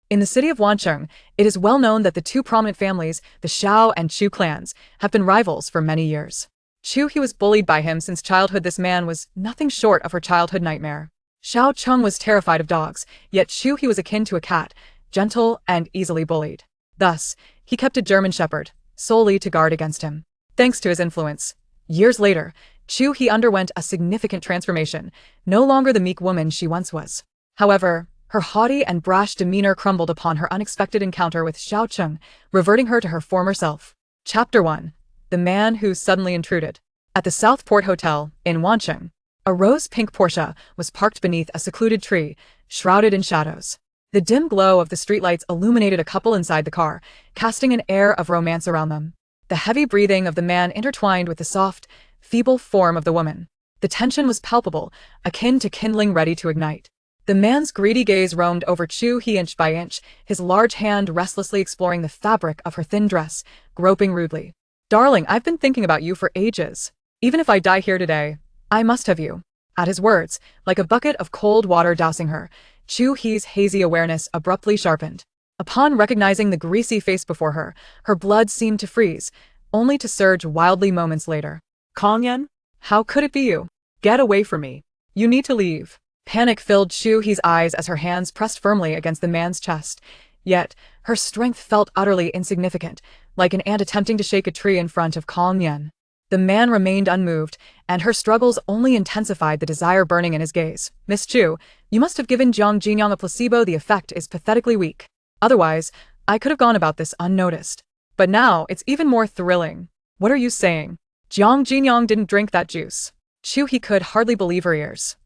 In the city of Wancheng, it is well known that the two prominent families, the Xiao and Chu clans, have been rivals for many years. Chu He was bullied by him since childhood. This man was nothing short of her childhood nightmare. Xiao Cheng was terrified of dogs, yet Chu He was akin to a cat, gentle and easily bullied. Thus, he kept a German shepherd, solely to guard against him. Thanks to his influence, years later, Chu He underwent a significant transformation, no longer the meek woman she once was. However, her haughty and brash demeanor crumbled upon her unexpected encounter with Xiao Cheng, reverting her to her former self. Chapter 1. The Man Who Suddenly Intruded. At the Southport Hotel, in Wancheng, a rose-pink Porsche was parked beneath a secluded tree, shrouded in shadows. The dim glow of the streetlights illuminated a couple inside the car, casting an air of romance around them. The heavy breathing of the man intertwined with the soft, feeble form of the woman. The tension was palpable, akin to kindling ready to ignite. The man's greedy gaze roamed over Chu He inch by inch, his large hand restlessly exploring the fabric of her thin dress, groping rudely. "Darling, I've been thinking about you for ages. Even if I die here today, I must have you." At his words, like a bucket of cold water dousing her, Chu He's hazy awareness abruptly sharpened. Upon recognizing the greasy face before her, her blood seemed to freeze, only to surge wildly moments later. "Kongyan? How could it be you? Get away from me. You need to leave." Panic filled Chu He's eyes as her hands pressed firmly against the man's chest. Yet, her strength felt utterly insignificant, like an ant attempting to shake a tree in front of Kongyan. The man remained unmoved, and her struggles only intensified the desire burning in his gaze. "Miss Chu, you must have given Jiang Jinyang a placebo. The effect is pathetically weak. Otherwise, I could have gone about this unnoticed. But now, it's even more thrilling." "What are you saying? Jiang Jinyang didn't drink that juice." Chu He could hardly believe her ears.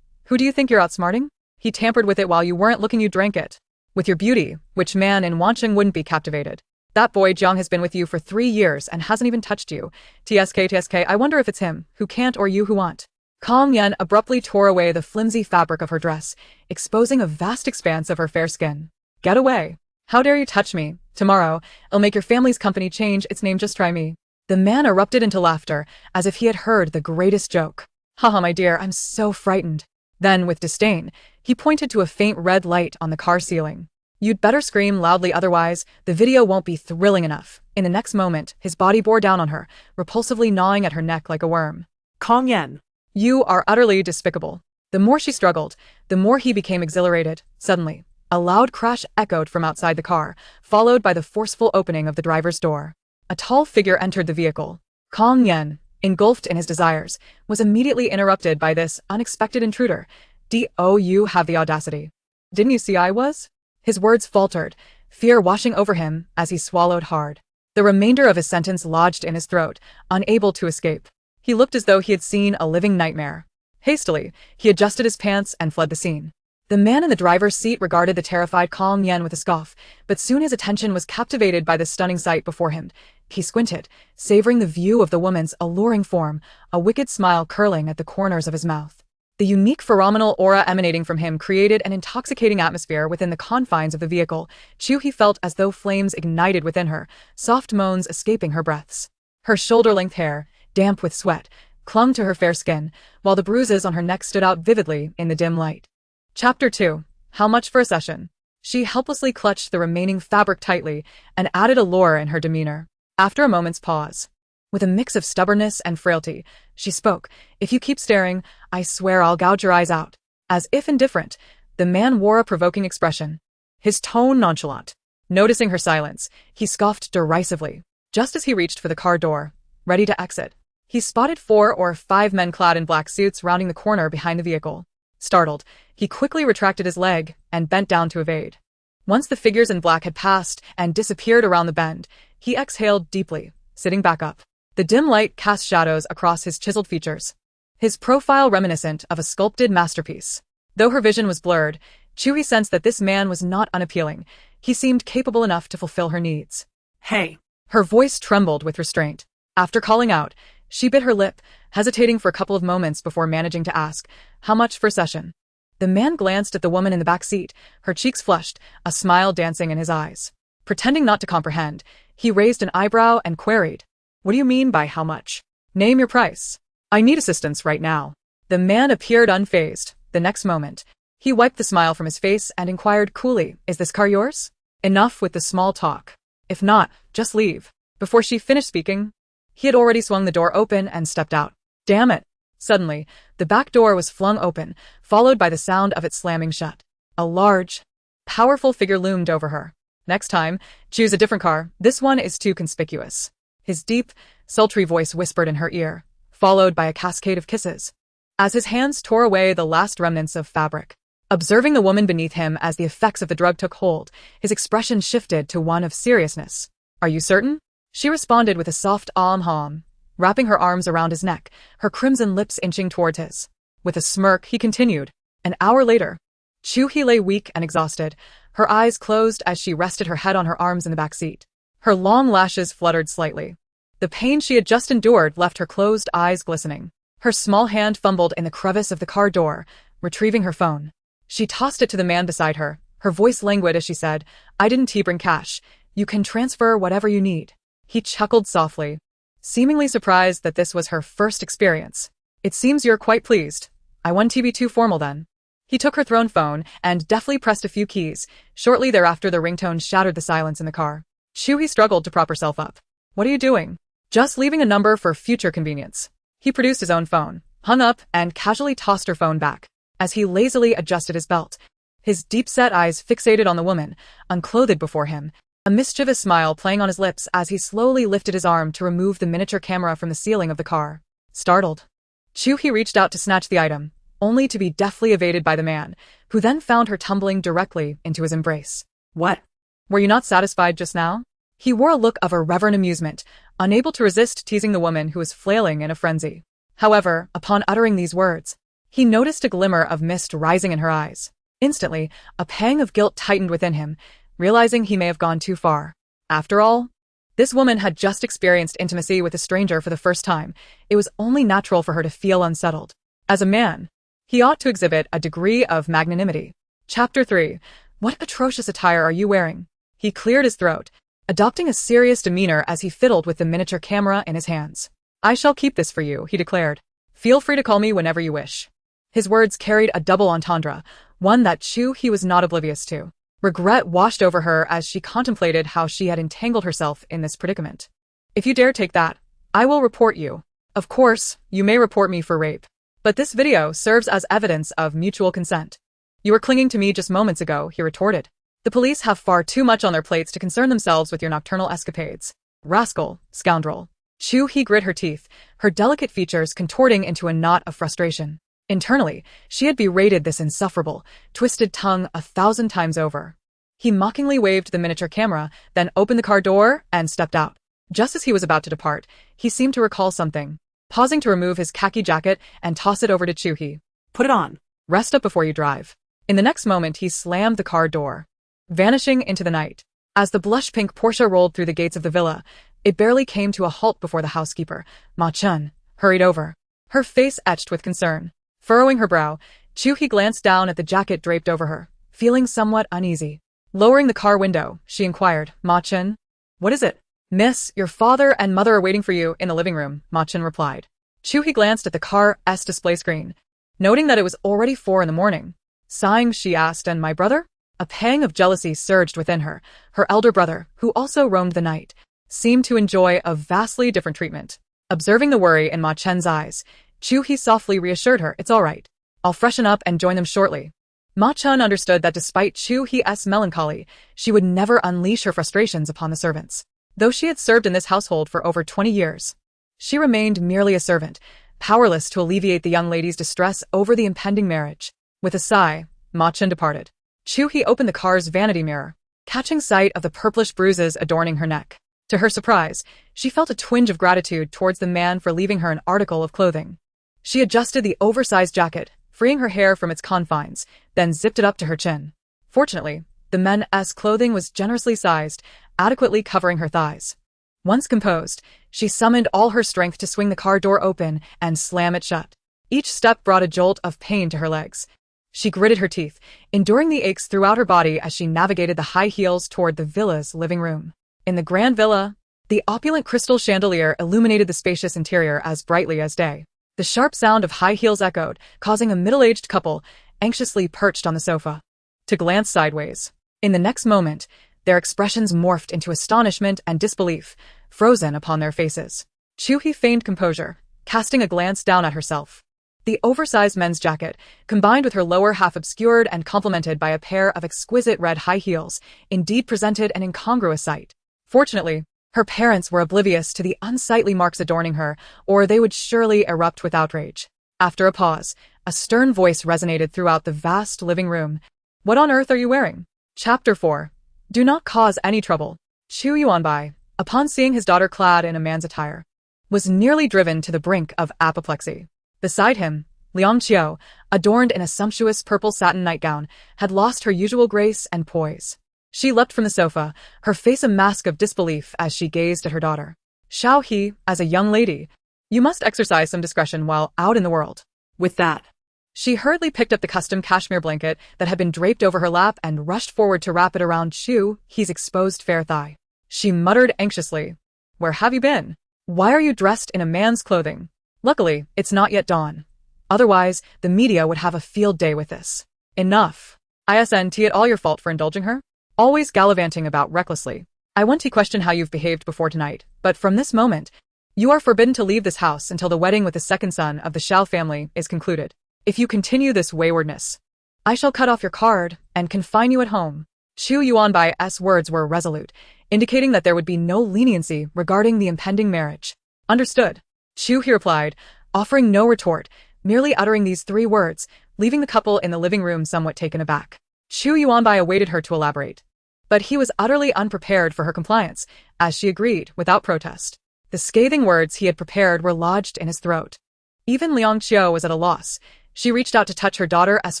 "Who do you think you're outsmarting? He tampered with it while you weren't looking. You drank it. With your beauty, which man in Wancheng wouldn't be captivated? That boy Jiang has been with you for 3 years and hasn't even touched you. TSK, I wonder if it's him who can't or you who want." Kong Yan abruptly tore away the flimsy fabric of her dress, exposing a vast expanse of her fair skin. "Get away. How dare you touch me? Tomorrow, I'll make your family's company change its name. Just try me." The man erupted into laughter, as if he had heard the greatest joke. "Haha, my dear, I'm so frightened." Then, with disdain, he pointed to a faint red light on the car ceiling. "You'd better scream loudly, otherwise, the video won't be thrilling enough." In the next moment, his body bore down on her, repulsively gnawing at her neck like a worm. "Kong Yan, you are utterly despicable." The more she struggled, the more he became exhilarated. Suddenly, a loud crash echoed from outside the car, followed by the forceful opening of the driver's door. A tall figure entered the vehicle. Kong Yan, engulfed in his desires, was immediately interrupted by this unexpected intruder. "Do you have the audacity? Didn't you see I was?" His words faltered, fear washing over him as he swallowed hard. The remainder of his sentence lodged in his throat, unable to escape. He looked as though he had seen a living nightmare. Hastily, he adjusted his pants and fled the scene. The man in the driver's seat regarded the terrified Kong Yan with a scoff, but soon his attention was captivated by the stunning sight before him. He squinted, savoring the view of the woman's alluring form, a wicked smile curling at the corners of his mouth. The unique phenomenal aura emanating from him created an intoxicating atmosphere within the confines of the vehicle. Chu He felt as though flames ignited within her, soft moans escaping her breaths. Her shoulder-length hair, damp with sweat, clung to her fair skin, while the bruises on her neck stood out vividly in the dim light. Chapter 2. How much for a session? She helplessly clutched the remaining fabric tightly and added allure in her demeanor. After a moment's pause, with a mix of stubbornness and frailty, she spoke. "If you keep staring, I swear I'll gouge your eyes out." As if indifferent, the man wore a provoking expression, his tone nonchalant. Noticing her silence, he scoffed derisively. Just as he reached for the car door, ready to exit, he spotted 4 or 5 men clad in black suits rounding the corner behind the vehicle. Startled, he quickly retracted his leg and bent down to evade. Once the figures in black had passed and disappeared around the bend, he exhaled deeply, sitting back up. The dim light cast shadows across his chiseled features, his profile reminiscent of a sculpted masterpiece. Though her vision was blurred, Chu He sensed that this man was not unappealing. He seemed capable enough to fulfill her needs. "Hey!" Her voice trembled with restraint. After calling out, she bit her lip, hesitating for a couple of moments before managing to ask, "How much for session?" The man glanced at the woman in the back seat, her cheeks flushed, a smile dancing in his eyes. Pretending not to comprehend, he raised an eyebrow and queried, "What do you mean by how much? Name your price. I need assistance right now." The man appeared unfazed. The next moment, He wiped the smile from his face and inquired coolly, "Is this car yours?" Enough with the small talk. If not, just leave. Before she finished speaking, he had already swung the door open and stepped out. Damn it. Suddenly, the back door was flung open, followed by the sound of it slamming shut. A large, powerful figure loomed over her. Next time, choose a different car. This one is too conspicuous. His deep, sultry voice whispered in her ear, followed by a cascade of kisses, as his hands tore away the last remnants of fabric. Observing the woman beneath him as the effects of the drug took hold, his expression shifted to one of seriousness. "Are you certain?" She responded with a soft hum, wrapping her arms around his neck, her crimson lips inching towards his. With a smirk, he continued. An hour later, Chu He lay weak and exhausted, her eyes closed as she rested her head on her arms in the back seat. Her long lashes fluttered slightly. The pain she had just endured left her closed eyes glistening. Her small hand fumbled in the crevice of the car door, retrieving her phone. She tossed it to the man beside her, her voice languid as she said, "I didn't bring cash. You can transfer whatever you need." He chuckled softly, seemingly surprised that this was her first experience. "It seems you're quite pleased. I won't be too formal then." He took her thrown phone and deftly pressed a few keys. Shortly thereafter, the ringtone shattered the silence in the car. Chu He struggled to prop herself up. "What are you doing?" "Just leaving a number for future convenience." He produced his own phone, hung up, and casually tossed her phone back. As he lazily adjusted his belt, his deep-set eyes fixated on the woman, unclothed before him, a mischievous smile playing on his lips as he slowly lifted his arm to remove the miniature camera from the ceiling of the car. Startled, Chu He reached out to snatch the item, only to be deftly evaded by the man, who then found her tumbling directly into his embrace. "What? Were you not satisfied just now?" He wore a look of irreverent amusement, unable to resist teasing the woman who was flailing in a frenzy. However, upon uttering these words, he noticed a glimmer of mist rising in her eyes. Instantly, a pang of guilt tightened within him, realizing he may have gone too far. After all, this woman had just experienced intimacy with a stranger for the first time. It was only natural for her to feel unsettled. As a man, he ought to exhibit a degree of magnanimity. Chapter 3. What atrocious attire are you wearing? He cleared his throat, adopting a serious demeanor as he fiddled with the miniature camera in his hands. "I shall keep this for you," he declared. "Feel free to call me whenever you wish." His words carried a double entendre, one that Chu He was not oblivious to. Regret washed over her as she contemplated how she had entangled herself in this predicament. "If you dare take that, I will report you. Of course, you may report me for rape. But this video serves as evidence of mutual consent." "You were clinging to me just moments ago," he retorted. "The police have far too much on their plates to concern themselves with your nocturnal escapades. Rascal, scoundrel." Chu He grit her teeth, her delicate features contorting into a knot of frustration. Internally, she had berated this insufferable, twisted tongue 1,000 times over. He mockingly waved the miniature camera, then opened the car door and stepped out. Just as he was about to depart, he seemed to recall something, pausing to remove his khaki jacket and toss it over to Chu He. "Put it on. Rest up before you drive." In the next moment, he slammed the car door, vanishing into the night. As the blush-pink Porsche rolled through the gates of the villa, it barely came to a halt before the housekeeper, Wancheng, hurried over, her face etched with concern. Furrowing her brow, Chu He glanced down at the jacket draped over her, feeling somewhat uneasy. Lowering the car window, she inquired, "Wancheng, what is it?" "Miss, your father and mother are waiting for you in the living room," Wancheng replied. Chu He glanced at the car's display screen, noting that it was already 4 in the morning. Sighing, she asked, "And my brother?" A pang of jealousy surged within her. Her elder brother, who also roamed the night, seemed to enjoy a vastly different treatment. Observing the worry in Wancheng's eyes, Chu He softly reassured her, "It's all right. I'll freshen up and join them shortly." Wancheng understood that despite Chu He's melancholy, she would never unleash her frustrations upon the servants. Though she had served in this household for over 20 years, she remained merely a servant, powerless to alleviate the young lady's distress over the impending marriage. With a sigh, Wancheng departed. Chu He opened the car's vanity mirror, catching sight of the purplish bruises adorning her neck. To her surprise, she felt a twinge of gratitude towards the man for leaving her an article of clothing. She adjusted the oversized jacket, freeing her hair from its confines, then zipped it up to her chin. Fortunately, the men's clothing was generously sized, adequately covering her thighs. Once composed, she summoned all her strength to swing the car door open and slam it shut. Each step brought a jolt of pain to her legs. She gritted her teeth, enduring the aches throughout her body as she navigated the high heels toward the villa's living room. In the grand villa, the opulent crystal chandelier illuminated the spacious interior as brightly as day. The sharp sound of high heels echoed, causing a middle-aged couple, anxiously perched on the sofa, to glance sideways. In the next moment, their expressions morphed into astonishment and disbelief, frozen upon their faces. Chu He feigned composure, casting a glance down at herself. The oversized men's jacket, combined with her lower half obscured and complemented by a pair of exquisite red high heels, indeed presented an incongruous sight. Fortunately, her parents were oblivious to the unsightly marks adorning her, or they would surely erupt with outrage. After a pause, a stern voice resonated throughout the vast living room. "What on earth are you wearing?" Chapter 4. Do not cause any trouble. Chu Yuanbai, upon seeing his daughter clad in a man's attire, was nearly driven to the brink of apoplexy. Beside him, Liang Qiu, adorned in a sumptuous purple satin nightgown, had lost her usual grace and poise. She leapt from the sofa, her face a mask of disbelief as she gazed at her daughter. "Xiao He, as a young lady, you must exercise some discretion while out in the world." With that, she hurriedly picked up the custom cashmere blanket that had been draped over her lap and rushed forward to wrap it around Chu He's exposed fair thigh. She muttered anxiously, "Where have you been? Why are you dressed in a man's clothing? Luckily, it's not yet dawn. Otherwise, the media would have a field day with this." "Enough. Isn't it all your fault for indulging her? Always gallivanting about recklessly. I want to question how you've behaved before tonight, but from this moment, you are forbidden to leave this house until the wedding with the second son of the Xiao family is concluded. If you continue this waywardness, I shall cut off your card and confine you at home." Chu Yuanbai's words were resolute, indicating that there would be no leniency regarding the impending marriage. "Understood," Chu He replied, offering no retort, merely uttering these 3 words, leaving the couple in the living room somewhat taken aback. Chu Yuanbai awaited her to elaborate, but he was utterly unprepared for her compliance, as she agreed without protest. The scathing words he had prepared were lodged in his throat. Even Liang Qiu was at a loss. She reached out to touch her daughter's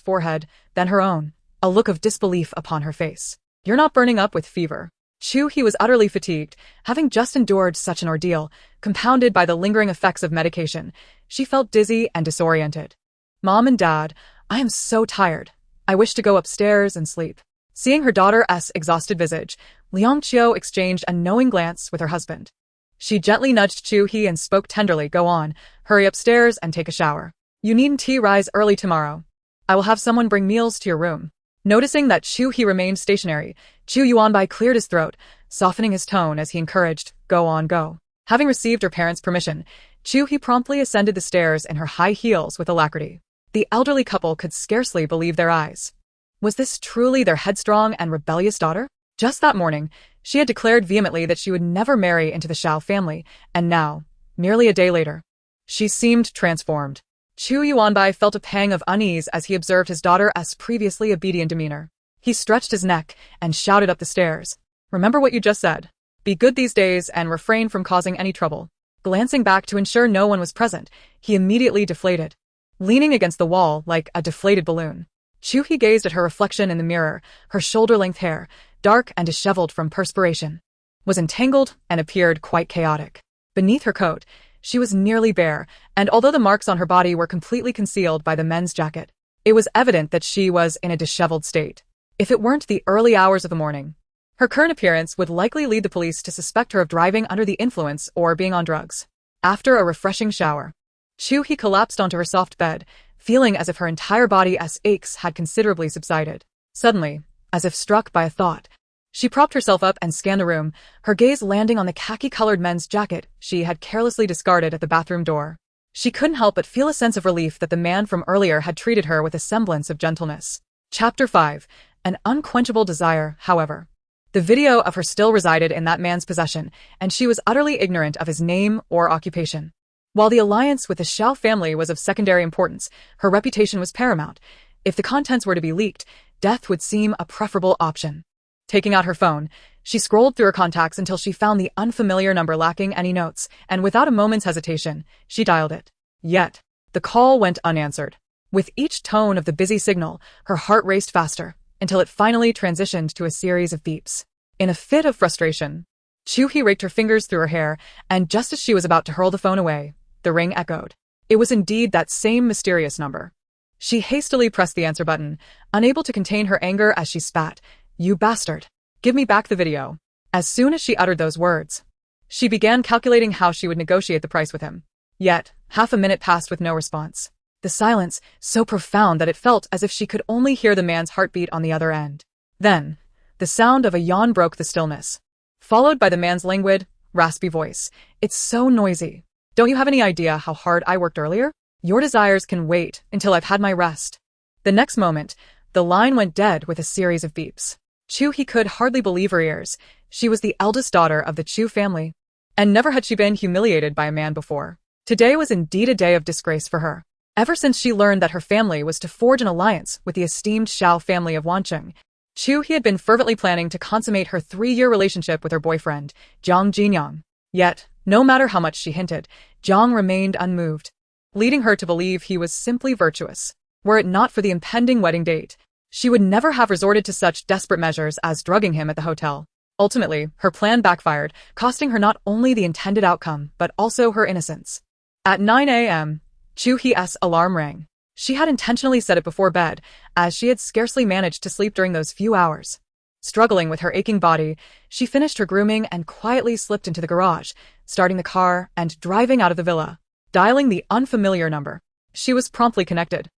forehead, then her own, a look of disbelief upon her face. "You're not burning up with fever." Chu He was utterly fatigued, having just endured such an ordeal, compounded by the lingering effects of medication. She felt dizzy and disoriented. "Mom and Dad, I am so tired. I wish to go upstairs and sleep." Seeing her daughter's exhausted visage, Liang Qiu exchanged a knowing glance with her husband. She gently nudged Chu He and spoke tenderly, "Go on, hurry upstairs and take a shower. You needn't rise early tomorrow. I will have someone bring meals to your room." Noticing that Chu He remained stationary, Chu Yuanbai cleared his throat, softening his tone as he encouraged, "Go on, go." Having received her parents' permission, Chu He promptly ascended the stairs in her high heels with alacrity. The elderly couple could scarcely believe their eyes. Was this truly their headstrong and rebellious daughter? Just that morning, she had declared vehemently that she would never marry into the Xiao family, and now, merely a day later, she seemed transformed. Chu Yuanbai felt a pang of unease as he observed his daughter's previously obedient demeanor. He stretched his neck and shouted up the stairs, "Remember what you just said. Be good these days and refrain from causing any trouble." Glancing back to ensure no one was present, he immediately deflated. Leaning against the wall like a deflated balloon, Chu He gazed at her reflection in the mirror. Her shoulder-length hair, dark and disheveled from perspiration, was entangled and appeared quite chaotic. Beneath her coat, she was nearly bare, and although the marks on her body were completely concealed by the men's jacket, it was evident that she was in a disheveled state. If it weren't the early hours of the morning, her current appearance would likely lead the police to suspect her of driving under the influence or being on drugs. After a refreshing shower, Chu He collapsed onto her soft bed, feeling as if her entire body's aches had considerably subsided. Suddenly, as if struck by a thought, she propped herself up and scanned the room, her gaze landing on the khaki-colored men's jacket she had carelessly discarded at the bathroom door. She couldn't help but feel a sense of relief that the man from earlier had treated her with a semblance of gentleness. Chapter 5. An unquenchable desire, however. The video of her still resided in that man's possession, and she was utterly ignorant of his name or occupation. While the alliance with the Xiao family was of secondary importance, her reputation was paramount. If the contents were to be leaked, death would seem a preferable option. Taking out her phone, she scrolled through her contacts until she found the unfamiliar number lacking any notes, and without a moment's hesitation, she dialed it. Yet, the call went unanswered. With each tone of the busy signal, her heart raced faster, until it finally transitioned to a series of beeps. In a fit of frustration, Chu He raked her fingers through her hair, and just as she was about to hurl the phone away, the ring echoed. It was indeed that same mysterious number. She hastily pressed the answer button, unable to contain her anger as she spat, "You bastard! Give me back the video." As soon as she uttered those words, she began calculating how she would negotiate the price with him. Yet, half a minute passed with no response. The silence, so profound that it felt as if she could only hear the man's heartbeat on the other end. Then, the sound of a yawn broke the stillness, followed by the man's languid, raspy voice. It's so noisy. Don't you have any idea how hard I worked earlier? Your desires can wait until I've had my rest. The next moment, the line went dead with a series of beeps. Chu He could hardly believe her ears. She was the eldest daughter of the Chu family, and never had she been humiliated by a man before. Today was indeed a day of disgrace for her. Ever since she learned that her family was to forge an alliance with the esteemed Xiao family of Wancheng, Chu He had been fervently planning to consummate her 3-year relationship with her boyfriend, Jiang Jinyang. Yet, no matter how much she hinted, Jiang remained unmoved, leading her to believe he was simply virtuous. Were it not for the impending wedding date, she would never have resorted to such desperate measures as drugging him at the hotel. Ultimately, her plan backfired, costing her not only the intended outcome, but also her innocence. At 9 a.m., Chu He's alarm rang. She had intentionally set it before bed, as she had scarcely managed to sleep during those few hours. Struggling with her aching body, she finished her grooming and quietly slipped into the garage, starting the car and driving out of the villa. Dialing the unfamiliar number, she was promptly connected.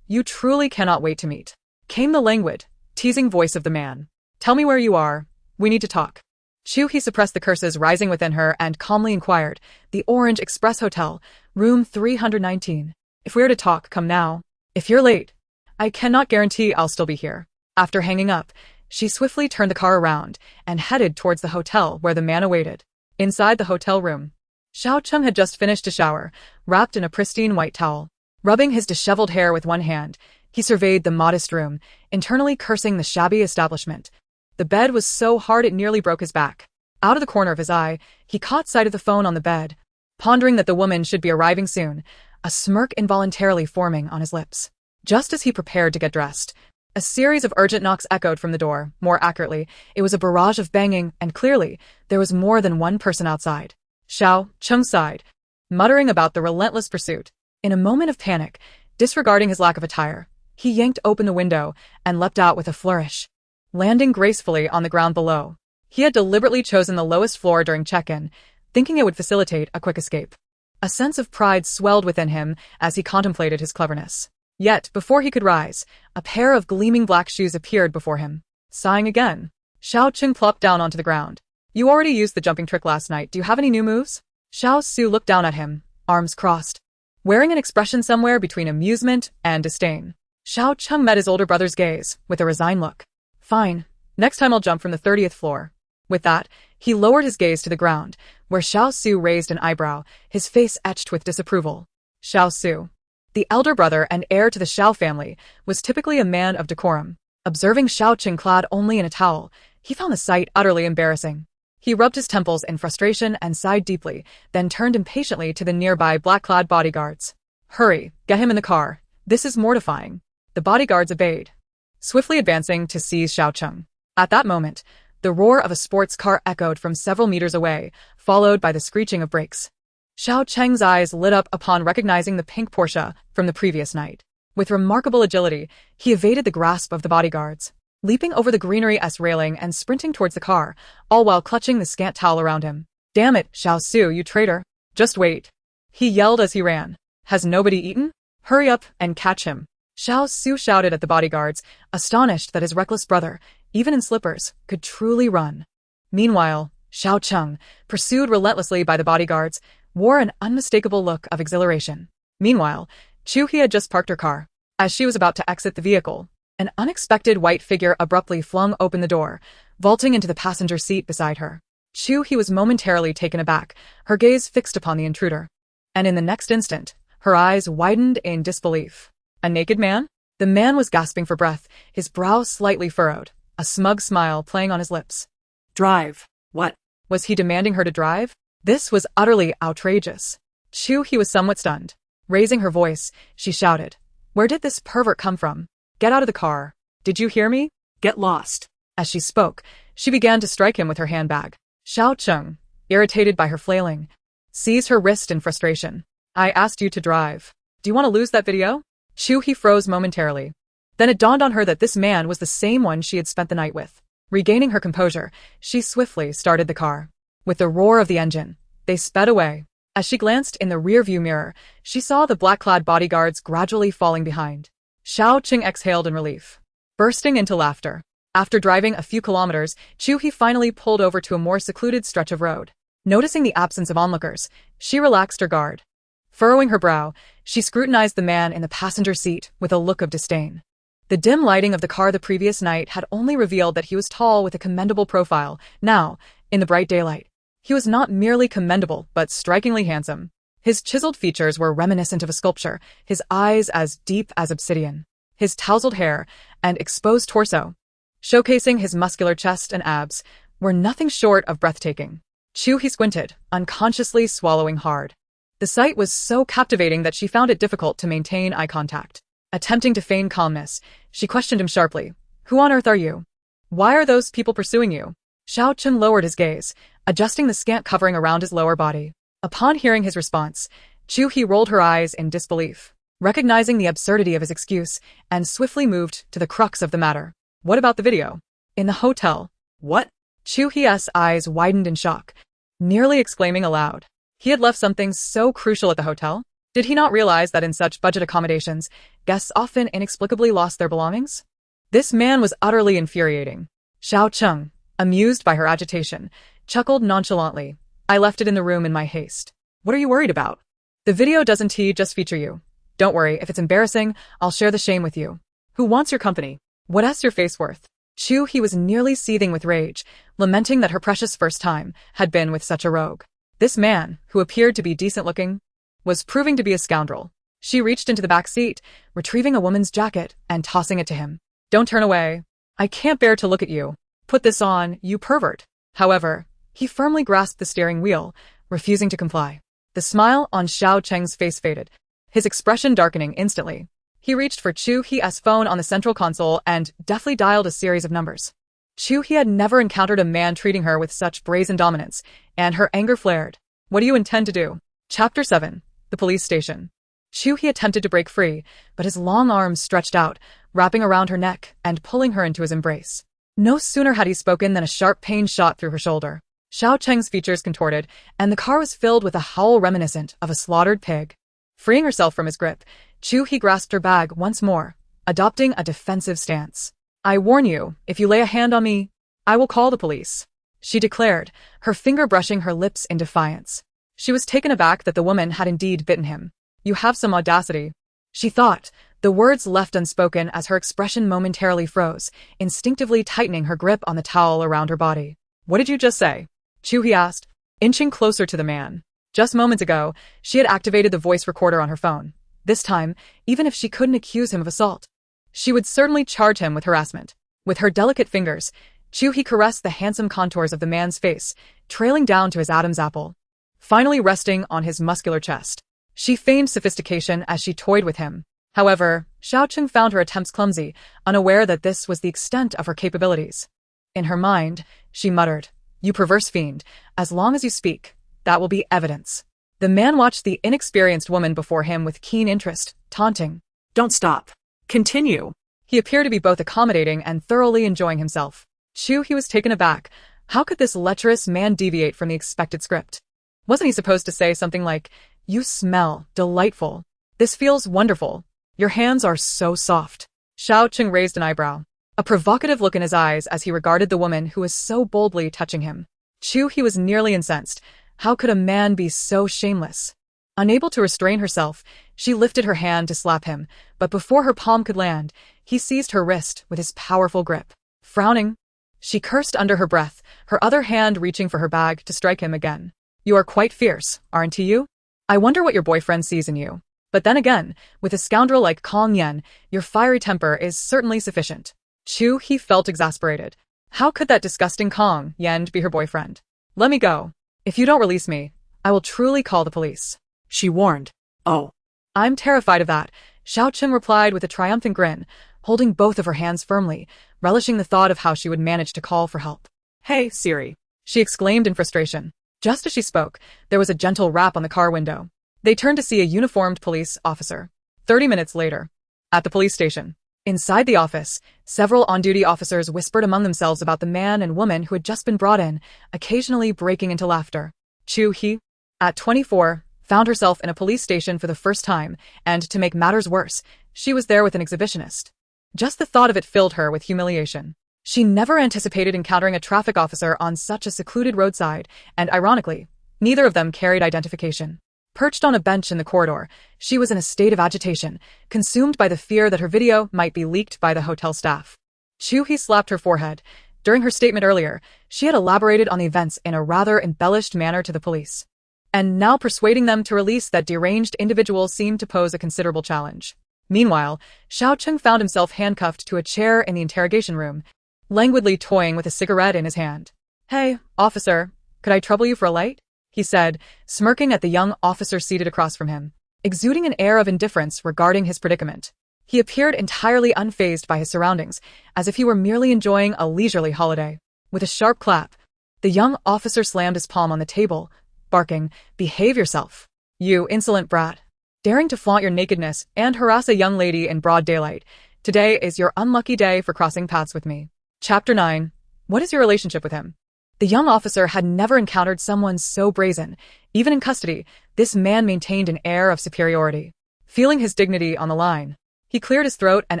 You truly cannot wait to meet," came the languid, teasing voice of the man. "Tell me where you are. We need to talk." Chu He suppressed the curses rising within her and calmly inquired, "The Orange Express Hotel, room 319. If we are to talk, come now. If you're late, I cannot guarantee I'll still be here." After hanging up, she swiftly turned the car around and headed towards the hotel where the man awaited. Inside the hotel room, Xiao Cheng had just finished a shower, wrapped in a pristine white towel. Rubbing his disheveled hair with one hand, he surveyed the modest room, internally cursing the shabby establishment. The bed was so hard it nearly broke his back. Out of the corner of his eye, he caught sight of the phone on the bed, pondering that the woman should be arriving soon, a smirk involuntarily forming on his lips. Just as he prepared to get dressed, a series of urgent knocks echoed from the door. More accurately, it was a barrage of banging, and clearly, there was more than one person outside. Xiao Cheng sighed, muttering about the relentless pursuit. In a moment of panic, disregarding his lack of attire, he yanked open the window and leapt out with a flourish, landing gracefully on the ground below. He had deliberately chosen the lowest floor during check-in, thinking it would facilitate a quick escape. A sense of pride swelled within him as he contemplated his cleverness. Yet, before he could rise, a pair of gleaming black shoes appeared before him. Sighing again, Xiao Cheng plopped down onto the ground. "You already used the jumping trick last night. Do you have any new moves?" Xiao Su looked down at him, arms crossed, wearing an expression somewhere between amusement and disdain. Xiao Cheng met his older brother's gaze with a resigned look. "Fine. Next time I'll jump from the 30th floor." With that, he lowered his gaze to the ground, where Xiao Su raised an eyebrow, his face etched with disapproval. Xiao Su, the elder brother and heir to the Xiao family, was typically a man of decorum. Observing Xiao Cheng clad only in a towel, he found the sight utterly embarrassing. He rubbed his temples in frustration and sighed deeply, then turned impatiently to the nearby black-clad bodyguards. "Hurry, get him in the car. This is mortifying." The bodyguards obeyed, swiftly advancing to seize Xiao Cheng. At that moment, the roar of a sports car echoed from several meters away, followed by the screeching of brakes. Xiao Cheng's eyes lit up upon recognizing the pink Porsche from the previous night. With remarkable agility, he evaded the grasp of the bodyguards, leaping over the greenery-esque railing and sprinting towards the car, all while clutching the scant towel around him. "Damn it, Xiao Su, you traitor. Just wait," he yelled as he ran. "Has nobody eaten? Hurry up and catch him." Xiao Su shouted at the bodyguards, astonished that his reckless brother, even in slippers, could truly run. Meanwhile, Xiao Cheng, pursued relentlessly by the bodyguards, wore an unmistakable look of exhilaration. Meanwhile, Chu He had just parked her car. As she was about to exit the vehicle, an unexpected white figure abruptly flung open the door, vaulting into the passenger seat beside her. Chu He was momentarily taken aback, her gaze fixed upon the intruder. And in the next instant, her eyes widened in disbelief. A naked man? The man was gasping for breath, his brow slightly furrowed, a smug smile playing on his lips. "Drive." What? Was he demanding her to drive? This was utterly outrageous. Chu He was somewhat stunned. Raising her voice, she shouted, "Where did this pervert come from? Get out of the car. Did you hear me? Get lost." As she spoke, she began to strike him with her handbag. Xiao Cheng, irritated by her flailing, seized her wrist in frustration. "I asked you to drive. Do you want to lose that video?" Chu He froze momentarily. Then it dawned on her that this man was the same one she had spent the night with. Regaining her composure, she swiftly started the car. With the roar of the engine, they sped away. As she glanced in the rearview mirror, she saw the black-clad bodyguards gradually falling behind. Xiao Cheng exhaled in relief, bursting into laughter. After driving a few kilometers, Chu He finally pulled over to a more secluded stretch of road. Noticing the absence of onlookers, she relaxed her guard. Furrowing her brow, she scrutinized the man in the passenger seat with a look of disdain. The dim lighting of the car the previous night had only revealed that he was tall with a commendable profile. Now, in the bright daylight, he was not merely commendable but strikingly handsome. His chiseled features were reminiscent of a sculpture, his eyes as deep as obsidian, his tousled hair and exposed torso, showcasing his muscular chest and abs, were nothing short of breathtaking. Chu He squinted, unconsciously swallowing hard. The sight was so captivating that she found it difficult to maintain eye contact. Attempting to feign calmness, she questioned him sharply. "Who on earth are you? Why are those people pursuing you?" Xiao Cheng lowered his gaze, adjusting the scant covering around his lower body. Upon hearing his response, Chu He rolled her eyes in disbelief, recognizing the absurdity of his excuse, and swiftly moved to the crux of the matter. "What about the video? In the hotel?" "What?" Chu He's eyes widened in shock, nearly exclaiming aloud. He had left something so crucial at the hotel? Did he not realize that in such budget accommodations, guests often inexplicably lost their belongings? This man was utterly infuriating. Xiao Cheng, amused by her agitation, chuckled nonchalantly. "I left it in the room in my haste. What are you worried about? The video doesn't just feature you. Don't worry, if it's embarrassing, I'll share the shame with you. Who wants your company? What's your face worth?" Chu He was nearly seething with rage, lamenting that her precious first time had been with such a rogue. This man, who appeared to be decent-looking, was proving to be a scoundrel. She reached into the back seat, retrieving a woman's jacket and tossing it to him. "Don't turn away. I can't bear to look at you. Put this on, you pervert." However, he firmly grasped the steering wheel, refusing to comply. The smile on Xiao Cheng's face faded, his expression darkening instantly. He reached for Chu He's phone on the central console and deftly dialed a series of numbers. Chu He had never encountered a man treating her with such brazen dominance, and her anger flared. "What do you intend to do?" Chapter 7. The Police Station. Chu He attempted to break free, but his long arms stretched out, wrapping around her neck and pulling her into his embrace. No sooner had he spoken than a sharp pain shot through her shoulder. Xiao Cheng's features contorted, and the car was filled with a howl reminiscent of a slaughtered pig. Freeing herself from his grip, Chu He grasped her bag once more, adopting a defensive stance. "I warn you, if you lay a hand on me, I will call the police," she declared, her finger brushing her lips in defiance. She was taken aback that the woman had indeed bitten him. "You have some audacity," she thought, the words left unspoken as her expression momentarily froze, instinctively tightening her grip on the towel around her body. "What did you just say?" Chu He asked, inching closer to the man. Just moments ago, she had activated the voice recorder on her phone. This time, even if she couldn't accuse him of assault, she would certainly charge him with harassment. With her delicate fingers, Chu He caressed the handsome contours of the man's face, trailing down to his Adam's apple, finally resting on his muscular chest. She feigned sophistication as she toyed with him. However, Xiao Cheng found her attempts clumsy, unaware that this was the extent of her capabilities. In her mind, she muttered, "You perverse fiend, as long as you speak, that will be evidence." The man watched the inexperienced woman before him with keen interest, taunting. "Don't stop. Continue." He appeared to be both accommodating and thoroughly enjoying himself. Chu He was taken aback. How could this lecherous man deviate from the expected script? Wasn't he supposed to say something like, "You smell delightful. This feels wonderful. Your hands are so soft." Xiao Cheng raised an eyebrow, a provocative look in his eyes as he regarded the woman who was so boldly touching him. Chu He was nearly incensed. How could a man be so shameless? Unable to restrain herself, she lifted her hand to slap him, but before her palm could land, he seized her wrist with his powerful grip. Frowning, she cursed under her breath, her other hand reaching for her bag to strike him again. "You are quite fierce, aren't you? I wonder what your boyfriend sees in you. But then again, with a scoundrel like Kong Yen, your fiery temper is certainly sufficient." Chu He felt exasperated. How could that disgusting Kong Yen be her boyfriend? "Let me go. If you don't release me, I will truly call the police," she warned. "Oh, I'm terrified of that," Xiao Cheng replied with a triumphant grin, holding both of her hands firmly, relishing the thought of how she would manage to call for help. "Hey, Siri," she exclaimed in frustration. Just as she spoke, there was a gentle rap on the car window. They turned to see a uniformed police officer. 30 minutes later, at the police station. Inside the office, several on-duty officers whispered among themselves about the man and woman who had just been brought in, occasionally breaking into laughter. "Chu He, at 24, found herself in a police station for the first time, and to make matters worse, she was there with an exhibitionist. Just the thought of it filled her with humiliation. She never anticipated encountering a traffic officer on such a secluded roadside, and ironically, neither of them carried identification. Perched on a bench in the corridor, she was in a state of agitation, consumed by the fear that her video might be leaked by the hotel staff. Chu He slapped her forehead. During her statement earlier, she had elaborated on the events in a rather embellished manner to the police. And now persuading them to release that deranged individual seemed to pose a considerable challenge. Meanwhile, Xiao Cheng found himself handcuffed to a chair in the interrogation room, languidly toying with a cigarette in his hand. "Hey, officer, could I trouble you for a light?" he said, smirking at the young officer seated across from him, exuding an air of indifference regarding his predicament. He appeared entirely unfazed by his surroundings, as if he were merely enjoying a leisurely holiday. With a sharp clap, the young officer slammed his palm on the table, barking, "Behave yourself, you insolent brat. Daring to flaunt your nakedness and harass a young lady in broad daylight. Today is your unlucky day for crossing paths with me." Chapter 9. What is your relationship with him? The young officer had never encountered someone so brazen. Even in custody, this man maintained an air of superiority. Feeling his dignity on the line, he cleared his throat and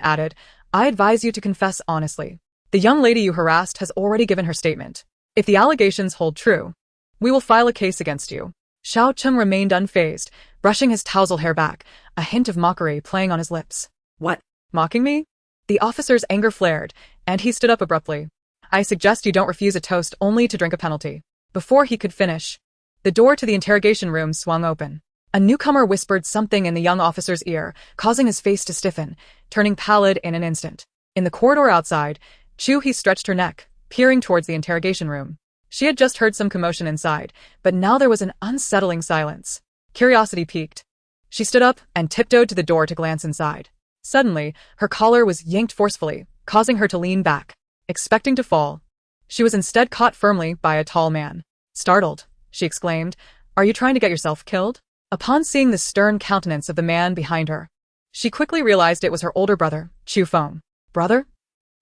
added, "I advise you to confess honestly. The young lady you harassed has already given her statement. If the allegations hold true, we will file a case against you." Xiao Cheng remained unfazed, brushing his tousle hair back, a hint of mockery playing on his lips. "What? Mocking me?" The officer's anger flared, and he stood up abruptly. "I suggest you don't refuse a toast only to drink a penalty." Before he could finish, the door to the interrogation room swung open. A newcomer whispered something in the young officer's ear, causing his face to stiffen, turning pallid in an instant. In the corridor outside, Chu He stretched her neck, peering towards the interrogation room. She had just heard some commotion inside, but now there was an unsettling silence. Curiosity piqued. She stood up and tiptoed to the door to glance inside. Suddenly, her collar was yanked forcefully, causing her to lean back, expecting to fall. She was instead caught firmly by a tall man. Startled, she exclaimed, "Are you trying to get yourself killed?" Upon seeing the stern countenance of the man behind her, she quickly realized it was her older brother, Chu Feng. Brother?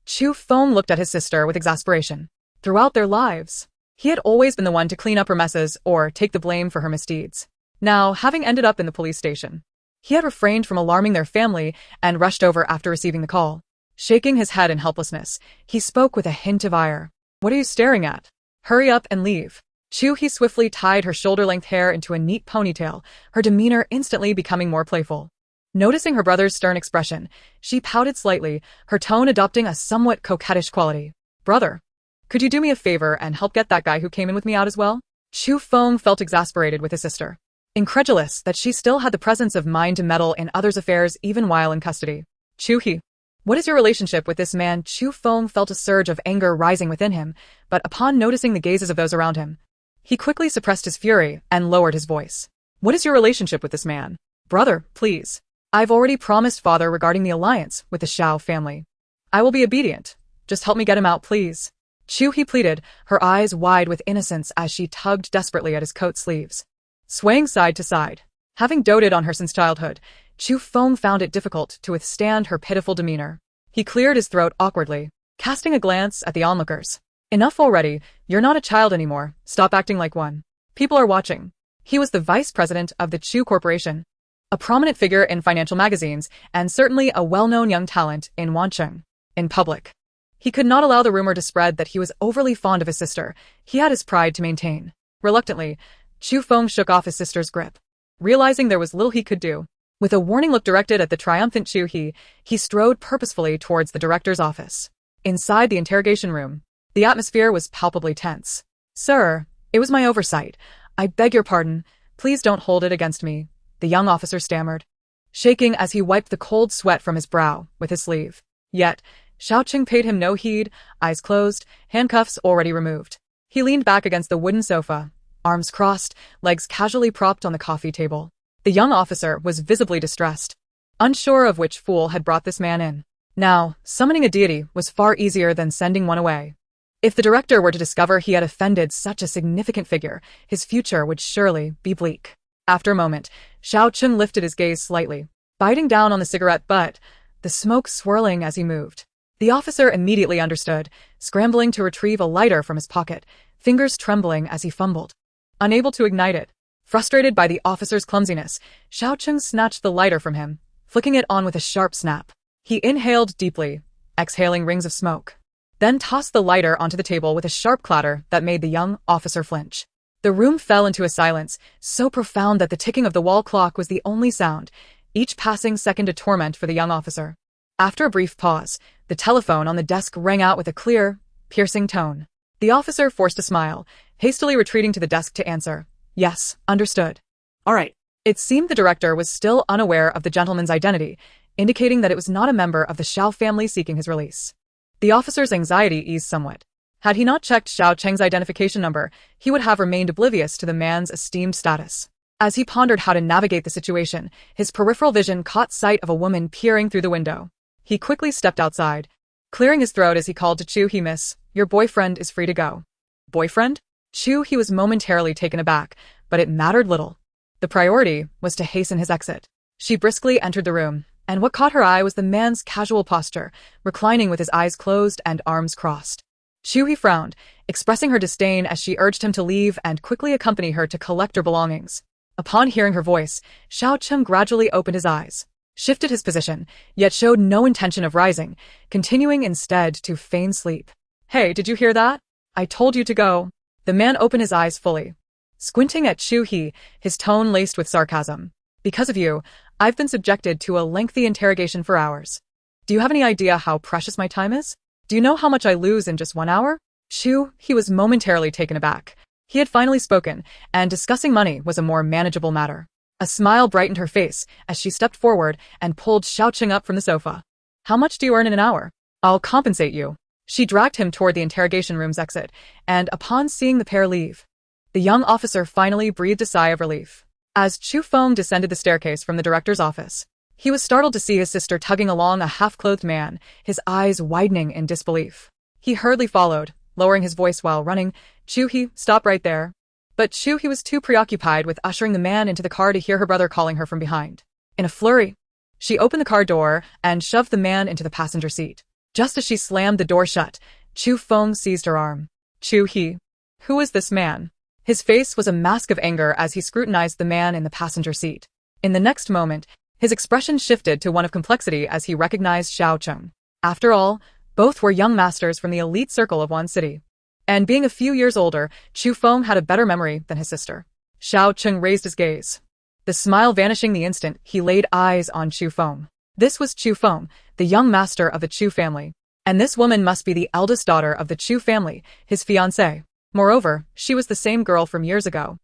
Chu Feng looked at his sister with exasperation. Throughout their lives, he had always been the one to clean up her messes or take the blame for her misdeeds. Now, having ended up in the police station, he had refrained from alarming their family and rushed over after receiving the call. Shaking his head in helplessness, he spoke with a hint of ire. "What are you staring at? Hurry up and leave." Chu He swiftly tied her shoulder-length hair into a neat ponytail, her demeanor instantly becoming more playful. Noticing her brother's stern expression, she pouted slightly, her tone adopting a somewhat coquettish quality. "Brother, could you do me a favor and help get that guy who came in with me out as well?" Chu Feng felt exasperated with his sister, incredulous that she still had the presence of mind to meddle in others' affairs even while in custody. "Chu He, what is your relationship with this man?" Chu Feng felt a surge of anger rising within him, but upon noticing the gazes of those around him, he quickly suppressed his fury and lowered his voice. "What is your relationship with this man?" "Brother, please. I've already promised father regarding the alliance with the Xiao family. I will be obedient. Just help me get him out, please." Chu He pleaded, her eyes wide with innocence as she tugged desperately at his coat sleeves. Swaying side to side, having doted on her since childhood, Chu Feng found it difficult to withstand her pitiful demeanor. He cleared his throat awkwardly, casting a glance at the onlookers. "Enough already, you're not a child anymore, stop acting like one. People are watching." He was the vice president of the Chu Corporation, a prominent figure in financial magazines, and certainly a well-known young talent in Wancheng. In public, he could not allow the rumor to spread that he was overly fond of his sister. He had his pride to maintain. Reluctantly, Chu Feng shook off his sister's grip, realizing there was little he could do. With a warning look directed at the triumphant Chu He, he strode purposefully towards the director's office. Inside the interrogation room, the atmosphere was palpably tense. "Sir, it was my oversight. I beg your pardon. Please don't hold it against me," the young officer stammered, shaking as he wiped the cold sweat from his brow with his sleeve. Yet, Xiao Cheng paid him no heed, eyes closed, handcuffs already removed. He leaned back against the wooden sofa, arms crossed, legs casually propped on the coffee table. The young officer was visibly distressed, unsure of which fool had brought this man in. Now, summoning a deity was far easier than sending one away. If the director were to discover he had offended such a significant figure, his future would surely be bleak. After a moment, Xiao Cheng lifted his gaze slightly, biting down on the cigarette butt, the smoke swirling as he moved. The officer immediately understood, scrambling to retrieve a lighter from his pocket, fingers trembling as he fumbled, unable to ignite it. Frustrated by the officer's clumsiness, Xiao Cheng snatched the lighter from him, flicking it on with a sharp snap. He inhaled deeply, exhaling rings of smoke, then tossed the lighter onto the table with a sharp clatter that made the young officer flinch. The room fell into a silence, so profound that the ticking of the wall clock was the only sound, each passing second a torment for the young officer. After a brief pause, the telephone on the desk rang out with a clear, piercing tone. The officer forced a smile, hastily retreating to the desk to answer. Yes, understood. All right. It seemed the director was still unaware of the gentleman's identity, indicating that it was not a member of the Xiao family seeking his release. The officer's anxiety eased somewhat. Had he not checked Xiao Cheng's identification number, he would have remained oblivious to the man's esteemed status. As he pondered how to navigate the situation, his peripheral vision caught sight of a woman peering through the window. He quickly stepped outside, clearing his throat as he called to Chu He. Miss, your boyfriend is free to go. Boyfriend? Chu He was momentarily taken aback, but it mattered little. The priority was to hasten his exit. She briskly entered the room, and what caught her eye was the man's casual posture, reclining with his eyes closed and arms crossed. Chu He frowned, expressing her disdain as she urged him to leave and quickly accompany her to collect her belongings. Upon hearing her voice, Xiao Cheng gradually opened his eyes, shifted his position, yet showed no intention of rising, continuing instead to feign sleep. Hey, did you hear that? I told you to go. The man opened his eyes fully, squinting at Chu He, his tone laced with sarcasm. Because of you, I've been subjected to a lengthy interrogation for hours. Do you have any idea how precious my time is? Do you know how much I lose in just 1 hour? Chu He was momentarily taken aback. He had finally spoken, and discussing money was a more manageable matter. A smile brightened her face as she stepped forward and pulled Xiao Cheng up from the sofa. How much do you earn in an hour? I'll compensate you. She dragged him toward the interrogation room's exit, and upon seeing the pair leave, the young officer finally breathed a sigh of relief. As Chu Feng descended the staircase from the director's office, he was startled to see his sister tugging along a half-clothed man, his eyes widening in disbelief. He hurriedly followed, lowering his voice while running. Chu He, stop right there. But Chu He was too preoccupied with ushering the man into the car to hear her brother calling her from behind. In a flurry, she opened the car door and shoved the man into the passenger seat. Just as she slammed the door shut, Chu Feng seized her arm. Chu He. Who is this man? His face was a mask of anger as he scrutinized the man in the passenger seat. In the next moment, his expression shifted to one of complexity as he recognized Xiao Cheng. After all, both were young masters from the elite circle of one city. And being a few years older, Chu Feng had a better memory than his sister. Xiao Cheng raised his gaze, the smile vanishing the instant he laid eyes on Chu Feng. This was Chu Feng, the young master of the Chu family. And this woman must be the eldest daughter of the Chu family, his fiancée. Moreover, she was the same girl from years ago.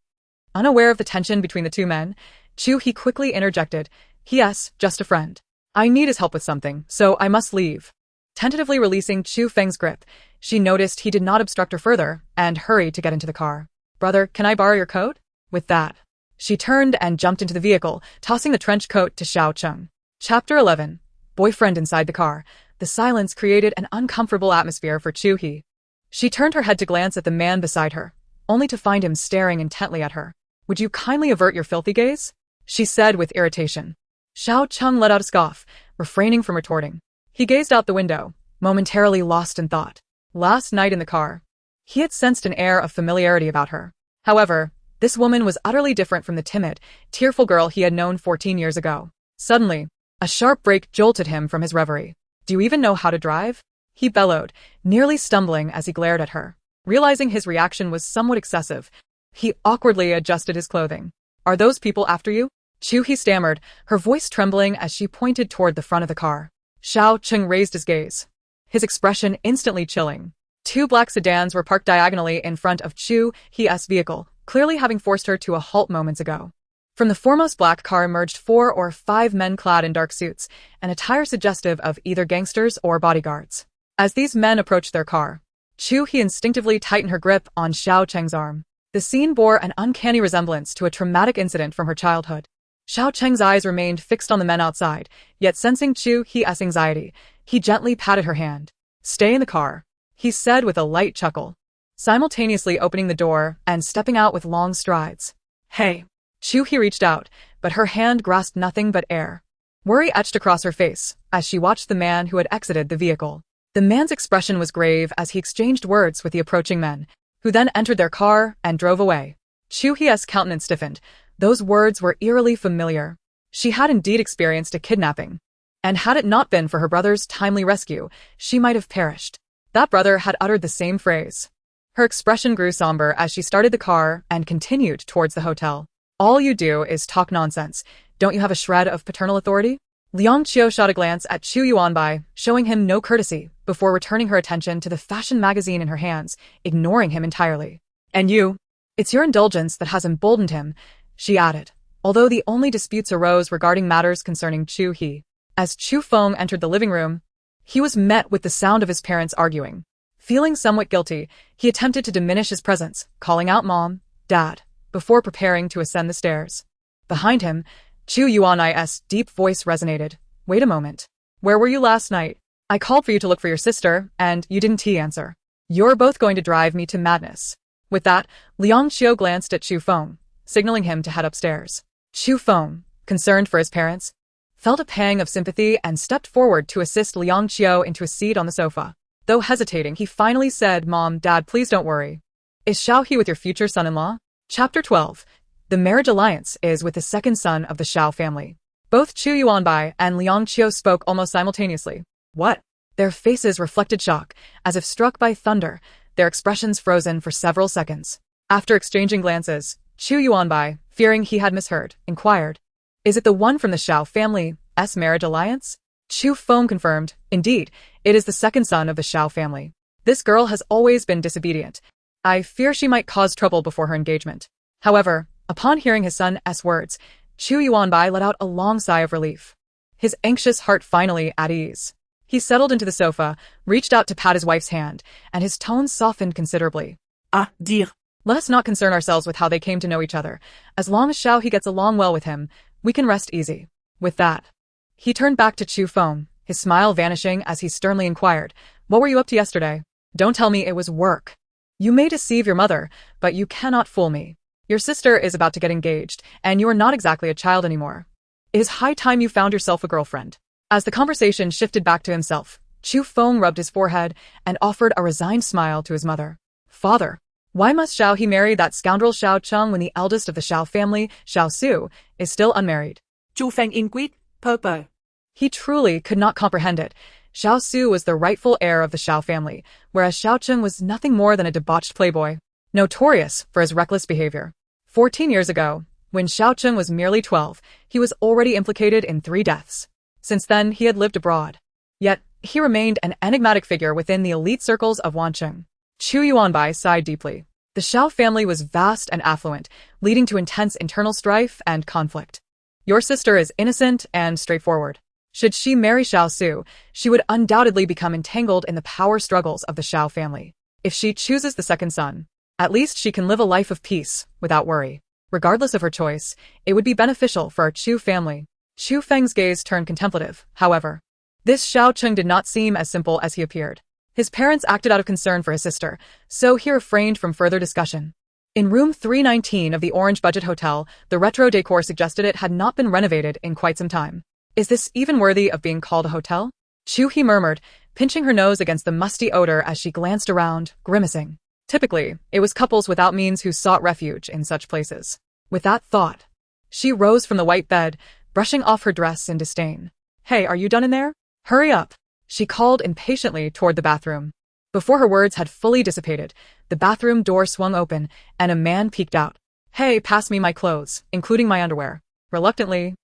Unaware of the tension between the two men, Chu He quickly interjected, Yes, just a friend. I need his help with something, so I must leave. Tentatively releasing Chu Feng's grip, she noticed he did not obstruct her further and hurried to get into the car. Brother, can I borrow your coat? With that, she turned and jumped into the vehicle, tossing the trench coat to Xiao Cheng. Chapter 11. Boyfriend inside the car. The silence created an uncomfortable atmosphere for Chu He. She turned her head to glance at the man beside her, only to find him staring intently at her. Would you kindly avert your filthy gaze? She said with irritation. Xiao Cheng let out a scoff, refraining from retorting. He gazed out the window, momentarily lost in thought. Last night in the car, he had sensed an air of familiarity about her. However, this woman was utterly different from the timid, tearful girl he had known 14 years ago. Suddenly, a sharp break jolted him from his reverie. Do you even know how to drive? He bellowed, nearly stumbling as he glared at her. Realizing his reaction was somewhat excessive, he awkwardly adjusted his clothing. Are those people after you? Chu He stammered, her voice trembling as she pointed toward the front of the car. Xiao Cheng raised his gaze, his expression instantly chilling. 2 black sedans were parked diagonally in front of Chu He's vehicle, clearly having forced her to a halt moments ago. From the foremost black car emerged 4 or 5 men clad in dark suits, an attire suggestive of either gangsters or bodyguards. As these men approached their car, Chu He instinctively tightened her grip on Xiao Cheng's arm. The scene bore an uncanny resemblance to a traumatic incident from her childhood. Xiao Cheng's eyes remained fixed on the men outside, yet sensing Chu He's anxiety, he gently patted her hand. Stay in the car, he said with a light chuckle, simultaneously opening the door and stepping out with long strides. Hey. Chu He reached out, but her hand grasped nothing but air. Worry etched across her face as she watched the man who had exited the vehicle. The man's expression was grave as he exchanged words with the approaching men, who then entered their car and drove away. Chu He's countenance stiffened. Those words were eerily familiar. She had indeed experienced a kidnapping. And had it not been for her brother's timely rescue, she might have perished. That brother had uttered the same phrase. Her expression grew somber as she started the car and continued towards the hotel. All you do is talk nonsense. Don't you have a shred of paternal authority? Liang Qiu shot a glance at Chu Yuanbai, showing him no courtesy, before returning her attention to the fashion magazine in her hands, ignoring him entirely. And you? It's your indulgence that has emboldened him, she added, although the only disputes arose regarding matters concerning Chu He. As Chu Feng entered the living room, he was met with the sound of his parents arguing. Feeling somewhat guilty, he attempted to diminish his presence, calling out Mom, Dad, before preparing to ascend the stairs. Behind him, Chu Yuan's deep voice resonated. Wait a moment. Where were you last night? I called for you to look for your sister, and you didn't answer. You're both going to drive me to madness. With that, Liang Qiu glanced at Chu Feng, signaling him to head upstairs. Chu Feng, concerned for his parents, felt a pang of sympathy and stepped forward to assist Liang Qiu into a seat on the sofa. Though hesitating, he finally said, Mom, Dad, please don't worry. Is Xiao He with your future son-in-law? Chapter 12. The marriage alliance is with the second son of the Xiao family. Both Chu Yuanbai and Liang Qiu spoke almost simultaneously. What? Their faces reflected shock, as if struck by thunder, their expressions frozen for several seconds. After exchanging glances, Chu Yuanbai, fearing he had misheard, inquired, Is it the one from the Xiao family's marriage alliance? Chu Feng confirmed, Indeed, it is the second son of the Xiao family. This girl has always been disobedient. I fear she might cause trouble before her engagement. However, upon hearing his son's words, Chu Yuanbai let out a long sigh of relief. His anxious heart finally at ease. He settled into the sofa, reached out to pat his wife's hand, and his tone softened considerably. Ah, dear. Let us not concern ourselves with how they came to know each other. As long as Xiao He gets along well with him, we can rest easy. With that, he turned back to Chu Feng, his smile vanishing as he sternly inquired, What were you up to yesterday? Don't tell me it was work. You may deceive your mother, but you cannot fool me. Your sister is about to get engaged, and you are not exactly a child anymore. It is high time you found yourself a girlfriend. As the conversation shifted back to himself, Chu Feng rubbed his forehead and offered a resigned smile to his mother. Father, why must Xiao He marry that scoundrel Xiao Cheng when the eldest of the Xiao family, Xiao Su, is still unmarried? Chu Feng inquired, Purple. He truly could not comprehend it. Xiao Su was the rightful heir of the Xiao family, whereas Xiao Cheng was nothing more than a debauched playboy, notorious for his reckless behavior. 14 years ago, when Xiao Cheng was merely 12, he was already implicated in 3 deaths. Since then, he had lived abroad. Yet, he remained an enigmatic figure within the elite circles of Wancheng. Chu Yuanbai sighed deeply. The Xiao family was vast and affluent, leading to intense internal strife and conflict. Your sister is innocent and straightforward. Should she marry Xiao Su, she would undoubtedly become entangled in the power struggles of the Xiao family. If she chooses the second son, at least she can live a life of peace, without worry. Regardless of her choice, it would be beneficial for our Chu family. Chu Feng's gaze turned contemplative, however. This Xiao Cheng did not seem as simple as he appeared. His parents acted out of concern for his sister, so he refrained from further discussion. In room 319 of the Orange Budget Hotel, the retro decor suggested it had not been renovated in quite some time. Is this even worthy of being called a hotel? Chu He murmured, pinching her nose against the musty odor as she glanced around, grimacing. Typically, it was couples without means who sought refuge in such places. With that thought, she rose from the white bed, brushing off her dress in disdain. Hey, are you done in there? Hurry up, she called impatiently toward the bathroom. Before her words had fully dissipated, the bathroom door swung open, and a man peeked out. Hey, pass me my clothes, including my underwear. Reluctantly,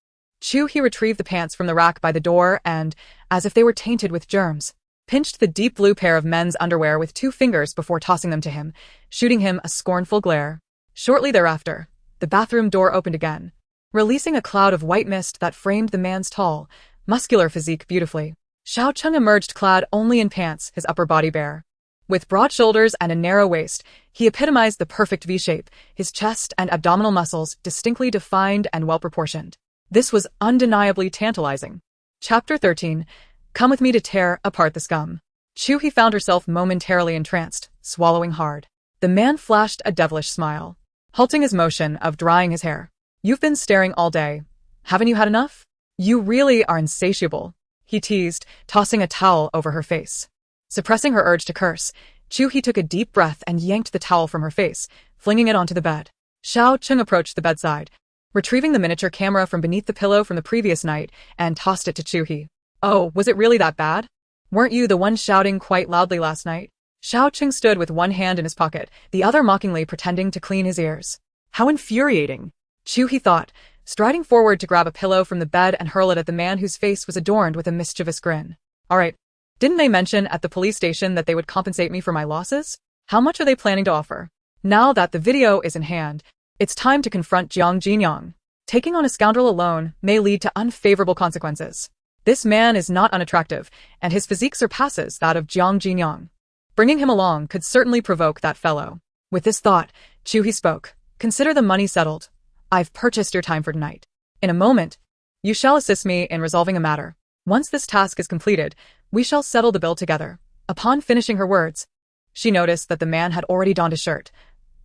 Chu He retrieved the pants from the rack by the door and, as if they were tainted with germs, pinched the deep blue pair of men's underwear with 2 fingers before tossing them to him, shooting him a scornful glare. Shortly thereafter, the bathroom door opened again, releasing a cloud of white mist that framed the man's tall, muscular physique beautifully. Xiao Cheng emerged clad only in pants, his upper body bare. With broad shoulders and a narrow waist, he epitomized the perfect V-shape, his chest and abdominal muscles distinctly defined and well-proportioned. This was undeniably tantalizing. Chapter 13. Come with me to tear apart the scum. Chu He found herself momentarily entranced, swallowing hard. The man flashed a devilish smile, halting his motion of drying his hair. You've been staring all day. Haven't you had enough? You really are insatiable, he teased, tossing a towel over her face. Suppressing her urge to curse, Chu He took a deep breath and yanked the towel from her face, flinging it onto the bed. Xiao Cheng approached the bedside, retrieving the miniature camera from beneath the pillow from the previous night and tossed it to Chu He. Oh, was it really that bad? Weren't you the one shouting quite loudly last night? Xiao Cheng stood with one hand in his pocket, the other mockingly pretending to clean his ears. How infuriating! Chu He thought, striding forward to grab a pillow from the bed and hurl it at the man whose face was adorned with a mischievous grin. All right. Didn't they mention at the police station that they would compensate me for my losses? How much are they planning to offer? Now that the video is in hand, it's time to confront Jiang Jinyang. Taking on a scoundrel alone may lead to unfavorable consequences. This man is not unattractive, and his physique surpasses that of Jiang Jinyang. Bringing him along could certainly provoke that fellow. With this thought, Chu He spoke. Consider the money settled. I've purchased your time for tonight. In a moment, you shall assist me in resolving a matter. Once this task is completed, we shall settle the bill together. Upon finishing her words, she noticed that the man had already donned a shirt.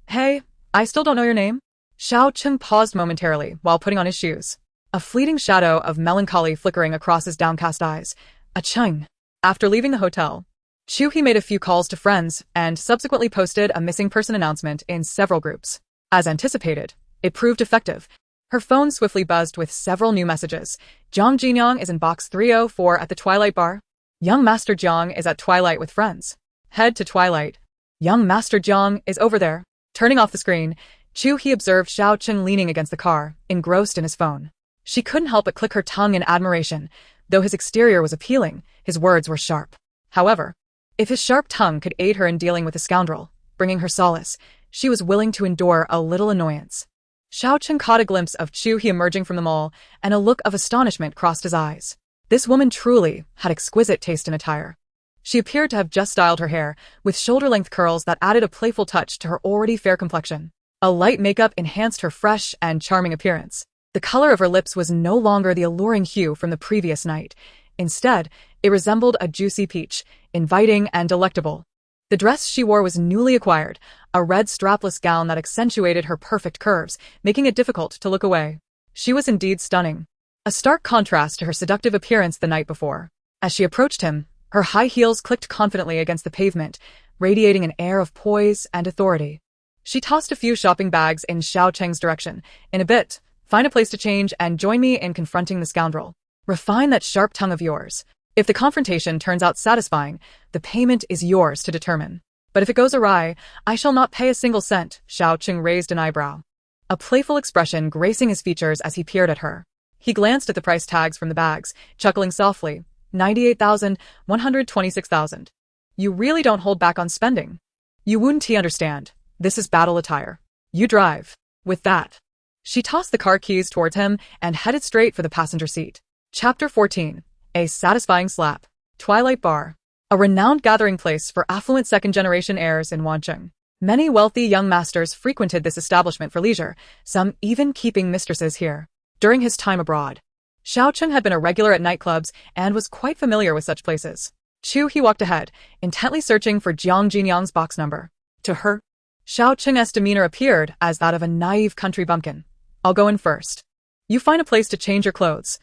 Hey, I still don't know your name? Xiao Cheng paused momentarily while putting on his shoes. A fleeting shadow of melancholy flickering across his downcast eyes. A Cheng. After leaving the hotel, Chu He made a few calls to friends and subsequently posted a missing person announcement in several groups. As anticipated, it proved effective. Her phone swiftly buzzed with several new messages. Jiang Jinyang is in box 304 at the Twilight Bar. Young Master Jiang is at Twilight with friends. Head to Twilight. Young Master Jiang is over there. Turning off the screen, Chu He observed Xiao Cheng leaning against the car, engrossed in his phone. She couldn't help but click her tongue in admiration. Though his exterior was appealing, his words were sharp. However, if his sharp tongue could aid her in dealing with the scoundrel, bringing her solace, she was willing to endure a little annoyance. Xiao Cheng caught a glimpse of Chu He emerging from the mall, and a look of astonishment crossed his eyes. This woman truly had exquisite taste in attire. She appeared to have just styled her hair, with shoulder-length curls that added a playful touch to her already fair complexion. A light makeup enhanced her fresh and charming appearance. The color of her lips was no longer the alluring hue from the previous night. Instead, it resembled a juicy peach, inviting and delectable. The dress she wore was newly acquired, a red strapless gown that accentuated her perfect curves, making it difficult to look away. She was indeed stunning, a stark contrast to her seductive appearance the night before. As she approached him, her high heels clicked confidently against the pavement, radiating an air of poise and authority. She tossed a few shopping bags in Xiao Cheng's direction. In a bit, find a place to change and join me in confronting the scoundrel. Refine that sharp tongue of yours. If the confrontation turns out satisfying, the payment is yours to determine. But if it goes awry, I shall not pay a single cent. Xiao Cheng raised an eyebrow, a playful expression gracing his features as he peered at her. He glanced at the price tags from the bags, chuckling softly. 98,000, 126,000. You really don't hold back on spending. You wouldn't understand. This is battle attire. You drive. With that, she tossed the car keys towards him and headed straight for the passenger seat. Chapter 14. A satisfying slap. Twilight Bar. A renowned gathering place for affluent second-generation heirs in Wancheng. Many wealthy young masters frequented this establishment for leisure, some even keeping mistresses here. During his time abroad, Xiao Cheng had been a regular at nightclubs and was quite familiar with such places. Chu He walked ahead, intently searching for Jiang Jinyang's box number. To her, Xiao Cheng's demeanor appeared as that of a naive country bumpkin. I'll go in first. You find a place to change your clothes.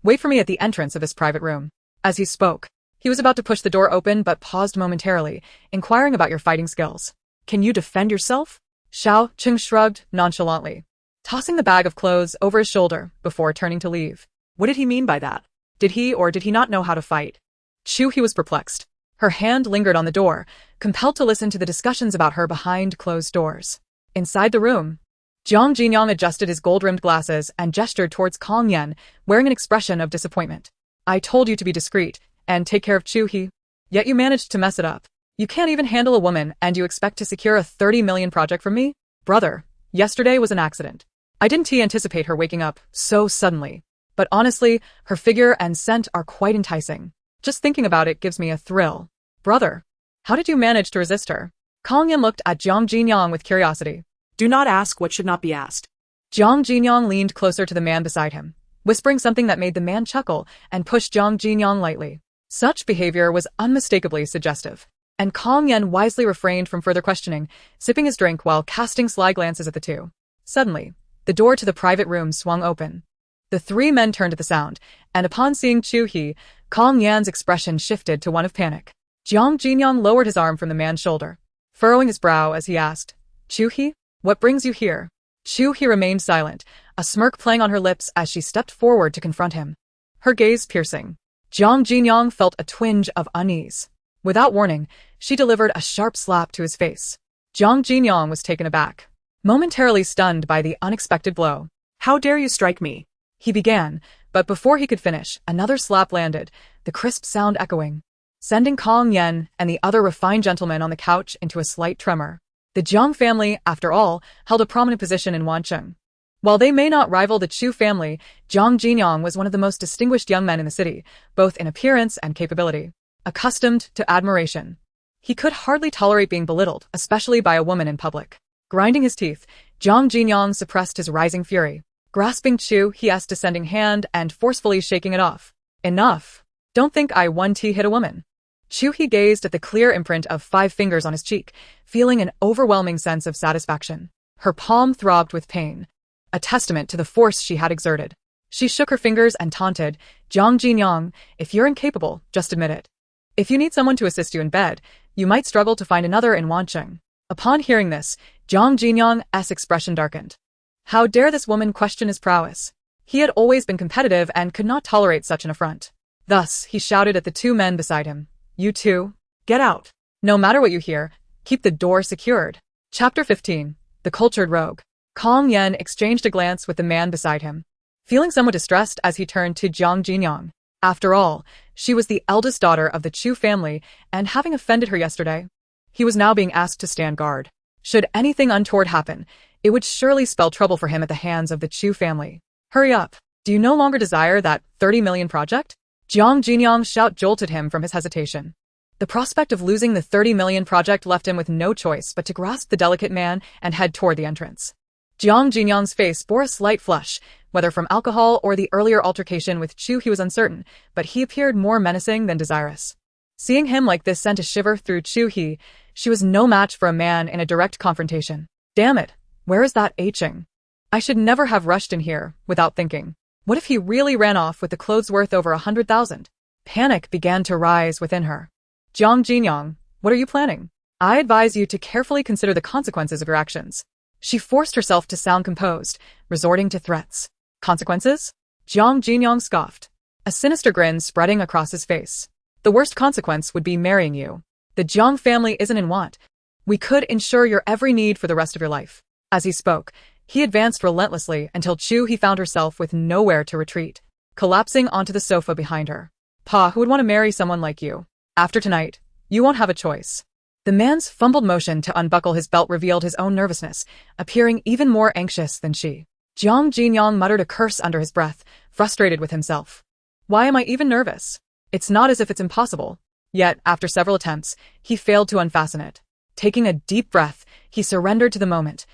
Wait for me at the entrance of his private room. As he spoke, he was about to push the door open but paused momentarily, inquiring about your fighting skills. Can you defend yourself? Xiao Cheng shrugged nonchalantly, tossing the bag of clothes over his shoulder before turning to leave. What did he mean by that? Did he or did he not know how to fight? Chu He was perplexed. Her hand lingered on the door, compelled to listen to the discussions about her behind closed doors. Inside the room, Jiang Jinyang adjusted his gold-rimmed glasses and gestured towards Kong Yan, wearing an expression of disappointment. I told you to be discreet and take care of Chu He. Yet you managed to mess it up. You can't even handle a woman and you expect to secure a 30 million project from me? Brother, yesterday was an accident. I didn't anticipate her waking up so suddenly. But honestly, her figure and scent are quite enticing. Just thinking about it gives me a thrill. Brother, how did you manage to resist her? Kong Yan looked at Jiang Jinyang with curiosity. Do not ask what should not be asked. Jiang Jinyang leaned closer to the man beside him, whispering something that made the man chuckle and pushed Jiang Jinyang lightly. Such behavior was unmistakably suggestive, and Kong Yan wisely refrained from further questioning, sipping his drink while casting sly glances at the two. Suddenly, the door to the private room swung open. The three men turned at the sound, and upon seeing Chu He, Kong Yan's expression shifted to one of panic. Jiang Jinyang lowered his arm from the man's shoulder, furrowing his brow as he asked, Chu He, what brings you here? Chu He remained silent, a smirk playing on her lips as she stepped forward to confront him. Her gaze piercing. Jiang Jinyang felt a twinge of unease. Without warning, she delivered a sharp slap to his face. Jiang Jinyang was taken aback, momentarily stunned by the unexpected blow. How dare you strike me? He began, but before he could finish, another slap landed, the crisp sound echoing, sending Kong Yen and the other refined gentleman on the couch into a slight tremor. The Jiang family, after all, held a prominent position in Wancheng. While they may not rival the Chu family, Jiang Jinyang was one of the most distinguished young men in the city, both in appearance and capability. Accustomed to admiration, he could hardly tolerate being belittled, especially by a woman in public. Grinding his teeth, Jiang Jinyang suppressed his rising fury. Grasping Chu He's descending hand and forcefully shaking it off. Enough. Don't think I 1T hit a woman. Chu He gazed at the clear imprint of 5 fingers on his cheek, feeling an overwhelming sense of satisfaction. Her palm throbbed with pain, a testament to the force she had exerted. She shook her fingers and taunted, Jiang Jinyang, if you're incapable, just admit it. If you need someone to assist you in bed, you might struggle to find another in Wancheng. Upon hearing this, Jiang Jinyang's expression darkened. How dare this woman question his prowess? He had always been competitive and could not tolerate such an affront. Thus, he shouted at the 2 men beside him. You two, get out. No matter what you hear, keep the door secured. Chapter 15. The Cultured Rogue. Kong Yen exchanged a glance with the man beside him, feeling somewhat distressed as he turned to Jiang Jinyang. After all, she was the eldest daughter of the Chu family, and having offended her yesterday, he was now being asked to stand guard. Should anything untoward happen, it would surely spell trouble for him at the hands of the Chu family. Hurry up. Do you no longer desire that 30 million project? Jiang Jinyang's shout jolted him from his hesitation. The prospect of losing the 30 million project left him with no choice but to grasp the delicate man and head toward the entrance. Jiang Jinyang's face bore a slight flush, whether from alcohol or the earlier altercation with Chu he was uncertain, but he appeared more menacing than desirous. Seeing him like this sent a shiver through Chu He. She was no match for a man in a direct confrontation. Damn it, where is that Cheng? I should never have rushed in here, without thinking. What if he really ran off with the clothes worth over 100,000? Panic began to rise within her. Jiang Jinyang, what are you planning? I advise you to carefully consider the consequences of your actions. She forced herself to sound composed, resorting to threats. Consequences? Jiang Jinyang scoffed, a sinister grin spreading across his face. The worst consequence would be marrying you. The Jiang family isn't in want. We could ensure your every need for the rest of your life. As he spoke, he advanced relentlessly until Chu He found herself with nowhere to retreat, collapsing onto the sofa behind her. Pa, who would want to marry someone like you? After tonight, you won't have a choice. The man's fumbled motion to unbuckle his belt revealed his own nervousness, appearing even more anxious than she. Jiang Jinyang muttered a curse under his breath, frustrated with himself. Why am I even nervous? It's not as if it's impossible. Yet, after several attempts, he failed to unfasten it. Taking a deep breath, he surrendered to the moment,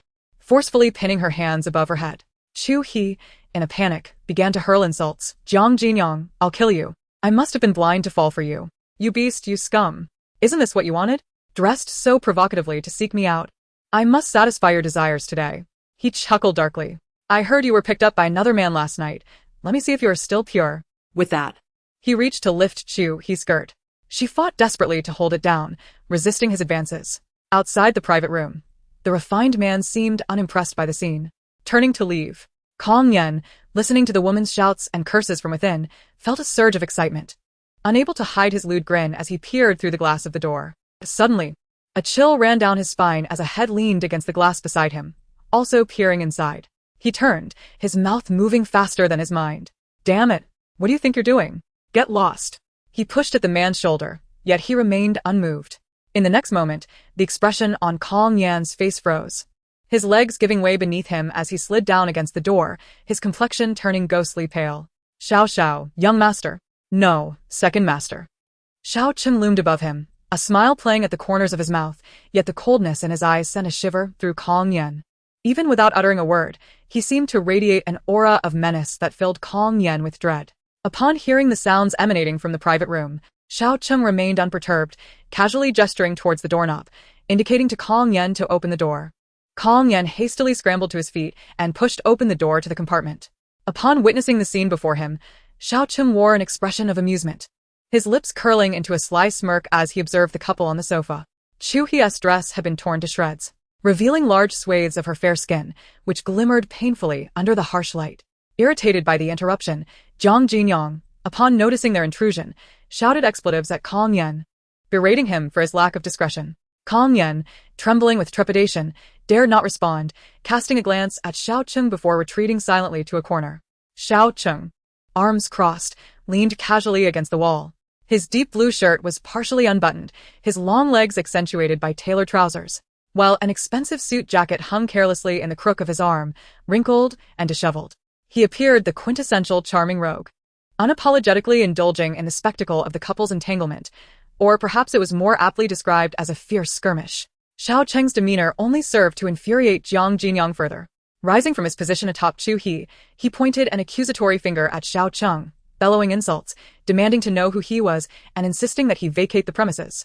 forcefully pinning her hands above her head. Chu He, in a panic, began to hurl insults. Jiang Jinyang, I'll kill you. I must have been blind to fall for you. You beast, you scum. Isn't this what you wanted? Dressed so provocatively to seek me out. I must satisfy your desires today. He chuckled darkly. I heard you were picked up by another man last night. Let me see if you are still pure. With that, He reached to lift Chu He's skirt. She fought desperately to hold it down, resisting his advances. Outside the private room, the refined man seemed unimpressed by the scene. Turning to leave, Kong Yen, listening to the woman's shouts and curses from within, felt a surge of excitement, unable to hide his lewd grin as he peered through the glass of the door. Suddenly, a chill ran down his spine as a head leaned against the glass beside him, also peering inside. He turned, his mouth moving faster than his mind. Damn it, what do you think you're doing? Get lost. He pushed at the man's shoulder, yet he remained unmoved. In the next moment, the expression on Kong Yan's face froze, his legs giving way beneath him as he slid down against the door, his complexion turning ghostly pale. Xiao, young master. No, second master. Xiao Cheng loomed above him, a smile playing at the corners of his mouth, yet the coldness in his eyes sent a shiver through Kong Yen. Even without uttering a word, he seemed to radiate an aura of menace that filled Kong Yen with dread. Upon hearing the sounds emanating from the private room, Xiao Cheng remained unperturbed, casually gesturing towards the doorknob, indicating to Kong Yen to open the door. Kong Yen hastily scrambled to his feet and pushed open the door to the compartment. Upon witnessing the scene before him, Xiao Cheng wore an expression of amusement, his lips curling into a sly smirk as he observed the couple on the sofa. Chu He's dress had been torn to shreds, revealing large swathes of her fair skin, which glimmered painfully under the harsh light. Irritated by the interruption, Jiang Jinyang, upon noticing their intrusion, shouted expletives at Kong Yen, berating him for his lack of discretion. Kong Yen, trembling with trepidation, dared not respond, casting a glance at Xiao Cheng before retreating silently to a corner. Xiao Cheng, arms crossed, leaned casually against the wall. His deep blue shirt was partially unbuttoned, his long legs accentuated by tailored trousers, while an expensive suit jacket hung carelessly in the crook of his arm, wrinkled and disheveled. He appeared the quintessential charming rogue, unapologetically indulging in the spectacle of the couple's entanglement, or perhaps it was more aptly described as a fierce skirmish. Xiao Cheng's demeanor only served to infuriate Jiang Jinyang further. Rising from his position atop Chu He, he pointed an accusatory finger at Xiao Cheng, bellowing insults, demanding to know who he was and insisting that he vacate the premises.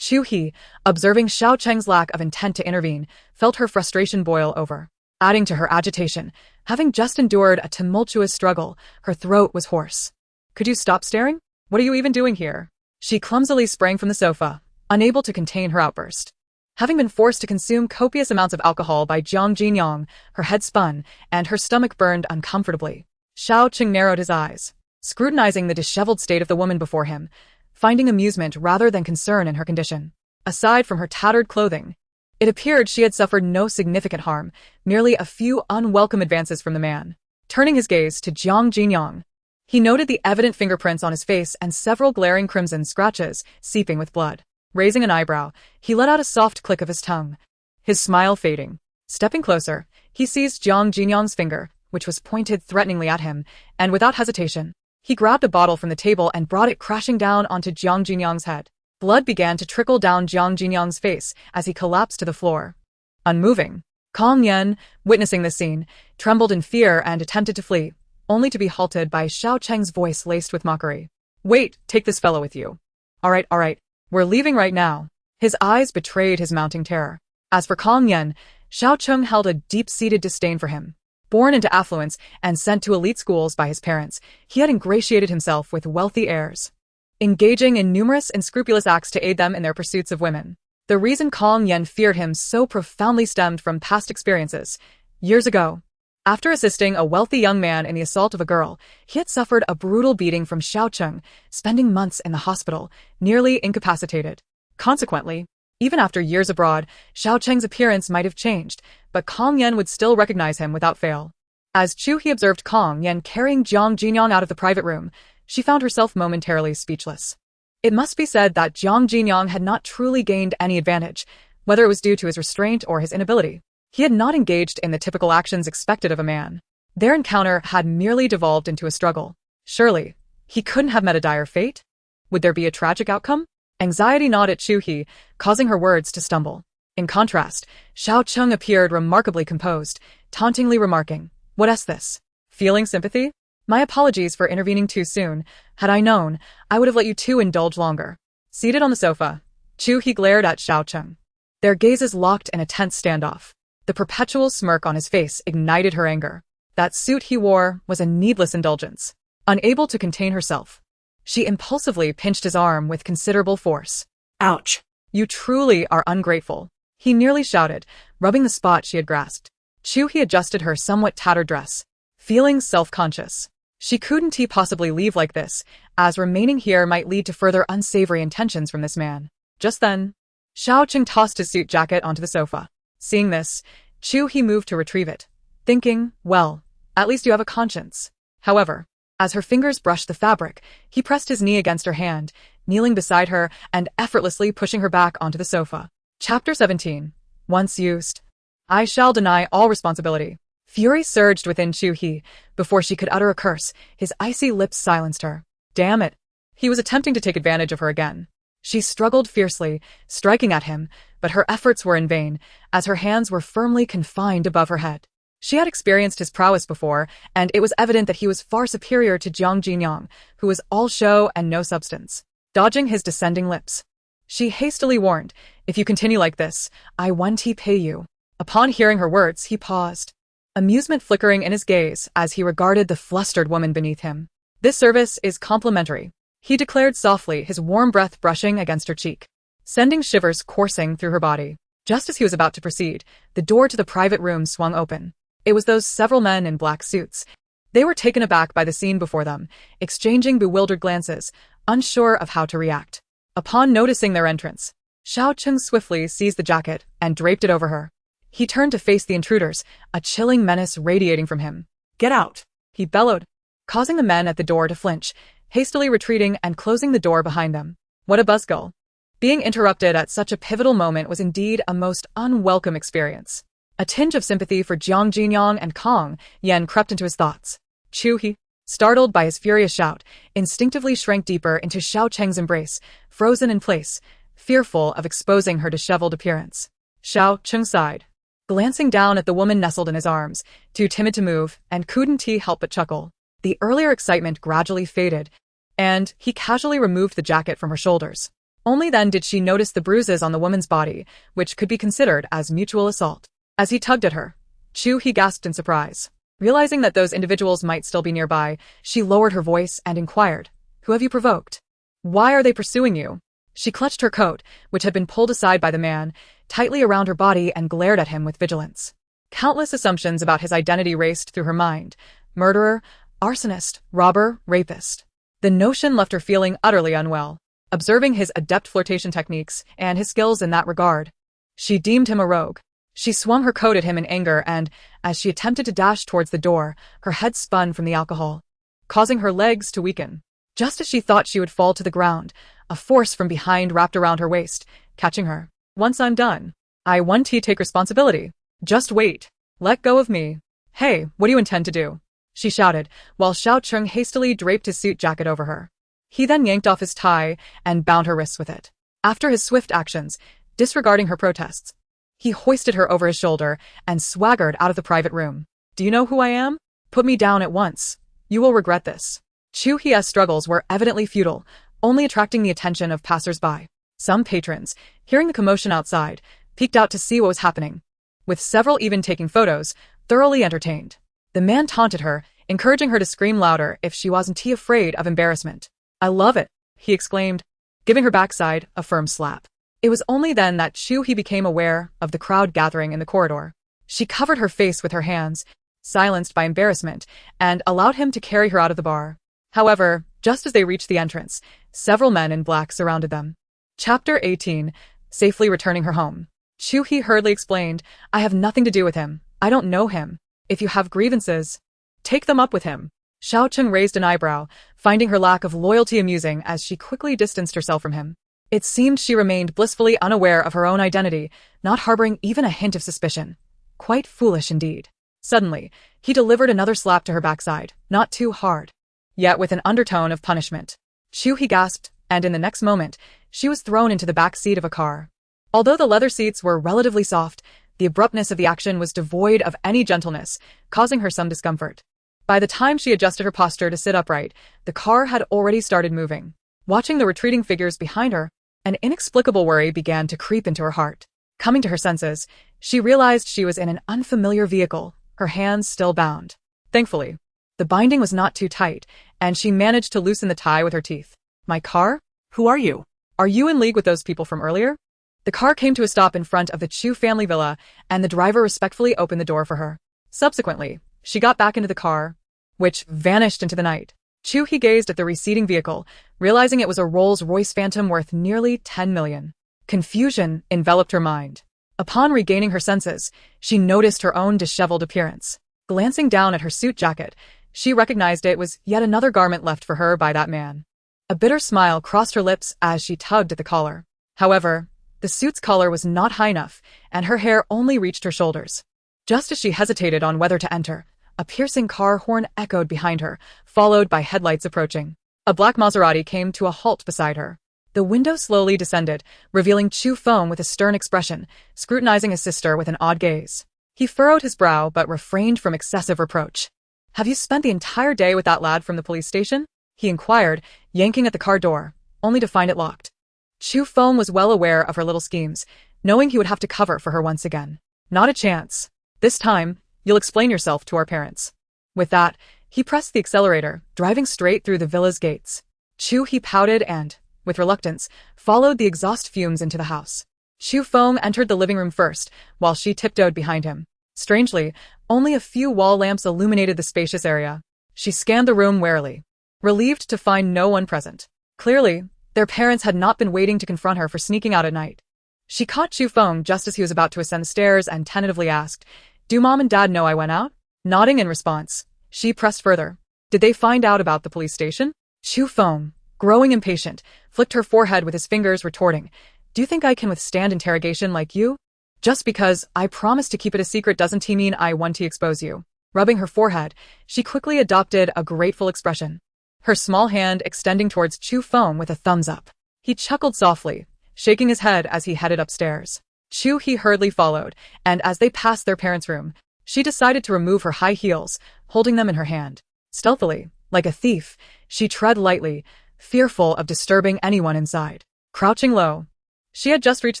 Chu He, observing Xiao Cheng's lack of intent to intervene, felt her frustration boil over. Adding to her agitation, having just endured a tumultuous struggle, her throat was hoarse. "Could you stop staring? What are you even doing here?" She clumsily sprang from the sofa, unable to contain her outburst. Having been forced to consume copious amounts of alcohol by Jiang Jinyang, her head spun, and her stomach burned uncomfortably. Xiao Cheng narrowed his eyes, scrutinizing the disheveled state of the woman before him, finding amusement rather than concern in her condition. Aside from her tattered clothing, it appeared she had suffered no significant harm, merely a few unwelcome advances from the man. Turning his gaze to Jiang Jinyang, he noted the evident fingerprints on his face and several glaring crimson scratches, seeping with blood. Raising an eyebrow, he let out a soft click of his tongue, his smile fading. Stepping closer, he seized Jiang Jinyang's finger, which was pointed threateningly at him, and without hesitation, he grabbed a bottle from the table and brought it crashing down onto Jiang Jinyang's head. Blood began to trickle down Jiang Jinyang's face as he collapsed to the floor. Unmoving, Kong Yen, witnessing this scene, trembled in fear and attempted to flee, only to be halted by Xiao Cheng's voice laced with mockery. "Wait, take this fellow with you." All right, we're leaving right now." His eyes betrayed his mounting terror. As for Kong Yen, Xiao Cheng held a deep-seated disdain for him. Born into affluence and sent to elite schools by his parents, he had ingratiated himself with wealthy heirs, engaging in numerous unscrupulous acts to aid them in their pursuits of women. The reason Kong Yen feared him so profoundly stemmed from past experiences. Years ago, after assisting a wealthy young man in the assault of a girl, he had suffered a brutal beating from Xiao Cheng, spending months in the hospital, nearly incapacitated. Consequently, even after years abroad, Xiao Cheng's appearance might have changed, but Kong Yen would still recognize him without fail. As Chu He observed Kong Yen carrying Jiang Jinyang out of the private room, she found herself momentarily speechless. It must be said that Jiang Jinyang had not truly gained any advantage, whether it was due to his restraint or his inability. He had not engaged in the typical actions expected of a man. Their encounter had merely devolved into a struggle. Surely, he couldn't have met a dire fate? Would there be a tragic outcome? Anxiety gnawed at Chu He, causing her words to stumble. In contrast, Xiao Cheng appeared remarkably composed, tauntingly remarking, "What's this? Feeling sympathy? My apologies for intervening too soon. Had I known, I would have let you two indulge longer." Seated on the sofa, Chu He glared at Xiao Cheng. Their gazes locked in a tense standoff. The perpetual smirk on his face ignited her anger. That suit he wore was a needless indulgence. Unable to contain herself, she impulsively pinched his arm with considerable force. Ouch. "You truly are ungrateful," he nearly shouted, rubbing the spot she had grasped. Chu He adjusted her somewhat tattered dress, feeling self-conscious. She couldn't possibly leave like this, as remaining here might lead to further unsavory intentions from this man. Just then, Xiao Cheng tossed his suit jacket onto the sofa. Seeing this, Chu He moved to retrieve it, thinking, well, at least you have a conscience. However, as her fingers brushed the fabric, he pressed his knee against her hand, kneeling beside her and effortlessly pushing her back onto the sofa. Chapter 17. Once used. I shall deny all responsibility. Fury surged within Chu He. Before she could utter a curse, his icy lips silenced her. Damn it. He was attempting to take advantage of her again. She struggled fiercely, striking at him, but her efforts were in vain, as her hands were firmly confined above her head. She had experienced his prowess before, and it was evident that he was far superior to Jiang Jinyang, who was all show and no substance. Dodging his descending lips, she hastily warned, "If you continue like this, I won't pay you." Upon hearing her words, he paused, amusement flickering in his gaze as he regarded the flustered woman beneath him. "This service is complimentary," he declared softly, his warm breath brushing against her cheek, sending shivers coursing through her body. Just as he was about to proceed, the door to the private room swung open. It was those several men in black suits. They were taken aback by the scene before them, exchanging bewildered glances, unsure of how to react. Upon noticing their entrance, Xiao Cheng swiftly seized the jacket and draped it over her. He turned to face the intruders, a chilling menace radiating from him. Get out! He bellowed, causing the men at the door to flinch, hastily retreating and closing the door behind them. What a buzzkill. Being interrupted at such a pivotal moment was indeed a most unwelcome experience. A tinge of sympathy for Jiang Jinyang and Kong Yen crept into his thoughts. Chu He, startled by his furious shout, instinctively shrank deeper into Xiao Cheng's embrace, frozen in place, fearful of exposing her disheveled appearance. Xiao Cheng sighed, glancing down at the woman nestled in his arms, too timid to move, and couldn't he help but chuckle. The earlier excitement gradually faded, and he casually removed the jacket from her shoulders. Only then did she notice the bruises on the woman's body, which could be considered as mutual assault. As he tugged at her, Chu He gasped in surprise. Realizing that those individuals might still be nearby, she lowered her voice and inquired, "Who have you provoked? Why are they pursuing you?" She clutched her coat, which had been pulled aside by the man, tightly around her body and glared at him with vigilance. Countless assumptions about his identity raced through her mind. Murderer, arsonist, robber, rapist. The notion left her feeling utterly unwell. Observing his adept flirtation techniques and his skills in that regard, she deemed him a rogue. She swung her coat at him in anger and, as she attempted to dash towards the door, her head spun from the alcohol, causing her legs to weaken. Just as she thought she would fall to the ground, a force from behind wrapped around her waist, catching her. "Once I'm done, I want to take responsibility. Just wait. Let go of me. Hey, what do you intend to do?" she shouted, while Xiao Cheng hastily draped his suit jacket over her. He then yanked off his tie and bound her wrists with it. After his swift actions, disregarding her protests, he hoisted her over his shoulder and swaggered out of the private room. "Do you know who I am? Put me down at once. You will regret this." Chu He's struggles were evidently futile, only attracting the attention of passers-by. Some patrons, hearing the commotion outside, peeked out to see what was happening, with several even taking photos, thoroughly entertained. The man taunted her, encouraging her to scream louder if she wasn't afraid of embarrassment. "I love it," he exclaimed, giving her backside a firm slap. It was only then that Chu He became aware of the crowd gathering in the corridor. She covered her face with her hands, silenced by embarrassment, and allowed him to carry her out of the bar. However, just as they reached the entrance, several men in black surrounded them. Chapter 18, Safely Returning Her Home. Chu He hurriedly explained, "I have nothing to do with him. I don't know him. If you have grievances, take them up with him." Xiao Cheng raised an eyebrow, finding her lack of loyalty amusing as she quickly distanced herself from him. It seemed she remained blissfully unaware of her own identity, not harboring even a hint of suspicion. Quite foolish indeed. Suddenly, he delivered another slap to her backside, not too hard, yet with an undertone of punishment. Chu He gasped, and in the next moment, she was thrown into the back seat of a car. Although the leather seats were relatively soft, the abruptness of the action was devoid of any gentleness, causing her some discomfort. By the time she adjusted her posture to sit upright, the car had already started moving. Watching the retreating figures behind her, an inexplicable worry began to creep into her heart. Coming to her senses, she realized she was in an unfamiliar vehicle, her hands still bound. Thankfully, the binding was not too tight, and she managed to loosen the tie with her teeth. "My car? Who are you? Are you in league with those people from earlier?" The car came to a stop in front of the Chu family villa, and the driver respectfully opened the door for her. Subsequently, she got back into the car, which vanished into the night. Chu He gazed at the receding vehicle, realizing it was a Rolls-Royce Phantom worth nearly 10 million. Confusion enveloped her mind. Upon regaining her senses, she noticed her own disheveled appearance. Glancing down at her suit jacket, she recognized it was yet another garment left for her by that man. A bitter smile crossed her lips as she tugged at the collar. However, the suit's collar was not high enough, and her hair only reached her shoulders. Just as she hesitated on whether to enter, a piercing car horn echoed behind her, followed by headlights approaching. A black Maserati came to a halt beside her. The window slowly descended, revealing Chu Feng with a stern expression, scrutinizing his sister with an odd gaze. He furrowed his brow but refrained from excessive reproach. "Have you spent the entire day with that lad from the police station?" he inquired, yanking at the car door, only to find it locked. Chu Feng was well aware of her little schemes, knowing he would have to cover for her once again. "Not a chance. This time, you'll explain yourself to our parents." With that, he pressed the accelerator, driving straight through the villa's gates. Chu He pouted and, with reluctance, followed the exhaust fumes into the house. Chu Feng entered the living room first, while she tiptoed behind him. Strangely, only a few wall lamps illuminated the spacious area. She scanned the room warily, relieved to find no one present. Clearly, their parents had not been waiting to confront her for sneaking out at night. She caught Chu Feng just as he was about to ascend the stairs and tentatively asked, "Do Mom and Dad know I went out?" Nodding in response, she pressed further. "Did they find out about the police station?" Chu Feng, growing impatient, flicked her forehead with his fingers, retorting, "Do you think I can withstand interrogation like you? Just because I promised to keep it a secret doesn't mean I want to expose you." Rubbing her forehead, she quickly adopted a grateful expression, her small hand extending towards Chu Feng with a thumbs up. He chuckled softly, shaking his head as he headed upstairs. Chu He hurriedly followed, and as they passed their parents' room, she decided to remove her high heels, holding them in her hand. Stealthily, like a thief, she tread lightly, fearful of disturbing anyone inside. Crouching low, she had just reached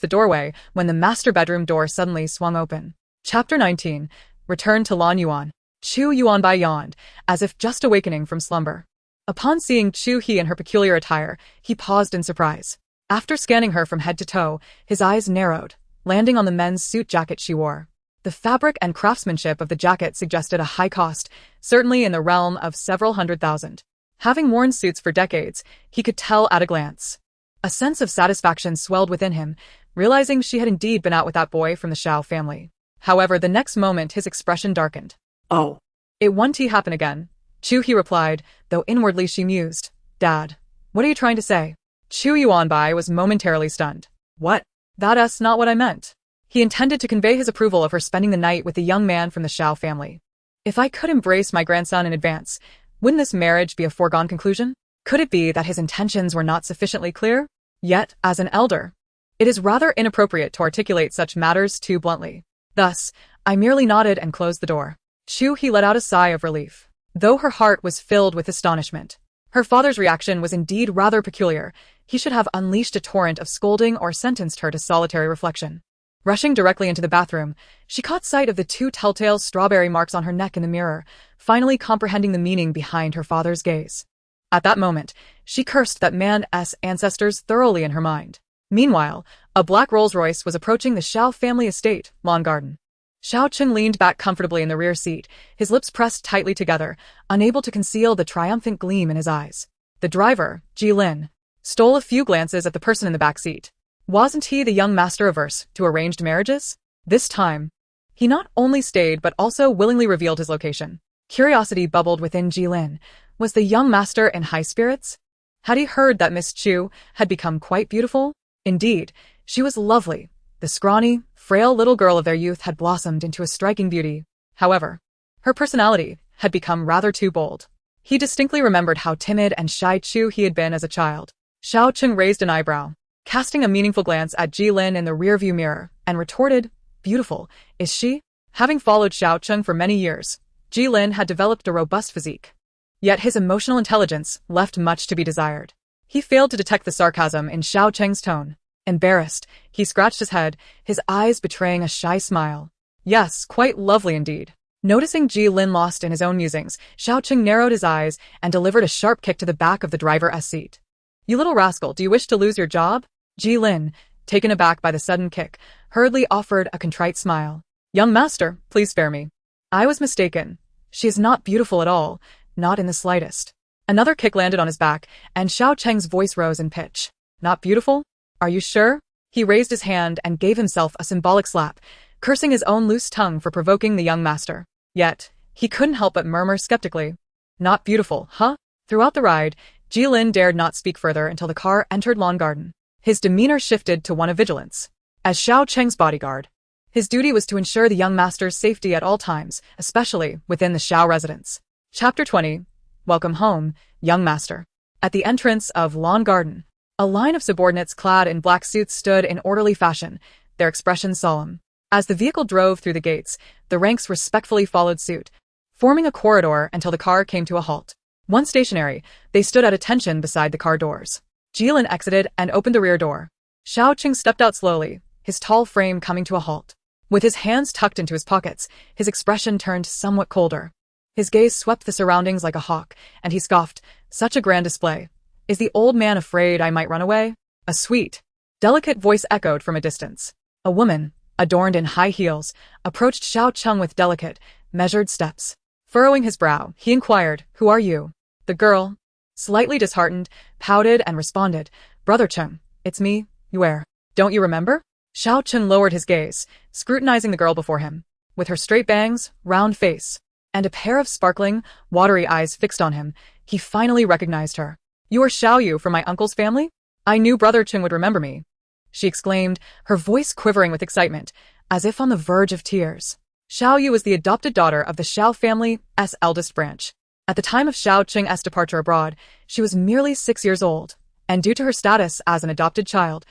the doorway when the master bedroom door suddenly swung open. Chapter 19. Return to Lan Yuan. Chu Yuanbai yawned, as if just awakening from slumber. Upon seeing Chu He in her peculiar attire, he paused in surprise. After scanning her from head to toe, his eyes narrowed, landing on the men's suit jacket she wore. The fabric and craftsmanship of the jacket suggested a high cost, certainly in the realm of several $100,000. Having worn suits for decades, he could tell at a glance. A sense of satisfaction swelled within him, realizing she had indeed been out with that boy from the Xiao family. However, the next moment his expression darkened. Oh. "It won't happen again," Chu He replied, though inwardly she mused. "Dad, what are you trying to say?" Chu Yuanbai was momentarily stunned. "What? That's not what I meant." He intended to convey his approval of her spending the night with the young man from the Xiao family. "If I could embrace my grandson in advance, wouldn't this marriage be a foregone conclusion?" Could it be that his intentions were not sufficiently clear? Yet, as an elder, it is rather inappropriate to articulate such matters too bluntly. Thus, I merely nodded and closed the door. Chu He let out a sigh of relief, though her heart was filled with astonishment. Her father's reaction was indeed rather peculiar. He should have unleashed a torrent of scolding or sentenced her to solitary reflection. Rushing directly into the bathroom, she caught sight of the two telltale strawberry marks on her neck in the mirror, finally comprehending the meaning behind her father's gaze. At that moment, she cursed that man's ancestors thoroughly in her mind. Meanwhile, a black Rolls-Royce was approaching the Xiao family estate, lawn garden. Xiao Cheng leaned back comfortably in the rear seat, his lips pressed tightly together, unable to conceal the triumphant gleam in his eyes. The driver, Jilin, stole a few glances at the person in the back seat. Wasn't he the young master averse to arranged marriages? This time, he not only stayed but also willingly revealed his location. Curiosity bubbled within Jilin. Was the young master in high spirits? Had he heard that Miss Chu had become quite beautiful? Indeed, she was lovely. The scrawny, frail little girl of their youth had blossomed into a striking beauty. However, her personality had become rather too bold. He distinctly remembered how timid and shy Chu He had been as a child. Xiao Cheng raised an eyebrow, casting a meaningful glance at Jilin in the rearview mirror, and retorted, "Beautiful, is she?" Having followed Xiao Cheng for many years, Jilin had developed a robust physique. Yet his emotional intelligence left much to be desired. He failed to detect the sarcasm in Xiao Cheng's tone. Embarrassed, he scratched his head, his eyes betraying a shy smile. "Yes, quite lovely indeed." Noticing Jilin lost in his own musings, Xiao Cheng narrowed his eyes and delivered a sharp kick to the back of the driver's seat. "You little rascal, do you wish to lose your job?" Jilin, taken aback by the sudden kick, hurriedly offered a contrite smile. "Young master, please spare me. I was mistaken. She is not beautiful at all. Not in the slightest." Another kick landed on his back, and Xiao Cheng's voice rose in pitch. "Not beautiful? Are you sure?" He raised his hand and gave himself a symbolic slap, cursing his own loose tongue for provoking the young master. Yet, he couldn't help but murmur skeptically, "Not beautiful, huh?" Throughout the ride, Jilin dared not speak further until the car entered lawn garden. His demeanor shifted to one of vigilance. As Xiao Cheng's bodyguard, his duty was to ensure the young master's safety at all times, especially within the Xiao residence. Chapter 20. Welcome home, young master. At the entrance of lawn garden, a line of subordinates clad in black suits stood in orderly fashion, their expressions solemn. As the vehicle drove through the gates, the ranks respectfully followed suit, forming a corridor until the car came to a halt. Once stationary, they stood at attention beside the car doors. Jilin exited and opened the rear door. Xiao Cheng stepped out slowly, his tall frame coming to a halt. With his hands tucked into his pockets, his expression turned somewhat colder. His gaze swept the surroundings like a hawk, and he scoffed, "Such a grand display. Is the old man afraid I might run away?" A sweet, Delicate voice echoed from a distance. A woman, adorned in high heels, approached Xiao Cheng with delicate, measured steps. Furrowing his brow, he inquired, "Who are you?" The girl, slightly disheartened, pouted and responded, "Brother Cheng, it's me, Yue. Don't you remember?" Xiao Cheng lowered his gaze, scrutinizing the girl before him. With her straight bangs, round face, and a pair of sparkling, watery eyes fixed on him, he finally recognized her. "You are Xiao Yu from my uncle's family? I knew Brother Cheng would remember me," she exclaimed, her voice quivering with excitement, as if on the verge of tears. Xiao Yu was the adopted daughter of the Xiao family's eldest branch. At the time of Xiao Cheng's departure abroad, she was merely 6 years old, and due to her status as an adopted child,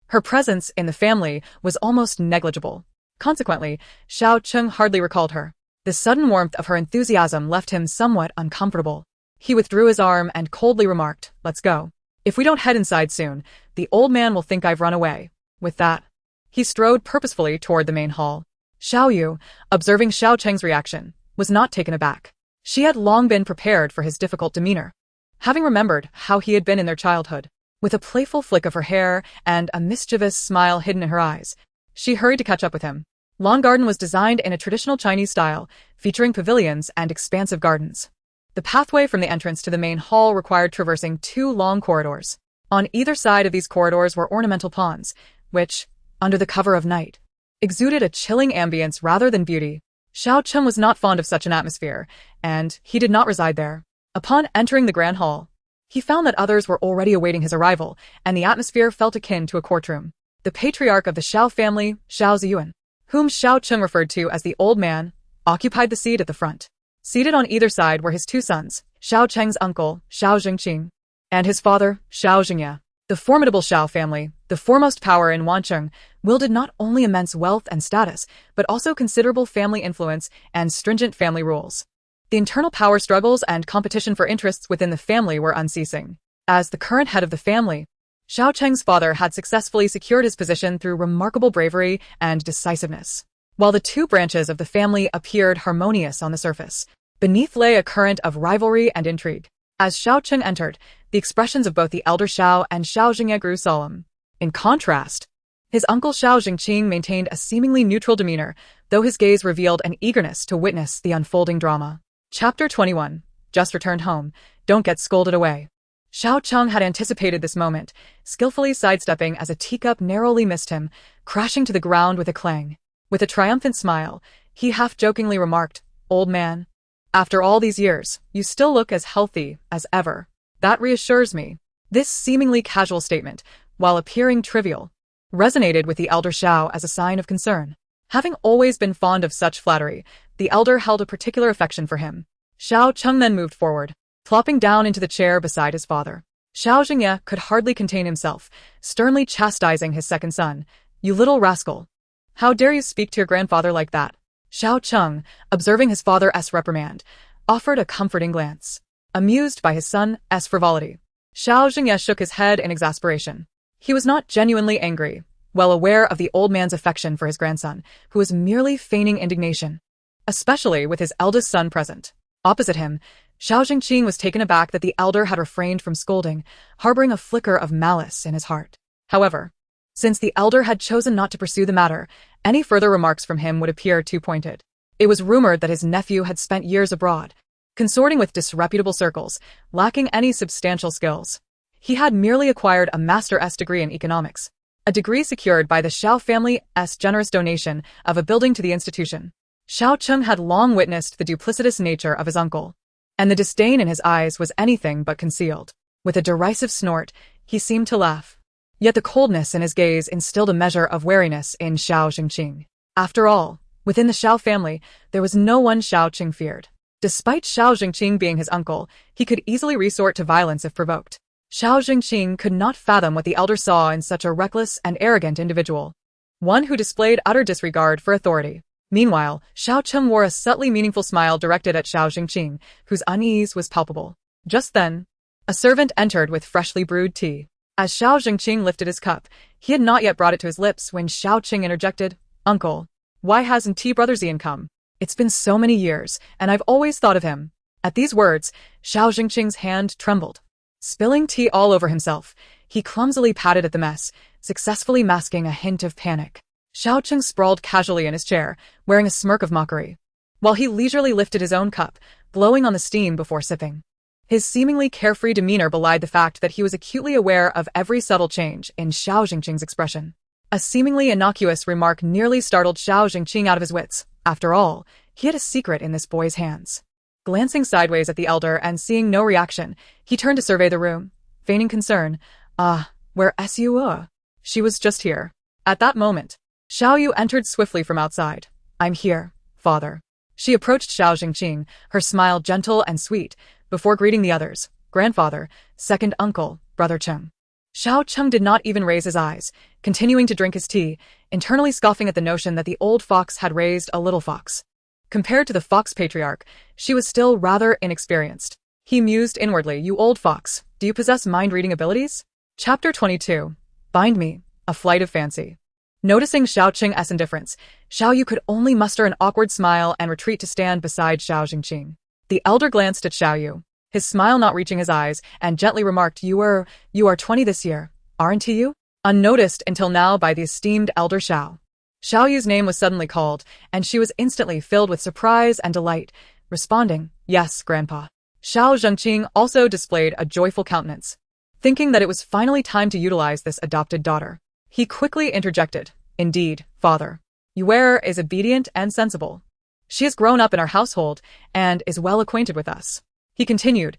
her presence in the family was almost negligible. Consequently, Xiao Cheng hardly recalled her. The sudden warmth of her enthusiasm left him somewhat uncomfortable. He withdrew his arm and coldly remarked, "Let's go. If we don't head inside soon, the old man will think I've run away." With that, he strode purposefully toward the main hall. Xiao Yu, observing Xiao Cheng's reaction, was not taken aback. She had long been prepared for his difficult demeanor, having remembered how he had been in their childhood. With a playful flick of her hair and a mischievous smile hidden in her eyes, she hurried to catch up with him. Long Garden was designed in a traditional Chinese style, featuring pavilions and expansive gardens. The pathway from the entrance to the main hall required traversing 2 long corridors. On either side of these corridors were ornamental ponds, which, under the cover of night, exuded a chilling ambience rather than beauty. Xiao Cheng was not fond of such an atmosphere, and he did not reside there. Upon entering the grand hall, he found that others were already awaiting his arrival, and the atmosphere felt akin to a courtroom. The patriarch of the Xiao family, Xiao Ziyuan, whom Xiao Cheng referred to as the old man, occupied the seat at the front. Seated on either side were his 2 sons, Xiao Cheng's uncle, Xiao Zhengqing, and his father, Xiao Zhengye. The formidable Xiao family, the foremost power in Wancheng, wielded not only immense wealth and status, but also considerable family influence and stringent family rules. The internal power struggles and competition for interests within the family were unceasing. As the current head of the family, Xiao Cheng's father had successfully secured his position through remarkable bravery and decisiveness. While the 2 branches of the family appeared harmonious on the surface, beneath lay a current of rivalry and intrigue. As Xiao Cheng entered, the expressions of both the elder Xiao and Xiao Zhengye grew solemn. In contrast, his uncle Xiao Zhengqing maintained a seemingly neutral demeanor, though his gaze revealed an eagerness to witness the unfolding drama. Chapter 21. Just returned home. Don't get scolded away. Xiao Cheng had anticipated this moment, skillfully sidestepping as a teacup narrowly missed him, crashing to the ground with a clang. With a triumphant smile, he half-jokingly remarked, "Old man, after all these years, you still look as healthy as ever. That reassures me." This seemingly casual statement, while appearing trivial, resonated with the elder Xiao as a sign of concern. Having always been fond of such flattery, the elder held a particular affection for him. Xiao Cheng then moved forward, plopping down into the chair beside his father. Xiao Zhengye could hardly contain himself, sternly chastising his second son. "You little rascal. How dare you speak to your grandfather like that?" Xiao Cheng, observing his father's reprimand, offered a comforting glance. Amused by his son's frivolity, Xiao Zhengye shook his head in exasperation. He was not genuinely angry, well aware of the old man's affection for his grandson, who was merely feigning indignation, especially with his eldest son present. Opposite him, Xiao Zhengqing was taken aback that the elder had refrained from scolding, harboring a flicker of malice in his heart. However, since the elder had chosen not to pursue the matter, any further remarks from him would appear too pointed. It was rumored that his nephew had spent years abroad, consorting with disreputable circles, lacking any substantial skills. He had merely acquired a master's degree in economics, a degree secured by the Xiao family's generous donation of a building to the institution. Xiao Cheng had long witnessed the duplicitous nature of his uncle, and the disdain in his eyes was anything but concealed. With a derisive snort, he seemed to laugh. Yet the coldness in his gaze instilled a measure of wariness in Xiao Zhengqing. After all, within the Xiao family, there was no one Xiao Cheng feared. Despite Xiao Zhengqing being his uncle, he could easily resort to violence if provoked. Xiao Zhengqing could not fathom what the elder saw in such a reckless and arrogant individual, one who displayed utter disregard for authority. Meanwhile, Xiao Cheng wore a subtly meaningful smile directed at Xiao Zhengqing, whose unease was palpable. Just then, a servant entered with freshly brewed tea. As Xiao Zhengqing lifted his cup, he had not yet brought it to his lips when Xiao Cheng interjected, "Uncle, why hasn't T Brother Xian come? It's been so many years, and I've always thought of him." At these words, Xiao Zhengqing's hand trembled. Spilling tea all over himself, he clumsily patted at the mess, successfully masking a hint of panic. Xiao Cheng sprawled casually in his chair, wearing a smirk of mockery, while he leisurely lifted his own cup, blowing on the steam before sipping. His seemingly carefree demeanor belied the fact that he was acutely aware of every subtle change in Xiao Jingqing's expression. A seemingly innocuous remark nearly startled Xiao Jingqing out of his wits. After all, he had a secret in this boy's hands. Glancing sideways at the elder and seeing no reaction, he turned to survey the room, feigning concern. Where Su? She was just here. At that moment, Xiao Yu entered swiftly from outside. I'm here, father. She approached Xiao Jingqing, her smile gentle and sweet, before greeting the others. Grandfather, second uncle, brother Cheng. Xiao Cheng did not even raise his eyes, continuing to drink his tea, internally scoffing at the notion that the old fox had raised a little fox. Compared to the fox patriarch, she was still rather inexperienced. He mused inwardly, you old fox, do you possess mind-reading abilities? Chapter 22. Bind me, a flight of fancy. Noticing Xiao Cheng's indifference, Xiao Yu could only muster an awkward smile and retreat to stand beside Xiao Jingqing. The elder glanced at Xiao Yu, his smile not reaching his eyes, and gently remarked, You are 20 this year, aren't you? Unnoticed until now by the esteemed elder Xiao. Xiao Yu's name was suddenly called, and she was instantly filled with surprise and delight, responding, Yes, Grandpa. Xiao Zhengqing also displayed a joyful countenance, thinking that it was finally time to utilize this adopted daughter. He quickly interjected, Indeed, father. Yuer is obedient and sensible. She has grown up in our household and is well acquainted with us. He continued,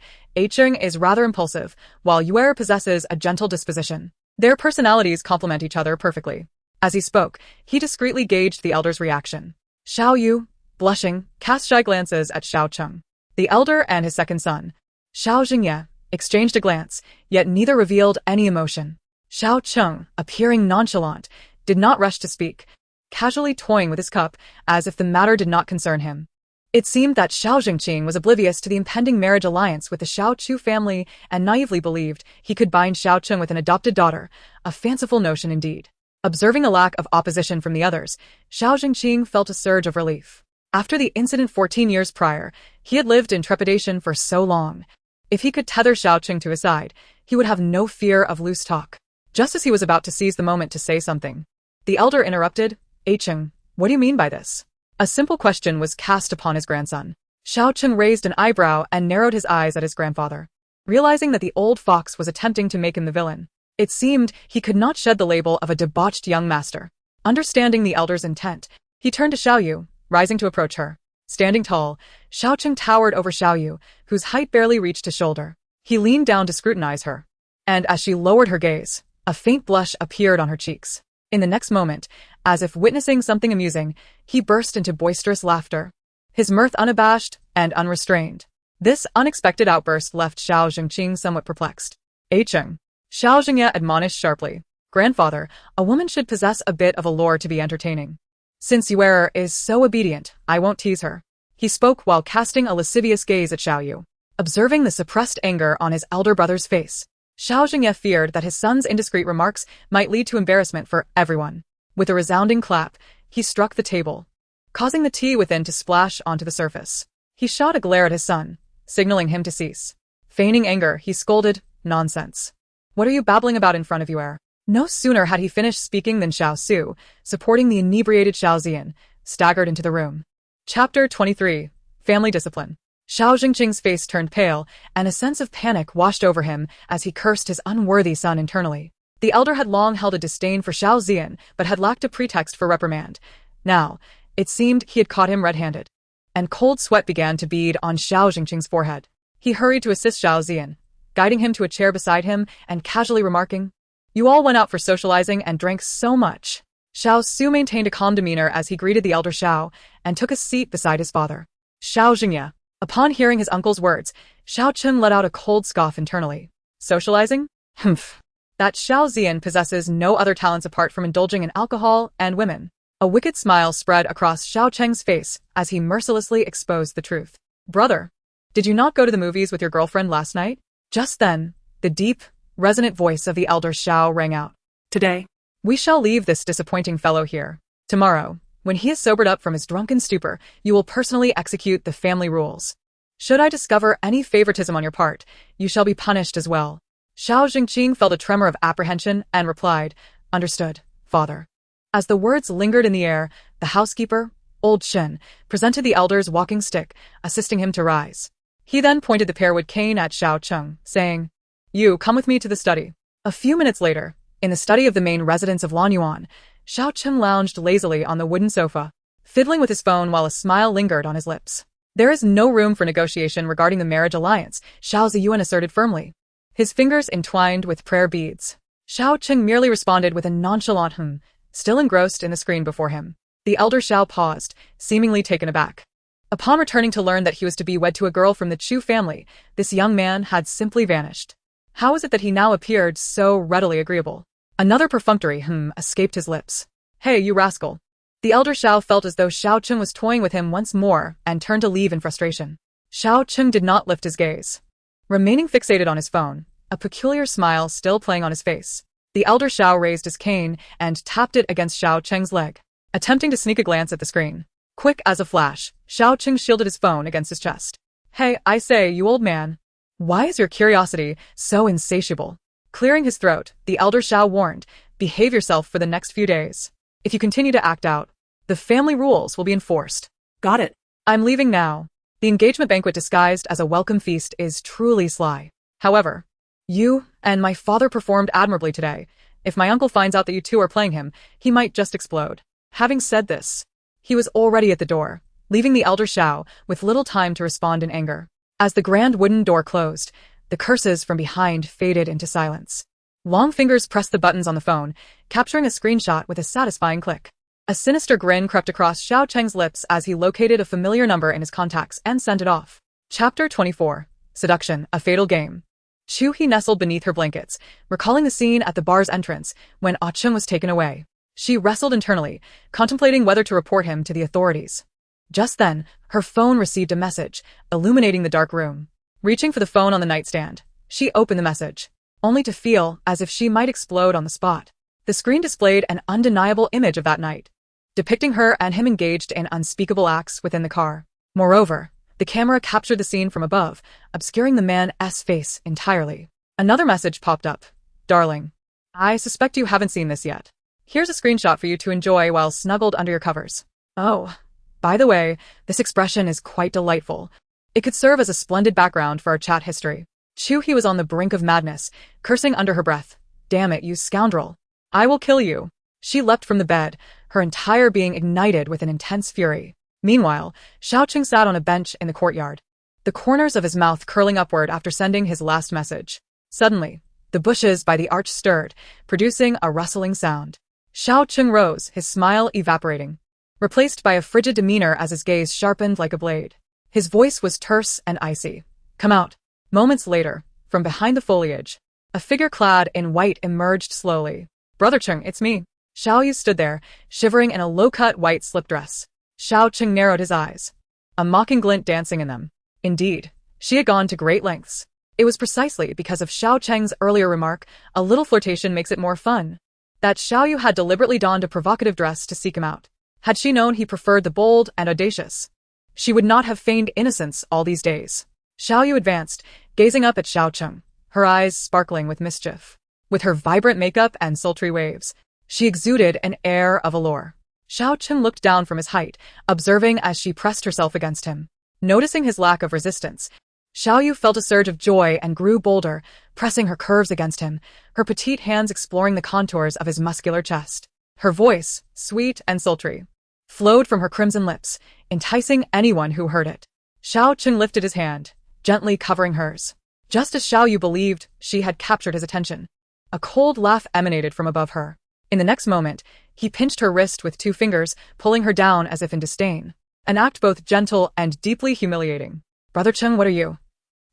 Cheng is rather impulsive, while Yuer possesses a gentle disposition. Their personalities complement each other perfectly. As he spoke, he discreetly gauged the elder's reaction. Xiao Yu, blushing, cast shy glances at Xiao Cheng. The elder and his second son, Xiao Jingye, exchanged a glance, yet neither revealed any emotion. Xiao Cheng, appearing nonchalant, did not rush to speak, casually toying with his cup, as if the matter did not concern him. It seemed that Xiao Jingqing was oblivious to the impending marriage alliance with the Xiao Chu family and naively believed he could bind Xiao Cheng with an adopted daughter, a fanciful notion indeed. Observing a lack of opposition from the others, Xiao Jingqing felt a surge of relief. After the incident 14 years prior, he had lived in trepidation for so long. If he could tether Xiao Cheng to his side, he would have no fear of loose talk. Just as he was about to seize the moment to say something, the elder interrupted, Cheng, what do you mean by this? A simple question was cast upon his grandson. Xiao Cheng raised an eyebrow and narrowed his eyes at his grandfather. Realizing that the old fox was attempting to make him the villain, it seemed he could not shed the label of a debauched young master. Understanding the elder's intent, he turned to Xiao Yu, rising to approach her. Standing tall, Xiao Cheng towered over Xiao Yu, whose height barely reached his shoulder. He leaned down to scrutinize her, and as she lowered her gaze, a faint blush appeared on her cheeks. In the next moment, as if witnessing something amusing, he burst into boisterous laughter, his mirth unabashed and unrestrained. This unexpected outburst left Xiao Jingqing somewhat perplexed. Cheng. Xiao Jingye admonished sharply. Grandfather, a woman should possess a bit of allure to be entertaining. Since Yuer is so obedient, I won't tease her. He spoke while casting a lascivious gaze at Xiao Yu. Observing the suppressed anger on his elder brother's face, Xiao Jingye feared that his son's indiscreet remarks might lead to embarrassment for everyone. With a resounding clap, he struck the table, causing the tea within to splash onto the surface. He shot a glare at his son, signaling him to cease. Feigning anger, he scolded, Nonsense. What are you babbling about in front of Yuer? No sooner had he finished speaking than Xiao Su, supporting the inebriated Xiao Zian, staggered into the room. Chapter 23. Family Discipline. Xiao Jingqing's face turned pale, and a sense of panic washed over him as he cursed his unworthy son internally. The elder had long held a disdain for Xiao Zian, but had lacked a pretext for reprimand. Now, it seemed he had caught him red-handed, and cold sweat began to bead on Xiao Jingqing's forehead. He hurried to assist Xiao Zian, guiding him to a chair beside him and casually remarking, You all went out for socializing and drank so much. Xiao Su maintained a calm demeanor as he greeted the elder Xiao and took a seat beside his father. Xiao Jingye. Upon hearing his uncle's words, Xiao Cheng let out a cold scoff internally. Socializing? Humph. That Xiao Zian possesses no other talents apart from indulging in alcohol and women. A wicked smile spread across Xiao Cheng's face as he mercilessly exposed the truth. Brother, did you not go to the movies with your girlfriend last night? Just then, the deep, resonant voice of the elder Xiao rang out. Today, we shall leave this disappointing fellow here. Tomorrow, when he is sobered up from his drunken stupor, you will personally execute the family rules. Should I discover any favoritism on your part, you shall be punished as well. Xiao Jingqing felt a tremor of apprehension and replied, Understood, father. As the words lingered in the air, the housekeeper, old Shen, presented the elder's walking stick, assisting him to rise. He then pointed the pearwood cane at Xiao Cheng, saying, "You, come with me to the study." A few minutes later, in the study of the main residence of Lanyuan, Xiao Cheng lounged lazily on the wooden sofa, fiddling with his phone while a smile lingered on his lips. There is no room for negotiation regarding the marriage alliance, Xiao Ziyuan asserted firmly. His fingers entwined with prayer beads. Xiao Cheng merely responded with a nonchalant still engrossed in the screen before him. The elder Xiao paused, seemingly taken aback. Upon returning to learn that he was to be wed to a girl from the Chu family, this young man had simply vanished. How was it that he now appeared so readily agreeable? Another perfunctory escaped his lips. "Hey, you rascal." The elder Xiao felt as though Xiao Cheng was toying with him once more and turned to leave in frustration. Xiao Cheng did not lift his gaze. Remaining fixated on his phone, a peculiar smile still playing on his face, the elder Xiao raised his cane and tapped it against Xiao Cheng's leg, attempting to sneak a glance at the screen. Quick as a flash, Xiao Cheng shielded his phone against his chest. "Hey, I say, you old man. Why is your curiosity so insatiable?" Clearing his throat, the elder Xiao warned, "Behave yourself for the next few days. If you continue to act out, the family rules will be enforced." Got it. "I'm leaving now." The engagement banquet disguised as a welcome feast is truly sly. However, you and my father performed admirably today. If my uncle finds out that you two are playing him, he might just explode. Having said this, he was already at the door, leaving the elder Xiao with little time to respond in anger. As the grand wooden door closed, the curses from behind faded into silence. Long fingers pressed the buttons on the phone, capturing a screenshot with a satisfying click. A sinister grin crept across Xiao Cheng's lips as he located a familiar number in his contacts and sent it off. Chapter 24. Seduction, a Fatal Game. Chu He nestled beneath her blankets, recalling the scene at the bar's entrance when Wancheng was taken away. She wrestled internally, contemplating whether to report him to the authorities. Just then, her phone received a message, illuminating the dark room. Reaching for the phone on the nightstand, she opened the message, only to feel as if she might explode on the spot. The screen displayed an undeniable image of that night, depicting her and him engaged in unspeakable acts within the car. Moreover, the camera captured the scene from above, obscuring the man's face entirely. Another message popped up. "Darling, I suspect you haven't seen this yet. Here's a screenshot for you to enjoy while snuggled under your covers. Oh, by the way, this expression is quite delightful. It could serve as a splendid background for our chat history." Chu He was on the brink of madness, cursing under her breath. "Damn it, you scoundrel. I will kill you." She leapt from the bed, her entire being ignited with an intense fury. Meanwhile, Xiao Cheng sat on a bench in the courtyard, the corners of his mouth curling upward after sending his last message. Suddenly, the bushes by the arch stirred, producing a rustling sound. Xiao Cheng rose, his smile evaporating, replaced by a frigid demeanor as his gaze sharpened like a blade. His voice was terse and icy. "Come out." Moments later, from behind the foliage, a figure clad in white emerged slowly. "Brother Cheng, it's me." Xiao Yu stood there, shivering in a low-cut white slip dress. Xiao Cheng narrowed his eyes, a mocking glint dancing in them. Indeed, she had gone to great lengths. It was precisely because of Xiao Cheng's earlier remark, "A little flirtation makes it more fun," that Xiao Yu had deliberately donned a provocative dress to seek him out. Had she known he preferred the bold and audacious, she would not have feigned innocence all these days. Xiao Yu advanced, gazing up at Xiao Cheng, her eyes sparkling with mischief. With her vibrant makeup and sultry waves, she exuded an air of allure. Xiao Cheng looked down from his height, observing as she pressed herself against him. Noticing his lack of resistance, Xiao Yu felt a surge of joy and grew bolder, pressing her curves against him, her petite hands exploring the contours of his muscular chest. Her voice, sweet and sultry, flowed from her crimson lips, enticing anyone who heard it. Xiao Cheng lifted his hand, gently covering hers. Just as Xiao Yu believed she had captured his attention, a cold laugh emanated from above her. In the next moment, he pinched her wrist with 2 fingers, pulling her down as if in disdain. An act both gentle and deeply humiliating. "Brother Cheng, what are you?"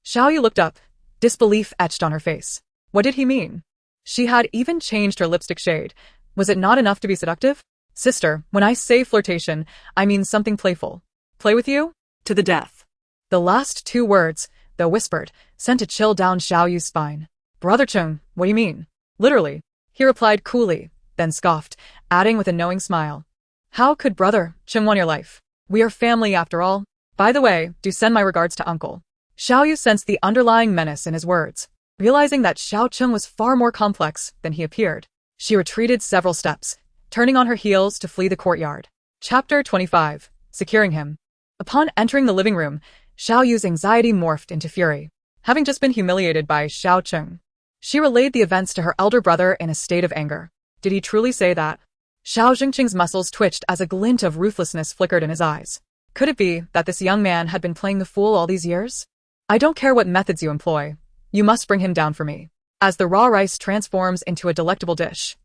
Xiao Yu looked up, disbelief etched on her face. What did he mean? She had even changed her lipstick shade. Was it not enough to be seductive? "Sister, when I say flirtation, I mean something playful. Play with you? To the death." The last 2 words, though whispered, sent a chill down Xiao Yu's spine. "Brother Cheng, what do you mean?" "Literally," he replied coolly, then scoffed, adding with a knowing smile. "How could Brother Cheng want your life? We are family after all. By the way, do send my regards to Uncle." Xiao Yu sensed the underlying menace in his words. Realizing that Xiao Cheng was far more complex than he appeared, She retreated several steps, turning on her heels to flee the courtyard. Chapter 25. Securing him. Upon entering the living room, Xiao Yu's anxiety morphed into fury. Having just been humiliated by Xiao Cheng, she relayed the events to her elder brother in a state of anger. Did he truly say that? Xiao Zhengqing's muscles twitched as a glint of ruthlessness flickered in his eyes. Could it be that this young man had been playing the fool all these years? I don't care what methods you employ. You must bring him down for me. As the raw rice transforms into a delectable dish.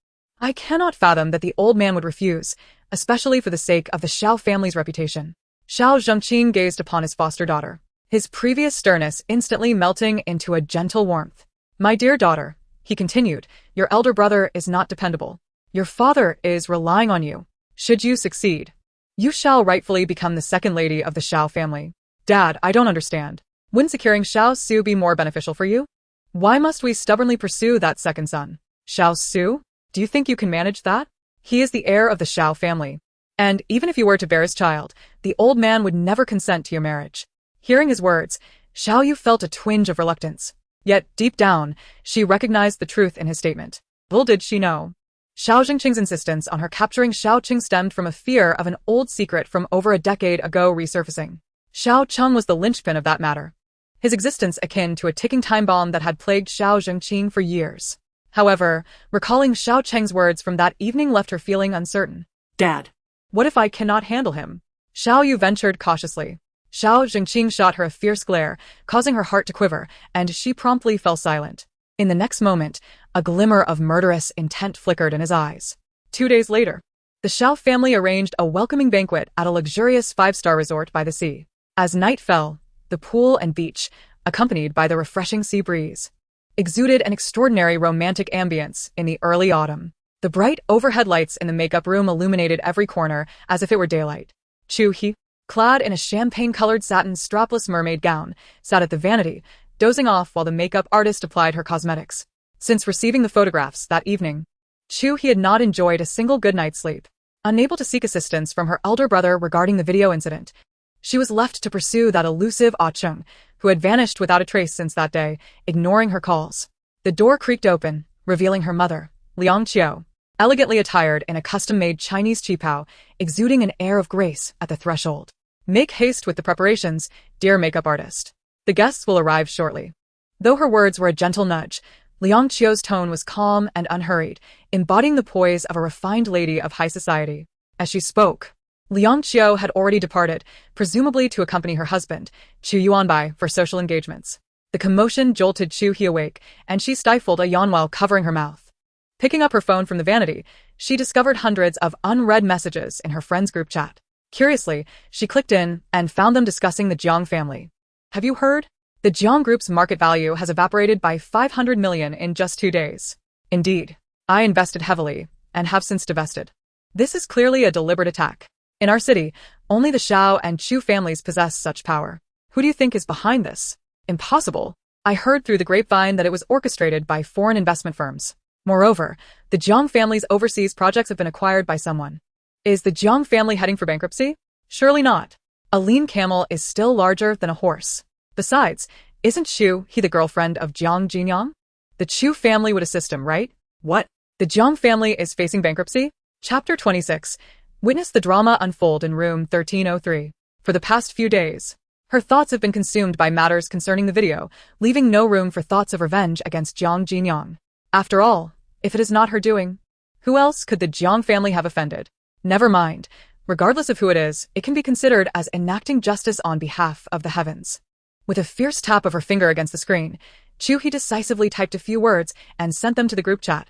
I cannot fathom that the old man would refuse, especially for the sake of the Xiao family's reputation. Xiao Zhengqing gazed upon his foster daughter, his previous sternness instantly melting into a gentle warmth. My dear daughter, he continued, your elder brother is not dependable. Your father is relying on you. Should you succeed, you shall rightfully become the second lady of the Xiao family. Dad, I don't understand. Wouldn't securing Xiao Su be more beneficial for you? Why must we stubbornly pursue that second son? Xiao Su? Do you think you can manage that? He is the heir of the Xiao family. And even if you were to bear his child, the old man would never consent to your marriage. Hearing his words, Xiao Yu felt a twinge of reluctance. Yet, deep down, she recognized the truth in his statement. Little did she know. Xiao Zhengqing's insistence on her capturing Xiao Cheng stemmed from a fear of an old secret from over a decade ago resurfacing. Xiao Cheng was the linchpin of that matter. His existence akin to a ticking time bomb that had plagued Xiao Zhengqing for years. However, recalling Xiao Cheng's words from that evening left her feeling uncertain. Dad. What if I cannot handle him? Xiao Yu ventured cautiously. Xiao Zhengqing shot her a fierce glare, causing her heart to quiver, and she promptly fell silent. In the next moment, a glimmer of murderous intent flickered in his eyes. 2 days later, the Xiao family arranged a welcoming banquet at a luxurious 5-star resort by the sea. As night fell, the pool and beach, accompanied by the refreshing sea breeze, exuded an extraordinary romantic ambience in the early autumn. The bright overhead lights in the makeup room illuminated every corner as if it were daylight. Chu He, clad in a champagne-colored satin strapless mermaid gown, sat at the vanity, dozing off while the makeup artist applied her cosmetics. Since receiving the photographs that evening, Chu He had not enjoyed a single good night's sleep. Unable to seek assistance from her elder brother regarding the video incident, she was left to pursue that elusive Wancheng, who had vanished without a trace since that day, ignoring her calls. The door creaked open, revealing her mother, Liang Qiao, elegantly attired in a custom-made Chinese qipao, exuding an air of grace at the threshold. Make haste with the preparations, dear makeup artist. The guests will arrive shortly. Though her words were a gentle nudge, Liang Qiao's tone was calm and unhurried, embodying the poise of a refined lady of high society. As she spoke, Liang Qiao had already departed, presumably to accompany her husband, Chu Yuanbai, for social engagements. The commotion jolted Chu He awake, and she stifled a yawn while covering her mouth. Picking up her phone from the vanity, she discovered hundreds of unread messages in her friend's group chat. Curiously, she clicked in and found them discussing the Jiang family. Have you heard? The Jiang Group's market value has evaporated by 500 million in just 2 days. Indeed, I invested heavily and have since divested. This is clearly a deliberate attack. In our city, only the Xiao and Chu families possess such power. Who do you think is behind this? Impossible. I heard through the grapevine that it was orchestrated by foreign investment firms. Moreover, the Jiang family's overseas projects have been acquired by someone. Is the Jiang family heading for bankruptcy? Surely not. A lean camel is still larger than a horse. Besides, isn't Chu He the girlfriend of Jiang Jinyang? The Chu family would assist him, right? What? The Jiang family is facing bankruptcy? Chapter 26. Witness the drama unfold in room 1303. For the past few days, her thoughts have been consumed by matters concerning the video, leaving no room for thoughts of revenge against Jiang Jinyang. After all, if it is not her doing, who else could the Jiang family have offended? Never mind. Regardless of who it is, it can be considered as enacting justice on behalf of the heavens. With a fierce tap of her finger against the screen, Chu He decisively typed a few words and sent them to the group chat.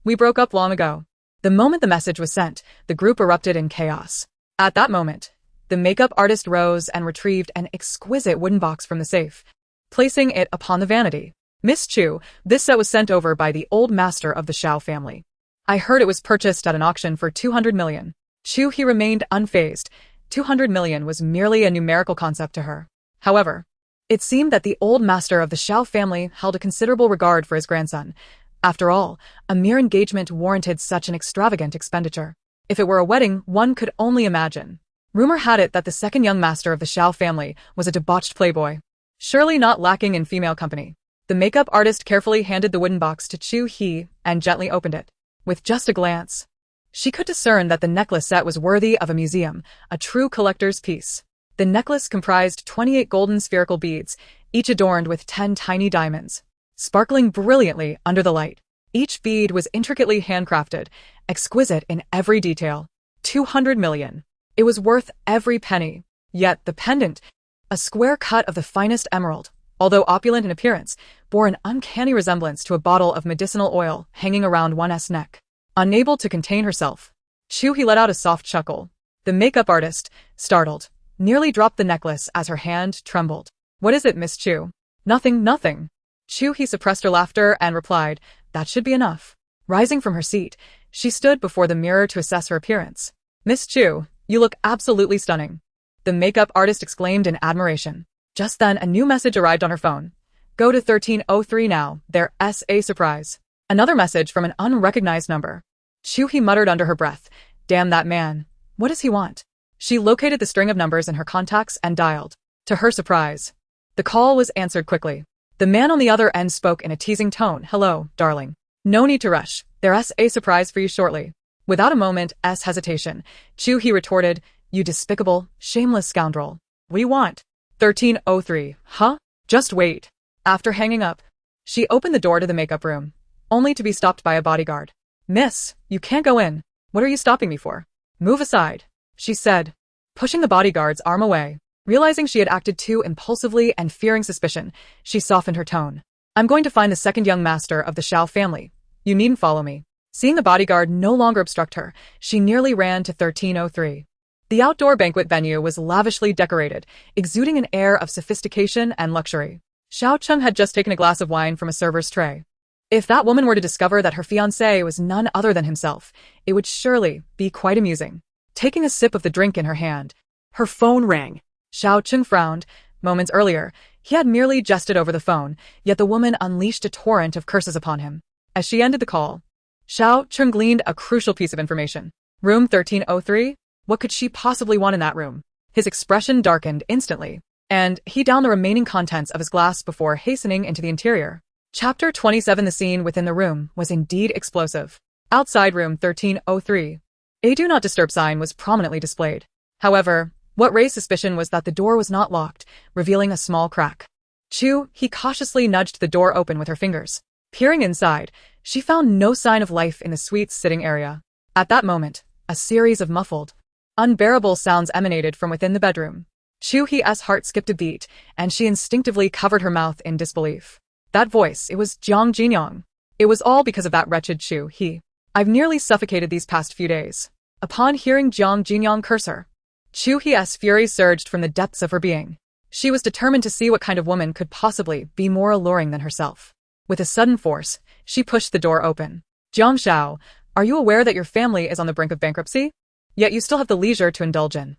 We broke up long ago. The moment the message was sent, the group erupted in chaos. At that moment, the makeup artist rose and retrieved an exquisite wooden box from the safe, placing it upon the vanity. Miss Chu, this set was sent over by the old master of the Xiao family. I heard it was purchased at an auction for 200 million. Chu He remained unfazed. 200 million was merely a numerical concept to her. However, it seemed that the old master of the Xiao family held a considerable regard for his grandson. After all, a mere engagement warranted such an extravagant expenditure. If it were a wedding, one could only imagine. Rumor had it that the second young master of the Xiao family was a debauched playboy, surely not lacking in female company. The makeup artist carefully handed the wooden box to Chu He and gently opened it. With just a glance, she could discern that the necklace set was worthy of a museum, a true collector's piece. The necklace comprised 28 golden spherical beads, each adorned with 10 tiny diamonds, sparkling brilliantly under the light. Each bead was intricately handcrafted, exquisite in every detail. 200 million. It was worth every penny. Yet the pendant, a square cut of the finest emerald, although opulent in appearance, bore an uncanny resemblance to a bottle of medicinal oil hanging around one's neck. Unable to contain herself, Chu He let out a soft chuckle. The makeup artist, startled, nearly dropped the necklace as her hand trembled. What is it, Miss Chu? Nothing, nothing. Chu He suppressed her laughter and replied, that should be enough. Rising from her seat, she stood before the mirror to assess her appearance. Miss Chu, you look absolutely stunning. The makeup artist exclaimed in admiration. Just then, a new message arrived on her phone. Go to 1303 now, there's a surprise. Another message from an unrecognized number. Chu He muttered under her breath. Damn that man. What does he want? She located the string of numbers in her contacts and dialed. To her surprise, the call was answered quickly. The man on the other end spoke in a teasing tone. Hello, darling. No need to rush. There's a surprise for you shortly. Without a moment's hesitation, Chu He retorted, you despicable, shameless scoundrel. We want 1303, huh? Just wait. After hanging up, she opened the door to the makeup room, only to be stopped by a bodyguard. Miss, you can't go in. What are you stopping me for? Move aside, she said, pushing the bodyguard's arm away. Realizing she had acted too impulsively and fearing suspicion, she softened her tone. I'm going to find the second young master of the Xiao family. You needn't follow me. Seeing the bodyguard no longer obstruct her, she nearly ran to 1303. The outdoor banquet venue was lavishly decorated, exuding an air of sophistication and luxury. Xiao Cheng had just taken a glass of wine from a server's tray. If that woman were to discover that her fiancé was none other than himself, it would surely be quite amusing. Taking a sip of the drink in her hand, Her phone rang. Xiao Cheng frowned. Moments earlier, he had merely jested over the phone, yet the woman unleashed a torrent of curses upon him. As she ended the call, Xiao Cheng gleaned a crucial piece of information. Room 1303? What could she possibly want in that room? His expression darkened instantly, and he downed the remaining contents of his glass before hastening into the interior. Chapter 27. The scene within the room was indeed explosive. Outside room 1303, a do not disturb sign was prominently displayed. However, what raised suspicion was that the door was not locked, revealing a small crack. Chu He cautiously nudged the door open with her fingers. Peering inside, she found no sign of life in the suite's sitting area. At that moment, a series of muffled, unbearable sounds emanated from within the bedroom. Chu He's heart skipped a beat, and she instinctively covered her mouth in disbelief. That voice, it was Jiang Jinyang. It was all because of that wretched Chu He. I've nearly suffocated these past few days. Upon hearing Jiang Jinyang curse her, Chu He's fury surged from the depths of her being. She was determined to see what kind of woman could possibly be more alluring than herself. With a sudden force, she pushed the door open. Jiang Xiao, are you aware that your family is on the brink of bankruptcy? Yet you still have the leisure to indulge in.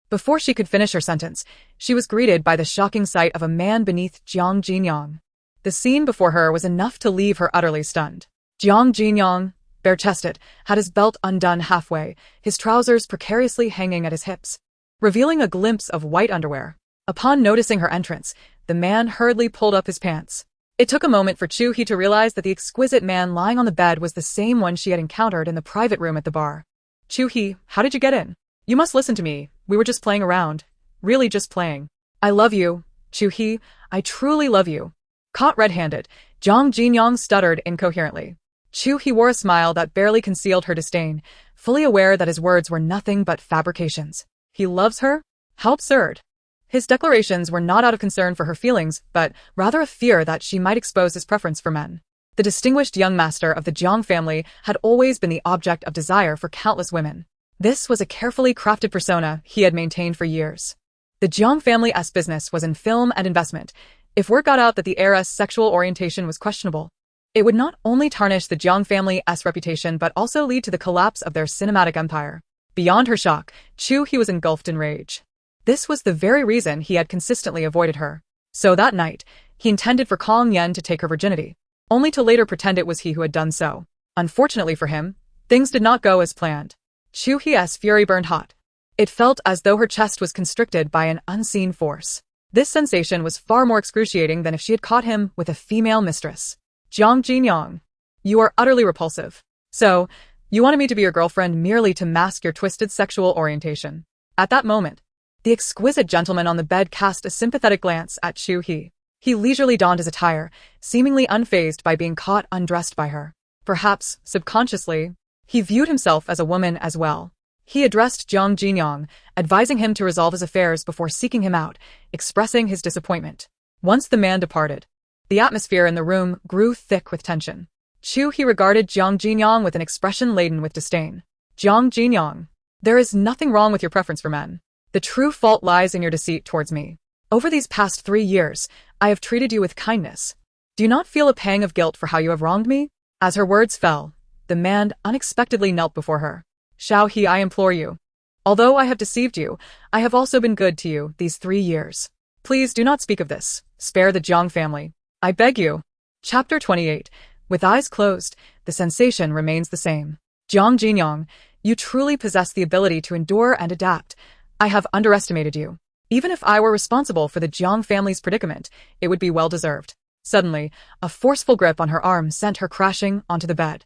Before she could finish her sentence, she was greeted by the shocking sight of a man beneath Jiang Jinyang. The scene before her was enough to leave her utterly stunned. Jiang Jinyang, bare-chested, had his belt undone halfway, his trousers precariously hanging at his hips, revealing a glimpse of white underwear. Upon noticing her entrance, the man hurriedly pulled up his pants. It took a moment for Chu He to realize that the exquisite man lying on the bed was the same one she had encountered in the private room at the bar. Chu He, how did you get in? You must listen to me. We were just playing around. Really just playing. I love you, Chu He. I truly love you. Caught red-handed, Jiang Jinyang stuttered incoherently. Chu He wore a smile that barely concealed her disdain, fully aware that his words were nothing but fabrications. He loves her? How absurd. His declarations were not out of concern for her feelings, but rather a fear that she might expose his preference for men. The distinguished young master of the Jiang family had always been the object of desire for countless women. This was a carefully crafted persona he had maintained for years. The Jiang family's business was in film and investment. If word got out that the heiress' sexual orientation was questionable, it would not only tarnish the Jiang family's reputation but also lead to the collapse of their cinematic empire. Beyond her shock, Chu He was engulfed in rage. This was the very reason he had consistently avoided her. So that night, he intended for Kong Yen to take her virginity, only to later pretend it was he who had done so. Unfortunately for him, things did not go as planned. Chu He's fury burned hot. It felt as though her chest was constricted by an unseen force. This sensation was far more excruciating than if she had caught him with a female mistress. Jiang Jinyang, you are utterly repulsive. So, you wanted me to be your girlfriend merely to mask your twisted sexual orientation. At that moment, the exquisite gentleman on the bed cast a sympathetic glance at Chu He. He leisurely donned his attire, seemingly unfazed by being caught undressed by her. Perhaps, subconsciously, he viewed himself as a woman as well. He addressed Jiang Jinyang, advising him to resolve his affairs before seeking him out, expressing his disappointment. Once the man departed, the atmosphere in the room grew thick with tension. Chu He regarded Jiang Jinyang with an expression laden with disdain. Jiang Jinyang, there is nothing wrong with your preference for men. The true fault lies in your deceit towards me. Over these past 3 years, I have treated you with kindness. Do you not feel a pang of guilt for how you have wronged me? As her words fell, the man unexpectedly knelt before her. Xiao He, I implore you. Although I have deceived you, I have also been good to you these 3 years. Please do not speak of this. Spare the Jiang family. I beg you. Chapter 28. With eyes closed, the sensation remains the same. Jiang Jinyang, you truly possess the ability to endure and adapt. I have underestimated you. Even if I were responsible for the Jiang family's predicament, it would be well-deserved. Suddenly, a forceful grip on her arm sent her crashing onto the bed.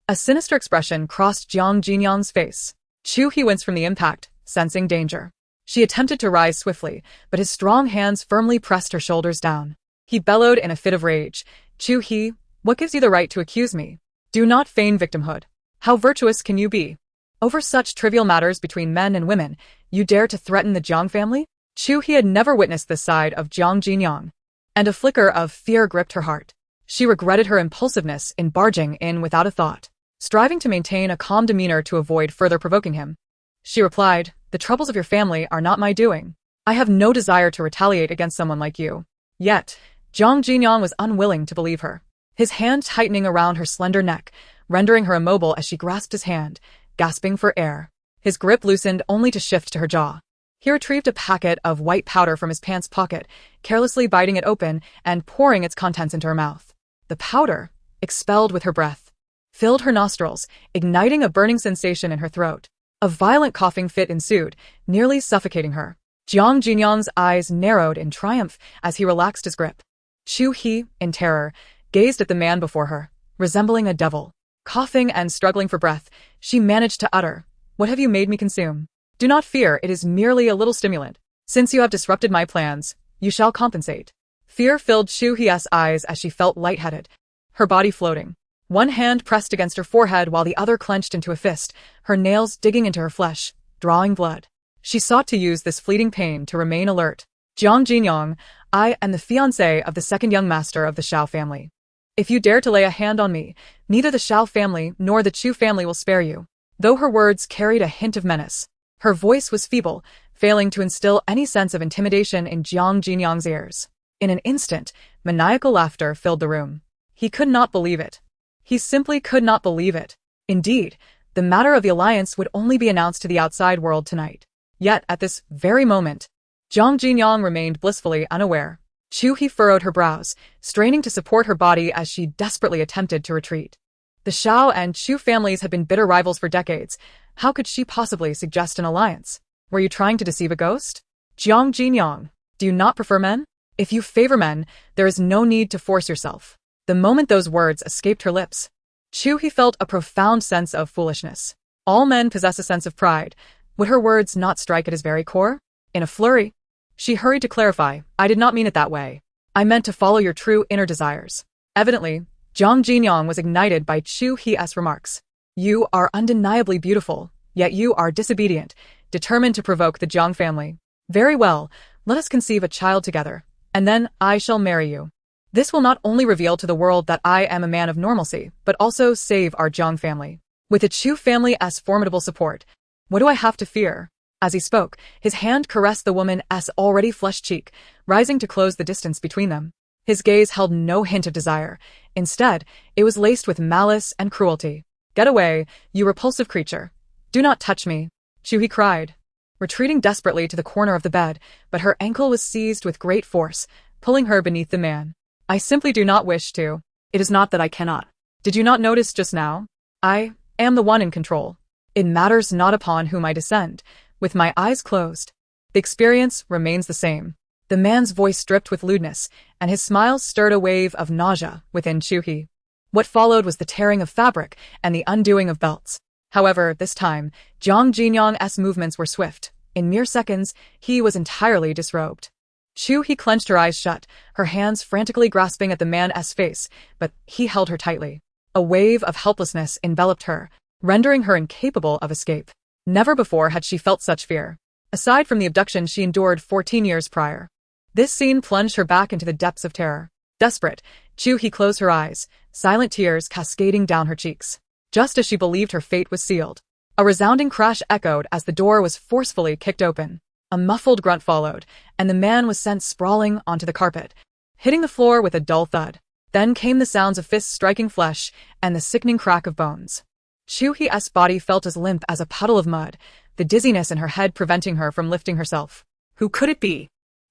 A sinister expression crossed Jiang Jinyang's face. Chu He winced from the impact, sensing danger. She attempted to rise swiftly, but his strong hands firmly pressed her shoulders down. He bellowed in a fit of rage. Chu He, what gives you the right to accuse me? Do not feign victimhood. How virtuous can you be? Over such trivial matters between men and women, you dare to threaten the Jiang family? Chu He had never witnessed this side of Jiang Jinyang, and a flicker of fear gripped her heart. She regretted her impulsiveness in barging in without a thought. Striving to maintain a calm demeanor to avoid further provoking him, she replied, the troubles of your family are not my doing. I have no desire to retaliate against someone like you. Yet, Jiang Jinyang was unwilling to believe her. His hand tightening around her slender neck, rendering her immobile as she grasped his hand, gasping for air. His grip loosened only to shift to her jaw. He retrieved a packet of white powder from his pants pocket, carelessly biting it open and pouring its contents into her mouth. The powder, expelled with her breath, filled her nostrils, igniting a burning sensation in her throat. A violent coughing fit ensued, nearly suffocating her. Jiang Jinyang's eyes narrowed in triumph as he relaxed his grip. Chu He, in terror, gazed at the man before her, resembling a devil. Coughing and struggling for breath, she managed to utter, "What have you made me consume? Do not fear, it is merely a little stimulant. Since you have disrupted my plans, you shall compensate." Fear filled Chu He's eyes as she felt lightheaded, her body floating. One hand pressed against her forehead while the other clenched into a fist, her nails digging into her flesh, drawing blood. She sought to use this fleeting pain to remain alert. Jiang Jinyang, I am the fiancé of the second young master of the Xiao family. If you dare to lay a hand on me, neither the Xiao family nor the Chu family will spare you. Though her words carried a hint of menace, her voice was feeble, failing to instill any sense of intimidation in Jiang Jinyang's ears. In an instant, maniacal laughter filled the room. He could not believe it. He simply could not believe it. Indeed, the matter of the alliance would only be announced to the outside world tonight. Yet, at this very moment, Jiang Jinyang remained blissfully unaware. Chu He furrowed her brows, straining to support her body as she desperately attempted to retreat. The Xiao and Chu families had been bitter rivals for decades. How could she possibly suggest an alliance? Were you trying to deceive a ghost? Jiang Jinyang, do you not prefer men? If you favor men, there is no need to force yourself. The moment those words escaped her lips, Chu He felt a profound sense of foolishness. All men possess a sense of pride. Would her words not strike at his very core? In a flurry, she hurried to clarify, I did not mean it that way. I meant to follow your true inner desires. Evidently, Jiang Jinyang was ignited by Chu He's remarks. You are undeniably beautiful, yet you are disobedient, determined to provoke the Jiang family. Very well, let us conceive a child together, and then I shall marry you. This will not only reveal to the world that I am a man of normalcy, but also save our Jiang family. With the Chu family as formidable support, what do I have to fear? As he spoke, his hand caressed the woman's already flushed cheek, rising to close the distance between them. His gaze held no hint of desire. Instead, it was laced with malice and cruelty. Get away, you repulsive creature. Do not touch me, Chu He cried, retreating desperately to the corner of the bed, but her ankle was seized with great force, pulling her beneath the man. I simply do not wish to. It is not that I cannot. Did you not notice just now? I am the one in control. It matters not upon whom I descend. With my eyes closed, the experience remains the same. The man's voice dripped with lewdness, and his smile stirred a wave of nausea within Chu He. What followed was the tearing of fabric and the undoing of belts. However, this time, Jiang Jinyang's movements were swift. In mere seconds, he was entirely disrobed. Chu He clenched her eyes shut, her hands frantically grasping at the man's face, but he held her tightly. A wave of helplessness enveloped her, rendering her incapable of escape. Never before had she felt such fear. Aside from the abduction she endured 14 years prior. This scene plunged her back into the depths of terror. Desperate, Chu He closed her eyes, silent tears cascading down her cheeks. Just as she believed her fate was sealed, a resounding crash echoed as the door was forcefully kicked open. A muffled grunt followed, and the man was sent sprawling onto the carpet, hitting the floor with a dull thud. Then came the sounds of fists striking flesh and the sickening crack of bones. Chu He's body felt as limp as a puddle of mud, the dizziness in her head preventing her from lifting herself. Who could it be?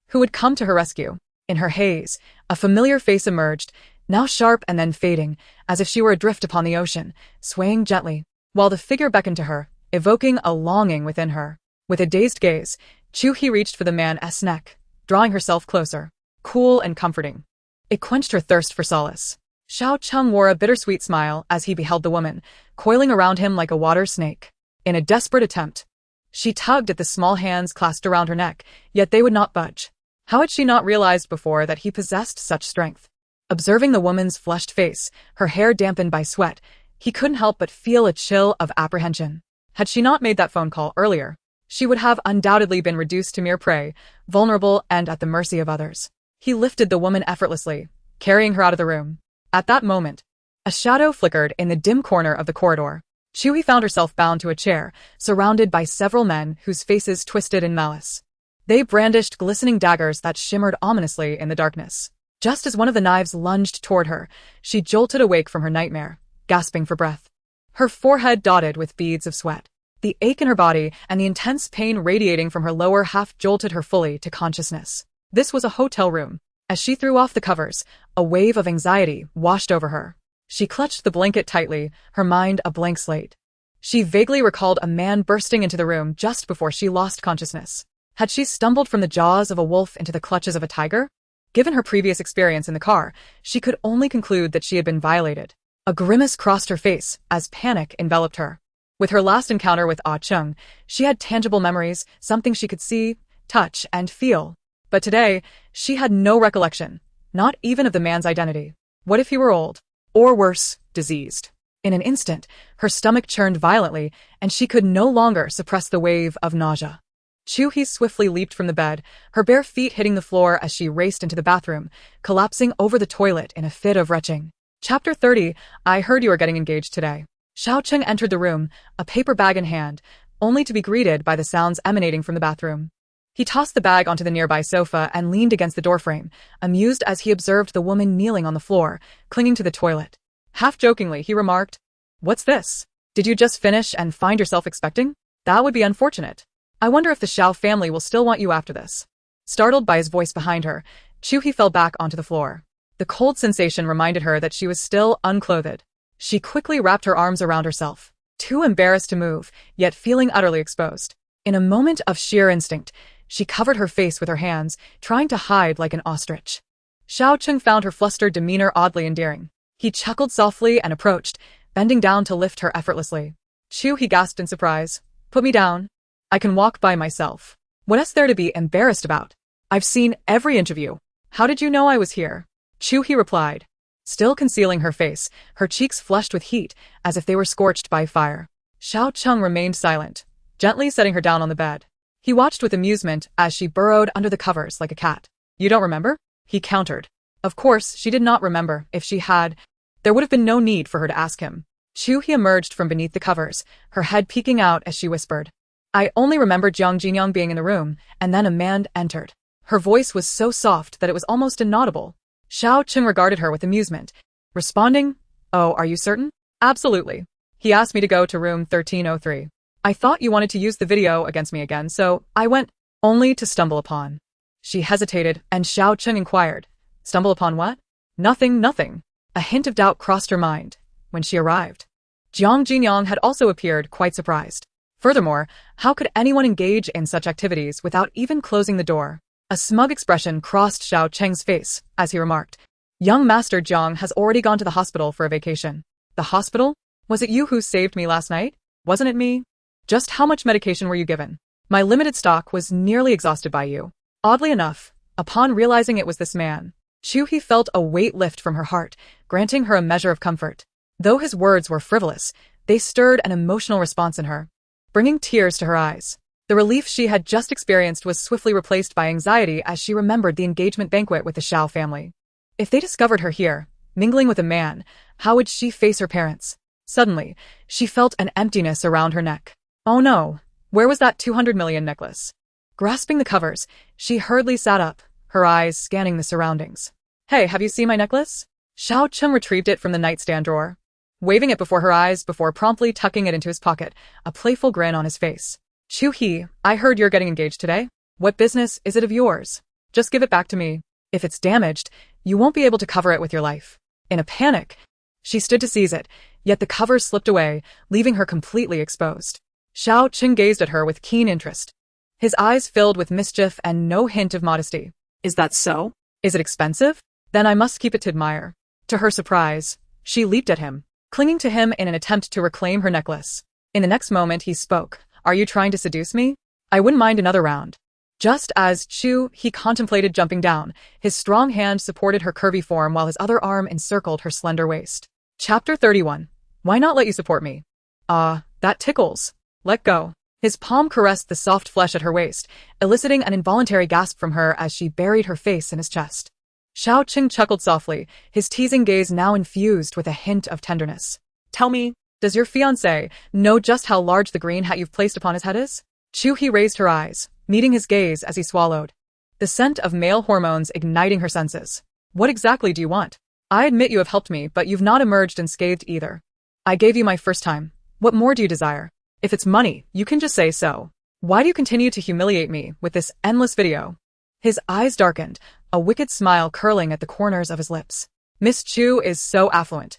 Who would come to her rescue? In her haze, a familiar face emerged, now sharp and then fading, as if she were adrift upon the ocean, swaying gently, while the figure beckoned to her, evoking a longing within her. With a dazed gaze, Chu He reached for the man's neck, drawing herself closer, cool and comforting. It quenched her thirst for solace. Xiao Cheng wore a bittersweet smile as he beheld the woman, coiling around him like a water snake. In a desperate attempt, she tugged at the small hands clasped around her neck, yet they would not budge. How had she not realized before that he possessed such strength? Observing the woman's flushed face, her hair dampened by sweat, he couldn't help but feel a chill of apprehension. Had she not made that phone call earlier, she would have undoubtedly been reduced to mere prey, vulnerable and at the mercy of others. He lifted the woman effortlessly, carrying her out of the room. At that moment, a shadow flickered in the dim corner of the corridor. Chu He found herself bound to a chair, surrounded by several men whose faces twisted in malice. They brandished glistening daggers that shimmered ominously in the darkness. Just as one of the knives lunged toward her, she jolted awake from her nightmare, gasping for breath. Her forehead dotted with beads of sweat. The ache in her body and the intense pain radiating from her lower half jolted her fully to consciousness. This was a hotel room. As she threw off the covers, a wave of anxiety washed over her. She clutched the blanket tightly, her mind a blank slate. She vaguely recalled a man bursting into the room just before she lost consciousness. Had she stumbled from the jaws of a wolf into the clutches of a tiger? Given her previous experience in the car, she could only conclude that she had been violated. A grimace crossed her face as panic enveloped her. With her last encounter with Wancheng, she had tangible memories, something she could see, touch, and feel. But today, she had no recollection, not even of the man's identity. What if he were old? Or worse, diseased? In an instant, her stomach churned violently, and she could no longer suppress the wave of nausea. Chu He swiftly leaped from the bed, her bare feet hitting the floor as she raced into the bathroom, collapsing over the toilet in a fit of retching. Chapter 30, I heard you are getting engaged today. Xiao Cheng entered the room, a paper bag in hand, only to be greeted by the sounds emanating from the bathroom. He tossed the bag onto the nearby sofa and leaned against the doorframe, amused as he observed the woman kneeling on the floor, clinging to the toilet. Half-jokingly, he remarked, "What's this? Did you just finish and find yourself expecting? That would be unfortunate. I wonder if the Xiao family will still want you after this." Startled by his voice behind her, Chu He fell back onto the floor. The cold sensation reminded her that she was still unclothed. She quickly wrapped her arms around herself, too embarrassed to move, yet feeling utterly exposed. In a moment of sheer instinct, she covered her face with her hands, trying to hide like an ostrich. Xiao Cheng found her flustered demeanor oddly endearing. He chuckled softly and approached, bending down to lift her effortlessly. "Chu," he gasped in surprise. "Put me down. I can walk by myself. What's there to be embarrassed about? I've seen every inch of you. How did you know I was here?" Chu He replied, still concealing her face, her cheeks flushed with heat, as if they were scorched by fire. Xiao Cheng remained silent, gently setting her down on the bed. He watched with amusement as she burrowed under the covers like a cat. "You don't remember?" he countered. Of course, she did not remember. If she had, there would have been no need for her to ask him. Chu He emerged from beneath the covers, her head peeking out as she whispered, "I only remember Jiang Jinyang being in the room, and then a man entered." Her voice was so soft that it was almost inaudible. Xiao Cheng regarded her with amusement, responding, "Oh, are you certain?" "Absolutely. He asked me to go to room 1303. I thought you wanted to use the video against me again, so I went, only to stumble upon." She hesitated, and Xiao Cheng inquired, "Stumble upon what?" Nothing. A hint of doubt crossed her mind. When she arrived, Jiang Jinyang had also appeared quite surprised. Furthermore, how could anyone engage in such activities without even closing the door? A smug expression crossed Xiao Cheng's face as he remarked, Young Master Jiang has already gone to the hospital for a vacation. The hospital? Was it you who saved me last night? Wasn't it me? Just how much medication were you given? My limited stock was nearly exhausted by you. Oddly enough, upon realizing it was this man, Chu He felt a weight lift from her heart, granting her a measure of comfort. Though his words were frivolous, they stirred an emotional response in her, bringing tears to her eyes. The relief she had just experienced was swiftly replaced by anxiety as she remembered the engagement banquet with the Xiao family. If they discovered her here, mingling with a man, how would she face her parents? Suddenly, she felt an emptiness around her neck. Oh no, where was that 200 million necklace? Grasping the covers, she hurriedly sat up, her eyes scanning the surroundings. Hey, have you seen my necklace? Xiao Cheng retrieved it from the nightstand drawer, waving it before her eyes before promptly tucking it into his pocket, a playful grin on his face. Chu He, I heard you're getting engaged today. What business is it of yours? Just give it back to me. If it's damaged, you won't be able to cover it with your life. In a panic, she stood to seize it, yet the covers slipped away, leaving her completely exposed. Xiao Cheng gazed at her with keen interest, his eyes filled with mischief and no hint of modesty. Is that so? Is it expensive? Then I must keep it to admire. To her surprise, she leaped at him, clinging to him in an attempt to reclaim her necklace. In the next moment he spoke. Are you trying to seduce me? I wouldn't mind another round. Just as Chu He contemplated jumping down, his strong hand supported her curvy form while his other arm encircled her slender waist. Chapter 31. Why not let you support me? That tickles. Let go. His palm caressed the soft flesh at her waist, eliciting an involuntary gasp from her as she buried her face in his chest. Xiao Cheng chuckled softly, his teasing gaze now infused with a hint of tenderness. Tell me, does your fiancé know just how large the green hat you've placed upon his head is? Chu He raised her eyes, meeting his gaze as he swallowed, the scent of male hormones igniting her senses. What exactly do you want? I admit you have helped me, but you've not emerged unscathed either. I gave you my first time. What more do you desire? If it's money, you can just say so. Why do you continue to humiliate me with this endless video? His eyes darkened, a wicked smile curling at the corners of his lips. Miss Chu is so affluent.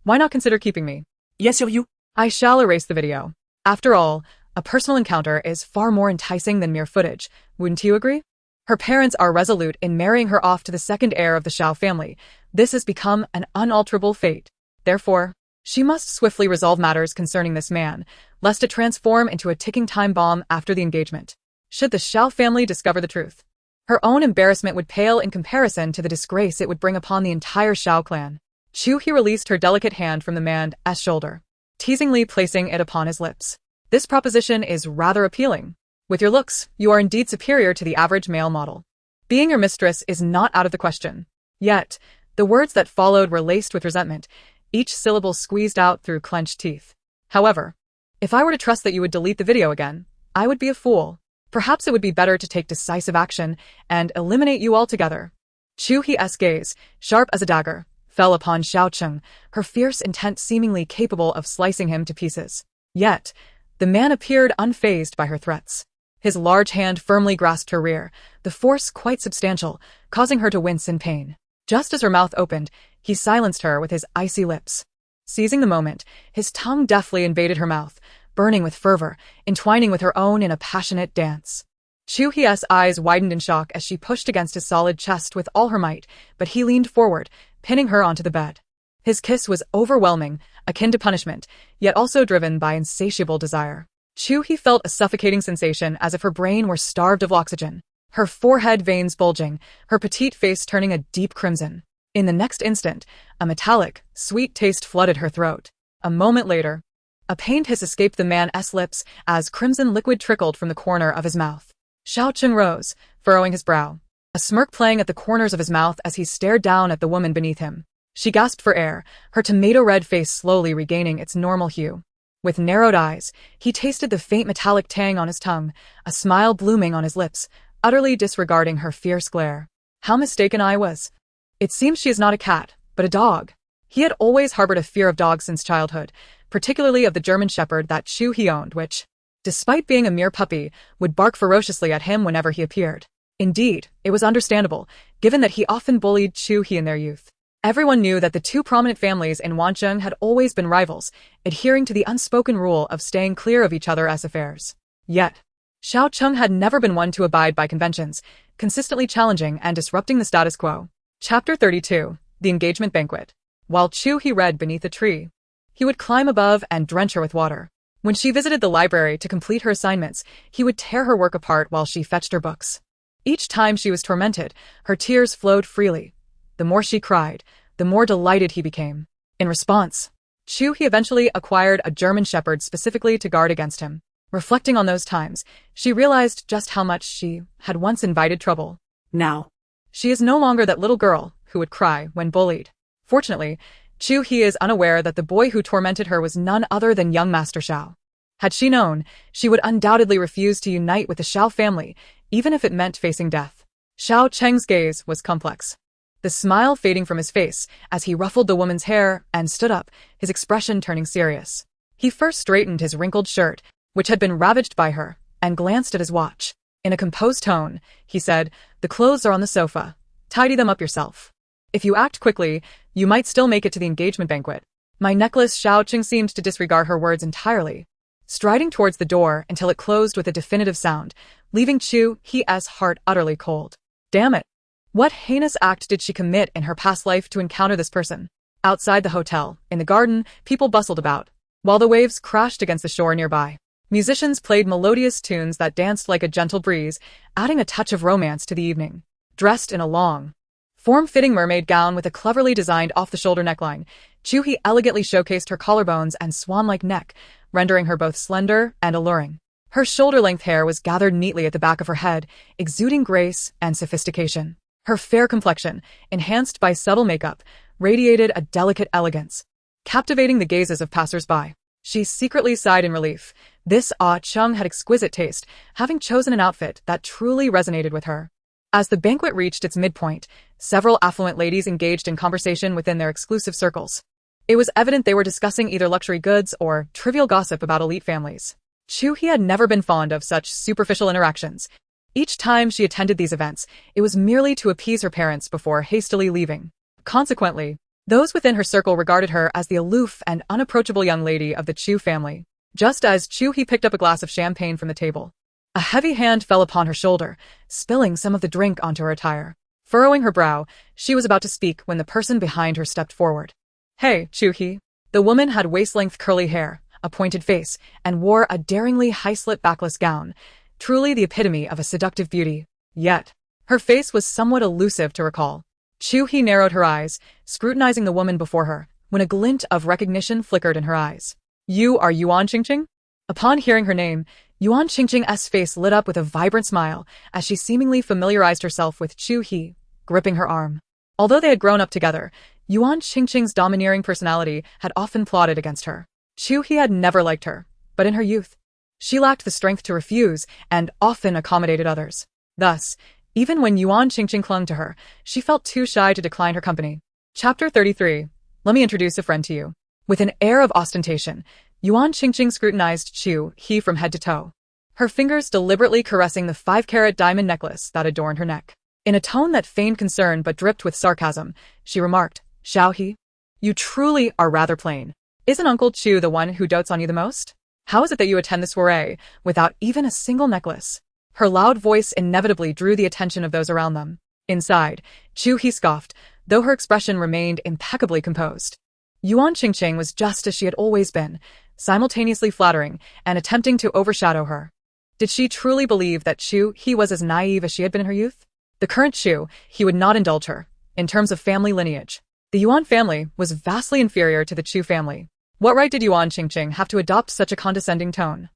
Why not consider keeping me? Yes, you. I shall erase the video. After all, a personal encounter is far more enticing than mere footage, wouldn't you agree? Her parents are resolute in marrying her off to the second heir of the Xiao family. This has become an unalterable fate. Therefore, she must swiftly resolve matters concerning this man, lest it transform into a ticking time bomb after the engagement. Should the Xiao family discover the truth, her own embarrassment would pale in comparison to the disgrace it would bring upon the entire Xiao clan. Chu He released her delicate hand from the man's shoulder, teasingly placing it upon his lips. This proposition is rather appealing. With your looks, you are indeed superior to the average male model. Being your mistress is not out of the question. Yet, the words that followed were laced with resentment, each syllable squeezed out through clenched teeth. However, if I were to trust that you would delete the video again, I would be a fool. Perhaps it would be better to take decisive action and eliminate you altogether. Chu He's gaze, sharp as a dagger, fell upon Xiao Cheng, her fierce intent seemingly capable of slicing him to pieces. Yet, the man appeared unfazed by her threats. His large hand firmly grasped her rear, the force quite substantial, causing her to wince in pain. Just as her mouth opened, he silenced her with his icy lips. Seizing the moment, his tongue deftly invaded her mouth, burning with fervor, entwining with her own in a passionate dance. Chu He's eyes widened in shock as she pushed against his solid chest with all her might, but he leaned forward, pinning her onto the bed. His kiss was overwhelming, akin to punishment, yet also driven by insatiable desire. Chu He felt a suffocating sensation as if her brain were starved of oxygen, her forehead veins bulging, her petite face turning a deep crimson. In the next instant, a metallic, sweet taste flooded her throat. A moment later, a pained hiss escaped the man's lips as crimson liquid trickled from the corner of his mouth. Xiao Cheng rose, furrowing his brow, a smirk playing at the corners of his mouth as he stared down at the woman beneath him. She gasped for air, her tomato-red face slowly regaining its normal hue. With narrowed eyes, he tasted the faint metallic tang on his tongue, a smile blooming on his lips, utterly disregarding her fierce glare. How mistaken I was. It seems she is not a cat, but a dog. He had always harbored a fear of dogs since childhood, particularly of the German shepherd that Chu He owned, which, despite being a mere puppy, would bark ferociously at him whenever he appeared. Indeed, it was understandable, given that he often bullied Chu He in their youth. Everyone knew that the two prominent families in Wancheng had always been rivals, adhering to the unspoken rule of staying clear of each other as affairs. Yet, Xiao Cheng had never been one to abide by conventions, consistently challenging and disrupting the status quo. Chapter 32. the engagement banquet. While Chu He read beneath a tree, he would climb above and drench her with water. When she visited the library to complete her assignments, he would tear her work apart while she fetched her books. Each time she was tormented, her tears flowed freely. The more she cried, the more delighted he became. In response, Chu He eventually acquired a German shepherd specifically to guard against him. Reflecting on those times, she realized just how much she had once invited trouble. Now, She is no longer that little girl who would cry when bullied. Fortunately, Chu He is unaware that the boy who tormented her was none other than young Master Xiao. Had she known, she would undoubtedly refuse to unite with the Xiao family, even if it meant facing death. Xiao Cheng's gaze was complex, the smile fading from his face as he ruffled the woman's hair and stood up, his expression turning serious. He first straightened his wrinkled shirt, which had been ravaged by her, and glanced at his watch. In a composed tone, he said, "The clothes are on the sofa. Tidy them up yourself. If you act quickly, you might still make it to the engagement banquet." My necklace. Xiao Cheng seemed to disregard her words entirely, striding towards the door until it closed with a definitive sound, leaving Chu He's heart utterly cold. Damn it! What heinous act did she commit in her past life to encounter this person? Outside the hotel, in the garden, people bustled about, while the waves crashed against the shore nearby. Musicians played melodious tunes that danced like a gentle breeze, adding a touch of romance to the evening. Dressed in a long, form-fitting mermaid gown with a cleverly designed off-the-shoulder neckline, Chu He elegantly showcased her collarbones and swan-like neck, rendering her both slender and alluring. Her shoulder-length hair was gathered neatly at the back of her head, exuding grace and sophistication. Her fair complexion, enhanced by subtle makeup, radiated a delicate elegance, captivating the gazes of passers-by. She secretly sighed in relief. This Cheng had exquisite taste, having chosen an outfit that truly resonated with her. As the banquet reached its midpoint, several affluent ladies engaged in conversation within their exclusive circles. It was evident they were discussing either luxury goods or trivial gossip about elite families. Chu He had never been fond of such superficial interactions. Each time she attended these events, it was merely to appease her parents before hastily leaving. Consequently, those within her circle regarded her as the aloof and unapproachable young lady of the Chu family. Just as Chu He picked up a glass of champagne from the table, a heavy hand fell upon her shoulder, spilling some of the drink onto her attire. Furrowing her brow, she was about to speak when the person behind her stepped forward. "Hey, Chu He." The woman had waist-length curly hair, a pointed face, and wore a daringly high-slit backless gown, truly the epitome of a seductive beauty. Yet, her face was somewhat elusive to recall. Chu He narrowed her eyes, scrutinizing the woman before her, when a glint of recognition flickered in her eyes. "You are Wancheng?" Upon hearing her name, Wancheng's face lit up with a vibrant smile as she seemingly familiarized herself with Chu He, gripping her arm. Although they had grown up together, Wancheng's domineering personality had often plotted against her. Chu He had never liked her, but in her youth, she lacked the strength to refuse and often accommodated others. Thus, even when Wancheng clung to her, she felt too shy to decline her company. Chapter 33. Let me introduce a friend to you. With an air of ostentation, Wancheng scrutinized Chu He from head to toe, her fingers deliberately caressing the 5-carat diamond necklace that adorned her neck. In a tone that feigned concern but dripped with sarcasm, she remarked, "Xiao He, you truly are rather plain. Isn't Uncle Chu the one who dotes on you the most? How is it that you attend the soiree without even a single necklace?" Her loud voice inevitably drew the attention of those around them. Inside, Chu He scoffed, though her expression remained impeccably composed. Wancheng was just as she had always been, simultaneously flattering and attempting to overshadow her. Did she truly believe that Chu He was as naive as she had been in her youth? The current Chu He would not indulge her. In terms of family lineage, the Yuan family was vastly inferior to the Chu family. What right did Wancheng have to adopt such a condescending tone?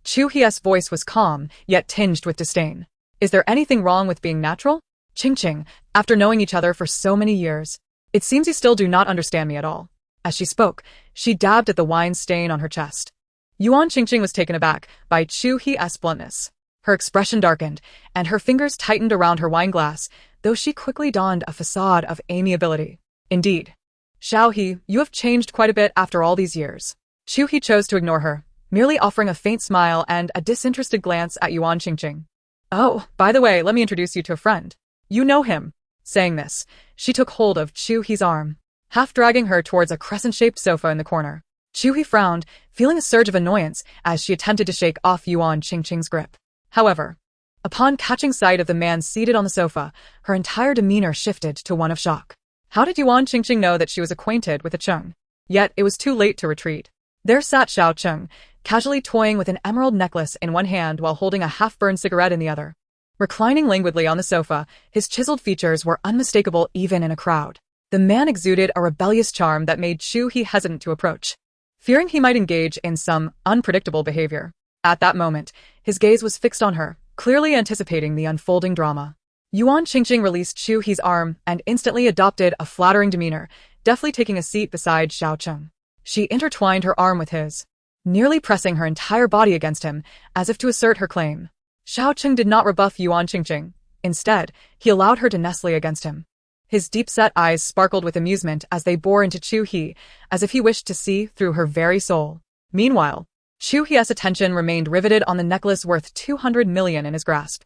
Chu He's voice was calm, yet tinged with disdain. "Is there anything wrong with being natural? Ching, after knowing each other for so many years, it seems you still do not understand me at all." As she spoke, she dabbed at the wine stain on her chest. Wancheng was taken aback by Chu He's bluntness. Her expression darkened, and her fingers tightened around her wine glass, though she quickly donned a facade of amiability. "Indeed. Xiao He, you have changed quite a bit after all these years." Chu He chose to ignore her, merely offering a faint smile and a disinterested glance at Wancheng. "Oh, by the way, let me introduce you to a friend. You know him." Saying this, she took hold of Chu He's arm, half dragging her towards a crescent-shaped sofa in the corner. Chu He frowned, feeling a surge of annoyance as she attempted to shake off Wancheng's grip. However, upon catching sight of the man seated on the sofa, her entire demeanor shifted to one of shock. How did Yuan Qingqing know that she was acquainted with the Cheng? Yet it was too late to retreat. There sat Xiao Cheng, casually toying with an emerald necklace in one hand while holding a half-burned cigarette in the other. Reclining languidly on the sofa, his chiseled features were unmistakable even in a crowd. The man exuded a rebellious charm that made Chu He hesitant to approach, fearing he might engage in some unpredictable behavior. At that moment, his gaze was fixed on her, clearly anticipating the unfolding drama. Yuan Qingqing released Chu He's arm and instantly adopted a flattering demeanor, deftly taking a seat beside Xiao Cheng. She intertwined her arm with his, nearly pressing her entire body against him, as if to assert her claim. Xiao Cheng did not rebuff Yuan Qingqing. Instead, he allowed her to nestle against him. His deep-set eyes sparkled with amusement as they bore into Chu He, as if he wished to see through her very soul. Meanwhile, Chu He's attention remained riveted on the necklace worth 200 million in his grasp,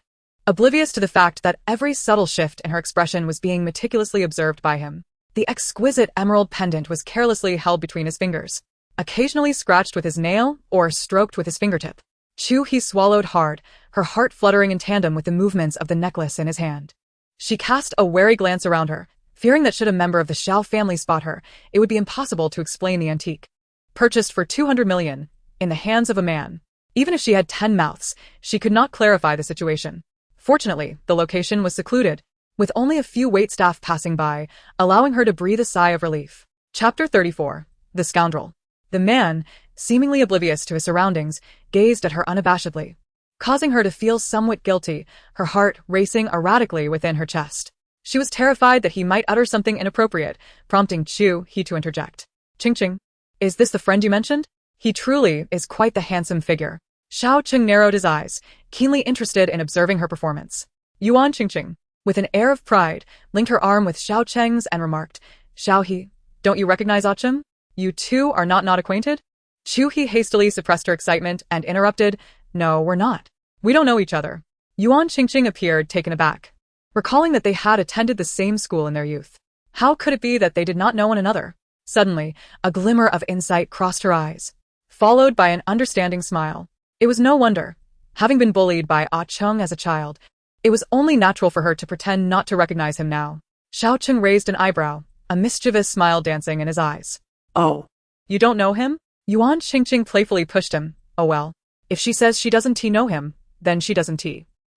oblivious to the fact that every subtle shift in her expression was being meticulously observed by him. The exquisite emerald pendant was carelessly held between his fingers, occasionally scratched with his nail or stroked with his fingertip. Chu He swallowed hard, her heart fluttering in tandem with the movements of the necklace in his hand. She cast a wary glance around her, fearing that should a member of the Xiao family spot her, it would be impossible to explain the antique. Purchased for 200 million, in the hands of a man. Even if she had 10 mouths, she could not clarify the situation. Fortunately, the location was secluded, with only a few waitstaff passing by, allowing her to breathe a sigh of relief. Chapter 34. The Scoundrel. The man, seemingly oblivious to his surroundings, gazed at her unabashedly, causing her to feel somewhat guilty, her heart racing erratically within her chest. She was terrified that he might utter something inappropriate, prompting Chu He to interject. Qingqing, is this the friend you mentioned? He truly is quite the handsome figure. Xiao Cheng narrowed his eyes, keenly interested in observing her performance. Yuan Qingqing, with an air of pride, linked her arm with Xiao Cheng's and remarked, Xiao He, don't you recognize Audiobooks? You two are not acquainted? Chu He hastily suppressed her excitement and interrupted, No, we're not. We don't know each other. Yuan Qingqing appeared taken aback, recalling that they had attended the same school in their youth. How could it be that they did not know one another? Suddenly, a glimmer of insight crossed her eyes, followed by an understanding smile. It was no wonder. Having been bullied by Cheng as a child, it was only natural for her to pretend not to recognize him now. Xiao Cheng raised an eyebrow, a mischievous smile dancing in his eyes. Oh. You don't know him? Yuan Qingqing playfully pushed him. Oh well. If she says she doesn't know him, then she doesn't.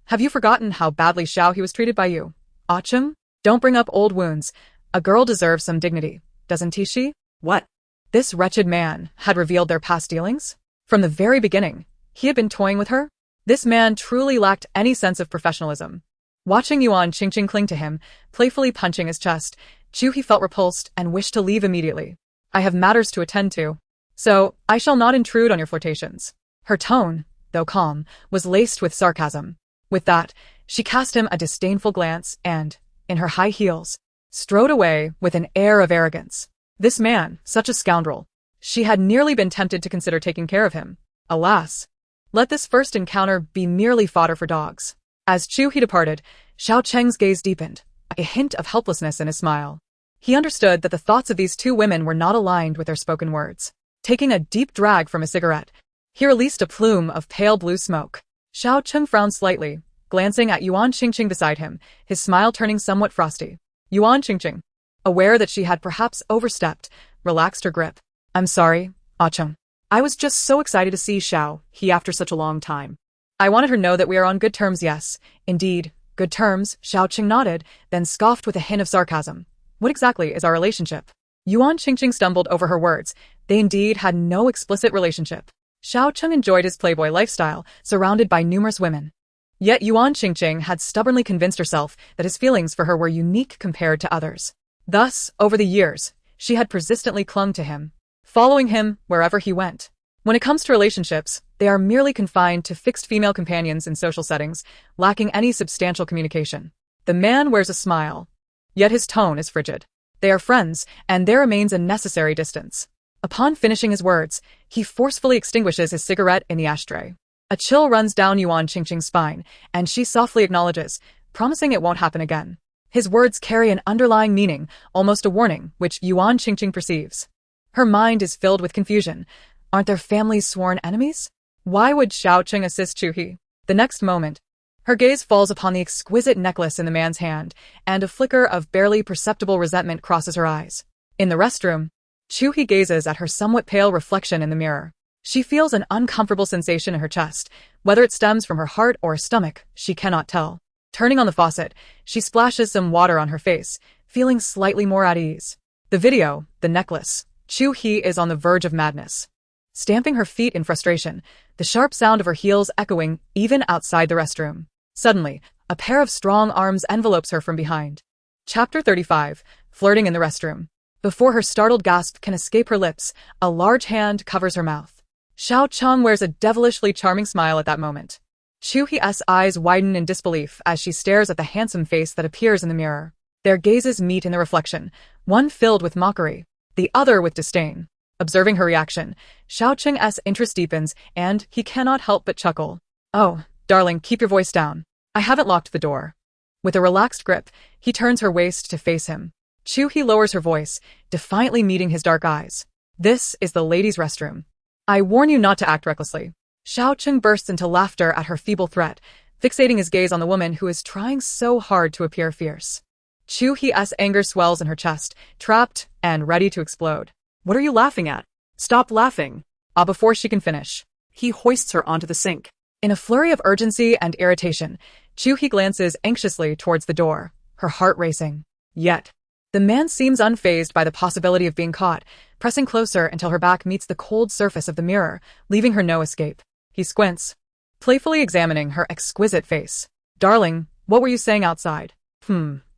Have you forgotten how badly Xiao He was treated by you? Cheng? Don't bring up old wounds. A girl deserves some dignity, doesn't she? What? This wretched man had revealed their past dealings? From the very beginning, he had been toying with her? This man truly lacked any sense of professionalism. Watching Yuan Qingqing cling to him, playfully punching his chest, Chu He felt repulsed and wished to leave immediately. I have matters to attend to, so I shall not intrude on your flirtations. Her tone, though calm, was laced with sarcasm. With that, she cast him a disdainful glance and, in her high heels, strode away with an air of arrogance. This man, such a scoundrel. She had nearly been tempted to consider taking care of him. Alas, let this first encounter be merely fodder for dogs. As Chu He departed, Xiao Cheng's gaze deepened, a hint of helplessness in his smile. He understood that the thoughts of these two women were not aligned with their spoken words. Taking a deep drag from a cigarette, he released a plume of pale blue smoke. Xiao Cheng frowned slightly, glancing at Yuan Qingqing beside him, his smile turning somewhat frosty. Yuan Qingqing, aware that she had perhaps overstepped, relaxed her grip. I'm sorry, Cheng. I was just so excited to see Xiao He after such a long time. I wanted her to know that we are on good terms. Yes, indeed, good terms. Xiao Cheng nodded, then scoffed with a hint of sarcasm. What exactly is our relationship? Yuan Qingqing stumbled over her words. They indeed had no explicit relationship. Xiao Cheng enjoyed his playboy lifestyle, surrounded by numerous women. Yet Yuan Qingqing had stubbornly convinced herself that his feelings for her were unique compared to others. Thus, over the years, she had persistently clung to him, following him wherever he went. When it comes to relationships, they are merely confined to fixed female companions in social settings, lacking any substantial communication. The man wears a smile, yet his tone is frigid. They are friends, and there remains a necessary distance. Upon finishing his words, he forcefully extinguishes his cigarette in the ashtray. A chill runs down Yuan Qingqing's spine, and she softly acknowledges, promising it won't happen again. His words carry an underlying meaning, almost a warning, which Yuan Qingqing perceives. Her mind is filled with confusion. Aren't their families sworn enemies? Why would Xiao Cheng assist Chu He? The next moment, Her gaze falls upon the exquisite necklace in the man's hand, and a flicker of barely perceptible resentment crosses her eyes. In the restroom, Chu He gazes at her somewhat pale reflection in the mirror. She feels an uncomfortable sensation in her chest. Whether it stems from her heart or stomach, she cannot tell. Turning on the faucet, she splashes some water on her face, feeling slightly more at ease. The video, the necklace. Chu He is on the verge of madness. Stamping her feet in frustration, the sharp sound of her heels echoing even outside the restroom. Suddenly, a pair of strong arms envelopes her from behind. Chapter 35, Flirting in the Restroom. Before her startled gasp can escape her lips, a large hand covers her mouth. Xiao Cheng wears a devilishly charming smile at that moment. Chu He's eyes widen in disbelief as she stares at the handsome face that appears in the mirror. Their gazes meet in the reflection, one filled with mockery, the other with disdain. Observing her reaction, Xiao Cheng's interest deepens, and he cannot help but chuckle. "Oh, darling, keep your voice down. I haven't locked the door." With a relaxed grip, he turns her waist to face him. Chu He lowers her voice, defiantly meeting his dark eyes. "This is the ladies' restroom. I warn you not to act recklessly." Xiao Cheng bursts into laughter at her feeble threat, fixating his gaze on the woman who is trying so hard to appear fierce. Chu He's anger swells in her chest, trapped and ready to explode. What are you laughing at? Stop laughing. Before she can finish, He hoists her onto the sink. in a flurry of urgency and irritation, Chu He glances anxiously towards the door, her heart racing. Yet, the man seems unfazed by the possibility of being caught, pressing closer until her back meets the cold surface of the mirror, leaving her no escape. He squints, playfully examining her exquisite face. "Darling, what were you saying outside?"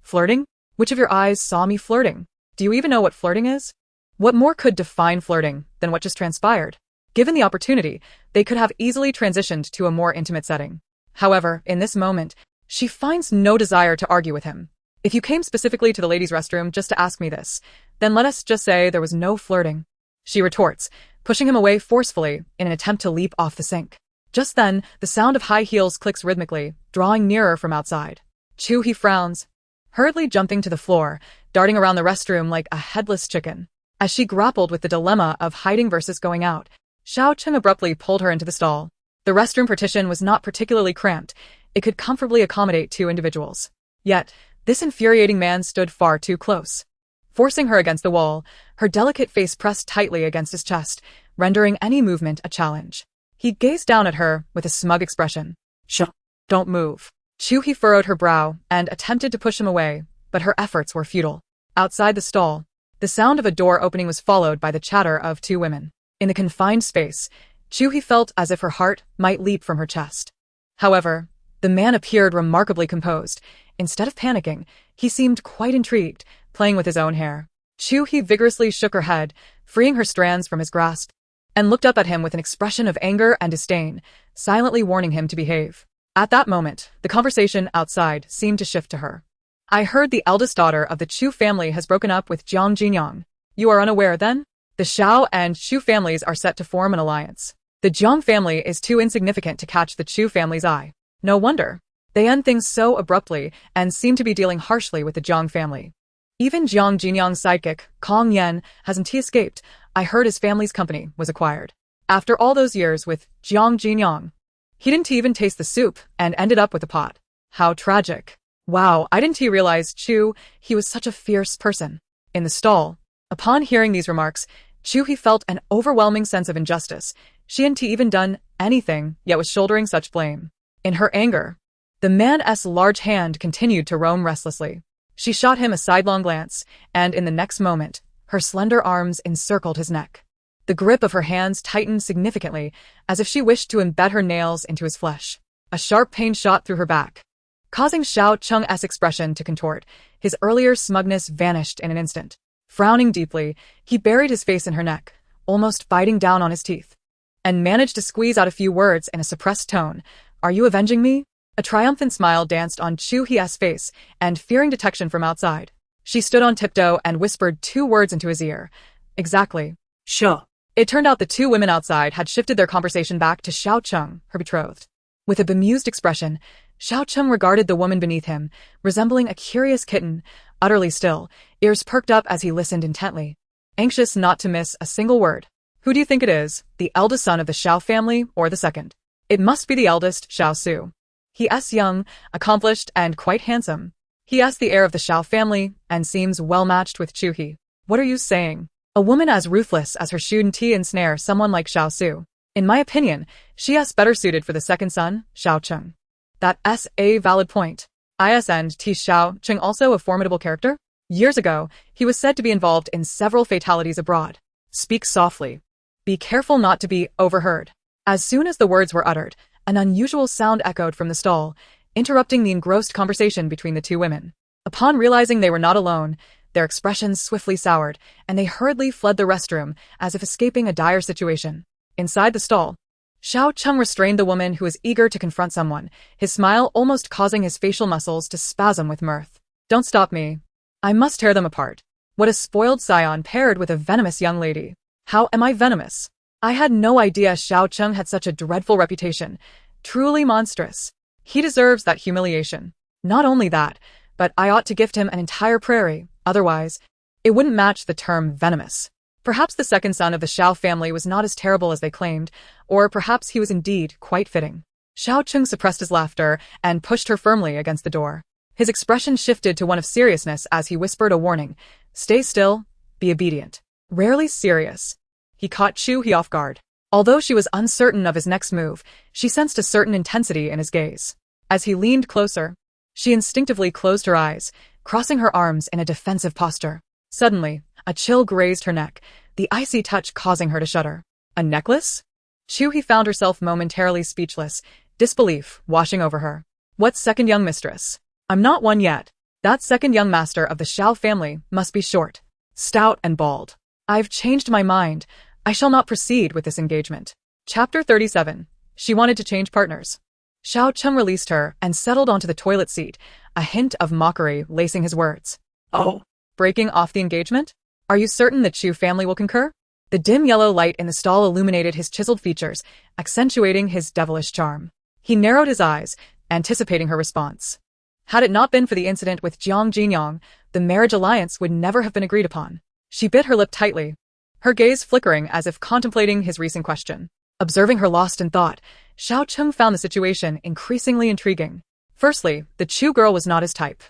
Flirting? Which of your eyes saw me flirting? Do you even know what flirting is?" What more could define flirting than what just transpired? Given the opportunity, they could have easily transitioned to a more intimate setting. However, in this moment, she finds no desire to argue with him. "If you came specifically to the ladies' restroom just to ask me this, then let us just say there was no flirting," she retorts, pushing him away forcefully in an attempt to leap off the sink. Just then, the sound of high heels clicks rhythmically, drawing nearer from outside. Chu He frowns, hurriedly jumping to the floor, darting around the restroom like a headless chicken. As she grappled with the dilemma of hiding versus going out, Xiao Cheng abruptly pulled her into the stall. The restroom partition was not particularly cramped. It could comfortably accommodate 2 individuals. Yet, this infuriating man stood far too close. Forcing her against the wall, her delicate face pressed tightly against his chest, rendering any movement a challenge. He gazed down at her with a smug expression. Don't move." Chu He furrowed her brow and attempted to push him away, but her efforts were futile. Outside the stall, the sound of a door opening was followed by the chatter of 2 women. In the confined space, Chu He felt as if her heart might leap from her chest. However, the man appeared remarkably composed. Instead of panicking, he seemed quite intrigued, playing with his own hair. Chu He vigorously shook her head, freeing her strands from his grasp, and looked up at him with an expression of anger and disdain, silently warning him to behave. At that moment, the conversation outside seemed to shift to her. "I heard the eldest daughter of the Chu family has broken up with Jiang Jinyang. You are unaware, then? The Xiao and Chu families are set to form an alliance. The Jiang family is too insignificant to catch the Chu family's eye. No wonder. They end things so abruptly and seem to be dealing harshly with the Jiang family. Even Jiang Jinyang's sidekick, Kong Yan, hasn't he escaped? I heard his family's company was acquired. After all those years with Jiang Jinyang, he didn't even taste the soup and ended up with a pot. How tragic. Wow, I didn't realize Chu, he was such a fierce person." In the stall, upon hearing these remarks, Chu He felt an overwhelming sense of injustice. She hadn't even done anything, yet was shouldering such blame. In her anger, the man's large hand continued to roam restlessly. She shot him a sidelong glance, and in the next moment, her slender arms encircled his neck. The grip of her hands tightened significantly, as if she wished to embed her nails into his flesh. A sharp pain shot through her back, causing Xiao Cheng's expression to contort. His earlier smugness vanished in an instant. Frowning deeply, he buried his face in her neck, almost biting down on his teeth, and managed to squeeze out a few words in a suppressed tone. "Are you avenging me?" A triumphant smile danced on Chu He's face, and fearing detection from outside, she stood on tiptoe and whispered 2 words into his ear. "Exactly." Sure. It turned out the 2 women outside had shifted their conversation back to Xiao Cheng, her betrothed. With a bemused expression, Xiao Cheng regarded the woman beneath him, resembling a curious kitten, utterly still, ears perked up as he listened intently, anxious not to miss a single word. "Who do you think it is, the eldest son of the Xiao family or the second?" "It must be the eldest, Xiao Su." He's young, accomplished, and quite handsome. He has the heir of the Xiao family and seems well matched with Chu He. What are you saying? A woman as ruthless as her shouldn't ensnare someone like Xiao Su. In my opinion, she is better suited for the second son, Xiao Cheng. That's a valid point. Isn't Xiao Cheng also a formidable character? Years ago, he was said to be involved in several fatalities abroad. Speak softly. Be careful not to be overheard. As soon as the words were uttered, an unusual sound echoed from the stall, interrupting the engrossed conversation between the two women. Upon realizing they were not alone, their expressions swiftly soured, and they hurriedly fled the restroom as if escaping a dire situation. Inside the stall, Xiao Cheng restrained the woman who was eager to confront someone, his smile almost causing his facial muscles to spasm with mirth. Don't stop me. I must tear them apart. What a spoiled scion paired with a venomous young lady. How am I venomous? I had no idea Xiao Cheng had such a dreadful reputation. Truly monstrous. He deserves that humiliation. Not only that, but I ought to gift him an entire prairie, otherwise, it wouldn't match the term venomous. Perhaps the second son of the Xiao family was not as terrible as they claimed, or perhaps he was indeed quite fitting. Xiao Cheng suppressed his laughter and pushed her firmly against the door. His expression shifted to one of seriousness as he whispered a warning. Stay still, be obedient. Rarely serious. He caught Chu He off guard. Although she was uncertain of his next move, she sensed a certain intensity in his gaze. As he leaned closer, she instinctively closed her eyes, crossing her arms in a defensive posture. Suddenly, a chill grazed her neck, the icy touch causing her to shudder. A necklace? Chu He found herself momentarily speechless, disbelief washing over her. What second young mistress? I'm not one yet. That second young master of the Xiao family must be short, stout, and bald. I've changed my mind. I shall not proceed with this engagement. Chapter 37. She wanted to change partners. Xiao Cheng released her and settled onto the toilet seat, a hint of mockery lacing his words. Oh, breaking off the engagement? Are you certain the Chu family will concur? The dim yellow light in the stall illuminated his chiseled features, accentuating his devilish charm. He narrowed his eyes, anticipating her response. Had it not been for the incident with Jiang Jinyang, the marriage alliance would never have been agreed upon. She bit her lip tightly, her gaze flickering as if contemplating his recent question. Observing her lost in thought, Xiao Cheng found the situation increasingly intriguing. Firstly, the Chu girl was not his type.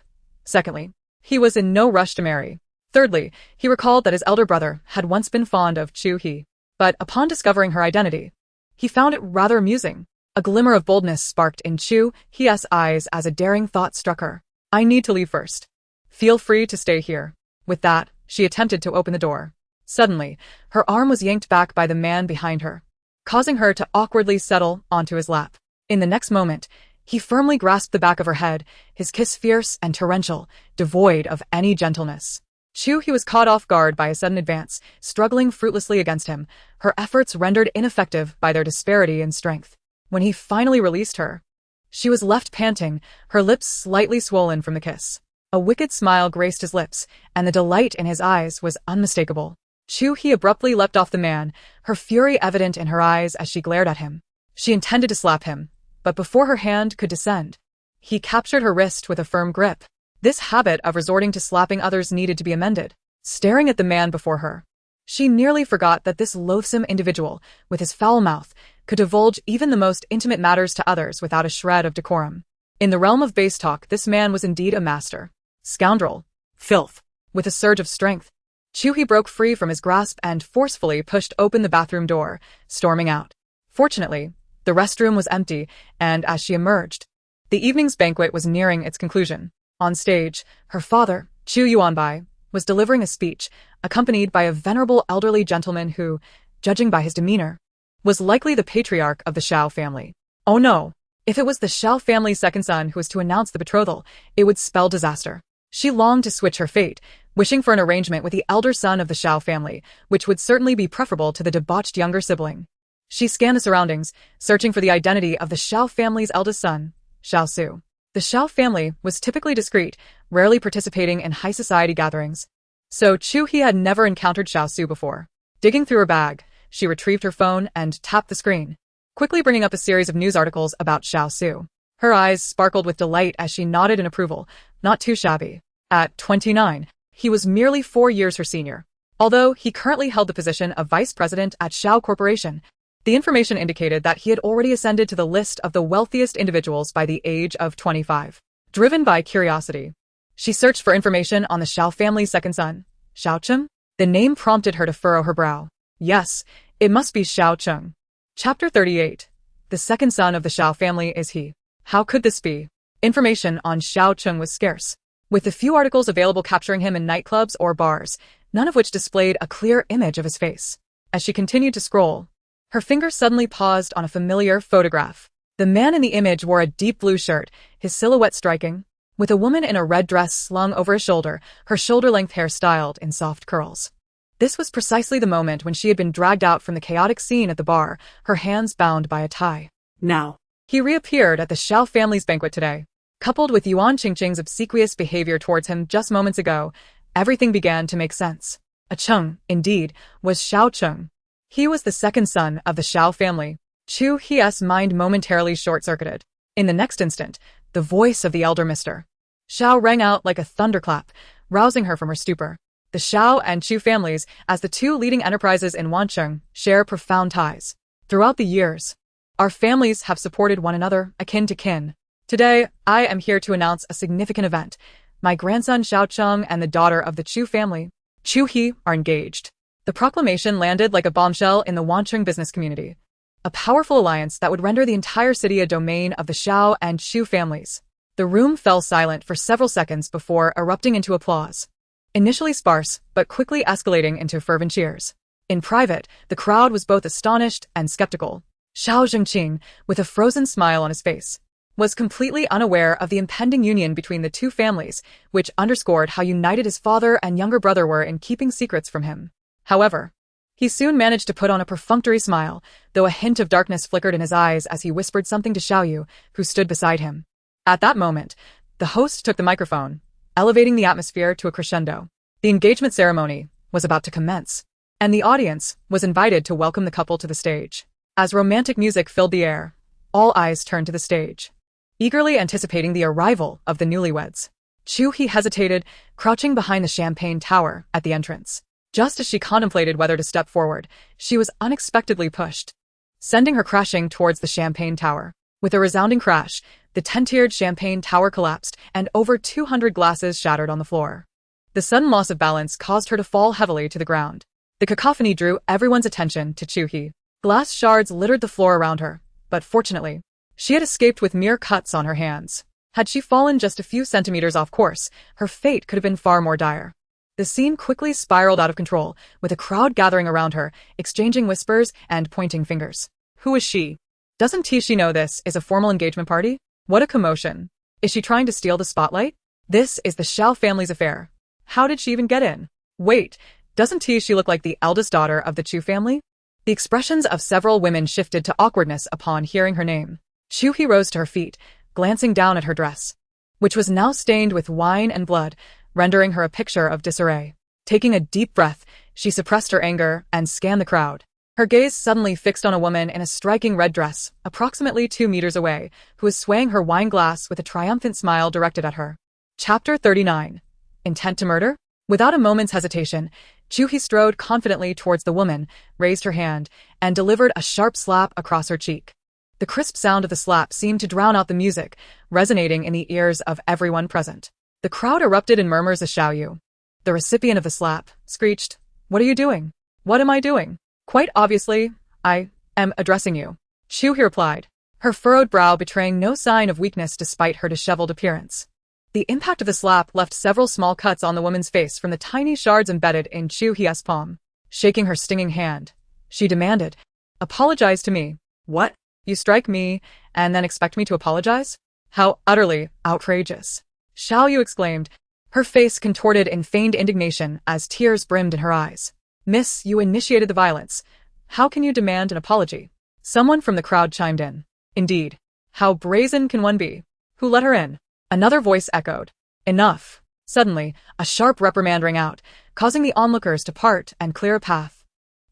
Secondly, he was in no rush to marry. Thirdly, he recalled that his elder brother had once been fond of Chu He. But upon discovering her identity, he found it rather amusing. A glimmer of boldness sparked in Chu He's eyes as a daring thought struck her. I need to leave first. Feel free to stay here. With that, she attempted to open the door. Suddenly, her arm was yanked back by the man behind her, causing her to awkwardly settle onto his lap. In the next moment, he firmly grasped the back of her head, his kiss fierce and torrential, devoid of any gentleness. Chu He was caught off guard by a sudden advance, struggling fruitlessly against him, her efforts rendered ineffective by their disparity in strength. When he finally released her, she was left panting, her lips slightly swollen from the kiss. A wicked smile graced his lips, and the delight in his eyes was unmistakable. Chu He abruptly leapt off the man, her fury evident in her eyes as she glared at him. She intended to slap him, but before her hand could descend, he captured her wrist with a firm grip. This habit of resorting to slapping others needed to be amended. Staring at the man before her, she nearly forgot that this loathsome individual, with his foul mouth, could divulge even the most intimate matters to others without a shred of decorum. In the realm of base talk, this man was indeed a master. Scoundrel. Filth. With a surge of strength, Chu He broke free from his grasp and forcefully pushed open the bathroom door, storming out. Fortunately, the restroom was empty, and as she emerged, the evening's banquet was nearing its conclusion. On stage, her father, Chu Yuanbai, was delivering a speech, accompanied by a venerable elderly gentleman who, judging by his demeanor, was likely the patriarch of the Xiao family. Oh no! If it was the Xiao family's second son who was to announce the betrothal, it would spell disaster. She longed to switch her fate, wishing for an arrangement with the elder son of the Xiao family, which would certainly be preferable to the debauched younger sibling. She scanned the surroundings, searching for the identity of the Xiao family's eldest son, Xiao Su. The Xiao family was typically discreet, rarely participating in high society gatherings. So Chu He had never encountered Xiao Su before. Digging through her bag, she retrieved her phone and tapped the screen, quickly bringing up a series of news articles about Xiao Su. Her eyes sparkled with delight as she nodded in approval. Not too shabby. At 29, he was merely 4 years her senior. Although he currently held the position of vice president at Xiao Corporation, The information indicated that he had already ascended to the list of the wealthiest individuals by the age of 25. Driven by curiosity, she searched for information on the Xiao family's second son, Xiao Cheng. The name prompted her to furrow her brow. Yes, it must be Xiao Cheng. Chapter 38. The second son of the Xiao family is he. How could this be? Information on Xiao Cheng was scarce, with the few articles available capturing him in nightclubs or bars, none of which displayed a clear image of his face. As she continued to scroll, her finger suddenly paused on a familiar photograph. The man in the image wore a deep blue shirt, his silhouette striking, with a woman in a red dress slung over his shoulder, her shoulder-length hair styled in soft curls. This was precisely the moment when she had been dragged out from the chaotic scene at the bar, her hands bound by a tie. Now, He reappeared at the Xiao family's banquet today. Coupled with Wancheng's obsequious behavior towards him just moments ago, everything began to make sense. A Cheng, indeed, was Xiao Cheng. He was the second son of the Xiao family. Chu He's mind momentarily short-circuited. In the next instant, the voice of the elder Mr. Xiao rang out like a thunderclap, rousing her from her stupor. The Xiao and Chu families, as the two leading enterprises in Wancheng, share profound ties. Throughout the years, our families have supported one another, akin to kin. Today, I am here to announce a significant event. My grandson Xiao Cheng and the daughter of the Chu family, Chu He, are engaged. The proclamation landed like a bombshell in the Wancheng business community. A powerful alliance that would render the entire city a domain of the Xiao and Chu families. The room fell silent for several seconds before erupting into applause. Initially sparse, but quickly escalating into fervent cheers. In private, the crowd was both astonished and skeptical. Xiao Zhengqing, with a frozen smile on his face, was completely unaware of the impending union between the two families, which underscored how united his father and younger brother were in keeping secrets from him. However, he soon managed to put on a perfunctory smile, though a hint of darkness flickered in his eyes as he whispered something to Xiao Yu, who stood beside him. At that moment, the host took the microphone, elevating the atmosphere to a crescendo. The engagement ceremony was about to commence, and the audience was invited to welcome the couple to the stage. As romantic music filled the air, all eyes turned to the stage, eagerly anticipating the arrival of the newlyweds. Chu He hesitated, crouching behind the champagne tower at the entrance. Just as she contemplated whether to step forward, she was unexpectedly pushed, sending her crashing towards the champagne tower. With a resounding crash, the 10-tiered champagne tower collapsed, and over 200 glasses shattered on the floor. The sudden loss of balance caused her to fall heavily to the ground. The cacophony drew everyone's attention to Chu He. Glass shards littered the floor around her, but fortunately, she had escaped with mere cuts on her hands. Had she fallen just a few centimeters off course, her fate could have been far more dire. The scene quickly spiraled out of control, with a crowd gathering around her, exchanging whispers and pointing fingers. Who is she? Doesn't she know this is a formal engagement party? What a commotion. Is she trying to steal the spotlight? This is the Xiao family's affair. How did she even get in? Wait, doesn't she look like the eldest daughter of the Chu family? The expressions of several women shifted to awkwardness upon hearing her name. Chu He rose to her feet, glancing down at her dress, which was now stained with wine and blood, rendering her a picture of disarray. Taking a deep breath, she suppressed her anger and scanned the crowd. Her gaze suddenly fixed on a woman in a striking red dress, approximately 2 meters away, who was swaying her wine glass with a triumphant smile directed at her. Chapter 39. Intent to murder? Without a moment's hesitation, Chu He strode confidently towards the woman, raised her hand, and delivered a sharp slap across her cheek. The crisp sound of the slap seemed to drown out the music, resonating in the ears of everyone present. The crowd erupted in murmurs as Xiao Yu, the recipient of the slap, screeched, "What are you doing?" "What am I doing?" "Quite obviously, I am addressing you," Chu He replied, her furrowed brow betraying no sign of weakness despite her disheveled appearance. The impact of the slap left several small cuts on the woman's face from the tiny shards embedded in Chu He's palm. Shaking her stinging hand, she demanded, "Apologize to me." "What? You strike me, and then expect me to apologize? How utterly outrageous!" Xiao Yu exclaimed, her face contorted in feigned indignation as tears brimmed in her eyes. "Miss, you initiated the violence. How can you demand an apology?" Someone from the crowd chimed in. "Indeed. How brazen can one be? Who let her in?" Another voice echoed. "Enough." Suddenly, a sharp reprimand rang out, causing the onlookers to part and clear a path.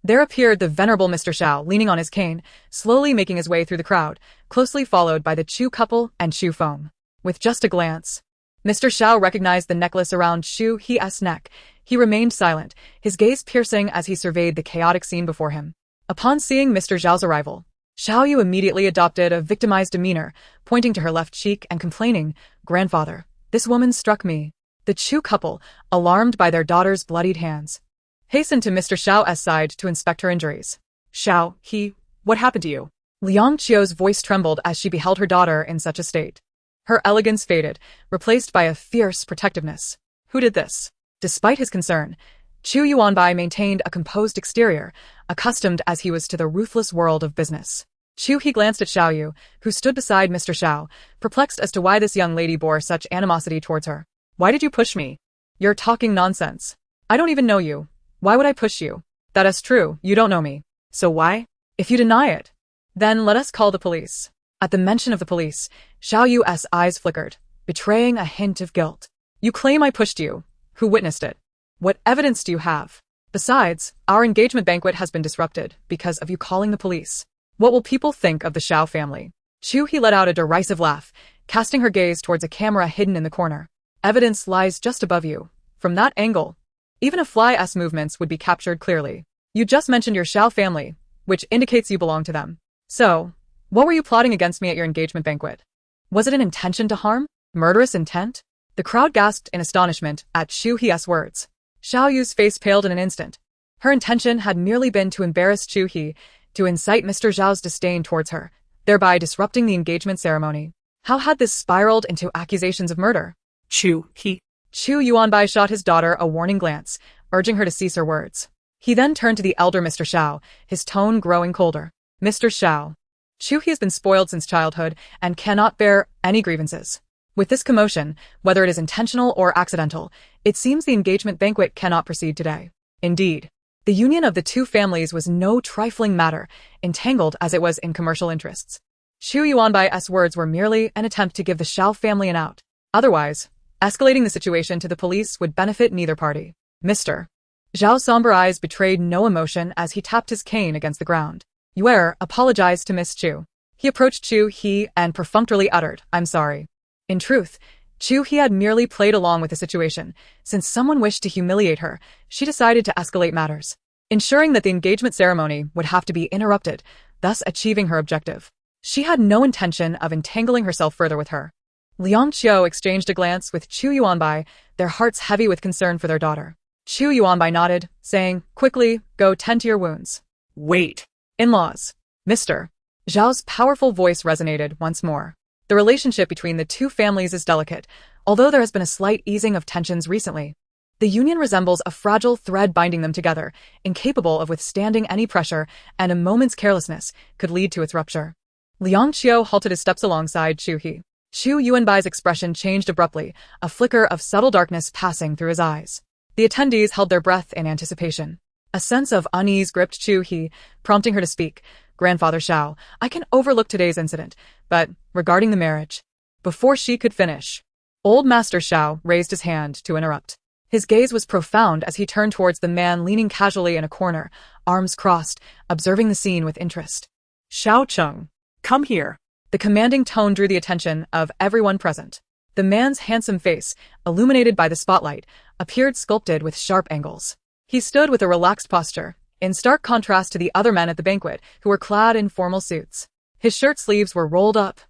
There appeared the venerable Mr. Xiao leaning on his cane, slowly making his way through the crowd, closely followed by the Chu couple and Chu Feng. With just a glance, Mr. Xiao recognized the necklace around Chu He's neck. He remained silent, his gaze piercing as he surveyed the chaotic scene before him. Upon seeing Mr. Zhao's arrival, Xiao Yu immediately adopted a victimized demeanor, pointing to her left cheek and complaining, "Grandfather, this woman struck me." The Chu couple, alarmed by their daughter's bloodied hands, hastened to Mr. Xiao's side to inspect her injuries. Xiao He, what happened to you? Liang Qiu's voice trembled as she beheld her daughter in such a state. Her elegance faded, replaced by a fierce protectiveness. Who did this? Despite his concern, Chu Yuanbai maintained a composed exterior, accustomed as he was to the ruthless world of business. Chu He glanced at Xiao Yu, who stood beside Mr. Xiao, perplexed as to why this young lady bore such animosity towards her. Why did you push me? You're talking nonsense. I don't even know you. Why would I push you? That is true, you don't know me. So why? If you deny it, then let us call the police. At the mention of the police, Xiao Yu's eyes flickered, betraying a hint of guilt. You claim I pushed you. Who witnessed it? What evidence do you have? Besides, our engagement banquet has been disrupted because of you calling the police. What will people think of the Xiao family? Chu He let out a derisive laugh, casting her gaze towards a camera hidden in the corner. Evidence lies just above you. From that angle, even a fly's movements would be captured clearly. You just mentioned your Xiao family, which indicates you belong to them. So, what were you plotting against me at your engagement banquet? Was it an intention to harm? Murderous intent? The crowd gasped in astonishment at Chu He's words. Xiao Yu's face paled in an instant. Her intention had merely been to embarrass Chu He, to incite Mr. Zhao's disdain towards her, thereby disrupting the engagement ceremony. How had this spiraled into accusations of murder? Chu He. Chu Yuanbai shot his daughter a warning glance, urging her to cease her words. He then turned to the elder Mr. Xiao, his tone growing colder. Mr. Xiao, Chu He has been spoiled since childhood and cannot bear any grievances. With this commotion, whether it is intentional or accidental, it seems the engagement banquet cannot proceed today. Indeed, the union of the two families was no trifling matter, entangled as it was in commercial interests. Chu Yuanbai's words were merely an attempt to give the Xiao family an out. Otherwise, escalating the situation to the police would benefit neither party. Mr. Zhao's somber eyes betrayed no emotion as he tapped his cane against the ground. Yue apologized to Miss Chu. He approached Chu He and perfunctorily uttered, "I'm sorry." In truth, Chu He had merely played along with the situation. Since someone wished to humiliate her, she decided to escalate matters, ensuring that the engagement ceremony would have to be interrupted, thus achieving her objective. She had no intention of entangling herself further with her. Liang Qiu exchanged a glance with Chu Yuanbai, their hearts heavy with concern for their daughter. Chu Yuanbai nodded, saying, "Quickly, go tend to your wounds." Wait. In-laws. Mr. Zhao's powerful voice resonated once more. The relationship between the two families is delicate, although there has been a slight easing of tensions recently. The union resembles a fragile thread binding them together, incapable of withstanding any pressure, and a moment's carelessness could lead to its rupture. Liang Qiu halted his steps alongside Chu He. Chu Yuanbai's expression changed abruptly, a flicker of subtle darkness passing through his eyes. The attendees held their breath in anticipation. A sense of unease gripped Chu He, prompting her to speak. "Grandfather Xiao, I can overlook today's incident, but regarding the marriage..." Before she could finish, Old Master Xiao raised his hand to interrupt. His gaze was profound as he turned towards the man leaning casually in a corner, arms crossed, observing the scene with interest. Xiao Cheng, come here. The commanding tone drew the attention of everyone present. The man's handsome face, illuminated by the spotlight, appeared sculpted with sharp angles. He stood with a relaxed posture, in stark contrast to the other men at the banquet who were clad in formal suits. His shirt sleeves were rolled up,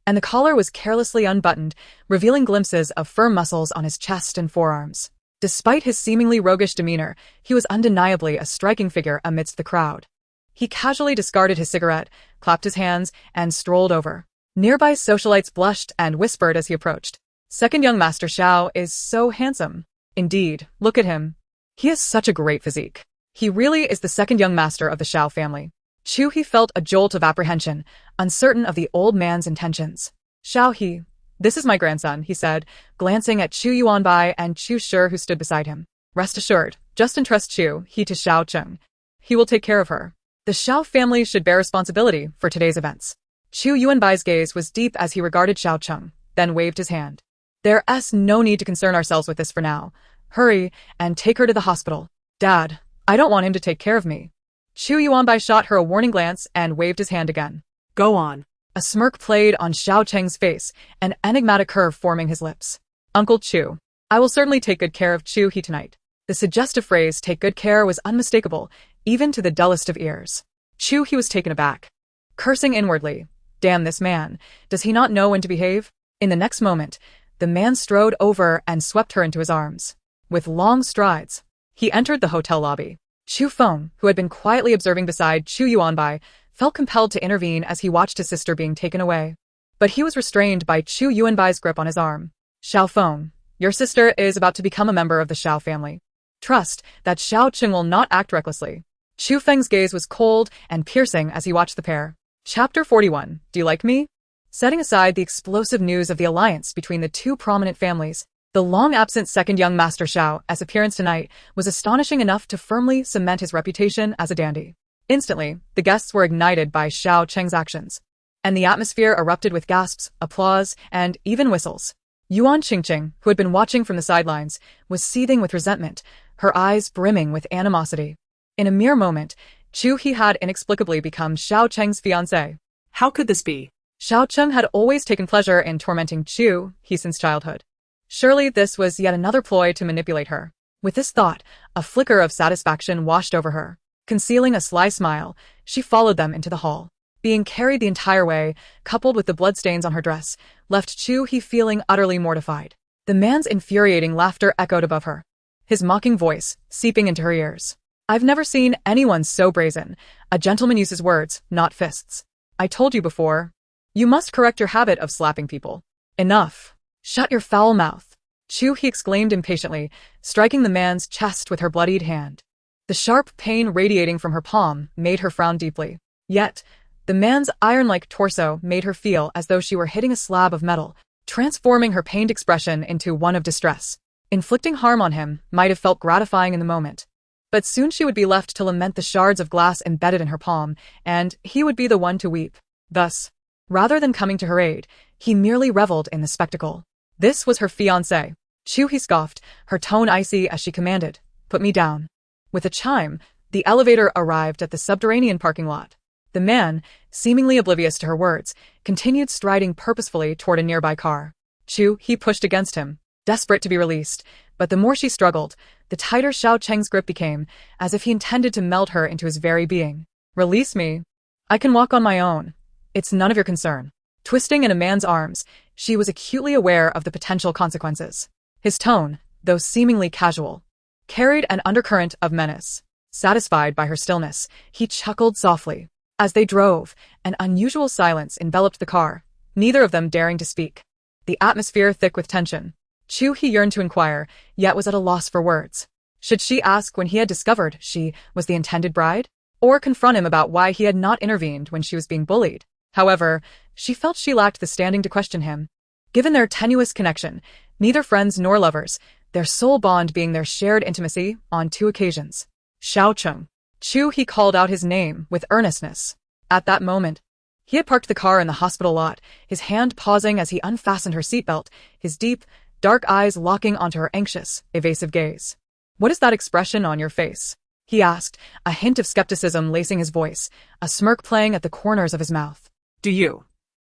and the collar was carelessly unbuttoned, revealing glimpses of firm muscles on his chest and forearms. Despite his seemingly roguish demeanor, he was undeniably a striking figure amidst the crowd. He casually discarded his cigarette, clapped his hands, and strolled over. Nearby socialites blushed and whispered as he approached. "Second young Master Xiao is so handsome. Indeed, look at him. He has such a great physique. He really is the second young master of the Xiao family." Chu He felt a jolt of apprehension, uncertain of the old man's intentions. "Xiao He, this is my grandson," he said, glancing at Chu Yuanbai and Chu Shi who stood beside him. "Rest assured, just entrust Chu He to Xiao Cheng. He will take care of her. The Xiao family should bear responsibility for today's events." Chu Yuanbai's gaze was deep as he regarded Xiao Cheng, then waved his hand. "There's no need to concern ourselves with this for now. Hurry and take her to the hospital. Dad, I don't want him to take care of me." Chu Yuanbai shot her a warning glance and waved his hand again. "Go on." A smirk played on Xiao Cheng's face, an enigmatic curve forming his lips. "Uncle Chu, I will certainly take good care of Chu He tonight." The suggestive phrase, "take good care," was unmistakable, even to the dullest of ears. Chu He was taken aback, cursing inwardly. Damn this man, does he not know when to behave? In the next moment, the man strode over and swept her into his arms. With long strides, he entered the hotel lobby. Chu Feng, who had been quietly observing beside Chu Yuanbai, felt compelled to intervene as he watched his sister being taken away. But he was restrained by Chu Yuanbai's grip on his arm. Xiao Feng, your sister is about to become a member of the Xiao family. Trust that Xiao Cheng will not act recklessly. Chu Feng's gaze was cold and piercing as he watched the pair. Chapter 41. Do you like me? Setting aside the explosive news of the alliance between the two prominent families, the long-absent second young Master Xiao's appearance tonight was astonishing enough to firmly cement his reputation as a dandy. Instantly, the guests were ignited by Xiao Cheng's actions, and the atmosphere erupted with gasps, applause, and even whistles. Wancheng, who had been watching from the sidelines, was seething with resentment, her eyes brimming with animosity. In a mere moment, Chu He had inexplicably become Xiao Cheng's fiancé. How could this be? Xiao Cheng had always taken pleasure in tormenting Chu He since childhood. Surely this was yet another ploy to manipulate her. With this thought, a flicker of satisfaction washed over her. Concealing a sly smile, she followed them into the hall. Being carried the entire way, coupled with the bloodstains on her dress, left Chu He feeling utterly mortified. The man's infuriating laughter echoed above her, his mocking voice seeping into her ears. I've never seen anyone so brazen. A gentleman uses words, not fists. I told you before. You must correct your habit of slapping people. Enough. Shut your foul mouth. Chu He exclaimed impatiently, striking the man's chest with her bloodied hand. The sharp pain radiating from her palm made her frown deeply. Yet, the man's iron-like torso made her feel as though she were hitting a slab of metal, transforming her pained expression into one of distress. Inflicting harm on him might have felt gratifying in the moment, but soon she would be left to lament the shards of glass embedded in her palm, and he would be the one to weep. Thus, rather than coming to her aid, he merely reveled in the spectacle. This was her fiancé. Chu He scoffed, her tone icy as she commanded, "Put me down." With a chime, the elevator arrived at the subterranean parking lot. The man, seemingly oblivious to her words, continued striding purposefully toward a nearby car. Chu He pushed against him, desperate to be released, but the more she struggled, the tighter Xiao Cheng's grip became, as if he intended to meld her into his very being. Release me. I can walk on my own. It's none of your concern. Twisting in a man's arms, she was acutely aware of the potential consequences. His tone, though seemingly casual, carried an undercurrent of menace. Satisfied by her stillness, he chuckled softly. As they drove, an unusual silence enveloped the car, neither of them daring to speak. The atmosphere thick with tension. Chu He yearned to inquire, yet was at a loss for words. Should she ask when he had discovered she was the intended bride? Or confront him about why he had not intervened when she was being bullied? However, she felt she lacked the standing to question him. Given their tenuous connection, neither friends nor lovers, their sole bond being their shared intimacy on 2 occasions. Xiao Cheng. Chu He called out his name with earnestness. At that moment, he had parked the car in the hospital lot, his hand pausing as he unfastened her seatbelt, his deep, dark eyes locking onto her anxious, evasive gaze. "What is that expression on your face?" he asked, a hint of skepticism lacing his voice, a smirk playing at the corners of his mouth. Do you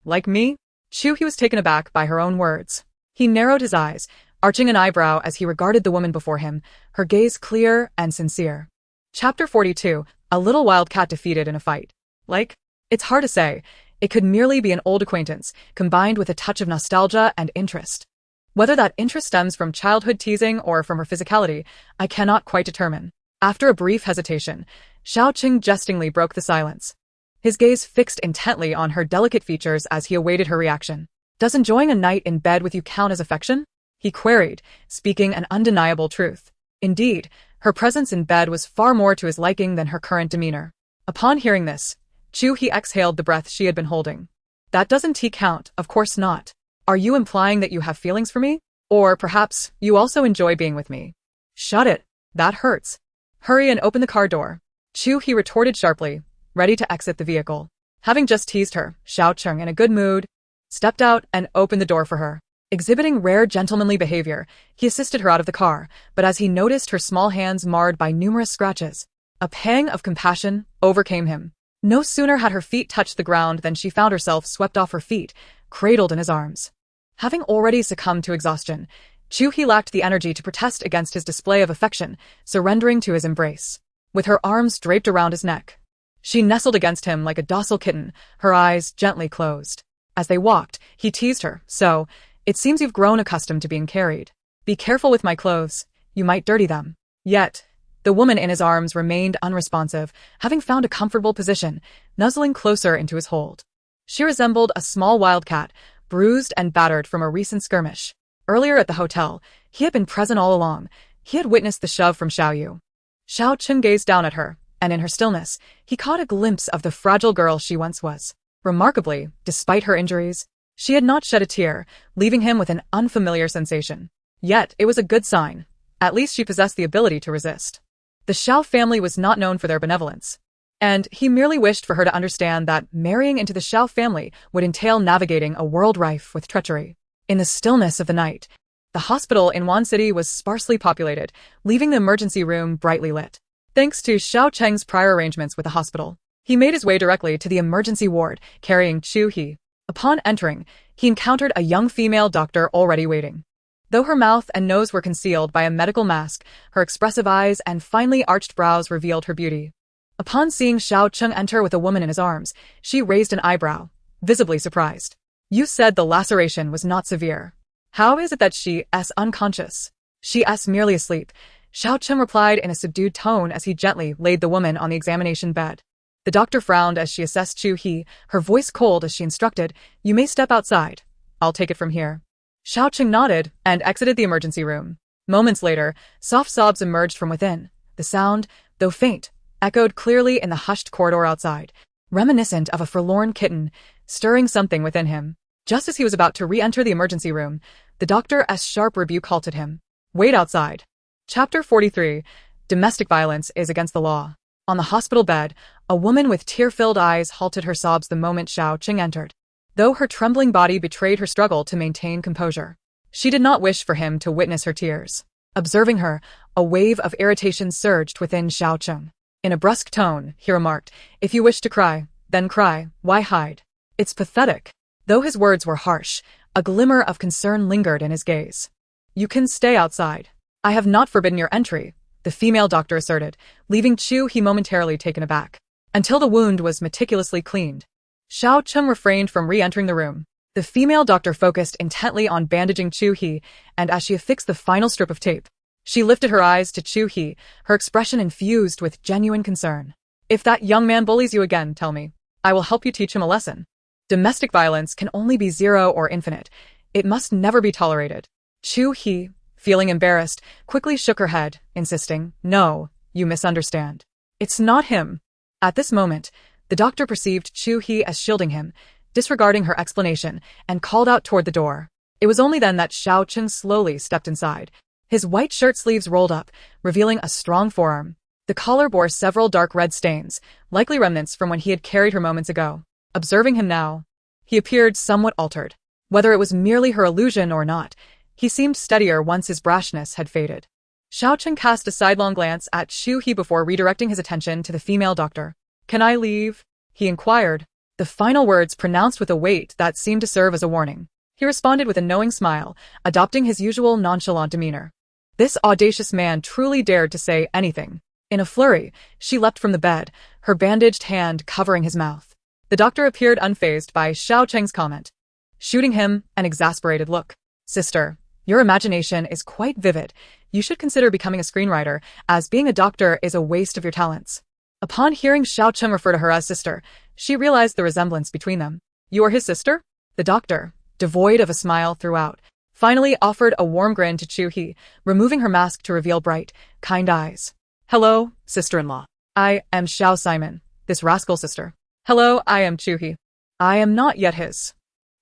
like me? Chu He was taken aback by her own words. He narrowed his eyes, arching an eyebrow as he regarded the woman before him, her gaze clear and sincere. Chapter 42. A little wildcat defeated in a fight. Like? It's hard to say. It could merely be an old acquaintance, combined with a touch of nostalgia and interest. Whether that interest stems from childhood teasing or from her physicality, I cannot quite determine. After a brief hesitation, Xiao Cheng jestingly broke the silence. His gaze fixed intently on her delicate features as he awaited her reaction. "Does enjoying a night in bed with you count as affection?" he queried, speaking an undeniable truth. Indeed, her presence in bed was far more to his liking than her current demeanor. Upon hearing this, Chu He exhaled the breath she had been holding. "That doesn't count, of course not. Are you implying that you have feelings for me? Or perhaps you also enjoy being with me?" "Shut it. That hurts. Hurry and open the car door." Chu He retorted sharply, ready to exit the vehicle. Having just teased her, Xiao Cheng, in a good mood, stepped out and opened the door for her. Exhibiting rare gentlemanly behavior, he assisted her out of the car, but as he noticed her small hands marred by numerous scratches, a pang of compassion overcame him. No sooner had her feet touched the ground than she found herself swept off her feet, cradled in his arms. Having already succumbed to exhaustion, Chu He lacked the energy to protest against his display of affection, surrendering to his embrace. With her arms draped around his neck, She nestled against him like a docile kitten, her eyes gently closed. As they walked, he teased her, "So, it seems you've grown accustomed to being carried. Be careful with my clothes, you might dirty them." Yet, the woman in his arms remained unresponsive, having found a comfortable position, nuzzling closer into his hold. She resembled a small wildcat, bruised and battered from a recent skirmish. Earlier at the hotel, he had been present all along. He had witnessed the shove from Xiao. Xiao Cheng gazed down at her, and in her stillness, he caught a glimpse of the fragile girl she once was. Remarkably, despite her injuries, she had not shed a tear, leaving him with an unfamiliar sensation. Yet, it was a good sign. At least she possessed the ability to resist. The Xiao family was not known for their benevolence, and he merely wished for her to understand that marrying into the Xiao family would entail navigating a world rife with treachery. In the stillness of the night, the hospital in Wan City was sparsely populated, leaving the emergency room brightly lit. Thanks to Xiao Cheng's prior arrangements with the hospital, he made his way directly to the emergency ward, carrying Chu He. Upon entering, he encountered a young female doctor already waiting. Though her mouth and nose were concealed by a medical mask, her expressive eyes and finely arched brows revealed her beauty. Upon seeing Xiao Cheng enter with a woman in his arms, she raised an eyebrow, visibly surprised. "You said the laceration was not severe. How is it that she is unconscious?" "She is merely asleep," Xiao Cheng replied in a subdued tone as he gently laid the woman on the examination bed. The doctor frowned as she assessed Chu He, her voice cold as she instructed, "You may step outside. I'll take it from here." Xiao Cheng nodded and exited the emergency room. Moments later, soft sobs emerged from within. The sound, though faint, echoed clearly in the hushed corridor outside, reminiscent of a forlorn kitten, stirring something within him. Just as he was about to re-enter the emergency room, the doctor's sharp rebuke halted him. "Wait outside." Chapter 43. Domestic violence is against the law. On the hospital bed, a woman with tear-filled eyes halted her sobs the moment Xiao Cheng entered. Though her trembling body betrayed her struggle to maintain composure, she did not wish for him to witness her tears. Observing her, a wave of irritation surged within Xiao Cheng. In a brusque tone, he remarked, "If you wish to cry, then cry, why hide? It's pathetic." Though his words were harsh, a glimmer of concern lingered in his gaze. "You can stay outside. I have not forbidden your entry," the female doctor asserted, leaving Chu He momentarily taken aback. Until the wound was meticulously cleaned, Xiao Cheng refrained from re-entering the room. The female doctor focused intently on bandaging Chu He, and as she affixed the final strip of tape, she lifted her eyes to Chu He, her expression infused with genuine concern. "If that young man bullies you again, tell me. I will help you teach him a lesson. Domestic violence can only be 0 or infinite. It must never be tolerated." Chu He, feeling embarrassed, quickly shook her head, insisting, "No, you misunderstand. It's not him." At this moment, the doctor perceived Chu He as shielding him, disregarding her explanation, and called out toward the door. It was only then that Xiao Cheng slowly stepped inside. His white shirt sleeves rolled up, revealing a strong forearm. The collar bore several dark red stains, likely remnants from when he had carried her moments ago. Observing him now, he appeared somewhat altered. Whether it was merely her illusion or not, he seemed steadier once his brashness had faded. Xiao Cheng cast a sidelong glance at Chu He before redirecting his attention to the female doctor. "Can I leave?" he inquired, the final words pronounced with a weight that seemed to serve as a warning. He responded with a knowing smile, adopting his usual nonchalant demeanor. This audacious man truly dared to say anything. In a flurry, she leapt from the bed, her bandaged hand covering his mouth. The doctor appeared unfazed by Xiao Cheng's comment, shooting him an exasperated look. "Sister, your imagination is quite vivid. You should consider becoming a screenwriter, as being a doctor is a waste of your talents." Upon hearing Xiao Cheng refer to her as sister, she realized the resemblance between them. "You are his sister?" The doctor, devoid of a smile throughout, finally offered a warm grin to Chu He, removing her mask to reveal bright, kind eyes. "Hello, sister-in-law. I am Xiao Simon, this rascal sister. Hello, I am Chu He. I am not yet his.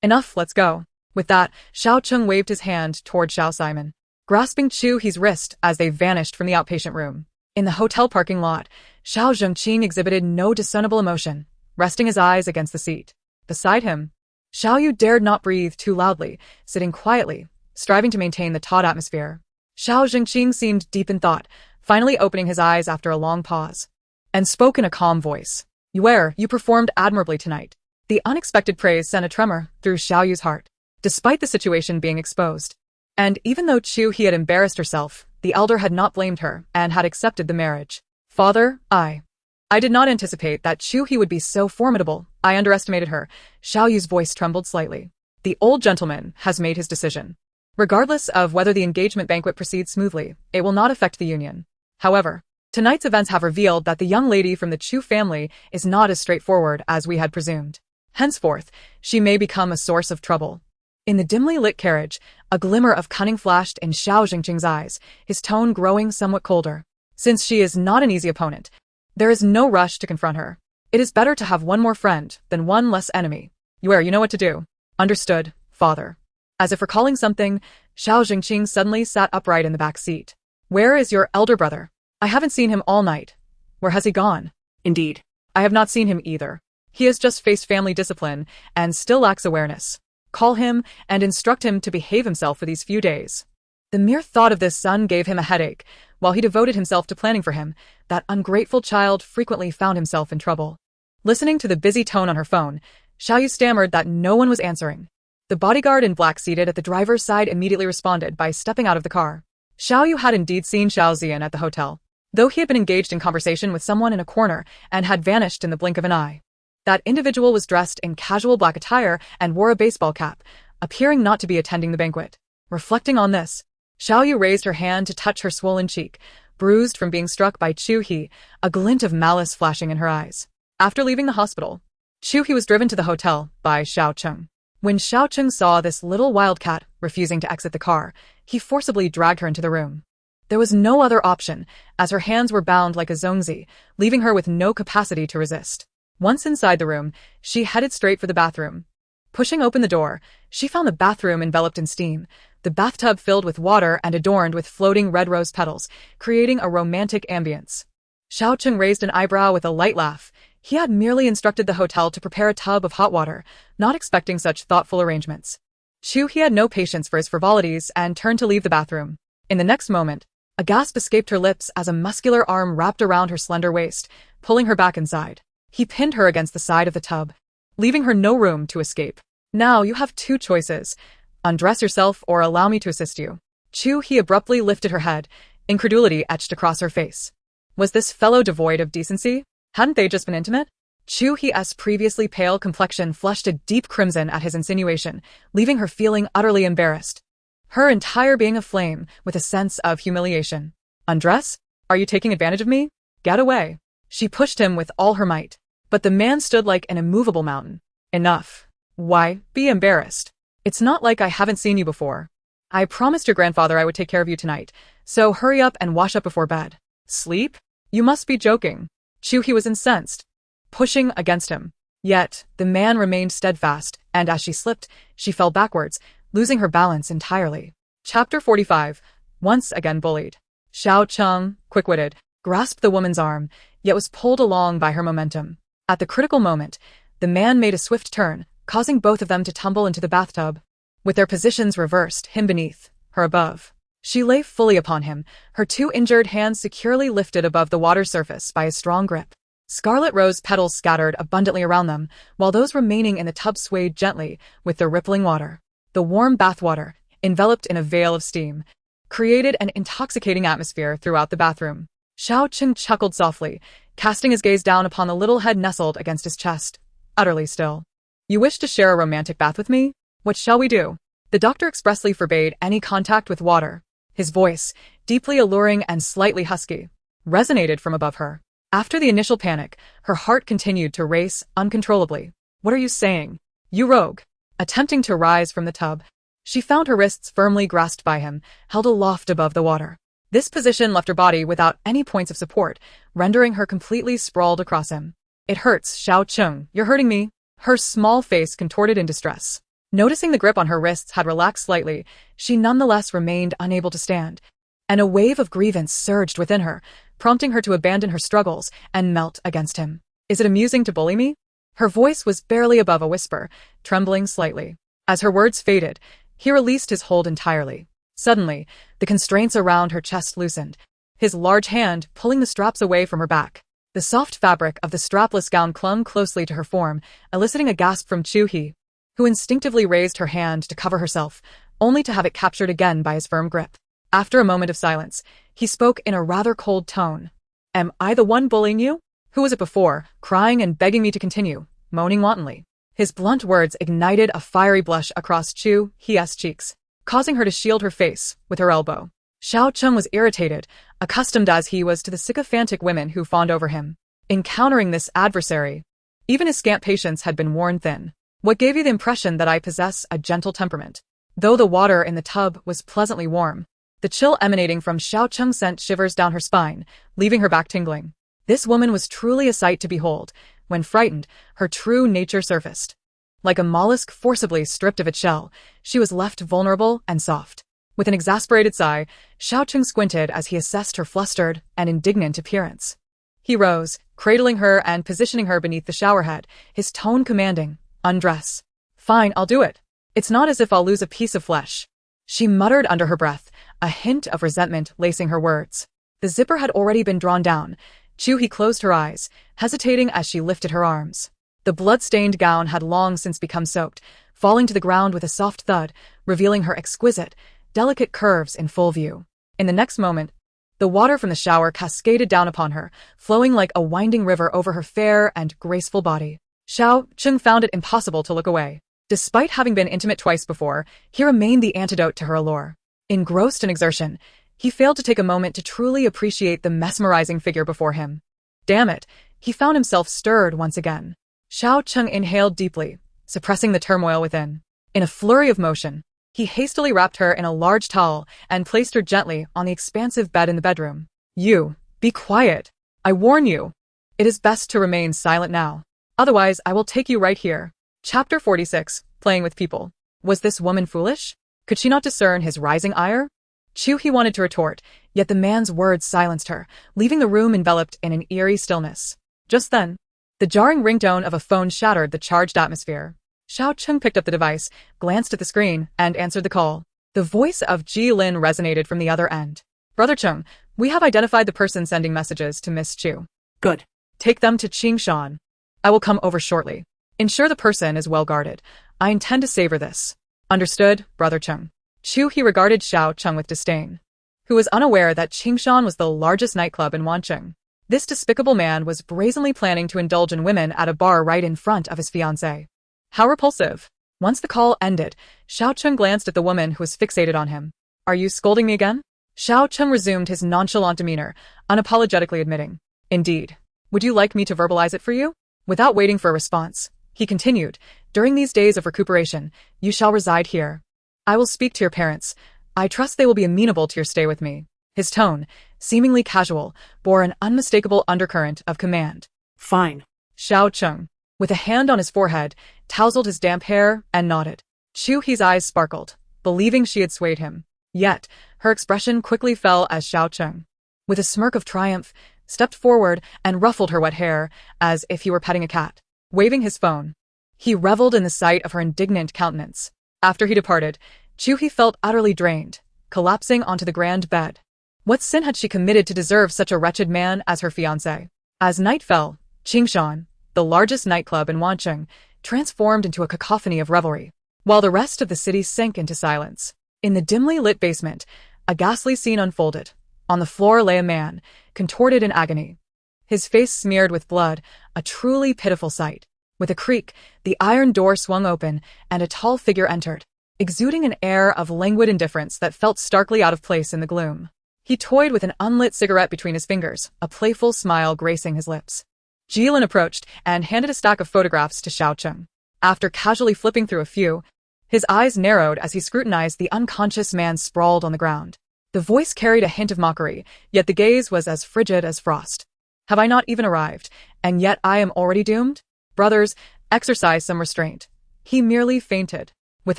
Enough, let's go." With that, Xiao Cheng waved his hand toward Xiao Simon, grasping Chu He's wrist as they vanished from the outpatient room. In the hotel parking lot, Xiao Zhengqing exhibited no discernible emotion, resting his eyes against the seat. Beside him, Xiao Yu dared not breathe too loudly, sitting quietly, striving to maintain the taut atmosphere. Xiao Zhengqing seemed deep in thought, finally opening his eyes after a long pause, and spoke in a calm voice. You performed admirably tonight." The unexpected praise sent a tremor through Xiao Yu's heart, despite the situation being exposed. And even though Chu He had embarrassed herself, the elder had not blamed her and had accepted the marriage. "Father, I I did not anticipate that Chu He would be so formidable. I underestimated her. Xiao Yu's voice trembled slightly. The old gentleman has made his decision. Regardless of whether the engagement banquet proceeds smoothly, it will not affect the union. However, tonight's events have revealed that the young lady from the Chu family is not as straightforward as we had presumed. Henceforth, she may become a source of trouble. In the dimly lit carriage, a glimmer of cunning flashed in Xiao Cheng's eyes, his tone growing somewhat colder. Since she is not an easy opponent, there is no rush to confront her. It is better to have one more friend than one less enemy. You know what to do. Understood, father. As if recalling something, Xiao Cheng suddenly sat upright in the back seat. Where is your elder brother? I haven't seen him all night. Where has he gone? Indeed. I have not seen him either. He has just faced family discipline and still lacks awareness. Call him and instruct him to behave himself for these few days. The mere thought of this son gave him a headache. While he devoted himself to planning for him, that ungrateful child frequently found himself in trouble. Listening to the busy tone on her phone, Xiao Yu stammered that no one was answering. The bodyguard in black seated at the driver's side immediately responded by stepping out of the car. Xiao Yu had indeed seen Xiao Zian at the hotel, though he had been engaged in conversation with someone in a corner and had vanished in the blink of an eye. That individual was dressed in casual black attire and wore a baseball cap, appearing not to be attending the banquet. Reflecting on this, Xiao Yu raised her hand to touch her swollen cheek, bruised from being struck by Chu He, a glint of malice flashing in her eyes. After leaving the hospital, Chu He was driven to the hotel by Xiao Cheng. When Xiao Cheng saw this little wildcat refusing to exit the car, he forcibly dragged her into the room. There was no other option, as her hands were bound like a zongzi, leaving her with no capacity to resist. Once inside the room, she headed straight for the bathroom. Pushing open the door, she found the bathroom enveloped in steam, the bathtub filled with water and adorned with floating red rose petals, creating a romantic ambience. Xiao Cheng raised an eyebrow with a light laugh. He had merely instructed the hotel to prepare a tub of hot water, not expecting such thoughtful arrangements. Chu He had no patience for his frivolities and turned to leave the bathroom. In the next moment, a gasp escaped her lips as a muscular arm wrapped around her slender waist, pulling her back inside. He pinned her against the side of the tub, leaving her no room to escape. Now you have two choices. Undress yourself or allow me to assist you. Chu He abruptly lifted her head, incredulity etched across her face. Was this fellow devoid of decency? Hadn't they just been intimate? Chu He's previously pale complexion flushed a deep crimson at his insinuation, leaving her feeling utterly embarrassed. Her entire being aflame with a sense of humiliation. Undress? Are you taking advantage of me? Get away. She pushed him with all her might. But the man stood like an immovable mountain. Enough. Why, be embarrassed. It's not like I haven't seen you before. I promised your grandfather I would take care of you tonight, so hurry up and wash up before bed. Sleep? You must be joking. Chu He was incensed, pushing against him. Yet, the man remained steadfast, and as she slipped, she fell backwards, losing her balance entirely. Chapter 45. Once again bullied. Xiao Cheng, quick-witted, grasped the woman's arm, yet was pulled along by her momentum. At the critical moment, the man made a swift turn, causing both of them to tumble into the bathtub. With their positions reversed, him beneath, her above. She lay fully upon him, her two injured hands securely lifted above the water's surface by a strong grip. Scarlet rose petals scattered abundantly around them, while those remaining in the tub swayed gently with the rippling water. The warm bathwater, enveloped in a veil of steam, created an intoxicating atmosphere throughout the bathroom. Xiao Cheng chuckled softly, casting his gaze down upon the little head nestled against his chest, utterly still. You wish to share a romantic bath with me? What shall we do? The doctor expressly forbade any contact with water. His voice, deeply alluring and slightly husky, resonated from above her. After the initial panic, her heart continued to race uncontrollably. What are you saying? You rogue. Attempting to rise from the tub, she found her wrists firmly grasped by him, held aloft above the water. This position left her body without any points of support, rendering her completely sprawled across him. It hurts, Xiao Cheng. You're hurting me. Her small face contorted in distress. Noticing the grip on her wrists had relaxed slightly, she nonetheless remained unable to stand, and a wave of grievance surged within her, prompting her to abandon her struggles and melt against him. Is it amusing to bully me? Her voice was barely above a whisper, trembling slightly. As her words faded, he released his hold entirely. Suddenly, the constraints around her chest loosened, his large hand pulling the straps away from her back. The soft fabric of the strapless gown clung closely to her form, eliciting a gasp from Chu He, who instinctively raised her hand to cover herself, only to have it captured again by his firm grip. After a moment of silence, he spoke in a rather cold tone. Am I the one bullying you? Who was it before, crying and begging me to continue, moaning wantonly? His blunt words ignited a fiery blush across Chu He's cheeks, causing her to shield her face with her elbow. Xiao Cheng was irritated, accustomed as he was to the sycophantic women who fawned over him. Encountering this adversary, even his scant patience had been worn thin. What gave you the impression that I possess a gentle temperament? Though the water in the tub was pleasantly warm, the chill emanating from Xiao Cheng sent shivers down her spine, leaving her back tingling. This woman was truly a sight to behold. When frightened, her true nature surfaced. Like a mollusk forcibly stripped of its shell, she was left vulnerable and soft. With an exasperated sigh, Xiao Cheng squinted as he assessed her flustered and indignant appearance. He rose, cradling her and positioning her beneath the showerhead, his tone commanding, "Undress." "Fine, I'll do it. It's not as if I'll lose a piece of flesh," she muttered under her breath, a hint of resentment lacing her words. The zipper had already been drawn down. Chu He closed her eyes, hesitating as she lifted her arms. The blood-stained gown had long since become soaked, falling to the ground with a soft thud, revealing her exquisite, delicate curves in full view. In the next moment, the water from the shower cascaded down upon her, flowing like a winding river over her fair and graceful body. Xiao Cheng found it impossible to look away. Despite having been intimate twice before, he remained the antidote to her allure. Engrossed in exertion, he failed to take a moment to truly appreciate the mesmerizing figure before him. Damn it, he found himself stirred once again. Xiao Cheng inhaled deeply, suppressing the turmoil within. In a flurry of motion, he hastily wrapped her in a large towel and placed her gently on the expansive bed in the bedroom. "You, be quiet. I warn you. It is best to remain silent now. Otherwise, I will take you right here." Chapter 46, Playing with People. Was this woman foolish? Could she not discern his rising ire? Chu He wanted to retort, yet the man's words silenced her, leaving the room enveloped in an eerie stillness. Just then, the jarring ringtone of a phone shattered the charged atmosphere. Xiao Cheng picked up the device, glanced at the screen, and answered the call. The voice of Ji Lin resonated from the other end. "Brother Cheng, we have identified the person sending messages to Miss Chu. Good. Take them to Qingshan. I will come over shortly. Ensure the person is well guarded. I intend to savor this." "Understood, Brother Cheng." Chu He regarded Xiao Cheng with disdain, who was unaware that Qingshan was the largest nightclub in Wancheng. This despicable man was brazenly planning to indulge in women at a bar right in front of his fiancée. How repulsive. Once the call ended, Xiao Cheng glanced at the woman who was fixated on him. "Are you scolding me again?" Xiao Cheng resumed his nonchalant demeanor, unapologetically admitting, "Indeed. Would you like me to verbalize it for you?" Without waiting for a response, he continued, "During these days of recuperation, you shall reside here. I will speak to your parents. I trust they will be amenable to your stay with me." His tone, seemingly casual, bore an unmistakable undercurrent of command. "Fine." Xiao Cheng, with a hand on his forehead, tousled his damp hair and nodded. Chu He's eyes sparkled, believing she had swayed him. Yet, her expression quickly fell as Xiao Cheng, with a smirk of triumph, stepped forward and ruffled her wet hair as if he were petting a cat. Waving his phone, he reveled in the sight of her indignant countenance. After he departed, Chu He felt utterly drained, collapsing onto the grand bed. What sin had she committed to deserve such a wretched man as her fiancé? As night fell, Qingshan, the largest nightclub in Wancheng, transformed into a cacophony of revelry, while the rest of the city sank into silence. In the dimly lit basement, a ghastly scene unfolded. On the floor lay a man, contorted in agony, his face smeared with blood, a truly pitiful sight. With a creak, the iron door swung open, and a tall figure entered, exuding an air of languid indifference that felt starkly out of place in the gloom. He toyed with an unlit cigarette between his fingers, a playful smile gracing his lips. Ji Lin approached and handed a stack of photographs to Xiao Cheng. After casually flipping through a few, his eyes narrowed as he scrutinized the unconscious man sprawled on the ground. The voice carried a hint of mockery, yet the gaze was as frigid as frost. "Have I not even arrived, and yet I am already doomed? Brothers, exercise some restraint." He merely fainted. With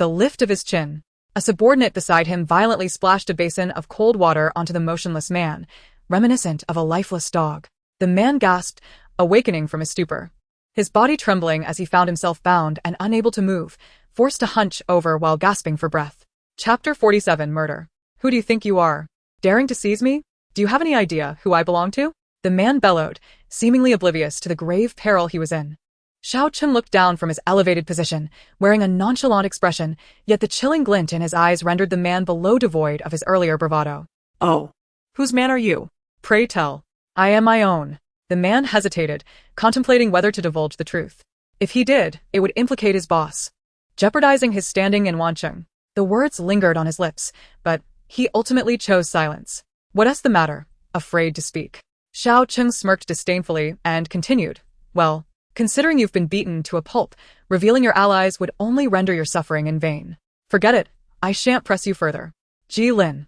a lift of his chin, a subordinate beside him violently splashed a basin of cold water onto the motionless man, reminiscent of a lifeless dog. The man gasped, awakening from his stupor, his body trembling as he found himself bound and unable to move, forced to hunch over while gasping for breath. Chapter 47, Murder. "Who do you think you are? Daring to seize me? Do you have any idea who I belong to?" The man bellowed, seemingly oblivious to the grave peril he was in. Xiao Cheng looked down from his elevated position, wearing a nonchalant expression, yet the chilling glint in his eyes rendered the man below devoid of his earlier bravado. "Oh. Whose man are you?" "Pray tell." "I am my own." The man hesitated, contemplating whether to divulge the truth. If he did, it would implicate his boss, jeopardizing his standing in Wancheng. The words lingered on his lips, but he ultimately chose silence. What's the matter? Afraid to speak. Xiao Cheng smirked disdainfully and continued. Well, considering you've been beaten to a pulp, revealing your allies would only render your suffering in vain. Forget it. I shan't press you further. Jilin.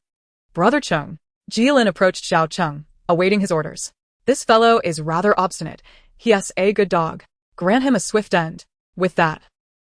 Brother Cheng. Jilin approached Xiao Cheng, awaiting his orders. This fellow is rather obstinate. He has a good dog. Grant him a swift end. With that,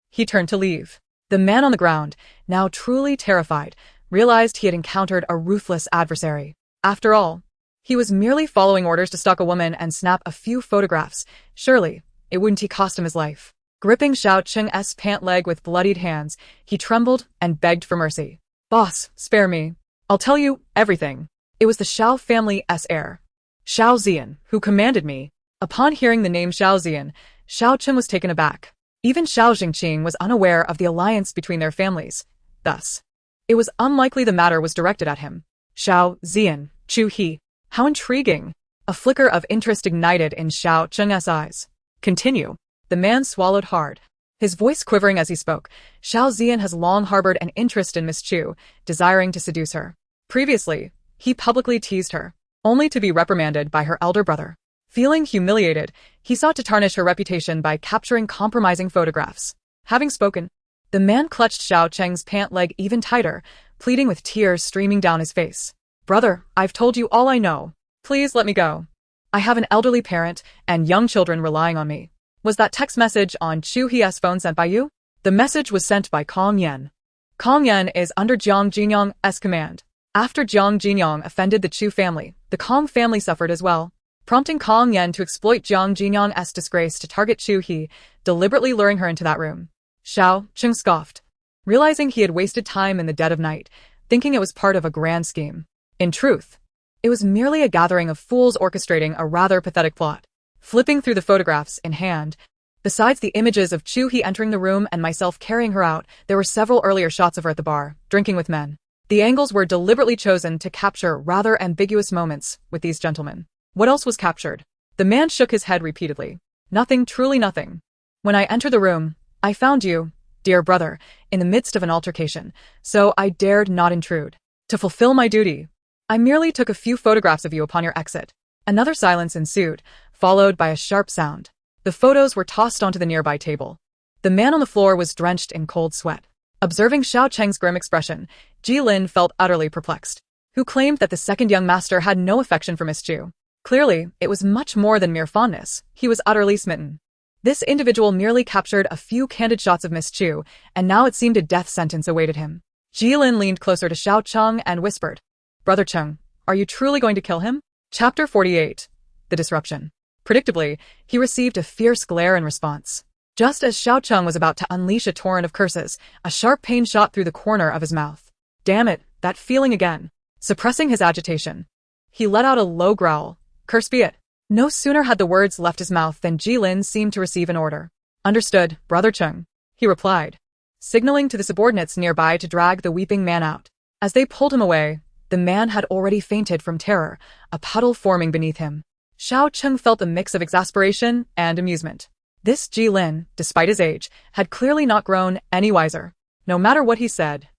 he turned to leave. The man on the ground, now truly terrified, realized he had encountered a ruthless adversary. After all, he was merely following orders to stalk a woman and snap a few photographs. Surely, it wouldn't cost him his life. Gripping Xiao Cheng's pant leg with bloodied hands, he trembled and begged for mercy. Boss, spare me. I'll tell you everything. It was the Xiao family's heir, Xiao Zian, who commanded me. Upon hearing the name Xiao Zian, Xiao Cheng was taken aback. Even Xiao Zhengqing was unaware of the alliance between their families. Thus, it was unlikely the matter was directed at him. Xiao Zian, Chu He. How intriguing. A flicker of interest ignited in Xiao Cheng's eyes. Continue. The man swallowed hard, his voice quivering as he spoke. Xiao Zian has long harbored an interest in Miss Chu, desiring to seduce her. Previously, he publicly teased her, only to be reprimanded by her elder brother. Feeling humiliated, he sought to tarnish her reputation by capturing compromising photographs. Having spoken, the man clutched Xiao Cheng's pant leg even tighter, pleading with tears streaming down his face. Brother, I've told you all I know. Please let me go. I have an elderly parent and young children relying on me. Was that text message on Chu He's phone sent by you? The message was sent by Kong Yan. Kong Yan is under Jiang Jinyang's command. After Jiang Jinyang offended the Chu family, the Kong family suffered as well, prompting Kong Yan to exploit Jiang Jinyang's disgrace to target Chu He, deliberately luring her into that room. Xiao Cheng scoffed, realizing he had wasted time in the dead of night, thinking it was part of a grand scheme. In truth, it was merely a gathering of fools orchestrating a rather pathetic plot. Flipping through the photographs in hand, besides the images of Chu He entering the room and myself carrying her out, there were several earlier shots of her at the bar, drinking with men. The angles were deliberately chosen to capture rather ambiguous moments with these gentlemen. What else was captured? The man shook his head repeatedly. Nothing, truly nothing. When I entered the room, I found you, dear brother, in the midst of an altercation, so I dared not intrude. To fulfill my duty, I merely took a few photographs of you upon your exit. Another silence ensued, followed by a sharp sound. The photos were tossed onto the nearby table. The man on the floor was drenched in cold sweat. Observing Xiao Cheng's grim expression, Jilin felt utterly perplexed. Who claimed that the second young master had no affection for Miss Chu? Clearly, it was much more than mere fondness. He was utterly smitten. This individual merely captured a few candid shots of Miss Chu, and now it seemed a death sentence awaited him. Jilin leaned closer to Xiao Cheng and whispered, Brother Cheng, are you truly going to kill him? Chapter 48. The Disruption. Predictably, he received a fierce glare in response. Just as Xiao Cheng was about to unleash a torrent of curses, a sharp pain shot through the corner of his mouth. Damn it, that feeling again. Suppressing his agitation, he let out a low growl. Curse be it. No sooner had the words left his mouth than Jilin seemed to receive an order. Understood, Brother Cheng, he replied, signaling to the subordinates nearby to drag the weeping man out. As they pulled him away, the man had already fainted from terror, a puddle forming beneath him. Xiao Cheng felt a mix of exasperation and amusement. This Jilin, despite his age, had clearly not grown any wiser. No matter what he said,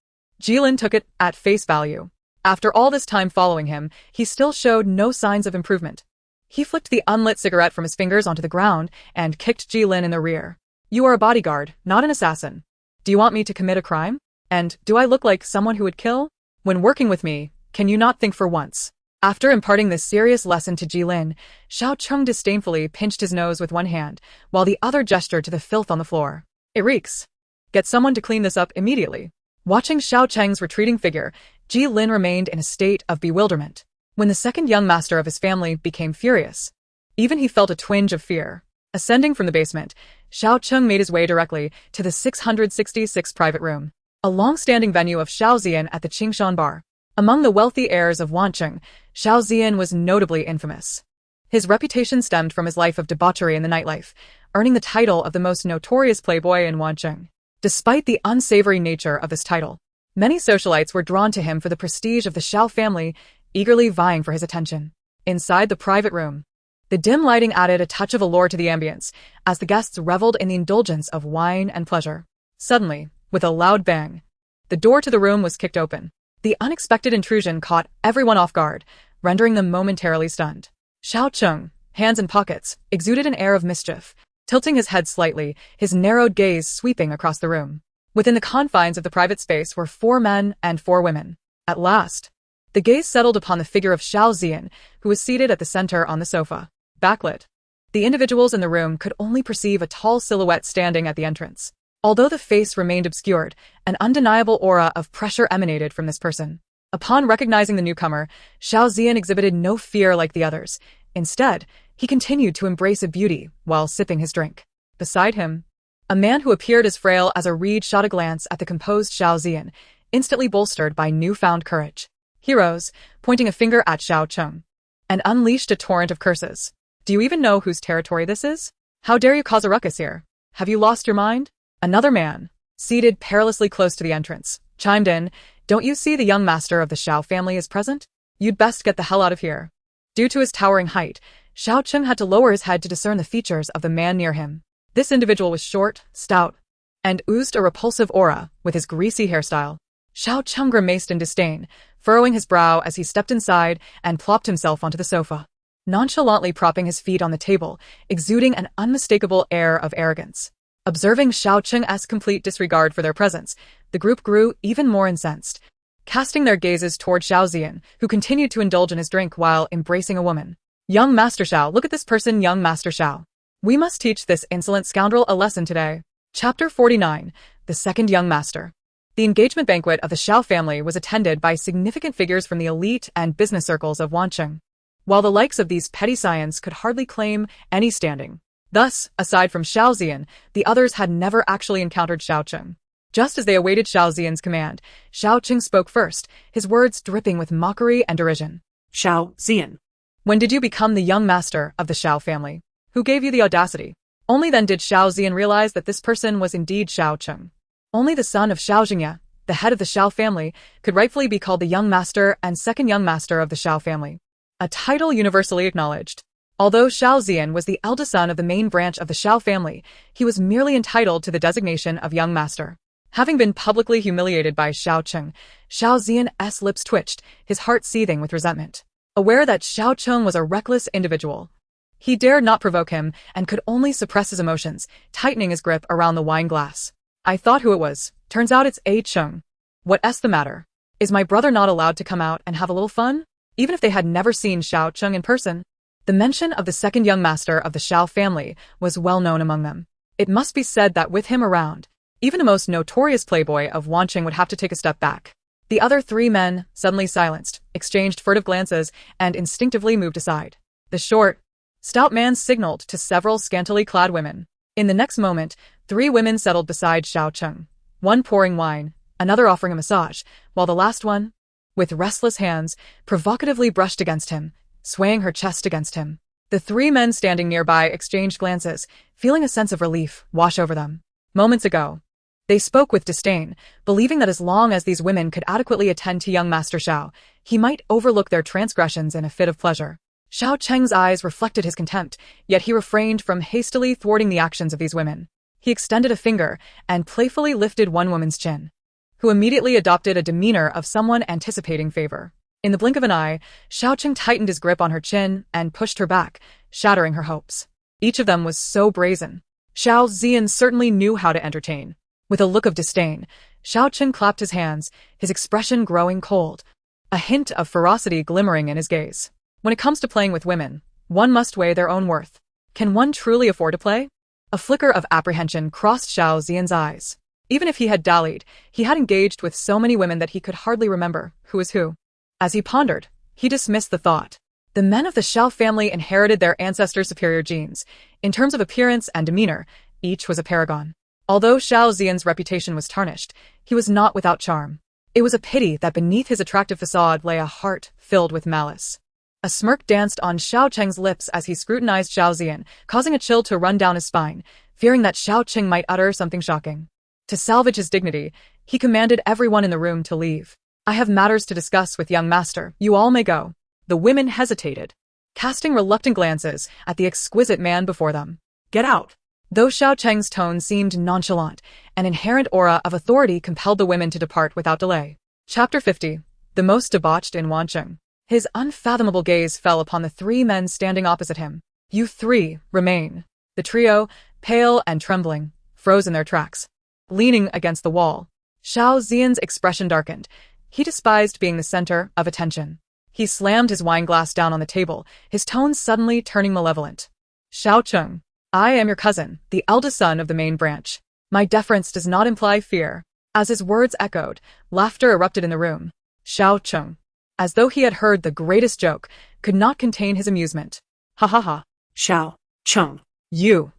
Jilin took it at face value. After all this time following him, he still showed no signs of improvement. He flicked the unlit cigarette from his fingers onto the ground and kicked Jilin in the rear. You are a bodyguard, not an assassin. Do you want me to commit a crime? And do I look like someone who would kill? When working with me, can you not think for once? After imparting this serious lesson to Jilin, Xiao Cheng disdainfully pinched his nose with one hand, while the other gestured to the filth on the floor. It reeks. Get someone to clean this up immediately. Watching Xiao Cheng's retreating figure, Jilin remained in a state of bewilderment. When the second young master of his family became furious, even he felt a twinge of fear. Ascending from the basement, Xiao Cheng made his way directly to the 666 private room, a long-standing venue of Shaoxian at the Qingshan bar. Among the wealthy heirs of Wancheng, Shaoxian was notably infamous. His reputation stemmed from his life of debauchery in the nightlife, earning the title of the most notorious playboy in Wancheng. Despite the unsavory nature of this title, many socialites were drawn to him for the prestige of the Xiao family, eagerly vying for his attention. Inside the private room, The dim lighting added a touch of allure to the ambience, as the guests reveled in the indulgence of wine and pleasure. Suddenly, with a loud bang, the door to the room was kicked open. The unexpected intrusion caught everyone off guard, rendering them momentarily stunned. Xiao Cheng, hands in pockets, exuded an air of mischief, tilting his head slightly, his narrowed gaze sweeping across the room. Within the confines of the private space were 4 men and 4 women. At last, the gaze settled upon the figure of Xiao Zian, who was seated at the center on the sofa. Backlit, the individuals in the room could only perceive a tall silhouette standing at the entrance. Although the face remained obscured, an undeniable aura of pressure emanated from this person. Upon recognizing the newcomer, Xiao Zian exhibited no fear like the others. Instead, he continued to embrace a beauty while sipping his drink. Beside him, a man who appeared as frail as a reed shot a glance at the composed Xiao Zian, instantly bolstered by newfound courage. He rose, pointing a finger at Xiao Cheng, and unleashed a torrent of curses. Do you even know whose territory this is? How dare you cause a ruckus here? Have you lost your mind? Another man, seated perilously close to the entrance, chimed in. Don't you see the young master of the Xiao family is present? You'd best get the hell out of here. Due to his towering height, Xiao Cheng had to lower his head to discern the features of the man near him. This individual was short, stout, and oozed a repulsive aura with his greasy hairstyle. Xiao Cheng grimaced in disdain, furrowing his brow as he stepped inside and plopped himself onto the sofa, nonchalantly propping his feet on the table, exuding an unmistakable air of arrogance. Observing Xiao Cheng's complete disregard for their presence, the group grew even more incensed, casting their gazes toward Xiao Zian, who continued to indulge in his drink while embracing a woman. Young Master Xiao, look at this person, young Master Xiao. We must teach this insolent scoundrel a lesson today. Chapter 49, The Second Young Master. The engagement banquet of the Xiao family was attended by significant figures from the elite and business circles of Wancheng, while the likes of these petty scions could hardly claim any standing. Thus, aside from Xiao Zian, the others had never actually encountered Xiao Cheng. Just as they awaited Xiao Zian's command, Xiao Cheng spoke first, his words dripping with mockery and derision. Xiao Zian. When did you become the young master of the Xiao family? Who gave you the audacity? Only then did Xiao Zian realize that this person was indeed Xiao Cheng. Only the son of Xiao Jingye, the head of the Xiao family, could rightfully be called the young master and second young master of the Xiao family, a title universally acknowledged. Although Xiao Zian was the eldest son of the main branch of the Xiao family, he was merely entitled to the designation of young master. Having been publicly humiliated by Xiao Cheng, Xiao Zian's lips twitched, his heart seething with resentment. Aware that Xiao Cheng was a reckless individual, he dared not provoke him and could only suppress his emotions, tightening his grip around the wine glass. I thought who it was. Turns out it's A Cheng. What's the matter? Is my brother not allowed to come out and have a little fun? Even if they had never seen Xiao Cheng in person. The mention of the second young master of the Xiao family was well known among them. It must be said that with him around, even the most notorious playboy of Wancheng would have to take a step back. The other 3 men, suddenly silenced, exchanged furtive glances and instinctively moved aside. The short, stout man signaled to several scantily clad women. In the next moment, 3 women settled beside Xiao Cheng, one pouring wine, another offering a massage, while the last one, with restless hands, provocatively brushed against him, swaying her chest against him. The 3 men standing nearby exchanged glances, feeling a sense of relief wash over them. Moments ago, they spoke with disdain, believing that as long as these women could adequately attend to young Master Xiao, he might overlook their transgressions in a fit of pleasure. Xiao Cheng's eyes reflected his contempt, yet he refrained from hastily thwarting the actions of these women. He extended a finger and playfully lifted one woman's chin, who immediately adopted a demeanor of someone anticipating favor. In the blink of an eye, Xiao Cheng tightened his grip on her chin and pushed her back, shattering her hopes. Each of them was so brazen. Xiao Zian certainly knew how to entertain. With a look of disdain, Xiao Cheng clapped his hands, his expression growing cold, a hint of ferocity glimmering in his gaze. When it comes to playing with women, one must weigh their own worth. Can one truly afford to play? A flicker of apprehension crossed Xiao Zian's eyes. Even if he had dallied, he had engaged with so many women that he could hardly remember who was who. As he pondered, he dismissed the thought. The men of the Xiao family inherited their ancestors' superior genes. In terms of appearance and demeanor, each was a paragon. Although Xiao Zian's reputation was tarnished, he was not without charm. It was a pity that beneath his attractive facade lay a heart filled with malice. A smirk danced on Xiao Cheng's lips as he scrutinized Xiao Zian, causing a chill to run down his spine, fearing that Xiao Cheng might utter something shocking. To salvage his dignity, he commanded everyone in the room to leave. I have matters to discuss with young master. You all may go. The women hesitated, casting reluctant glances at the exquisite man before them. Get out. Though Xiao Cheng's tone seemed nonchalant, an inherent aura of authority compelled the women to depart without delay. Chapter 50. The most debauched in Wancheng. His unfathomable gaze fell upon the three men standing opposite him. You three remain. The trio, pale and trembling, froze in their tracks. Leaning against the wall, Xiao Zian's expression darkened. He despised being the center of attention. He slammed his wine glass down on the table, his tone suddenly turning malevolent. Xiao Cheng, I am your cousin, the eldest son of the main branch. My deference does not imply fear. As his words echoed, laughter erupted in the room. Xiao Cheng, as though he had heard the greatest joke, could not contain his amusement. Ha ha ha. Xiao Cheng. You.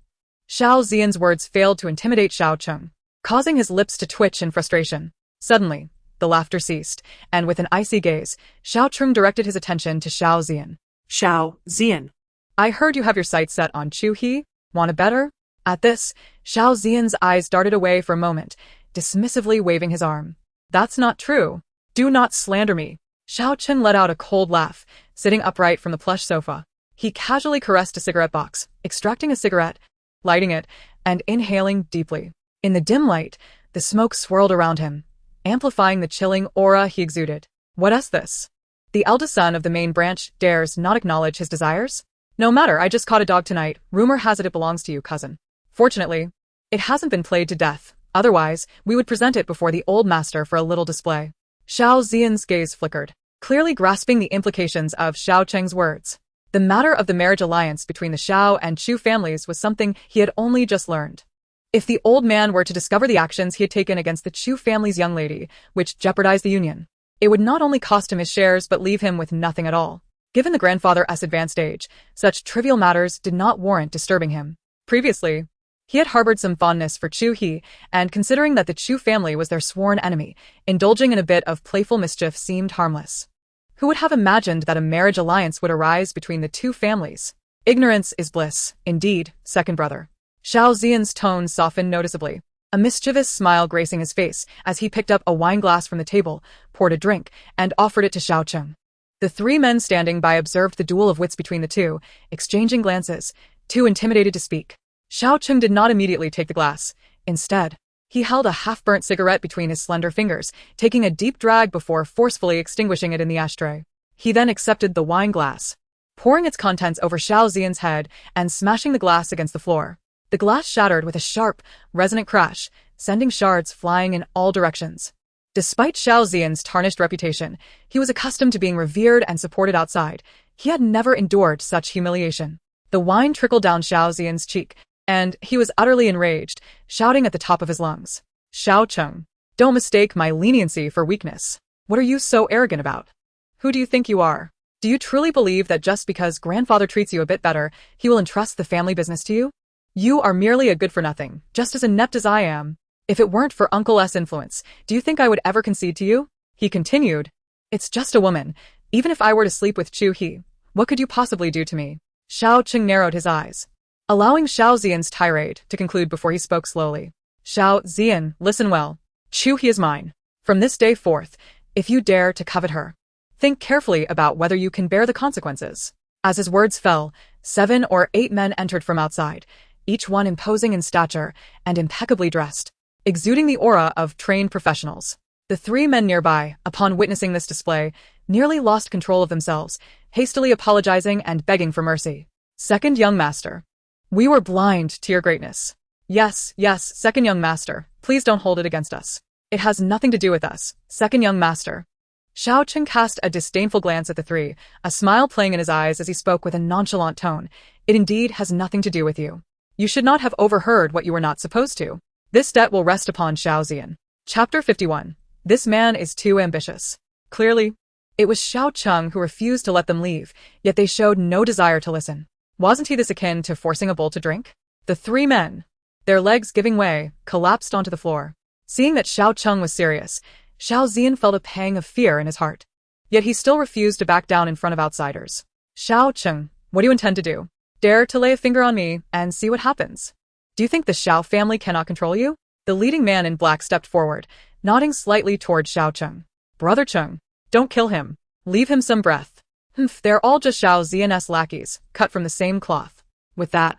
Xiao Zian's words failed to intimidate Xiao Cheng, causing his lips to twitch in frustration. Suddenly, the laughter ceased, and with an icy gaze, Xiao Cheng directed his attention to Xiao Zian. Xiao Zian. I heard you have your sights set on Chu He. Want a better? At this, Xiao Zian's eyes darted away for a moment, dismissively waving his arm. That's not true. Do not slander me. Xiao Cheng let out a cold laugh, sitting upright from the plush sofa. He casually caressed a cigarette box, extracting a cigarette, lighting it, and inhaling deeply. In the dim light, the smoke swirled around him, amplifying the chilling aura he exuded. What is this? The eldest son of the main branch dares not acknowledge his desires? No matter, I just caught a dog tonight. Rumor has it belongs to you, cousin. Fortunately, it hasn't been played to death. Otherwise, we would present it before the old master for a little display. Xiao Zian's gaze flickered, clearly grasping the implications of Xiao Cheng's words. The matter of the marriage alliance between the Xiao and Chu families was something he had only just learned. If the old man were to discover the actions he had taken against the Chu family's young lady, which jeopardized the union, it would not only cost him his shares but leave him with nothing at all. Given the grandfather's advanced age, such trivial matters did not warrant disturbing him. Previously, he had harbored some fondness for Chu He, and considering that the Chu family was their sworn enemy, indulging in a bit of playful mischief seemed harmless. Who would have imagined that a marriage alliance would arise between the two families? Ignorance is bliss, indeed, second brother. Xiao Zian's tone softened noticeably, a mischievous smile gracing his face as he picked up a wine glass from the table, poured a drink, and offered it to Xiao Cheng. The three men standing by observed the duel of wits between the two, exchanging glances, too intimidated to speak. Xiao Cheng did not immediately take the glass. Instead, he held a half-burnt cigarette between his slender fingers, taking a deep drag before forcefully extinguishing it in the ashtray. He then accepted the wine glass, pouring its contents over Xiao Zian's head and smashing the glass against the floor. The glass shattered with a sharp, resonant crash, sending shards flying in all directions. Despite Xiao Zian's tarnished reputation, he was accustomed to being revered and supported outside. He had never endured such humiliation. The wine trickled down Xiao Zian's cheek, and he was utterly enraged, shouting at the top of his lungs. Xiao Cheng, don't mistake my leniency for weakness. What are you so arrogant about? Who do you think you are? Do you truly believe that just because grandfather treats you a bit better, he will entrust the family business to you? You are merely a good-for-nothing, just as inept as I am. If it weren't for Uncle S' influence, do you think I would ever concede to you? He continued. It's just a woman. Even if I were to sleep with Chu He, what could you possibly do to me? Xiao Cheng narrowed his eyes, allowing Xiao Zian's tirade to conclude before he spoke slowly. Xiao Zian, listen well. Chu He is mine. From this day forth, if you dare to covet her, think carefully about whether you can bear the consequences. As his words fell, 7 or 8 men entered from outside, each one imposing in stature and impeccably dressed, exuding the aura of trained professionals. The 3 men nearby, upon witnessing this display, nearly lost control of themselves, hastily apologizing and begging for mercy. Second young master. We were blind to your greatness. Yes, second young master, please don't hold it against us. It has nothing to do with us, second young master. Xiao Cheng cast a disdainful glance at the 3, a smile playing in his eyes as he spoke with a nonchalant tone. It indeed has nothing to do with you. You should not have overheard what you were not supposed to. This debt will rest upon Xiao Zian. Chapter 51. This man is too ambitious. Clearly, it was Xiao Cheng who refused to let them leave, yet they showed no desire to listen. Wasn't he this akin to forcing a bull to drink? The 3 men, their legs giving way, collapsed onto the floor. Seeing that Xiao Cheng was serious, Xiao Zian felt a pang of fear in his heart. Yet he still refused to back down in front of outsiders. Xiao Cheng, what do you intend to do? Dare to lay a finger on me and see what happens. Do you think the Xiao family cannot control you? The leading man in black stepped forward, nodding slightly toward Xiao Cheng. Brother Cheng, don't kill him. Leave him some breath. Humph, they're all just Xiao Zhen's lackeys, cut from the same cloth. With that,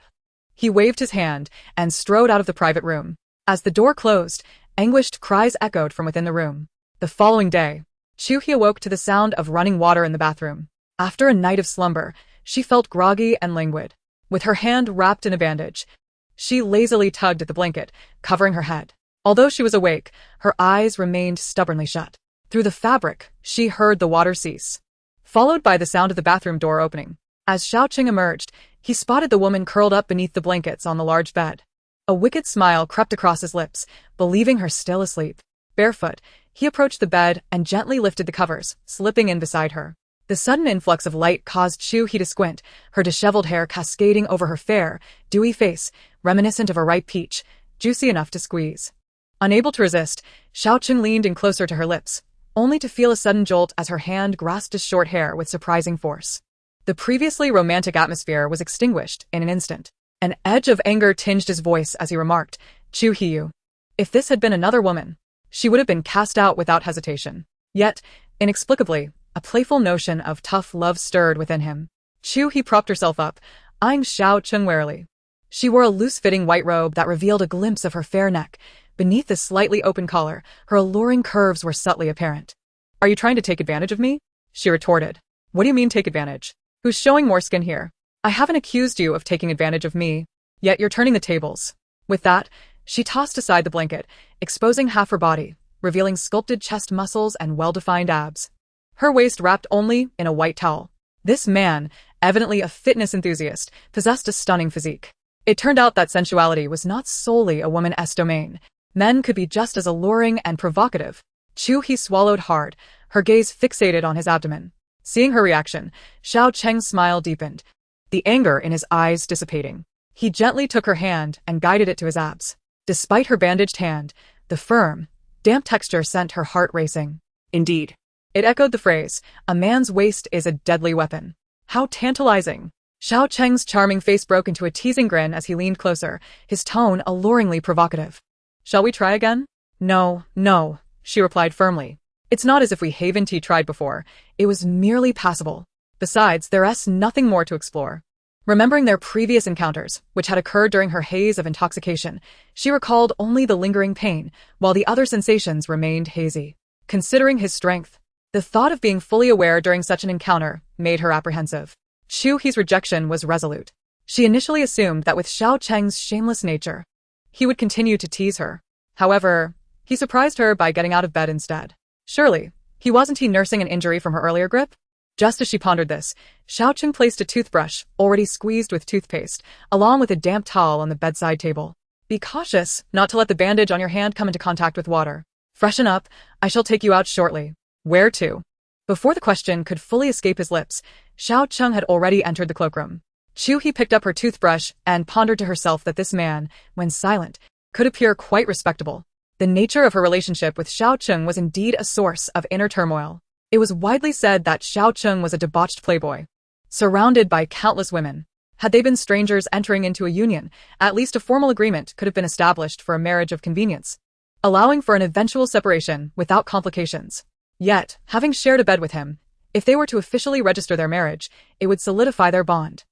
he waved his hand and strode out of the private room. As the door closed, anguished cries echoed from within the room. The following day, Chu He awoke to the sound of running water in the bathroom. After a night of slumber, she felt groggy and languid. With her hand wrapped in a bandage, she lazily tugged at the blanket, covering her head. Although she was awake, her eyes remained stubbornly shut. Through the fabric, she heard the water cease, followed by the sound of the bathroom door opening. As Xiao Cheng emerged, he spotted the woman curled up beneath the blankets on the large bed. A wicked smile crept across his lips, believing her still asleep. Barefoot, he approached the bed and gently lifted the covers, slipping in beside her. The sudden influx of light caused Chu He to squint, her disheveled hair cascading over her fair, dewy face, reminiscent of a ripe peach, juicy enough to squeeze. Unable to resist, Xiao Cheng leaned in closer to her lips, only to feel a sudden jolt as her hand grasped his short hair with surprising force. The previously romantic atmosphere was extinguished in an instant. An edge of anger tinged his voice as he remarked, "Chu He, if this had been another woman, she would have been cast out without hesitation." Yet, inexplicably, a playful notion of tough love stirred within him. Chu He propped herself up, eyeing Xiao Cheng warily. She wore a loose-fitting white robe that revealed a glimpse of her fair neck. Beneath the slightly open collar, her alluring curves were subtly apparent. "Are you trying to take advantage of me?" she retorted. "What do you mean take advantage? Who's showing more skin here? I haven't accused you of taking advantage of me, yet you're turning the tables." With that, she tossed aside the blanket, exposing half her body, revealing sculpted chest muscles and well-defined abs. Her waist wrapped only in a white towel. This man, evidently a fitness enthusiast, possessed a stunning physique. It turned out that sensuality was not solely a woman's domain. Men could be just as alluring and provocative. Chu He swallowed hard, her gaze fixated on his abdomen. Seeing her reaction, Xiao Cheng's smile deepened, the anger in his eyes dissipating. He gently took her hand and guided it to his abs. Despite her bandaged hand, the firm, damp texture sent her heart racing. Indeed, it echoed the phrase, "A man's waist is a deadly weapon." How tantalizing! Xiao Cheng's charming face broke into a teasing grin as he leaned closer, his tone alluringly provocative. "Shall we try again?" "No, no," she replied firmly. "It's not as if we haven't tried before. It was merely passable. Besides, there's nothing more to explore." Remembering their previous encounters, which had occurred during her haze of intoxication, she recalled only the lingering pain, while the other sensations remained hazy. Considering his strength, the thought of being fully aware during such an encounter made her apprehensive. Chu He's rejection was resolute. She initially assumed that with Xiao Cheng's shameless nature, he would continue to tease her. However, he surprised her by getting out of bed instead. Surely, wasn't he nursing an injury from her earlier grip? Just as she pondered this, Xiao Cheng placed a toothbrush, already squeezed with toothpaste, along with a damp towel on the bedside table. "Be cautious not to let the bandage on your hand come into contact with water. Freshen up, I shall take you out shortly." "Where to?" Before the question could fully escape his lips, Xiao Cheng had already entered the cloakroom. Chu He picked up her toothbrush and pondered to herself that this man, when silent, could appear quite respectable. The nature of her relationship with Xiao Cheng was indeed a source of inner turmoil. It was widely said that Xiao Cheng was a debauched playboy, surrounded by countless women. Had they been strangers entering into a union, at least a formal agreement could have been established for a marriage of convenience, allowing for an eventual separation without complications. Yet, having shared a bed with him, if they were to officially register their marriage, it would solidify their bond.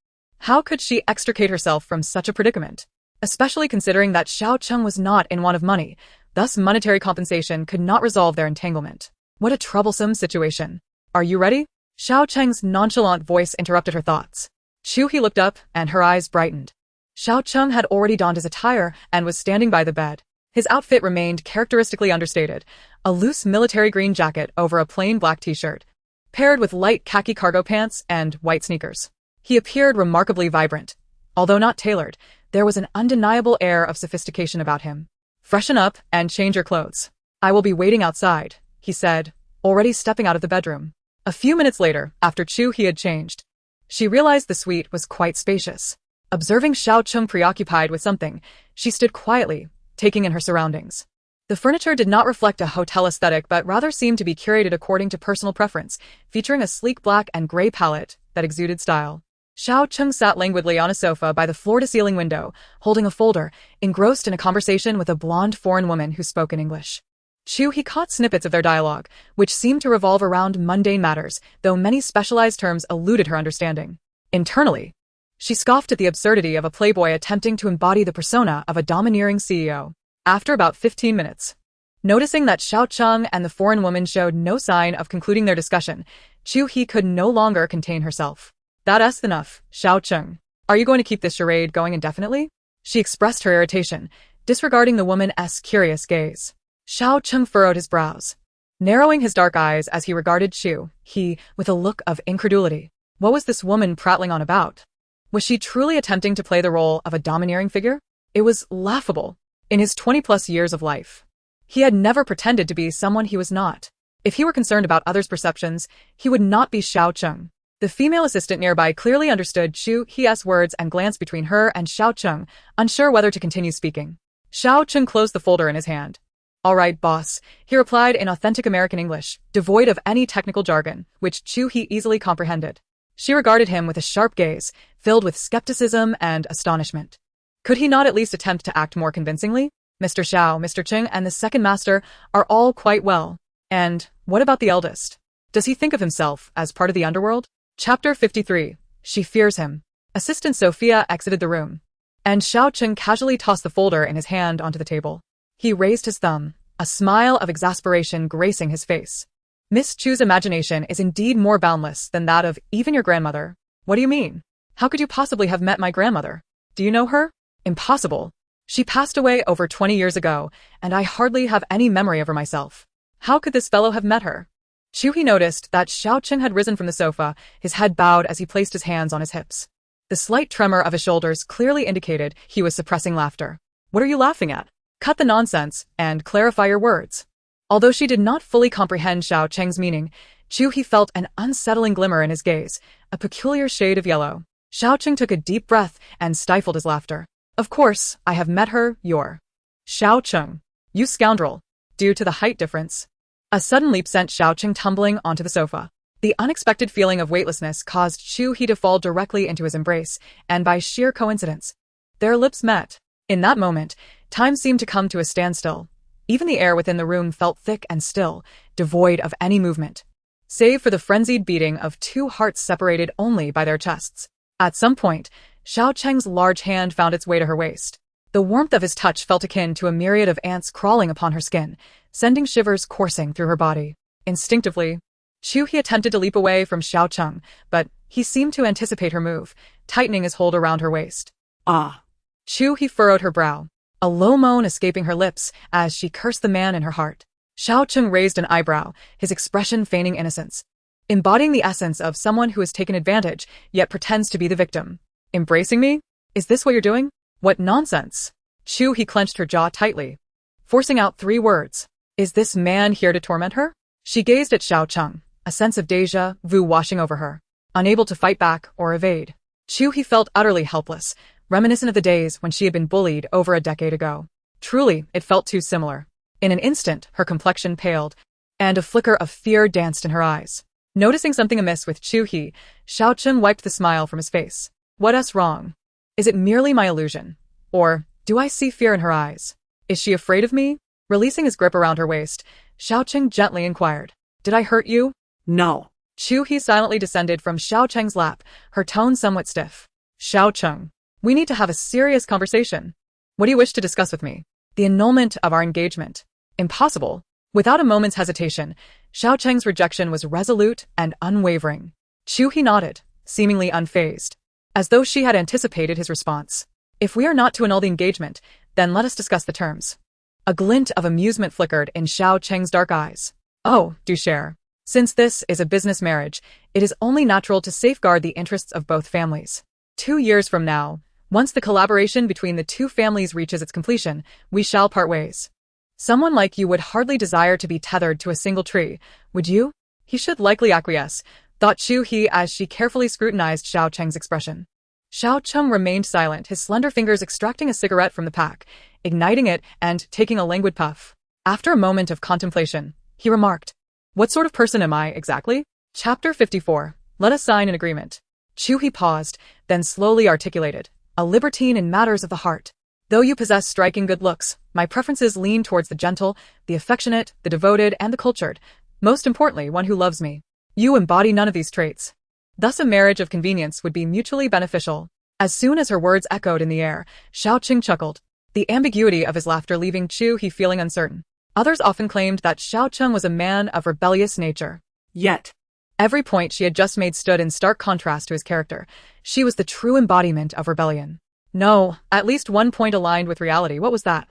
How could she extricate herself from such a predicament? Especially considering that Xiao Cheng was not in want of money, thus monetary compensation could not resolve their entanglement. What a troublesome situation. "Are you ready?" Xiao Cheng's nonchalant voice interrupted her thoughts. Chu He looked up, and her eyes brightened. Xiao Cheng had already donned his attire and was standing by the bed. His outfit remained characteristically understated, a loose military green jacket over a plain black t-shirt, paired with light khaki cargo pants and white sneakers. He appeared remarkably vibrant. Although not tailored, there was an undeniable air of sophistication about him. "Freshen up and change your clothes. I will be waiting outside," he said, already stepping out of the bedroom. A few minutes later, after Chu He had changed, she realized the suite was quite spacious. Observing Xiao Cheng preoccupied with something, she stood quietly, taking in her surroundings. The furniture did not reflect a hotel aesthetic but rather seemed to be curated according to personal preference, featuring a sleek black and gray palette that exuded style. Xiao Cheng sat languidly on a sofa by the floor-to-ceiling window, holding a folder, engrossed in a conversation with a blonde foreign woman who spoke in English. Chu He caught snippets of their dialogue, which seemed to revolve around mundane matters, though many specialized terms eluded her understanding. Internally, she scoffed at the absurdity of a playboy attempting to embody the persona of a domineering CEO. After about 15 minutes, noticing that Xiao Cheng and the foreign woman showed no sign of concluding their discussion, Chu He could no longer contain herself. That's enough, Xiao Cheng. Are you going to keep this charade going indefinitely? She expressed her irritation, disregarding the woman's curious gaze. Xiao Cheng furrowed his brows, narrowing his dark eyes as he regarded Chu He with a look of incredulity. What was this woman prattling on about? Was she truly attempting to play the role of a domineering figure? It was laughable. In his 20-plus years of life, he had never pretended to be someone he was not. If he were concerned about others' perceptions, he would not be Xiao Cheng. The female assistant nearby clearly understood Chu He's words and glanced between her and Xiao Cheng, unsure whether to continue speaking. Xiao Cheng closed the folder in his hand. All right, boss, he replied in authentic American English, devoid of any technical jargon, which Chu He easily comprehended. She regarded him with a sharp gaze, filled with skepticism and astonishment. Could he not at least attempt to act more convincingly? Mr. Xiao, Mr. Cheng, and the second master are all quite well. And what about the eldest? Does he think of himself as part of the underworld? Chapter 53. She fears him. Assistant Sophia exited the room, and Xiao Cheng casually tossed the folder in his hand onto the table. He raised his thumb, a smile of exasperation gracing his face. Miss Chu's imagination is indeed more boundless than that of even your grandmother. What do you mean? How could you possibly have met my grandmother? Do you know her? Impossible. She passed away over 20 years ago, and I hardly have any memory of her myself. How could this fellow have met her? Chu He noticed that Xiao Cheng had risen from the sofa, his head bowed as he placed his hands on his hips. The slight tremor of his shoulders clearly indicated he was suppressing laughter. What are you laughing at? Cut the nonsense and clarify your words. Although she did not fully comprehend Xiao Cheng's meaning, Chu He felt an unsettling glimmer in his gaze, a peculiar shade of yellow. Xiao Cheng took a deep breath and stifled his laughter. Of course, I have met her, your Xiao Cheng. You scoundrel. Due to the height difference. A sudden leap sent Xiao Cheng tumbling onto the sofa. The unexpected feeling of weightlessness caused Chu He to fall directly into his embrace, and by sheer coincidence, their lips met. In that moment, time seemed to come to a standstill. Even the air within the room felt thick and still, devoid of any movement, save for the frenzied beating of two hearts separated only by their chests. At some point, Xiao Cheng's large hand found its way to her waist. The warmth of his touch felt akin to a myriad of ants crawling upon her skin, sending shivers coursing through her body. Instinctively, Chu He attempted to leap away from Xiao Cheng, but he seemed to anticipate her move, tightening his hold around her waist. Ah. Chu He furrowed her brow, a low moan escaping her lips as she cursed the man in her heart. Xiao Cheng raised an eyebrow, his expression feigning innocence, embodying the essence of someone who has taken advantage, yet pretends to be the victim. Embracing me? Is this what you're doing? What nonsense! Chu He clenched her jaw tightly, forcing out 3 words. Is this man here to torment her? She gazed at Xiao Cheng, a sense of déjà vu washing over her, unable to fight back or evade. Chu He felt utterly helpless, reminiscent of the days when she had been bullied over a decade ago. Truly, it felt too similar. In an instant, her complexion paled, and a flicker of fear danced in her eyes. Noticing something amiss with Chu He, Xiao Cheng wiped the smile from his face. What's wrong? Is it merely my illusion? Or do I see fear in her eyes? Is she afraid of me? Releasing his grip around her waist, Xiao Cheng gently inquired. Did I hurt you? No. Chu He silently descended from Xiao Cheng's lap, her tone somewhat stiff. Xiao Cheng, we need to have a serious conversation. What do you wish to discuss with me? The annulment of our engagement. Impossible. Without a moment's hesitation, Xiao Cheng's rejection was resolute and unwavering. Chu He nodded, seemingly unfazed, as though she had anticipated his response. If we are not to annul the engagement, then let us discuss the terms. A glint of amusement flickered in Xiao Cheng's dark eyes. Oh, do share. Since this is a business marriage, it is only natural to safeguard the interests of both families. 2 years from now, once the collaboration between the two families reaches its completion, we shall part ways. Someone like you would hardly desire to be tethered to a single tree, would you? He should likely acquiesce, thought Chu He as she carefully scrutinized Xiao Cheng's expression. Xiao Cheng remained silent, his slender fingers extracting a cigarette from the pack, igniting it and taking a languid puff. After a moment of contemplation, he remarked, What sort of person am I, exactly? Chapter 54. Let us sign an agreement. Chu He paused, then slowly articulated, A libertine in matters of the heart. Though you possess striking good looks, my preferences lean towards the gentle, the affectionate, the devoted, and the cultured. Most importantly, one who loves me. You embody none of these traits. Thus a marriage of convenience would be mutually beneficial. As soon as her words echoed in the air, Xiao Cheng chuckled, the ambiguity of his laughter leaving Chu He feeling uncertain. Others often claimed that Xiao Cheng was a man of rebellious nature. Yet, Every point she had just made stood in stark contrast to his character. She was the true embodiment of rebellion. No, at least one point aligned with reality. What was that?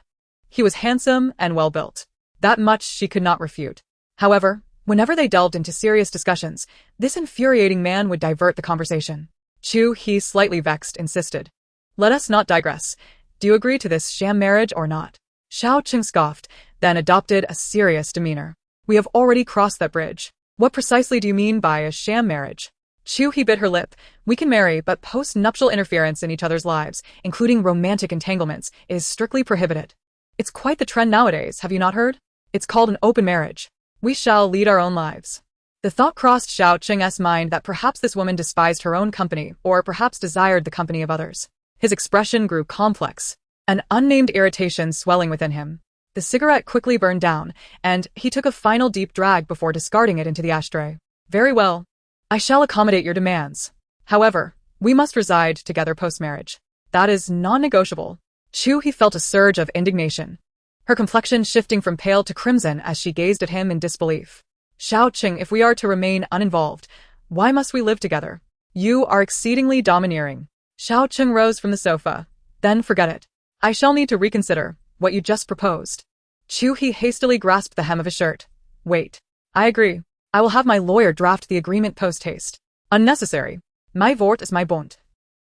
He was handsome and well-built. That much she could not refute. However, whenever they delved into serious discussions, this infuriating man would divert the conversation. Chu He, slightly vexed, insisted. Let us not digress. Do you agree to this sham marriage or not? Xiao Cheng scoffed, then adopted a serious demeanor. We have already crossed that bridge. What precisely do you mean by a sham marriage? Chu He bit her lip. We can marry, but post-nuptial interference in each other's lives, including romantic entanglements, is strictly prohibited. It's quite the trend nowadays, have you not heard? It's called an open marriage. We shall lead our own lives. The thought crossed Xiao Cheng's mind that perhaps this woman despised her own company, or perhaps desired the company of others. His expression grew complex, an unnamed irritation swelling within him. The cigarette quickly burned down, and he took a final deep drag before discarding it into the ashtray. Very well. I shall accommodate your demands. However, we must reside together post-marriage. That is non-negotiable. Chu He felt a surge of indignation, her complexion shifting from pale to crimson as she gazed at him in disbelief. Xiao Cheng, if we are to remain uninvolved, why must we live together? You are exceedingly domineering. Xiao Cheng rose from the sofa. Then forget it. I shall need to reconsider what you just proposed. Chu He hastily grasped the hem of his shirt. Wait. I agree. I will have my lawyer draft the agreement post-haste. Unnecessary. My Wort is my Bund.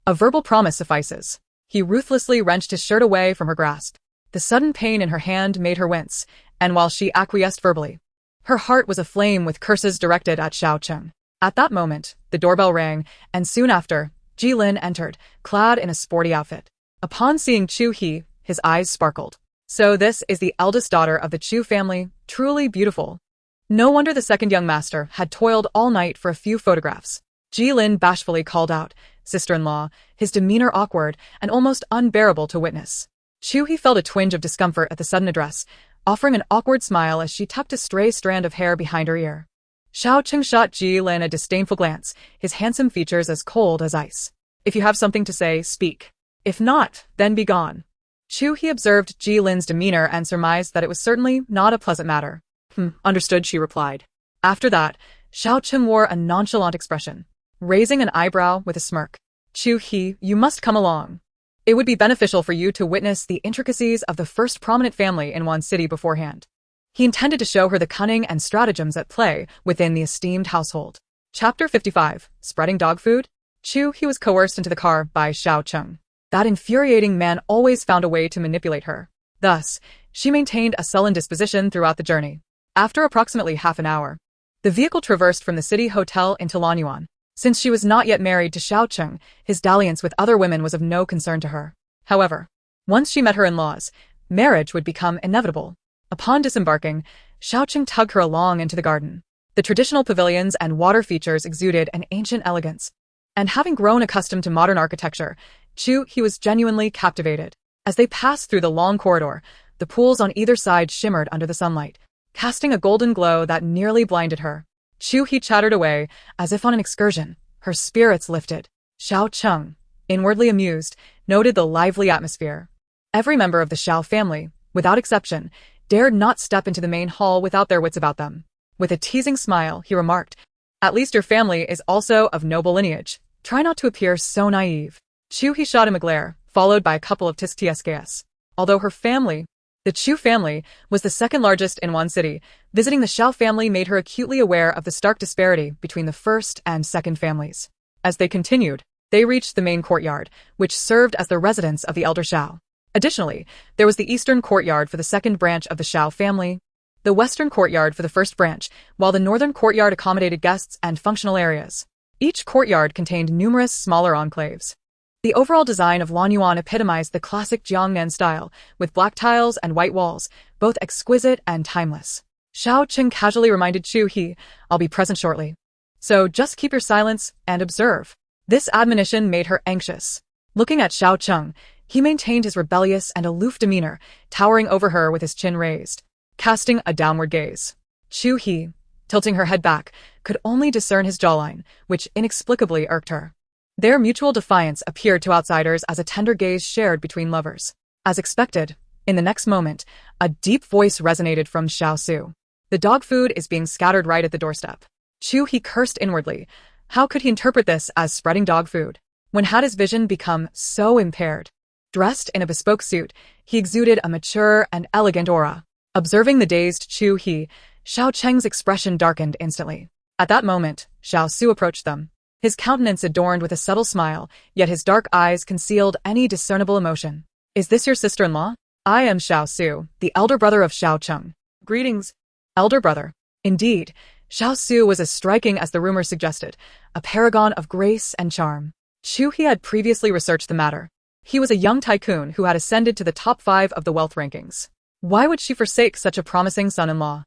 A verbal promise suffices. He ruthlessly wrenched his shirt away from her grasp. The sudden pain in her hand made her wince, and while she acquiesced verbally, her heart was aflame with curses directed at Xiao Cheng. At that moment, the doorbell rang, and soon after, Jilin entered, clad in a sporty outfit. Upon seeing Chu He, his eyes sparkled. So this is the eldest daughter of the Chu family, truly beautiful. No wonder the second young master had toiled all night for a few photographs. Jilin bashfully called out, sister-in-law, his demeanor awkward and almost unbearable to witness. Chu He felt a twinge of discomfort at the sudden address, offering an awkward smile as she tucked a stray strand of hair behind her ear. Xiao Cheng shot Jilin a disdainful glance, his handsome features as cold as ice. If you have something to say, speak. If not, then be gone. Chu He observed Jilin's demeanor and surmised that it was certainly not a pleasant matter. Understood, she replied. After that, Xiao Cheng wore a nonchalant expression, raising an eyebrow with a smirk. Chu He, you must come along. It would be beneficial for you to witness the intricacies of the first prominent family in one city beforehand. He intended to show her the cunning and stratagems at play within the esteemed household. Chapter 55. Spreading dog food? Chu He was coerced into the car by Xiao Cheng. That infuriating man always found a way to manipulate her. Thus, she maintained a sullen disposition throughout the journey. After approximately half an hour, the vehicle traversed from the city hotel into Lanyuan. Since she was not yet married to Xiao Cheng, his dalliance with other women was of no concern to her. However, once she met her in-laws, marriage would become inevitable. Upon disembarking, Xiao Cheng tugged her along into the garden. The traditional pavilions and water features exuded an ancient elegance. And having grown accustomed to modern architecture, Chu He was genuinely captivated. As they passed through the long corridor, the pools on either side shimmered under the sunlight, casting a golden glow that nearly blinded her. Chu He chattered away, as if on an excursion, her spirits lifted. Xiao Cheng, inwardly amused, noted the lively atmosphere. Every member of the Xiao family, without exception, dared not step into the main hall without their wits about them. With a teasing smile, he remarked, "At least your family is also of noble lineage. Try not to appear so naive." Chu He shot him a glare, followed by a couple of tsks. Although her family, the Chu family, was the second largest in one city, visiting the Xiao family made her acutely aware of the stark disparity between the first and second families. As they continued, they reached the main courtyard, which served as the residence of the elder Xiao. Additionally, there was the eastern courtyard for the second branch of the Xiao family, the western courtyard for the first branch, while the northern courtyard accommodated guests and functional areas. Each courtyard contained numerous smaller enclaves. The overall design of Lanyuan epitomized the classic Jiangnan style, with black tiles and white walls, both exquisite and timeless. Xiao Cheng casually reminded Chu He, "I'll be present shortly. So just keep your silence and observe." This admonition made her anxious. Looking at Xiao Cheng, He maintained his rebellious and aloof demeanor, towering over her with his chin raised, casting a downward gaze. Chu He, tilting her head back, could only discern his jawline, which inexplicably irked her. Their mutual defiance appeared to outsiders as a tender gaze shared between lovers. As expected, in the next moment, a deep voice resonated from Xiao Su. The dog food is being scattered right at the doorstep. Chu He cursed inwardly. How could he interpret this as spreading dog food? When had his vision become so impaired? Dressed in a bespoke suit, he exuded a mature and elegant aura. Observing the dazed Chu He, Xiao Cheng's expression darkened instantly. At that moment, Xiao Su approached them. His countenance adorned with a subtle smile, yet his dark eyes concealed any discernible emotion. "Is this your sister-in-law? I am Xiao Su, the elder brother of Xiao Cheng." "Greetings, elder brother." Indeed, Xiao Su was as striking as the rumor suggested, a paragon of grace and charm. Chu He had previously researched the matter. He was a young tycoon who had ascended to the top 5 of the wealth rankings. Why would she forsake such a promising son-in-law?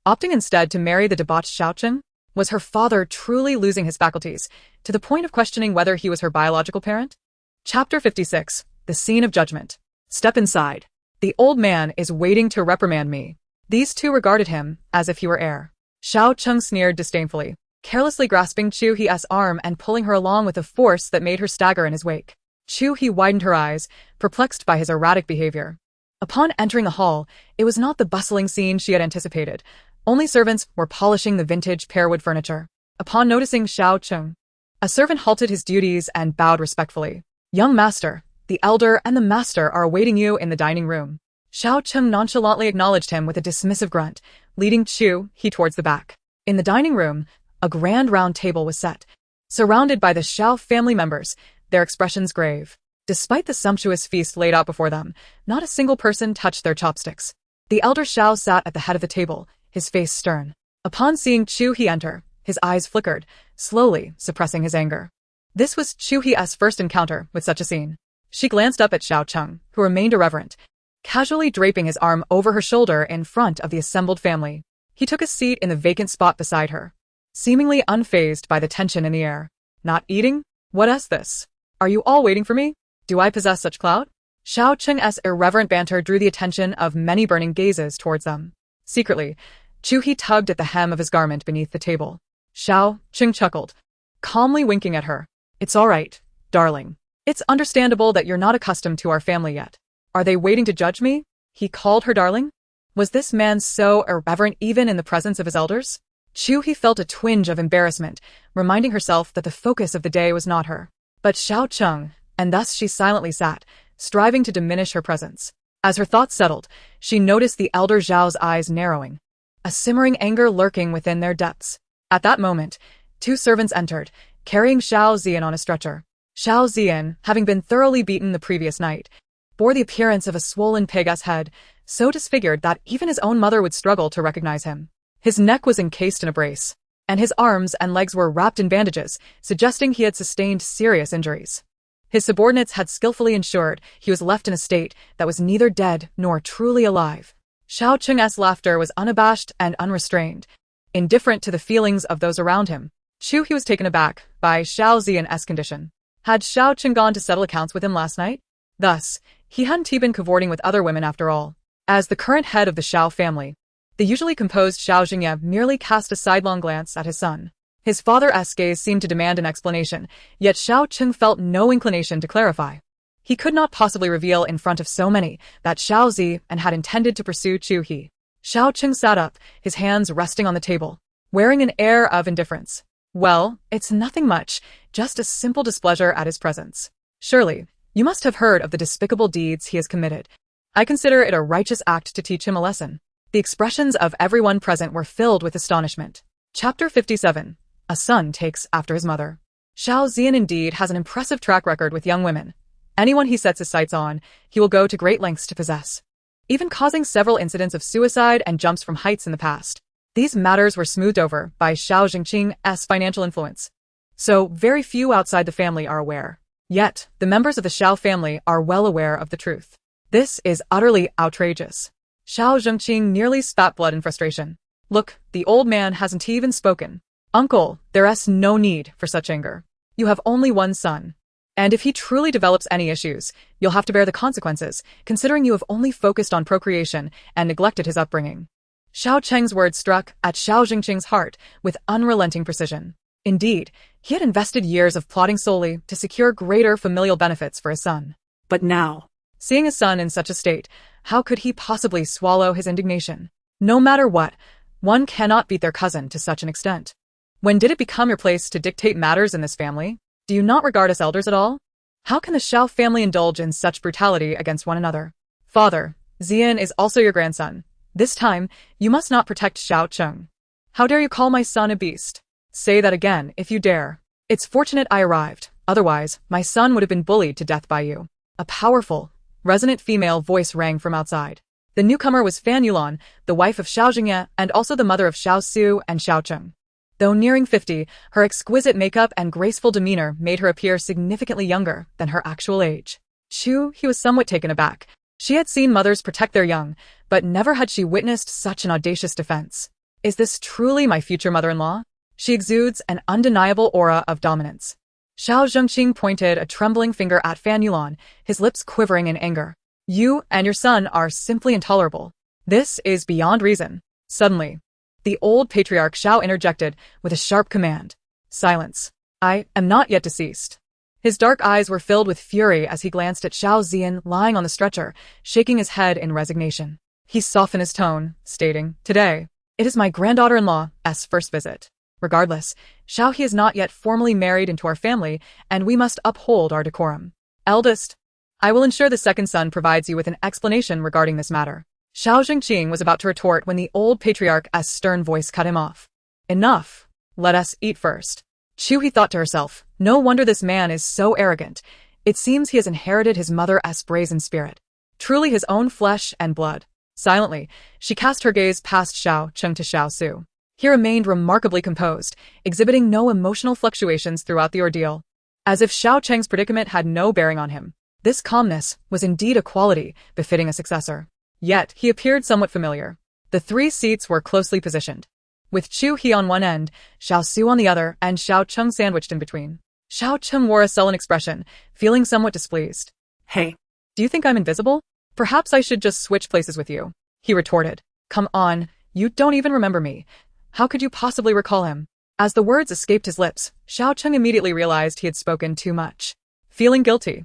Opting instead to marry the debauched Xiao Cheng? Was her father truly losing his faculties, to the point of questioning whether he was her biological parent? Chapter 56. The Scene of Judgment. Step inside. The old man is waiting to reprimand me. These two regarded him as if he were air. Xiao Cheng sneered disdainfully, carelessly grasping Chu He's arm and pulling her along with a force that made her stagger in his wake. Chu He widened her eyes, perplexed by his erratic behavior. Upon entering the hall, it was not the bustling scene she had anticipated. Only servants were polishing the vintage pearwood furniture. Upon noticing Xiao Cheng, a servant halted his duties and bowed respectfully. "Young master, the elder and the master are awaiting you in the dining room." Xiao Cheng nonchalantly acknowledged him with a dismissive grunt, leading Chu He towards the back. In the dining room, a grand round table was set, surrounded by the Xiao family members, their expressions grave. Despite the sumptuous feast laid out before them, not a single person touched their chopsticks. The elder Xiao sat at the head of the table, his face stern. Upon seeing Chu He enter, his eyes flickered, slowly suppressing his anger. This was Chu He's first encounter with such a scene. She glanced up at Xiao Cheng, who remained irreverent, casually draping his arm over her shoulder in front of the assembled family. He took a seat in the vacant spot beside her, seemingly unfazed by the tension in the air. "Not eating? What is this? Are you all waiting for me? Do I possess such clout?" Xiao Cheng's irreverent banter drew the attention of many burning gazes towards them. Secretly, Chu He tugged at the hem of his garment beneath the table. Xiao Cheng chuckled, calmly winking at her. "It's all right, darling. It's understandable that you're not accustomed to our family yet. Are they waiting to judge me?" He called her darling? Was this man so irreverent even in the presence of his elders? Chu He felt a twinge of embarrassment, reminding herself that the focus of the day was not her, but Xiao Cheng, and thus she silently sat, striving to diminish her presence. As her thoughts settled, she noticed the elder Zhao's eyes narrowing, a simmering anger lurking within their depths. At that moment, 2 servants entered, carrying Xiao Zian on a stretcher. Xiao Zian, having been thoroughly beaten the previous night, bore the appearance of a swollen pig's head, so disfigured that even his own mother would struggle to recognize him. His neck was encased in a brace, and his arms and legs were wrapped in bandages, suggesting he had sustained serious injuries. His subordinates had skillfully ensured he was left in a state that was neither dead nor truly alive. Xiao Cheng's laughter was unabashed and unrestrained, indifferent to the feelings of those around him. Chu He was taken aback by Xiao Zian's condition. Had Xiao Cheng gone to settle accounts with him last night? Thus, he hadn't been cavorting with other women after all. As the current head of the Xiao family, the usually composed Xiao Jingye merely cast a sidelong glance at his son. His father's gaze seemed to demand an explanation, yet Xiao Cheng felt no inclination to clarify. He could not possibly reveal in front of so many that Xiao Zi and had intended to pursue Chu He. Xiao Cheng sat up, his hands resting on the table, wearing an air of indifference. "Well, it's nothing much, just a simple displeasure at his presence. Surely, you must have heard of the despicable deeds he has committed. I consider it a righteous act to teach him a lesson." The expressions of everyone present were filled with astonishment. Chapter 57. A son takes after his mother. Xiao Zian indeed has an impressive track record with young women. Anyone he sets his sights on, he will go to great lengths to possess, even causing several incidents of suicide and jumps from heights in the past. These matters were smoothed over by Xiao Jingqing's financial influence, so very few outside the family are aware. Yet, the members of the Xiao family are well aware of the truth. This is utterly outrageous. Xiao Zhengqing nearly spat blood in frustration. "Look, the old man hasn't even spoken. Uncle, there's no need for such anger. You have only one son. And if he truly develops any issues, you'll have to bear the consequences, considering you have only focused on procreation and neglected his upbringing. Xiao Cheng's words struck at Xiao Jingqing's heart with unrelenting precision. Indeed, he had invested years of plotting solely to secure greater familial benefits for his son. But now, Seeing his son in such a state, how could he possibly swallow his indignation? No matter what, one cannot beat their cousin to such an extent. When did it become your place to dictate matters in this family? Do you not regard us elders at all? How can the Xiao family indulge in such brutality against one another? Father, Xian is also your grandson. This time, you must not protect Xiao Cheng. How dare you call my son a beast? Say that again, if you dare. It's fortunate I arrived, otherwise, my son would have been bullied to death by you. A powerful, resonant female voice rang from outside. The newcomer was Fan Yulan, the wife of Xiao Jingye and also the mother of Xiao Su and Xiao Cheng. Though nearing 50, her exquisite makeup and graceful demeanor made her appear significantly younger than her actual age. Chu He was somewhat taken aback. She had seen mothers protect their young, but never had she witnessed such an audacious defense. Is this truly my future mother-in-law? She exudes an undeniable aura of dominance. Xiao Zhengqing pointed a trembling finger at Fan Yulan, his lips quivering in anger. You and your son are simply intolerable. This is beyond reason. Suddenly, the old patriarch Xiao interjected with a sharp command. Silence. I am not yet deceased. His dark eyes were filled with fury as he glanced at Xiao Xian lying on the stretcher, shaking his head in resignation. He softened his tone, stating, Today, it is my granddaughter-in-law's first visit. Regardless, Xiao He is not yet formally married into our family, and we must uphold our decorum. Eldest, I will ensure the second son provides you with an explanation regarding this matter. Xiao Jingqing was about to retort when the old patriarch's stern voice cut him off. Enough. Let us eat first. Chu He thought to herself, no wonder this man is so arrogant. It seems he has inherited his mother's brazen spirit. Truly his own flesh and blood. Silently, she cast her gaze past Xiao Cheng to Xiao Su. He remained remarkably composed, exhibiting no emotional fluctuations throughout the ordeal. As if Xiao Cheng's predicament had no bearing on him. This calmness was indeed a quality befitting a successor. Yet, he appeared somewhat familiar. The 3 seats were closely positioned, with Chu He on one end, Xiao Su on the other, and Xiao Cheng sandwiched in between. Xiao Cheng wore a sullen expression, feeling somewhat displeased. Hey, Do you think I'm invisible? Perhaps I should just switch places with you, he retorted. Come on, you don't even remember me. How could you possibly recall him? As the words escaped his lips, Xiao Cheng immediately realized he had spoken too much. Feeling guilty,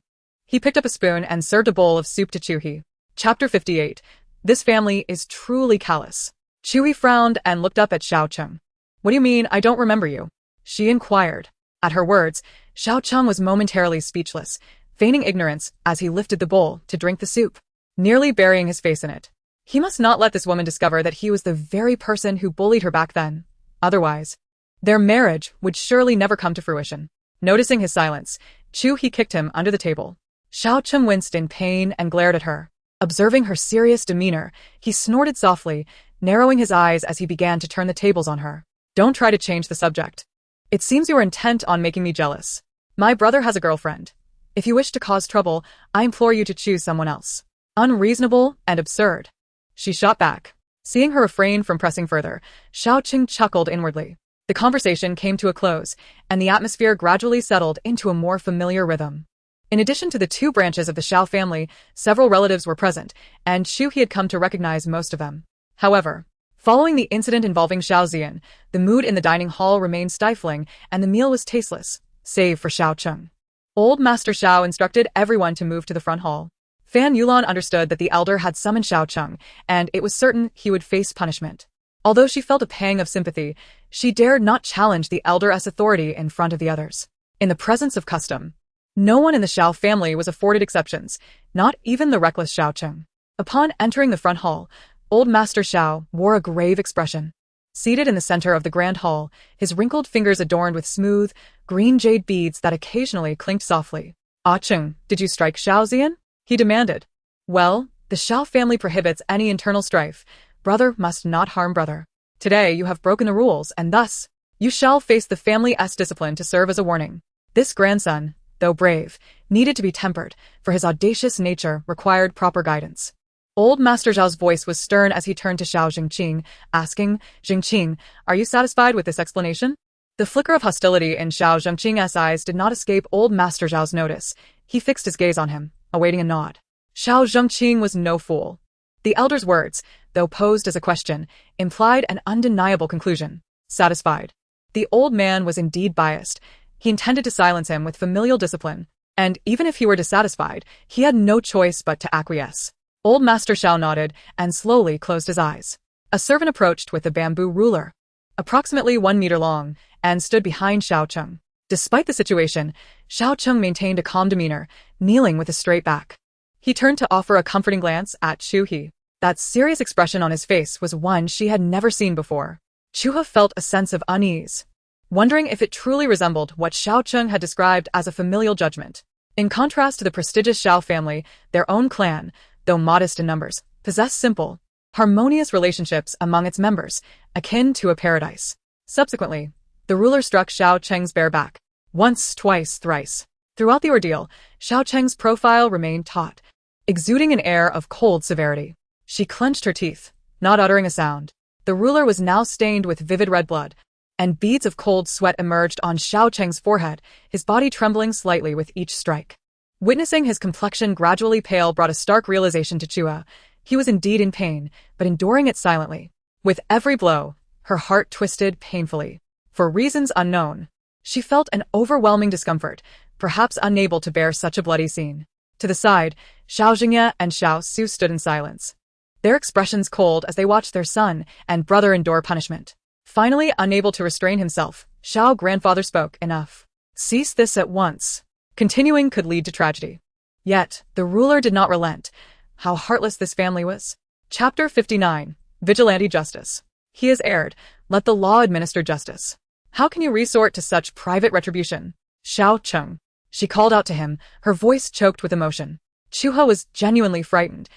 he picked up a spoon and served a bowl of soup to Chu He. Chapter 58. This family is truly callous. Chu He frowned and looked up at Xiao Cheng. What do you mean I don't remember you? She inquired. At her words, Xiao Cheng was momentarily speechless, feigning ignorance as he lifted the bowl to drink the soup, nearly burying his face in it. He must not let this woman discover that he was the very person who bullied her back then. Otherwise, their marriage would surely never come to fruition. Noticing his silence, Chu He kicked him under the table. Xiao Cheng winced in pain and glared at her. Observing her serious demeanor, he snorted softly, narrowing his eyes as he began to turn the tables on her. Don't try to change the subject. It seems you are intent on making me jealous. My brother has a girlfriend. If you wish to cause trouble, I implore you to choose someone else. Unreasonable and absurd. She shot back. Seeing her refrain from pressing further, Xiao Cheng chuckled inwardly. The conversation came to a close, and the atmosphere gradually settled into a more familiar rhythm. In addition to the 2 branches of the Xiao family, several relatives were present, and Chu He had come to recognize most of them. However, following the incident involving Xiao Xian, the mood in the dining hall remained stifling, and the meal was tasteless, save for Xiao Cheng. Old Master Xiao instructed everyone to move to the front hall. Fan Yulan understood that the elder had summoned Xiao Cheng, and it was certain he would face punishment. Although she felt a pang of sympathy, she dared not challenge the elder's authority in front of the others. In the presence of custom, no one in the Xiao family was afforded exceptions, not even the reckless Xiao Cheng. Upon entering the front hall, old Master Xiao wore a grave expression. Seated in the center of the grand hall, his wrinkled fingers adorned with smooth, green jade beads that occasionally clinked softly. Ah Cheng, did you strike Xiao Xian? He demanded. Well, the Xiao family prohibits any internal strife. Brother must not harm brother. Today you have broken the rules, and thus, you shall face the family's discipline to serve as a warning. This grandson, though brave, needed to be tempered, for his audacious nature required proper guidance. Old Master Zhao's voice was stern as he turned to Xiao Jingqing, asking, Jingqing, are you satisfied with this explanation? The flicker of hostility in Xiao Zhengqing's eyes did not escape old Master Zhao's notice. He fixed his gaze on him, awaiting a nod. Xiao Zhengqing was no fool. The elder's words, though posed as a question, implied an undeniable conclusion. Satisfied. The old man was indeed biased. He intended to silence him with familial discipline, and even if he were dissatisfied, he had no choice but to acquiesce. Old Master Xiao nodded and slowly closed his eyes. A servant approached with a bamboo ruler, approximately 1 meter long, and stood behind Xiao Cheng. Despite the situation, Xiao Cheng maintained a calm demeanor, kneeling with a straight back. He turned to offer a comforting glance at Chu He. That serious expression on his face was one she had never seen before. Chu He felt a sense of unease, wondering if it truly resembled what Xiao Cheng had described as a familial judgment. In contrast to the prestigious Xiao family, their own clan, though modest in numbers, possessed simple, harmonious relationships among its members, akin to a paradise. Subsequently, the ruler struck Xiao Cheng's bare back. Once, twice, thrice. Throughout the ordeal, Xiao Cheng's profile remained taut, exuding an air of cold severity. She clenched her teeth, not uttering a sound. The ruler was now stained with vivid red blood, and beads of cold sweat emerged on Xiao Cheng's forehead, his body trembling slightly with each strike. Witnessing his complexion gradually pale brought a stark realization to Chu He. He was indeed in pain, but enduring it silently. With every blow, her heart twisted painfully. For reasons unknown, she felt an overwhelming discomfort, perhaps unable to bear such a bloody scene. To the side, Xiao Jingye and Xiao Su stood in silence, their expressions cold as they watched their son and brother endure punishment. Finally, unable to restrain himself, Xiao grandfather spoke. Enough. Cease this at once. Continuing could lead to tragedy. Yet, the ruler did not relent. How heartless this family was. Chapter 59. Vigilante Justice. He has erred. Let the law administer justice. How can you resort to such private retribution? Xiao Cheng. She called out to him, her voice choked with emotion. Chu He was genuinely frightened,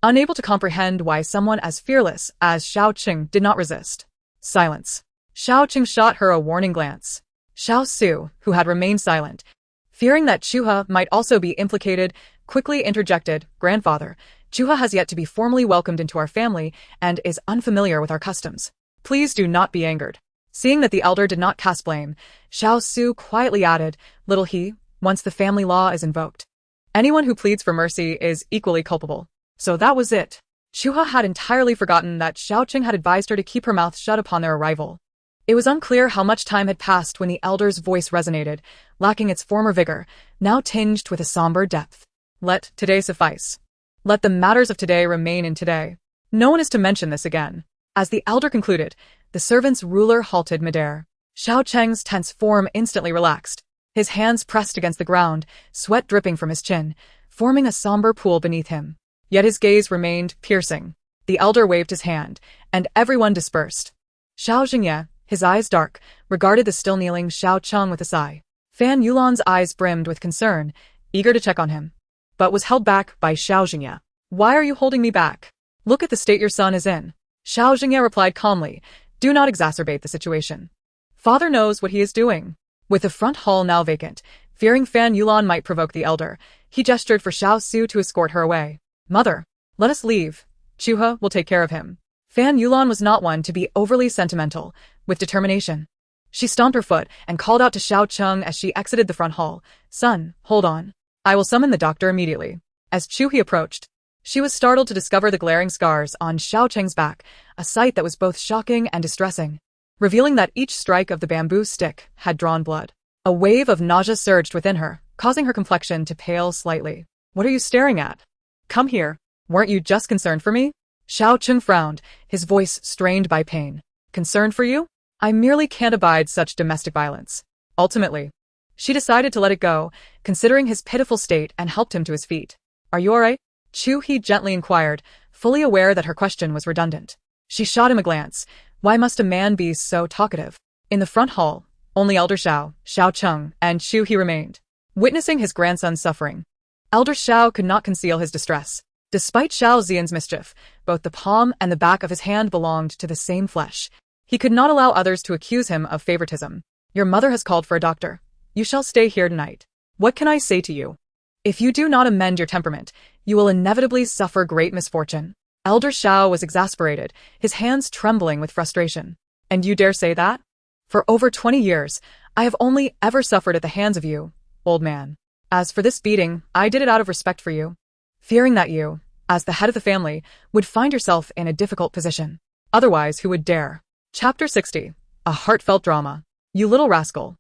unable to comprehend why someone as fearless as Xiao Cheng did not resist. Silence. Xiao Cheng shot her a warning glance. Xiao Su, who had remained silent, fearing that Chu He might also be implicated, quickly interjected, Grandfather, Chu He has yet to be formally welcomed into our family and is unfamiliar with our customs. Please do not be angered. Seeing that the elder did not cast blame, Xiao Su quietly added, Little He, once the family law is invoked, anyone who pleads for mercy is equally culpable. So that was it. Chu He had entirely forgotten that Xiao Cheng had advised her to keep her mouth shut upon their arrival. It was unclear how much time had passed when the elder's voice resonated, lacking its former vigor, now tinged with a somber depth. Let today suffice. Let the matters of today remain in today. No one is to mention this again. As the elder concluded, the servant's ruler halted midair. Xiao Cheng's tense form instantly relaxed. His hands pressed against the ground, sweat dripping from his chin, forming a somber pool beneath him. Yet his gaze remained piercing. The elder waved his hand, and everyone dispersed. Xiao Jingye, his eyes dark, regarded the still kneeling Xiao Cheng with a sigh. Fan Yulan's eyes brimmed with concern, eager to check on him, but was held back by Xiao Jingye. Why are you holding me back? Look at the state your son is in. Xiao Jingye replied calmly, Do not exacerbate the situation. Father knows what he is doing. With the front hall now vacant, fearing Fan Yulan might provoke the elder, he gestured for Xiao Su to escort her away. Mother, let us leave. Chu He will take care of him. Fan Yulan was not one to be overly sentimental, with determination. She stomped her foot and called out to Xiao Cheng as she exited the front hall. Son, hold on. I will summon the doctor immediately. As Chu He approached, she was startled to discover the glaring scars on Xiao Cheng's back, a sight that was both shocking and distressing, revealing that each strike of the bamboo stick had drawn blood. A wave of nausea surged within her, causing her complexion to pale slightly. What are you staring at? Come here. Weren't you just concerned for me? Xiao Cheng frowned, his voice strained by pain. Concerned for you? I merely can't abide such domestic violence. Ultimately, she decided to let it go, considering his pitiful state, and helped him to his feet. Are you all right? Chu He gently inquired, fully aware that her question was redundant. She shot him a glance. Why must a man be so talkative? In the front hall, only Elder Xiao, Xiao Cheng, and Chu He remained, witnessing his grandson's suffering. Elder Xiao could not conceal his distress. Despite Xiao Xian's mischief, both the palm and the back of his hand belonged to the same flesh. He could not allow others to accuse him of favoritism. Your mother has called for a doctor. You shall stay here tonight. What can I say to you? If you do not amend your temperament, you will inevitably suffer great misfortune. Elder Xiao was exasperated, his hands trembling with frustration. And you dare say that? For over 20 years, I have only ever suffered at the hands of you, old man. As for this beating, I did it out of respect for you, fearing that you, as the head of the family, would find yourself in a difficult position. Otherwise, who would dare? Chapter 60. A heartfelt drama. You little rascal.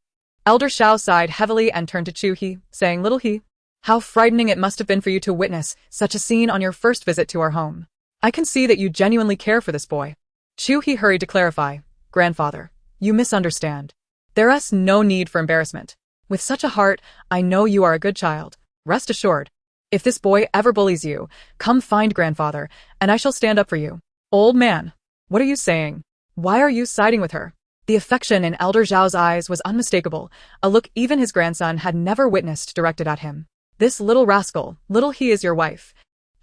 Elder Xiao sighed heavily and turned to Chu He, saying, Little He, how frightening it must have been for you to witness such a scene on your first visit to our home. I can see that you genuinely care for this boy. Chu He hurried to clarify, Grandfather, you misunderstand. There is no need for embarrassment. With such a heart, I know you are a good child. Rest assured. If this boy ever bullies you, come find Grandfather, and I shall stand up for you. Old man, what are you saying? Why are you siding with her? The affection in Elder Zhao's eyes was unmistakable, a look even his grandson had never witnessed directed at him. This little rascal, Little He is your wife.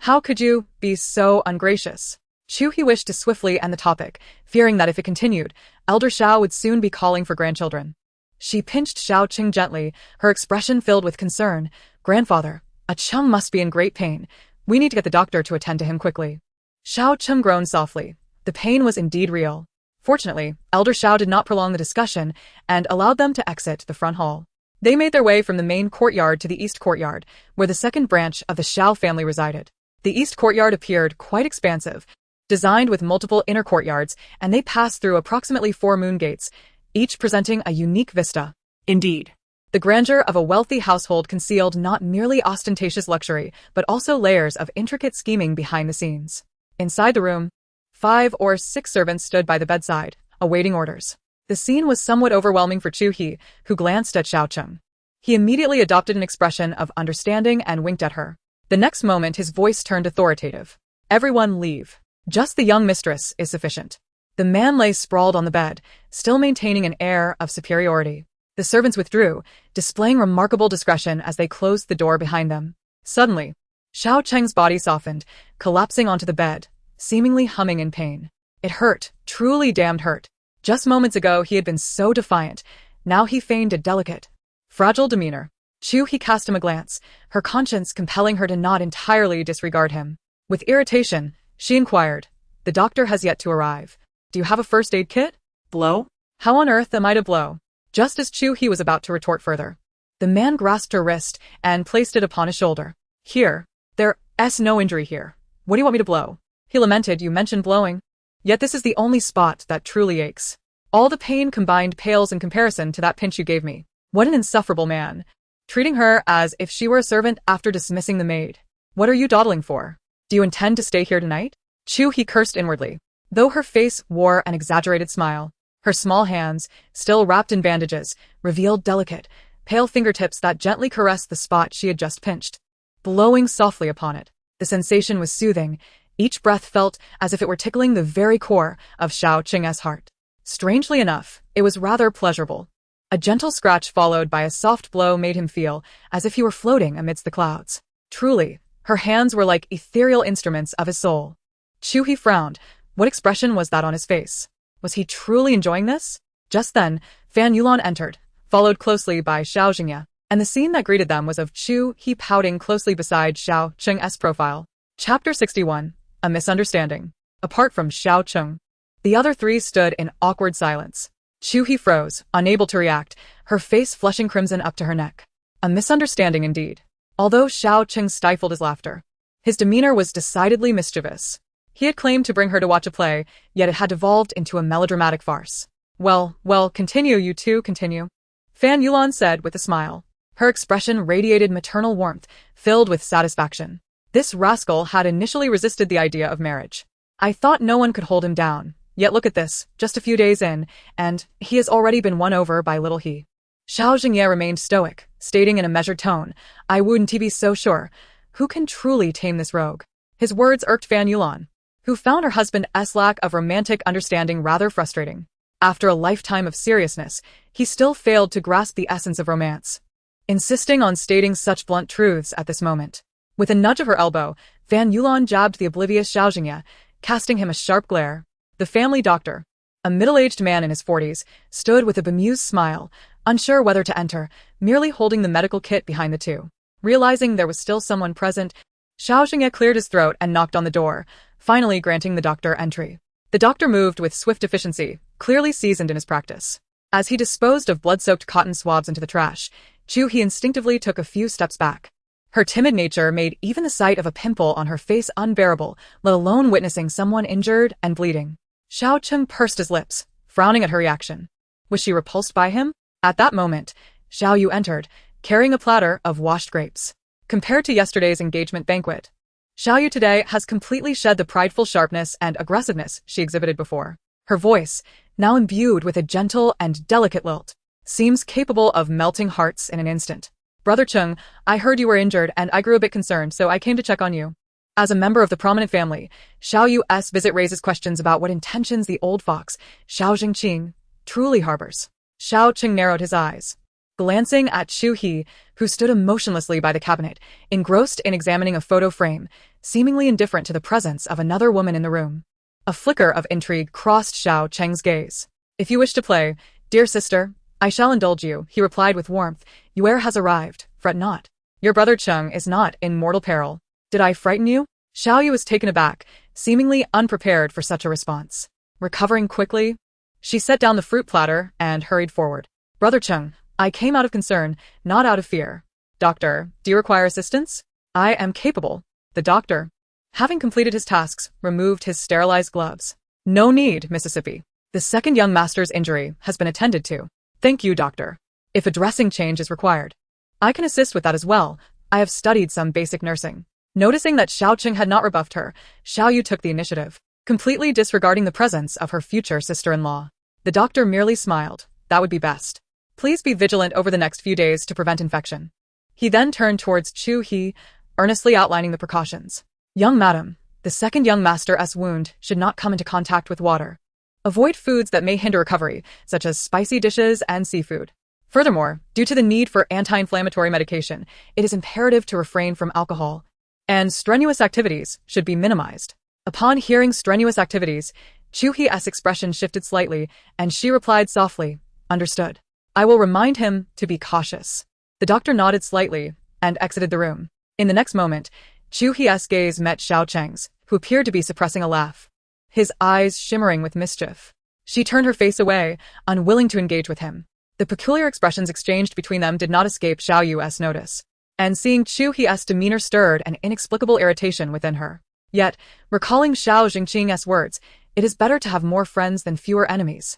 How could you be so ungracious? Chu He wished to swiftly end the topic, fearing that if it continued, Elder Xiao would soon be calling for grandchildren. She pinched Xiao Cheng gently, her expression filled with concern. Grandfather, a Cheng must be in great pain. We need to get the doctor to attend to him quickly. Xiao Cheng groaned softly. The pain was indeed real. Fortunately, Elder Xiao did not prolong the discussion and allowed them to exit the front hall. They made their way from the main courtyard to the east courtyard, where the second branch of the Xiao family resided. The east courtyard appeared quite expansive, designed with multiple inner courtyards, and they passed through approximately 4 moon gates, each presenting a unique vista. Indeed. The grandeur of a wealthy household concealed not merely ostentatious luxury, but also layers of intricate scheming behind the scenes. Inside the room, 5 or 6 servants stood by the bedside, awaiting orders. The scene was somewhat overwhelming for Chu He, who glanced at Xiao Cheng. He immediately adopted an expression of understanding and winked at her. The next moment his voice turned authoritative. Everyone leave. Just the young mistress is sufficient. The man lay sprawled on the bed, still maintaining an air of superiority. The servants withdrew, displaying remarkable discretion as they closed the door behind them. Suddenly, Xiao Cheng's body softened, collapsing onto the bed, seemingly humming in pain. It hurt, truly damned hurt. Just moments ago he had been so defiant, now he feigned a delicate, fragile demeanor. Chu He cast him a glance, her conscience compelling her to not entirely disregard him. With irritation, she inquired, The doctor has yet to arrive. Do you have a first aid kit? Blow? How on earth am I to blow? Just as Chu He was about to retort further, the man grasped her wrist and placed it upon his shoulder. Here. There's no injury here. What do you want me to blow? He lamented. You mentioned blowing. Yet this is the only spot that truly aches. All the pain combined pales in comparison to that pinch you gave me. What an insufferable man. Treating her as if she were a servant after dismissing the maid. What are you dawdling for? Do you intend to stay here tonight? Chu He cursed inwardly, though her face wore an exaggerated smile. Her small hands, still wrapped in bandages, revealed delicate, pale fingertips that gently caressed the spot she had just pinched, blowing softly upon it. The sensation was soothing. Each breath felt as if it were tickling the very core of Xiao Cheng's heart. Strangely enough, it was rather pleasurable. A gentle scratch followed by a soft blow made him feel as if he were floating amidst the clouds. Truly, her hands were like ethereal instruments of his soul. Chu He frowned. What expression was that on his face? Was he truly enjoying this? Just then, Fan Yulan entered, followed closely by Xiao Jingye, and the scene that greeted them was of Chu He pouting closely beside Xiao Cheng's profile. Chapter 61. A misunderstanding. Apart from Xiao Cheng, the other 3 stood in awkward silence. Chu He froze, unable to react, her face flushing crimson up to her neck. A misunderstanding indeed. Although Xiao Cheng stifled his laughter, his demeanor was decidedly mischievous. He had claimed to bring her to watch a play, yet it had devolved into a melodramatic farce. Well, continue, you two, continue. Fan Yulan said with a smile. Her expression radiated maternal warmth, filled with satisfaction. This rascal had initially resisted the idea of marriage. I thought no one could hold him down. Yet look at this, just a few days in, and he has already been won over by Little He. Xiao Jingye remained stoic, stating in a measured tone, I wouldn't be so sure. Who can truly tame this rogue? His words irked Fan Yulan, who found her husband's lack of romantic understanding rather frustrating. After a lifetime of seriousness, he still failed to grasp the essence of romance, insisting on stating such blunt truths at this moment. With a nudge of her elbow, Fan Yulan jabbed the oblivious Xiao Jingye, casting him a sharp glare. The family doctor, a middle-aged man in his 40s, stood with a bemused smile, unsure whether to enter, merely holding the medical kit behind the 2. Realizing there was still someone present, Xiao Jingye cleared his throat and knocked on the door, finally granting the doctor entry. The doctor moved with swift efficiency, clearly seasoned in his practice. As he disposed of blood-soaked cotton swabs into the trash, Chu He instinctively took a few steps back. Her timid nature made even the sight of a pimple on her face unbearable, let alone witnessing someone injured and bleeding. Xiao Cheng pursed his lips, frowning at her reaction. Was she repulsed by him? At that moment, Xiao Yu entered, carrying a platter of washed grapes. Compared to yesterday's engagement banquet, Xiao Yu today has completely shed the prideful sharpness and aggressiveness she exhibited before. Her voice, now imbued with a gentle and delicate lilt, seems capable of melting hearts in an instant. Brother Cheng, I heard you were injured and I grew a bit concerned, so I came to check on you. As a member of the prominent family, Xiao Yu's visit raises questions about what intentions the old fox, Xiao Jingqing, truly harbors. Xiao Cheng narrowed his eyes, glancing at Chu He, who stood emotionlessly by the cabinet, engrossed in examining a photo frame, seemingly indifferent to the presence of another woman in the room. A flicker of intrigue crossed Xiao Cheng's gaze. If you wish to play, dear sister, I shall indulge you, he replied with warmth. Your heir has arrived, fret not. Your brother Cheng is not in mortal peril. Did I frighten you? Xiao Yu was taken aback, seemingly unprepared for such a response. Recovering quickly, she set down the fruit platter and hurried forward. Brother Cheng, I came out of concern, not out of fear. Doctor, do you require assistance? I am capable. The doctor, having completed his tasks, removed his sterilized gloves. No need, Mississippi. The second young master's injury has been attended to. Thank you, doctor. If a dressing change is required, I can assist with that as well. I have studied some basic nursing. Noticing that Xiao Cheng had not rebuffed her, Xiao Yu took the initiative, completely disregarding the presence of her future sister-in-law. The doctor merely smiled. That would be best. Please be vigilant over the next few days to prevent infection. He then turned towards Chu He, earnestly outlining the precautions. Young madam, the second young master's wound should not come into contact with water. Avoid foods that may hinder recovery, such as spicy dishes and seafood. Furthermore, due to the need for anti-inflammatory medication, it is imperative to refrain from alcohol, and strenuous activities should be minimized. Upon hearing strenuous activities, Chu He's expression shifted slightly, and she replied softly, Understood. I will remind him to be cautious. The doctor nodded slightly and exited the room. In the next moment, Chu He's gaze met Xiao Cheng's, who appeared to be suppressing a laugh, his eyes shimmering with mischief. She turned her face away, unwilling to engage with him. The peculiar expressions exchanged between them did not escape Xiao Yu's notice, and seeing Chu He's demeanor stirred an inexplicable irritation within her. Yet, recalling Xiao Jingqing's words, it is better to have more friends than fewer enemies.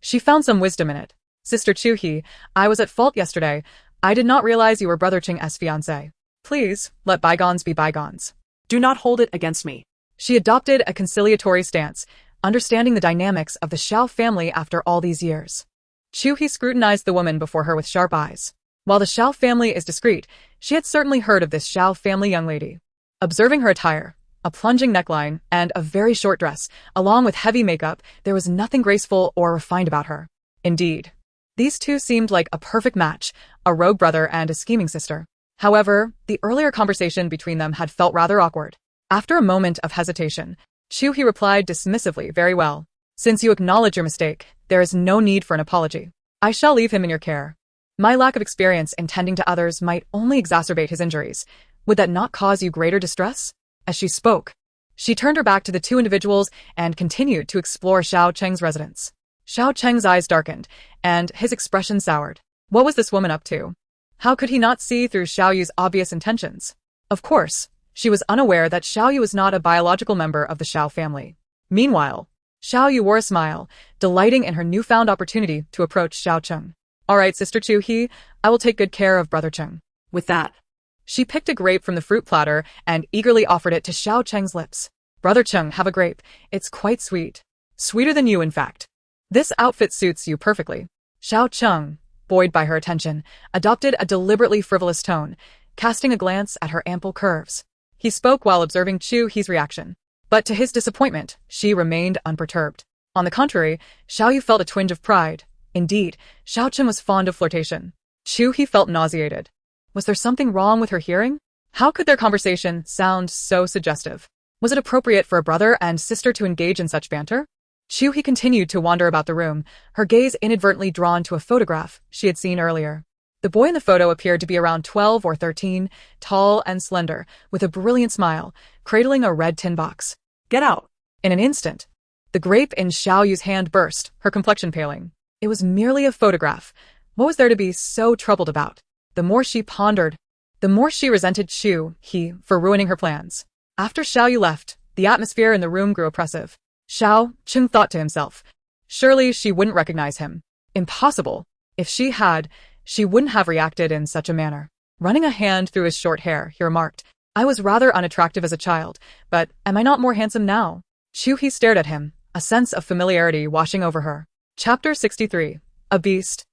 She found some wisdom in it. Sister Chu He, I was at fault yesterday. I did not realize you were Brother Cheng's fiancé. Please, let bygones be bygones. Do not hold it against me. She adopted a conciliatory stance, understanding the dynamics of the Xiao family after all these years. Chu He scrutinized the woman before her with sharp eyes. While the Xiao family is discreet, she had certainly heard of this Xiao family young lady. Observing her attire, a plunging neckline, and a very short dress, along with heavy makeup, there was nothing graceful or refined about her. Indeed, these two seemed like a perfect match, a rogue brother and a scheming sister. However, the earlier conversation between them had felt rather awkward. After a moment of hesitation, Chu He replied dismissively, Very well. Since you acknowledge your mistake, there is no need for an apology. I shall leave him in your care. My lack of experience in tending to others might only exacerbate his injuries. Would that not cause you greater distress? As she spoke, she turned her back to the two individuals and continued to explore Xiao Cheng's residence. Xiao Cheng's eyes darkened, and his expression soured. What was this woman up to? How could he not see through Xiao Yu's obvious intentions? Of course, she was unaware that Xiao Yu was not a biological member of the Xiao family. Meanwhile, Xiao Yu wore a smile, delighting in her newfound opportunity to approach Xiao Cheng. All right, Sister Chu He, I will take good care of Brother Cheng. With that, she picked a grape from the fruit platter and eagerly offered it to Xiao Cheng's lips. Brother Cheng, have a grape. It's quite sweet. Sweeter than you, in fact. This outfit suits you perfectly. Xiao Cheng, buoyed by her attention, adopted a deliberately frivolous tone, casting a glance at her ample curves. He spoke while observing Chu He's reaction. But to his disappointment, she remained unperturbed. On the contrary, Xiao Yu felt a twinge of pride. Indeed, Xiao Cheng was fond of flirtation. Chu He felt nauseated. Was there something wrong with her hearing? How could their conversation sound so suggestive? Was it appropriate for a brother and sister to engage in such banter? Chu He continued to wander about the room, her gaze inadvertently drawn to a photograph she had seen earlier. The boy in the photo appeared to be around 12 or 13, tall and slender, with a brilliant smile, cradling a red tin box. Get out! In an instant, the grape in Xiao Yu's hand burst, her complexion paling. It was merely a photograph. What was there to be so troubled about? The more she pondered, the more she resented Chu He for ruining her plans. After Xiao Yu left, the atmosphere in the room grew oppressive. Xiao Cheng thought to himself. Surely she wouldn't recognize him. Impossible. If she had, she wouldn't have reacted in such a manner. Running a hand through his short hair, he remarked, I was rather unattractive as a child, but am I not more handsome now? Chu He stared at him, a sense of familiarity washing over her. Chapter 63. A Beast.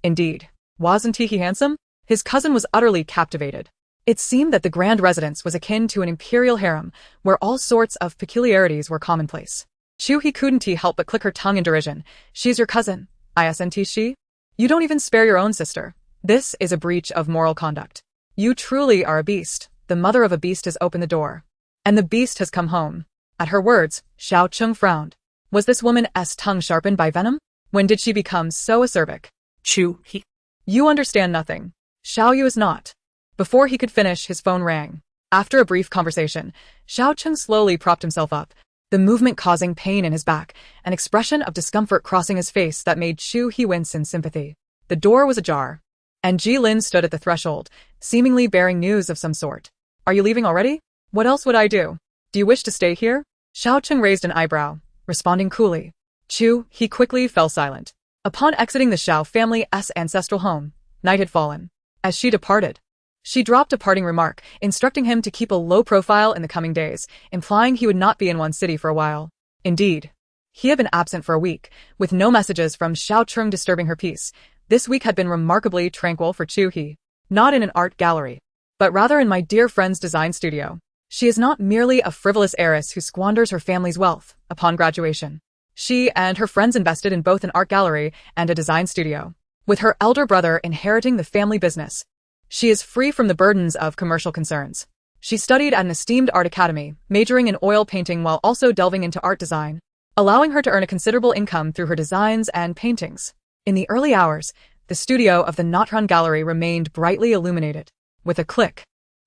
Indeed. Wasn't he handsome? His cousin was utterly captivated. It seemed that the grand residence was akin to an imperial harem, where all sorts of peculiarities were commonplace. Chu He couldn't help but click her tongue in derision. She's your cousin. Isn't she? You don't even spare your own sister. This is a breach of moral conduct. You truly are a beast. The mother of a beast has opened the door. And the beast has come home. At her words, Xiao Cheng frowned. Was this woman's tongue sharpened by venom? When did she become so acerbic? Chu He. You understand nothing. Xiao Yu is not. Before he could finish, his phone rang. After a brief conversation, Xiao Cheng slowly propped himself up, the movement causing pain in his back, an expression of discomfort crossing his face that made Chu He wince in sympathy. The door was ajar, and Ji Lin stood at the threshold, seemingly bearing news of some sort. Are you leaving already? What else would I do? Do you wish to stay here? Xiao Cheng raised an eyebrow, responding coolly. Chu He quickly fell silent. Upon exiting the Xiao family's ancestral home, night had fallen. As she departed, she dropped a parting remark, instructing him to keep a low profile in the coming days, implying he would not be in one city for a while. Indeed, he had been absent for a week, with no messages from Xiao Cheng disturbing her peace. This week had been remarkably tranquil for Chu He. Not in an art gallery, but rather in my dear friend's design studio. She is not merely a frivolous heiress who squanders her family's wealth upon graduation. She and her friends invested in both an art gallery and a design studio, with her elder brother inheriting the family business. She is free from the burdens of commercial concerns. She studied at an esteemed art academy, majoring in oil painting while also delving into art design, allowing her to earn a considerable income through her designs and paintings. In the early hours, the studio of the Natran Gallery remained brightly illuminated. With a click,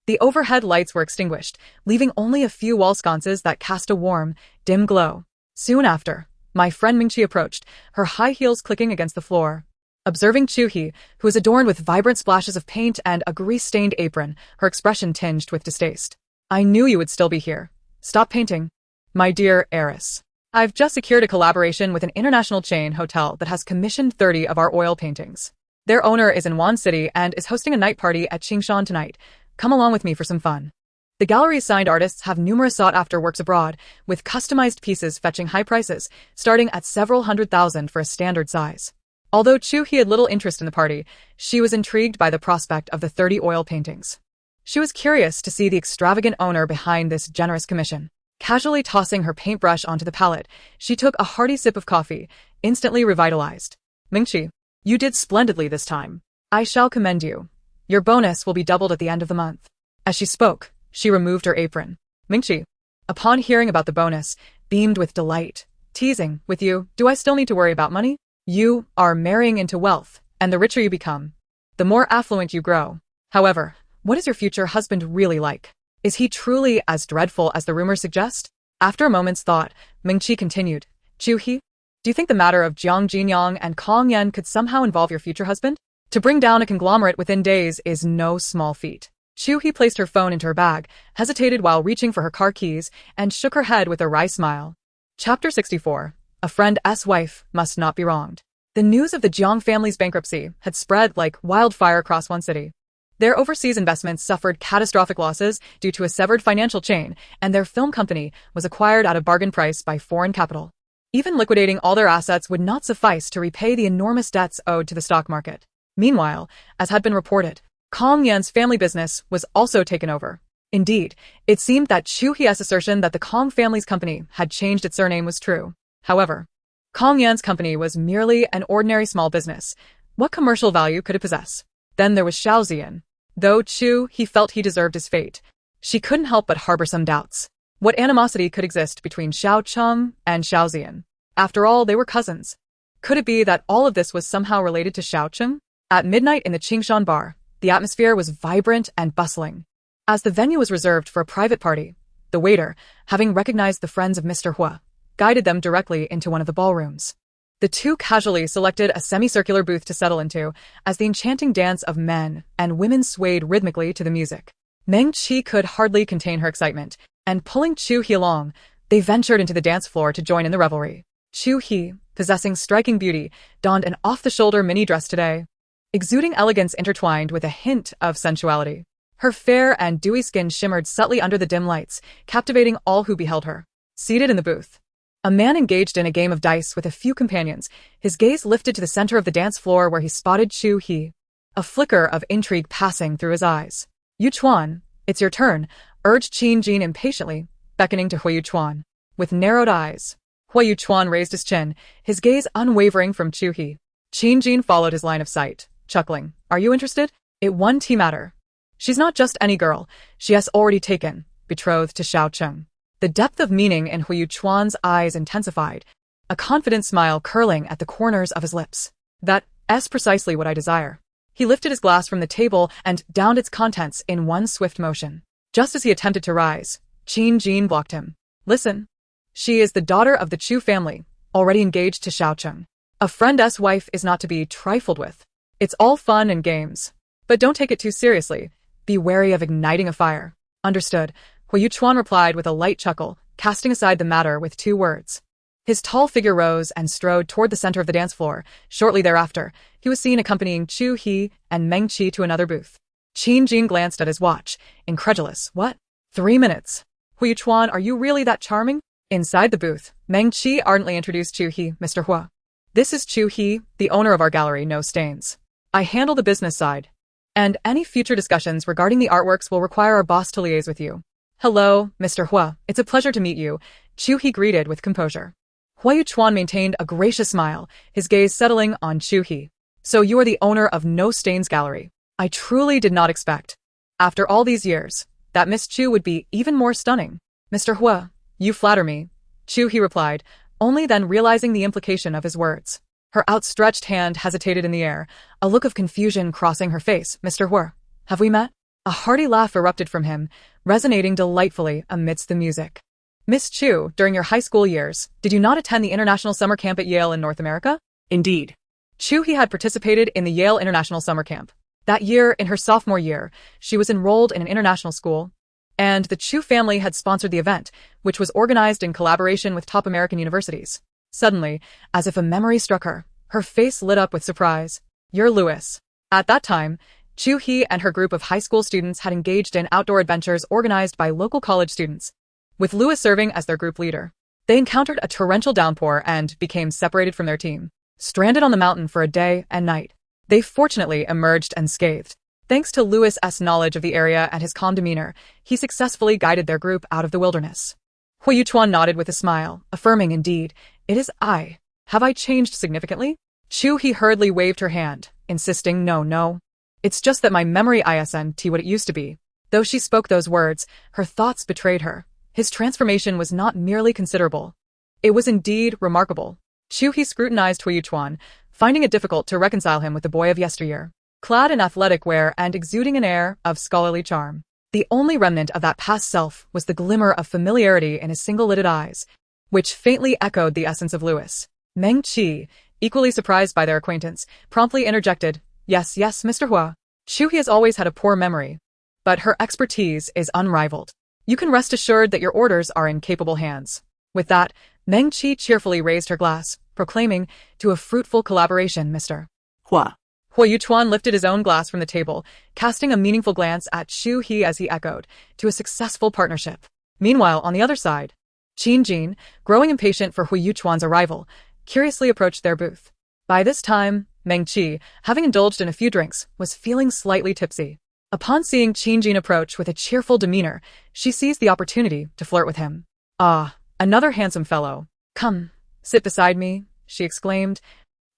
the overhead lights were extinguished, leaving only a few wall sconces that cast a warm, dim glow. Soon after, my friend Mingqi approached, her high heels clicking against the floor. Observing Chu He, who was adorned with vibrant splashes of paint and a grease-stained apron, her expression tinged with distaste. I knew you would still be here. Stop painting. My dear heiress. I've just secured a collaboration with an international chain hotel that has commissioned 30 of our oil paintings. Their owner is in Wan City and is hosting a night party at Qingshan tonight. Come along with me for some fun. The gallery's signed artists have numerous sought-after works abroad, with customized pieces fetching high prices, starting at several $100,000 for a standard size. Although Chu He had little interest in the party, she was intrigued by the prospect of the 30 oil paintings. She was curious to see the extravagant owner behind this generous commission. Casually tossing her paintbrush onto the palette, she took a hearty sip of coffee, instantly revitalized. Mingqi, you did splendidly this time. I shall commend you. Your bonus will be doubled at the end of the month. As she spoke, she removed her apron. Mingqi, upon hearing about the bonus, beamed with delight. Teasing, with you, do I still need to worry about money? You are marrying into wealth, and the richer you become, the more affluent you grow. However, what is your future husband really like? Is he truly as dreadful as the rumors suggest? After a moment's thought, Mingqi continued, Chu He, do you think the matter of Jiang Jinyang and Kong Yan could somehow involve your future husband? To bring down a conglomerate within days is no small feat. Chu He placed her phone into her bag, hesitated while reaching for her car keys, and shook her head with a wry smile. Chapter 64. A friend's wife must not be wronged. The news of the Jiang family's bankruptcy had spread like wildfire across one city. Their overseas investments suffered catastrophic losses due to a severed financial chain, and their film company was acquired at a bargain price by foreign capital. Even liquidating all their assets would not suffice to repay the enormous debts owed to the stock market. Meanwhile, as had been reported, Kong Yan's family business was also taken over. Indeed, it seemed that Chu He's assertion that the Kong family's company had changed its surname was true. However, Kong Yan's company was merely an ordinary small business. What commercial value could it possess? Then there was Xiao Ziyan. Though Chu He felt he deserved his fate, she couldn't help but harbor some doubts. What animosity could exist between Xiao Cheng and Xiao Ziyan? After all, they were cousins. Could it be that all of this was somehow related to Xiao Cheng? At midnight in the Qingshan bar, the atmosphere was vibrant and bustling. As the venue was reserved for a private party, the waiter, having recognized the friends of Mr. Hua, guided them directly into one of the ballrooms. The two casually selected a semicircular booth to settle into as the enchanting dance of men and women swayed rhythmically to the music. Meng Qi could hardly contain her excitement, and pulling Chu He along, they ventured into the dance floor to join in the revelry. Chu He, possessing striking beauty, donned an off-the-shoulder mini dress today, exuding elegance intertwined with a hint of sensuality. Her fair and dewy skin shimmered subtly under the dim lights, captivating all who beheld her. Seated in the booth, a man engaged in a game of dice with a few companions, his gaze lifted to the center of the dance floor where he spotted Chu He, a flicker of intrigue passing through his eyes. Yu Chuan, it's your turn, urged Qin Jin impatiently, beckoning to Hui Yu Chuan. With narrowed eyes, Hui Yu Chuan raised his chin, his gaze unwavering from Chu He. Qin Jin followed his line of sight, chuckling. Are you interested? It won't matter. She's not just any girl, she has already taken, betrothed to Xiao Cheng. The depth of meaning in Hui Yu Chuan's eyes intensified, a confident smile curling at the corners of his lips. That's precisely what I desire. He lifted his glass from the table and downed its contents in one swift motion. Just as he attempted to rise, Qin Jin blocked him. Listen. She is the daughter of the Chu family, already engaged to Xiao Cheng. A friend's wife is not to be trifled with. It's all fun and games. But don't take it too seriously. Be wary of igniting a fire. Understood, Hui Yu Chuan replied with a light chuckle, casting aside the matter with 2 words. His tall figure rose and strode toward the center of the dance floor. Shortly thereafter, he was seen accompanying Chu He and Meng Qi to another booth. Qin Jin glanced at his watch, incredulous. What? 3 minutes. Hui Yu Chuan, are you really that charming? Inside the booth, Meng Qi ardently introduced Chu He, Mr. Hua. This is Chu He, the owner of our gallery, No Stains. I handle the business side. And any future discussions regarding the artworks will require our boss to liaise with you. Hello, Mr. Hua. It's a pleasure to meet you, Chu He greeted with composure. Hui Yu Chuan maintained a gracious smile, his gaze settling on Chu He. So you are the owner of No Stains Gallery. I truly did not expect, after all these years, that Miss Chu would be even more stunning. Mr. Hua, you flatter me, Chu He replied, only then realizing the implication of his words. Her outstretched hand hesitated in the air, a look of confusion crossing her face. Mr. Hua, have we met? A hearty laugh erupted from him, resonating delightfully amidst the music. Miss Chu, during your high school years, did you not attend the International Summer Camp at Yale in North America? Indeed. Chu He had participated in the Yale International Summer Camp. That year, in her sophomore year, she was enrolled in an international school, and the Chu family had sponsored the event, which was organized in collaboration with top American universities. Suddenly, as if a memory struck her, her face lit up with surprise. You're Louis. At that time, Chu He and her group of high school students had engaged in outdoor adventures organized by local college students, with Louis serving as their group leader. They encountered a torrential downpour and became separated from their team. Stranded on the mountain for a day and night, they fortunately emerged unscathed. Thanks to Louis's knowledge of the area and his calm demeanor, he successfully guided their group out of the wilderness. Hui Yu Chuan nodded with a smile, affirming, indeed, it is I. Have I changed significantly? Chu He hurriedly waved her hand, insisting, no. It's just that my memory isn't what it used to be. Though she spoke those words, her thoughts betrayed her. His transformation was not merely considerable. It was indeed remarkable. Chu He scrutinized Hui Yu Chuan, finding it difficult to reconcile him with the boy of yesteryear, clad in athletic wear and exuding an air of scholarly charm. The only remnant of that past self was the glimmer of familiarity in his single-lidded eyes, which faintly echoed the essence of Louis. Meng Qi, equally surprised by their acquaintance, promptly interjected, Yes, Mr. Hua. Chu He has always had a poor memory, but her expertise is unrivaled. You can rest assured that your orders are in capable hands. With that, Meng Qi cheerfully raised her glass, proclaiming, to a fruitful collaboration, Mr. Hua. Hui Yu Chuan lifted his own glass from the table, casting a meaningful glance at Chu He as he echoed, to a successful partnership. Meanwhile, on the other side, Qin Jin, growing impatient for Hui Yu Chuan's arrival, curiously approached their booth. By this time, Meng Qi, having indulged in a few drinks, was feeling slightly tipsy. Upon seeing Qin Jin approach with a cheerful demeanor, she seized the opportunity to flirt with him. Ah, another handsome fellow. Come, sit beside me, she exclaimed,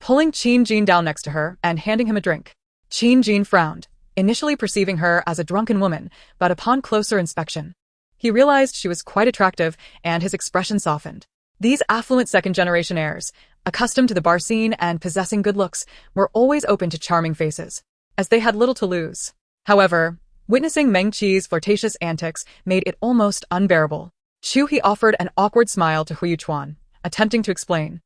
pulling Qin Jin down next to her and handing him a drink. Qin Jin frowned, initially perceiving her as a drunken woman, but upon closer inspection, he realized she was quite attractive and his expression softened. These affluent second-generation heirs, accustomed to the bar scene and possessing good looks, were always open to charming faces, as they had little to lose. However, witnessing Meng Qi's flirtatious antics made it almost unbearable. Chu He offered an awkward smile to Hui Yu Chuan, attempting to explain.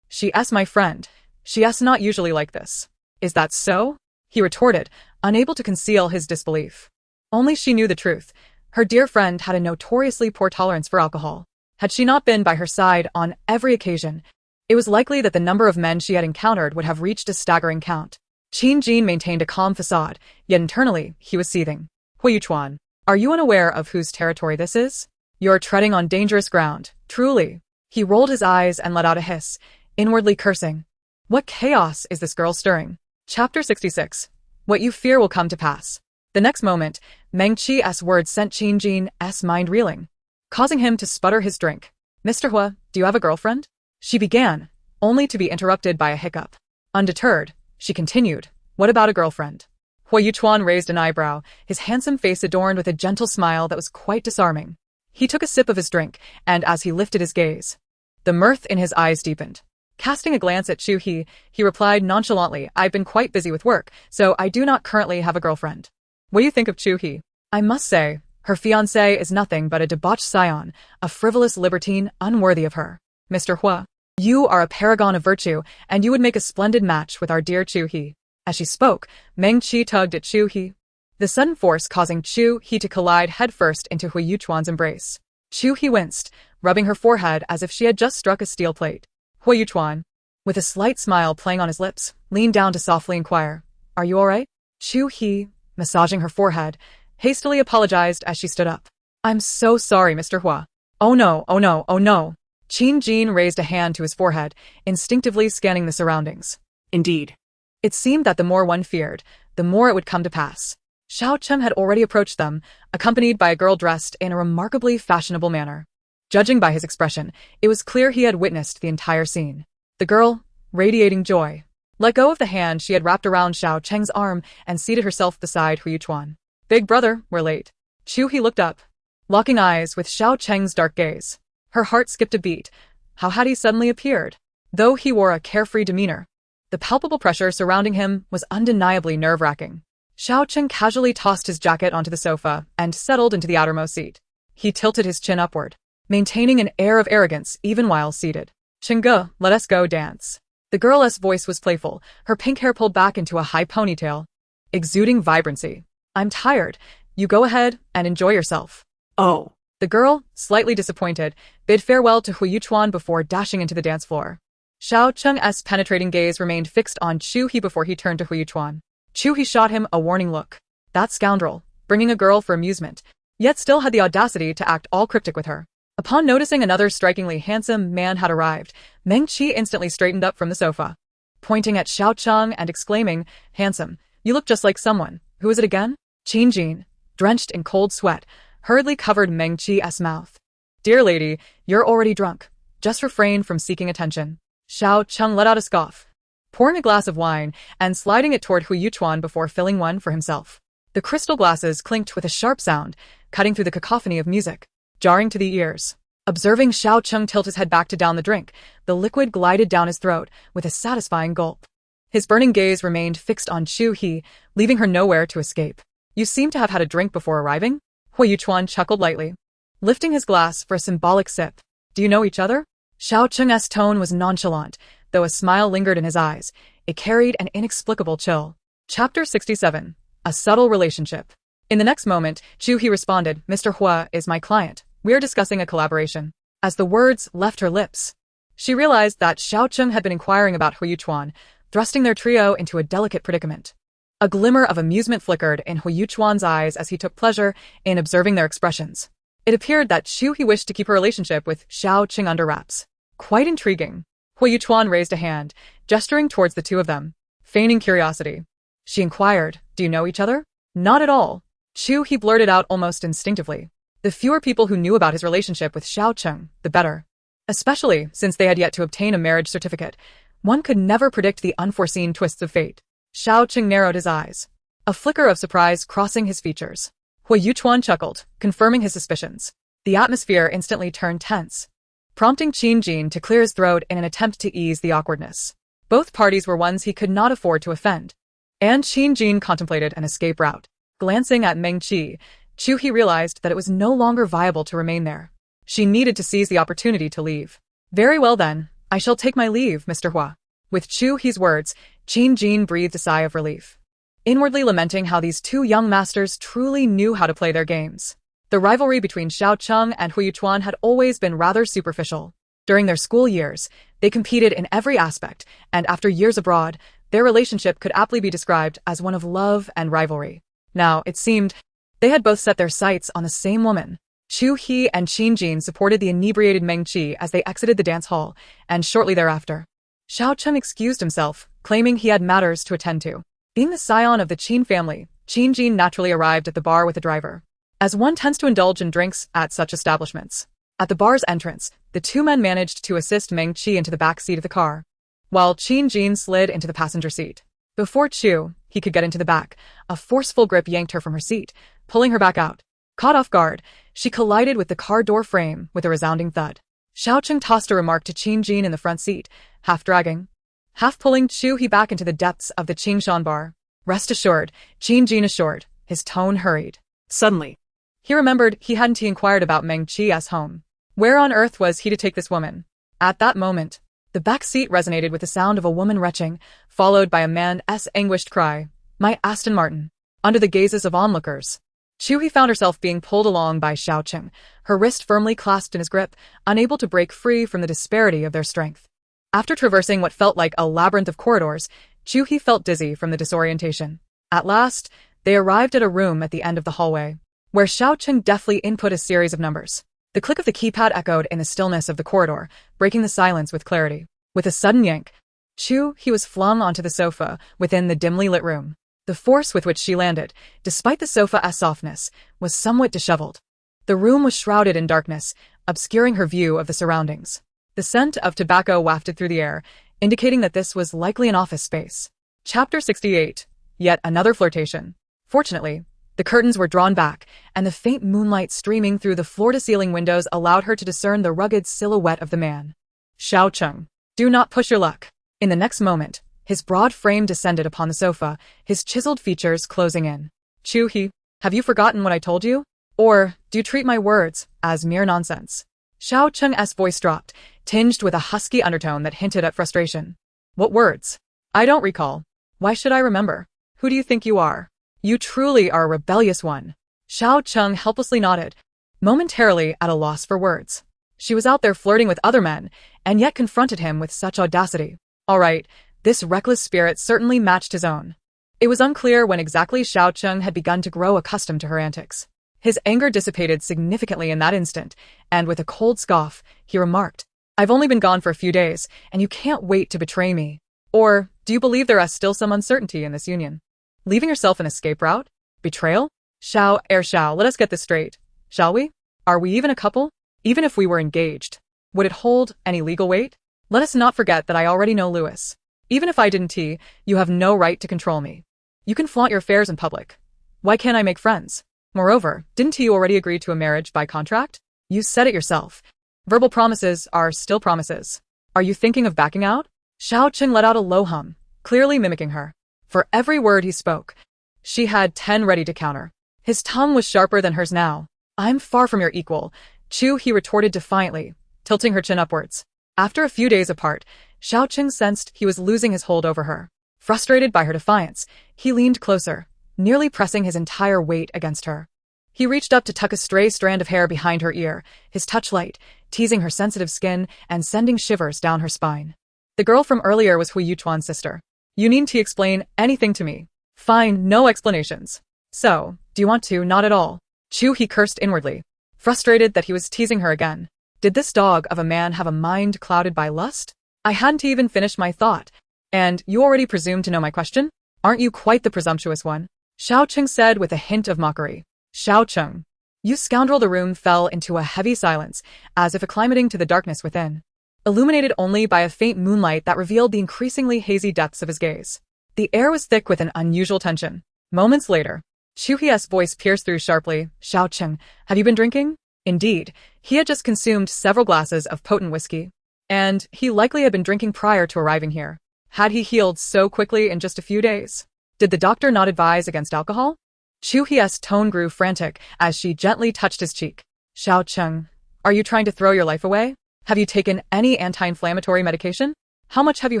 She's my friend. She's not usually like this. Is that so? He retorted, unable to conceal his disbelief. Only she knew the truth. Her dear friend had a notoriously poor tolerance for alcohol. Had she not been by her side on every occasion, it was likely that the number of men she had encountered would have reached a staggering count. Qin Jin maintained a calm facade, yet internally, he was seething. Hui Yuchuan, are you unaware of whose territory this is? You're treading on dangerous ground, truly. He rolled his eyes and let out a hiss, inwardly cursing. What chaos is this girl stirring? Chapter 66. What you fear will come to pass. The next moment, Meng Qi's words sent Qin Jin's mind reeling, causing him to sputter his drink. Mr. Hua, do you have a girlfriend? She began, only to be interrupted by a hiccup. Undeterred, she continued, what about a girlfriend? Hui Yuchuan raised an eyebrow, his handsome face adorned with a gentle smile that was quite disarming. He took a sip of his drink, and as he lifted his gaze, the mirth in his eyes deepened. Casting a glance at Chu He, he replied nonchalantly, I've been quite busy with work, so I do not currently have a girlfriend. What do you think of Chu He? I must say, her fiancé is nothing but a debauched scion, a frivolous libertine unworthy of her. Mr. Hua, you are a paragon of virtue, and you would make a splendid match with our dear Chu He. As she spoke, Meng Qi tugged at Chu He, the sudden force causing Chu He to collide headfirst into Hui Yuchuan's embrace. Chu He winced, rubbing her forehead as if she had just struck a steel plate. Hui Yuchuan, with a slight smile playing on his lips, leaned down to softly inquire, are you all right? Chu He, massaging her forehead, hastily apologized as she stood up. I'm so sorry, Mr. Hua. Oh no, oh no, oh no. Qin Jin raised a hand to his forehead, instinctively scanning the surroundings. Indeed. It seemed that the more one feared, the more it would come to pass. Xiao Cheng had already approached them, accompanied by a girl dressed in a remarkably fashionable manner. Judging by his expression, it was clear he had witnessed the entire scene. The girl, radiating joy, let go of the hand she had wrapped around Xiao Cheng's arm and seated herself beside Hui Yuchuan. Big brother, we're late. Chu He looked up, locking eyes with Xiao Cheng's dark gaze. Her heart skipped a beat. How had he suddenly appeared? Though he wore a carefree demeanor, the palpable pressure surrounding him was undeniably nerve-wracking. Xiao Cheng casually tossed his jacket onto the sofa and settled into the outermost seat. He tilted his chin upward, maintaining an air of arrogance even while seated. Chengge, let us go dance. The girl's voice was playful, her pink hair pulled back into a high ponytail, exuding vibrancy. I'm tired. You go ahead and enjoy yourself. Oh. The girl, slightly disappointed, bid farewell to Hui Yuchuan before dashing into the dance floor. Xiao Cheng's penetrating gaze remained fixed on Chu He before he turned to Hui Yuchuan. Chu He shot him a warning look. That scoundrel, bringing a girl for amusement, yet still had the audacity to act all cryptic with her. Upon noticing another strikingly handsome man had arrived, Meng Qi instantly straightened up from the sofa, pointing at Xiao Cheng and exclaiming, handsome, you look just like someone. Who is it again? Qin Jin, drenched in cold sweat, hurriedly covered Meng Qi's mouth. Dear lady, you're already drunk. Just refrain from seeking attention. Xiao Cheng let out a scoff, pouring a glass of wine and sliding it toward Hui Yuchuan before filling one for himself. The crystal glasses clinked with a sharp sound, cutting through the cacophony of music, jarring to the ears. Observing Xiao Cheng tilt his head back to down the drink, the liquid glided down his throat with a satisfying gulp. His burning gaze remained fixed on Chu He, leaving her nowhere to escape. You seem to have had a drink before arriving? Hui Yuchuan chuckled lightly, lifting his glass for a symbolic sip. Do you know each other? Xiao Cheng's tone was nonchalant, though a smile lingered in his eyes. It carried an inexplicable chill. Chapter 67. A subtle relationship. In the next moment, Chu He responded, Mr. Hua is my client. We are discussing a collaboration. As the words left her lips, she realized that Xiao Cheng had been inquiring about Hui Yuchuan, thrusting their trio into a delicate predicament. A glimmer of amusement flickered in Hui Yuchuan's eyes as he took pleasure in observing their expressions. It appeared that Chu He wished to keep her relationship with Xiao Cheng under wraps. Quite intriguing. Hui Yuchuan raised a hand, gesturing towards the two of them, feigning curiosity. She inquired, do you know each other? Not at all. Chu He blurted out almost instinctively. The fewer people who knew about his relationship with Xiao Cheng, the better. Especially since they had yet to obtain a marriage certificate. One could never predict the unforeseen twists of fate. Xiao Cheng narrowed his eyes, a flicker of surprise crossing his features. Hui Yuchuan chuckled, confirming his suspicions. The atmosphere instantly turned tense, prompting Qin Jin to clear his throat in an attempt to ease the awkwardness. Both parties were ones he could not afford to offend, and Qin Jin contemplated an escape route. Glancing at Meng Qi, Chu He realized that it was no longer viable to remain there. She needed to seize the opportunity to leave. Very well then, I shall take my leave, Mr. Hua. With Chu He's words, Qin Jin breathed a sigh of relief, inwardly lamenting how these two young masters truly knew how to play their games. The rivalry between Xiao Cheng and Hu Yuchuan had always been rather superficial. During their school years, they competed in every aspect, and after years abroad, their relationship could aptly be described as one of love and rivalry. Now, it seemed, they had both set their sights on the same woman. Chu He and Qin Jin supported the inebriated Meng Qi as they exited the dance hall, and shortly thereafter, Xiao Cheng excused himself, claiming he had matters to attend to. Being the scion of the Qin family, Qin Jin naturally arrived at the bar with a driver, as one tends to indulge in drinks at such establishments. At the bar's entrance, the two men managed to assist Meng Qi into the back seat of the car, while Qin Jin slid into the passenger seat. Before Chu He could get into the back, a forceful grip yanked her from her seat, pulling her back out. Caught off guard, she collided with the car door frame with a resounding thud. Xiao Cheng tossed a remark to Qin Jin in the front seat, half dragging, half pulling Chu He back into the depths of the Qingshan bar. Rest assured, Qin Jin assured, his tone hurried. Suddenly, He remembered he hadn't inquired about Meng Qi's home. Where on earth was he to take this woman? At that moment, the back seat resonated with the sound of a woman retching, followed by a man's anguished cry, "My Aston Martin!" Under the gazes of onlookers, Chu He found herself being pulled along by Xiao Cheng, her wrist firmly clasped in his grip, unable to break free from the disparity of their strength. After traversing what felt like a labyrinth of corridors, Chu He felt dizzy from the disorientation. At last, they arrived at a room at the end of the hallway, where Xiao Cheng deftly input a series of numbers. The click of the keypad echoed in the stillness of the corridor, breaking the silence with clarity. With a sudden yank, Chu He was flung onto the sofa within the dimly lit room. The force with which she landed, despite the sofa's softness, was somewhat disheveled. The room was shrouded in darkness, obscuring her view of the surroundings. The scent of tobacco wafted through the air, indicating that this was likely an office space. Chapter 68. Yet another flirtation. Fortunately, the curtains were drawn back, and the faint moonlight streaming through the floor-to-ceiling windows allowed her to discern the rugged silhouette of the man. Xiao Cheng, do not push your luck. In the next moment, his broad frame descended upon the sofa, his chiseled features closing in. Chu He, have you forgotten what I told you? Or do you treat my words as mere nonsense? Xiao Cheng's voice dropped, tinged with a husky undertone that hinted at frustration. What words? I don't recall. Why should I remember? Who do you think you are? You truly are a rebellious one. Xiao Cheng helplessly nodded, momentarily at a loss for words. She was out there flirting with other men, and yet confronted him with such audacity. All right, this reckless spirit certainly matched his own. It was unclear when exactly Xiao Cheng had begun to grow accustomed to her antics. His anger dissipated significantly in that instant, and with a cold scoff, he remarked, I've only been gone for a few days, and you can't wait to betray me. Or, do you believe there is still some uncertainty in this union? Leaving yourself an escape route? Betrayal? Xiao, let us get this straight. Shall we? Are we even a couple? Even if we were engaged, would it hold any legal weight? Let us not forget that I already know Louis. Even if I didn't, you have no right to control me. You can flaunt your affairs in public. Why can't I make friends? Moreover, didn't you already agree to a marriage by contract? You said it yourself. Verbal promises are still promises. Are you thinking of backing out? Xiao Cheng let out a low hum, clearly mimicking her. For every word he spoke, she had 10 ready to counter. His tongue was sharper than hers now. I'm far from your equal, Chu He retorted defiantly, tilting her chin upwards. After a few days apart, Xiao Cheng sensed he was losing his hold over her. Frustrated by her defiance, he leaned closer, nearly pressing his entire weight against her. He reached up to tuck a stray strand of hair behind her ear, his touch light, teasing her sensitive skin and sending shivers down her spine. The girl from earlier was Hu Yuchuan's sister. You needn't explain anything to me. Fine, no explanations. So, do you want to? Not at all. Chu He cursed inwardly, frustrated that he was teasing her again. Did this dog of a man have a mind clouded by lust? I hadn't even finished my thought. And you already presume to know my question? Aren't you quite the presumptuous one? Xiao Cheng said with a hint of mockery. Xiao Cheng, you scoundrel! The room fell into a heavy silence, as if acclimating to the darkness within, illuminated only by a faint moonlight that revealed the increasingly hazy depths of his gaze. The air was thick with an unusual tension. Moments later, Chu He's voice pierced through sharply. Xiao Cheng, have you been drinking? Indeed, he had just consumed several glasses of potent whiskey, and he likely had been drinking prior to arriving here. Had he healed so quickly in just a few days? Did the doctor not advise against alcohol? Chu He's tone grew frantic as she gently touched his cheek. Xiao Cheng, are you trying to throw your life away? Have you taken any anti-inflammatory medication? How much have you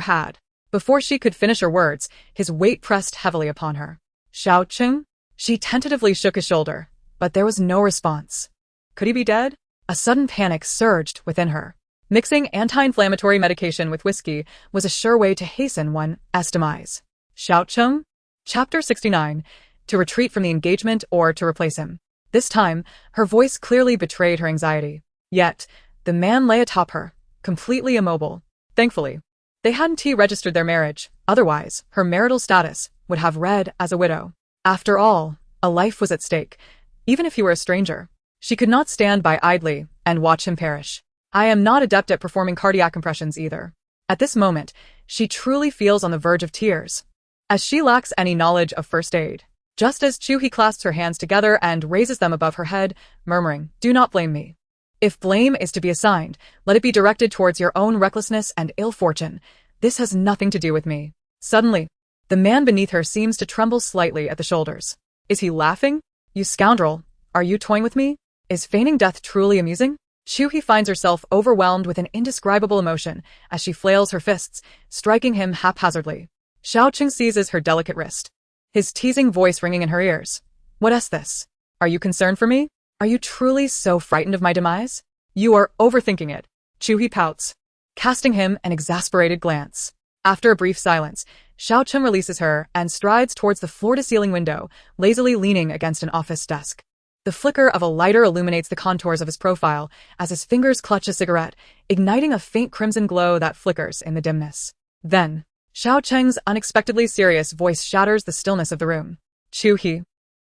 had? Before she could finish her words, his weight pressed heavily upon her. Xiao Cheng? She tentatively shook his shoulder, but there was no response. Could he be dead? A sudden panic surged within her. Mixing anti-inflammatory medication with whiskey was a sure way to hasten one's demise. Xiao Cheng? Chapter 69. To retreat from the engagement or to replace him. This time, her voice clearly betrayed her anxiety. Yet, the man lay atop her, completely immobile. Thankfully, they hadn't registered their marriage, otherwise, her marital status would have read as a widow. After all, a life was at stake, even if he were a stranger. She could not stand by idly and watch him perish. I am not adept at performing cardiac compressions either. At this moment, she truly feels on the verge of tears, as she lacks any knowledge of first aid. Just as Chu He clasps her hands together and raises them above her head, murmuring, "Do not blame me. If blame is to be assigned, let it be directed towards your own recklessness and ill fortune. This has nothing to do with me." Suddenly, the man beneath her seems to tremble slightly at the shoulders. Is he laughing? "You scoundrel, are you toying with me? Is feigning death truly amusing?" Chu He finds herself overwhelmed with an indescribable emotion as she flails her fists, striking him haphazardly. Xiao Cheng seizes her delicate wrist, his teasing voice ringing in her ears. "What is this? Are you concerned for me? Are you truly so frightened of my demise? You are overthinking it." Chu He pouts, casting him an exasperated glance. After a brief silence, Xiao Cheng releases her and strides towards the floor-to-ceiling window, lazily leaning against an office desk. The flicker of a lighter illuminates the contours of his profile as his fingers clutch a cigarette, igniting a faint crimson glow that flickers in the dimness. Then, Xiao Cheng's unexpectedly serious voice shatters the stillness of the room. "Chu He,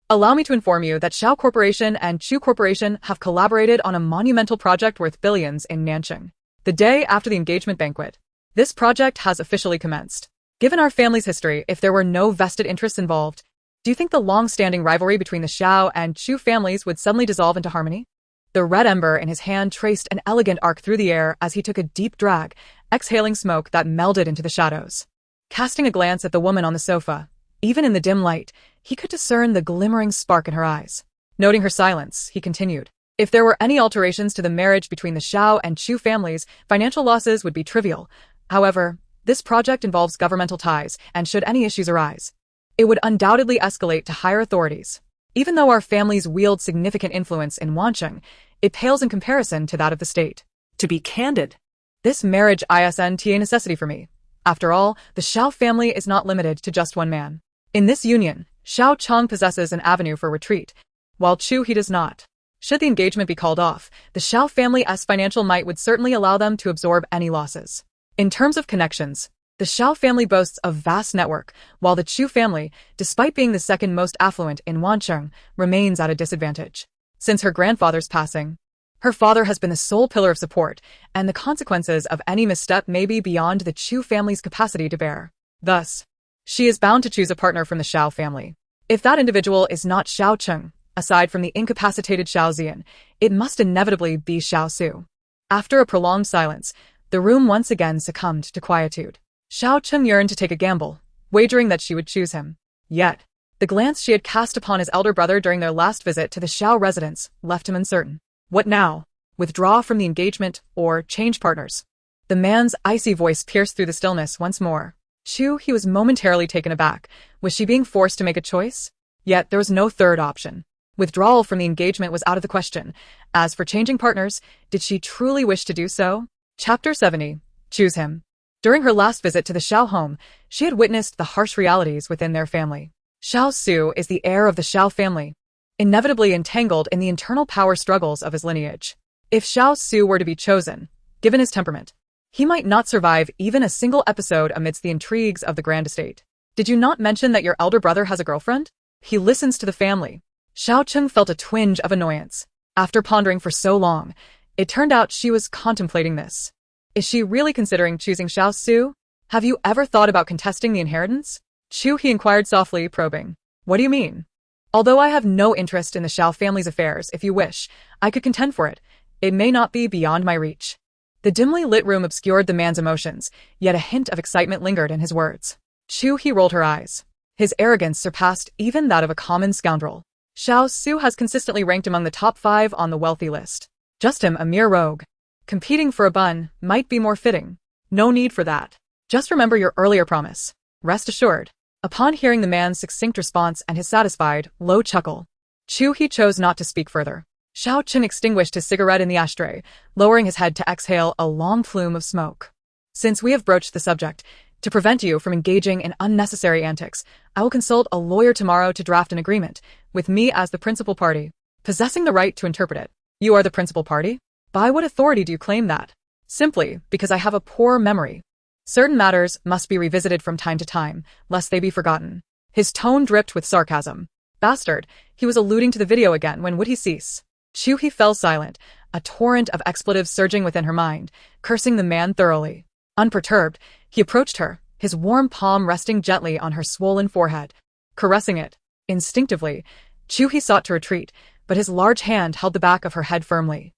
allow me to inform you that Xiao Corporation and Chu Corporation have collaborated on a monumental project worth billions in Wancheng. The day after the engagement banquet, this project has officially commenced. Given our family's history, if there were no vested interests involved, do you think the long-standing rivalry between the Xiao and Chu families would suddenly dissolve into harmony?" The red ember in his hand traced an elegant arc through the air as he took a deep drag, exhaling smoke that melded into the shadows. Casting a glance at the woman on the sofa, even in the dim light, he could discern the glimmering spark in her eyes. Noting her silence, he continued, "If there were any alterations to the marriage between the Xiao and Chu families, financial losses would be trivial. However, this project involves governmental ties, and should any issues arise, it would undoubtedly escalate to higher authorities. Even though our families wield significant influence in Wancheng, it pales in comparison to that of the state. To be candid, this marriage isn't a necessity for me. After all, the Xiao family is not limited to just one man. In this union, Xiao Cheng possesses an avenue for retreat, while Chu He does not. Should the engagement be called off, the Xiao family's financial might would certainly allow them to absorb any losses. In terms of connections, the Xiao family boasts a vast network, while the Chu family, despite being the second most affluent in Wancheng, remains at a disadvantage. Since her grandfather's passing, her father has been the sole pillar of support, and the consequences of any misstep may be beyond the Chu family's capacity to bear. Thus, she is bound to choose a partner from the Xiao family. If that individual is not Xiao Cheng, aside from the incapacitated Xiao Zian, it must inevitably be Xiao Su. After a prolonged silence, the room once again succumbed to quietude. Xiao Cheng yearned to take a gamble, wagering that she would choose him. Yet, the glance she had cast upon his elder brother during their last visit to the Xiao residence left him uncertain. What now? Withdraw from the engagement or change partners? The man's icy voice pierced through the stillness once more. Chu He was momentarily taken aback. Was she being forced to make a choice? Yet there was no third option. Withdrawal from the engagement was out of the question. As for changing partners, did she truly wish to do so? Chapter 70. Choose him. During her last visit to the Xiao home, she had witnessed the harsh realities within their family. Xiao Su is the heir of the Xiao family, inevitably entangled in the internal power struggles of his lineage. If Xiao Su were to be chosen, given his temperament, he might not survive even a single episode amidst the intrigues of the grand estate. Did you not mention that your elder brother has a girlfriend? He listens to the family. Xiao Cheng felt a twinge of annoyance. After pondering for so long, it turned out she was contemplating this. Is she really considering choosing Xiao Su? Have you ever thought about contesting the inheritance? Chu He inquired softly, probing. What do you mean? Although I have no interest in the Xiao family's affairs, if you wish, I could contend for it. It may not be beyond my reach. The dimly lit room obscured the man's emotions, yet a hint of excitement lingered in his words. Chu He rolled her eyes. His arrogance surpassed even that of a common scoundrel. Xiao Su has consistently ranked among the top 5 on the wealthy list. Just him, a mere rogue. Competing for a bun might be more fitting. No need for that. Just remember your earlier promise. Rest assured. Upon hearing the man's succinct response and his satisfied, low chuckle, Chu He chose not to speak further. Xiao Cheng extinguished his cigarette in the ashtray, lowering his head to exhale a long plume of smoke. Since we have broached the subject, to prevent you from engaging in unnecessary antics, I will consult a lawyer tomorrow to draft an agreement, with me as the principal party, possessing the right to interpret it. You are the principal party? By what authority do you claim that? Simply because I have a poor memory. Certain matters must be revisited from time to time, lest they be forgotten. His tone dripped with sarcasm. Bastard, he was alluding to the video again. When would he cease? Chu He fell silent, a torrent of expletives surging within her mind, cursing the man thoroughly. Unperturbed, he approached her, his warm palm resting gently on her swollen forehead, caressing it. Instinctively, Chu He sought to retreat, but his large hand held the back of her head firmly.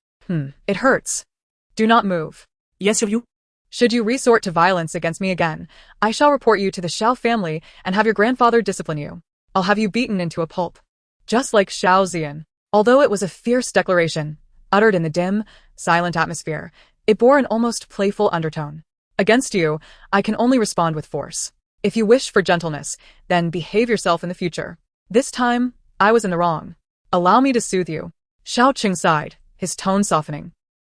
It hurts. Do not move. Yes, you. Should you resort to violence against me again, I shall report you to the Xiao family and have your grandfather discipline you. I'll have you beaten into a pulp. Just like Xiao Zian. Although it was a fierce declaration, uttered in the dim, silent atmosphere, it bore an almost playful undertone. Against you, I can only respond with force. If you wish for gentleness, then behave yourself in the future. This time, I was in the wrong. Allow me to soothe you. Xiao Cheng sighed, his tone softening.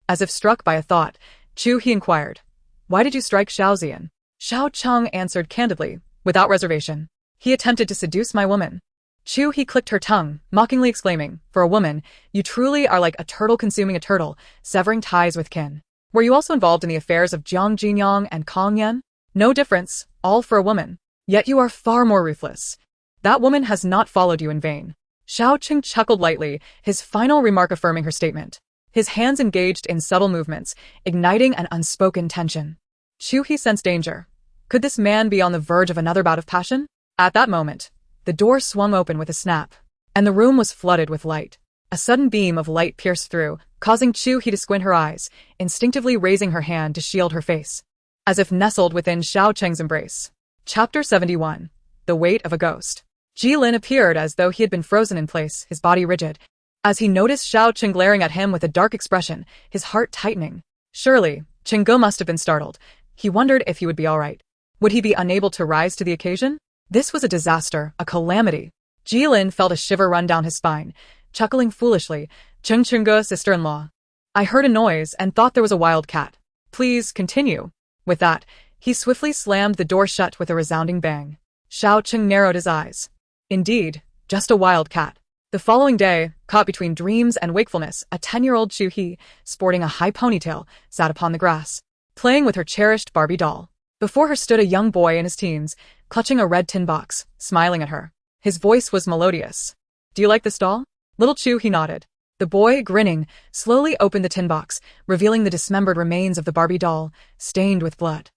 As if struck by a thought, Chu He inquired, "Why did you strike Xiao Zian?" Xiao Cheng answered candidly, without reservation. "He attempted to seduce my woman." Chu He clicked her tongue, mockingly exclaiming, "For a woman, you truly are like a turtle consuming a turtle, severing ties with kin. Were you also involved in the affairs of Jiang Jinyang and Kong Yan? No difference, all for a woman. Yet you are far more ruthless. That woman has not followed you in vain." Xiao Cheng chuckled lightly, his final remark affirming her statement. His hands engaged in subtle movements, igniting an unspoken tension. Chu He sensed danger. Could this man be on the verge of another bout of passion? At that moment, the door swung open with a snap, and the room was flooded with light. A sudden beam of light pierced through, causing Chu He to squint her eyes, instinctively raising her hand to shield her face, as if nestled within Xiao Cheng's embrace. Chapter 71. The Weight of a Ghost. Jilin appeared as though he had been frozen in place, his body rigid. As he noticed Xiao Cheng glaring at him with a dark expression, his heart tightening. Surely, Chengge must have been startled. He wondered if he would be all right. Would he be unable to rise to the occasion? This was a disaster, a calamity. Jilin felt a shiver run down his spine, chuckling foolishly. Chengge, sister-in-law. I heard a noise and thought there was a wild cat. Please continue. With that, he swiftly slammed the door shut with a resounding bang. Xiao Cheng narrowed his eyes. Indeed, just a wild cat. The following day, caught between dreams and wakefulness, a 10-year-old Chu He, sporting a high ponytail, sat upon the grass, playing with her cherished Barbie doll. Before her stood a young boy in his teens, clutching a red tin box, smiling at her. His voice was melodious. Do you like this doll? Little Chu He nodded. The boy, grinning, slowly opened the tin box, revealing the dismembered remains of the Barbie doll, stained with blood.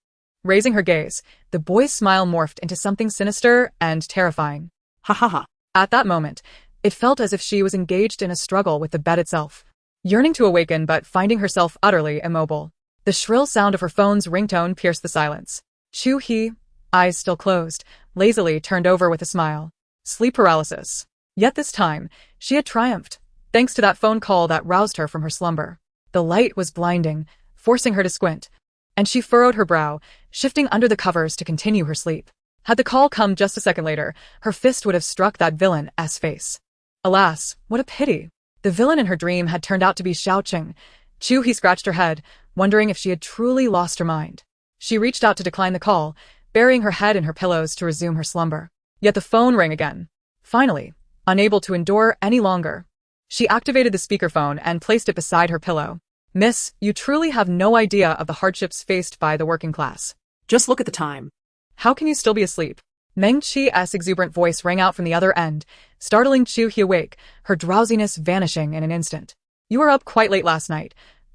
Raising her gaze, the boy's smile morphed into something sinister and terrifying. Ha ha ha. At that moment, it felt as if she was engaged in a struggle with the bed itself, yearning to awaken but finding herself utterly immobile. The shrill sound of her phone's ringtone pierced the silence. Chu He, eyes still closed, lazily turned over with a smile. Sleep paralysis. Yet this time, she had triumphed, thanks to that phone call that roused her from her slumber. The light was blinding, forcing her to squint, and she furrowed her brow, shifting under the covers to continue her sleep. Had the call come just a second later, her fist would have struck that villain's face. Alas, what a pity. The villain in her dream had turned out to be Xiao Cheng. Chu He scratched her head, wondering if she had truly lost her mind. She reached out to decline the call, burying her head in her pillows to resume her slumber. Yet the phone rang again. Finally, unable to endure any longer, she activated the speakerphone and placed it beside her pillow. Miss, you truly have no idea of the hardships faced by the working class. Just look at the time. How can you still be asleep? Meng Qi's exuberant voice rang out from the other end, startling Chu He awake, her drowsiness vanishing in an instant. You were up quite late last night.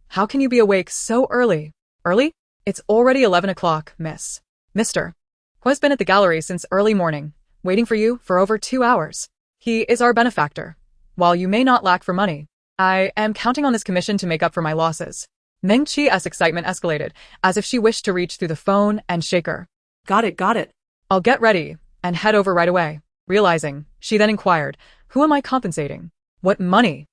How can you be awake so early? Early? It's already 11 o'clock, miss. Mister. Who has been at the gallery since early morning, waiting for you for over 2 hours. He is our benefactor. While you may not lack for money, I am counting on this commission to make up for my losses. Meng Qi's excitement escalated, as if she wished to reach through the phone and shake her. Got it. I'll get ready and head over right away. Realizing, she then inquired, who am I compensating? What money?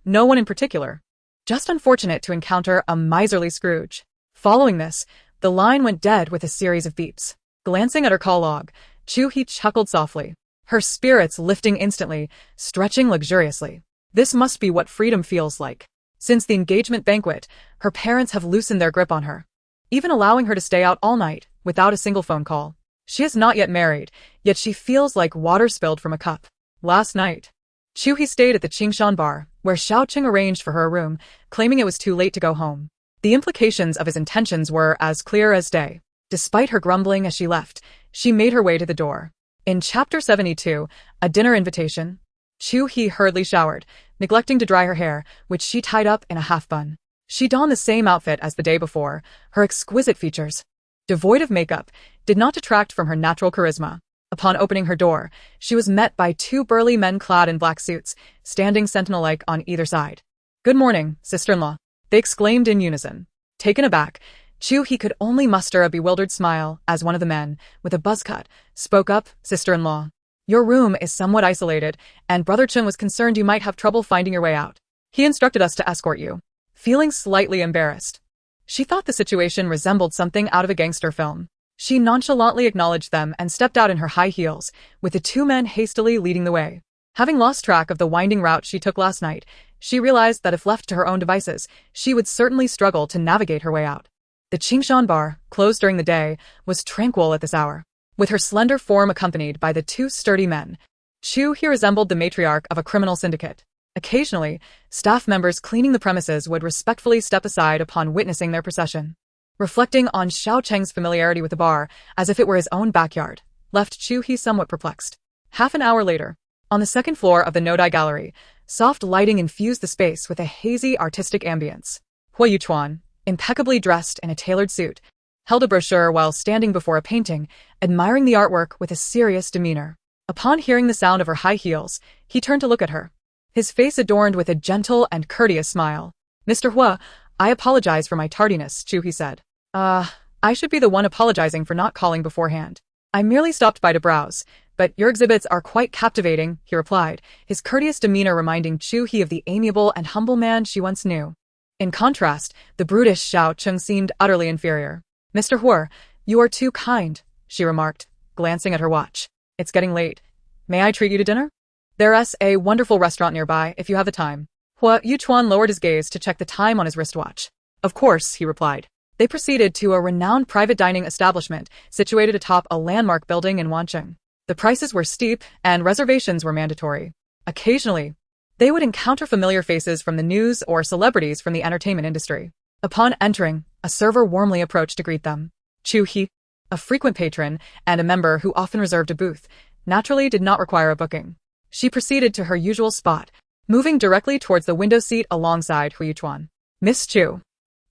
No one in particular. Just unfortunate to encounter a miserly Scrooge. Following this, the line went dead with a series of beeps. Glancing at her call log, Chu He chuckled softly, her spirits lifting instantly, stretching luxuriously. This must be what freedom feels like. Since the engagement banquet, her parents have loosened their grip on her, even allowing her to stay out all night without a single phone call. She is not yet married, yet she feels like water spilled from a cup. Last night, Chu He stayed at the Qingshan bar, where Xiao Cheng arranged for her a room, claiming it was too late to go home. The implications of his intentions were as clear as day. Despite her grumbling as she left, she made her way to the door. In Chapter 72, a dinner invitation, Chu He hurriedly showered, neglecting to dry her hair, which she tied up in a half-bun. She donned the same outfit as the day before, her exquisite features, devoid of makeup, did not detract from her natural charisma. Upon opening her door, she was met by two burly men clad in black suits, standing sentinel-like on either side. "Good morning, sister-in-law," they exclaimed in unison. Taken aback, Chu He could only muster a bewildered smile as one of the men, with a buzz cut, spoke up, "Sister-in-law, your room is somewhat isolated, and Brother Chen was concerned you might have trouble finding your way out. He instructed us to escort you." Feeling slightly embarrassed, she thought the situation resembled something out of a gangster film. She nonchalantly acknowledged them and stepped out in her high heels, with the two men hastily leading the way. Having lost track of the winding route she took last night, she realized that if left to her own devices, she would certainly struggle to navigate her way out. The Qingshan bar, closed during the day, was tranquil at this hour. With her slender form accompanied by the two sturdy men, Chu He resembled the matriarch of a criminal syndicate. Occasionally, staff members cleaning the premises would respectfully step aside upon witnessing their procession. Reflecting on Xiao Cheng's familiarity with the bar, as if it were his own backyard, left Chu He somewhat perplexed. Half an hour later, on the second floor of the Nodai Gallery, soft lighting infused the space with a hazy artistic ambience. Hu Yuchuan, impeccably dressed in a tailored suit, held a brochure while standing before a painting, admiring the artwork with a serious demeanor. Upon hearing the sound of her high heels, he turned to look at her, his face adorned with a gentle and courteous smile. "Mr. Hu, I apologize for my tardiness," Chu He said. I should be the one apologizing for not calling beforehand. I merely stopped by to browse, but your exhibits are quite captivating," he replied, his courteous demeanor reminding Chu He of the amiable and humble man she once knew. In contrast, the brutish Xiao Cheng seemed utterly inferior. "Mr. Hu, you are too kind," she remarked, glancing at her watch. "It's getting late. May I treat you to dinner? There's a wonderful restaurant nearby if you have the time." Hu Yuchuan lowered his gaze to check the time on his wristwatch. "Of course," he replied. They proceeded to a renowned private dining establishment situated atop a landmark building in Wancheng. The prices were steep and reservations were mandatory. Occasionally, they would encounter familiar faces from the news or celebrities from the entertainment industry. Upon entering, a server warmly approached to greet them. Chu He, a frequent patron and a member who often reserved a booth, naturally did not require a booking. She proceeded to her usual spot, moving directly towards the window seat alongside Hu Yuchuan. "Miss Chu."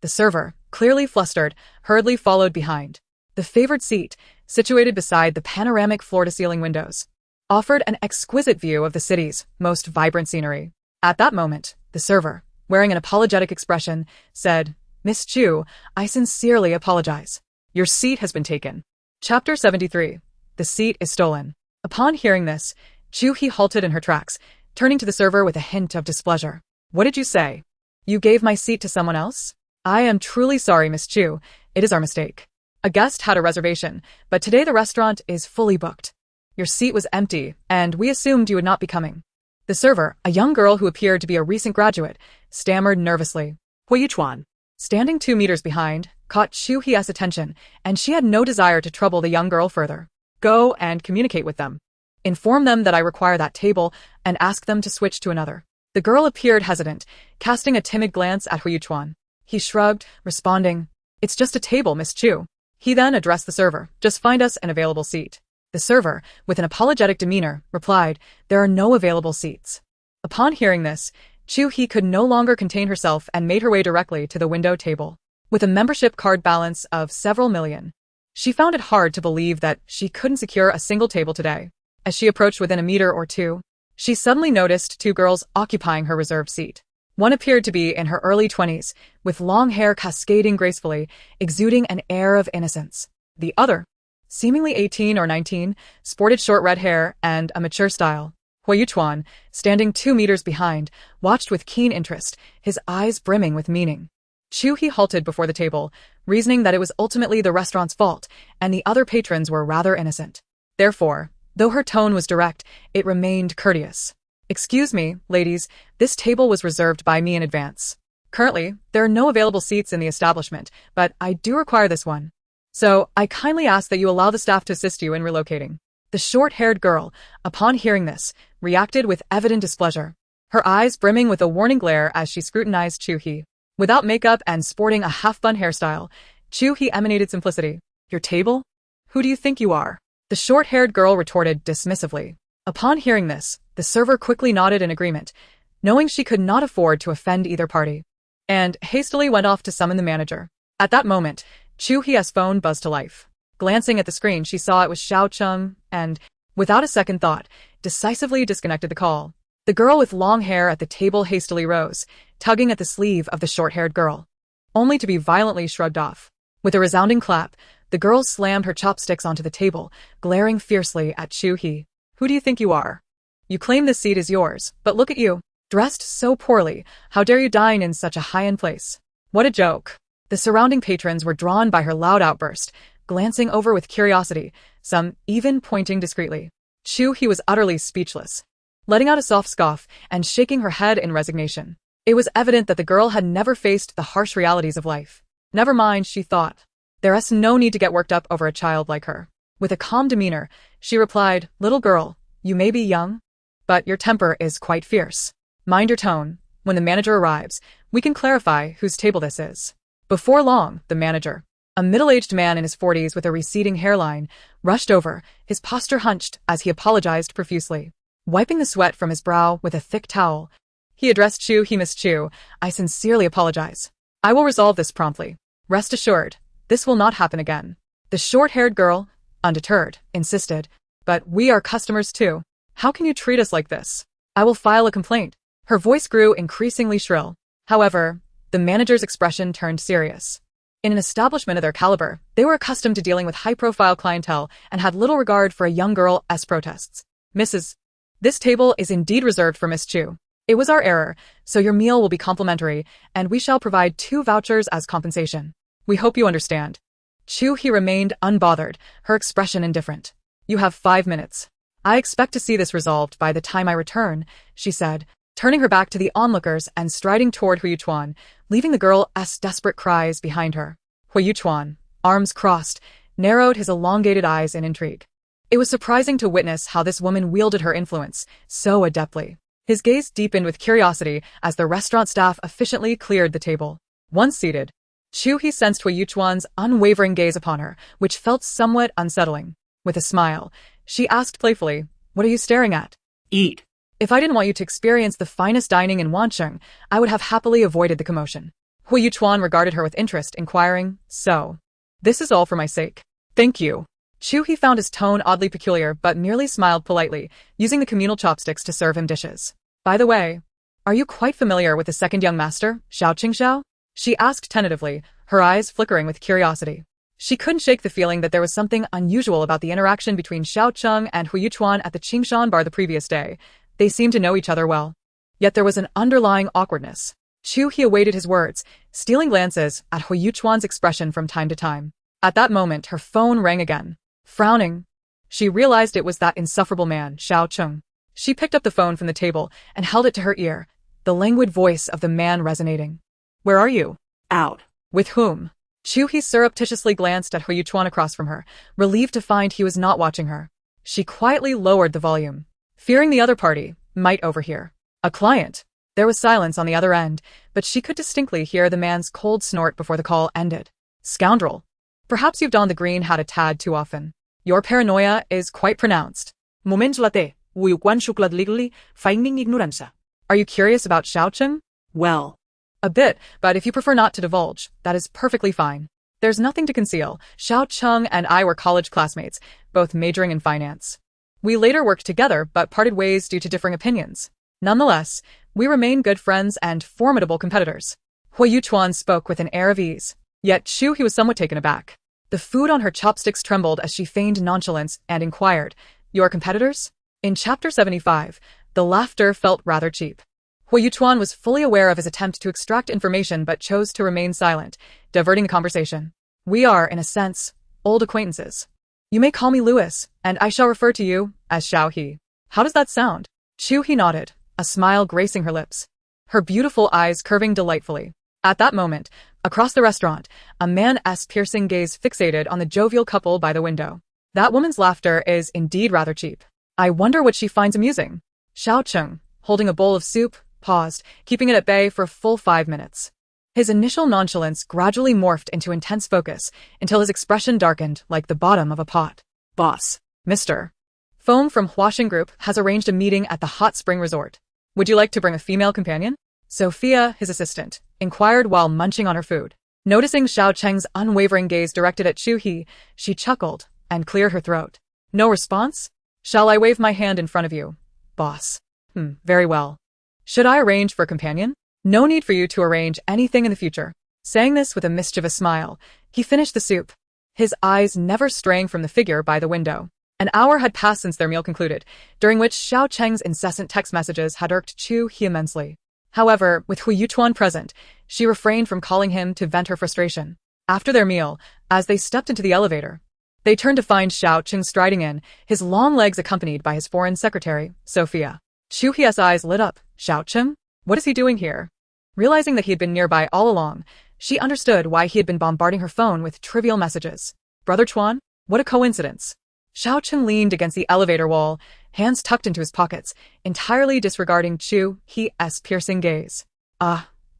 The server, clearly flustered, hurriedly followed behind. The favored seat, situated beside the panoramic floor-to-ceiling windows, offered an exquisite view of the city's most vibrant scenery. At that moment, the server, wearing an apologetic expression, said, "Miss Chu, I sincerely apologize. Your seat has been taken." Chapter 73. The seat is stolen. Upon hearing this, Chu He halted in her tracks, turning to the server with a hint of displeasure. "What did you say? You gave my seat to someone else?" "I am truly sorry, Miss Chu. It is our mistake. A guest had a reservation, but today the restaurant is fully booked. Your seat was empty, and we assumed you would not be coming." The server, a young girl who appeared to be a recent graduate, stammered nervously. Hu Yuchuan, Standing 2 meters behind, caught Chu He's attention, and she had no desire to trouble the young girl further. "Go and communicate with them. Inform them that I require that table, and ask them to switch to another." The girl appeared hesitant, casting a timid glance at Hu Yuchuan. He shrugged, responding, "It's just a table, Miss Chu." He then addressed the server, "Just find us an available seat." The server, with an apologetic demeanor, replied, "There are no available seats." Upon hearing this, Chu He could no longer contain herself and made her way directly to the window table. With a membership card balance of several million, she found it hard to believe that she couldn't secure a single table today. As she approached within a meter or two, she suddenly noticed 2 girls occupying her reserved seat. One appeared to be in her early 20s, with long hair cascading gracefully, exuding an air of innocence. The other, seemingly 18 or 19, sported short red hair and a mature style. Hui Yuchuan, standing 2 meters behind, watched with keen interest, his eyes brimming with meaning. Chu He halted before the table, reasoning that it was ultimately the restaurant's fault, and the other patrons were rather innocent. Therefore, though her tone was direct, it remained courteous. "Excuse me, ladies, this table was reserved by me in advance. Currently, there are no available seats in the establishment, but I do require this one. So, I kindly ask that you allow the staff to assist you in relocating." The short-haired girl, upon hearing this, reacted with evident displeasure, her eyes brimming with a warning glare as she scrutinized Chu He. Without makeup and sporting a half-bun hairstyle, Chu He emanated simplicity. "Your table? Who do you think you are?" The short-haired girl retorted dismissively. Upon hearing this, the server quickly nodded in agreement, knowing she could not afford to offend either party, and hastily went off to summon the manager. At that moment, Chu He's phone buzzed to life. Glancing at the screen, she saw it was Xiao Cheng and, without a second thought, decisively disconnected the call. The girl with long hair at the table hastily rose, tugging at the sleeve of the short-haired girl, only to be violently shrugged off. With a resounding clap, the girl slammed her chopsticks onto the table, glaring fiercely at Chu He. "Who do you think you are? You claim this seat is yours, but look at you, dressed so poorly. How dare you dine in such a high-end place? What a joke." The surrounding patrons were drawn by her loud outburst, glancing over with curiosity, some even pointing discreetly. Chu He was utterly speechless, letting out a soft scoff and shaking her head in resignation. It was evident that the girl had never faced the harsh realities of life. Never mind, she thought. There's no need to get worked up over a child like her. With a calm demeanor, she replied, "Little girl, you may be young, but your temper is quite fierce. Mind your tone. When the manager arrives, we can clarify whose table this is." Before long, the manager, a middle-aged man in his 40s with a receding hairline, rushed over, his posture hunched as he apologized profusely. Wiping the sweat from his brow with a thick towel, he addressed Chu He. "Miss Chu, I sincerely apologize. I will resolve this promptly. Rest assured, this will not happen again." The short-haired girl, undeterred, insisted, "But we are customers too. How can you treat us like this? I will file a complaint." Her voice grew increasingly shrill. However, the manager's expression turned serious. In an establishment of their caliber, they were accustomed to dealing with high-profile clientele and had little regard for a young girl's protests. "Mrs. This table is indeed reserved for Miss Chu. It was our error, so your meal will be complimentary, and we shall provide 2 vouchers as compensation. We hope you understand." Chu He remained unbothered, her expression indifferent. "You have 5 minutes. I expect to see this resolved by the time I return," she said, turning her back to the onlookers and striding toward Hui Yuchuan, leaving the girl's desperate cries behind her. Hui Yuchuan, arms crossed, narrowed his elongated eyes in intrigue. It was surprising to witness how this woman wielded her influence so adeptly. His gaze deepened with curiosity as the restaurant staff efficiently cleared the table. Once seated, Chu He sensed Hui Yuchuan's unwavering gaze upon her, which felt somewhat unsettling. With a smile, she asked playfully, "What are you staring at?" Eat. "If I didn't want you to experience the finest dining in Wancheng, I would have happily avoided the commotion." Hui Yuchuan regarded her with interest, inquiring, "So, this is all for my sake?" "Thank you." Chu He found his tone oddly peculiar but merely smiled politely, using the communal chopsticks to serve him dishes. "By the way, are you quite familiar with the second young master, Xiao Cheng?" she asked tentatively, her eyes flickering with curiosity. She couldn't shake the feeling that there was something unusual about the interaction between Xiao Cheng and Hui Yuchuan at the Qingshan bar the previous day. They seemed to know each other well. Yet there was an underlying awkwardness. Chu He awaited his words, stealing glances at Hui Yuchuan's expression from time to time. At that moment, her phone rang again. Frowning, she realized it was that insufferable man, Xiao Cheng. She picked up the phone from the table and held it to her ear, the languid voice of the man resonating. "Where are you?" Out. "With whom?" Chu He surreptitiously glanced at Hui Yuchuan across from her, relieved to find he was not watching her. She quietly lowered the volume, fearing the other party might overhear. "A client." There was silence on the other end, but she could distinctly hear the man's cold snort before the call ended. "Scoundrel. Perhaps you've donned the green hat a tad too often. Your paranoia is quite pronounced." Moment late, Wuquan shuklat legally, feigning ignorance. "Are you curious about Xiao Cheng?" Well. "A bit, but if you prefer not to divulge, that is perfectly fine. There's nothing to conceal. Xiao Cheng and I were college classmates, both majoring in finance. We later worked together but parted ways due to differing opinions. Nonetheless, we remain good friends and formidable competitors." Hui Yuchuan spoke with an air of ease. Yet Chu He was somewhat taken aback. The food on her chopsticks trembled as she feigned nonchalance and inquired, "Your competitors?" In Chapter 75, the laughter felt rather cheap. Hu Yuchuan was fully aware of his attempt to extract information but chose to remain silent, diverting the conversation. We are, in a sense, old acquaintances. You may call me Louis, and I shall refer to you as Xiao He. How does that sound? Chu He nodded, a smile gracing her lips, her beautiful eyes curving delightfully. At that moment, across the restaurant, a man's piercing gaze fixated on the jovial couple by the window. That woman's laughter is indeed rather cheap. I wonder what she finds amusing. Xiao Cheng, holding a bowl of soup, paused, keeping it at bay for a full 5 minutes. His initial nonchalance gradually morphed into intense focus until his expression darkened like the bottom of a pot. Boss, Mr. Foam from Wancheng Group has arranged a meeting at the hot spring resort. Would you like to bring a female companion? Sophia, his assistant, inquired while munching on her food. Noticing Xiao Cheng's unwavering gaze directed at Chu He, she chuckled and cleared her throat. No response? Shall I wave my hand in front of you, boss? Very well. Should I arrange for a companion? No need for you to arrange anything in the future. Saying this with a mischievous smile, he finished the soup, his eyes never straying from the figure by the window. An hour had passed since their meal concluded, during which Xiao Cheng's incessant text messages had irked Chu He immensely. However, with Hu Yuchuan present, she refrained from calling him to vent her frustration. After their meal, as they stepped into the elevator, they turned to find Xiao Cheng striding in, his long legs accompanied by his foreign secretary, Sophia. Chu He's eyes lit up. Xiao Cheng? What is he doing here? Realizing that he had been nearby all along, she understood why he had been bombarding her phone with trivial messages. Brother Chuan? What a coincidence. Xiao Cheng leaned against the elevator wall, hands tucked into his pockets, entirely disregarding Chu He's piercing gaze.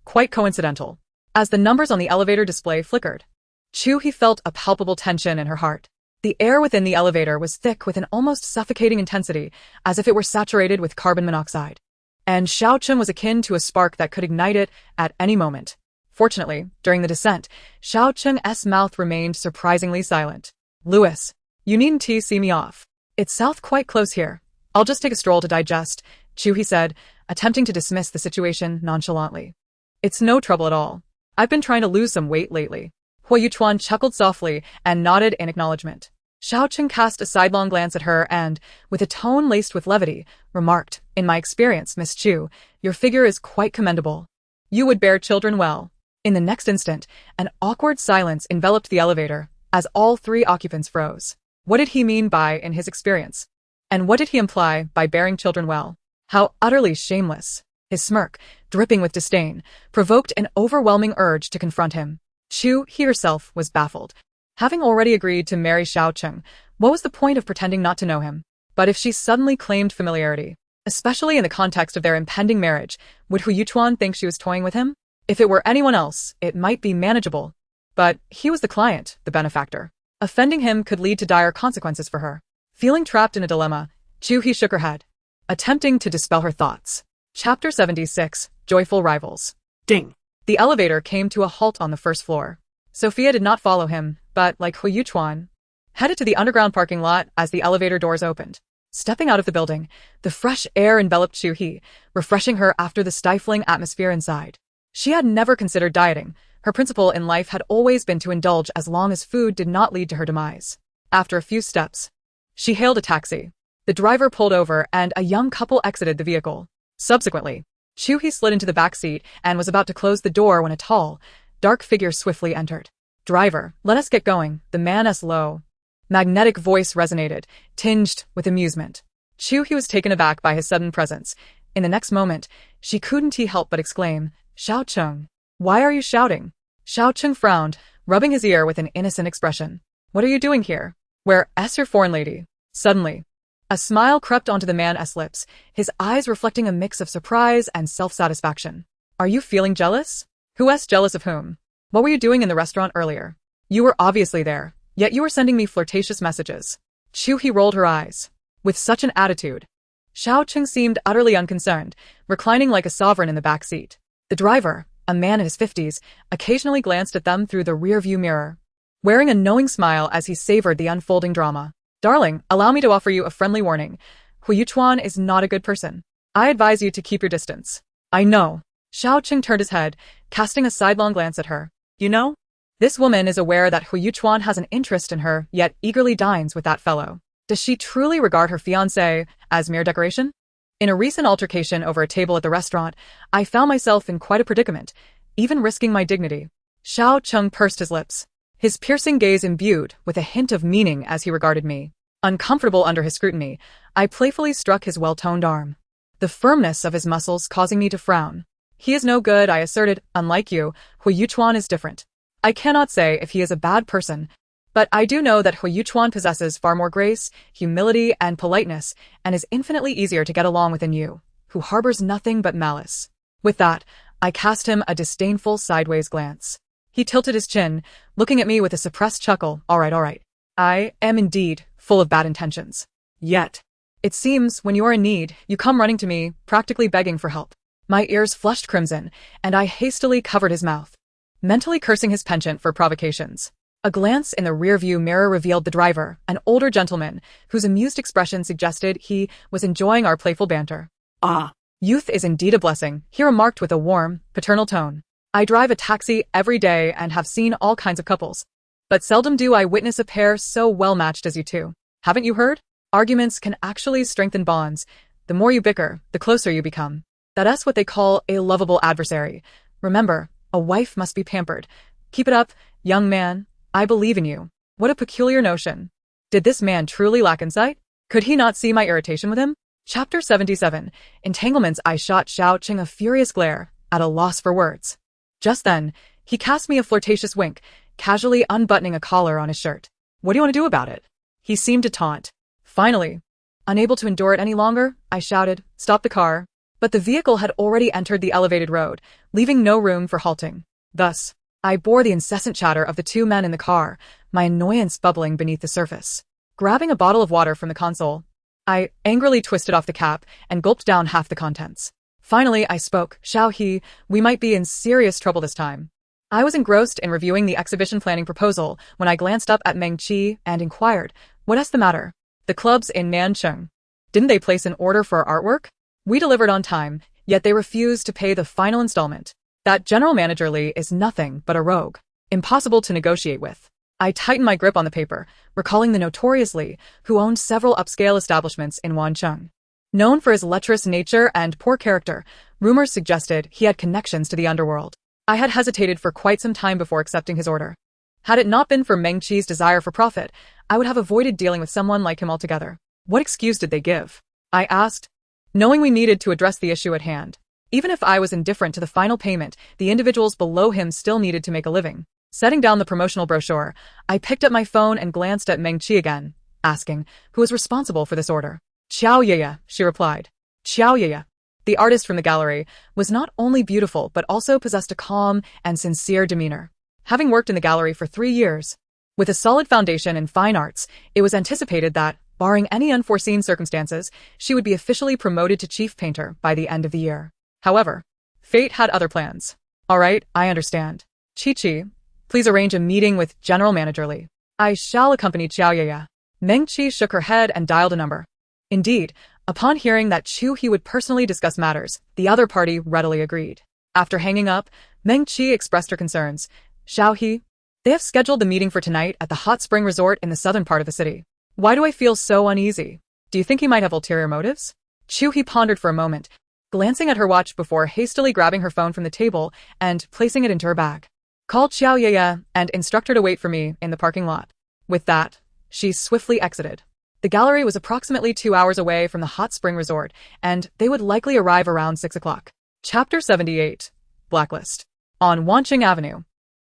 Quite coincidental. As the numbers on the elevator display flickered, Chu He felt a palpable tension in her heart. The air within the elevator was thick with an almost suffocating intensity, as if it were saturated with carbon monoxide. And Xiao Cheng was akin to a spark that could ignite it at any moment. Fortunately, during the descent, Xiao Cheng's mouth remained surprisingly silent. Louis, you needn't see me off. It's south quite close here. I'll just take a stroll to digest, Chu He said, attempting to dismiss the situation nonchalantly. It's no trouble at all. I've been trying to lose some weight lately. Hu Yuchuan chuckled softly and nodded in acknowledgement. Xiao Cheng cast a sidelong glance at her and, with a tone laced with levity, remarked, In my experience, Miss Chu, your figure is quite commendable. You would bear children well. In the next instant, an awkward silence enveloped the elevator, as all 3 occupants froze. What did he mean by in his experience? And what did he imply by bearing children well? How utterly shameless. His smirk, dripping with disdain, provoked an overwhelming urge to confront him. Chu He herself was baffled. Having already agreed to marry Xiao Cheng, what was the point of pretending not to know him? But if she suddenly claimed familiarity, especially in the context of their impending marriage, would Hu Yuchuan think she was toying with him? If it were anyone else, it might be manageable. But he was the client, the benefactor. Offending him could lead to dire consequences for her. Feeling trapped in a dilemma, Chu He shook her head, attempting to dispel her thoughts. Chapter 76, Joyful Rivals. Ding. The elevator came to a halt on the first floor. Sophia did not follow him, but, like Hu Yuchuan, headed to the underground parking lot as the elevator doors opened. Stepping out of the building, the fresh air enveloped Chu He, refreshing her after the stifling atmosphere inside. She had never considered dieting. Her principle in life had always been to indulge as long as food did not lead to her demise. After a few steps, she hailed a taxi. The driver pulled over and a young couple exited the vehicle. Subsequently, Chu He slid into the back seat and was about to close the door when a tall, dark figure swiftly entered. Driver, let us get going, the man's low, magnetic voice resonated, tinged with amusement. Chu He was taken aback by his sudden presence. In the next moment, she couldn't help but exclaim, Xiao Cheng, why are you shouting? Xiao Cheng frowned, rubbing his ear with an innocent expression. What are you doing here? Where's your foreign lady? Suddenly, a smile crept onto the man's lips, his eyes reflecting a mix of surprise and self-satisfaction. Are you feeling jealous? Who's jealous of whom? What were you doing in the restaurant earlier? You were obviously there, yet you were sending me flirtatious messages. Chu He rolled her eyes. With such an attitude, Xiao Cheng seemed utterly unconcerned, reclining like a sovereign in the back seat. The driver, a man in his 50s, occasionally glanced at them through the rear-view mirror, wearing a knowing smile as he savored the unfolding drama. Darling, allow me to offer you a friendly warning. Hu Yuchuan is not a good person. I advise you to keep your distance. I know. Xiao Cheng turned his head, casting a sidelong glance at her. You know? This woman is aware that Hu Yuchuan has an interest in her, yet eagerly dines with that fellow. Does she truly regard her fiancé as mere decoration? In a recent altercation over a table at the restaurant, I found myself in quite a predicament, even risking my dignity. Xiao Cheng pursed his lips, his piercing gaze imbued with a hint of meaning as he regarded me. Uncomfortable under his scrutiny, I playfully struck his well-toned arm, the firmness of his muscles causing me to frown. He is no good, I asserted. Unlike you, Hui Yuchuan is different. I cannot say if he is a bad person, but I do know that Hui Yuchuan possesses far more grace, humility, and politeness, and is infinitely easier to get along with than you, who harbors nothing but malice. With that, I cast him a disdainful sideways glance. He tilted his chin, looking at me with a suppressed chuckle. All right. I am indeed full of bad intentions. Yet, it seems when you are in need, you come running to me, practically begging for help. My ears flushed crimson, and I hastily covered his mouth, mentally cursing his penchant for provocations. A glance in the rearview mirror revealed the driver, an older gentleman, whose amused expression suggested he was enjoying our playful banter. Ah, youth is indeed a blessing, he remarked with a warm, paternal tone. I drive a taxi every day and have seen all kinds of couples, but seldom do I witness a pair so well-matched as you two. Haven't you heard? Arguments can actually strengthen bonds. The more you bicker, the closer you become. That's what they call a lovable adversary. Remember, a wife must be pampered. Keep it up, young man. I believe in you. What a peculiar notion. Did this man truly lack insight? Could he not see my irritation with him? Chapter 77. Entanglements. I shot Xiao Cheng a furious glare, at a loss for words. Just then, he cast me a flirtatious wink, casually unbuttoning a collar on his shirt. What do you want to do about it? He seemed to taunt. Finally, unable to endure it any longer, I shouted, "Stop the car." But the vehicle had already entered the elevated road, leaving no room for halting. Thus, I bore the incessant chatter of the two men in the car, my annoyance bubbling beneath the surface. Grabbing a bottle of water from the console, I angrily twisted off the cap and gulped down half the contents. Finally, I spoke. Xiao He, we might be in serious trouble this time. I was engrossed in reviewing the exhibition planning proposal when I glanced up at Meng Qi and inquired, "What's the matter?" "The club's in Wancheng. Didn't they place an order for our artwork? We delivered on time, yet they refused to pay the final installment. That general manager Li is nothing but a rogue, impossible to negotiate with." I tightened my grip on the paper, recalling the notorious Li, who owned several upscale establishments in Wancheng. Known for his lecherous nature and poor character, rumors suggested he had connections to the underworld. I had hesitated for quite some time before accepting his order. Had it not been for Meng Qi's desire for profit, I would have avoided dealing with someone like him altogether. What excuse did they give? I asked, knowing we needed to address the issue at hand. Even if I was indifferent to the final payment, the individuals below him still needed to make a living. Setting down the promotional brochure, I picked up my phone and glanced at Meng Qi again, asking who was responsible for this order. "Xiao Yeye," she replied. Xiao Yeye. The artist from the gallery was not only beautiful but also possessed a calm and sincere demeanor. Having worked in the gallery for 3 years, with a solid foundation in fine arts, it was anticipated that, barring any unforeseen circumstances, she would be officially promoted to chief painter by the end of the year. However, fate had other plans. "All right, I understand. Chi, please arrange a meeting with General Manager Li. I shall accompany Xiao Yeye." Meng Qi shook her head and dialed a number. Indeed, upon hearing that Chu He would personally discuss matters, the other party readily agreed. After hanging up, Meng Qi expressed her concerns. "Xiao He, they have scheduled the meeting for tonight at the hot spring resort in the southern part of the city. Why do I feel so uneasy? Do you think he might have ulterior motives?" Chu He pondered for a moment, glancing at her watch before hastily grabbing her phone from the table and placing it into her bag. "Call Xiao Yeye and instruct her to wait for me in the parking lot." With that, she swiftly exited. The gallery was approximately 2 hours away from the hot spring resort, and they would likely arrive around 6 o'clock. Chapter 78. Blacklist. On Wancheng Avenue,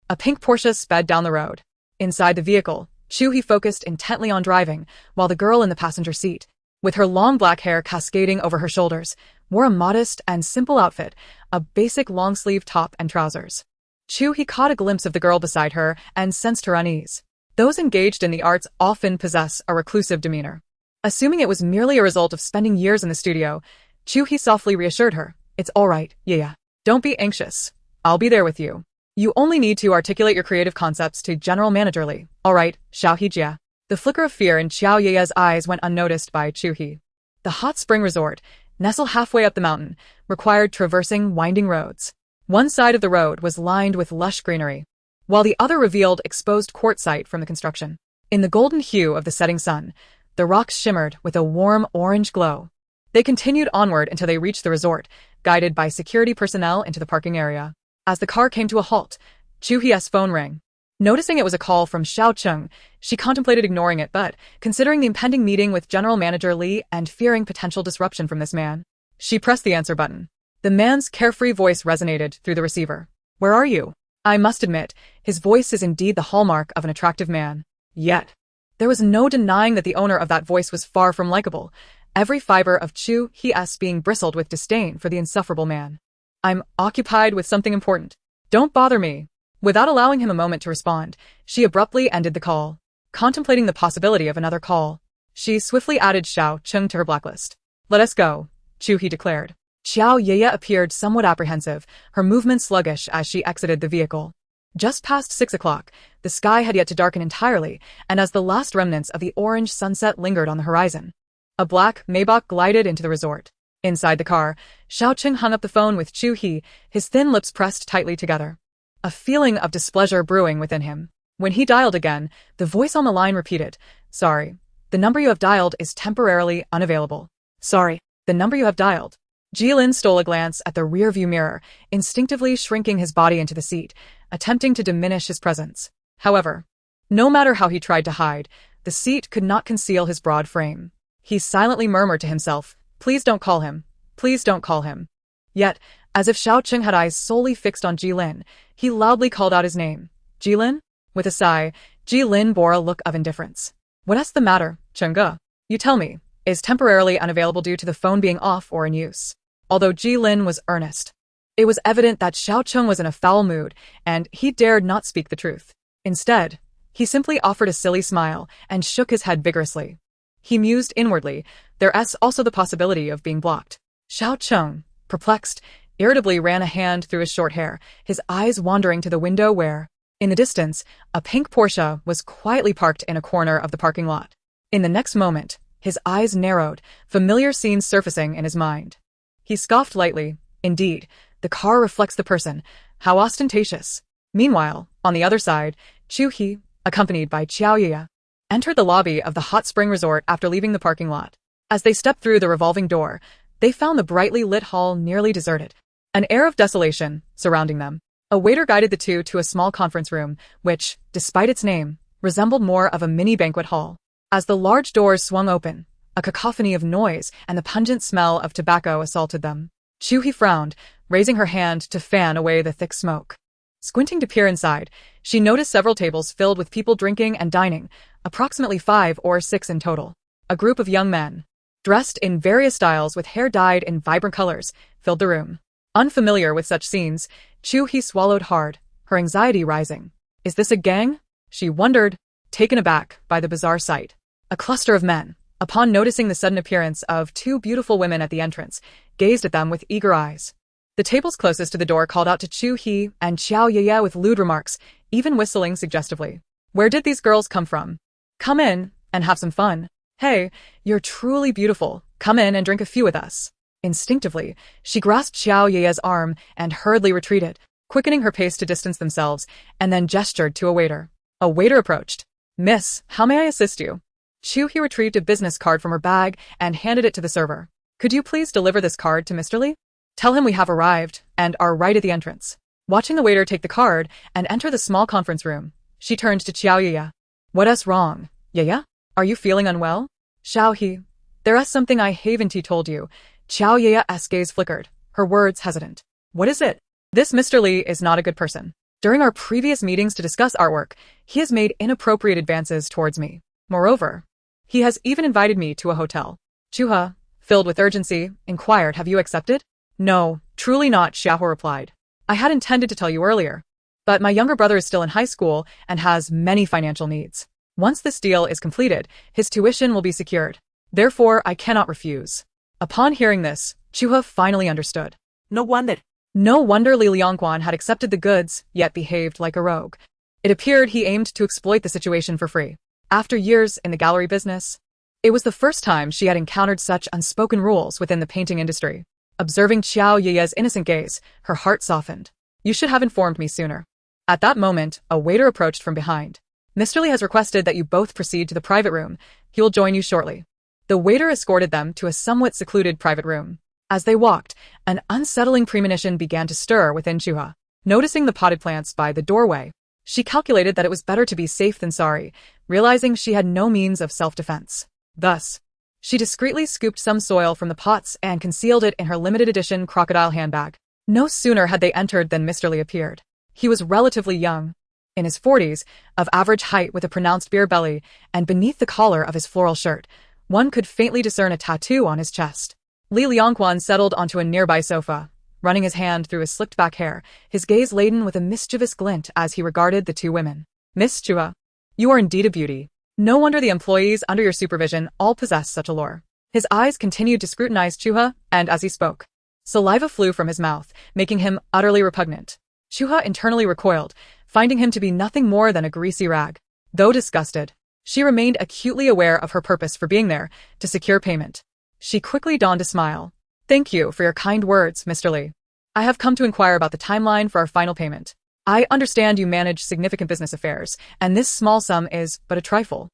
a pink Porsche sped down the road. Inside the vehicle, Chu He focused intently on driving, while the girl in the passenger seat, with her long black hair cascading over her shoulders, wore a modest and simple outfit, a basic long-sleeve top and trousers. Chu He caught a glimpse of the girl beside her and sensed her unease. Those engaged in the arts often possess a reclusive demeanor. Assuming it was merely a result of spending years in the studio, Chu He softly reassured her. "It's all right, Yeye. Don't be anxious. I'll be there with you. You only need to articulate your creative concepts to General Manager Li." "All right, Xiao He Jia." The flicker of fear in Xiao Yeye's eyes went unnoticed by Chu He. The hot spring resort, nestled halfway up the mountain, required traversing winding roads. One side of the road was lined with lush greenery, while the other revealed exposed quartzite from the construction. In the golden hue of the setting sun, The rocks shimmered with a warm orange glow. They continued onward until they reached the resort, guided by security personnel into the parking area. As the car came to a halt, Chu He's phone rang. Noticing it was a call from Xiao Cheng, she contemplated ignoring it but, considering the impending meeting with General Manager Li and fearing potential disruption from this man, she pressed the answer button. The man's carefree voice resonated through the receiver. "Where are you?" I must admit, his voice is indeed the hallmark of an attractive man. Yet, there was no denying that the owner of that voice was far from likable, every fiber of Chu He's being bristled with disdain for the insufferable man. "I'm occupied with something important. Don't bother me." Without allowing him a moment to respond, she abruptly ended the call. Contemplating the possibility of another call, she swiftly added Xiao Cheng to her blacklist. "Let us go," Chu He declared. Xiao Ye appeared somewhat apprehensive, her movements sluggish as she exited the vehicle. Just past 6 o'clock, the sky had yet to darken entirely, and as the last remnants of the orange sunset lingered on the horizon, a black Maybach glided into the resort. Inside the car, Xiao Cheng hung up the phone with Chu He, his thin lips pressed tightly together. A feeling of displeasure brewing within him. When he dialed again, the voice on the line repeated, "Sorry, the number you have dialed is temporarily unavailable." "Sorry, the number you have dialed." Jilin stole a glance at the rear-view mirror, instinctively shrinking his body into the seat, attempting to diminish his presence. However, no matter how he tried to hide, the seat could not conceal his broad frame. He silently murmured to himself, "Please don't call him. Please don't call him." Yet, as if Xiao Cheng had eyes solely fixed on Jilin, he loudly called out his name. "Jilin?" With a sigh, Jilin bore a look of indifference. "What's the matter, Chengge? You tell me, is temporarily unavailable due to the phone being off or in use?" Although Jilin was earnest, it was evident that Xiao Cheng was in a foul mood, and he dared not speak the truth. Instead, he simply offered a silly smile and shook his head vigorously. He mused inwardly, there's also the possibility of being blocked. Xiao Cheng, perplexed, irritably ran a hand through his short hair, his eyes wandering to the window where, in the distance, a pink Porsche was quietly parked in a corner of the parking lot. In the next moment, his eyes narrowed, familiar scenes surfacing in his mind. He scoffed lightly. Indeed, the car reflects the person. How ostentatious. Meanwhile, on the other side, Chu He, accompanied by Xiao Ye, entered the lobby of the hot spring resort after leaving the parking lot. As they stepped through the revolving door, they found the brightly lit hall nearly deserted. An air of desolation surrounding them. A waiter guided the two to a small conference room, which, despite its name, resembled more of a mini banquet hall. As the large doors swung open, a cacophony of noise and the pungent smell of tobacco assaulted them. Chu He frowned, raising her hand to fan away the thick smoke. Squinting to peer inside, she noticed several tables filled with people drinking and dining, approximately 5 or 6 in total. A group of young men, dressed in various styles with hair dyed in vibrant colors, filled the room. Unfamiliar with such scenes, Chu He swallowed hard, her anxiety rising. Is this a gang? She wondered, taken aback by the bizarre sight. A cluster of men, upon noticing the sudden appearance of 2 beautiful women at the entrance, gazed at them with eager eyes. The tables closest to the door called out to Chu He and Xiao Ye with lewd remarks, even whistling suggestively. Where did these girls come from? Come in and have some fun. Hey, you're truly beautiful. Come in and drink a few with us. Instinctively, she grasped Xiao Ye's arm and hurriedly retreated, quickening her pace to distance themselves, and then gestured to a waiter. A waiter approached. "Miss, how may I assist you?" Chu He retrieved a business card from her bag and handed it to the server. "Could you please deliver this card to Mr. Li? Tell him we have arrived and are right at the entrance." Watching the waiter take the card and enter the small conference room, she turned to Xiao Ye. "What's wrong, Ye? Are you feeling unwell?" "Xiao He, there's something I haven't told you." Xiao Ye's gaze flickered, her words hesitant. "What is it?" "This Mr. Li is not a good person. During our previous meetings to discuss artwork, he has made inappropriate advances towards me. Moreover, he has even invited me to a hotel." Chu He, filled with urgency, inquired, "Have you accepted?" "No, truly not," Xiao He replied. "I had intended to tell you earlier, but my younger brother is still in high school and has many financial needs. Once this deal is completed, his tuition will be secured. Therefore, I cannot refuse." Upon hearing this, Chu He finally understood. No wonder. No wonder Li Liangquan had accepted the goods, yet behaved like a rogue. It appeared he aimed to exploit the situation for free. After years in the gallery business, it was the first time she had encountered such unspoken rules within the painting industry. Observing Xiao Ye's innocent gaze, her heart softened. "You should have informed me sooner." At that moment, a waiter approached from behind. Mr. Li has requested that you both proceed to the private room. He will join you shortly. The waiter escorted them to a somewhat secluded private room. As they walked, an unsettling premonition began to stir within Chu He. Noticing the potted plants by the doorway, she calculated that it was better to be safe than sorry, realizing she had no means of self-defense. Thus, she discreetly scooped some soil from the pots and concealed it in her limited-edition crocodile handbag. No sooner had they entered than Mr. Li appeared. He was relatively young, in his 40s, of average height with a pronounced beer belly, and beneath the collar of his floral shirt, one could faintly discern a tattoo on his chest. Li Liangquan settled onto a nearby sofa, running his hand through his slicked-back hair, his gaze laden with a mischievous glint as he regarded the two women. Miss Chu He, you are indeed a beauty. No wonder the employees under your supervision all possess such allure. His eyes continued to scrutinize Chu He, and as he spoke, saliva flew from his mouth, making him utterly repugnant. Chu He internally recoiled, finding him to be nothing more than a greasy rag. Though disgusted, she remained acutely aware of her purpose for being there, to secure payment. She quickly donned a smile. Thank you for your kind words, Mr. Li. I have come to inquire about the timeline for our final payment. I understand you manage significant business affairs, and this small sum is but a trifle.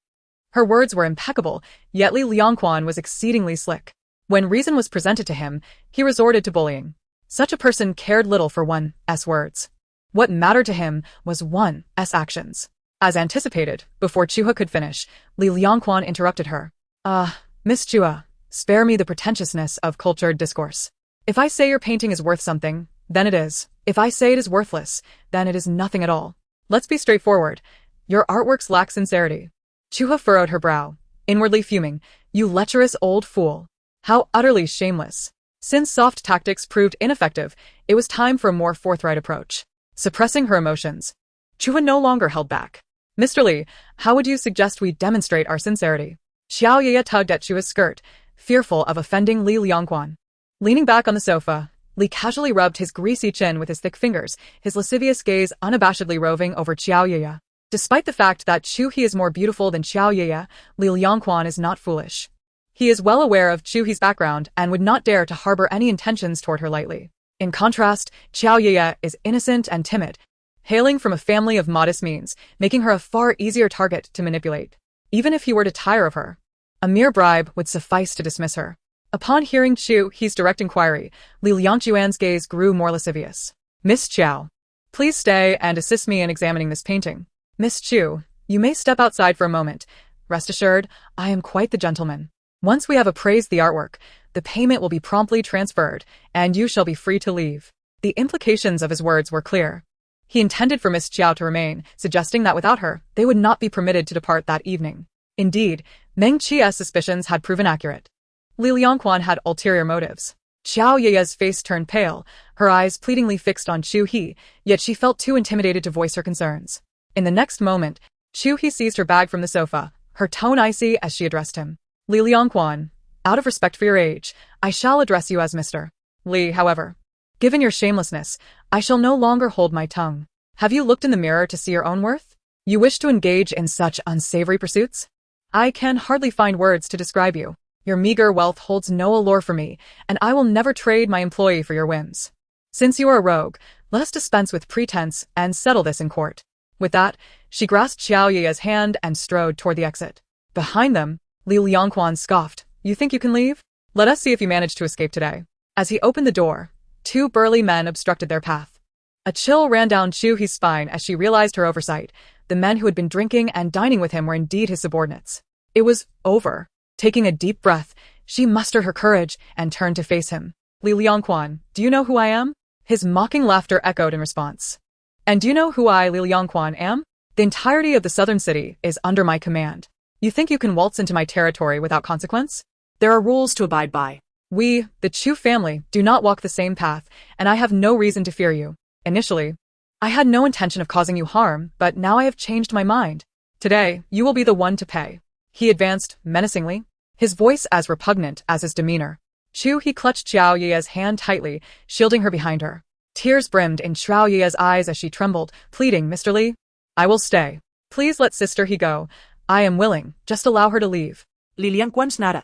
Her words were impeccable, yet Li Liangquan was exceedingly slick. When reason was presented to him, he resorted to bullying. Such a person cared little for one's words. What mattered to him was one's actions. As anticipated, before Chu He could finish, Li Liangquan interrupted her. Miss Chu He, spare me the pretentiousness of cultured discourse. If I say your painting is worth something, then it is. If I say it is worthless, then it is nothing at all. Let's be straightforward. Your artworks lack sincerity. Chu He furrowed her brow, inwardly fuming. You lecherous old fool. How utterly shameless. Since soft tactics proved ineffective, it was time for a more forthright approach. Suppressing her emotions, Chu He no longer held back. Mr. Li, how would you suggest we demonstrate our sincerity? Xiao Ye tugged at Chu He's skirt, fearful of offending Li Liangquan. Leaning back on the sofa, Li casually rubbed his greasy chin with his thick fingers, his lascivious gaze unabashedly roving over Xiao Ye. Despite the fact that Chu He is more beautiful than Xiao Ye, Li Liangquan is not foolish. He is well aware of Chu He's background and would not dare to harbor any intentions toward her lightly. In contrast, Xiao Ye is innocent and timid, hailing from a family of modest means, making her a far easier target to manipulate. Even if he were to tire of her, a mere bribe would suffice to dismiss her. Upon hearing Chu He's direct inquiry, Li Liangquan's gaze grew more lascivious. Miss Xiao, please stay and assist me in examining this painting. Miss Chu, you may step outside for a moment. Rest assured, I am quite the gentleman. Once we have appraised the artwork, the payment will be promptly transferred, and you shall be free to leave. The implications of his words were clear. He intended for Miss Xiao to remain, suggesting that without her, they would not be permitted to depart that evening. Indeed, Meng Qi's suspicions had proven accurate. Li Liangquan had ulterior motives. Xiao Ye's face turned pale, her eyes pleadingly fixed on Chu He, yet she felt too intimidated to voice her concerns. In the next moment, Chu He seized her bag from the sofa, her tone icy as she addressed him. Li Liangquan, out of respect for your age, I shall address you as Mr. Li, however. Given your shamelessness, I shall no longer hold my tongue. Have you looked in the mirror to see your own worth? You wish to engage in such unsavory pursuits? I can hardly find words to describe you. Your meager wealth holds no allure for me, and I will never trade my employee for your whims. Since you are a rogue, let us dispense with pretense and settle this in court. With that, she grasped Xiao Ye's hand and strode toward the exit. Behind them, Li Liangquan scoffed. You think you can leave? Let us see if you manage to escape today. As he opened the door, two burly men obstructed their path. A chill ran down Chu He's spine as she realized her oversight. The men who had been drinking and dining with him were indeed his subordinates. It was over. Taking a deep breath, she mustered her courage and turned to face him. Li Liangquan, do you know who I am? His mocking laughter echoed in response. And do you know who I, Li Liangquan, am? The entirety of the southern city is under my command. You think you can waltz into my territory without consequence? There are rules to abide by. We, the Chu family, do not walk the same path, and I have no reason to fear you. Initially, I had no intention of causing you harm, but now I have changed my mind. Today, you will be the one to pay. He advanced, menacingly, his voice as repugnant as his demeanor. Chu He clutched Xiao Ye's hand tightly, shielding her behind her. Tears brimmed in Xiao Ye's eyes as she trembled, pleading, Mr. Li, I will stay. Please let Sister He go. I am willing, just allow her to leave. Li Liangquan's nada.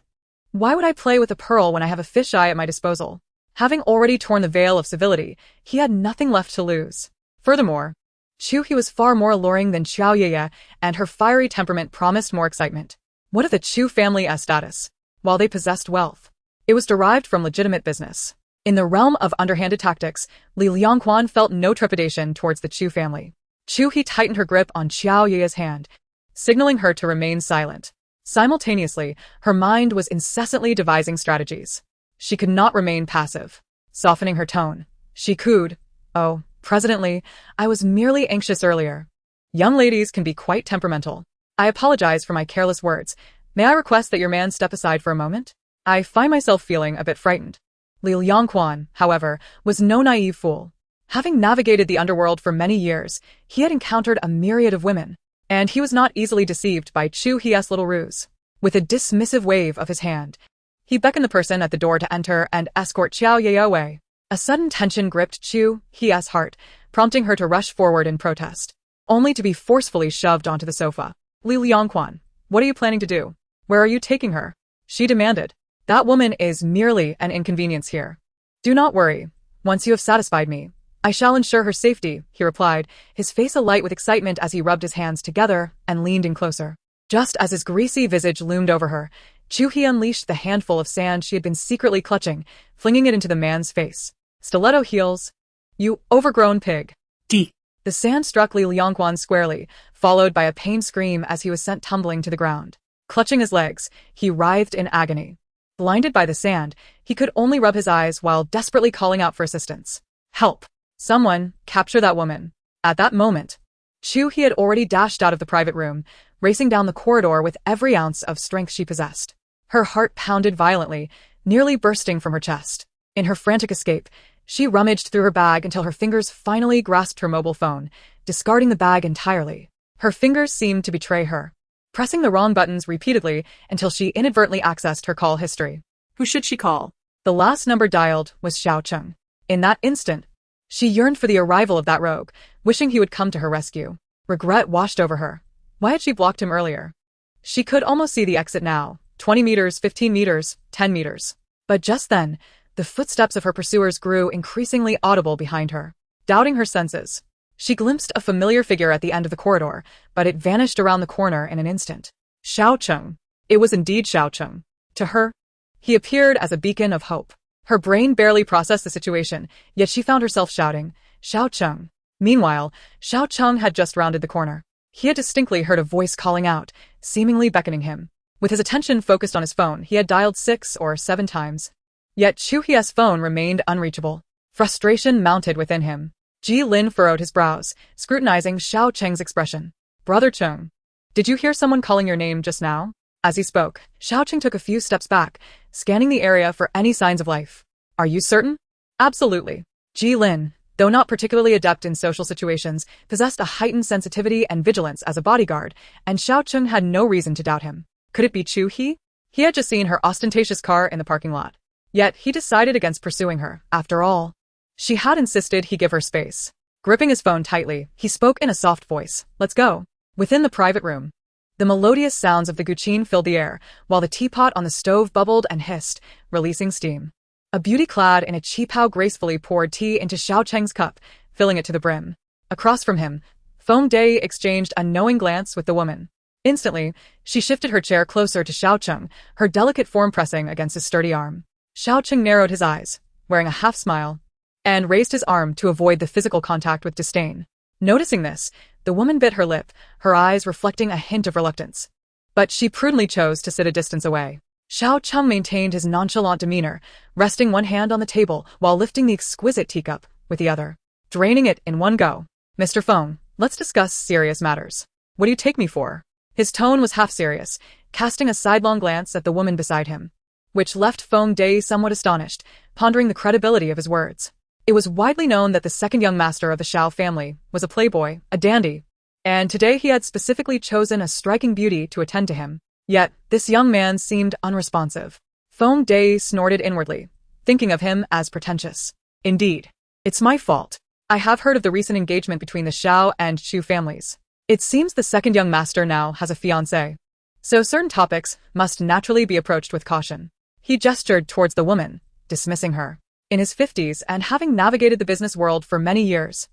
Why would I play with a pearl when I have a fisheye at my disposal? Having already torn the veil of civility, he had nothing left to lose. Furthermore, Chu He was far more alluring than Xiao Ye, and her fiery temperament promised more excitement. What of the Chu family's status? While they possessed wealth, it was derived from legitimate business. In the realm of underhanded tactics, Li Liangquan felt no trepidation towards the Chu family. Chu He tightened her grip on Xiao Ye's hand, signaling her to remain silent. Simultaneously, her mind was incessantly devising strategies. She could not remain passive. Softening her tone, she cooed, "Oh, President Li, I was merely anxious earlier. Young ladies can be quite temperamental. I apologize for my careless words. May I request that your man step aside for a moment? I find myself feeling a bit frightened." Li Liangquan, however, was no naive fool. Having navigated the underworld for many years, he had encountered a myriad of women, and he was not easily deceived by Chu He's little ruse. With a dismissive wave of his hand, he beckoned the person at the door to enter and escort Xiao Ye away. A sudden tension gripped Chu He's heart, prompting her to rush forward in protest, only to be forcefully shoved onto the sofa. "Li Liangquan, what are you planning to do? Where are you taking her?" she demanded. "That woman is merely an inconvenience here. Do not worry. Once you have satisfied me, I shall ensure her safety," he replied, his face alight with excitement as he rubbed his hands together and leaned in closer. Just as his greasy visage loomed over her, Chu He unleashed the handful of sand she had been secretly clutching, flinging it into the man's face. "Stiletto heels. You overgrown pig." D. The sand struck Li Liangquan squarely, followed by a pained scream as he was sent tumbling to the ground. Clutching his legs, he writhed in agony. Blinded by the sand, he could only rub his eyes while desperately calling out for assistance. "Help! Someone, capture that woman." At that moment, Chu He had already dashed out of the private room, racing down the corridor with every ounce of strength she possessed. Her heart pounded violently, nearly bursting from her chest. In her frantic escape, she rummaged through her bag until her fingers finally grasped her mobile phone, discarding the bag entirely. Her fingers seemed to betray her, pressing the wrong buttons repeatedly until she inadvertently accessed her call history. Who should she call? The last number dialed was Xiao Cheng. In that instant, she yearned for the arrival of that rogue, wishing he would come to her rescue. Regret washed over her. Why had she blocked him earlier? She could almost see the exit now. 20 meters, 15 meters, 10 meters. But just then, the footsteps of her pursuers grew increasingly audible behind her. Doubting her senses, she glimpsed a familiar figure at the end of the corridor, but it vanished around the corner in an instant. Xiao Cheng. It was indeed Xiao Cheng. To her, he appeared as a beacon of hope. Her brain barely processed the situation, yet she found herself shouting, "Xiao Cheng." Meanwhile, Xiao Cheng had just rounded the corner. He had distinctly heard a voice calling out, seemingly beckoning him. With his attention focused on his phone, he had dialed 6 or 7 times. Yet Chu He's phone remained unreachable. Frustration mounted within him. Ji Lin furrowed his brows, scrutinizing Xiao Cheng's expression. "Brother Cheng, did you hear someone calling your name just now?" As he spoke, Xiao Cheng took a few steps back, scanning the area for any signs of life. "Are you certain?" "Absolutely." Ji Lin, though not particularly adept in social situations, possessed a heightened sensitivity and vigilance as a bodyguard, and Xiao Cheng had no reason to doubt him. Could it be Chu He? He had just seen her ostentatious car in the parking lot. Yet he decided against pursuing her, after all. She had insisted he give her space. Gripping his phone tightly, he spoke in a soft voice. "Let's go." Within the private room, the melodious sounds of the guqin filled the air, while the teapot on the stove bubbled and hissed, releasing steam. A beauty clad in a qipao gracefully poured tea into Xiao Cheng's cup, filling it to the brim. Across from him, Feng Day exchanged a knowing glance with the woman. Instantly, she shifted her chair closer to Xiao Cheng, her delicate form pressing against his sturdy arm. Xiao Cheng narrowed his eyes, wearing a half-smile, and raised his arm to avoid the physical contact with disdain. Noticing this, the woman bit her lip, her eyes reflecting a hint of reluctance. But she prudently chose to sit a distance away. Xiao Cheng maintained his nonchalant demeanor, resting one hand on the table while lifting the exquisite teacup with the other, draining it in one go. "Mr. Feng, let's discuss serious matters. What do you take me for?" His tone was half-serious, casting a sidelong glance at the woman beside him, which left Feng Day somewhat astonished, pondering the credibility of his words. It was widely known that the second young master of the Xiao family was a playboy, a dandy, and today he had specifically chosen a striking beauty to attend to him. Yet, this young man seemed unresponsive. Feng Day snorted inwardly, thinking of him as pretentious. "Indeed. It's my fault. I have heard of the recent engagement between the Xiao and Chu families. It seems the second young master now has a fiancée. So certain topics must naturally be approached with caution." He gestured towards the woman, dismissing her. In his 50s and having navigated the business world for many years,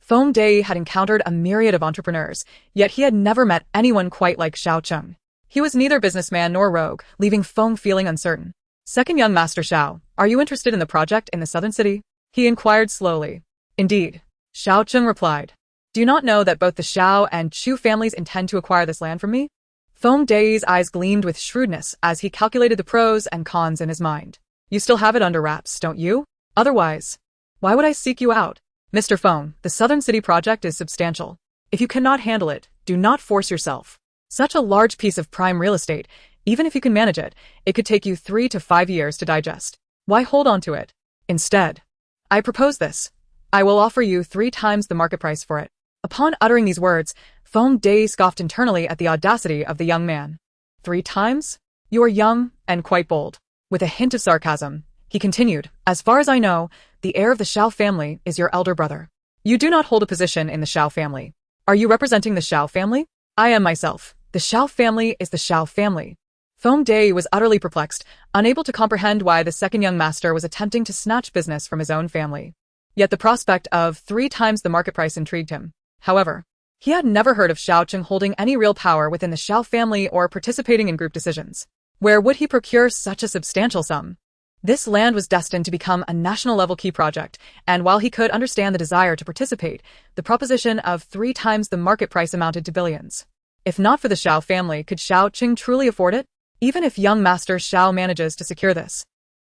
Feng Day had encountered a myriad of entrepreneurs, yet he had never met anyone quite like Xiao Cheng. He was neither businessman nor rogue, leaving Feng feeling uncertain. Second young Master Xiao, are you interested in the project in the southern city? He inquired slowly. Indeed. Xiao Cheng replied. Do you not know that both the Xiao and Chu families intend to acquire this land from me? Feng Day's eyes gleamed with shrewdness as he calculated the pros and cons in his mind. You still have it under wraps, don't you? Otherwise, why would I seek you out? Mr. Feng, the Southern City project is substantial. If you cannot handle it, do not force yourself. Such a large piece of prime real estate, even if you can manage it, it could take you 3 to 5 years to digest. Why hold on to it? Instead, I propose this. I will offer you 3 times the market price for it. Upon uttering these words, Feng Day scoffed internally at the audacity of the young man. 3 times? You are young and quite bold. With a hint of sarcasm, he continued, as far as I know, the heir of the Xiao family is your elder brother. You do not hold a position in the Xiao family. Are you representing the Xiao family? I am myself. The Xiao family is the Xiao family. Feng Day was utterly perplexed, unable to comprehend why the second young master was attempting to snatch business from his own family. Yet the prospect of 3 times the market price intrigued him. However, he had never heard of Xiao Cheng holding any real power within the Xiao family or participating in group decisions. Where would he procure such a substantial sum? This land was destined to become a national-level key project, and while he could understand the desire to participate, the proposition of 3 times the market price amounted to billions. If not for the Xiao family, could Xiao Cheng truly afford it? Even if young Master Xiao manages to secure this,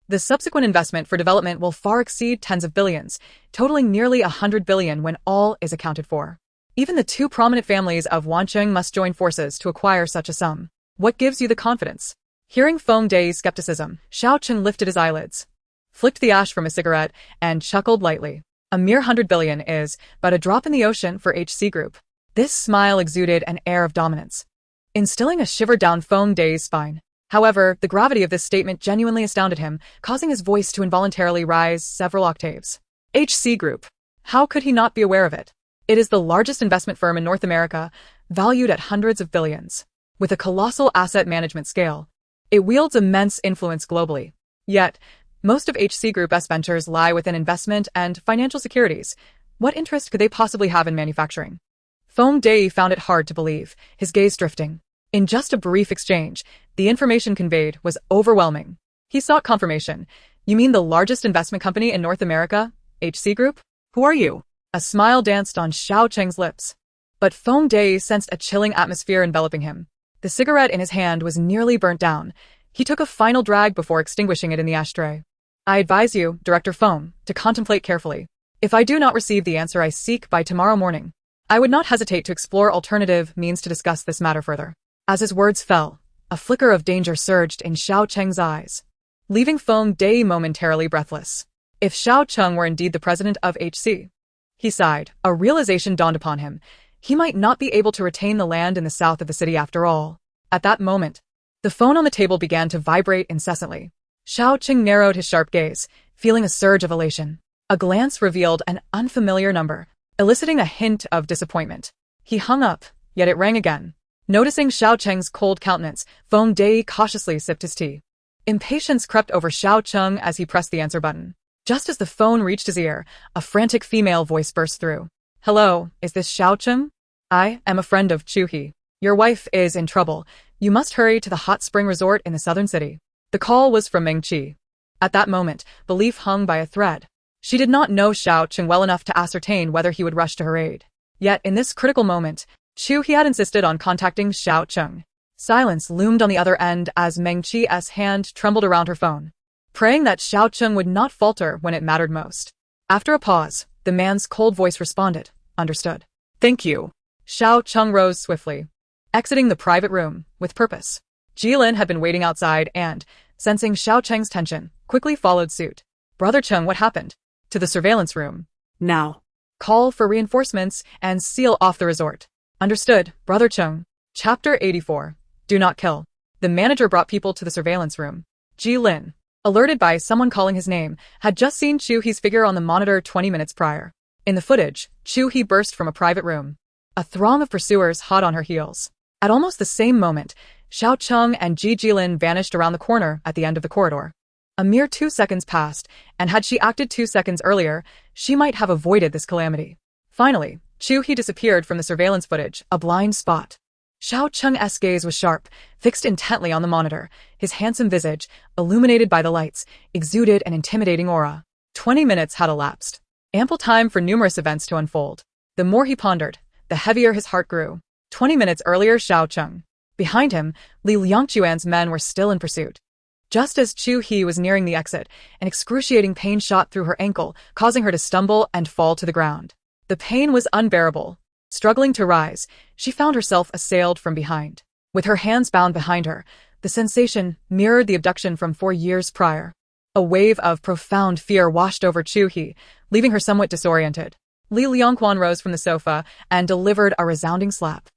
the subsequent investment for development will far exceed tens of billions, totaling nearly 100 billion when all is accounted for. Even the 2 prominent families of Wancheng must join forces to acquire such a sum. What gives you the confidence? Hearing Feng Day's skepticism, Xiao Cheng lifted his eyelids, flicked the ash from his cigarette, and chuckled lightly. A mere 100 billion is but a drop in the ocean for HC Group. This smile exuded an air of dominance, instilling a shiver down Feng Day's spine. However, the gravity of this statement genuinely astounded him, causing his voice to involuntarily rise several octaves. HC Group. How could he not be aware of it? It is the largest investment firm in North America, valued at hundreds of billions. With a colossal asset management scale, it wields immense influence globally. Yet, most of HC Group's ventures lie within investment and financial securities. What interest could they possibly have in manufacturing? Feng Day found it hard to believe, his gaze drifting. In just a brief exchange, the information conveyed was overwhelming. He sought confirmation. You mean the largest investment company in North America? HC Group? Who are you? A smile danced on Xiao Cheng's lips. But Feng Day sensed a chilling atmosphere enveloping him. The cigarette in his hand was nearly burnt down. He took a final drag before extinguishing it in the ashtray. I advise you, Director Feng, to contemplate carefully. If I do not receive the answer I seek by tomorrow morning, I would not hesitate to explore alternative means to discuss this matter further. As his words fell, a flicker of danger surged in Xiao Cheng's eyes, leaving Feng Day momentarily breathless. If Xiao Cheng were indeed the president of HC, he sighed. A realization dawned upon him. He might not be able to retain the land in the south of the city after all. At that moment, the phone on the table began to vibrate incessantly. Xiao Cheng narrowed his sharp gaze, feeling a surge of elation. A glance revealed an unfamiliar number, eliciting a hint of disappointment. He hung up, yet it rang again. Noticing Xiao Cheng's cold countenance, Feng Day cautiously sipped his tea. Impatience crept over Xiao Cheng as he pressed the answer button. Just as the phone reached his ear, a frantic female voice burst through. Hello, is this Xiao Cheng? I am a friend of Chu He. Your wife is in trouble. You must hurry to the hot spring resort in the southern city. The call was from Meng Qi. At that moment, belief hung by a thread. She did not know Xiao Cheng well enough to ascertain whether he would rush to her aid. Yet, in this critical moment, Chu He had insisted on contacting Xiao Cheng. Silence loomed on the other end as Meng Qi's hand trembled around her phone, praying that Xiao Cheng would not falter when it mattered most. After a pause, the man's cold voice responded. Understood. Thank you. Xiao Cheng rose swiftly, exiting the private room with purpose. Jilin had been waiting outside and, sensing Xiao Cheng's tension, quickly followed suit. Brother Cheng, what happened? To the surveillance room. Now. Call for reinforcements and seal off the resort. Understood, Brother Cheng. Chapter 84. Do not kill. The manager brought people to the surveillance room. Jilin, alerted by someone calling his name, had just seen Chu He's figure on the monitor 20 minutes prior. In the footage, Chu He burst from a private room, a throng of pursuers hot on her heels. At almost the same moment, Xiao Cheng and Jilin vanished around the corner at the end of the corridor. A mere 2 seconds passed, and had she acted 2 seconds earlier, she might have avoided this calamity. Finally, Chu He disappeared from the surveillance footage, a blind spot. Xiao Cheng's gaze was sharp, fixed intently on the monitor. His handsome visage, illuminated by the lights, exuded an intimidating aura. 20 minutes had elapsed. Ample time for numerous events to unfold. The more he pondered, the heavier his heart grew. 20 minutes earlier, Xiao Cheng. Behind him, Li Liangquan's men were still in pursuit. Just as Chu He was nearing the exit, an excruciating pain shot through her ankle, causing her to stumble and fall to the ground. The pain was unbearable. Struggling to rise, she found herself assailed from behind. With her hands bound behind her, the sensation mirrored the abduction from 4 years prior. A wave of profound fear washed over Chu He, leaving her somewhat disoriented. Li Liangquan rose from the sofa and delivered a resounding slap.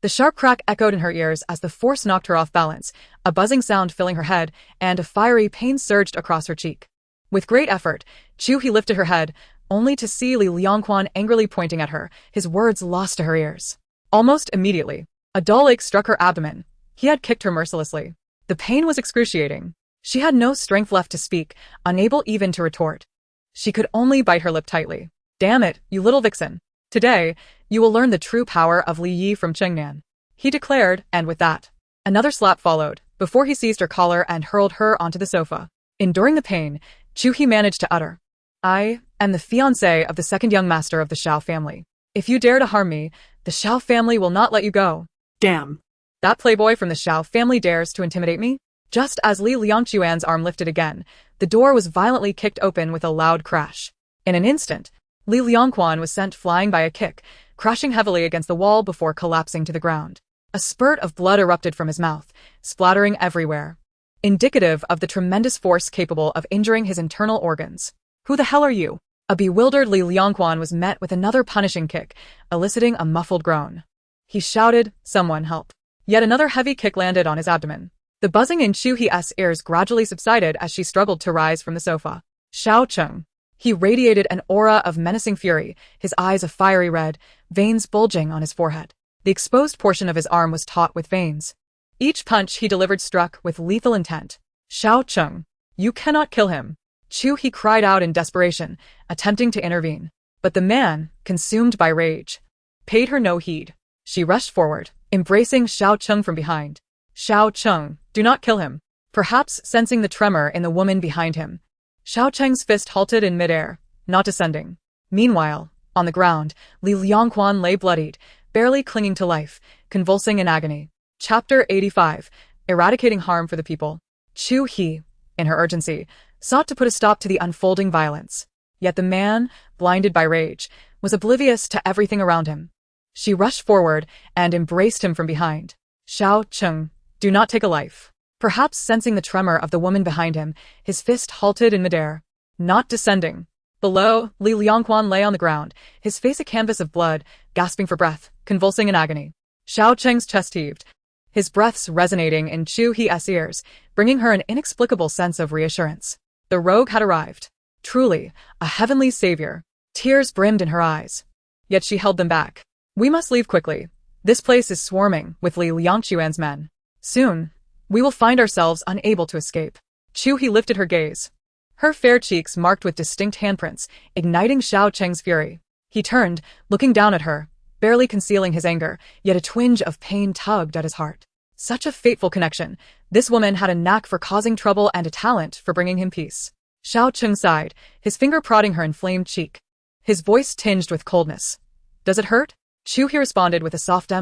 The sharp crack echoed in her ears as the force knocked her off balance, a buzzing sound filling her head, and a fiery pain surged across her cheek. With great effort, Chu He lifted her head, only to see Li Liangquan angrily pointing at her, his words lost to her ears. Almost immediately, a dull ache struck her abdomen. He had kicked her mercilessly. The pain was excruciating. She had no strength left to speak, unable even to retort. She could only bite her lip tightly. Damn it, you little vixen. Today, you will learn the true power of Li Yi from Chengnan, he declared, and with that, another slap followed, before he seized her collar and hurled her onto the sofa. Enduring the pain, Chu He managed to utter, I am the fiancé of the second young master of the Xiao family. If you dare to harm me, the Xiao family will not let you go. Damn. That playboy from the Xiao family dares to intimidate me? Just as Li Liangquan's arm lifted again, the door was violently kicked open with a loud crash. In an instant, Li Liangquan was sent flying by a kick, crashing heavily against the wall before collapsing to the ground. A spurt of blood erupted from his mouth, splattering everywhere, indicative of the tremendous force capable of injuring his internal organs. Who the hell are you? A bewildered Li Liangquan was met with another punishing kick, eliciting a muffled groan. He shouted, someone help. Yet another heavy kick landed on his abdomen. The buzzing in Chu He's ears gradually subsided as she struggled to rise from the sofa. Xiao Cheng. He radiated an aura of menacing fury, his eyes a fiery red, veins bulging on his forehead. The exposed portion of his arm was taut with veins. Each punch he delivered struck with lethal intent. Xiao Cheng. You cannot kill him. Chu He cried out in desperation, attempting to intervene. But the man, consumed by rage, paid her no heed. She rushed forward, embracing Xiao Cheng from behind. Xiao Cheng, do not kill him. Perhaps sensing the tremor in the woman behind him, Xiao Cheng's fist halted in midair, not descending. Meanwhile, on the ground, Li Liangquan lay bloodied, barely clinging to life, convulsing in agony. Chapter 85. Eradicating harm for the people. Chu He, in her urgency, sought to put a stop to the unfolding violence. Yet the man, blinded by rage, was oblivious to everything around him. She rushed forward and embraced him from behind. Xiao Cheng, do not take a life. Perhaps sensing the tremor of the woman behind him, his fist halted in midair, not descending. Below, Li Liangquan lay on the ground, his face a canvas of blood, gasping for breath, convulsing in agony. Xiao Cheng's chest heaved, his breaths resonating in Chu He's ears, bringing her an inexplicable sense of reassurance. The rogue had arrived. Truly, a heavenly savior. Tears brimmed in her eyes. Yet she held them back. We must leave quickly. This place is swarming with Li Liangquan's men. Soon, we will find ourselves unable to escape. Chu He lifted her gaze, her fair cheeks marked with distinct handprints, igniting Xiao Cheng's fury. He turned, looking down at her, barely concealing his anger, yet a twinge of pain tugged at his heart. Such a fateful connection. This woman had a knack for causing trouble and a talent for bringing him peace. Xiao Cheng sighed, his finger prodding her inflamed cheek. His voice tinged with coldness. Does it hurt? Chu He responded with a soft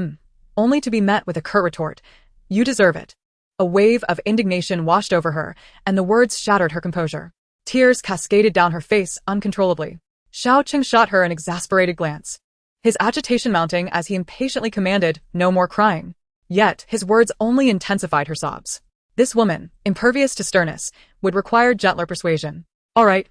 only to be met with a curt retort. You deserve it. A wave of indignation washed over her, and the words shattered her composure. Tears cascaded down her face uncontrollably. Xiao Cheng shot her an exasperated glance, his agitation mounting as he impatiently commanded, no more crying. Yet, his words only intensified her sobs. This woman, impervious to sternness, would require gentler persuasion. All right.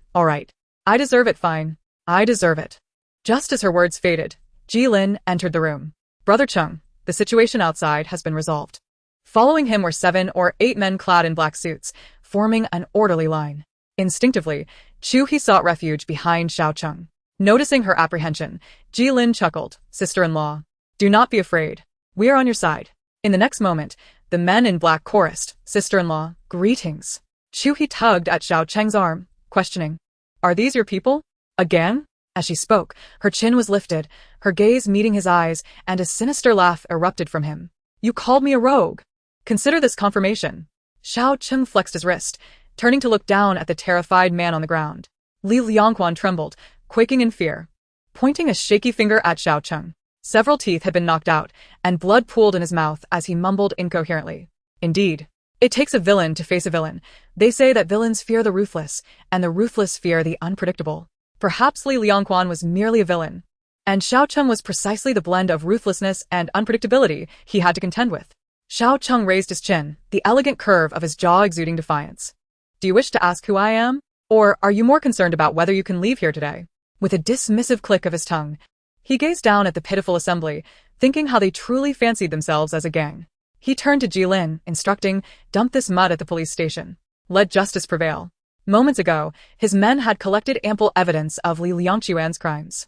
I deserve it, fine. I deserve it. Just as her words faded, Jilin entered the room. Brother Cheng, the situation outside has been resolved. Following him were 7 or 8 men clad in black suits, forming an orderly line. Instinctively, Chu He sought refuge behind Xiao Cheng. Noticing her apprehension, Jilin chuckled, Sister-in-law, do not be afraid. We are on your side. In the next moment, the men in black chorused, Sister-in-law, greetings. Chu He tugged at Xiao Cheng's arm, questioning, Are these your people? A gang? As she spoke, her chin was lifted, her gaze meeting his eyes, and a sinister laugh erupted from him. You called me a rogue. Consider this confirmation. Xiao Cheng flexed his wrist, turning to look down at the terrified man on the ground. Li Liangquan trembled, quaking in fear, pointing a shaky finger at Xiao Cheng. Several teeth had been knocked out, and blood pooled in his mouth as he mumbled incoherently. Indeed, it takes a villain to face a villain. They say that villains fear the ruthless, and the ruthless fear the unpredictable. Perhaps Li Liangquan was merely a villain, and Xiao Cheng was precisely the blend of ruthlessness and unpredictability he had to contend with. Xiao Cheng raised his chin, the elegant curve of his jaw exuding defiance. Do you wish to ask who I am? Or are you more concerned about whether you can leave here today? With a dismissive click of his tongue, he gazed down at the pitiful assembly, thinking how they truly fancied themselves as a gang. He turned to Jilin, instructing, dump this mud at the police station. Let justice prevail. Moments ago, his men had collected ample evidence of Li Liangquan's crimes.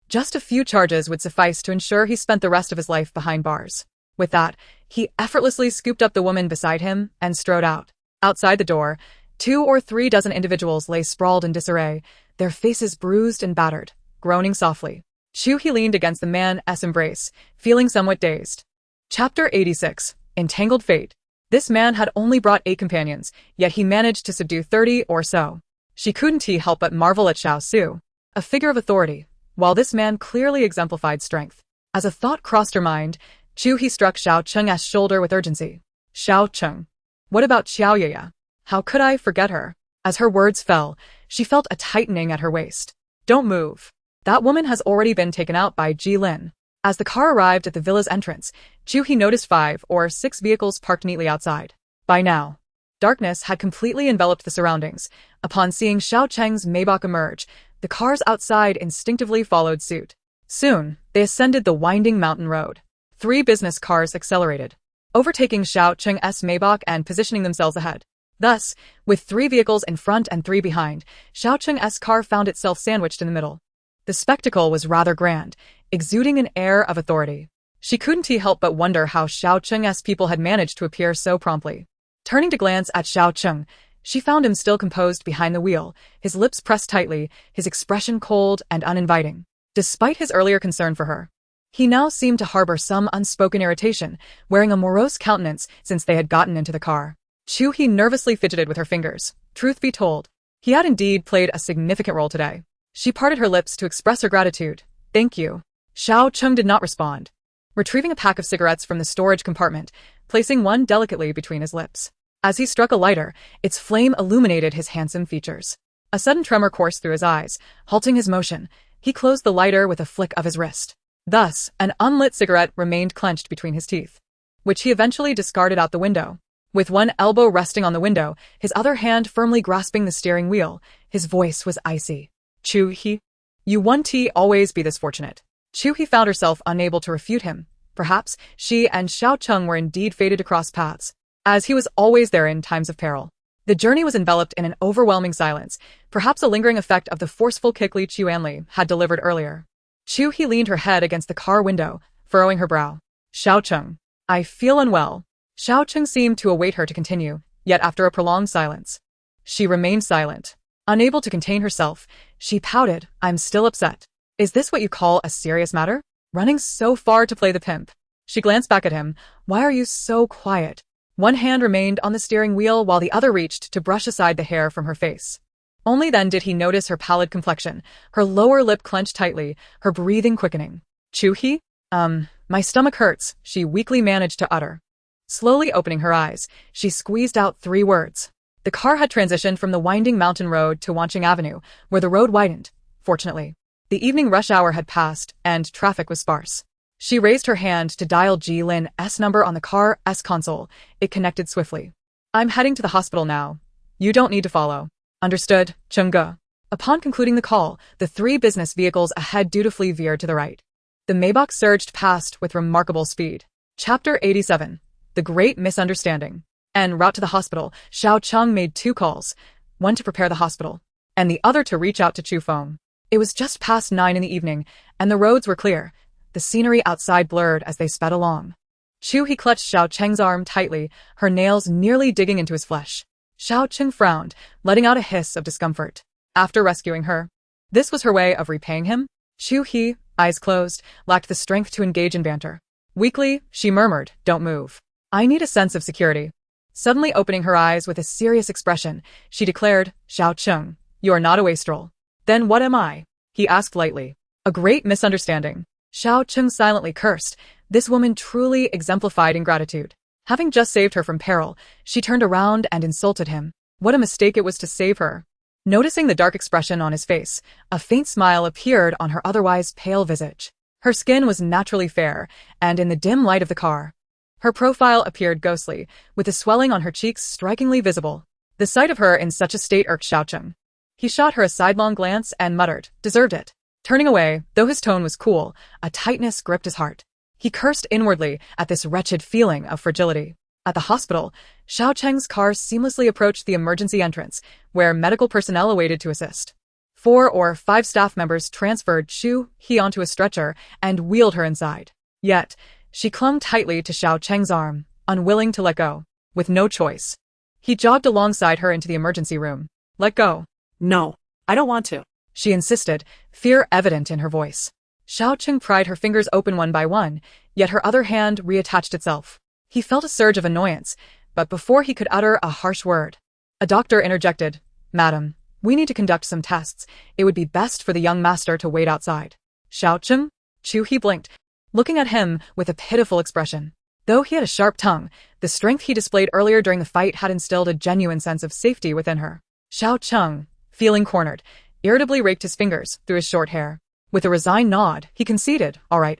Just a few charges would suffice to ensure he spent the rest of his life behind bars. With that, he effortlessly scooped up the woman beside him and strode out. Outside the door, 2 or 3 dozen individuals lay sprawled in disarray, their faces bruised and battered, groaning softly. Chu He leaned against the man's embrace, feeling somewhat dazed. Chapter 86. Entangled Fate. This man had only brought 8 companions, yet he managed to subdue 30 or so. She couldn't help but marvel at Xiao Su, a figure of authority, while this man clearly exemplified strength. As a thought crossed her mind, Chu He struck Xiao Cheng's shoulder with urgency. Xiao Cheng. What about Xiao Yaya? How could I forget her? As her words fell, she felt a tightening at her waist. Don't move. That woman has already been taken out by Jilin. As the car arrived at the villa's entrance, Chu He noticed 5 or 6 vehicles parked neatly outside. By now, darkness had completely enveloped the surroundings. Upon seeing Xiao Cheng's Maybach emerge, the cars outside instinctively followed suit. Soon, they ascended the winding mountain road. 3 business cars accelerated, overtaking Xiao Cheng's Maybach and positioning themselves ahead. Thus, with 3 vehicles in front and 3 behind, Xiao Cheng's car found itself sandwiched in the middle. The spectacle was rather grand, exuding an air of authority. She couldn't help but wonder how Xiao Cheng's people had managed to appear so promptly. Turning to glance at Xiao Cheng, she found him still composed behind the wheel, his lips pressed tightly, his expression cold and uninviting. Despite his earlier concern for her, he now seemed to harbor some unspoken irritation, wearing a morose countenance since they had gotten into the car. Chu He nervously fidgeted with her fingers. Truth be told, he had indeed played a significant role today. She parted her lips to express her gratitude. Thank you. Xiao Cheng did not respond, retrieving a pack of cigarettes from the storage compartment, placing one delicately between his lips. As he struck a lighter, its flame illuminated his handsome features. A sudden tremor coursed through his eyes, halting his motion. He closed the lighter with a flick of his wrist. Thus, an unlit cigarette remained clenched between his teeth, which he eventually discarded out the window. With one elbow resting on the window, his other hand firmly grasping the steering wheel, his voice was icy. Chu He, you won't always be this fortunate. Chu He found herself unable to refute him. Perhaps she and Xiao Cheng were indeed fated to cross paths, as he was always there in times of peril. The journey was enveloped in an overwhelming silence, perhaps a lingering effect of the forceful kick Li Chuanli had delivered earlier. Chu He leaned her head against the car window, furrowing her brow. Xiao Cheng, I feel unwell. Xiao Cheng seemed to await her to continue, yet after a prolonged silence, she remained silent. Unable to contain herself, she pouted. I'm still upset. Is this what you call a serious matter? Running so far to play the pimp. She glanced back at him. Why are you so quiet? One hand remained on the steering wheel while the other reached to brush aside the hair from her face. Only then did he notice her pallid complexion, her lower lip clenched tightly, her breathing quickening. Chu He? My stomach hurts, she weakly managed to utter. Slowly opening her eyes, she squeezed out 3 words. The car had transitioned from the winding mountain road to Wancheng Avenue, where the road widened. Fortunately, the evening rush hour had passed, and traffic was sparse. She raised her hand to dial Jilin's number on the car's console. It connected swiftly. I'm heading to the hospital now. You don't need to follow. Understood, Chengge. Upon concluding the call, the 3 business vehicles ahead dutifully veered to the right. The Maybach surged past with remarkable speed. Chapter 87. The Great Misunderstanding. En route to the hospital, Xiao Cheng made 2 calls, one to prepare the hospital, and the other to reach out to Chu Feng. It was just past 9 in the evening, and the roads were clear, the scenery outside blurred as they sped along. Chu He clutched Xiao Cheng's arm tightly, her nails nearly digging into his flesh. Xiao Cheng frowned, letting out a hiss of discomfort. After rescuing her, This was her way of repaying him? Chu He, eyes closed, lacked the strength to engage in banter. Weakly, she murmured, "Don't move. I need a sense of security." Suddenly opening her eyes with a serious expression, she declared, "Xiao Cheng, you are not a wastrel." "Then what am I?" he asked lightly. "A great misunderstanding." Xiao Cheng silently cursed. This woman truly exemplified ingratitude. Having just saved her from peril, she turned around and insulted him. What a mistake it was to save her. Noticing the dark expression on his face, a faint smile appeared on her otherwise pale visage. Her skin was naturally fair, and in the dim light of the car, her profile appeared ghostly, with the swelling on her cheeks strikingly visible. The sight of her in such a state irked Xiao Cheng. He shot her a sidelong glance and muttered, "Deserved it." Turning away, though his tone was cool, a tightness gripped his heart. He cursed inwardly at this wretched feeling of fragility. At the hospital, Xiao Cheng's car seamlessly approached the emergency entrance, where medical personnel awaited to assist. 4 or 5 staff members transferred Chu He onto a stretcher and wheeled her inside. Yet, she clung tightly to Xiao Cheng's arm, unwilling to let go. With no choice, he jogged alongside her into the emergency room. "Let go." No, I don't want to. She insisted, fear evident in her voice. Xiao Cheng pried her fingers open one by one, yet her other hand reattached itself. He felt a surge of annoyance, but before he could utter a harsh word, a doctor interjected, "Madam, we need to conduct some tests. It would be best for the young master to wait outside." "Xiao Cheng?" Chu He blinked, looking at him with a pitiful expression. Though he had a sharp tongue, the strength he displayed earlier during the fight had instilled a genuine sense of safety within her. Xiao Cheng, feeling cornered, irritably raked his fingers through his short hair. With a resigned nod, he conceded, all right.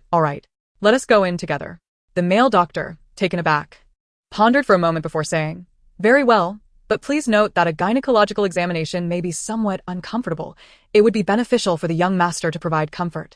Let us go in together." The male doctor, taken aback, pondered for a moment before saying, "Very well, but please note that a gynecological examination may be somewhat uncomfortable. It would be beneficial for the young master to provide comfort."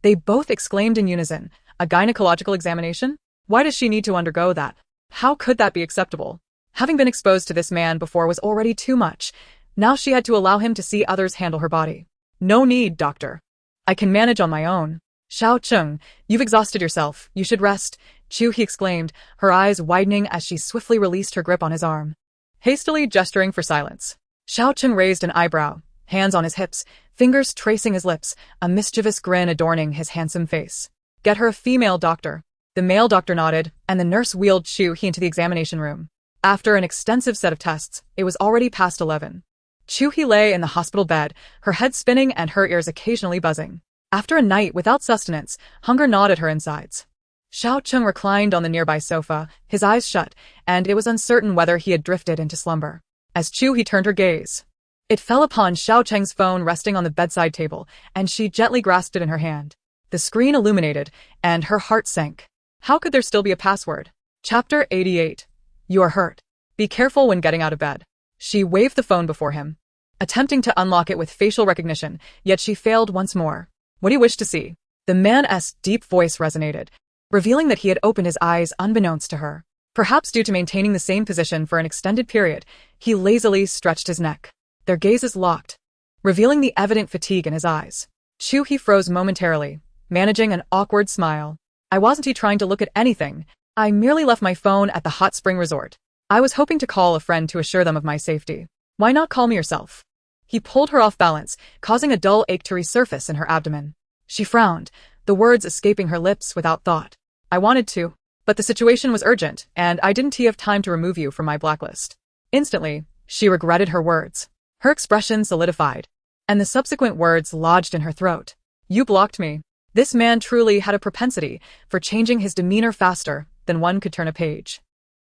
They both exclaimed in unison, "A gynecological examination? Why does she need to undergo that? How could that be acceptable?" Having been exposed to this man before was already too much. Now she had to allow him to see others handle her body. "No need, doctor. I can manage on my own." "Xiao Cheng, you've exhausted yourself. You should rest," Chu He exclaimed, her eyes widening as she swiftly released her grip on his arm. Hastily gesturing for silence, Xiao Cheng raised an eyebrow, hands on his hips, fingers tracing his lips, a mischievous grin adorning his handsome face. "Get her a female doctor." The male doctor nodded, and the nurse wheeled Chu He into the examination room. After an extensive set of tests, it was already past 11. Chu He lay in the hospital bed, her head spinning and her ears occasionally buzzing. After a night without sustenance, hunger gnawed at her insides. Xiao Cheng reclined on the nearby sofa, his eyes shut, and it was uncertain whether he had drifted into slumber. As Chu He turned her gaze, it fell upon Xiao Cheng's phone resting on the bedside table, and she gently grasped it in her hand. The screen illuminated, and her heart sank. How could there still be a password? Chapter 88. You are hurt. Be careful when getting out of bed. She waved the phone before him, attempting to unlock it with facial recognition, yet she failed once more. "What do you wish to see?" The man's deep voice resonated, revealing that he had opened his eyes unbeknownst to her. Perhaps due to maintaining the same position for an extended period, he lazily stretched his neck. Their gazes locked, revealing the evident fatigue in his eyes. Chu He froze momentarily, managing an awkward smile. "I wasn't trying to look at anything. I merely left my phone at the hot spring resort. I was hoping to call a friend to assure them of my safety. Why not call me yourself?" He pulled her off balance, causing a dull ache to resurface in her abdomen. She frowned, the words escaping her lips without thought. "I wanted to, but the situation was urgent, and I didn't have time to remove you from my blacklist." Instantly, she regretted her words. Her expression solidified, and the subsequent words lodged in her throat. "You blocked me." This man truly had a propensity for changing his demeanor faster than one could turn a page.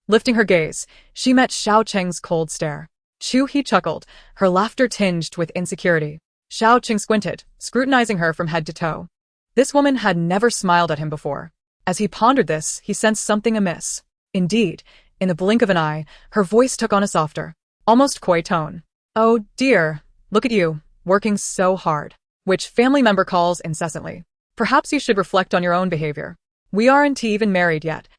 Lifting her gaze, she met Xiao Cheng's cold stare. Chu He chuckled, her laughter tinged with insecurity. Xiao Cheng squinted, scrutinizing her from head to toe. This woman had never smiled at him before. As he pondered this, he sensed something amiss. Indeed, in the blink of an eye, her voice took on a softer, almost coy tone. "Oh dear, look at you, working so hard." Which family member calls incessantly. "Perhaps you should reflect on your own behavior. We aren't even married yet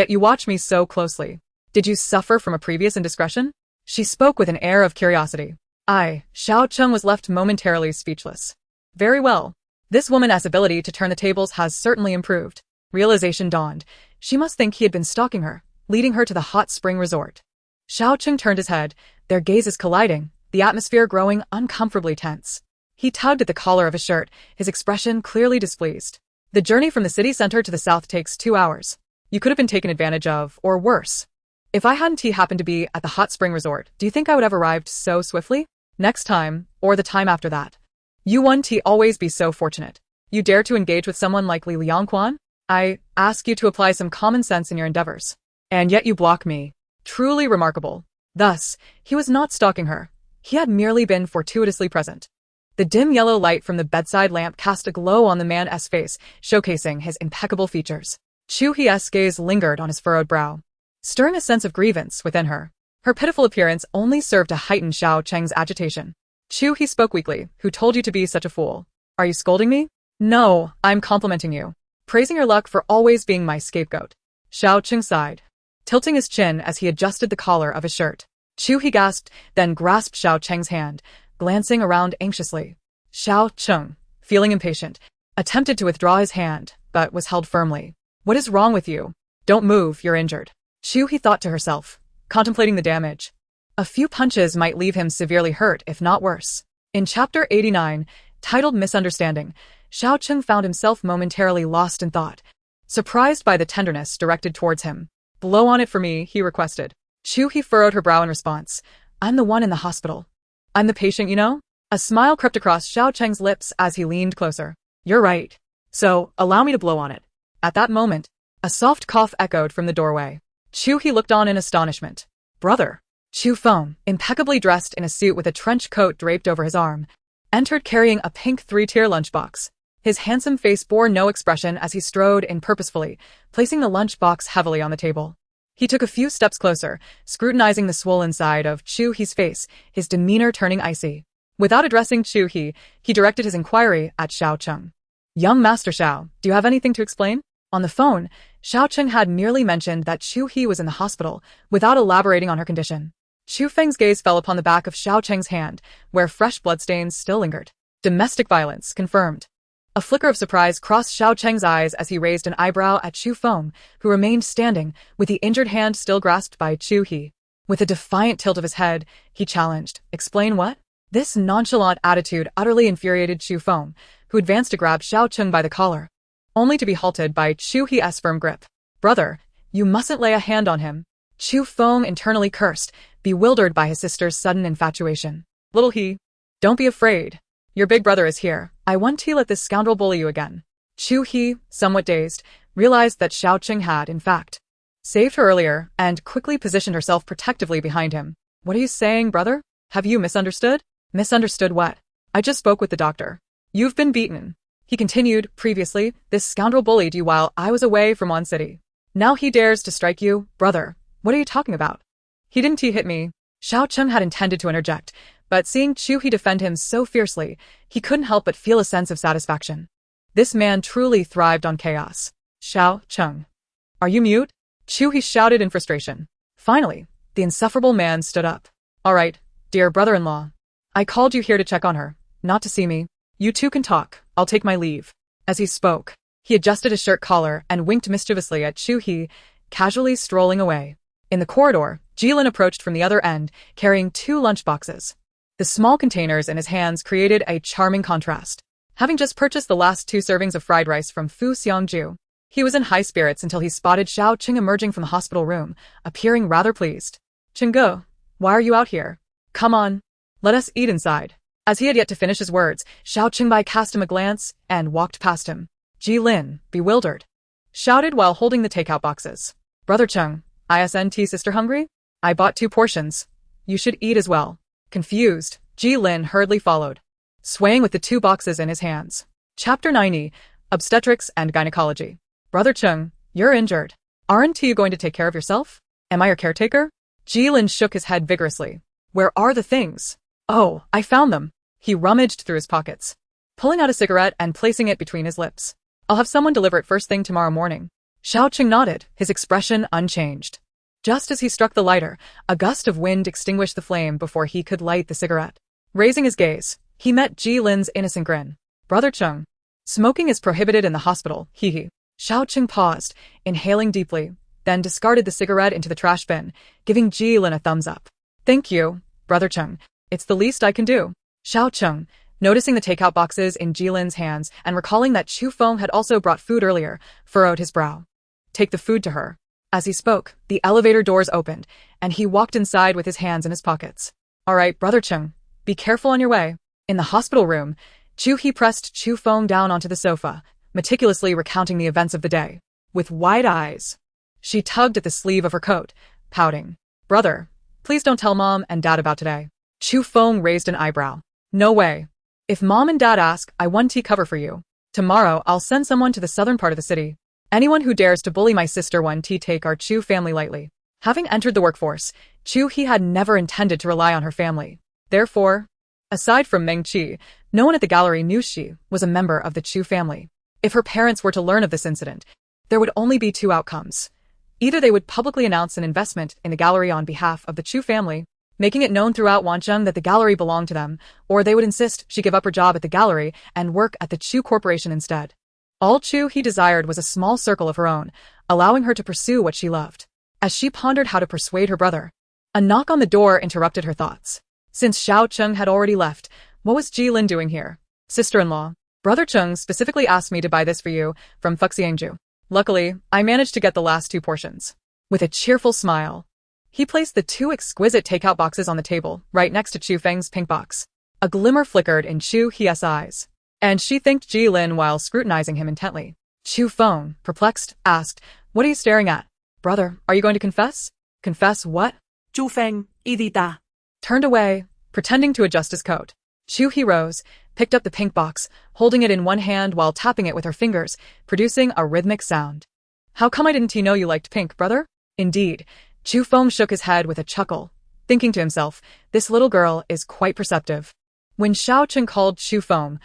you watch me so closely. Did you suffer from a previous indiscretion?" She spoke with an air of curiosity. Xiao Cheng was left momentarily speechless. Very well. This woman's ability to turn the tables has certainly improved. Realization dawned. She must think he had been stalking her, leading her to the hot spring resort. Xiao Cheng turned his head, their gazes colliding, the atmosphere growing uncomfortably tense. He tugged at the collar of his shirt, his expression clearly displeased. The journey from the city center to the south takes 2 hours. You could have been taken advantage of, or worse. If I hadn't happened to be at the hot spring resort, do you think I would have arrived so swiftly? Next time, or the time after that. You won't always be so fortunate. You dare to engage with someone like Li Liangquan? I ask you to apply some common sense in your endeavors. And yet you block me. Truly remarkable. Thus, he was not stalking her. He had merely been fortuitously present. The dim yellow light from the bedside lamp cast a glow on the man's face, showcasing his impeccable features. Chu He's gaze lingered on his furrowed brow, stirring a sense of grievance within her. Her pitiful appearance only served to heighten Xiao Cheng's agitation. Chu He spoke weakly. Who told you to be such a fool? Are you scolding me? No, I'm complimenting you. Praising your luck for always being my scapegoat. Xiao Cheng sighed, tilting his chin as he adjusted the collar of his shirt. Chu He gasped, then grasped Xiao Cheng's hand, glancing around anxiously. Xiao Cheng, feeling impatient, attempted to withdraw his hand, but was held firmly. What is wrong with you? Don't move, you're injured. Chu He thought to herself, contemplating the damage. A few punches might leave him severely hurt, if not worse. In Chapter 89, titled Misunderstanding, Xiao Cheng found himself momentarily lost in thought, surprised by the tenderness directed towards him. Blow on it for me, he requested. Chu He furrowed her brow in response. I'm the one in the hospital. I'm the patient, you know? A smile crept across Xiao Cheng's lips as he leaned closer. You're right. So, allow me to blow on it. At that moment, a soft cough echoed from the doorway. Chu He looked on in astonishment. Brother. Chu Feng, impeccably dressed in a suit with a trench coat draped over his arm, entered carrying a pink 3-tier lunchbox. His handsome face bore no expression as he strode in purposefully, placing the lunchbox heavily on the table. He took a few steps closer, scrutinizing the swollen side of Chu He's face, his demeanor turning icy. Without addressing Chu He, he directed his inquiry at Xiao Cheng. Young Master Xiao, do you have anything to explain? On the phone, Xiao Cheng had merely mentioned that Chu He was in the hospital, without elaborating on her condition. Chu Feng's gaze fell upon the back of Xiao Cheng's hand, where fresh bloodstains still lingered. Domestic violence, confirmed. A flicker of surprise crossed Xiao Cheng's eyes as he raised an eyebrow at Chu Feng, who remained standing, with the injured hand still grasped by Chu He. With a defiant tilt of his head, he challenged, Explain what? This nonchalant attitude utterly infuriated Chu Feng, who advanced to grab Xiao Cheng by the collar, only to be halted by Chu He's firm grip. Brother, you mustn't lay a hand on him. Chu Feng internally cursed, bewildered by his sister's sudden infatuation. Little He, don't be afraid. Your big brother is here. I won't let this scoundrel bully you again. Chu He, somewhat dazed, realized that Xiao Cheng had, in fact, saved her earlier and quickly positioned herself protectively behind him. What are you saying, brother? Have you misunderstood? Misunderstood what? I just spoke with the doctor. You've been beaten. He continued, previously, this scoundrel bullied you while I was away from Wan City. Now he dares to strike you, brother. What are you talking about? He didn't hit me. Xiao Cheng had intended to interject, but seeing Chu He defend him so fiercely, he couldn't help but feel a sense of satisfaction. This man truly thrived on chaos. Xiao Cheng. Are you mute? Chu He shouted in frustration. Finally, the insufferable man stood up. All right, dear brother-in-law. I called you here to check on her, not to see me. You two can talk. I'll take my leave. As he spoke, he adjusted his shirt collar and winked mischievously at Chu He, casually strolling away. In the corridor, Jilin approached from the other end, carrying 2 lunchboxes. The small containers in his hands created a charming contrast. Having just purchased the last 2 servings of fried rice from Fu Xiangju, he was in high spirits until he spotted Xiao Cheng emerging from the hospital room, appearing rather pleased. Chengge, why are you out here? Come on. Let us eat inside. As he had yet to finish his words, Xiao Chengbai cast him a glance and walked past him. Jilin, bewildered, shouted while holding the takeout boxes. Brother Cheng, ISNT sister hungry? I bought 2 portions. You should eat as well. Confused, Jilin hurriedly followed, swaying with the 2 boxes in his hands. Chapter 90, Obstetrics and Gynecology. Brother Cheng, you're injured. Aren't you going to take care of yourself? Am I your caretaker? Jilin shook his head vigorously. Where are the things? Oh, I found them. He rummaged through his pockets, pulling out a cigarette and placing it between his lips. I'll have someone deliver it first thing tomorrow morning. Xiao Cheng nodded, his expression unchanged. Just as he struck the lighter, a gust of wind extinguished the flame before he could light the cigarette. Raising his gaze, he met Jilin's innocent grin. Brother Cheng, smoking is prohibited in the hospital, he. Xiao Cheng paused, inhaling deeply, then discarded the cigarette into the trash bin, giving Jilin a thumbs up. Thank you, Brother Cheng. It's the least I can do. Xiao Cheng, Noticing the takeout boxes in Jilin's hands and recalling that Chu Feng had also brought food earlier, furrowed his brow. Take the food to her. As he spoke, the elevator doors opened, and he walked inside with his hands in his pockets. All right, Brother Cheng, be careful on your way. In the hospital room, Chu He pressed Chu Feng down onto the sofa, meticulously recounting the events of the day. With wide eyes, she tugged at the sleeve of her coat, pouting. Brother, please don't tell Mom and Dad about today. Chu Feng raised an eyebrow. No way. If Mom and Dad ask, I 1T cover for you. Tomorrow, I'll send someone to the southern part of the city. Anyone who dares to bully my sister 1T take our Chu family lightly. Having entered the workforce, Chu He had never intended to rely on her family. Therefore, aside from Meng Qi, no one at the gallery knew she was a member of the Chu family. If her parents were to learn of this incident, there would only be two outcomes. Either they would publicly announce an investment in the gallery on behalf of the Chu family, making it known throughout Wancheng that the gallery belonged to them, or they would insist she give up her job at the gallery and work at the Chu Corporation instead. All Chu He desired was a small circle of her own, allowing her to pursue what she loved. As she pondered how to persuade her brother, a knock on the door interrupted her thoughts. Since Xiao Cheng had already left, what was Jilin doing here? Sister-in-law. Brother Cheng specifically asked me to buy this for you from Fuxiangju. Luckily, I managed to get the last two portions. With a cheerful smile, he placed the two exquisite takeout boxes on the table, right next to Chu Feng's pink box. A glimmer flickered in Chu He's eyes, and she thanked Jilin while scrutinizing him intently. Chu Feng, perplexed, asked, What are you staring at? Brother, are you going to confess? Confess what? Chu Feng, idita. Turned away, pretending to adjust his coat. Chu He rose, picked up the pink box, holding it in one hand while tapping it with her fingers, producing a rhythmic sound. How come I didn't know you liked pink, brother? Indeed, Chu Feng shook his head with a chuckle, thinking to himself, this little girl is quite perceptive. When Xiao Cheng called Chu Feng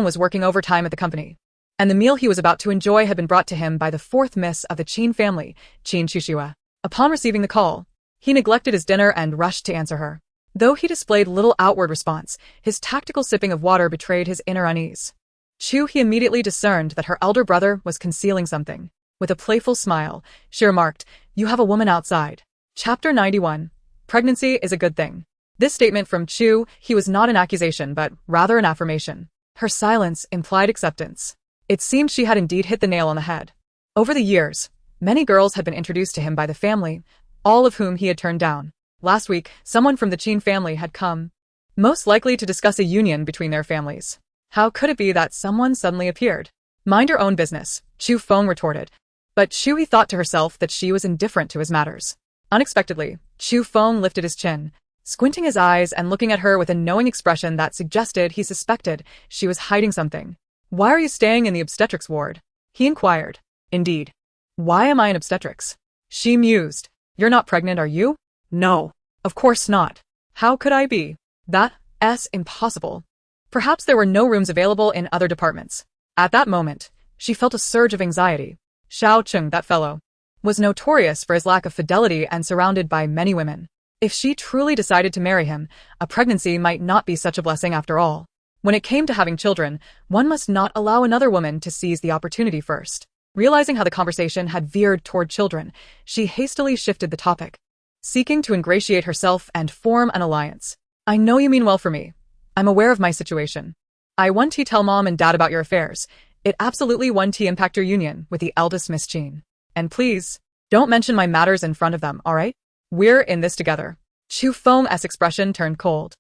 was working overtime at the company, and the meal he was about to enjoy had been brought to him by the fourth miss of the Qin family, Qin Chuxue. Upon receiving the call, he neglected his dinner and rushed to answer her. Though he displayed little outward response, his tactical sipping of water betrayed his inner unease. Chu He immediately discerned that her elder brother was concealing something. With a playful smile, she remarked, You have a woman outside. Chapter 91. Pregnancy is a good thing. This statement from Chu He was not an accusation but rather an affirmation. Her silence implied acceptance. It seemed she had indeed hit the nail on the head. Over the years, many girls had been introduced to him by the family, all of whom he had turned down. Last week, someone from the Qin family had come, most likely to discuss a union between their families. How could it be that someone suddenly appeared? Mind your own business, Chu Feng retorted. But Chu He thought to herself that she was indifferent to his matters. Unexpectedly, Chu Feng lifted his chin, squinting his eyes and looking at her with a knowing expression that suggested he suspected she was hiding something. Why are you staying in the obstetrics ward? He inquired. Indeed. Why am I in obstetrics? She mused. You're not pregnant, are you? No. Of course not. How could I be? That's impossible. Perhaps there were no rooms available in other departments. At that moment, she felt a surge of anxiety. Xiao Cheng, that fellow, was notorious for his lack of fidelity and surrounded by many women. If she truly decided to marry him, a pregnancy might not be such a blessing after all. When it came to having children, one must not allow another woman to seize the opportunity first. Realizing how the conversation had veered toward children, she hastily shifted the topic, seeking to ingratiate herself and form an alliance. I know you mean well for me. I'm aware of my situation. I 1T tell Mom and Dad about your affairs. It absolutely 1T impact your union with the eldest Miss Qin. And please, don't mention my matters in front of them, alright? We're in this together. Chu Feng's expression turned cold.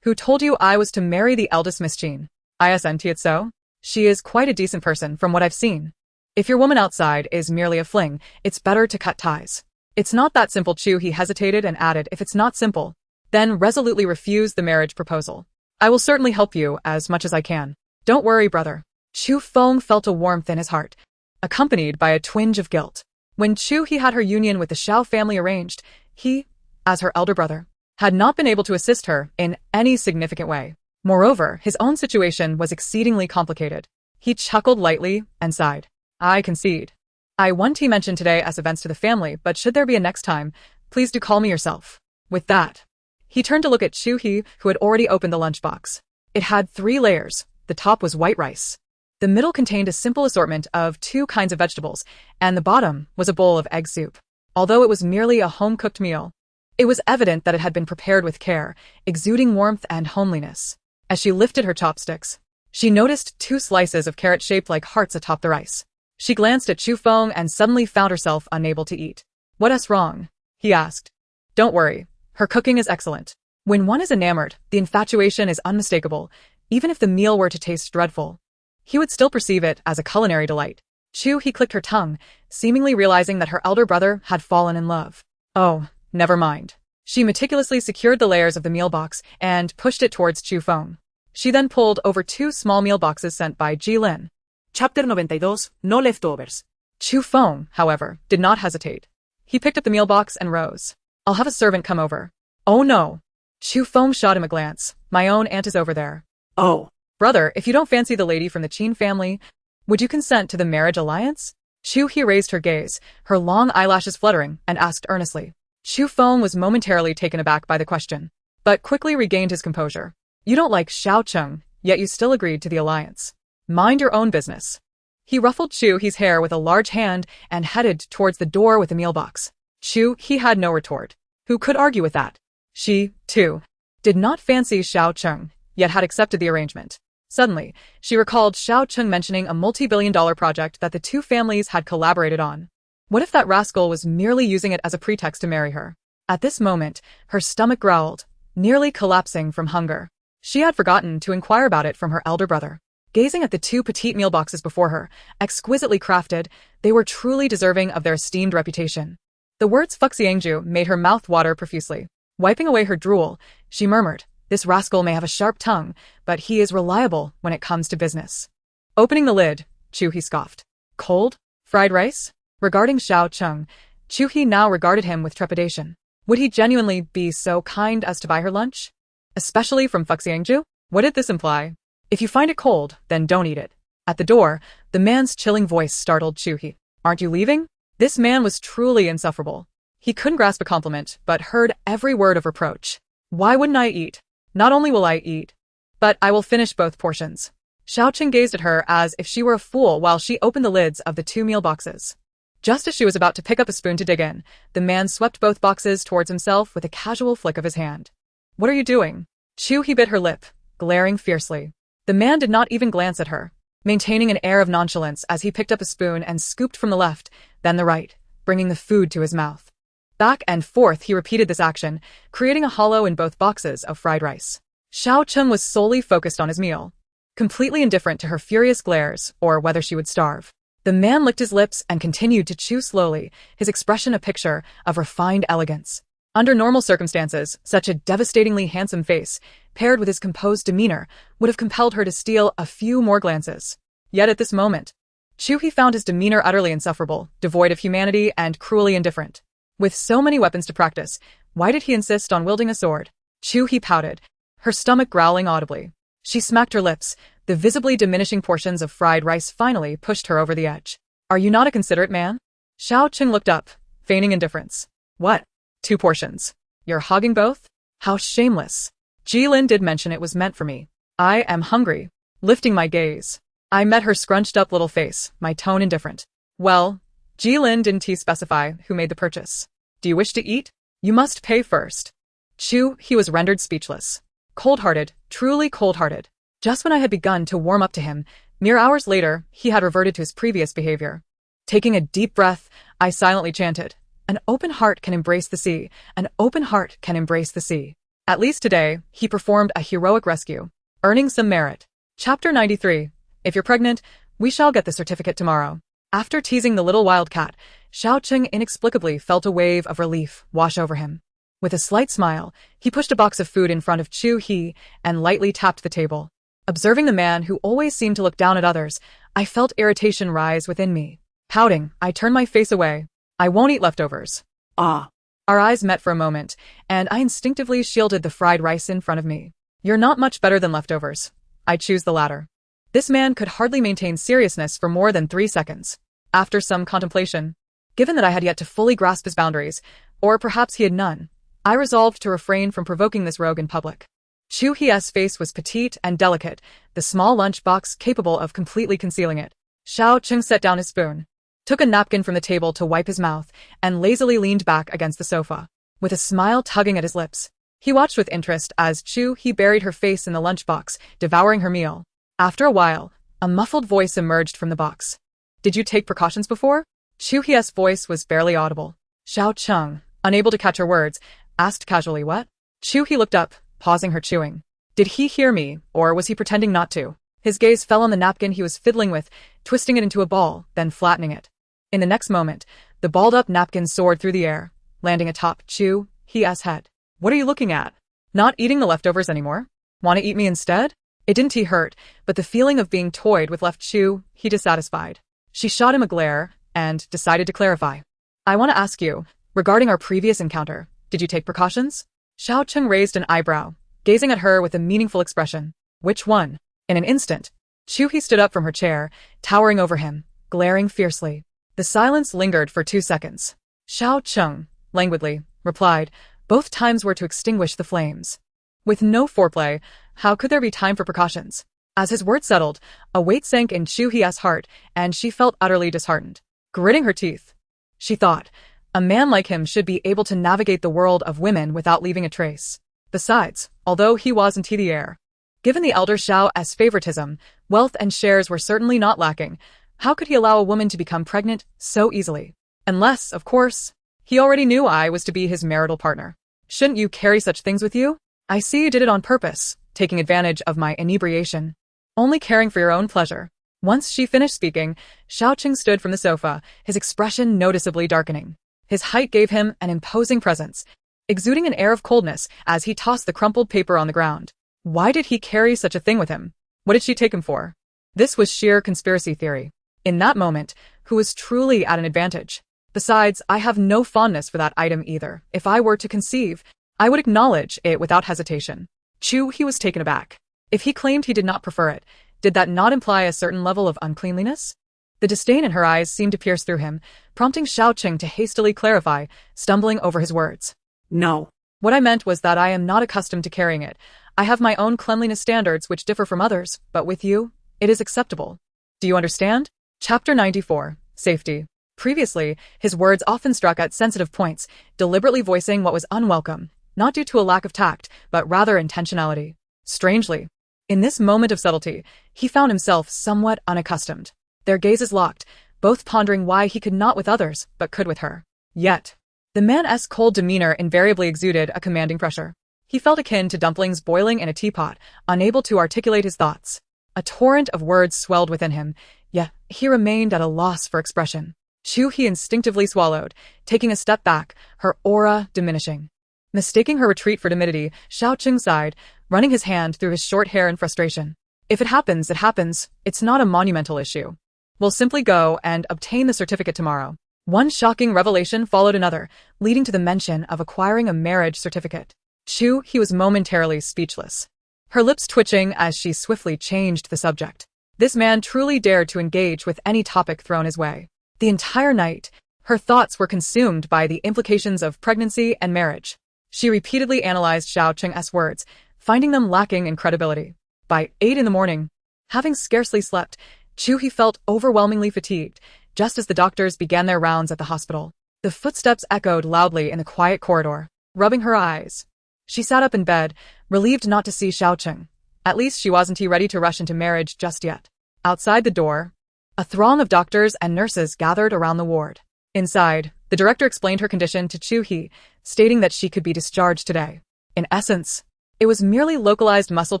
Who told you I was to marry the eldest Miss Qin? Isn't it so? She is quite a decent person from what I've seen. If your woman outside is merely a fling, it's better to cut ties. It's not that simple. Chu He hesitated and added, if it's not simple, then resolutely refuse the marriage proposal. I will certainly help you as much as I can. Don't worry, brother. Chu Feng felt a warmth in his heart, accompanied by a twinge of guilt. When Chu He had her union with the Xiao family arranged, he, as her elder brother, had not been able to assist her in any significant way. Moreover, his own situation was exceedingly complicated. He chuckled lightly and sighed. I concede. I 1T mentioned today as events to the family, but should there be a next time, please do call me yourself. With that, he turned to look at Chu He, who had already opened the lunchbox. It had 3 layers. The top was white rice. The middle contained a simple assortment of 2 kinds of vegetables, and the bottom was a bowl of egg soup. Although it was merely a home-cooked meal, it was evident that it had been prepared with care, exuding warmth and homeliness. As she lifted her chopsticks, she noticed 2 slices of carrot shaped like hearts atop the rice. She glanced at Chu Feng and suddenly found herself unable to eat. "What's wrong?" he asked. "Don't worry. Her cooking is excellent." When one is enamored, the infatuation is unmistakable, even if the meal were to taste dreadful. He would still perceive it as a culinary delight. Chu He clicked her tongue, seemingly realizing that her elder brother had fallen in love. "Oh, never mind." She meticulously secured the layers of the meal box and pushed it towards Chu Feng. She then pulled over 2 small meal boxes sent by Jilin. Chapter 92. No leftovers. Chu Feng, however, did not hesitate. He picked up the meal box and rose. "I'll have a servant come over." "Oh no." Chu Feng shot him a glance. "My own aunt is over there." Oh. "Brother, if you don't fancy the lady from the Qin family, would you consent to the marriage alliance?" Chu He raised her gaze, her long eyelashes fluttering, and asked earnestly. Chu Feng was momentarily taken aback by the question, but quickly regained his composure. "You don't like Xiao Cheng, yet you still agreed to the alliance. Mind your own business." He ruffled Chu He's hair with a large hand and headed towards the door with the meal box. Chu He had no retort. Who could argue with that? She, too, did not fancy Xiao Cheng, yet had accepted the arrangement. Suddenly, she recalled Xiao Cheng mentioning a multi-billion-dollar project that the 2 families had collaborated on. What if that rascal was merely using it as a pretext to marry her? At this moment, her stomach growled, nearly collapsing from hunger. She had forgotten to inquire about it from her elder brother. Gazing at the 2 petite meal boxes before her, exquisitely crafted, they were truly deserving of their esteemed reputation. The words Fuxiangju made her mouth water profusely. Wiping away her drool, she murmured, "This rascal may have a sharp tongue, but he is reliable when it comes to business." Opening the lid, Chu He scoffed. "Cold? Fried rice?" Regarding Xiao Cheng, Chu He now regarded him with trepidation. Would he genuinely be so kind as to buy her lunch? Especially from Fuxiangju? What did this imply? "If you find it cold, then don't eat it." At the door, the man's chilling voice startled Chu He. "Aren't you leaving?" This man was truly insufferable. He couldn't grasp a compliment, but heard every word of reproach. "Why wouldn't I eat? Not only will I eat, but I will finish both portions." Xiao Cheng gazed at her as if she were a fool while she opened the lids of the 2 meal boxes. Just as she was about to pick up a spoon to dig in, the man swept both boxes towards himself with a casual flick of his hand. "What are you doing?" Chu He bit her lip, glaring fiercely. The man did not even glance at her, maintaining an air of nonchalance as he picked up a spoon and scooped from the left, then the right, bringing the food to his mouth. Back and forth he repeated this action, creating a hollow in both boxes of fried rice. Xiao Cheng was solely focused on his meal, completely indifferent to her furious glares or whether she would starve. The man licked his lips and continued to chew slowly, his expression a picture of refined elegance. Under normal circumstances, such a devastatingly handsome face, paired with his composed demeanor, would have compelled her to steal a few more glances. Yet at this moment, Chu He found his demeanor utterly insufferable, devoid of humanity and cruelly indifferent. With so many weapons to practice, why did he insist on wielding a sword? Chu He pouted, her stomach growling audibly. She smacked her lips. The visibly diminishing portions of fried rice finally pushed her over the edge. "Are you not a considerate man?" Xiao Cheng looked up, feigning indifference. "What? 2 portions. You're hogging both? How shameless." Jilin did mention it was meant for me. "I am hungry." Lifting my gaze, I met her scrunched-up little face, my tone indifferent. "Well," Jilin didn't specify who made the purchase. "Do you wish to eat? You must pay first." Chu He was rendered speechless. Cold-hearted, truly cold-hearted. Just when I had begun to warm up to him, mere hours later, he had reverted to his previous behavior. Taking a deep breath, I silently chanted, "An open heart can embrace the sea. An open heart can embrace the sea." At least today, he performed a heroic rescue, earning some merit. Chapter 93. If you're pregnant, we shall get the certificate tomorrow. After teasing the little wildcat, Xiao Cheng inexplicably felt a wave of relief wash over him. With a slight smile, he pushed a box of food in front of Chu He and lightly tapped the table. Observing the man who always seemed to look down at others, I felt irritation rise within me. Pouting, I turned my face away. "I won't eat leftovers." Ah. Our eyes met for a moment, and I instinctively shielded the fried rice in front of me. "You're not much better than leftovers." I choose the latter. This man could hardly maintain seriousness for more than 3 seconds. After some contemplation, given that I had yet to fully grasp his boundaries, or perhaps he had none, I resolved to refrain from provoking this rogue in public. Chu He's face was petite and delicate, the small lunch box capable of completely concealing it. Xiao Cheng set down his spoon, took a napkin from the table to wipe his mouth, and lazily leaned back against the sofa. With a smile tugging at his lips, He watched with interest as Chu He buried her face in the lunchbox, devouring her meal. After a while, a muffled voice emerged from the box. Did you take precautions before? Chu He's voice was barely audible. Xiao Cheng, unable to catch her words, asked casually what? Chu He looked up, pausing her chewing. Did he hear me, or was he pretending not to? His gaze fell on the napkin he was fiddling with, twisting it into a ball, then flattening it. In the next moment, the balled-up napkin soared through the air, landing atop Chu He's head. What are you looking at? Not eating the leftovers anymore? Want to eat me instead? It didn't hurt, but the feeling of being toyed with left Chu He dissatisfied. She shot him a glare, and decided to clarify. I want to ask you, regarding our previous encounter, did you take precautions? Xiao Cheng raised an eyebrow, gazing at her with a meaningful expression. Which one? In an instant, Chu He stood up from her chair, towering over him, glaring fiercely. The silence lingered for 2 seconds. Xiao Cheng, languidly, replied, both times were to extinguish the flames. With no foreplay, how could there be time for precautions? As his words settled, a weight sank in Chu He's heart, and she felt utterly disheartened. Gritting her teeth, she thought, a man like him should be able to navigate the world of women without leaving a trace. Besides, although he wasn't the heir, given the elder Xiao's favoritism, wealth and shares were certainly not lacking. How could he allow a woman to become pregnant so easily? Unless, of course, he already knew I was to be his marital partner. Shouldn't you carry such things with you? I see you did it on purpose, taking advantage of my inebriation. Only caring for your own pleasure. Once she finished speaking, Xiao Cheng stood from the sofa, his expression noticeably darkening. His height gave him an imposing presence, exuding an air of coldness as he tossed the crumpled paper on the ground. Why did he carry such a thing with him? What did she take him for? This was sheer conspiracy theory. In that moment, who was truly at an advantage? Besides, I have no fondness for that item either. If I were to conceive, I would acknowledge it without hesitation. Chu He was taken aback. If he claimed he did not prefer it, did that not imply a certain level of uncleanliness? The disdain in her eyes seemed to pierce through him, prompting Xiao Cheng to hastily clarify, stumbling over his words. No. What I meant was that I am not accustomed to carrying it. I have my own cleanliness standards which differ from others, but with you, it is acceptable. Do you understand? Chapter 94. Safety. Previously, his words often struck at sensitive points, deliberately voicing what was unwelcome, not due to a lack of tact, but rather intentionality. Strangely, in this moment of subtlety, he found himself somewhat unaccustomed. Their gazes locked, both pondering why he could not with others, but could with her. Yet, the man's cold demeanor invariably exuded a commanding pressure. He felt akin to dumplings boiling in a teapot, unable to articulate his thoughts. A torrent of words swelled within him, yet he remained at a loss for expression. Chu He instinctively swallowed, taking a step back, her aura diminishing. Mistaking her retreat for timidity, Xiao Cheng sighed, running his hand through his short hair in frustration. If it happens, it happens. It's not a monumental issue. We'll simply go and obtain the certificate tomorrow. One shocking revelation followed another, leading to the mention of acquiring a marriage certificate. Chu He was momentarily speechless, her lips twitching as she swiftly changed the subject. This man truly dared to engage with any topic thrown his way. The entire night, her thoughts were consumed by the implications of pregnancy and marriage. She repeatedly analyzed Xiao Cheng's words, finding them lacking in credibility. By 8 in the morning, having scarcely slept, Chu He felt overwhelmingly fatigued, just as the doctors began their rounds at the hospital. The footsteps echoed loudly in the quiet corridor. Rubbing her eyes, she sat up in bed, relieved not to see Xiao Cheng. At least she wasn't ready to rush into marriage just yet. Outside the door, a throng of doctors and nurses gathered around the ward. Inside, the director explained her condition to Chu He, stating that she could be discharged today. In essence, it was merely localized muscle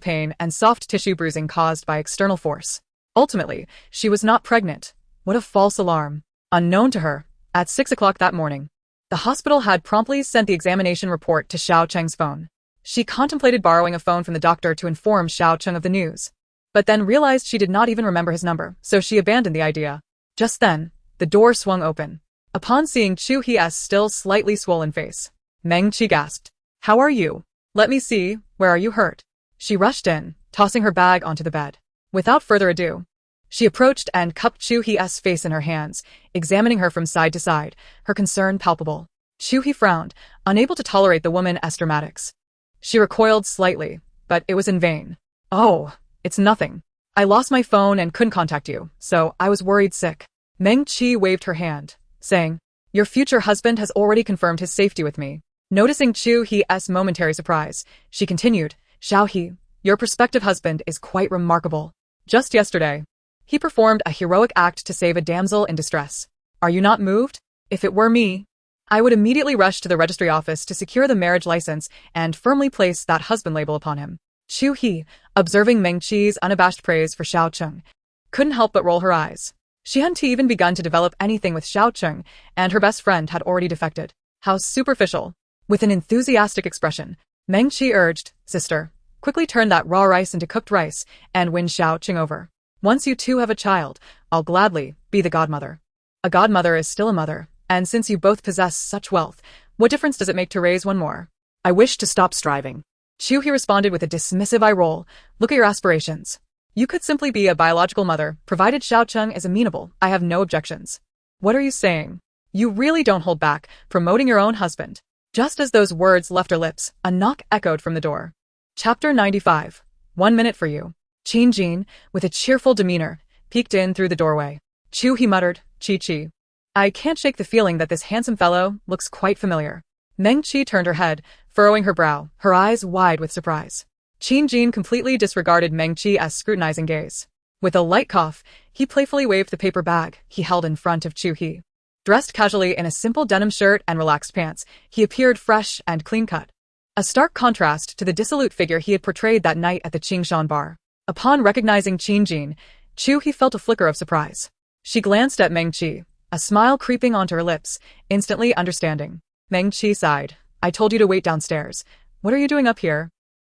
pain and soft tissue bruising caused by external force. Ultimately, she was not pregnant. What a false alarm. Unknown to her, at 6 o'clock that morning, the hospital had promptly sent the examination report to Xiao Cheng's phone. She contemplated borrowing a phone from the doctor to inform Xiao Cheng of the news, but then realized she did not even remember his number, so she abandoned the idea. Just then, the door swung open. Upon seeing Chu He's still slightly swollen face, Meng Qi gasped. How are you? Let me see, where are you hurt? She rushed in, tossing her bag onto the bed. Without further ado, she approached and cupped Chu He's face in her hands, examining her from side to side, her concern palpable. Chu He frowned, unable to tolerate the woman's dramatics. She recoiled slightly, but it was in vain. Oh, it's nothing. I lost my phone and couldn't contact you, so I was worried sick. Meng Qi waved her hand, saying, Your future husband has already confirmed his safety with me. Noticing Chu He's momentary surprise, she continued, Xiao He, your prospective husband is quite remarkable. Just yesterday, he performed a heroic act to save a damsel in distress. Are you not moved? If it were me, I would immediately rush to the registry office to secure the marriage license and firmly place that husband label upon him. Chu He, observing Meng Qi's unabashed praise for Xiao Cheng, couldn't help but roll her eyes. She hadn't even begun to develop anything with Xiao Cheng, and her best friend had already defected. How superficial. With an enthusiastic expression, Meng Qi urged, Sister, quickly turn that raw rice into cooked rice and win Xiao Cheng over. Once you two have a child, I'll gladly be the godmother. A godmother is still a mother, and since you both possess such wealth, what difference does it make to raise one more? I wish to stop striving. Chu He responded with a dismissive eye roll. Look at your aspirations. You could simply be a biological mother, provided Xiao Cheng is amenable. I have no objections. What are you saying? You really don't hold back, promoting your own husband. Just as those words left her lips, a knock echoed from the door. Chapter 95. 1 minute for you. Qin Jin, with a cheerful demeanor, peeked in through the doorway. Chu He muttered, Chi. I can't shake the feeling that this handsome fellow looks quite familiar. Meng Qi turned her head, furrowing her brow, her eyes wide with surprise. Qin Jin completely disregarded Meng Qi's scrutinizing gaze. With a light cough, he playfully waved the paper bag he held in front of Chu He. Dressed casually in a simple denim shirt and relaxed pants, he appeared fresh and clean-cut. A stark contrast to the dissolute figure he had portrayed that night at the Qingshan bar. Upon recognizing Qin Jin, Chu He felt a flicker of surprise. She glanced at Meng Qi, a smile creeping onto her lips, instantly understanding. Meng Qi sighed. I told you to wait downstairs. What are you doing up here?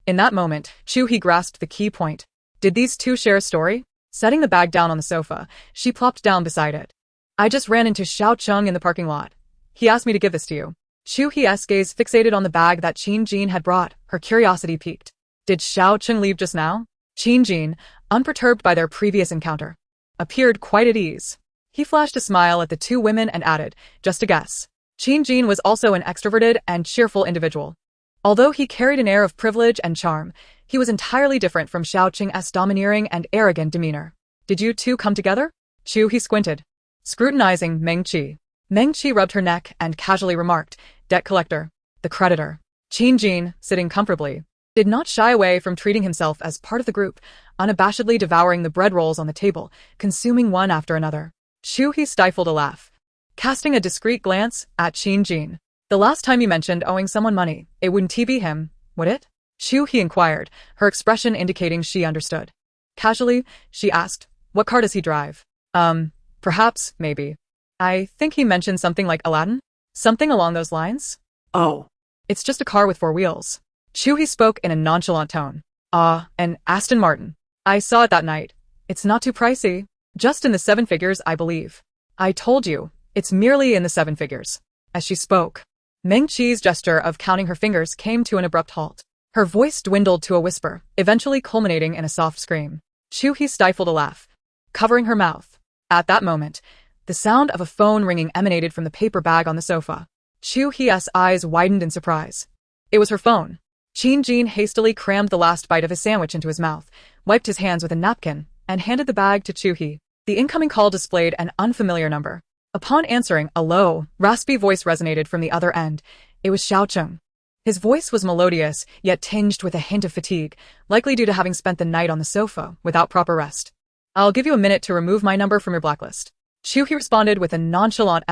In that moment, Chu He grasped the key point. Did these two share a story? Setting the bag down on the sofa, she plopped down beside it. I just ran into Xiao Cheng in the parking lot. He asked me to give this to you. Chu He's gaze fixated on the bag that Qin Jin had brought, her curiosity piqued. Did Xiao Cheng leave just now? Qin Jin, unperturbed by their previous encounter, appeared quite at ease. He flashed a smile at the two women and added, just a guess. Qin Jin was also an extroverted and cheerful individual. Although he carried an air of privilege and charm, he was entirely different from Xiao Cheng's domineering and arrogant demeanor. Did you two come together? Chu He squinted, scrutinizing Meng Qi. Meng Qi rubbed her neck and casually remarked, debt collector, the creditor. Qin Jin, sitting comfortably, did not shy away from treating himself as part of the group, unabashedly devouring the bread rolls on the table, consuming one after another. Chu He stifled a laugh, casting a discreet glance at Qin Jin. The last time you mentioned owing someone money, it wouldn't be him, would it? Chu He inquired, her expression indicating she understood. Casually, she asked, what car does he drive? Perhaps, maybe. I think he mentioned something like Aladdin? Something along those lines? Oh. It's just a car with 4 wheels. Chu He spoke in a nonchalant tone. An Aston Martin. I saw it that night. It's not too pricey. Just in the 7 figures, I believe. I told you, it's merely in the 7 figures. As she spoke, Meng Qi's gesture of counting her fingers came to an abrupt halt. Her voice dwindled to a whisper, eventually culminating in a soft scream. Chu He stifled a laugh, covering her mouth. At that moment, the sound of a phone ringing emanated from the paper bag on the sofa. Chu He's eyes widened in surprise. It was her phone. Qin Jin hastily crammed the last bite of his sandwich into his mouth, wiped his hands with a napkin, and handed the bag to Chu He. The incoming call displayed an unfamiliar number. Upon answering, a low, raspy voice resonated from the other end. It was Xiao Cheng. His voice was melodious, yet tinged with a hint of fatigue, likely due to having spent the night on the sofa, without proper rest. I'll give you a minute to remove my number from your blacklist. Chu He responded with a nonchalant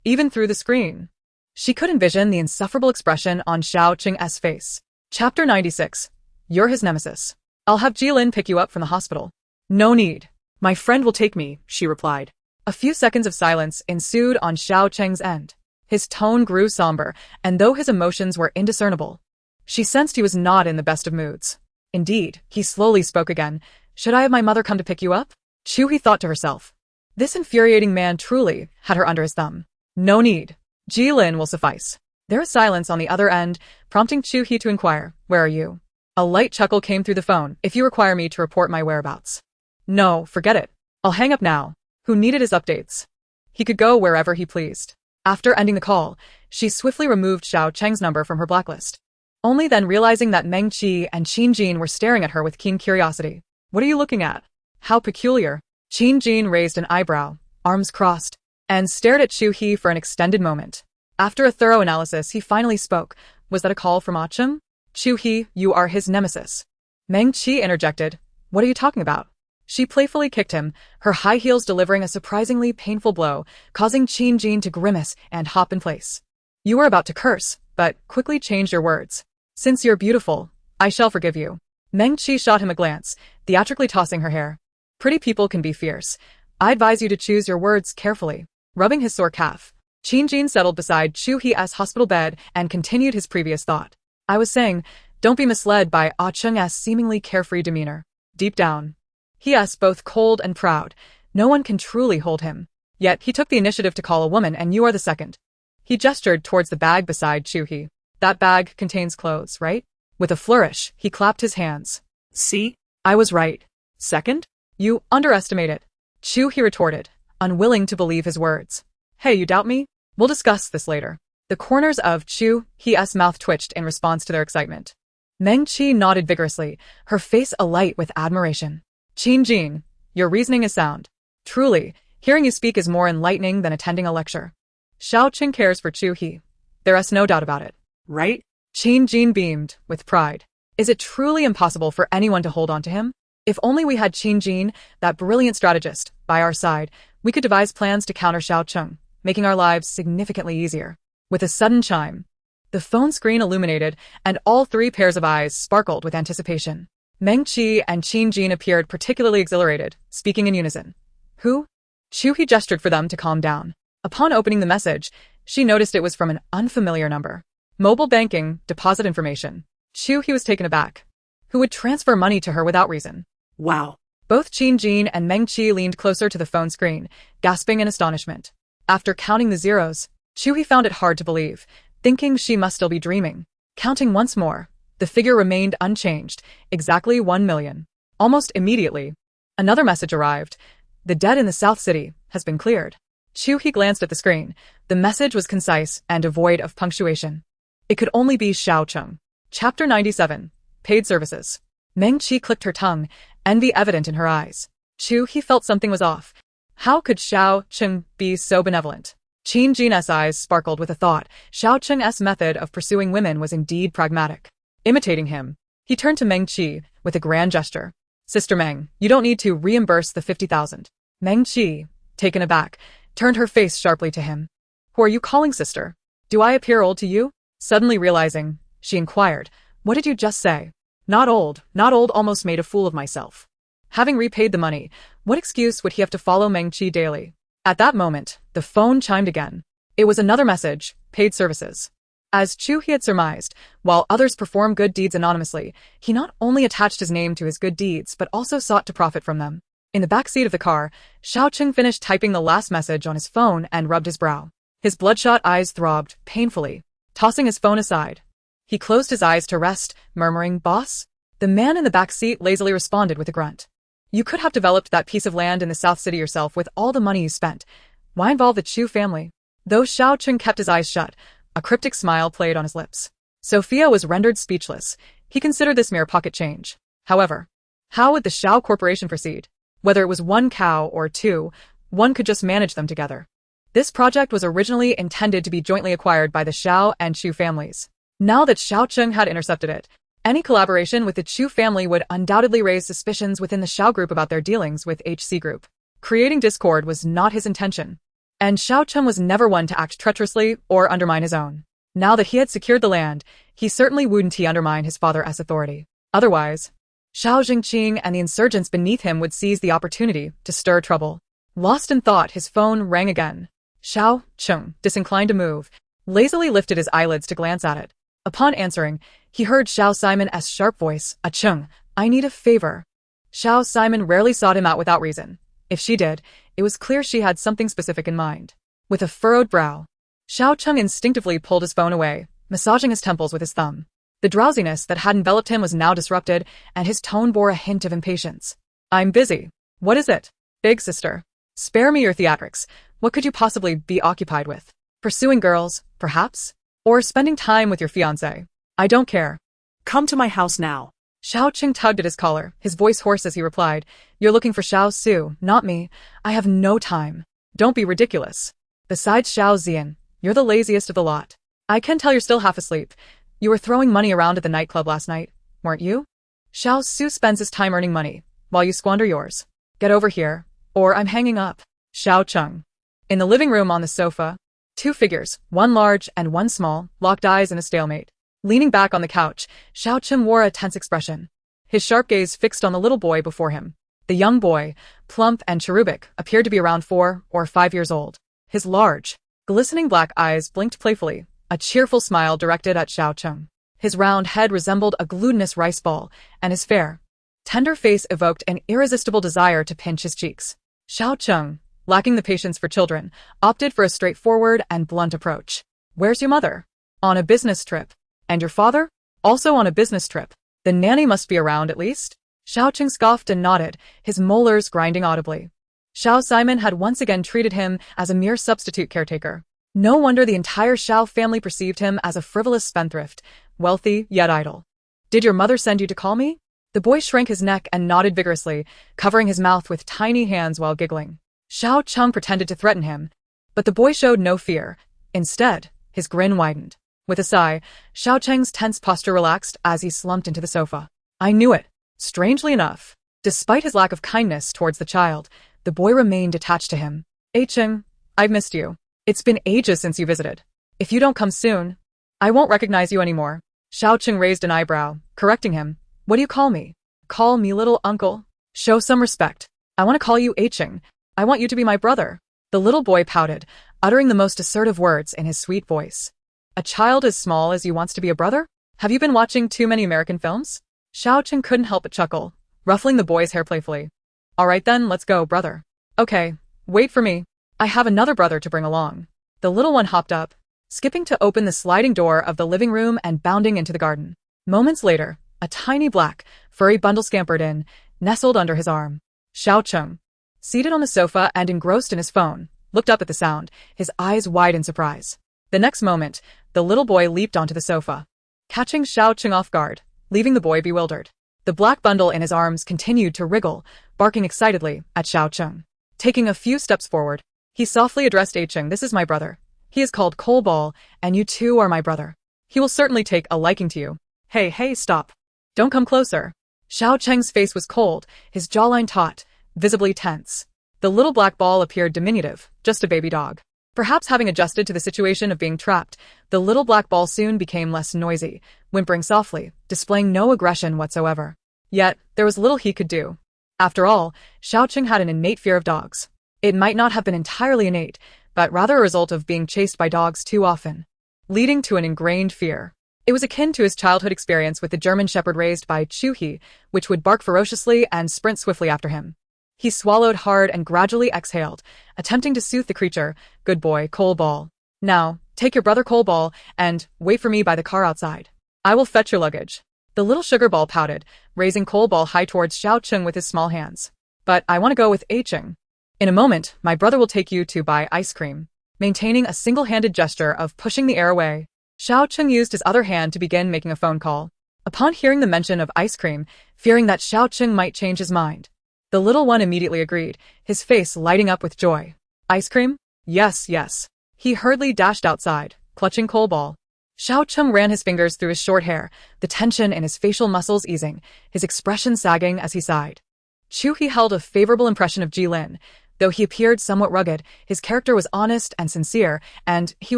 even through the screen. She could envision the insufferable expression on Xiao Cheng's face. Chapter 96. You're his nemesis. I'll have Jilin pick you up from the hospital. No need. My friend will take me, she replied. A few seconds of silence ensued on Xiao Cheng's end. His tone grew somber, and though his emotions were indiscernible, she sensed he was not in the best of moods. Indeed, he slowly spoke again. Should I have my mother come to pick you up? Chu He thought to herself. This infuriating man truly had her under his thumb. No need. Jilin will suffice. There was silence on the other end, prompting Chu He to inquire, where are you? A light chuckle came through the phone. If you require me to report my whereabouts. No, forget it. I'll hang up now. Who needed his updates? He could go wherever he pleased. After ending the call, she swiftly removed Xiao Cheng's number from her blacklist. Only then realizing that Meng Qi and Qin Jin were staring at her with keen curiosity. What are you looking at? How peculiar. Qin Jin raised an eyebrow, arms crossed, and stared at Chu He for an extended moment. After a thorough analysis, he finally spoke. Was that a call from Wancheng? Chu He, you are his nemesis. Meng Qi interjected. What are you talking about? She playfully kicked him, her high heels delivering a surprisingly painful blow, causing Qin Jin to grimace and hop in place. You were about to curse, but quickly changed your words. Since you're beautiful, I shall forgive you. Meng Qi shot him a glance, theatrically tossing her hair. Pretty people can be fierce. I advise you to choose your words carefully. Rubbing his sore calf, Qin Jin settled beside Chu He's hospital bed and continued his previous thought. I was saying, don't be misled by Cheng's seemingly carefree demeanor. Deep down, he's both cold and proud. No one can truly hold him. Yet he took the initiative to call a woman, and you are the second. He gestured towards the bag beside Chu He. That bag contains clothes, right? With a flourish, he clapped his hands. See? I was right. Second? You underestimate it. Chu He retorted, unwilling to believe his words. Hey, you doubt me? We'll discuss this later. The corners of Chu He's mouth twitched in response to their excitement. Meng Qi nodded vigorously, her face alight with admiration. Qin Jin, your reasoning is sound. Truly, hearing you speak is more enlightening than attending a lecture. Xiao Cheng cares for Chu He. There is no doubt about it. Right? Qin Jin beamed, with pride. Is it truly impossible for anyone to hold on to him? If only we had Qin Jin, that brilliant strategist, by our side, we could devise plans to counter Xiao Cheng, making our lives significantly easier. With a sudden chime, the phone screen illuminated, and all three pairs of eyes sparkled with anticipation. Meng Qi and Qin Jin appeared particularly exhilarated, speaking in unison. Who? Chu He gestured for them to calm down. Upon opening the message, she noticed it was from an unfamiliar number. Mobile banking, deposit information. Chu He was taken aback. Who would transfer money to her without reason? Wow. Both Qin Jin and Meng Qi leaned closer to the phone screen, gasping in astonishment. After counting the zeros, Chu He found it hard to believe, thinking she must still be dreaming. Counting once more, the figure remained unchanged, exactly 1 million. Almost immediately, another message arrived. The dead in the South City has been cleared. Chu He glanced at the screen. The message was concise and devoid of punctuation. It could only be Xiao Cheng. Chapter 97. Paid Services. Meng Qi clicked her tongue, envy evident in her eyes. Chu He felt something was off. How could Xiao Cheng be so benevolent? Qin Jin's eyes sparkled with a thought. Xiao Cheng's method of pursuing women was indeed pragmatic. Imitating him, he turned to Meng Qi with a grand gesture. Sister Meng, you don't need to reimburse the 50,000. Meng Qi, taken aback, turned her face sharply to him. Who are you calling sister? Do I appear old to you? Suddenly realizing, she inquired, what did you just say? Not old, almost made a fool of myself. Having repaid the money, what excuse would he have to follow Meng Qi daily? At that moment, the phone chimed again. It was another message, paid services. As Chu He had surmised, while others perform good deeds anonymously, he not only attached his name to his good deeds but also sought to profit from them. In the back seat of the car, Xiao Cheng finished typing the last message on his phone and rubbed his brow. His bloodshot eyes throbbed painfully. Tossing his phone aside, he closed his eyes to rest, murmuring, "Boss?" The man in the back seat lazily responded with a grunt. You could have developed that piece of land in the South City yourself with all the money you spent. Why involve the Chu family? Though Xiao Cheng kept his eyes shut, a cryptic smile played on his lips. Sophia was rendered speechless. He considered this mere pocket change. However, how would the Xiao Corporation proceed? Whether it was 1 cow or 2, one could just manage them together. This project was originally intended to be jointly acquired by the Xiao and Chu families. Now that Xiao Cheng had intercepted it, any collaboration with the Chu family would undoubtedly raise suspicions within the Xiao group about their dealings with HC Group. Creating discord was not his intention. And Xiao Cheng was never one to act treacherously or undermine his own. Now that he had secured the land, he certainly wouldn't undermine his father's authority. Otherwise, Xiao Jingqing and the insurgents beneath him would seize the opportunity to stir trouble. Lost in thought, his phone rang again. Xiao Cheng, disinclined to move, lazily lifted his eyelids to glance at it. Upon answering, he heard Xiao Simon's sharp voice, Cheng, I need a favor. Xiao Simon rarely sought him out without reason. If she did, it was clear she had something specific in mind. With a furrowed brow, Xiao Cheng instinctively pulled his phone away, massaging his temples with his thumb. The drowsiness that had enveloped him was now disrupted, and his tone bore a hint of impatience. I'm busy. What is it? Big sister. Spare me your theatrics. What could you possibly be occupied with? Pursuing girls, perhaps? Or spending time with your fiancé? I don't care. Come to my house now. Xiao Cheng tugged at his collar, his voice hoarse as he replied, You're looking for Xiao Su, not me. I have no time. Don't be ridiculous. Besides Xiao Zian, You're the laziest of the lot. I can tell you're still half asleep. You were throwing money around at the nightclub last night, weren't you? Xiao Su spends his time earning money, while you squander yours. Get over here, or I'm hanging up. Xiao Cheng. In the living room on the sofa, two figures, one large and one small, locked eyes in a stalemate. Leaning back on the couch, Xiao Cheng wore a tense expression. His sharp gaze fixed on the little boy before him. The young boy, plump and cherubic, appeared to be around 4 or 5 years old. His large, glistening black eyes blinked playfully, a cheerful smile directed at Xiao Cheng. His round head resembled a glutinous rice ball, and his fair, tender face evoked an irresistible desire to pinch his cheeks. Xiao Cheng, lacking the patience for children, opted for a straightforward and blunt approach. Where's your mother? On a business trip. And your father? Also on a business trip. The nanny must be around at least? Xiao Cheng scoffed and nodded, his molars grinding audibly. Xiao Simon had once again treated him as a mere substitute caretaker. No wonder the entire Xiao family perceived him as a frivolous spendthrift, wealthy yet idle. Did your mother send you to call me? The boy shrank his neck and nodded vigorously, covering his mouth with tiny hands while giggling. Xiao Cheng pretended to threaten him, but the boy showed no fear. Instead, his grin widened. With a sigh, Xiao Cheng's tense posture relaxed as he slumped into the sofa. I knew it. Strangely enough, despite his lack of kindness towards the child, the boy remained attached to him. Cheng, I've missed you. It's been ages since you visited. If you don't come soon, I won't recognize you anymore. Xiao Cheng raised an eyebrow, correcting him. What do you call me? Call me little uncle. Show some respect. I want to call you Cheng. I want you to be my brother. The little boy pouted, uttering the most assertive words in his sweet voice. A child as small as you wants to be a brother? Have you been watching too many American films? Xiao Cheng couldn't help but chuckle, ruffling the boy's hair playfully. All right then, let's go, brother. Okay, wait for me. I have another brother to bring along. The little one hopped up, skipping to open the sliding door of the living room and bounding into the garden. Moments later, a tiny black, furry bundle scampered in, nestled under his arm. Xiao Cheng, seated on the sofa and engrossed in his phone, looked up at the sound, his eyes wide in surprise. The next moment, the little boy leaped onto the sofa, catching Xiao Cheng off guard, leaving the boy bewildered. The black bundle in his arms continued to wriggle, barking excitedly at Xiao Cheng. Taking a few steps forward, he softly addressed Cheng. This is my brother. He is called Cole Ball, and you too are my brother. He will certainly take a liking to you. Hey, stop. Don't come closer. Xiao Cheng's face was cold, his jawline taut, visibly tense. The little black ball appeared diminutive, just a baby dog. Perhaps having adjusted to the situation of being trapped, the little black ball soon became less noisy, whimpering softly, displaying no aggression whatsoever. Yet, there was little he could do. After all, Xiao Cheng had an innate fear of dogs. It might not have been entirely innate, but rather a result of being chased by dogs too often, leading to an ingrained fear. It was akin to his childhood experience with the German shepherd raised by Chu He, which would bark ferociously and sprint swiftly after him. He swallowed hard and gradually exhaled, attempting to soothe the creature. Good boy, Cole Ball. Now, take your brother Cole Ball and wait for me by the car outside. I will fetch your luggage. The little sugar ball pouted, raising Cole Ball high towards Xiao Cheng with his small hands. But I want to go with Cheng. In a moment, my brother will take you to buy ice cream. Maintaining a single-handed gesture of pushing the air away, Xiao Cheng used his other hand to begin making a phone call. Upon hearing the mention of ice cream, fearing that Xiao Cheng might change his mind, the little one immediately agreed, his face lighting up with joy. Ice cream? Yes. He hurriedly dashed outside, clutching Cole Ball. Xiao Cheng ran his fingers through his short hair, the tension in his facial muscles easing, his expression sagging as he sighed. Chu He held a favorable impression of Jilin. Though he appeared somewhat rugged, his character was honest and sincere, and he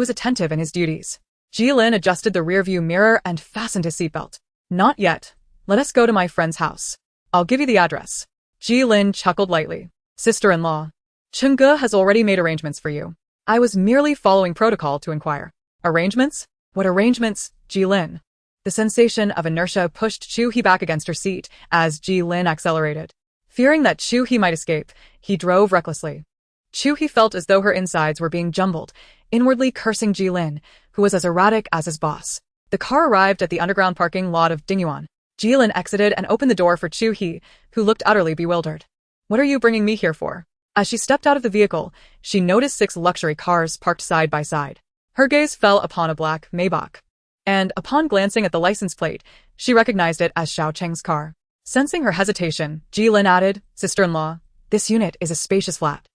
was attentive in his duties. Jilin adjusted the rearview mirror and fastened his seatbelt. Not yet. Let us go to my friend's house. I'll give you the address. Jilin chuckled lightly. Sister-in-law. Chengge has already made arrangements for you. I was merely following protocol to inquire. Arrangements? What arrangements, Jilin? The sensation of inertia pushed Chu He back against her seat as Jilin accelerated. Fearing that Chu He might escape, he drove recklessly. Chu He felt as though her insides were being jumbled, inwardly cursing Jilin, who was as erratic as his boss. The car arrived at the underground parking lot of Dingyuan. Jilin exited and opened the door for Chu He, who looked utterly bewildered. What are you bringing me here for? As she stepped out of the vehicle, she noticed 6 luxury cars parked side by side. Her gaze fell upon a black Maybach, and upon glancing at the license plate, she recognized it as Xiao Cheng's car. Sensing her hesitation, Jilin added, Sister-in-law, this unit is a spacious flat.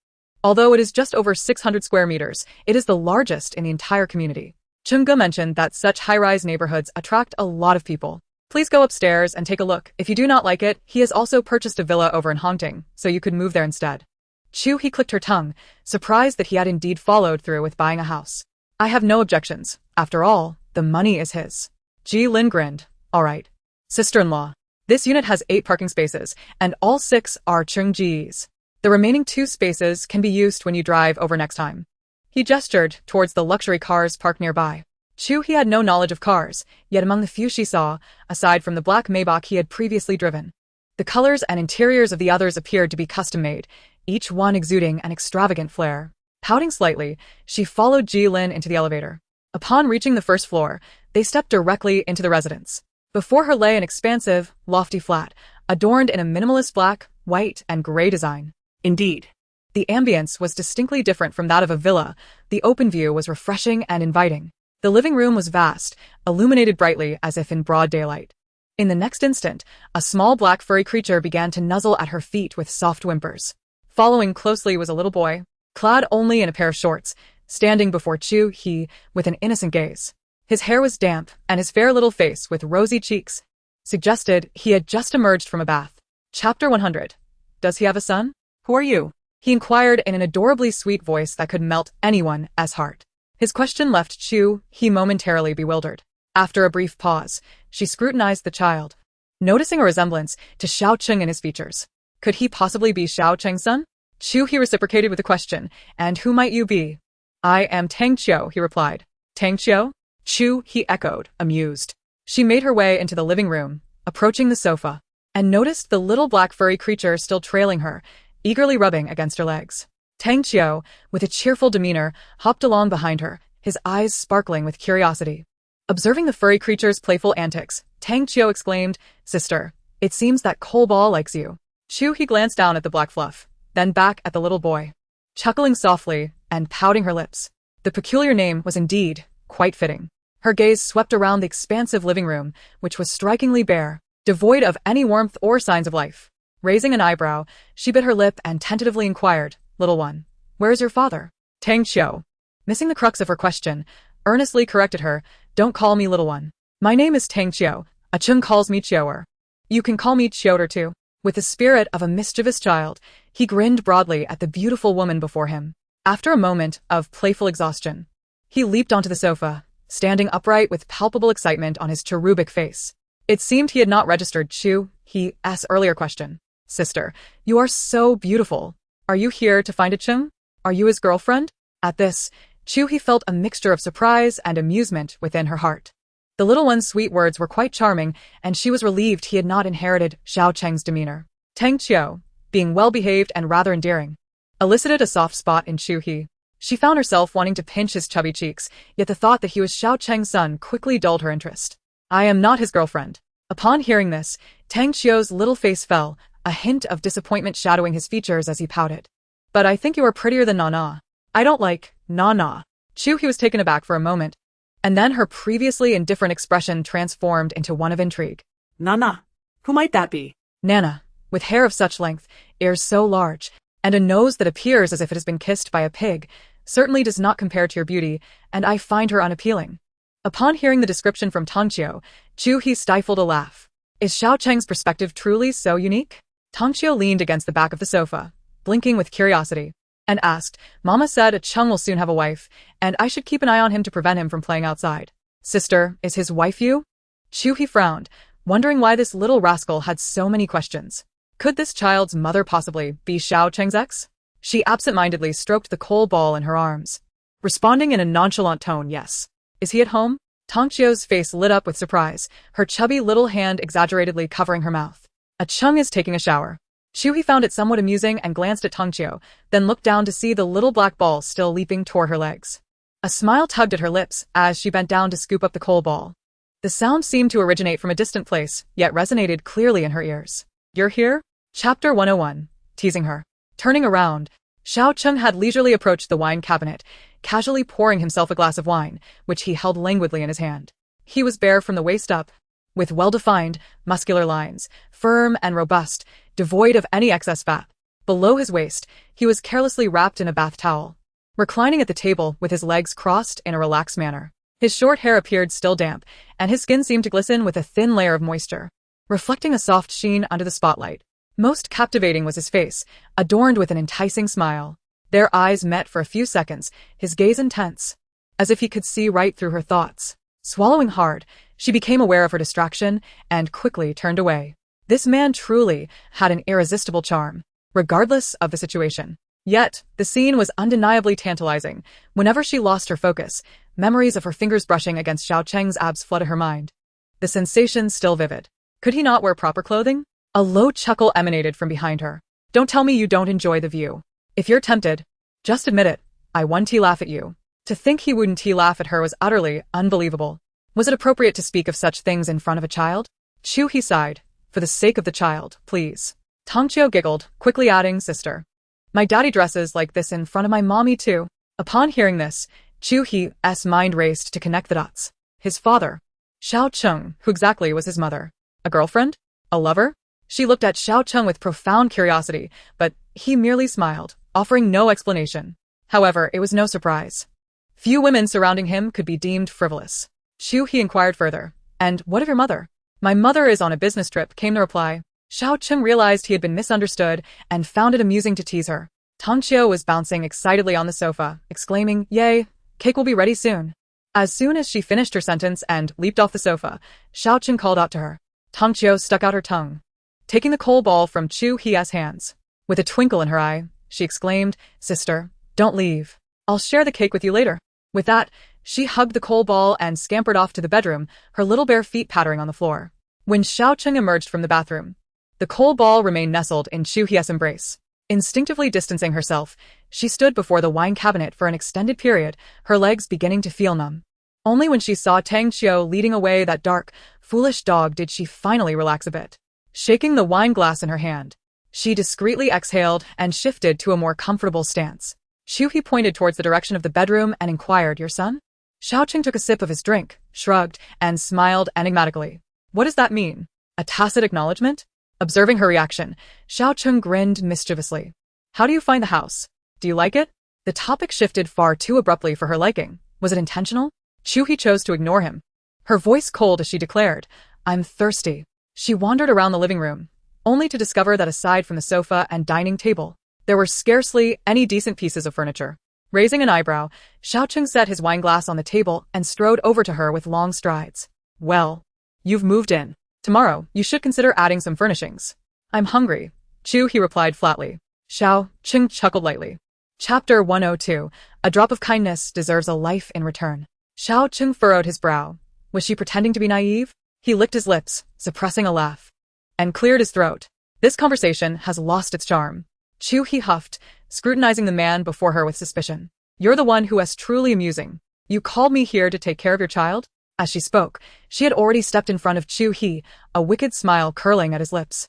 Although it is just over 600 square meters, it is the largest in the entire community. Cheng mentioned that such high-rise neighborhoods attract a lot of people. Please go upstairs and take a look. If you do not like it, he has also purchased a villa over in Hongting, so you could move there instead. Chu He clicked her tongue, surprised that he had indeed followed through with buying a house. I have no objections. After all, the money is his. Ji Lin grinned. All right. Sister-in-law. This unit has 8 parking spaces, and all 6 are Cheng Ji's. The remaining 2 spaces can be used when you drive over next time. He gestured towards the luxury cars parked nearby. Chu He had no knowledge of cars, yet among the few she saw, aside from the black Maybach he had previously driven, the colors and interiors of the others appeared to be custom-made, each one exuding an extravagant flair. Pouting slightly, she followed Ji Lin into the elevator. Upon reaching the first floor, they stepped directly into the residence. Before her lay an expansive, lofty flat, adorned in a minimalist black, white, and gray design. Indeed, the ambience was distinctly different from that of a villa. The open view was refreshing and inviting. The living room was vast, illuminated brightly as if in broad daylight. In the next instant, a small black furry creature began to nuzzle at her feet with soft whimpers. Following closely was a little boy, clad only in a pair of shorts, standing before Chu He with an innocent gaze. His hair was damp, and his fair little face with rosy cheeks suggested he had just emerged from a bath. Chapter 100. Does he have a son? Who are you? He inquired in an adorably sweet voice that could melt anyone's heart. His question left Chu He momentarily bewildered. After a brief pause, she scrutinized the child, noticing a resemblance to Xiao Cheng in his features. Could he possibly be Xiao Cheng's son? Chu He reciprocated with a question, and who might you be? I am Tang Qiu, he replied. Tang Qiu? Chu He echoed, amused. She made her way into the living room, approaching the sofa, and noticed the little black furry creature still trailing her, eagerly rubbing against her legs. Tang Qiu, with a cheerful demeanor, hopped along behind her, his eyes sparkling with curiosity. Observing the furry creature's playful antics, Tang Qiu exclaimed, Sister, it seems that Coal Ball likes you. Chu He glanced down at the black fluff, then back at the little boy, chuckling softly and pouting her lips. The peculiar name was indeed quite fitting. Her gaze swept around the expansive living room, which was strikingly bare, devoid of any warmth or signs of life. Raising an eyebrow, she bit her lip and tentatively inquired, Little one, where is your father? Tang Qiu, missing the crux of her question, earnestly corrected her, Don't call me little one. My name is Tang Qiu. A Cheng calls me Qiuer. You can call me Qiuer too. With the spirit of a mischievous child, he grinned broadly at the beautiful woman before him. After a moment of playful exhaustion, he leaped onto the sofa, standing upright with palpable excitement on his cherubic face. It seemed he had not registered Chu He's earlier question. Sister, you are so beautiful. Are you here to find a Cheng? Are you his girlfriend? At this, Chu He felt a mixture of surprise and amusement within her heart. The little one's sweet words were quite charming, and she was relieved he had not inherited Xiao Cheng's demeanor. Tang Qiu, being well-behaved and rather endearing, elicited a soft spot in Chu He. She found herself wanting to pinch his chubby cheeks, yet the thought that he was Xiao Cheng's son quickly dulled her interest. I am not his girlfriend. Upon hearing this, Tang Qiu's little face fell, a hint of disappointment shadowing his features as he pouted. But I think you are prettier than Nana. I don't like Nana. Chu He was taken aback for a moment, and then her previously indifferent expression transformed into one of intrigue. Nana, who might that be? Nana, with hair of such length, ears so large, and a nose that appears as if it has been kissed by a pig, certainly does not compare to your beauty, and I find her unappealing. Upon hearing the description from Tang Qiu, Chu He stifled a laugh. Is Xiao Cheng's perspective truly so unique? Tang Qiu leaned against the back of the sofa, blinking with curiosity, and asked, Mama said a Cheng will soon have a wife, and I should keep an eye on him to prevent him from playing outside. Sister, is his wife you? Chu He frowned, wondering why this little rascal had so many questions. Could this child's mother possibly be Xiao Cheng's ex? She absent-mindedly stroked the coal ball in her arms, responding in a nonchalant tone, yes. Is he at home? Tang Qiu's face lit up with surprise, her chubby little hand exaggeratedly covering her mouth. A Cheng is taking a shower. Chu He found it somewhat amusing and glanced at Tang Qiu, then looked down to see the little black ball still leaping toward her legs. A smile tugged at her lips as she bent down to scoop up the coal ball. The sound seemed to originate from a distant place, yet resonated clearly in her ears. You're here? Chapter 101. Teasing her. Turning around, Xiao Cheng had leisurely approached the wine cabinet, casually pouring himself a glass of wine, which he held languidly in his hand. He was bare from the waist up, with well-defined, muscular lines, firm and robust, devoid of any excess fat. Below his waist, he was carelessly wrapped in a bath towel, reclining at the table with his legs crossed in a relaxed manner. His short hair appeared still damp, and his skin seemed to glisten with a thin layer of moisture, reflecting a soft sheen under the spotlight. Most captivating was his face, adorned with an enticing smile. Their eyes met for a few seconds, his gaze intense, as if he could see right through her thoughts. Swallowing hard, she became aware of her distraction and quickly turned away. This man truly had an irresistible charm, regardless of the situation. Yet, the scene was undeniably tantalizing. Whenever she lost her focus, memories of her fingers brushing against Xiao Cheng's abs flooded her mind. The sensation still vivid. Could he not wear proper clothing? A low chuckle emanated from behind her. Don't tell me you don't enjoy the view. If you're tempted, just admit it. I wouldn't laugh at you. To think he wouldn't laugh at her was utterly unbelievable. Was it appropriate to speak of such things in front of a child? Chu He sighed. For the sake of the child, please. Tongqiu giggled, quickly adding, sister. My daddy dresses like this in front of my mommy too. Upon hearing this, Chu He's mind raced to connect the dots. His father, Xiao Cheng, who exactly was his mother? A girlfriend? A lover? She looked at Xiao Cheng with profound curiosity, but he merely smiled, offering no explanation. However, it was no surprise. Few women surrounding him could be deemed frivolous. Chu He inquired further. And what of your mother? My mother is on a business trip, came the reply. Xiao Cheng realized he had been misunderstood and found it amusing to tease her. Tongqiu was bouncing excitedly on the sofa, exclaiming, Yay, cake will be ready soon. As soon as she finished her sentence and leaped off the sofa, Xiao Cheng called out to her. Tongqiu stuck out her tongue, taking the coal ball from Chu He's hands. With a twinkle in her eye, she exclaimed, Sister, don't leave. I'll share the cake with you later. With that, she hugged the coal ball and scampered off to the bedroom, her little bare feet pattering on the floor. When Xiao Cheng emerged from the bathroom, the coal ball remained nestled in Chu He's embrace. Instinctively distancing herself, she stood before the wine cabinet for an extended period, her legs beginning to feel numb. Only when she saw Tang Qiu leading away that dark, foolish dog did she finally relax a bit. Shaking the wine glass in her hand, she discreetly exhaled and shifted to a more comfortable stance. Chu He pointed towards the direction of the bedroom and inquired, Your son? Xiao Cheng took a sip of his drink, shrugged, and smiled enigmatically. What does that mean? A tacit acknowledgement? Observing her reaction, Xiao Cheng grinned mischievously. How do you find the house? Do you like it? The topic shifted far too abruptly for her liking. Was it intentional? Chu He chose to ignore him. Her voice cold as she declared, I'm thirsty. She wandered around the living room, only to discover that aside from the sofa and dining table, there were scarcely any decent pieces of furniture. Raising an eyebrow, Xiao Cheng set his wineglass on the table and strode over to her with long strides. Well, you've moved in. Tomorrow, you should consider adding some furnishings. I'm hungry, Chu He replied flatly. Xiao Cheng chuckled lightly. Chapter 102, A Drop of Kindness Deserves a Life in Return. Xiao Cheng furrowed his brow. Was she pretending to be naive? He licked his lips, suppressing a laugh, and cleared his throat. This conversation has lost its charm. Chu He huffed, scrutinizing the man before her with suspicion. You're the one who is truly amusing. You called me here to take care of your child? As she spoke, she had already stepped in front of Chu He, a wicked smile curling at his lips,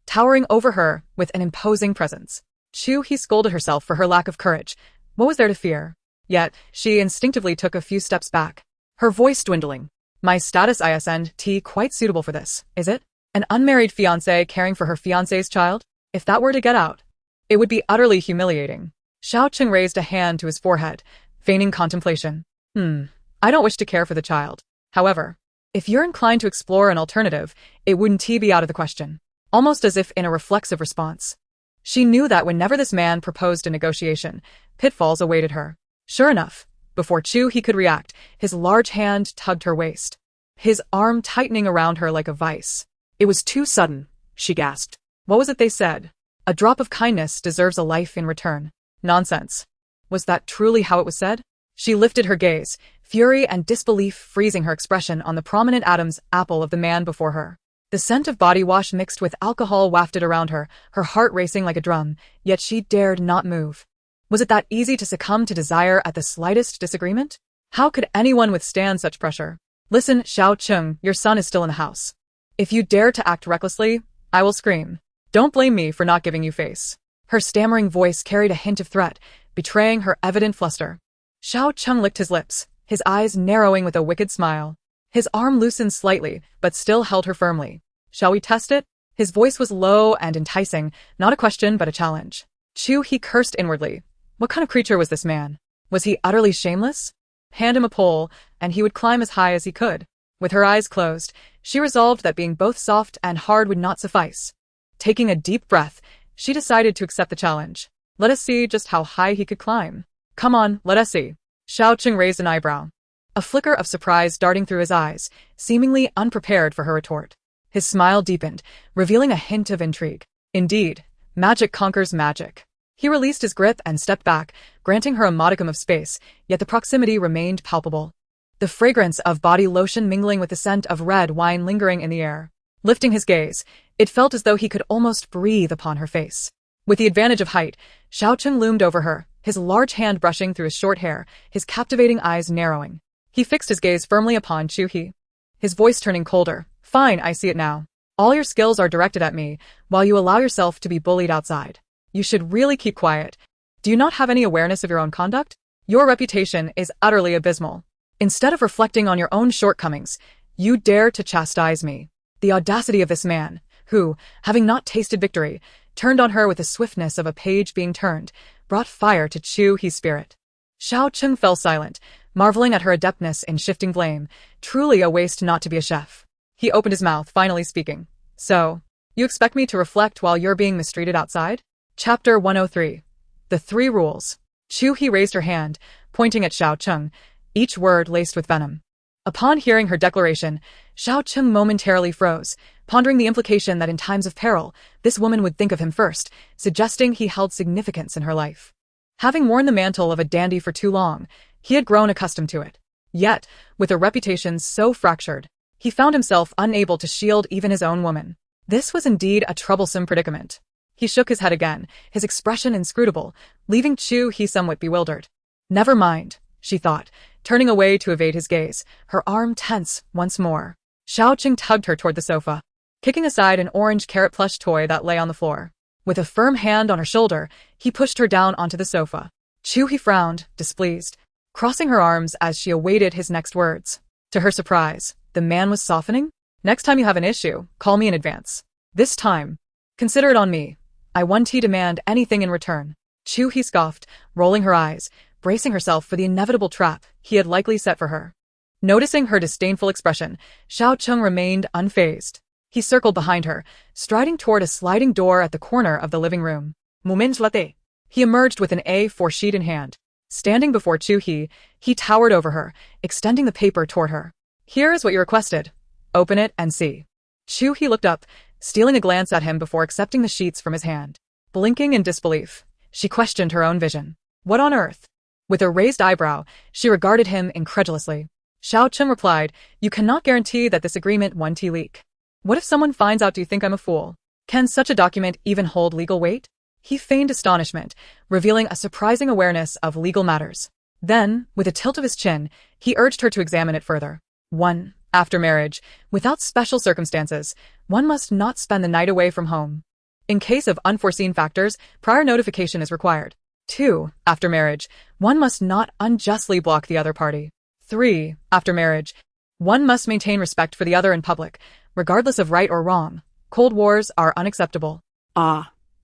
towering over her with an imposing presence. Chu He scolded herself for her lack of courage. What was there to fear? Yet, she instinctively took a few steps back, her voice dwindling. My status isn't quite suitable for this, is it? An unmarried fiancé caring for her fiancé's child? If that were to get out, it would be utterly humiliating. Xiao Cheng raised a hand to his forehead, feigning contemplation. I don't wish to care for the child. However, if you're inclined to explore an alternative, it wouldn't be out of the question. Almost as if in a reflexive response, she knew that whenever this man proposed a negotiation, pitfalls awaited her. Sure enough, before Chu He could react, his large hand tugged her waist, his arm tightening around her like a vice. It was too sudden, she gasped. What was it they said? A drop of kindness deserves a life in return. Nonsense. Was that truly how it was said? She lifted her gaze, fury and disbelief freezing her expression on the prominent Adam's apple of the man before her. The scent of body wash mixed with alcohol wafted around her heart racing like a drum, yet she dared not move. Was it that easy to succumb to desire at the slightest disagreement? How could anyone withstand such pressure? Listen, Xiao Cheng, your son is still in the house. If you dare to act recklessly, I will scream. Don't blame me for not giving you face. Her stammering voice carried a hint of threat, betraying her evident fluster. Xiao Cheng licked his lips, his eyes narrowing with a wicked smile. His arm loosened slightly, but still held her firmly. Shall we test it? His voice was low and enticing, not a question but a challenge. Chu He cursed inwardly. What kind of creature was this man? Was he utterly shameless? Hand him a pole, and he would climb as high as he could. With her eyes closed, she resolved that being both soft and hard would not suffice. Taking a deep breath, she decided to accept the challenge. Let us see just how high he could climb. Come on, let us see. Xiao Cheng raised an eyebrow. A flicker of surprise darting through his eyes, seemingly unprepared for her retort. His smile deepened, revealing a hint of intrigue. Indeed, magic conquers magic. He released his grip and stepped back, granting her a modicum of space, yet the proximity remained palpable. The fragrance of body lotion mingling with the scent of red wine lingering in the air. Lifting his gaze, it felt as though he could almost breathe upon her face. With the advantage of height, Xiao Cheng loomed over her, his large hand brushing through his short hair, his captivating eyes narrowing. He fixed his gaze firmly upon Chu He, his voice turning colder. Fine, I see it now. All your skills are directed at me, while you allow yourself to be bullied outside. You should really keep quiet. Do you not have any awareness of your own conduct? Your reputation is utterly abysmal. Instead of reflecting on your own shortcomings, you dare to chastise me. The audacity of this man, who, having not tasted victory, turned on her with the swiftness of a page being turned, brought fire to Chu He's spirit. Xiao Cheng fell silent, marveling at her adeptness in shifting blame, truly a waste not to be a chef. He opened his mouth, finally speaking. So, you expect me to reflect while you're being mistreated outside? Chapter 103. The Three Rules. Chu He raised her hand, pointing at Xiao Cheng, each word laced with venom. Upon hearing her declaration, Xiao Cheng momentarily froze, pondering the implication that in times of peril, this woman would think of him first, suggesting he held significance in her life. Having worn the mantle of a dandy for too long, he had grown accustomed to it. Yet, with a reputation so fractured, he found himself unable to shield even his own woman. This was indeed a troublesome predicament. He shook his head again, his expression inscrutable, leaving Chu He somewhat bewildered. Never mind, she thought, turning away to evade his gaze, her arm tense once more. Xiao Cheng tugged her toward the sofa, kicking aside an orange carrot plush toy that lay on the floor. With a firm hand on her shoulder, he pushed her down onto the sofa. Chu He frowned, displeased, crossing her arms as she awaited his next words. To her surprise, the man was softening. Next time you have an issue, call me in advance. This time, consider it on me. I won't demand anything in return. Chu He scoffed, rolling her eyes, bracing herself for the inevitable trap he had likely set for her. Noticing her disdainful expression, Xiao Cheng remained unfazed. He circled behind her, striding toward a sliding door at the corner of the living room. Moment latte. He emerged with an A4 sheet in hand. Standing before Chu He, he towered over her, extending the paper toward her. Here is what you requested. Open it and see. Chu He looked up, stealing a glance at him before accepting the sheets from his hand. Blinking in disbelief, she questioned her own vision. What on earth? With a raised eyebrow, she regarded him incredulously. Xiao Cheng replied, You cannot guarantee that this agreement won't leak. What if someone finds out? Do you think I'm a fool? Can such a document even hold legal weight? He feigned astonishment, revealing a surprising awareness of legal matters. Then, with a tilt of his chin, he urged her to examine it further. 1. After marriage, without special circumstances, one must not spend the night away from home. In case of unforeseen factors, prior notification is required. 2. After marriage, one must not unjustly block the other party. 3. After marriage, one must maintain respect for the other in public, regardless of right or wrong. Cold wars are unacceptable.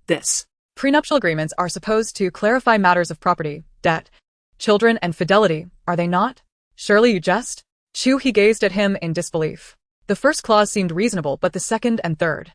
This. Prenuptial agreements are supposed to clarify matters of property, debt, children, and fidelity, are they not? Surely you jest? Chu He gazed at him in disbelief. The first clause seemed reasonable, but the second and third.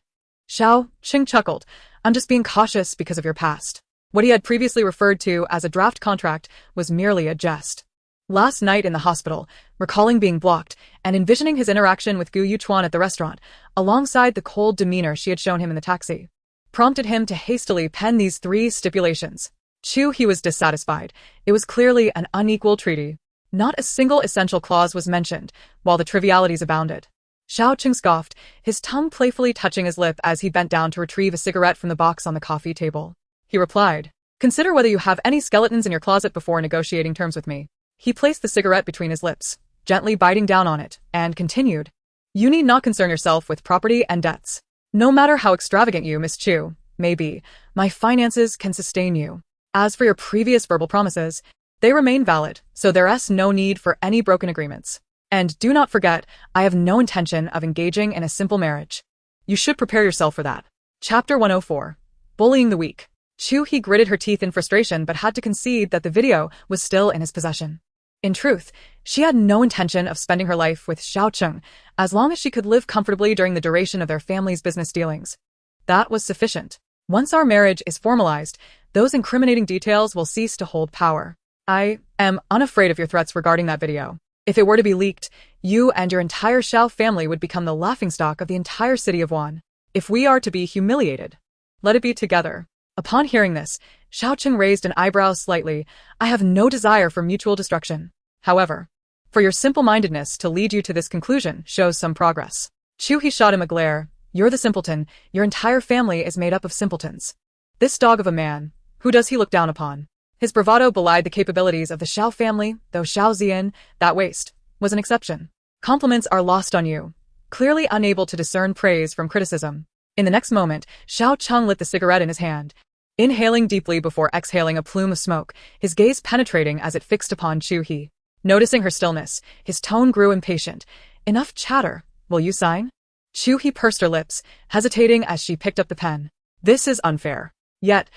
Xiao Cheng chuckled. I'm just being cautious because of your past. What he had previously referred to as a draft contract was merely a jest. Last night in the hospital, recalling being blocked and envisioning his interaction with Gu Yuchuan at the restaurant, alongside the cold demeanor she had shown him in the taxi, prompted him to hastily pen these 3 stipulations. Chu He was dissatisfied. It was clearly an unequal treaty. Not a single essential clause was mentioned, while the trivialities abounded. Xiao Cheng scoffed, his tongue playfully touching his lip as he bent down to retrieve a cigarette from the box on the coffee table. He replied, Consider whether you have any skeletons in your closet before negotiating terms with me. He placed the cigarette between his lips, gently biting down on it, and continued, You need not concern yourself with property and debts. No matter how extravagant you, Miss Chu, may be, my finances can sustain you. As for your previous verbal promises, they remain valid, so there's no need for any broken agreements. And do not forget, I have no intention of engaging in a simple marriage. You should prepare yourself for that. Chapter 104. Bullying the Weak. Chu He gritted her teeth in frustration but had to concede that the video was still in his possession. In truth, she had no intention of spending her life with Xiao Cheng as long as she could live comfortably during the duration of their family's business dealings. That was sufficient. Once our marriage is formalized, those incriminating details will cease to hold power. I am unafraid of your threats regarding that video. If it were to be leaked, you and your entire Xiao family would become the laughingstock of the entire city of Wan. If we are to be humiliated, let it be together. Upon hearing this, Xiao Cheng raised an eyebrow slightly. I have no desire for mutual destruction. However, for your simple-mindedness to lead you to this conclusion shows some progress. Chu He shot him a glare. You're the simpleton. Your entire family is made up of simpletons. This dog of a man, who does he look down upon? His bravado belied the capabilities of the Xiao family, though Xiao Zian, that waste, was an exception. Compliments are lost on you, clearly unable to discern praise from criticism. In the next moment, Xiao Cheng lit the cigarette in his hand, inhaling deeply before exhaling a plume of smoke, his gaze penetrating as it fixed upon Chu He. Noticing her stillness, his tone grew impatient. Enough chatter. Will you sign? Chu He pursed her lips, hesitating as she picked up the pen. This is unfair. Yet,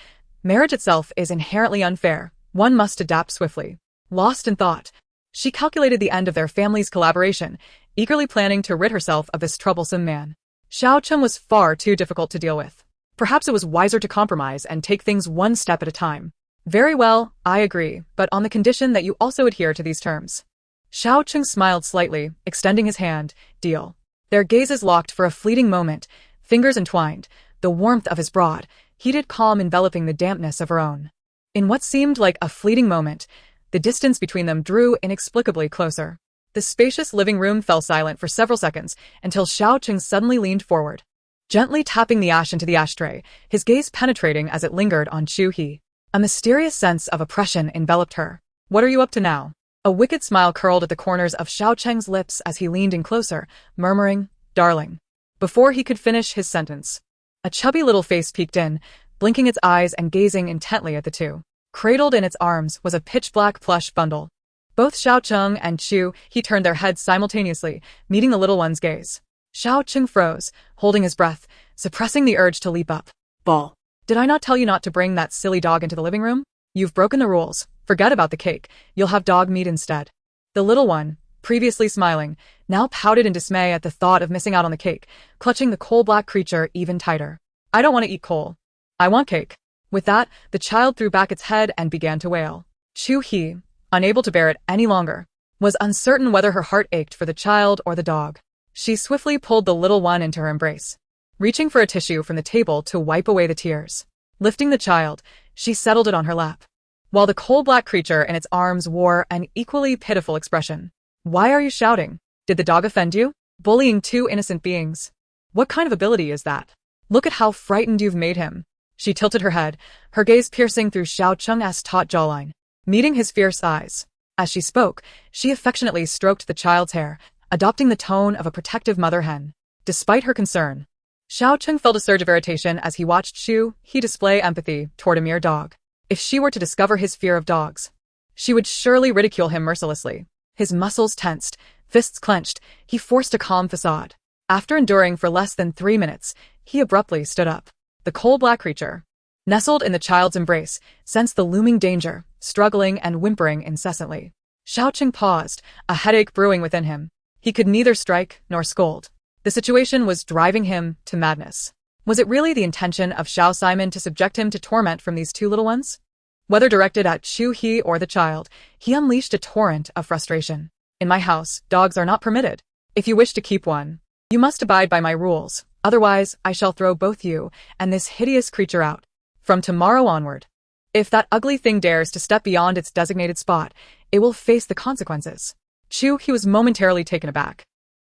marriage itself is inherently unfair. One must adapt swiftly. Lost in thought, she calculated the end of their family's collaboration, eagerly planning to rid herself of this troublesome man. Xiao Cheng was far too difficult to deal with. Perhaps it was wiser to compromise and take things one step at a time. Very well, I agree, but on the condition that you also adhere to these terms. Xiao Cheng smiled slightly, extending his hand. Deal. Their gazes locked for a fleeting moment, fingers entwined, the warmth of his broad, heated calm enveloping the dampness of her own. In what seemed like a fleeting moment, the distance between them drew inexplicably closer. The spacious living room fell silent for several seconds until Xiao Cheng suddenly leaned forward, gently tapping the ash into the ashtray, his gaze penetrating as it lingered on Chu He. A mysterious sense of oppression enveloped her. What are you up to now? A wicked smile curled at the corners of Xiao Cheng's lips as he leaned in closer, murmuring, darling. Before he could finish his sentence, a chubby little face peeked in, blinking its eyes and gazing intently at the two. Cradled in its arms was a pitch-black plush bundle. Both Xiao Cheng and Chu He turned their heads simultaneously, meeting the little one's gaze. Xiao Cheng froze, holding his breath, suppressing the urge to leap up. Ball. Did I not tell you not to bring that silly dog into the living room? You've broken the rules. Forget about the cake. You'll have dog meat instead. The little one, previously smiling, now pouted in dismay at the thought of missing out on the cake, clutching the coal-black creature even tighter. I don't want to eat coal. I want cake. With that, the child threw back its head and began to wail. Chu He, unable to bear it any longer, was uncertain whether her heart ached for the child or the dog. She swiftly pulled the little one into her embrace, reaching for a tissue from the table to wipe away the tears. Lifting the child, she settled it on her lap, while the coal-black creature in its arms wore an equally pitiful expression. Why are you shouting? Did the dog offend you? Bullying two innocent beings. What kind of ability is that? Look at how frightened you've made him. She tilted her head, her gaze piercing through Xiao Cheng's taut jawline, meeting his fierce eyes. As she spoke, she affectionately stroked the child's hair, adopting the tone of a protective mother hen. Despite her concern, Xiao Cheng felt a surge of irritation as he watched Chu He display empathy toward a mere dog. If she were to discover his fear of dogs, she would surely ridicule him mercilessly. His muscles tensed, fists clenched, he forced a calm facade. After enduring for less than 3 minutes, he abruptly stood up. The coal-black creature, nestled in the child's embrace, sensed the looming danger, struggling and whimpering incessantly. Xiao Cheng paused, a headache brewing within him. He could neither strike nor scold. The situation was driving him to madness. Was it really the intention of Xiao Simon to subject him to torment from these two little ones? Whether directed at Chu He or the child, he unleashed a torrent of frustration. In my house, dogs are not permitted. If you wish to keep one, you must abide by my rules. Otherwise, I shall throw both you and this hideous creature out. From tomorrow onward. If that ugly thing dares to step beyond its designated spot, it will face the consequences. Chu He was momentarily taken aback,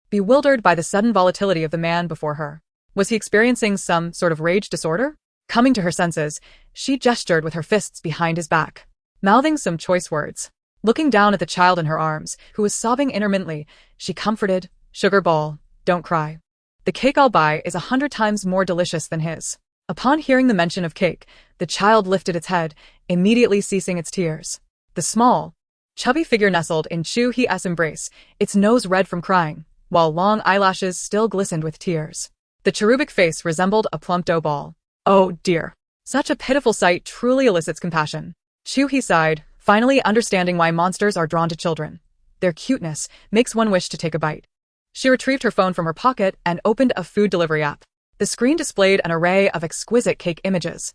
bewildered by the sudden volatility of the man before her. Was he experiencing some sort of rage disorder? Coming to her senses, she gestured with her fists behind his back, mouthing some choice words. Looking down at the child in her arms, who was sobbing intermittently, she comforted, "Sugar ball, don't cry. The cake I'll buy is 100 times more delicious than his." Upon hearing the mention of cake, the child lifted its head, immediately ceasing its tears. The small, chubby figure nestled in Chu He's embrace, its nose red from crying, while long eyelashes still glistened with tears. The cherubic face resembled a plump dough ball. Oh dear. Such a pitiful sight truly elicits compassion. Chu He sighed, finally understanding why monsters are drawn to children. Their cuteness makes one wish to take a bite. She retrieved her phone from her pocket and opened a food delivery app. The screen displayed an array of exquisite cake images.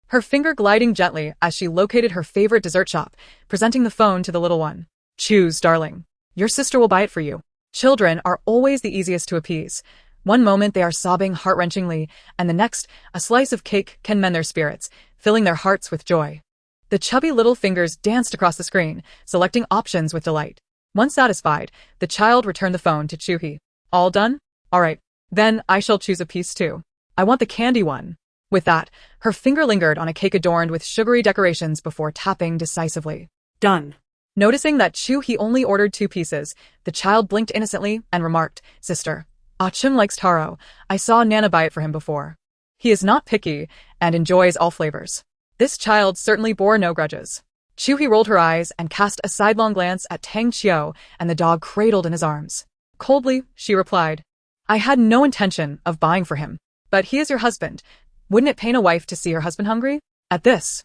Her finger gliding gently as she located her favorite dessert shop, presenting the phone to the little one. Choose, darling. Your sister will buy it for you. Children are always the easiest to appease. One moment they are sobbing heart-wrenchingly, and the next, a slice of cake can mend their spirits, filling their hearts with joy. The chubby little fingers danced across the screen, selecting options with delight. Once satisfied, the child returned the phone to Chu He. All done? All right. Then I shall choose a piece too. I want the candy one. With that, her finger lingered on a cake adorned with sugary decorations before tapping decisively. Done. Noticing that Chu He only ordered 2 pieces, the child blinked innocently and remarked, Sister, Wancheng likes taro. I saw Nana buy it for him before. He is not picky and enjoys all flavors. This child certainly bore no grudges. Chu He rolled her eyes and cast a sidelong glance at Tang Qiu and the dog cradled in his arms. Coldly, she replied, I had no intention of buying for him, but he is your husband. Wouldn't it pain a wife to see her husband hungry? At this,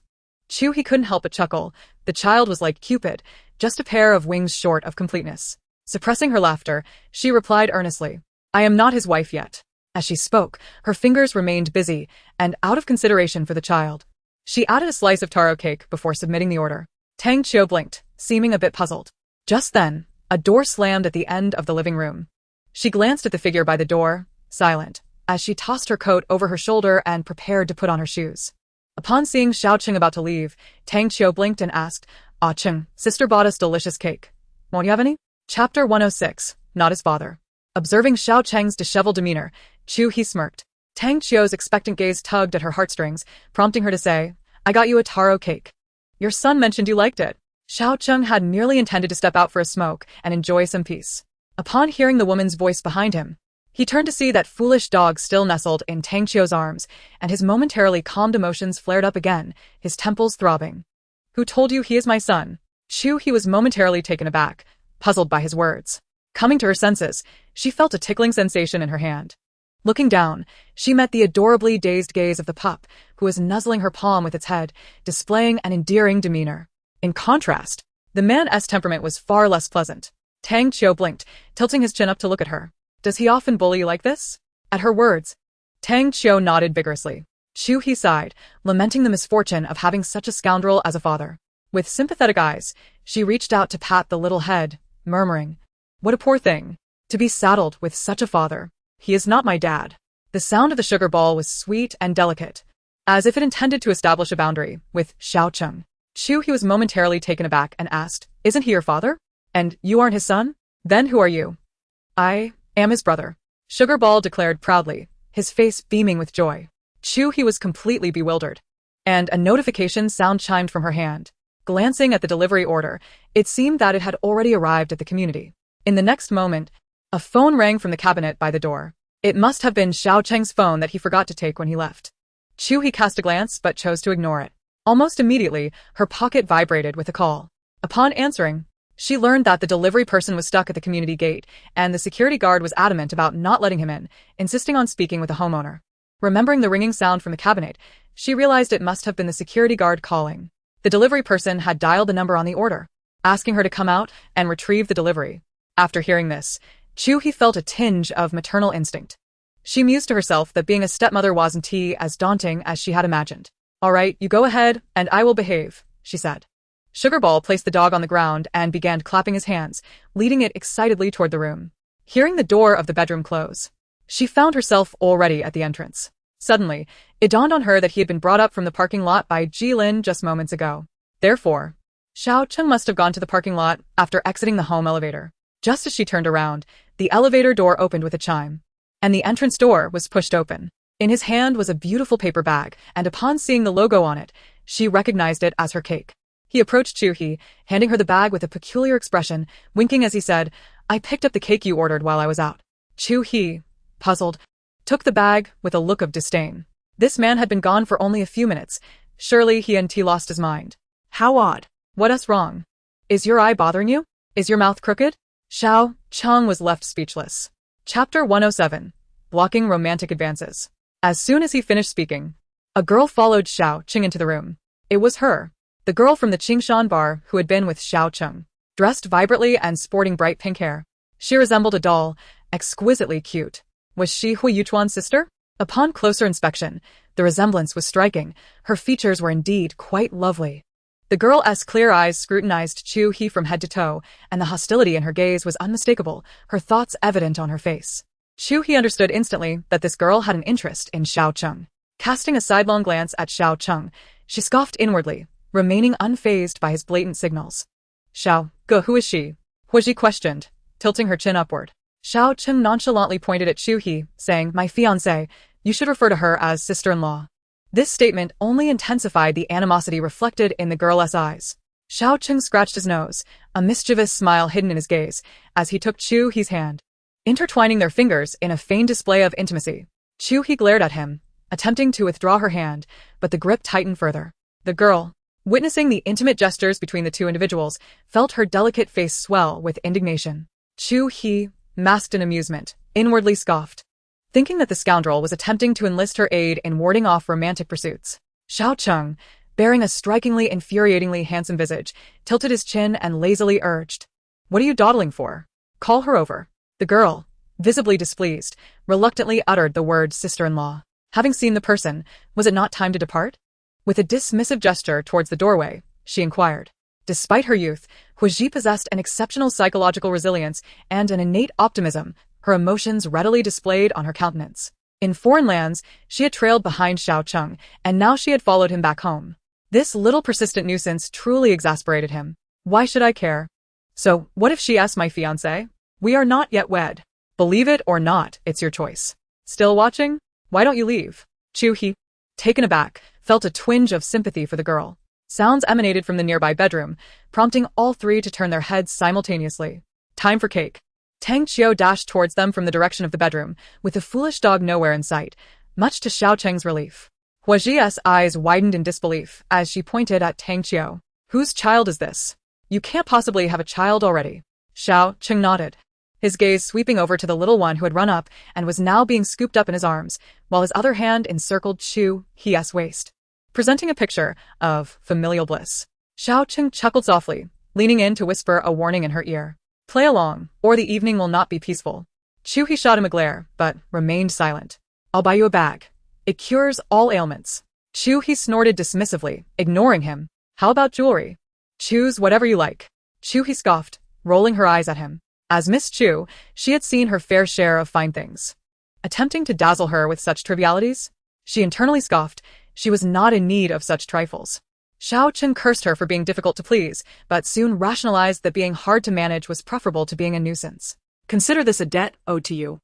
Chu He couldn't help but chuckle. The child was like Cupid, just a pair of wings short of completeness. Suppressing her laughter, she replied earnestly, I am not his wife yet. As she spoke, her fingers remained busy, and out of consideration for the child, she added a slice of taro cake before submitting the order. Tang Qiu blinked, seeming a bit puzzled. Just then, a door slammed at the end of the living room. She glanced at the figure by the door, silent, as she tossed her coat over her shoulder and prepared to put on her shoes. Upon seeing Xiao Cheng about to leave, Tang Qiu blinked and asked, Cheng, sister bought us delicious cake. Won't you have any? Chapter 106, Not His Father. Observing Xiao Cheng's disheveled demeanor, Chu He smirked. Tang Qiu's expectant gaze tugged at her heartstrings, prompting her to say, I got you a taro cake. Your son mentioned you liked it. Xiao Cheng had merely intended to step out for a smoke and enjoy some peace. Upon hearing the woman's voice behind him, he turned to see that foolish dog still nestled in Tang Qiu's arms, and his momentarily calmed emotions flared up again, his temples throbbing. Who told you he is my son? Chu He was momentarily taken aback, puzzled by his words. Coming to her senses, she felt a tickling sensation in her hand. Looking down, she met the adorably dazed gaze of the pup, who was nuzzling her palm with its head, displaying an endearing demeanor. In contrast, the man's temperament was far less pleasant. Tang Qiu blinked, tilting his chin up to look at her. Does he often bully you like this? At her words, Tang Qiu nodded vigorously. Chu He sighed, lamenting the misfortune of having such a scoundrel as a father. With sympathetic eyes, she reached out to pat the little head, murmuring, What a poor thing, to be saddled with such a father. He is not my dad. The sound of the sugar ball was sweet and delicate, as if it intended to establish a boundary with Xiao Cheng. Chu He was momentarily taken aback and asked, Isn't he your father? And you aren't his son? Then who are you? I am his brother. Sugar Ball declared proudly, his face beaming with joy. Chu He was completely bewildered, and a notification sound chimed from her hand. Glancing at the delivery order, it seemed that it had already arrived at the community. In the next moment, a phone rang from the cabinet by the door. It must have been Xiao Cheng's phone that he forgot to take when he left. Chu He cast a glance but chose to ignore it. Almost immediately, her pocket vibrated with a call. Upon answering, she learned that the delivery person was stuck at the community gate, and the security guard was adamant about not letting him in, insisting on speaking with the homeowner. Remembering the ringing sound from the cabinet, she realized it must have been the security guard calling. The delivery person had dialed the number on the order, asking her to come out and retrieve the delivery. After hearing this, Chu He felt a tinge of maternal instinct. She mused to herself that being a stepmother wasn't as daunting as she had imagined. All right, you go ahead, and I will behave, she said. Sugar Ball placed the dog on the ground and began clapping his hands, leading it excitedly toward the room. Hearing the door of the bedroom close, she found herself already at the entrance. Suddenly, it dawned on her that he had been brought up from the parking lot by Jilin just moments ago. Therefore, Xiao Cheng must have gone to the parking lot after exiting the home elevator. Just as she turned around, the elevator door opened with a chime, and the entrance door was pushed open. In his hand was a beautiful paper bag, and upon seeing the logo on it, she recognized it as her cake. He approached Chu He, handing her the bag with a peculiar expression, winking as he said, I picked up the cake you ordered while I was out. Chu He, puzzled, took the bag with a look of disdain. This man had been gone for only a few minutes. Surely he and T lost his mind. How odd. What's wrong? Is your eye bothering you? Is your mouth crooked? Xiao Cheng was left speechless. Chapter 107. blocking romantic advances. As soon as he finished speaking, a girl followed Xiao Cheng into the room. It was her, the girl from the Qingshan bar who had been with Xiao Cheng. Dressed vibrantly and sporting bright pink hair, she resembled a doll, exquisitely cute. Was she Hui Yuchuan's sister? Upon closer inspection, the resemblance was striking. Her features were indeed quite lovely. The girl's clear eyes scrutinized Chu He from head to toe, and the hostility in her gaze was unmistakable, her thoughts evident on her face. Chu He understood instantly that this girl had an interest in Xiao Cheng. Casting a sidelong glance at Xiao Cheng, she scoffed inwardly, remaining unfazed by his blatant signals. Xiao, who is she? Hui Ji questioned, tilting her chin upward. Xiao Cheng nonchalantly pointed at Chu He, saying, "My fiancée, you should refer to her as sister-in-law." This statement only intensified the animosity reflected in the girl's eyes. Xiao Cheng scratched his nose, a mischievous smile hidden in his gaze, as he took Chu He's hand. Intertwining their fingers in a feigned display of intimacy, Chu He glared at him, attempting to withdraw her hand, but the grip tightened further. The girl, witnessing the intimate gestures between the two individuals, felt her delicate face swell with indignation. Chu He, masked in amusement, inwardly scoffed, thinking that the scoundrel was attempting to enlist her aid in warding off romantic pursuits. Xiao Cheng, bearing a strikingly infuriatingly handsome visage, tilted his chin and lazily urged, "What are you dawdling for? Call her over." The girl, visibly displeased, reluctantly uttered the word sister-in-law. Having seen the person, was it not time to depart? With a dismissive gesture towards the doorway, she inquired. Despite her youth, Hui Ji possessed an exceptional psychological resilience and an innate optimism, her emotions readily displayed on her countenance. In foreign lands, she had trailed behind Xiao Cheng, and now she had followed him back home. This little persistent nuisance truly exasperated him. Why should I care? So, what if she asks my fiancé? We are not yet wed. Believe it or not, it's your choice. Still watching? Why don't you leave? Chu He, taken aback, felt a twinge of sympathy for the girl. Sounds emanated from the nearby bedroom, prompting all three to turn their heads simultaneously. Time for cake. Tang Qiu dashed towards them from the direction of the bedroom, with the foolish dog nowhere in sight, much to Xiao Cheng's relief. Hui Ji's eyes widened in disbelief as she pointed at Tang Qiu. Whose child is this? You can't possibly have a child already. Xiao Cheng nodded, his gaze sweeping over to the little one who had run up and was now being scooped up in his arms, while his other hand encircled Chu He's waist, presenting a picture of familial bliss. Xiao Cheng chuckled softly, leaning in to whisper a warning in her ear. Play along, or the evening will not be peaceful. Chu He shot him a glare, but remained silent. I'll buy you a bag. It cures all ailments. Chu He snorted dismissively, ignoring him. How about jewelry? Choose whatever you like. Chu He scoffed, rolling her eyes at him. As Miss Chu, she had seen her fair share of fine things. Attempting to dazzle her with such trivialities? She internally scoffed. She was not in need of such trifles. Xiao Cheng cursed her for being difficult to please, but soon rationalized that being hard to manage was preferable to being a nuisance. Consider this a debt owed to you.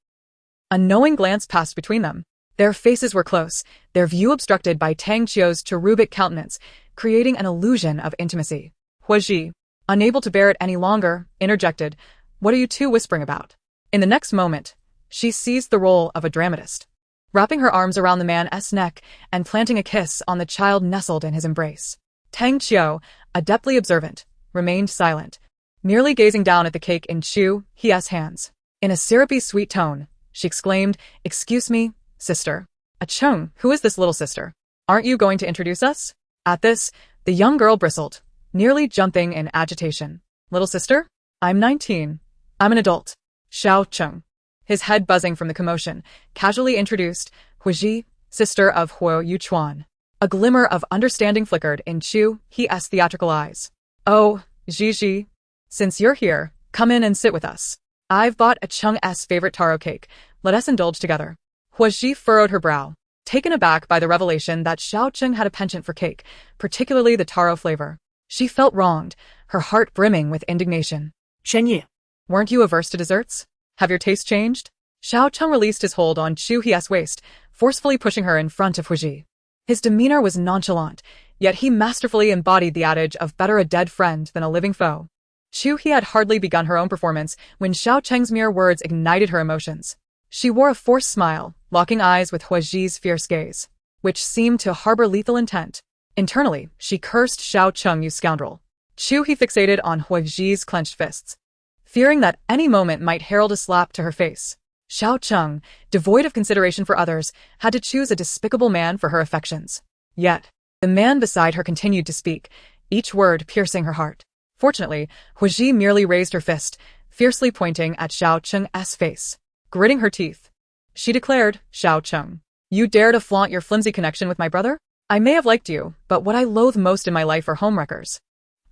A knowing glance passed between them. Their faces were close, their view obstructed by Tang Qiu's cherubic countenance, creating an illusion of intimacy. Hui Ji, unable to bear it any longer, interjected, "What are you two whispering about?" In the next moment, she seized the role of a dramatist, wrapping her arms around the man's neck and planting a kiss on the child nestled in his embrace. Tang Qiu, adeptly observant, remained silent, merely gazing down at the cake in Chu He's hands. In a syrupy sweet tone, she exclaimed, "Excuse me, sister. Cheng, who is this little sister? Aren't you going to introduce us?" At this, the young girl bristled, nearly jumping in agitation. Little sister? I'm 19. I'm an adult. Xiao Cheng, his head buzzing from the commotion, casually introduced, Hui Ji, sister of Hui Yuchuan. A glimmer of understanding flickered in Chu He's theatrical eyes. "Oh, Ji, since you're here, come in and sit with us. I've bought Cheng's favorite taro cake. Let us indulge together." Hui Ji furrowed her brow, taken aback by the revelation that Xiao Cheng had a penchant for cake, particularly the taro flavor. She felt wronged, her heart brimming with indignation. Chen Yi. Weren't you averse to desserts? Have your taste changed? Xiao Cheng released his hold on Chu He's waist, forcefully pushing her in front of Hui Ji. His demeanor was nonchalant, yet he masterfully embodied the adage of better a dead friend than a living foe. Chu He had hardly begun her own performance when Xiao Cheng's mere words ignited her emotions. She wore a forced smile, locking eyes with Hui Ji's fierce gaze, which seemed to harbor lethal intent. Internally, she cursed Xiao Cheng, "You scoundrel." Chu He fixated on Hui Ji's clenched fists, fearing that any moment might herald a slap to her face. Xiao Cheng, devoid of consideration for others, had to choose a despicable man for her affections. Yet, the man beside her continued to speak, each word piercing her heart. Fortunately, He merely raised her fist, fiercely pointing at Xiao Cheng's face. Gritting her teeth, she declared, "Xiao Cheng, you dare to flaunt your flimsy connection with my brother? I may have liked you, but what I loathe most in my life are homewreckers.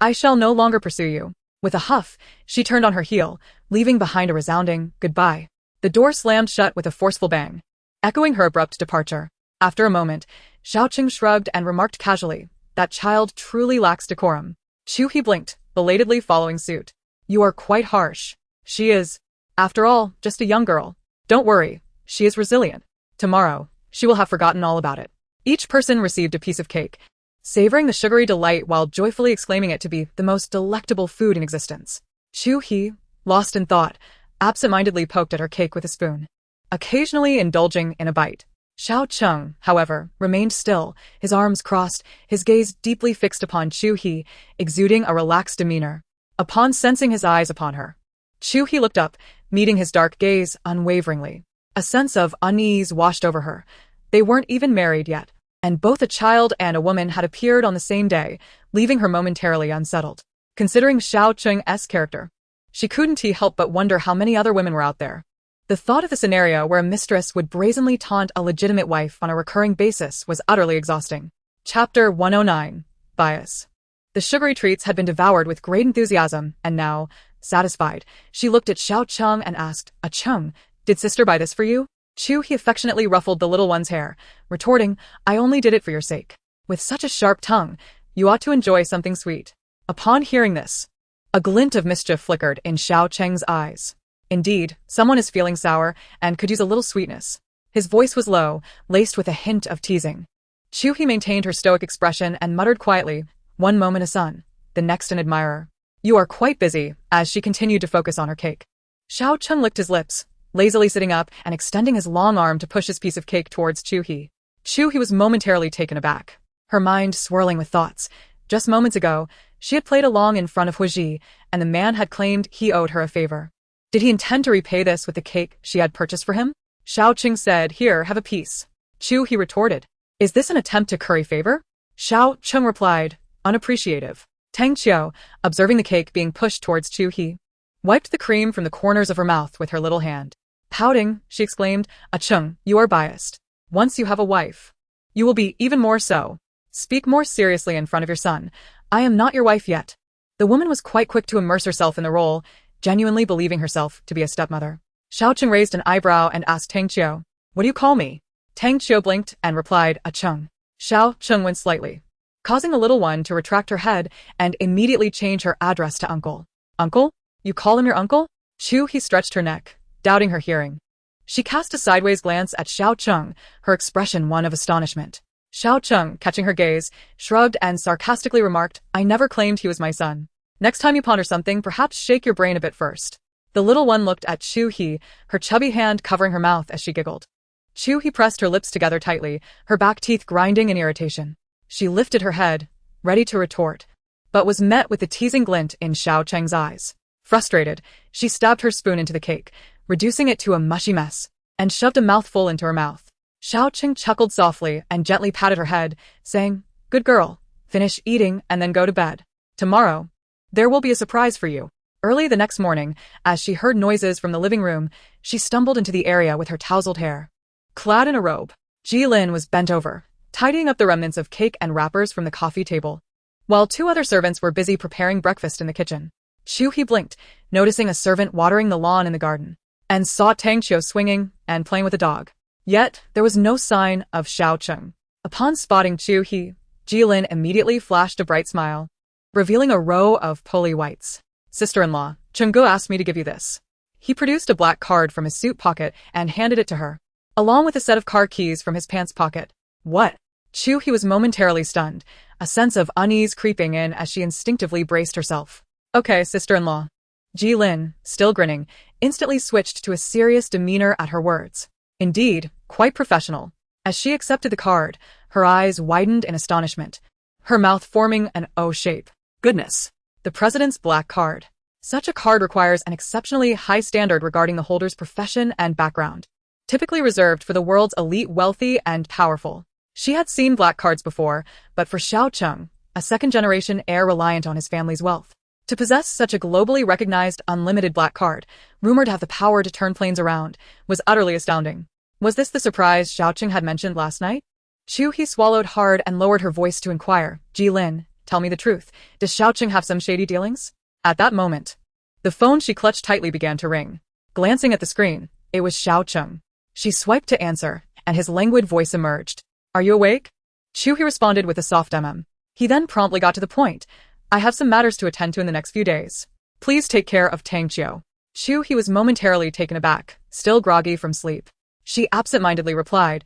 I shall no longer pursue you." With a huff, she turned on her heel, leaving behind a resounding goodbye. The door slammed shut with a forceful bang, echoing her abrupt departure. After a moment, Xiao Cheng shrugged and remarked casually, "That child truly lacks decorum." Chu He blinked, belatedly following suit. "You are quite harsh. She is, after all, just a young girl. Don't worry, she is resilient. Tomorrow, she will have forgotten all about it." Each person received a piece of cake, savoring the sugary delight while joyfully exclaiming it to be the most delectable food in existence. Chu He, lost in thought, absent-mindedly poked at her cake with a spoon, occasionally indulging in a bite. Xiao Cheng, however, remained still, his arms crossed, his gaze deeply fixed upon Chu He, exuding a relaxed demeanor. Upon sensing his eyes upon her, Chu He looked up, meeting his dark gaze unwaveringly. A sense of unease washed over her. They weren't even married yet, and both a child and a woman had appeared on the same day, leaving her momentarily unsettled. Considering Xiao Cheng's character, she couldn't help but wonder how many other women were out there. The thought of a scenario where a mistress would brazenly taunt a legitimate wife on a recurring basis was utterly exhausting. Chapter 109. Bias. The sugary treats had been devoured with great enthusiasm, and now, satisfied, she looked at Xiao Cheng and asked, Cheng, did sister buy this for you?" Chu He affectionately ruffled the little one's hair, retorting, "I only did it for your sake. With such a sharp tongue, you ought to enjoy something sweet." Upon hearing this, a glint of mischief flickered in Xiao Cheng's eyes. Indeed, someone is feeling sour and could use a little sweetness. His voice was low, laced with a hint of teasing. Chu He maintained her stoic expression and muttered quietly, "One moment a son, the next an admirer. You are quite busy," as she continued to focus on her cake. Xiao Cheng licked his lips, lazily sitting up and extending his long arm to push his piece of cake towards Chu He. Chu He was momentarily taken aback, her mind swirling with thoughts. Just moments ago, she had played along in front of He, and the man had claimed he owed her a favor. Did he intend to repay this with the cake she had purchased for him? Xiao Cheng said, "Here, have a piece." Chu He retorted, "Is this an attempt to curry favor?" Xiao Cheng replied, unappreciative. Tang Qiu, observing the cake being pushed towards Chu He, wiped the cream from the corners of her mouth with her little hand. Pouting, she exclaimed, Cheng, you are biased. Once you have a wife, you will be even more so. Speak more seriously in front of your son. I am not your wife yet." The woman was quite quick to immerse herself in the role, genuinely believing herself to be a stepmother. Xiao Cheng raised an eyebrow and asked Tang Qiu, "What do you call me?" Tang Qiu blinked and replied, Cheng. Xiao Cheng winced slightly, causing the little one to retract her head and immediately change her address to uncle. "Uncle? You call him your uncle?" Chu He stretched her neck, doubting her hearing. She cast a sideways glance at Xiao Cheng, her expression one of astonishment. Xiao Cheng, catching her gaze, shrugged and sarcastically remarked, "I never claimed he was my son. Next time you ponder something, perhaps shake your brain a bit first." The little one looked at Chu He, her chubby hand covering her mouth as she giggled. Chu He pressed her lips together tightly, her back teeth grinding in irritation. She lifted her head, ready to retort, but was met with the teasing glint in Xiao Cheng's eyes. Frustrated, she stabbed her spoon into the cake, reducing it to a mushy mess, and shoved a mouthful into her mouth. Xiao Cheng chuckled softly and gently patted her head, saying, "Good girl, finish eating and then go to bed. Tomorrow, there will be a surprise for you." Early the next morning, as she heard noises from the living room, she stumbled into the area with her tousled hair. Clad in a robe, Jilin was bent over, tidying up the remnants of cake and wrappers from the coffee table, while two other servants were busy preparing breakfast in the kitchen. Chu He blinked, noticing a servant watering the lawn in the garden, and saw Tang Qiu swinging and playing with a dog. Yet, there was no sign of Xiao Cheng. Upon spotting Chu He, Jilin immediately flashed a bright smile, revealing a row of pearly whites. "Sister-in-law, Chenggu asked me to give you this." He produced a black card from his suit pocket and handed it to her, along with a set of car keys from his pants pocket. "What?" Chu He was momentarily stunned, a sense of unease creeping in as she instinctively braced herself. "Okay, sister-in-law." Jilin, still grinning, instantly switched to a serious demeanor at her words. Indeed, quite professional. As she accepted the card, her eyes widened in astonishment, her mouth forming an O shape. "Goodness! The president's black card. Such a card requires an exceptionally high standard regarding the holder's profession and background, typically reserved for the world's elite, wealthy, and powerful. She had seen black cards before, but for Xiao Cheng, a second-generation heir reliant on his family's wealth, to possess such a globally recognized unlimited black card, rumored to have the power to turn planes around, was utterly astounding. Was this the surprise Xiao Cheng had mentioned last night? Chu He swallowed hard and lowered her voice to inquire, Ji-Lin, tell me the truth, does Xiao Cheng have some shady dealings? At that moment, the phone she clutched tightly began to ring. Glancing at the screen, it was Xiao Cheng. She swiped to answer, and his languid voice emerged. Are you awake? Chu He responded with a soft He then promptly got to the point. I have some matters to attend to in the next few days. Please take care of Tang Qiu. Chu He was momentarily taken aback, still groggy from sleep. She absent-mindedly replied,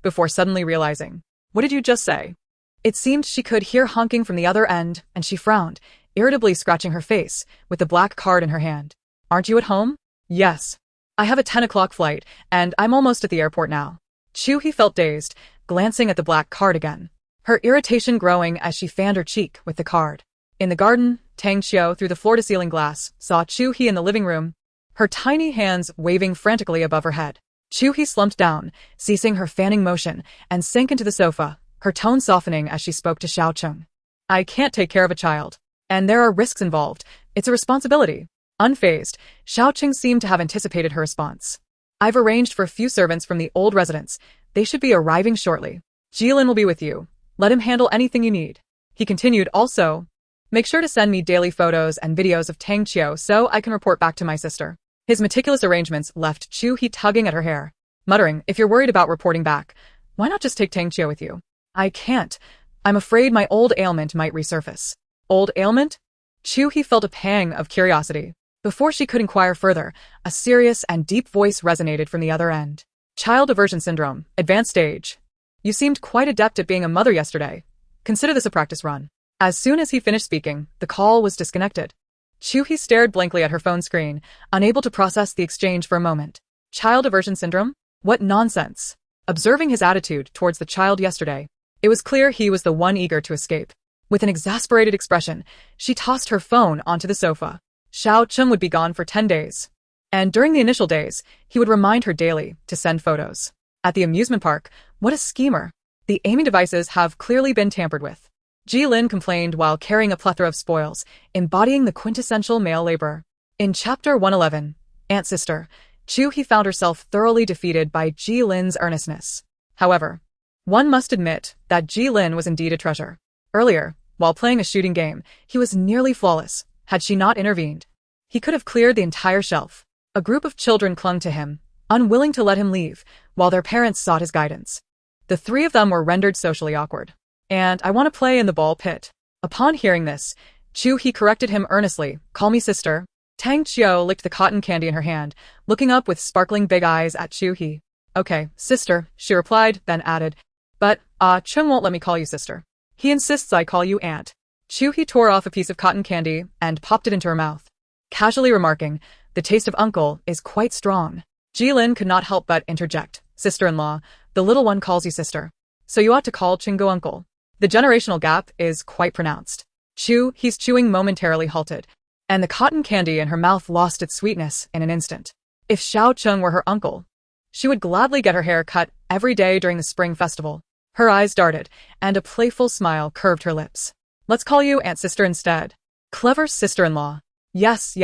before suddenly realizing. What did you just say? It seemed she could hear honking from the other end, and she frowned, irritably scratching her face, with the black card in her hand. Aren't you at home? Yes. I have a 10 o'clock flight, and I'm almost at the airport now. Chu He felt dazed, glancing at the black card again, her irritation growing as she fanned her cheek with the card. In the garden, Tang Qiu, through the floor-to-ceiling glass, saw Chu He in the living room, her tiny hands waving frantically above her head. Chu He slumped down, ceasing her fanning motion, and sank into the sofa, her tone softening as she spoke to Xiao Cheng. I can't take care of a child. And there are risks involved. It's a responsibility. Unfazed, Xiao Cheng seemed to have anticipated her response. I've arranged for a few servants from the old residence. They should be arriving shortly. Ji-Lin will be with you. Let him handle anything you need. He continued, also, make sure to send me daily photos and videos of Tang Qiu so I can report back to my sister. His meticulous arrangements left Chu He tugging at her hair, muttering, if you're worried about reporting back, why not just take Tang Qiu with you? I can't. I'm afraid my old ailment might resurface. Old ailment? Chu He felt a pang of curiosity. Before she could inquire further, a serious and deep voice resonated from the other end. Child aversion syndrome, advanced stage. You seemed quite adept at being a mother yesterday. Consider this a practice run. As soon as he finished speaking, the call was disconnected. Chu He stared blankly at her phone screen, unable to process the exchange for a moment. Child aversion syndrome? What nonsense. Observing his attitude towards the child yesterday, it was clear he was the one eager to escape. With an exasperated expression, she tossed her phone onto the sofa. Xiao Cheng would be gone for 10 days. And during the initial days, he would remind her daily to send photos. At the amusement park, what a schemer. The aiming devices have clearly been tampered with. Ji-Lin complained while carrying a plethora of spoils, embodying the quintessential male laborer. In Chapter 111, Aunt Sister, Chu He found herself thoroughly defeated by Ji-Lin's earnestness. However, one must admit that Ji-Lin was indeed a treasure. Earlier, while playing a shooting game, he was nearly flawless. Had she not intervened, he could have cleared the entire shelf. A group of children clung to him, unwilling to let him leave, while their parents sought his guidance. The three of them were rendered socially awkward. And I want to play in the ball pit. Upon hearing this, Chu He corrected him earnestly. Call me sister. Tang Qiu licked the cotton candy in her hand, looking up with sparkling big eyes at Chu He. Okay, sister, she replied, then added, but, Cheng won't let me call you sister. He insists I call you aunt. Chu He tore off a piece of cotton candy and popped it into her mouth, casually remarking, the taste of uncle is quite strong. Ji-Lin could not help but interject, sister-in-law, the little one calls you sister. So you ought to call Chingo uncle. The generational gap is quite pronounced. He's chewing momentarily halted, and the cotton candy in her mouth lost its sweetness in an instant. If Xiao Cheng were her uncle, she would gladly get her hair cut every day during the spring festival. Her eyes darted, and a playful smile curved her lips. Let's call you Aunt Sister instead. Clever sister-in-law. Yes,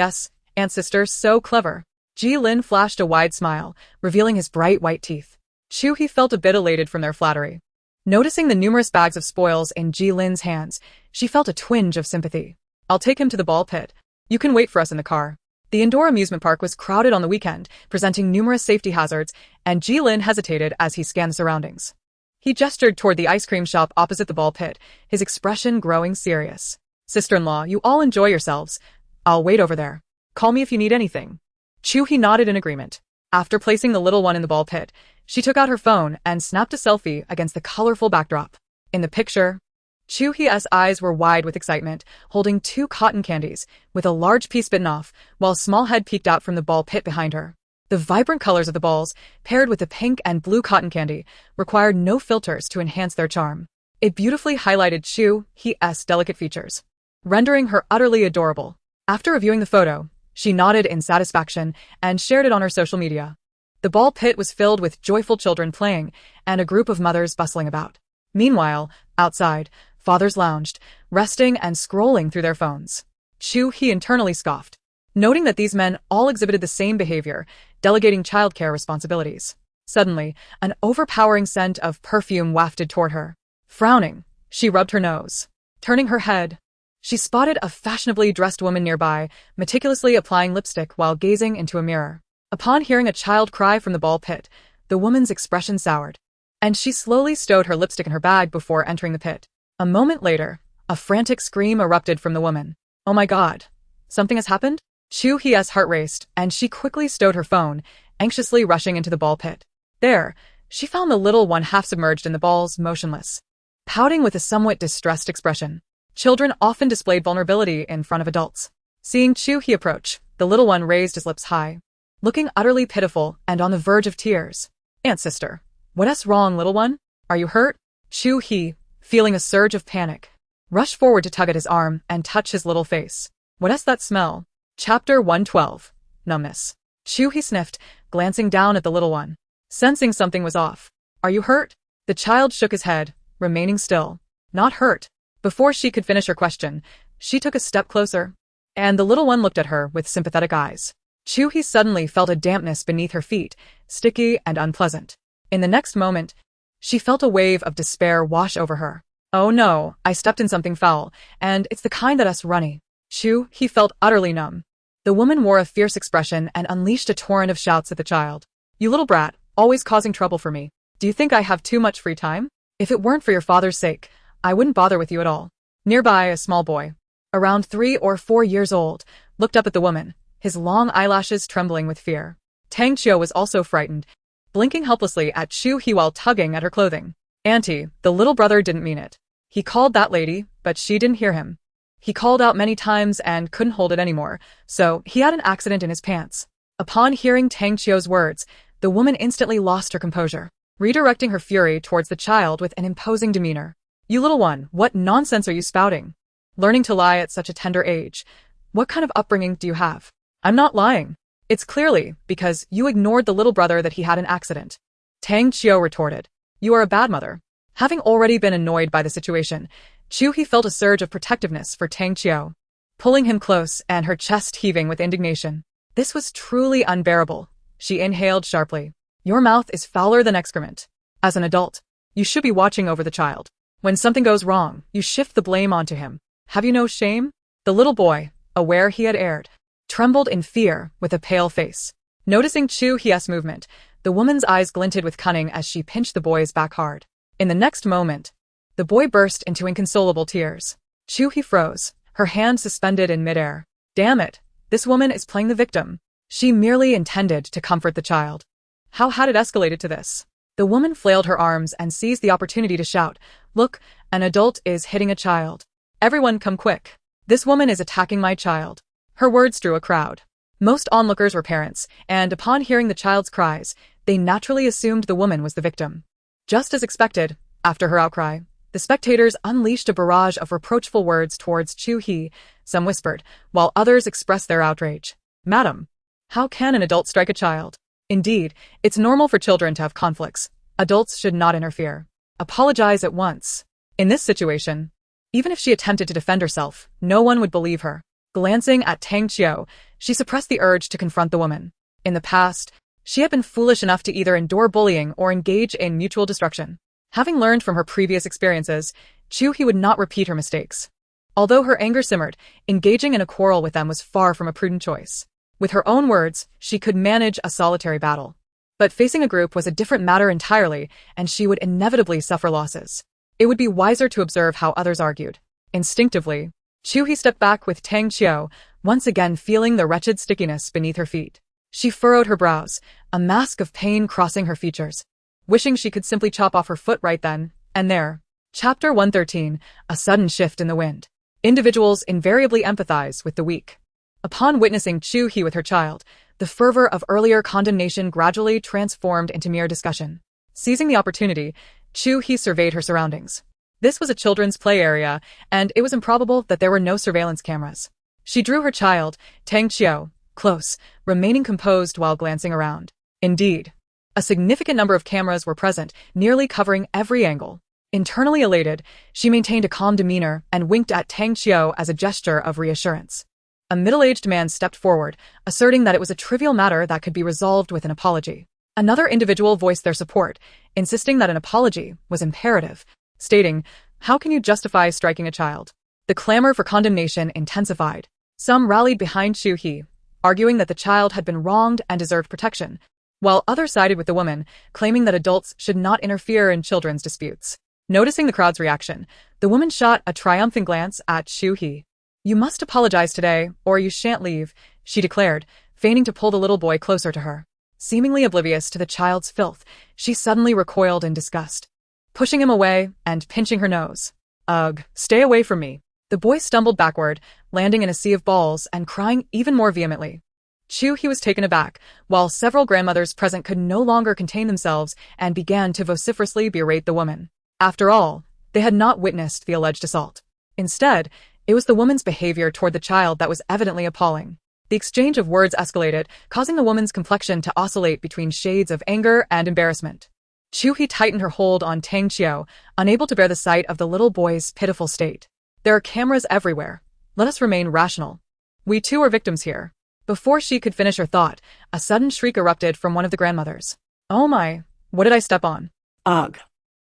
Aunt Sister, so clever. Ji-Lin flashed a wide smile, revealing his bright white teeth. Chu He felt a bit elated from their flattery. Noticing the numerous bags of spoils in Ji-Lin's hands, she felt a twinge of sympathy. I'll take him to the ball pit. You can wait for us in the car. The indoor amusement park was crowded on the weekend, presenting numerous safety hazards, and Ji-Lin hesitated as he scanned the surroundings. He gestured toward the ice cream shop opposite the ball pit, his expression growing serious. Sister-in-law, you all enjoy yourselves. I'll wait over there. Call me if you need anything. Chu He nodded in agreement. After placing the little one in the ball pit, she took out her phone and snapped a selfie against the colorful backdrop. In the picture, Chu He's eyes were wide with excitement, holding 2 cotton candies, with a large piece bitten off, while a small head peeked out from the ball pit behind her. The vibrant colors of the balls, paired with the pink and blue cotton candy, required no filters to enhance their charm. It beautifully highlighted Chu He's delicate features, rendering her utterly adorable. After reviewing the photo, she nodded in satisfaction and shared it on her social media. The ball pit was filled with joyful children playing and a group of mothers bustling about. Meanwhile, outside, fathers lounged, resting and scrolling through their phones. Chu He internally scoffed, noting that these men all exhibited the same behavior, delegating childcare responsibilities. Suddenly, an overpowering scent of perfume wafted toward her. Frowning, she rubbed her nose. Turning her head, she spotted a fashionably dressed woman nearby, meticulously applying lipstick while gazing into a mirror. Upon hearing a child cry from the ball pit, the woman's expression soured, and she slowly stowed her lipstick in her bag before entering the pit. A moment later, a frantic scream erupted from the woman. Oh my god, something has happened? Chu He's heart raced, and she quickly stowed her phone, anxiously rushing into the ball pit. There, she found the little one half submerged in the balls, motionless, pouting with a somewhat distressed expression. Children often displayed vulnerability in front of adults. Seeing Chu He approach, the little one raised his lips high, looking utterly pitiful and on the verge of tears. Aunt sister, what's wrong, little one? Are you hurt? Chu He, feeling a surge of panic, rushed forward to tug at his arm and touch his little face. What's that smell? Chapter 112. Numbness. Chu He sniffed, glancing down at the little one, sensing something was off. Are you hurt? The child shook his head, remaining still. Not hurt. Before she could finish her question, she took a step closer, and the little one looked at her with sympathetic eyes. Chu He suddenly felt a dampness beneath her feet, sticky and unpleasant. In the next moment, she felt a wave of despair wash over her. Oh no, I stepped in something foul, and it's the kind that's runny. Chu He felt utterly numb. The woman wore a fierce expression and unleashed a torrent of shouts at the child. You little brat, always causing trouble for me. Do you think I have too much free time? If it weren't for your father's sake, I wouldn't bother with you at all. Nearby, a small boy, around 3 or 4 years old, looked up at the woman, his long eyelashes trembling with fear. Tang Qiu was also frightened, blinking helplessly at Chu He while tugging at her clothing. Auntie, the little brother didn't mean it. He called that lady, but she didn't hear him. He called out many times and couldn't hold it anymore, so he had an accident in his pants. Upon hearing Tang Qiu's words, the woman instantly lost her composure, redirecting her fury towards the child with an imposing demeanor. You little one, what nonsense are you spouting? Learning to lie at such a tender age. What kind of upbringing do you have? I'm not lying. It's clearly because you ignored the little brother that he had an accident. Tang Qiu retorted. You are a bad mother. Having already been annoyed by the situation, Chu He felt a surge of protectiveness for Tang Qiu, pulling him close and her chest heaving with indignation. This was truly unbearable. She inhaled sharply. Your mouth is fouler than excrement. As an adult, you should be watching over the child. When something goes wrong, you shift the blame onto him. Have you no shame? The little boy, aware he had erred, trembled in fear with a pale face. Noticing Chu He's movement, the woman's eyes glinted with cunning as she pinched the boy's back hard. In the next moment, the boy burst into inconsolable tears. Chu He froze, her hand suspended in midair. Damn it, this woman is playing the victim. She merely intended to comfort the child. How had it escalated to this? The woman flailed her arms and seized the opportunity to shout, Look, an adult is hitting a child. Everyone come quick. This woman is attacking my child. Her words drew a crowd. Most onlookers were parents, and upon hearing the child's cries, they naturally assumed the woman was the victim. Just as expected, after her outcry, the spectators unleashed a barrage of reproachful words towards Chu He. Some whispered, while others expressed their outrage. Madam, how can an adult strike a child? Indeed, it's normal for children to have conflicts. Adults should not interfere. Apologize at once. In this situation, even if she attempted to defend herself, no one would believe her. Glancing at Tang Qiu, she suppressed the urge to confront the woman. In the past, she had been foolish enough to either endure bullying or engage in mutual destruction. Having learned from her previous experiences, Chu He would not repeat her mistakes. Although her anger simmered, engaging in a quarrel with them was far from a prudent choice. With her own words, she could manage a solitary battle. But facing a group was a different matter entirely, and she would inevitably suffer losses. It would be wiser to observe how others argued. Instinctively, Chu He stepped back with Tang Qiu, once again feeling the wretched stickiness beneath her feet. She furrowed her brows, a mask of pain crossing her features, wishing she could simply chop off her foot right then and there. Chapter 113, A Sudden Shift in the Wind. Individuals invariably empathize with the weak. Upon witnessing Chu He with her child, the fervor of earlier condemnation gradually transformed into mere discussion. Seizing the opportunity, Chu He surveyed her surroundings. This was a children's play area, and it was improbable that there were no surveillance cameras. She drew her child, Tang Qiu, close, remaining composed while glancing around. Indeed, a significant number of cameras were present, nearly covering every angle. Internally elated, she maintained a calm demeanor and winked at Tang Qiu as a gesture of reassurance. A middle-aged man stepped forward, asserting that it was a trivial matter that could be resolved with an apology. Another individual voiced their support, insisting that an apology was imperative, stating, "How can you justify striking a child?" The clamor for condemnation intensified. Some rallied behind Chu He, arguing that the child had been wronged and deserved protection, while others sided with the woman, claiming that adults should not interfere in children's disputes. Noticing the crowd's reaction, the woman shot a triumphant glance at Chu He. "You must apologize today, or you shan't leave," she declared, feigning to pull the little boy closer to her. Seemingly oblivious to the child's filth, she suddenly recoiled in disgust, pushing him away and pinching her nose. "Ugh, stay away from me." The boy stumbled backward, landing in a sea of balls and crying even more vehemently. Chu He was taken aback, while several grandmothers present could no longer contain themselves and began to vociferously berate the woman. After all, they had not witnessed the alleged assault. Instead, it was the woman's behavior toward the child that was evidently appalling. The exchange of words escalated, causing the woman's complexion to oscillate between shades of anger and embarrassment. Chu He tightened her hold on Tang Qiu, unable to bear the sight of the little boy's pitiful state. "There are cameras everywhere. Let us remain rational. We too are victims here." Before she could finish her thought, a sudden shriek erupted from one of the grandmothers. "Oh my, what did I step on?" Ugh.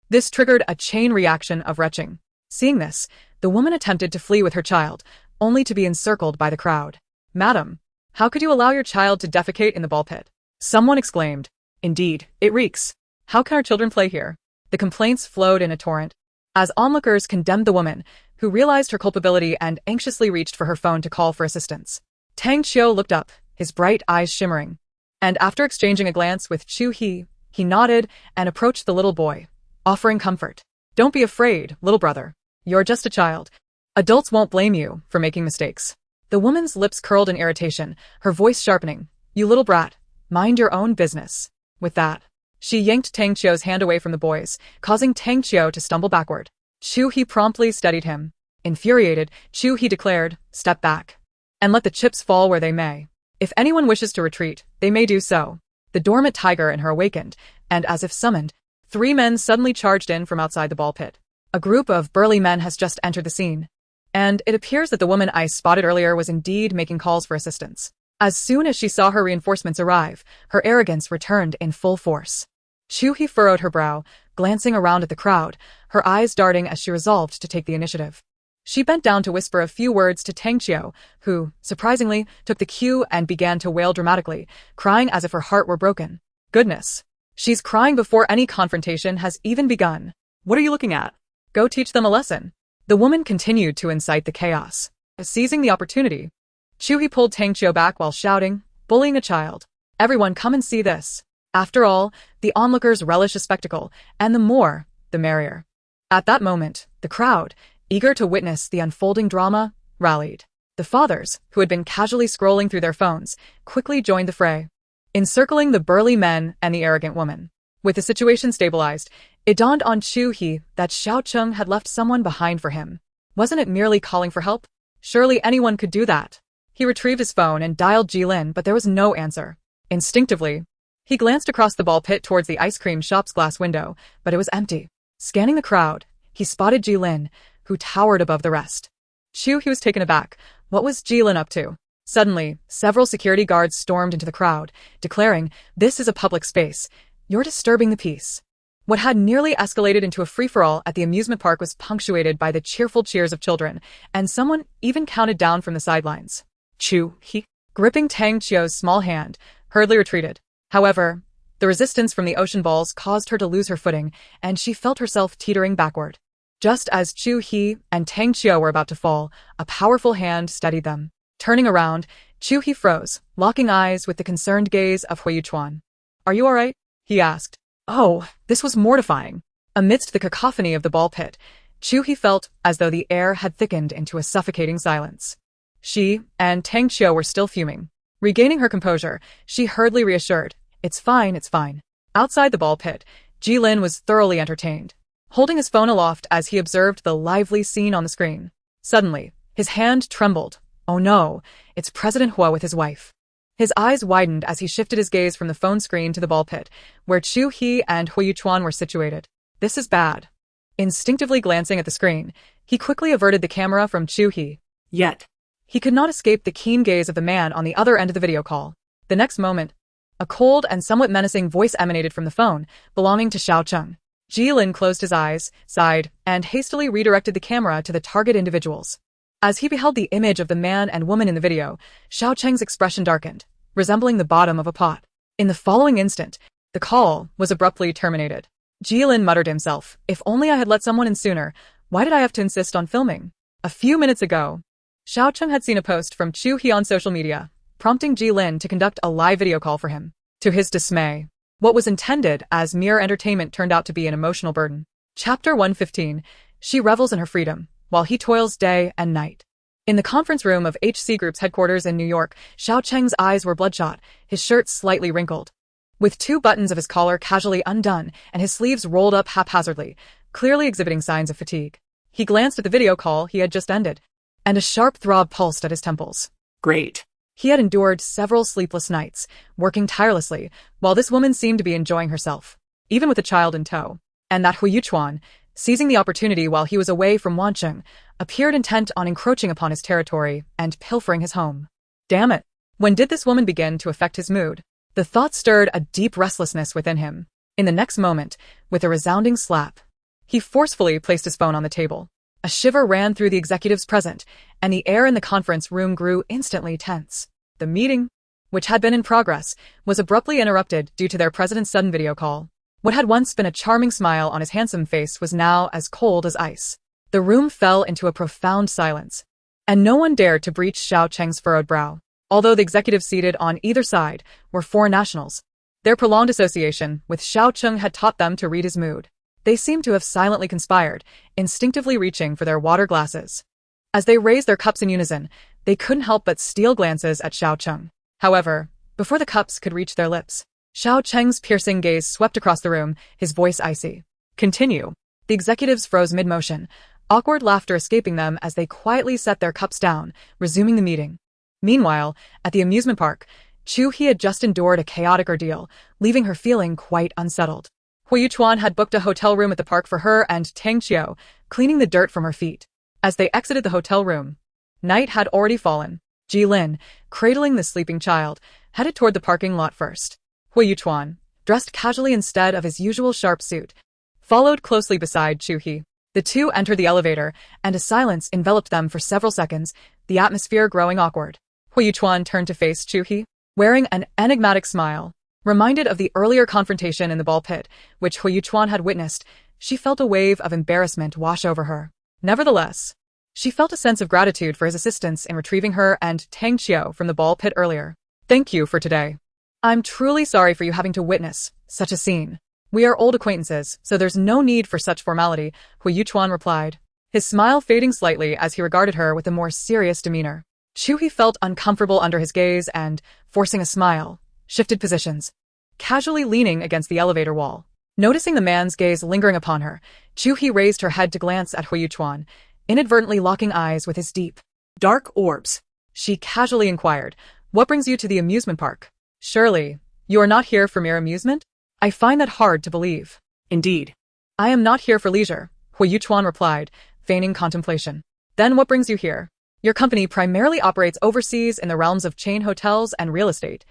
This triggered a chain reaction of retching. Seeing this, the woman attempted to flee with her child, only to be encircled by the crowd. "Madam, how could you allow your child to defecate in the ball pit?" Someone exclaimed. "Indeed, it reeks. How can our children play here?" The complaints flowed in a torrent, as onlookers condemned the woman, who realized her culpability and anxiously reached for her phone to call for assistance. Tang Qiu looked up, his bright eyes shimmering, and after exchanging a glance with Chu He nodded and approached the little boy, offering comfort. "Don't be afraid, little brother. You're just a child. Adults won't blame you for making mistakes." The woman's lips curled in irritation, her voice sharpening. "You little brat, mind your own business." With that, she yanked Tang Qiu's hand away from the boys, causing Tang Qiu to stumble backward. Chu He promptly steadied him. Infuriated, Chu He declared, "Step back, and let the chips fall where they may. If anyone wishes to retreat, they may do so." The dormant tiger in her awakened, and as if summoned, 3 men suddenly charged in from outside the ball pit. A group of burly men has just entered the scene, and it appears that the woman I spotted earlier was indeed making calls for assistance. As soon as she saw her reinforcements arrive, her arrogance returned in full force. Chu He furrowed her brow, glancing around at the crowd, her eyes darting as she resolved to take the initiative. She bent down to whisper a few words to Tang Qiu, who, surprisingly, took the cue and began to wail dramatically, crying as if her heart were broken. "Goodness. She's crying before any confrontation has even begun. What are you looking at? Go teach them a lesson." The woman continued to incite the chaos. Seizing the opportunity, Chu He pulled Tang Qiu back while shouting, "Bullying a child. Everyone come and see this." After all, the onlookers relish a spectacle, and the more, the merrier. At that moment, the crowd, eager to witness the unfolding drama, rallied. The fathers, who had been casually scrolling through their phones, quickly joined the fray, encircling the burly men and the arrogant woman. With the situation stabilized, it dawned on Chu He that Xiao Cheng had left someone behind for him. Wasn't it merely calling for help? Surely anyone could do that. He retrieved his phone and dialed Jilin, but there was no answer. Instinctively, he glanced across the ball pit towards the ice cream shop's glass window, but it was empty. Scanning the crowd, he spotted Jilin, who towered above the rest. Chu He was taken aback. What was Jilin up to? Suddenly, several security guards stormed into the crowd, declaring, "This is a public space. You're disturbing the peace." What had nearly escalated into a free-for-all at the amusement park was punctuated by the cheerful cheers of children, and someone even counted down from the sidelines. Chu He, gripping Tang Qiu's small hand, hurriedly retreated. However, the resistance from the ocean balls caused her to lose her footing, and she felt herself teetering backward. Just as Chu He and Tang Qiu were about to fall, a powerful hand steadied them. Turning around, Chu He froze, locking eyes with the concerned gaze of Hui Yuchuan. "Are you all right?" he asked. Oh, this was mortifying. Amidst the cacophony of the ball pit, Chu He felt as though the air had thickened into a suffocating silence. She and Tang Qiu were still fuming. Regaining her composure, she hurriedly reassured, "It's fine, it's fine." Outside the ball pit, Jilin was thoroughly entertained, holding his phone aloft as he observed the lively scene on the screen. Suddenly, his hand trembled, Oh no, it's President Hua with his wife. His eyes widened as he shifted his gaze from the phone screen to the ball pit, where Chu He and Hui Yuchuan were situated. This is bad. Instinctively glancing at the screen, he quickly averted the camera from Chu He. Yet. He could not escape the keen gaze of the man on the other end of the video call. The next moment, a cold and somewhat menacing voice emanated from the phone, belonging to Xiao Cheng. Jilin closed his eyes, sighed, and hastily redirected the camera to the target individuals. As he beheld the image of the man and woman in the video, Xiao Cheng's expression darkened, resembling the bottom of a pot. In the following instant, the call was abruptly terminated. Jilin muttered to himself, if only I had let someone in sooner, why did I have to insist on filming? A few minutes ago, Xiao Cheng had seen a post from Chu He on social media, prompting Jilin to conduct a live video call for him. To his dismay, what was intended as mere entertainment turned out to be an emotional burden. Chapter 115. She revels in her freedom, while he toils day and night. In the conference room of HC Group's headquarters in New York, Xiao Cheng's eyes were bloodshot, his shirt slightly wrinkled. With 2 buttons of his collar casually undone and his sleeves rolled up haphazardly, clearly exhibiting signs of fatigue. He glanced at the video call he had just ended, and a sharp throb pulsed at his temples. Great. He had endured several sleepless nights, working tirelessly, while this woman seemed to be enjoying herself, even with a child in tow. And that Hui Yuchuan, seizing the opportunity while he was away from Wancheng, appeared intent on encroaching upon his territory and pilfering his home. Damn it! When did this woman begin to affect his mood? The thought stirred a deep restlessness within him. In the next moment, with a resounding slap, he forcefully placed his phone on the table. A shiver ran through the executives present, and the air in the conference room grew instantly tense. The meeting, which had been in progress, was abruptly interrupted due to their president's sudden video call. What had once been a charming smile on his handsome face was now as cold as ice. The room fell into a profound silence, and no one dared to breach Xiao Cheng's furrowed brow. Although the executives seated on either side were foreign nationals, their prolonged association with Xiao Cheng had taught them to read his mood. They seemed to have silently conspired, instinctively reaching for their water glasses. As they raised their cups in unison, they couldn't help but steal glances at Xiao Cheng. However, before the cups could reach their lips, Xiao Cheng's piercing gaze swept across the room, his voice icy. Continue. The executives froze mid-motion, awkward laughter escaping them as they quietly set their cups down, resuming the meeting. Meanwhile, at the amusement park, Chu He had just endured a chaotic ordeal, leaving her feeling quite unsettled. Hui Yuchuan had booked a hotel room at the park for her and Tang Qiu, cleaning the dirt from her feet. As they exited the hotel room, night had already fallen. Jilin, cradling the sleeping child, headed toward the parking lot first. Hui Yuchuan, dressed casually instead of his usual sharp suit, followed closely beside Chu He. The two entered the elevator, and a silence enveloped them for several seconds, the atmosphere growing awkward. Hui Yuchuan turned to face Chu He, wearing an enigmatic smile. Reminded of the earlier confrontation in the ball pit, which Hui Yuchuan had witnessed, she felt a wave of embarrassment wash over her. Nevertheless, she felt a sense of gratitude for his assistance in retrieving her and Tang Qiu from the ball pit earlier. Thank you for today. I'm truly sorry for you having to witness such a scene. We are old acquaintances, so there's no need for such formality, Hui Yuchuan replied, his smile fading slightly as he regarded her with a more serious demeanor. Chu He felt uncomfortable under his gaze and, forcing a smile, shifted positions, casually leaning against the elevator wall. Noticing the man's gaze lingering upon her, Chu He raised her head to glance at Hui Yuchuan, inadvertently locking eyes with his deep, dark orbs. She casually inquired, "What brings you to the amusement park? Surely, you are not here for mere amusement? I find that hard to believe." Indeed. "I am not here for leisure," Hui Yuchuan replied, feigning contemplation. "Then what brings you here? Your company primarily operates overseas in the realms of chain hotels and real estate,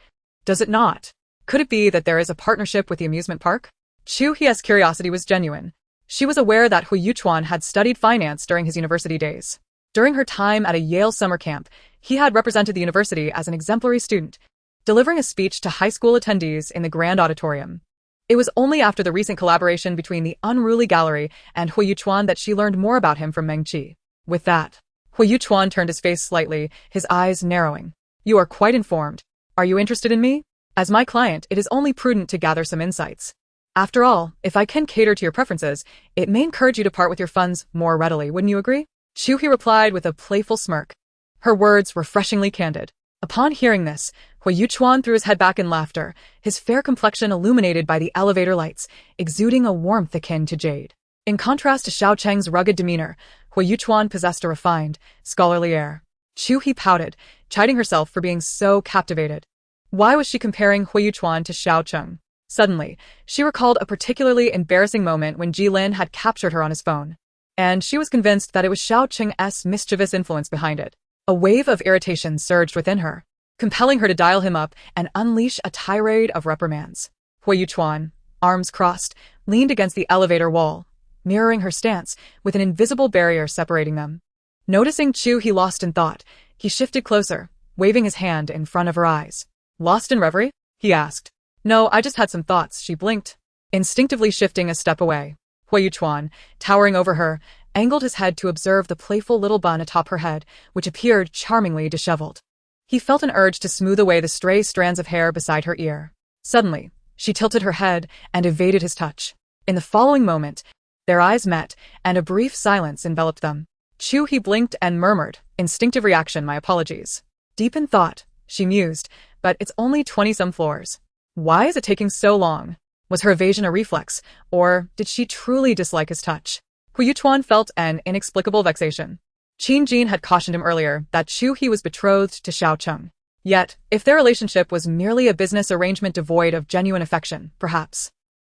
does it not? Could it be that there is a partnership with the amusement park?" Chu He's curiosity was genuine. She was aware that Hui Yuchuan had studied finance during his university days. During her time at a Yale summer camp, he had represented the university as an exemplary student, delivering a speech to high school attendees in the grand auditorium. It was only after the recent collaboration between the Unruly Gallery and Hui Yuchuan that she learned more about him from Meng Qi. With that, Hui Yuchuan turned his face slightly, his eyes narrowing. "You are quite informed. Are you interested in me? As my client, it is only prudent to gather some insights. After all, if I can cater to your preferences, it may encourage you to part with your funds more readily, wouldn't you agree?" Chu He replied with a playful smirk, her words refreshingly candid. Upon hearing this, Hui Yuchuan threw his head back in laughter, his fair complexion illuminated by the elevator lights, exuding a warmth akin to jade. In contrast to Xiao Cheng's rugged demeanor, Hui Yuchuan possessed a refined, scholarly air. Chu He pouted, chiding herself for being so captivated. Why was she comparing Hui Yuchuan to Xiao Cheng? Suddenly, she recalled a particularly embarrassing moment when Jilin had captured her on his phone. And she was convinced that it was Xiao Cheng's mischievous influence behind it. A wave of irritation surged within her, compelling her to dial him up and unleash a tirade of reprimands. Hui Yuchuan, arms crossed, leaned against the elevator wall, mirroring her stance, with an invisible barrier separating them. Noticing Chu He lost in thought, he shifted closer, waving his hand in front of her eyes. Lost in reverie? He asked. No, I just had some thoughts, she blinked, instinctively shifting a step away. Hui Yuchuan, towering over her, angled his head to observe the playful little bun atop her head, which appeared charmingly disheveled. He felt an urge to smooth away the stray strands of hair beside her ear. Suddenly, she tilted her head and evaded his touch. In the following moment, their eyes met, and a brief silence enveloped them. Chu He blinked and murmured, instinctive reaction, my apologies. Deep in thought, she mused, but it's only 20-some floors. Why is it taking so long? Was her evasion a reflex, or did she truly dislike his touch? Hui Yuchuan felt an inexplicable vexation. Qin Jin had cautioned him earlier that Chu He was betrothed to Xiao Cheng. Yet, if their relationship was merely a business arrangement devoid of genuine affection, perhaps.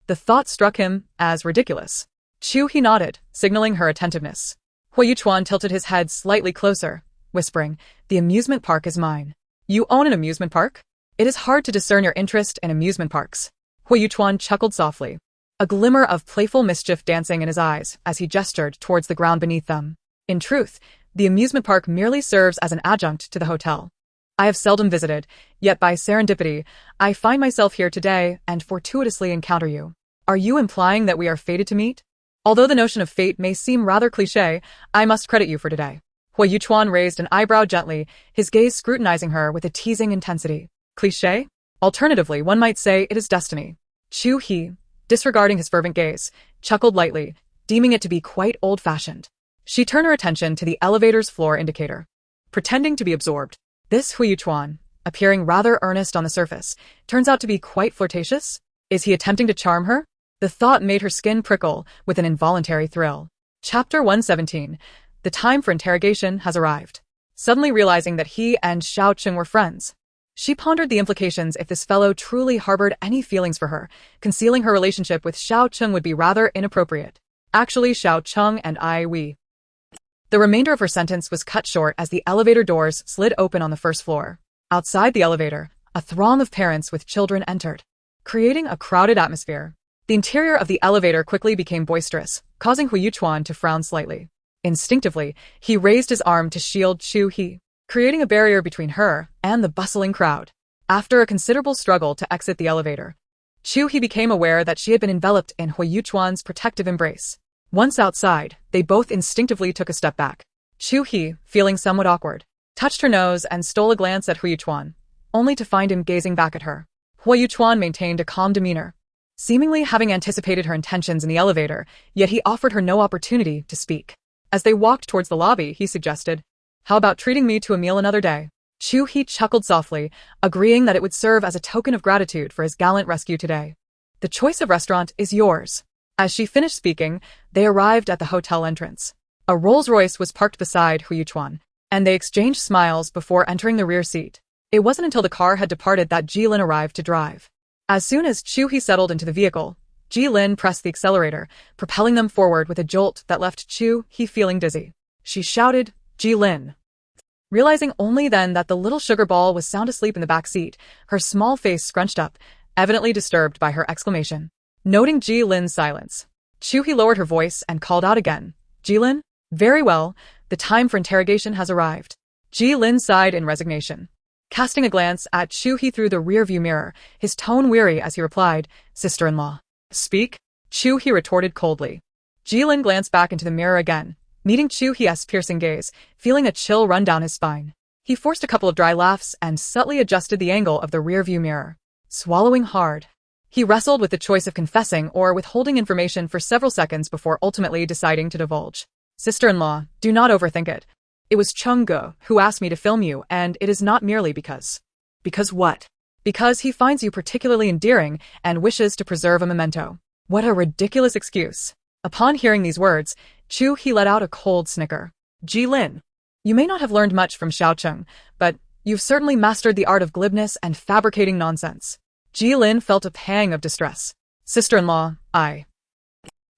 The thought struck him as ridiculous. Chu He nodded, signaling her attentiveness. Hui Yuchuan tilted his head slightly closer, whispering, the amusement park is mine. You own an amusement park? It is hard to discern your interest in amusement parks. Hui Yuchuan chuckled softly, a glimmer of playful mischief dancing in his eyes as he gestured towards the ground beneath them. In truth, the amusement park merely serves as an adjunct to the hotel. I have seldom visited, yet by serendipity, I find myself here today and fortuitously encounter you. Are you implying that we are fated to meet? Although the notion of fate may seem rather cliché, I must credit you for today. Hui Yuchuan raised an eyebrow gently, his gaze scrutinizing her with a teasing intensity. Cliché? Alternatively, one might say it is destiny. Chu He, disregarding his fervent gaze, chuckled lightly, deeming it to be quite old-fashioned. She turned her attention to the elevator's floor indicator. Pretending to be absorbed, this Hui Yuchuan, appearing rather earnest on the surface, turns out to be quite flirtatious? Is he attempting to charm her? The thought made her skin prickle with an involuntary thrill. Chapter 117. The time for interrogation has arrived. Suddenly realizing that he and Xiao Cheng were friends, she pondered the implications if this fellow truly harbored any feelings for her. Concealing her relationship with Xiao Cheng would be rather inappropriate. Actually, Xiao Cheng and we. The remainder of her sentence was cut short as the elevator doors slid open on the first floor. Outside the elevator, a throng of parents with children entered, creating a crowded atmosphere. The interior of the elevator quickly became boisterous, causing Hui Yuchuan to frown slightly. Instinctively, he raised his arm to shield Chu He, creating a barrier between her and the bustling crowd. After a considerable struggle to exit the elevator, Chu He became aware that she had been enveloped in Hui Yuchuan's protective embrace. Once outside, they both instinctively took a step back. Chu He, feeling somewhat awkward, touched her nose and stole a glance at Hui Yuchuan, only to find him gazing back at her. Hui Yuchuan maintained a calm demeanor, seemingly having anticipated her intentions in the elevator, yet he offered her no opportunity to speak. As they walked towards the lobby, he suggested, how about treating me to a meal another day? Chu He chuckled softly, agreeing that it would serve as a token of gratitude for his gallant rescue today. The choice of restaurant is yours. As she finished speaking, they arrived at the hotel entrance. A Rolls-Royce was parked beside Hui Yuchuan, and they exchanged smiles before entering the rear seat. It wasn't until the car had departed that Jilin arrived to drive. As soon as Chu He settled into the vehicle, Jilin pressed the accelerator, propelling them forward with a jolt that left Chu He feeling dizzy. She shouted, Jilin. Realizing only then that the little sugar ball was sound asleep in the back seat, her small face scrunched up, evidently disturbed by her exclamation. Noting Jilin's silence, Chu He lowered her voice and called out again, Jilin? Very well, the time for interrogation has arrived. Jilin sighed in resignation, casting a glance at Chu He through the rearview mirror, his tone weary as he replied, Sister-in-law. Speak? Chu He retorted coldly. Jilin glanced back into the mirror again, meeting Chu He's piercing gaze, feeling a chill run down his spine. He forced a couple of dry laughs and subtly adjusted the angle of the rearview mirror. Swallowing hard, he wrestled with the choice of confessing or withholding information for several seconds before ultimately deciding to divulge. Sister-in-law, do not overthink it. It was Cheng Ge who asked me to film you, and it is not merely because. Because what? Because he finds you particularly endearing and wishes to preserve a memento. What a ridiculous excuse. Upon hearing these words, Chu He let out a cold snicker. Jilin, You may not have learned much from Xiao Cheng, but you've certainly mastered the art of glibness and fabricating nonsense. Jilin felt a pang of distress. Sister-in-law, I.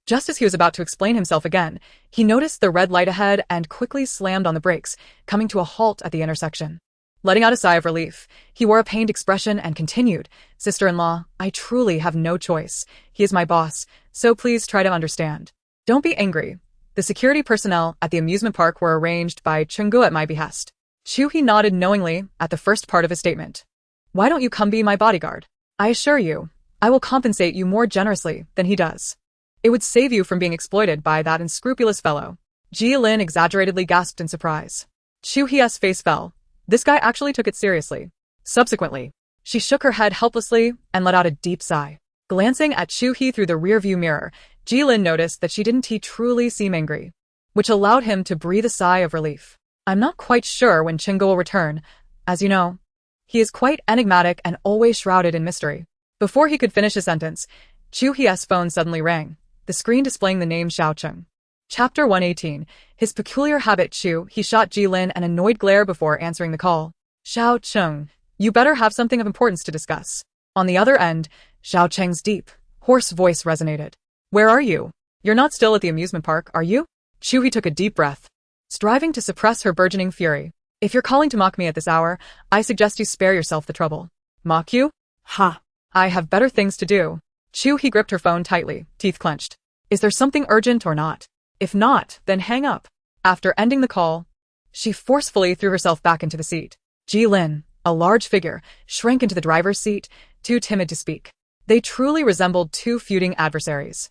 Just as he was about to explain himself again, he noticed the red light ahead and quickly slammed on the brakes, coming to a halt at the intersection. Letting out a sigh of relief, he wore a pained expression and continued, Sister-in-law, I truly have no choice. He is my boss, so please try to understand. Don't be angry. The security personnel at the amusement park were arranged by Chenggu at my behest. Chu He nodded knowingly at the first part of his statement. Why don't you come be my bodyguard? I assure you, I will compensate you more generously than he does. It would save you from being exploited by that unscrupulous fellow. Jilin exaggeratedly gasped in surprise. Chu He's face fell. This guy actually took it seriously. Subsequently, she shook her head helplessly and let out a deep sigh. Glancing at Chu He through the rearview mirror, Jilin noticed that she didn't truly seem angry, which allowed him to breathe a sigh of relief. I'm not quite sure when Chenggu will return. As you know, he is quite enigmatic and always shrouded in mystery. Before he could finish his sentence, Chu He's phone suddenly rang, the screen displaying the name Xiao Cheng. Chapter 118. His peculiar habit. Chu He shot Jilin an annoyed glare before answering the call. Xiao Cheng, you better have something of importance to discuss. On the other end, Xiao Cheng's deep, hoarse voice resonated. Where are you? You're not still at the amusement park, are you? Chu He took a deep breath, striving to suppress her burgeoning fury. If you're calling to mock me at this hour, I suggest you spare yourself the trouble. Mock you? Ha! I have better things to do. Chu He gripped her phone tightly, teeth clenched. Is there something urgent or not? If not, then hang up. After ending the call, she forcefully threw herself back into the seat. Jilin, a large figure, shrank into the driver's seat, too timid to speak. They truly resembled two feuding adversaries.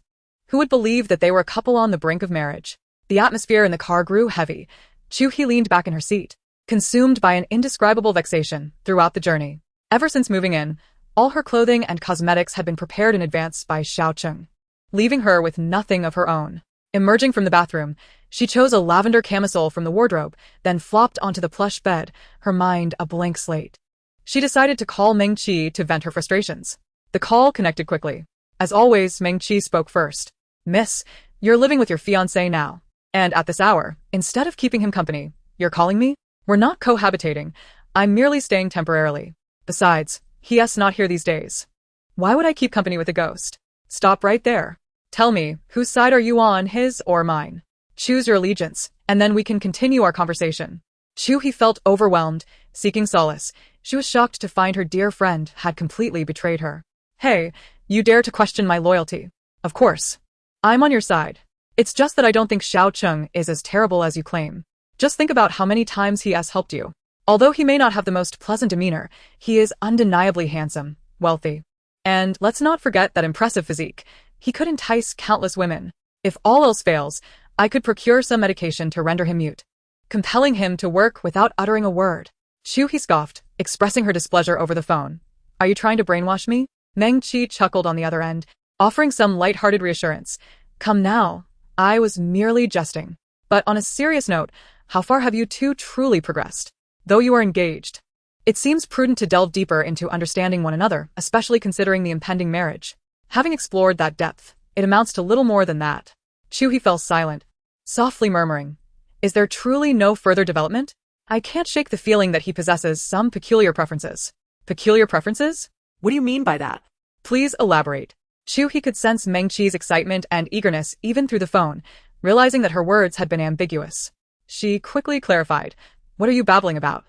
Who would believe that they were a couple on the brink of marriage? The atmosphere in the car grew heavy. Chu He leaned back in her seat, consumed by an indescribable vexation throughout the journey. Ever since moving in, all her clothing and cosmetics had been prepared in advance by Xiao Cheng, leaving her with nothing of her own. Emerging from the bathroom, she chose a lavender camisole from the wardrobe, then flopped onto the plush bed, her mind a blank slate. She decided to call Meng Qi to vent her frustrations. The call connected quickly. As always, Meng Qi spoke first. Miss, you're living with your fiancé now. And at this hour, instead of keeping him company, you're calling me? We're not cohabitating. I'm merely staying temporarily. Besides, he's not here these days. Why would I keep company with a ghost? Stop right there. Tell me, whose side are you on, his or mine? Choose your allegiance, and then we can continue our conversation. Chu He felt overwhelmed, seeking solace. She was shocked to find her dear friend had completely betrayed her. Hey, you dare to question my loyalty? Of course. I'm on your side. It's just that I don't think Xiao Cheng is as terrible as you claim. Just think about how many times he has helped you. Although he may not have the most pleasant demeanor, he is undeniably handsome, wealthy. And let's not forget that impressive physique. He could entice countless women. If all else fails, I could procure some medication to render him mute, compelling him to work without uttering a word. Chu He scoffed, expressing her displeasure over the phone. Are you trying to brainwash me? Meng Qi chuckled on the other end, offering some light-hearted reassurance. Come now, I was merely jesting. But on a serious note, how far have you two truly progressed? Though you are engaged, it seems prudent to delve deeper into understanding one another, especially considering the impending marriage. Having explored that depth, it amounts to little more than that. Chu He fell silent, softly murmuring, is there truly no further development? I can't shake the feeling that he possesses some peculiar preferences. Peculiar preferences? What do you mean by that? Please elaborate. Chu He could sense Meng Qi's excitement and eagerness even through the phone, realizing that her words had been ambiguous. She quickly clarified, what are you babbling about?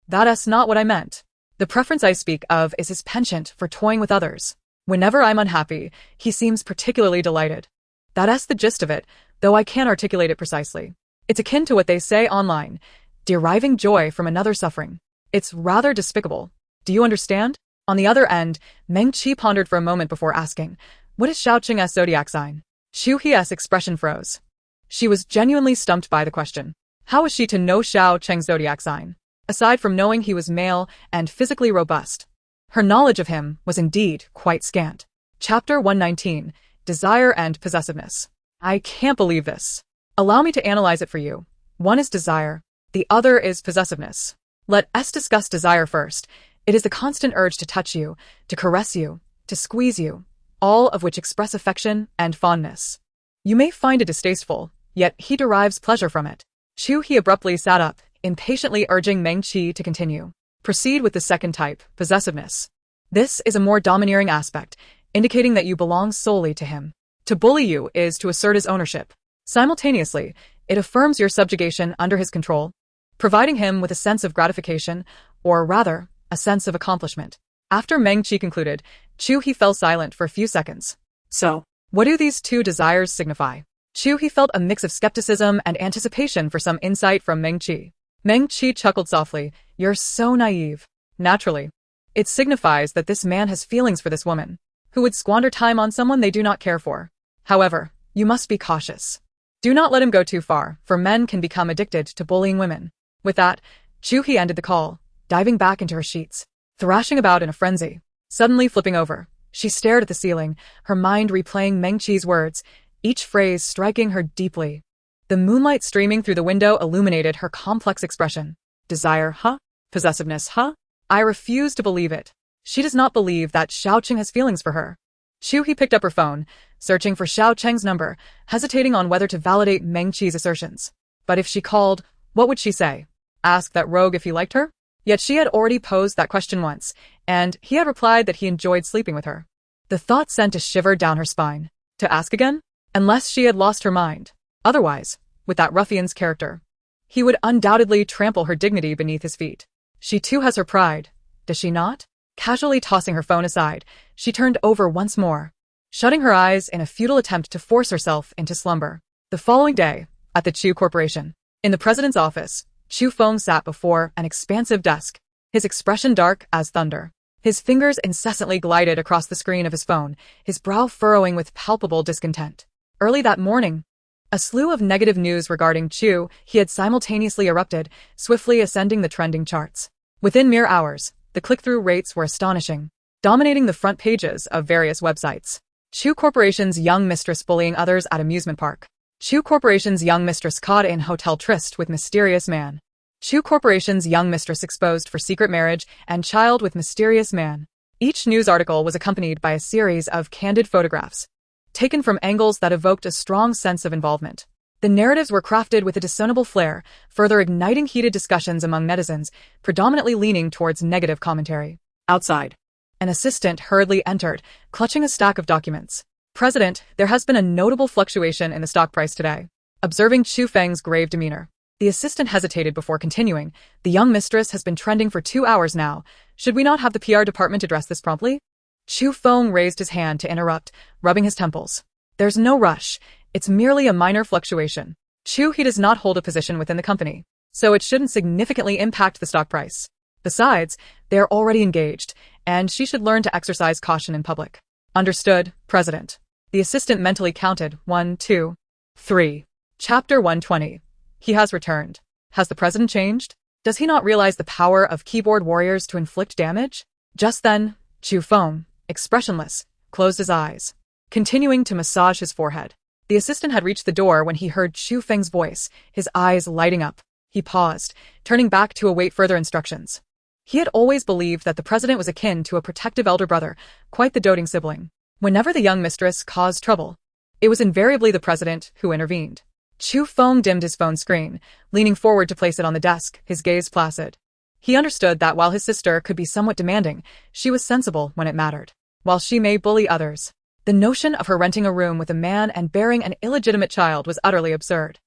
That's not what I meant. The preference I speak of is his penchant for toying with others. Whenever I'm unhappy, he seems particularly delighted. That's the gist of it, though I can't articulate it precisely. It's akin to what they say online, deriving joy from another's suffering. It's rather despicable. Do you understand? On the other end, Meng Qi pondered for a moment before asking, what is Xiao Cheng's zodiac sign? Chu He's expression froze. She was genuinely stumped by the question. How was she to know Xiao Cheng's zodiac sign? Aside from knowing he was male and physically robust, her knowledge of him was indeed quite scant. Chapter 119. Desire and Possessiveness. I can't believe this. Allow me to analyze it for you. One is desire. The other is possessiveness. Let us discuss desire first. It is the constant urge to touch you, to caress you, to squeeze you, all of which express affection and fondness. You may find it distasteful, yet he derives pleasure from it. Chu He abruptly sat up, impatiently urging Meng Qi to continue. Proceed with the second type, possessiveness. This is a more domineering aspect, indicating that you belong solely to him. To bully you is to assert his ownership. Simultaneously, it affirms your subjugation under his control, providing him with a sense of gratification, or rather, a sense of accomplishment. After Meng Qi concluded, Chu He fell silent for a few seconds. So, What do these two desires signify? Chu He felt a mix of skepticism and anticipation for some insight from Meng Qi. Meng Qi chuckled softly. You're so naive. Naturally. It signifies that this man has feelings for this woman, who would squander time on someone they do not care for. However, you must be cautious. Do not let him go too far, for men can become addicted to bullying women. With that, Chu He ended the call, diving back into her sheets, thrashing about in a frenzy. Suddenly flipping over, she stared at the ceiling, her mind replaying Meng Qi's words, each phrase striking her deeply. The moonlight streaming through the window illuminated her complex expression. Desire, huh? Possessiveness, huh? I refuse to believe it. She does not believe that Xiao Cheng has feelings for her. Chu He picked up her phone, searching for Xiao Cheng's number, hesitating on whether to validate Meng Qi's assertions. But if she called, what would she say? Ask that rogue if he liked her? Yet she had already posed that question once, and he had replied that he enjoyed sleeping with her. The thought sent a shiver down her spine. To ask again? Unless she had lost her mind. Otherwise, with that ruffian's character, he would undoubtedly trample her dignity beneath his feet. She too has her pride, does she not? Casually tossing her phone aside, she turned over once more, shutting her eyes in a futile attempt to force herself into slumber. The following day, at the Chu Corporation, in the president's office, Chu Feng sat before an expansive desk, his expression dark as thunder. His fingers incessantly glided across the screen of his phone, his brow furrowing with palpable discontent. Early that morning, a slew of negative news regarding Chu He had simultaneously erupted, swiftly ascending the trending charts. Within mere hours, the click-through rates were astonishing, dominating the front pages of various websites. Chu Corporation's young mistress bullying others at amusement park. Chu Corporation's young mistress caught in hotel tryst with mysterious man. Chu Corporation's young mistress exposed for secret marriage and child with mysterious man. Each news article was accompanied by a series of candid photographs, taken from angles that evoked a strong sense of involvement. The narratives were crafted with a discernible flair, further igniting heated discussions among netizens, predominantly leaning towards negative commentary. Outside, an assistant hurriedly entered, clutching a stack of documents. President, there has been a notable fluctuation in the stock price today. Observing Chu Feng's grave demeanor, the assistant hesitated before continuing. The young mistress has been trending for 2 hours now. Should we not have the PR department address this promptly? Chu Feng raised his hand to interrupt, rubbing his temples. There's no rush. It's merely a minor fluctuation. Chu He does not hold a position within the company, so it shouldn't significantly impact the stock price. Besides, they are already engaged, and she should learn to exercise caution in public. Understood, President. The assistant mentally counted 1, 2, 3. Chapter 120. He has returned. Has the president changed? Does he not realize the power of keyboard warriors to inflict damage? Just then, Chu Feng, expressionless, closed his eyes, continuing to massage his forehead. The assistant had reached the door when he heard Chu Feng's voice, his eyes lighting up. He paused, turning back to await further instructions. He had always believed that the president was akin to a protective elder brother, quite the doting sibling. Whenever the young mistress caused trouble, it was invariably the president who intervened. Chu Feng dimmed his phone screen, leaning forward to place it on the desk, his gaze placid. He understood that while his sister could be somewhat demanding, she was sensible when it mattered. While she may bully others, the notion of her renting a room with a man and bearing an illegitimate child was utterly absurd.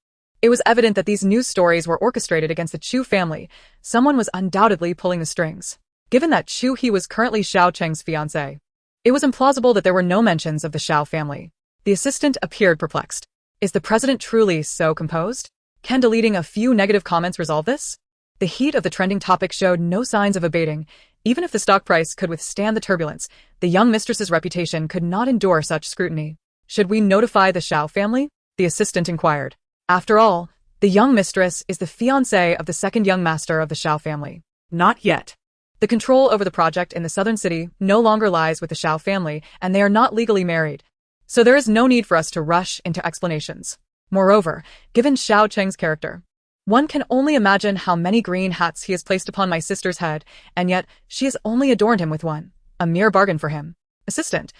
It was evident that these news stories were orchestrated against the Chu family. Someone was undoubtedly pulling the strings. Given that Chu He was currently Xiao Cheng's fiancé, it was implausible that there were no mentions of the Xiao family. The assistant appeared perplexed. Is the president truly so composed? Can deleting a few negative comments resolve this? The heat of the trending topic showed no signs of abating. Even if the stock price could withstand the turbulence, the young mistress's reputation could not endure such scrutiny. Should we notify the Xiao family? The assistant inquired. After all, the young mistress is the fiancée of the second young master of the Xiao family. Not yet. The control over the project in the southern city no longer lies with the Xiao family, and they are not legally married. So there is no need for us to rush into explanations. Moreover, given Xiao Cheng's character, one can only imagine how many green hats he has placed upon my sister's head, and yet she has only adorned him with one. A mere bargain for him. Assistant,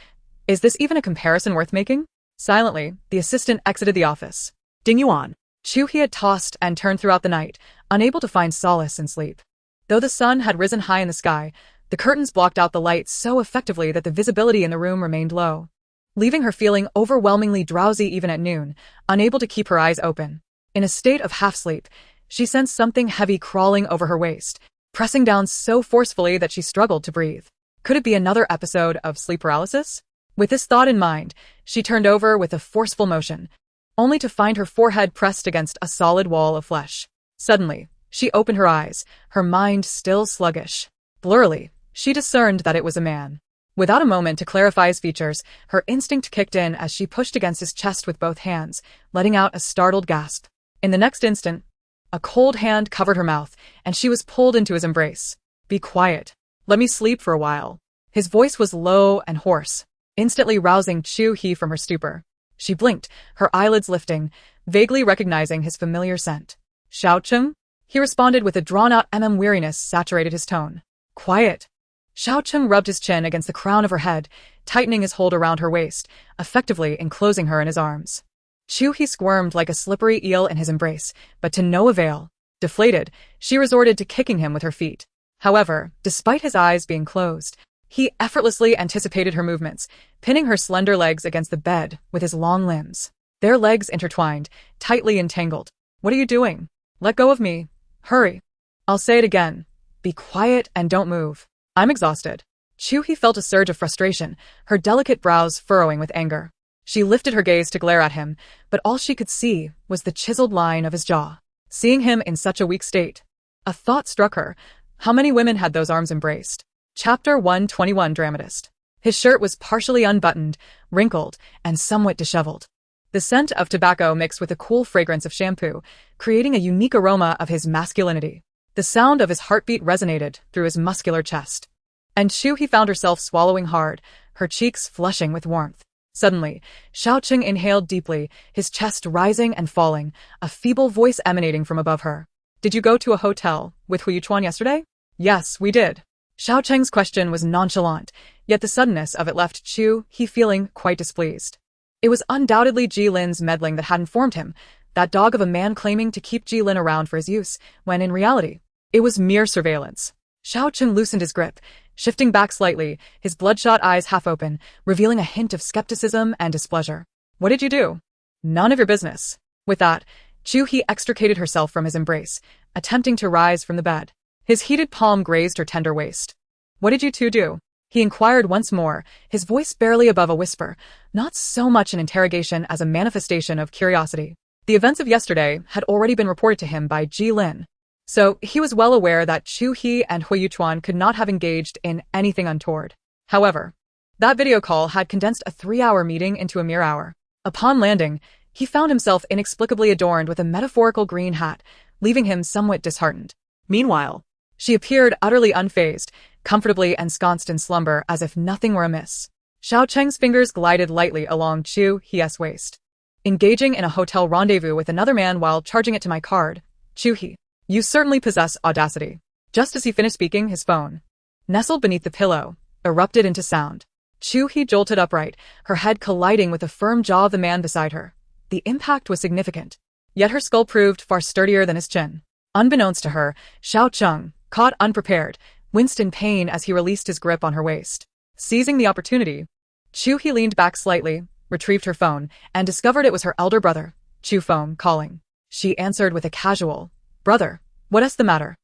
is this even a comparison worth making? Silently, the assistant exited the office. Ding Yuan. Chu He had tossed and turned throughout the night, unable to find solace in sleep. Though the sun had risen high in the sky, the curtains blocked out the light so effectively that the visibility in the room remained low, leaving her feeling overwhelmingly drowsy even at noon, unable to keep her eyes open. In a state of half-sleep, she sensed something heavy crawling over her waist, pressing down so forcefully that she struggled to breathe. Could it be another episode of sleep paralysis? With this thought in mind, she turned over with a forceful motion, only to find her forehead pressed against a solid wall of flesh. Suddenly, she opened her eyes, her mind still sluggish. Blurrily, she discerned that it was a man. Without a moment to clarify his features, her instinct kicked in as she pushed against his chest with both hands, letting out a startled gasp. In the next instant, a cold hand covered her mouth, and she was pulled into his embrace. "Be quiet. Let me sleep for a while." His voice was low and hoarse, instantly rousing Chu He from her stupor. She blinked, her eyelids lifting, vaguely recognizing his familiar scent. "Xiao Cheng?" He responded with a drawn-out weariness saturated his tone. "Quiet." Xiao Cheng rubbed his chin against the crown of her head, tightening his hold around her waist, effectively enclosing her in his arms. Chu He squirmed like a slippery eel in his embrace, but to no avail. Deflated, she resorted to kicking him with her feet. However, despite his eyes being closed, he effortlessly anticipated her movements, pinning her slender legs against the bed with his long limbs. Their legs intertwined, tightly entangled. "What are you doing? Let go of me. Hurry." "I'll say it again. Be quiet and don't move. I'm exhausted." Chu He felt a surge of frustration, her delicate brows furrowing with anger. She lifted her gaze to glare at him, but all she could see was the chiseled line of his jaw. Seeing him in such a weak state, a thought struck her. How many women had those arms embraced? Chapter 121 Dramatist. His shirt was partially unbuttoned, wrinkled, and somewhat disheveled. The scent of tobacco mixed with the cool fragrance of shampoo, creating a unique aroma of his masculinity. The sound of his heartbeat resonated through his muscular chest. And Chu He found herself swallowing hard, her cheeks flushing with warmth. Suddenly, Xiao Cheng inhaled deeply, his chest rising and falling, a feeble voice emanating from above her. "Did you go to a hotel with Hu Yuchuan yesterday?" "Yes, we did." Xiao Cheng's question was nonchalant, yet the suddenness of it left Chu He feeling quite displeased. It was undoubtedly Ji Lin's meddling that had informed him, that dog of a man claiming to keep Ji Lin around for his use, when in reality, it was mere surveillance. Xiao Cheng loosened his grip, shifting back slightly, his bloodshot eyes half open, revealing a hint of skepticism and displeasure. "What did you do?" "None of your business." With that, Chu He extricated herself from his embrace, attempting to rise from the bed. His heated palm grazed her tender waist. "What did you two do?" he inquired once more, his voice barely above a whisper, not so much an interrogation as a manifestation of curiosity. The events of yesterday had already been reported to him by Ji Lin, so he was well aware that Chu He and Hu Yuchuan could not have engaged in anything untoward. However, that video call had condensed a 3-hour meeting into a mere hour. Upon landing, he found himself inexplicably adorned with a metaphorical green hat, leaving him somewhat disheartened. Meanwhile, she appeared utterly unfazed, comfortably ensconced in slumber as if nothing were amiss. Xiao Cheng's fingers glided lightly along Chu He's waist. "Engaging in a hotel rendezvous with another man while charging it to my card. Chu He, you certainly possess audacity." Just as he finished speaking, his phone, nestled beneath the pillow, erupted into sound. Chu He jolted upright, her head colliding with the firm jaw of the man beside her. The impact was significant, yet her skull proved far sturdier than his chin. Unbeknownst to her, Xiao Cheng, caught unprepared, winced in pain as he released his grip on her waist. Seizing the opportunity, Chu He leaned back slightly, retrieved her phone, and discovered it was her elder brother, Chu Phone, calling. She answered with a casual, "Brother, what's the matter?"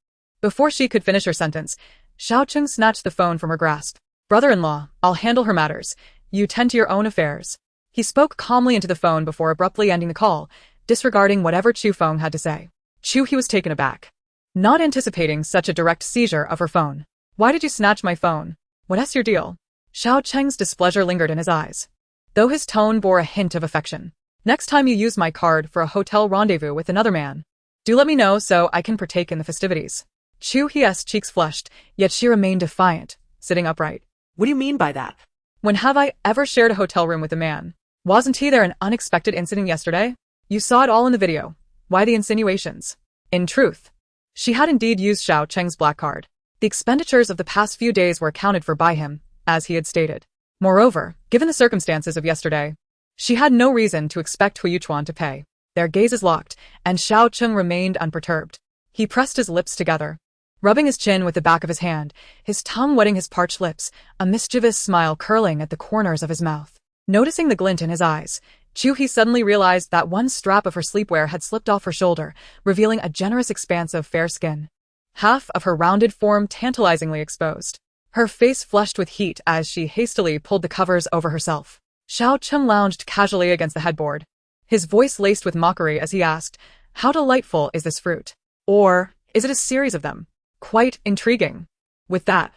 Before she could finish her sentence, Xiao Cheng snatched the phone from her grasp. "Brother-in-law, I'll handle her matters. You tend to your own affairs." He spoke calmly into the phone before abruptly ending the call, disregarding whatever Chu Feng had to say. Chu He was taken aback, not anticipating such a direct seizure of her phone. "Why did you snatch my phone? What's your deal?" Xiao Cheng's displeasure lingered in his eyes, though his tone bore a hint of affection. "Next time you use my card for a hotel rendezvous with another man, do let me know so I can partake in the festivities." Chu He's cheeks flushed, yet she remained defiant, sitting upright. What do you mean by that? "When have I ever shared a hotel room with a man? Wasn't he there an unexpected incident yesterday? You saw it all in the video. Why the insinuations?" In truth, she had indeed used Xiao Cheng's black card. The expenditures of the past few days were accounted for by him, as he had stated. Moreover, given the circumstances of yesterday, she had no reason to expect Hu Yuchuan to pay. Their gazes locked, and Xiao Cheng remained unperturbed. He pressed his lips together, rubbing his chin with the back of his hand, his tongue wetting his parched lips, a mischievous smile curling at the corners of his mouth. Noticing the glint in his eyes, Chu He suddenly realized that one strap of her sleepwear had slipped off her shoulder, revealing a generous expanse of fair skin. Half of her rounded form tantalizingly exposed. Her face flushed with heat as she hastily pulled the covers over herself. Xiao Cheng lounged casually against the headboard, his voice laced with mockery as he asked, "How delightful is this fruit? Or is it a series of them? Quite intriguing." With that,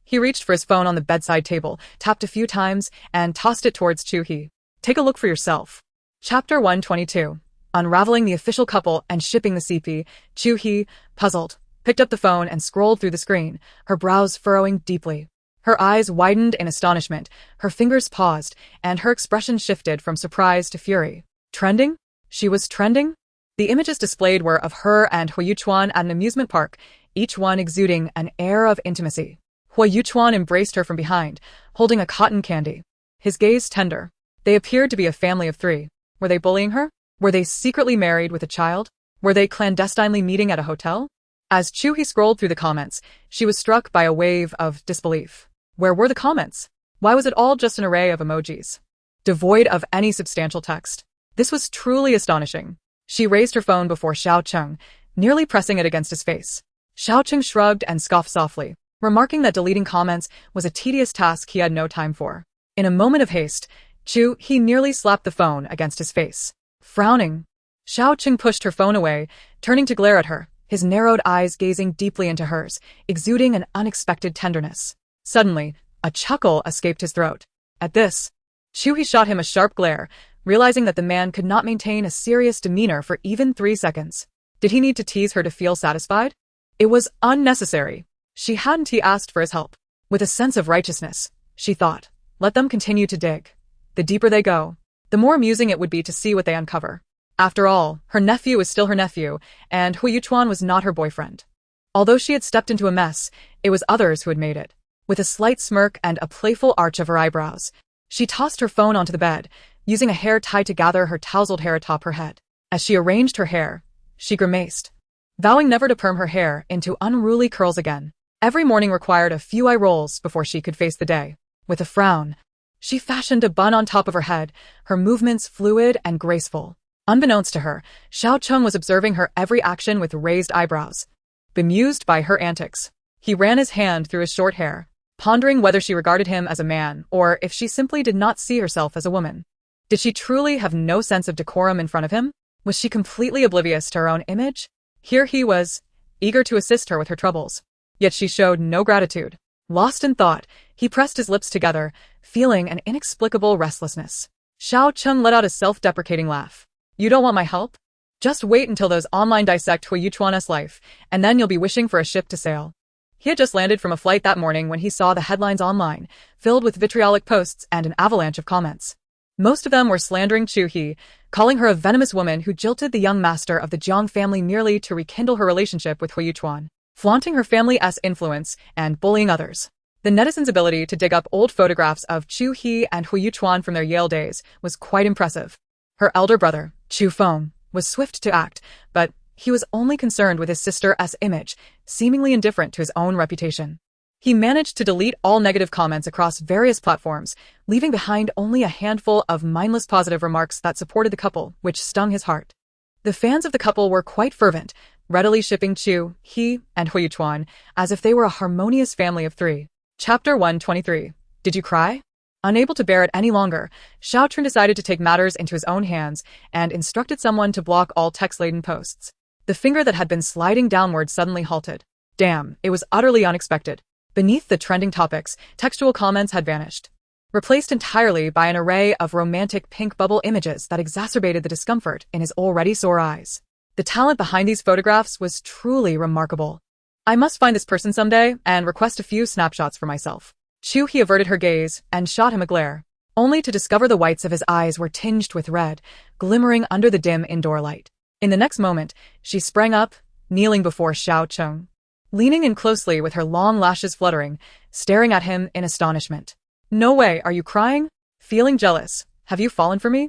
he reached for his phone on the bedside table, tapped a few times, and tossed it towards Chu He. "Take a look for yourself." Chapter 122. Unraveling the official couple and shipping the CP, Chu He, puzzled, picked up the phone and scrolled through the screen, her brows furrowing deeply. Her eyes widened in astonishment, her fingers paused, and her expression shifted from surprise to fury. Trending? She was trending? The images displayed were of her and Hu Yuchuan at an amusement park, each one exuding an air of intimacy. Hu Yuchuan embraced her from behind, holding a cotton candy, his gaze tender. They appeared to be a family of three. Were they bullying her? Were they secretly married with a child? Were they clandestinely meeting at a hotel? As Chu He scrolled through the comments, she was struck by a wave of disbelief. Where were the comments? Why was it all just an array of emojis, devoid of any substantial text? This was truly astonishing. She raised her phone before Xiao Cheng, nearly pressing it against his face. Xiao Cheng shrugged and scoffed softly, remarking that deleting comments was a tedious task he had no time for. In a moment of haste, Chu He nearly slapped the phone against his face. Frowning, Xiao Cheng pushed her phone away, turning to glare at her, his narrowed eyes gazing deeply into hers, exuding an unexpected tenderness. Suddenly, a chuckle escaped his throat. At this, Chu He shot him a sharp glare, realizing that the man could not maintain a serious demeanor for even 3 seconds. Did he need to tease her to feel satisfied? It was unnecessary. She hadn't he asked for his help. With a sense of righteousness, she thought, let them continue to dig. The deeper they go, the more amusing it would be to see what they uncover. After all, her nephew was still her nephew, and Hu Yuchuan was not her boyfriend. Although she had stepped into a mess, it was others who had made it. With a slight smirk and a playful arch of her eyebrows, she tossed her phone onto the bed, using a hair tie to gather her tousled hair atop her head. As she arranged her hair, she grimaced, vowing never to perm her hair into unruly curls again. Every morning required a few eye rolls before she could face the day. With a frown, she fashioned a bun on top of her head, her movements fluid and graceful. Unbeknownst to her, Xiao Cheng was observing her every action with raised eyebrows. Bemused by her antics, he ran his hand through his short hair, pondering whether she regarded him as a man or if she simply did not see herself as a woman. Did she truly have no sense of decorum in front of him? Was she completely oblivious to her own image? Here he was, eager to assist her with her troubles. Yet she showed no gratitude. Lost in thought, he pressed his lips together, feeling an inexplicable restlessness. Xiao Cheng let out a self-deprecating laugh. You don't want my help? Just wait until those online dissect Hu Yuchuan's life, and then you'll be wishing for a ship to sail. He had just landed from a flight that morning when he saw the headlines online, filled with vitriolic posts and an avalanche of comments. Most of them were slandering Chu He, calling her a venomous woman who jilted the young master of the Jiang family merely to rekindle her relationship with Hu Yuchuan, flaunting her family's influence and bullying others. The netizens' ability to dig up old photographs of Chu He and Hu Yuchuan from their Yale days was quite impressive. Her elder brother, Chu Feng, was swift to act, but he was only concerned with his sister's image, seemingly indifferent to his own reputation. He managed to delete all negative comments across various platforms, leaving behind only a handful of mindless positive remarks that supported the couple, which stung his heart. The fans of the couple were quite fervent, readily shipping Chu He and Hu Yuchuan as if they were a harmonious family of three. Chapter 123. Did you cry? Unable to bear it any longer, Xiao Cheng decided to take matters into his own hands and instructed someone to block all text-laden posts. The finger that had been sliding downward suddenly halted. Damn, it was utterly unexpected. Beneath the trending topics, textual comments had vanished, replaced entirely by an array of romantic pink bubble images that exacerbated the discomfort in his already sore eyes. The talent behind these photographs was truly remarkable. I must find this person someday and request a few snapshots for myself. Chu He averted her gaze and shot him a glare, only to discover the whites of his eyes were tinged with red, glimmering under the dim indoor light. In the next moment, she sprang up, kneeling before Xiao Cheng, leaning in closely with her long lashes fluttering, staring at him in astonishment. No way, are you crying? Feeling jealous? Have you fallen for me?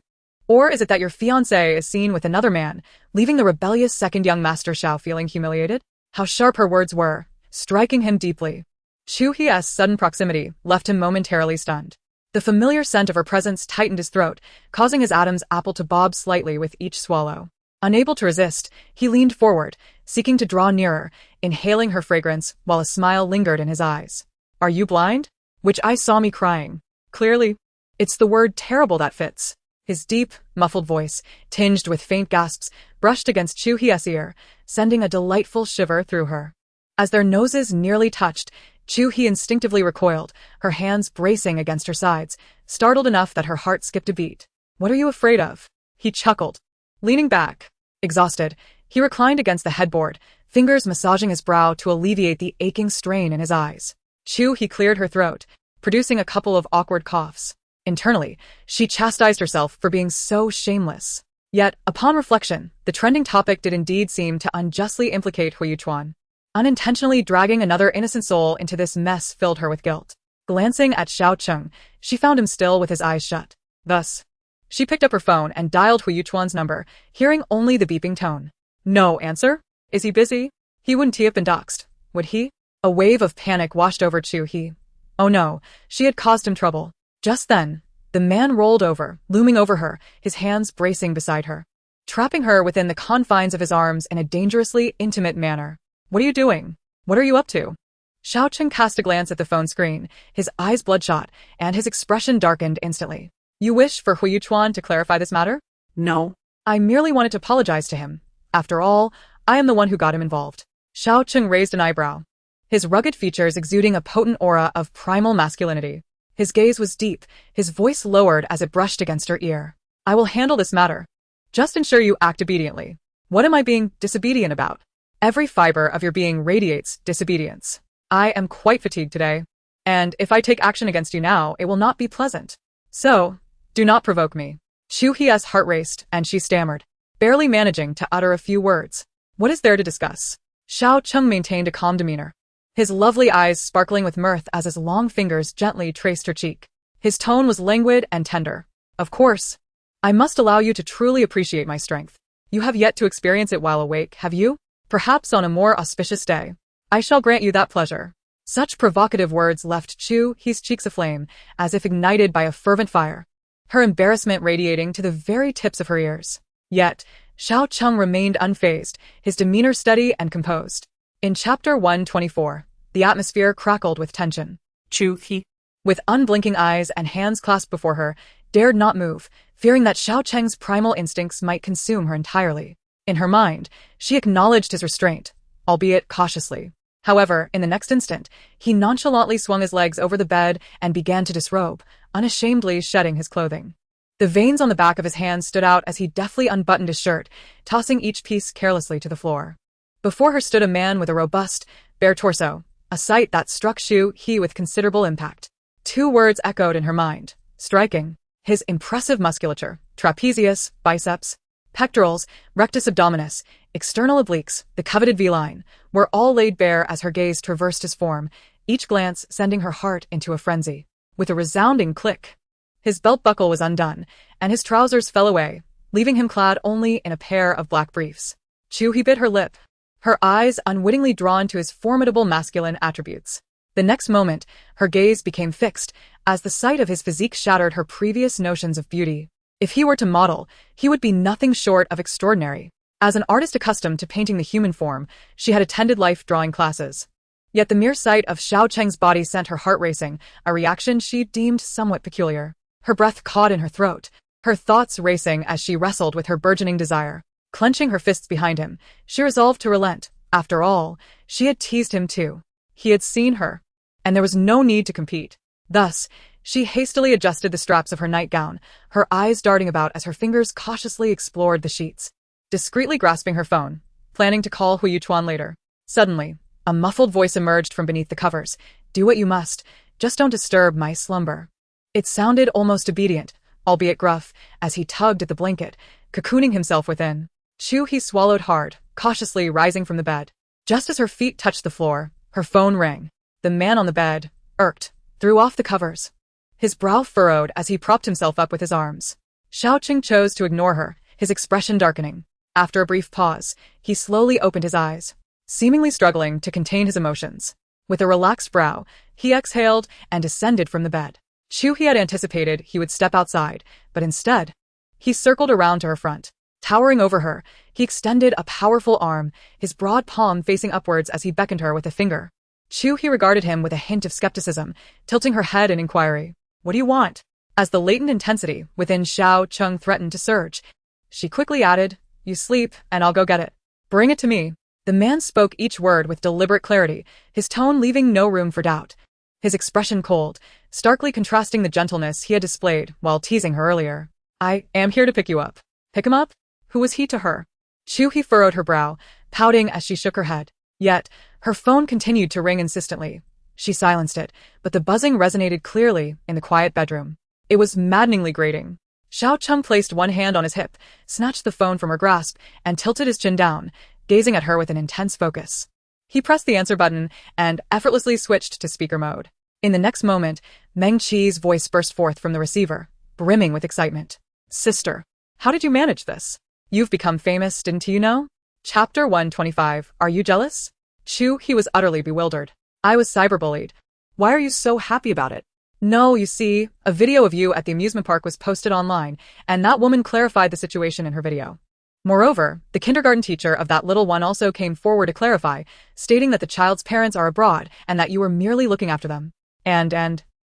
Or is it that your fiancé is seen with another man, leaving the rebellious second young master Xiao feeling humiliated? How sharp her words were, striking him deeply. Chu He's sudden proximity left him momentarily stunned. The familiar scent of her presence tightened his throat, causing his Adam's apple to bob slightly with each swallow. Unable to resist, he leaned forward, seeking to draw nearer, inhaling her fragrance while a smile lingered in his eyes. Are you blind? Which eye saw me crying? Clearly. It's the word terrible that fits. His deep, muffled voice, tinged with faint gasps, brushed against Chu He's ear, sending a delightful shiver through her. As their noses nearly touched, Chu He instinctively recoiled, her hands bracing against her sides, startled enough that her heart skipped a beat. What are you afraid of? He chuckled. Leaning back, exhausted, he reclined against the headboard, fingers massaging his brow to alleviate the aching strain in his eyes. Chu He cleared her throat, producing a couple of awkward coughs. Internally, she chastised herself for being so shameless. Yet, upon reflection, the trending topic did indeed seem to unjustly implicate Hu Yuchuan. Unintentionally dragging another innocent soul into this mess filled her with guilt. Glancing at Xiao Cheng, she found him still with his eyes shut. Thus, she picked up her phone and dialed Hu Yuchuan's number, hearing only the beeping tone. No answer? Is he busy? He wouldn't have been doxed, would he? A wave of panic washed over Chu He. Oh no, she had caused him trouble. Just then, the man rolled over, looming over her, his hands bracing beside her, trapping her within the confines of his arms in a dangerously intimate manner. What are you doing? What are you up to? Xiao Cheng cast a glance at the phone screen, his eyes bloodshot, and his expression darkened instantly. You wish for Hu Yuchuan to clarify this matter? No. I merely wanted to apologize to him. After all, I am the one who got him involved. Xiao Cheng raised an eyebrow, his rugged features exuding a potent aura of primal masculinity. His gaze was deep, his voice lowered as it brushed against her ear. I will handle this matter. Just ensure you act obediently. What am I being disobedient about? Every fiber of your being radiates disobedience. I am quite fatigued today, and if I take action against you now, it will not be pleasant. So, do not provoke me. Chu He's heart raced, and she stammered, barely managing to utter a few words. What is there to discuss? Xiao Cheng maintained a calm demeanor, his lovely eyes sparkling with mirth as his long fingers gently traced her cheek. His tone was languid and tender. Of course, I must allow you to truly appreciate my strength. You have yet to experience it while awake, have you? Perhaps on a more auspicious day. I shall grant you that pleasure. Such provocative words left Chu He's cheeks aflame, as if ignited by a fervent fire, her embarrassment radiating to the very tips of her ears. Yet, Xiao Cheng remained unfazed, his demeanor steady and composed. In Chapter 124, the atmosphere crackled with tension. Chu He, with unblinking eyes and hands clasped before her, dared not move, fearing that Xiao Cheng's primal instincts might consume her entirely. In her mind, she acknowledged his restraint, albeit cautiously. However, in the next instant, he nonchalantly swung his legs over the bed and began to disrobe, unashamedly shedding his clothing. The veins on the back of his hands stood out as he deftly unbuttoned his shirt, tossing each piece carelessly to the floor. Before her stood a man with a robust, bare torso, a sight that struck Chu He with considerable impact. Two words echoed in her mind: striking. His impressive musculature, trapezius, biceps, pectorals, rectus abdominis, external obliques, the coveted V-line, were all laid bare as her gaze traversed his form, each glance sending her heart into a frenzy. With a resounding click, his belt buckle was undone, and his trousers fell away, leaving him clad only in a pair of black briefs. Chu He bit her lip, her eyes unwittingly drawn to his formidable masculine attributes. The next moment, her gaze became fixed, as the sight of his physique shattered her previous notions of beauty. If he were to model, he would be nothing short of extraordinary. As an artist accustomed to painting the human form, she had attended life drawing classes. Yet the mere sight of Xiao Cheng's body sent her heart racing, a reaction she deemed somewhat peculiar. Her breath caught in her throat, her thoughts racing as she wrestled with her burgeoning desire. Clenching her fists behind him, she resolved to relent. After all, she had teased him too. He had seen her, and there was no need to compete. Thus, she hastily adjusted the straps of her nightgown, her eyes darting about as her fingers cautiously explored the sheets. Discreetly grasping her phone, planning to call Hu Yuchuan later. Suddenly, a muffled voice emerged from beneath the covers. Do what you must, just don't disturb my slumber. It sounded almost obedient, albeit gruff, as he tugged at the blanket, cocooning himself within. Chu He swallowed hard, cautiously rising from the bed. Just as her feet touched the floor, her phone rang. The man on the bed, irked, threw off the covers. His brow furrowed as he propped himself up with his arms. Xiao Cheng chose to ignore her, his expression darkening. After a brief pause, he slowly opened his eyes, seemingly struggling to contain his emotions. With a relaxed brow, he exhaled and descended from the bed. Chu He had anticipated he would step outside, but instead, he circled around to her front. Towering over her, he extended a powerful arm, his broad palm facing upwards as he beckoned her with a finger. Chu He regarded him with a hint of skepticism, tilting her head in inquiry. What do you want? As the latent intensity within Xiao Cheng threatened to surge, she quickly added, You sleep, and I'll go get it. Bring it to me. The man spoke each word with deliberate clarity, his tone leaving no room for doubt. His expression cold, starkly contrasting the gentleness he had displayed while teasing her earlier. I am here to pick you up. Pick him up? Who was he to her? Chu He furrowed her brow, pouting as she shook her head. Yet, her phone continued to ring insistently. She silenced it, but the buzzing resonated clearly in the quiet bedroom. It was maddeningly grating. Xiao Cheng placed one hand on his hip, snatched the phone from her grasp, and tilted his chin down, gazing at her with an intense focus. He pressed the answer button and effortlessly switched to speaker mode. In the next moment, Meng Qi's voice burst forth from the receiver, brimming with excitement. Sister, how did you manage this? You've become famous, didn't you know? Chapter 125. Are you jealous? Chu He was utterly bewildered. I was cyberbullied. Why are you so happy about it? No, you see, a video of you at the amusement park was posted online, and that woman clarified the situation in her video. Moreover, the kindergarten teacher of that little one also came forward to clarify, stating that the child's parents are abroad and that you were merely looking after them. And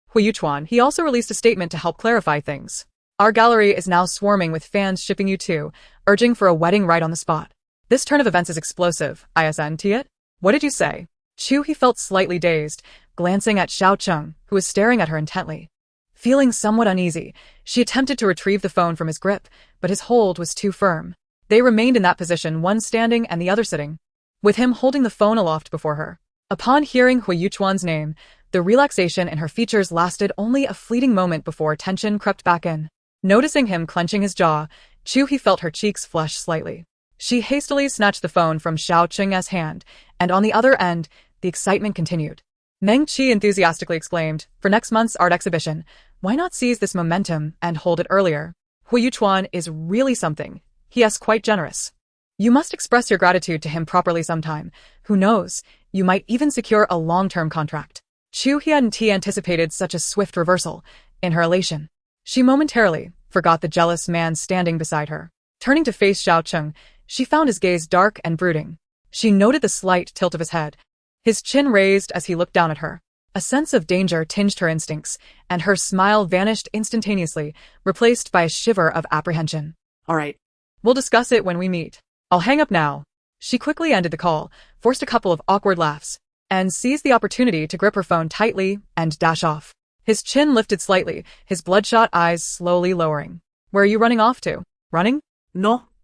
Hui Yuchuan, he also released a statement to help clarify things. Our gallery is now swarming with fans shipping you two, urging for a wedding right on the spot. This turn of events is explosive, isn't it? What did you say? Chu He felt slightly dazed, glancing at Xiao Cheng, who was staring at her intently. Feeling somewhat uneasy, she attempted to retrieve the phone from his grip, but his hold was too firm. They remained in that position, one standing and the other sitting, with him holding the phone aloft before her. Upon hearing Hui Yuchuan's name, the relaxation in her features lasted only a fleeting moment before tension crept back in. Noticing him clenching his jaw, Chu He felt her cheeks flush slightly. She hastily snatched the phone from Xiao Cheng's hand, and on the other end, the excitement continued. Meng Qi enthusiastically exclaimed, For next month's art exhibition, why not seize this momentum and hold it earlier? Hui Yuchuan is really something. He is quite generous. You must express your gratitude to him properly sometime. Who knows, you might even secure a long-term contract. Chu He hadn't anticipated such a swift reversal. In her elation, she momentarily forgot the jealous man standing beside her. Turning to face Xiao Cheng, she found his gaze dark and brooding. She noted the slight tilt of his head, his chin raised as he looked down at her. A sense of danger tinged her instincts, and her smile vanished instantaneously, replaced by a shiver of apprehension. All right. We'll discuss it when we meet. I'll hang up now. She quickly ended the call, forced a couple of awkward laughs, and seized the opportunity to grip her phone tightly and dash off. His chin lifted slightly, his bloodshot eyes slowly lowering. Where are you running off to? Running?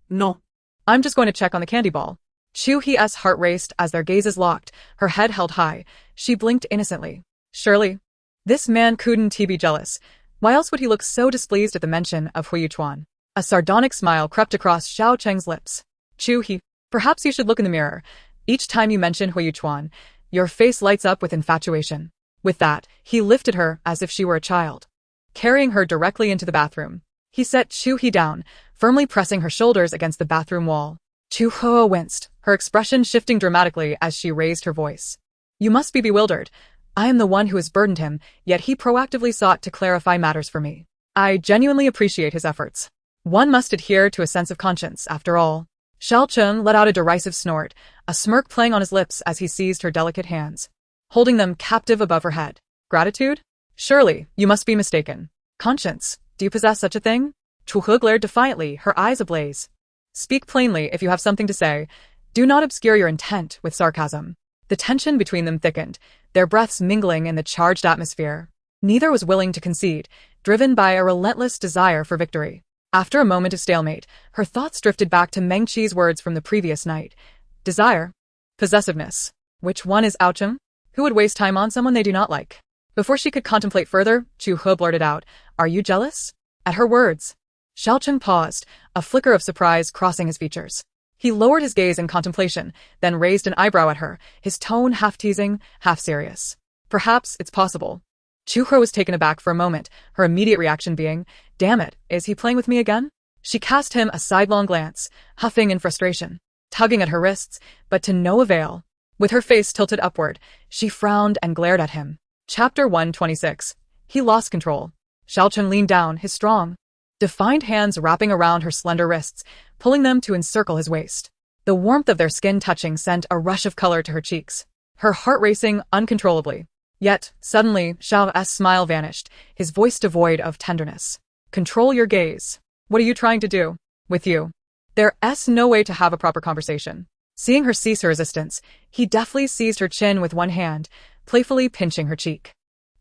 No. I'm just going to check on the candy ball. Chu He's heart raced as their gazes locked, her head held high. She blinked innocently. Surely, this man couldn't be jealous. Why else would he look so displeased at the mention of Hui Yuchuan? A sardonic smile crept across Xiao Cheng's lips. Chu He, perhaps you should look in the mirror. Each time you mention Hui Yuchuan, your face lights up with infatuation. With that, he lifted her as if she were a child. Carrying her directly into the bathroom, he set Chu He down, firmly pressing her shoulders against the bathroom wall. Chu He winced, her expression shifting dramatically as she raised her voice. You must be bewildered. I am the one who has burdened him, yet he proactively sought to clarify matters for me. I genuinely appreciate his efforts. One must adhere to a sense of conscience, after all. Xiao Cheng let out a derisive snort, a smirk playing on his lips as he seized her delicate hands, holding them captive above her head. Gratitude? Surely, you must be mistaken. Conscience, do you possess such a thing? Chu He glared defiantly, her eyes ablaze. Speak plainly if you have something to say. Do not obscure your intent with sarcasm. The tension between them thickened, their breaths mingling in the charged atmosphere. Neither was willing to concede, driven by a relentless desire for victory. After a moment of stalemate, her thoughts drifted back to Meng Qi's words from the previous night. Desire? Possessiveness. Which one is Aucheng? Who would waste time on someone they do not like? Before she could contemplate further, Chu He blurted out, Are you jealous? At her words, Xiao Cheng paused, a flicker of surprise crossing his features. He lowered his gaze in contemplation, then raised an eyebrow at her, his tone half teasing, half serious. Perhaps it's possible. Chu He was taken aback for a moment, her immediate reaction being, "Damn it, is he playing with me again?" She cast him a sidelong glance, huffing in frustration, tugging at her wrists, but to no avail. With her face tilted upward, she frowned and glared at him. Chapter 126. He lost control. Xiao Cheng leaned down, his strong, defined hands wrapping around her slender wrists, pulling them to encircle his waist. The warmth of their skin touching sent a rush of color to her cheeks, her heart racing uncontrollably. Yet, suddenly, Xiao's smile vanished, his voice devoid of tenderness. "Control your gaze. What are you trying to do? With you? There's no way to have a proper conversation." Seeing her cease her resistance, he deftly seized her chin with one hand, playfully pinching her cheek.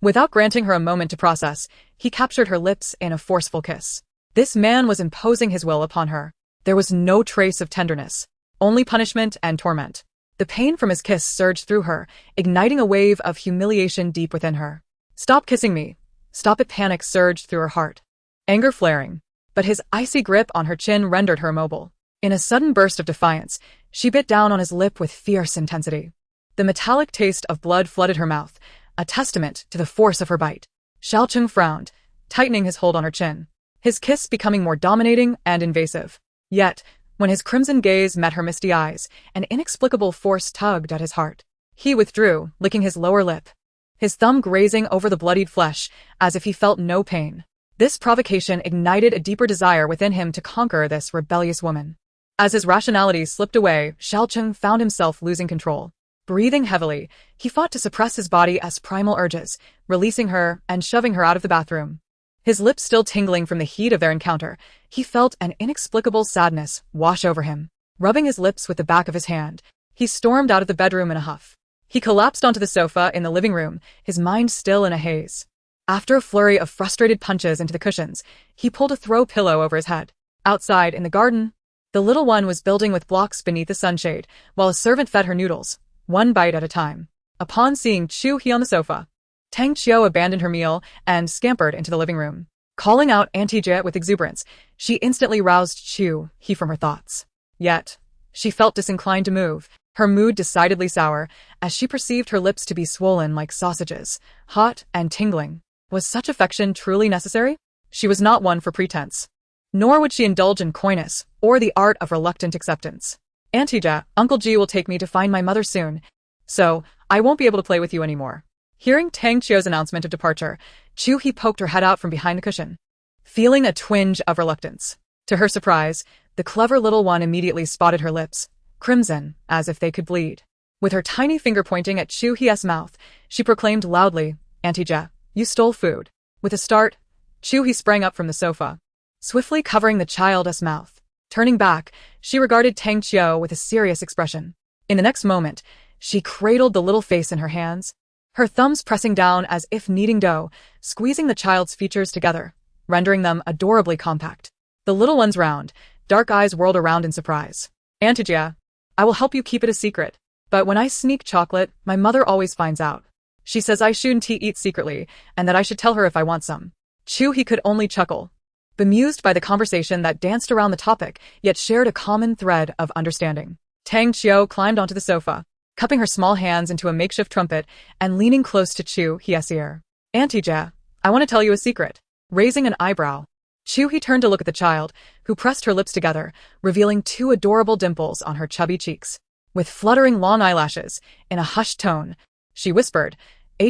Without granting her a moment to process, he captured her lips in a forceful kiss. This man was imposing his will upon her. There was no trace of tenderness, only punishment and torment. The pain from his kiss surged through her, igniting a wave of humiliation deep within her. "Stop kissing me. Stop it!" Panic surged through her heart, anger flaring. But his icy grip on her chin rendered her immobile. In a sudden burst of defiance, she bit down on his lip with fierce intensity. The metallic taste of blood flooded her mouth, a testament to the force of her bite. Xiao Cheng frowned, tightening his hold on her chin, his kiss becoming more dominating and invasive. Yet, when his crimson gaze met her misty eyes, an inexplicable force tugged at his heart. He withdrew, licking his lower lip, his thumb grazing over the bloodied flesh, as if he felt no pain. This provocation ignited a deeper desire within him to conquer this rebellious woman. As his rationality slipped away, Xiao Cheng found himself losing control. Breathing heavily, he fought to suppress his body as primal urges, releasing her and shoving her out of the bathroom. His lips still tingling from the heat of their encounter, he felt an inexplicable sadness wash over him. Rubbing his lips with the back of his hand, he stormed out of the bedroom in a huff. He collapsed onto the sofa in the living room, his mind still in a haze. After a flurry of frustrated punches into the cushions, he pulled a throw pillow over his head. Outside, in the garden, the little one was building with blocks beneath the sunshade, while a servant fed her noodles, one bite at a time. Upon seeing Chu He on the sofa, Tang Qiu abandoned her meal and scampered into the living room. Calling out Auntie Jie with exuberance, she instantly roused Chu He from her thoughts. Yet, she felt disinclined to move, her mood decidedly sour, as she perceived her lips to be swollen like sausages, hot and tingling. Was such affection truly necessary? She was not one for pretense. Nor would she indulge in coyness, or the art of reluctant acceptance. "Auntie Jie, Uncle Ji will take me to find my mother soon, so I won't be able to play with you anymore." Hearing Tang Qiu's announcement of departure, Chu He poked her head out from behind the cushion, feeling a twinge of reluctance. To her surprise, the clever little one immediately spotted her lips, crimson, as if they could bleed. With her tiny finger pointing at Chu He's mouth, she proclaimed loudly, "Auntie Jie, you stole food." With a start, Chu He sprang up from the sofa, swiftly covering the child's mouth. Turning back, she regarded Tang Qiu with a serious expression. In the next moment, she cradled the little face in her hands, her thumbs pressing down as if kneading dough, squeezing the child's features together, rendering them adorably compact. The little one's round, dark eyes whirled around in surprise. "Auntie Jie, I will help you keep it a secret, but when I sneak chocolate, my mother always finds out. She says I shouldn't eat secretly, and that I should tell her if I want some." Chu He could only chuckle, bemused by the conversation that danced around the topic, yet shared a common thread of understanding. Tang Qiu climbed onto the sofa, cupping her small hands into a makeshift trumpet and leaning close to Chu He's ear. "Auntie Jie, I want to tell you a secret." Raising an eyebrow, Chu He turned to look at the child, who pressed her lips together, revealing two adorable dimples on her chubby cheeks. With fluttering long eyelashes, in a hushed tone, she whispered,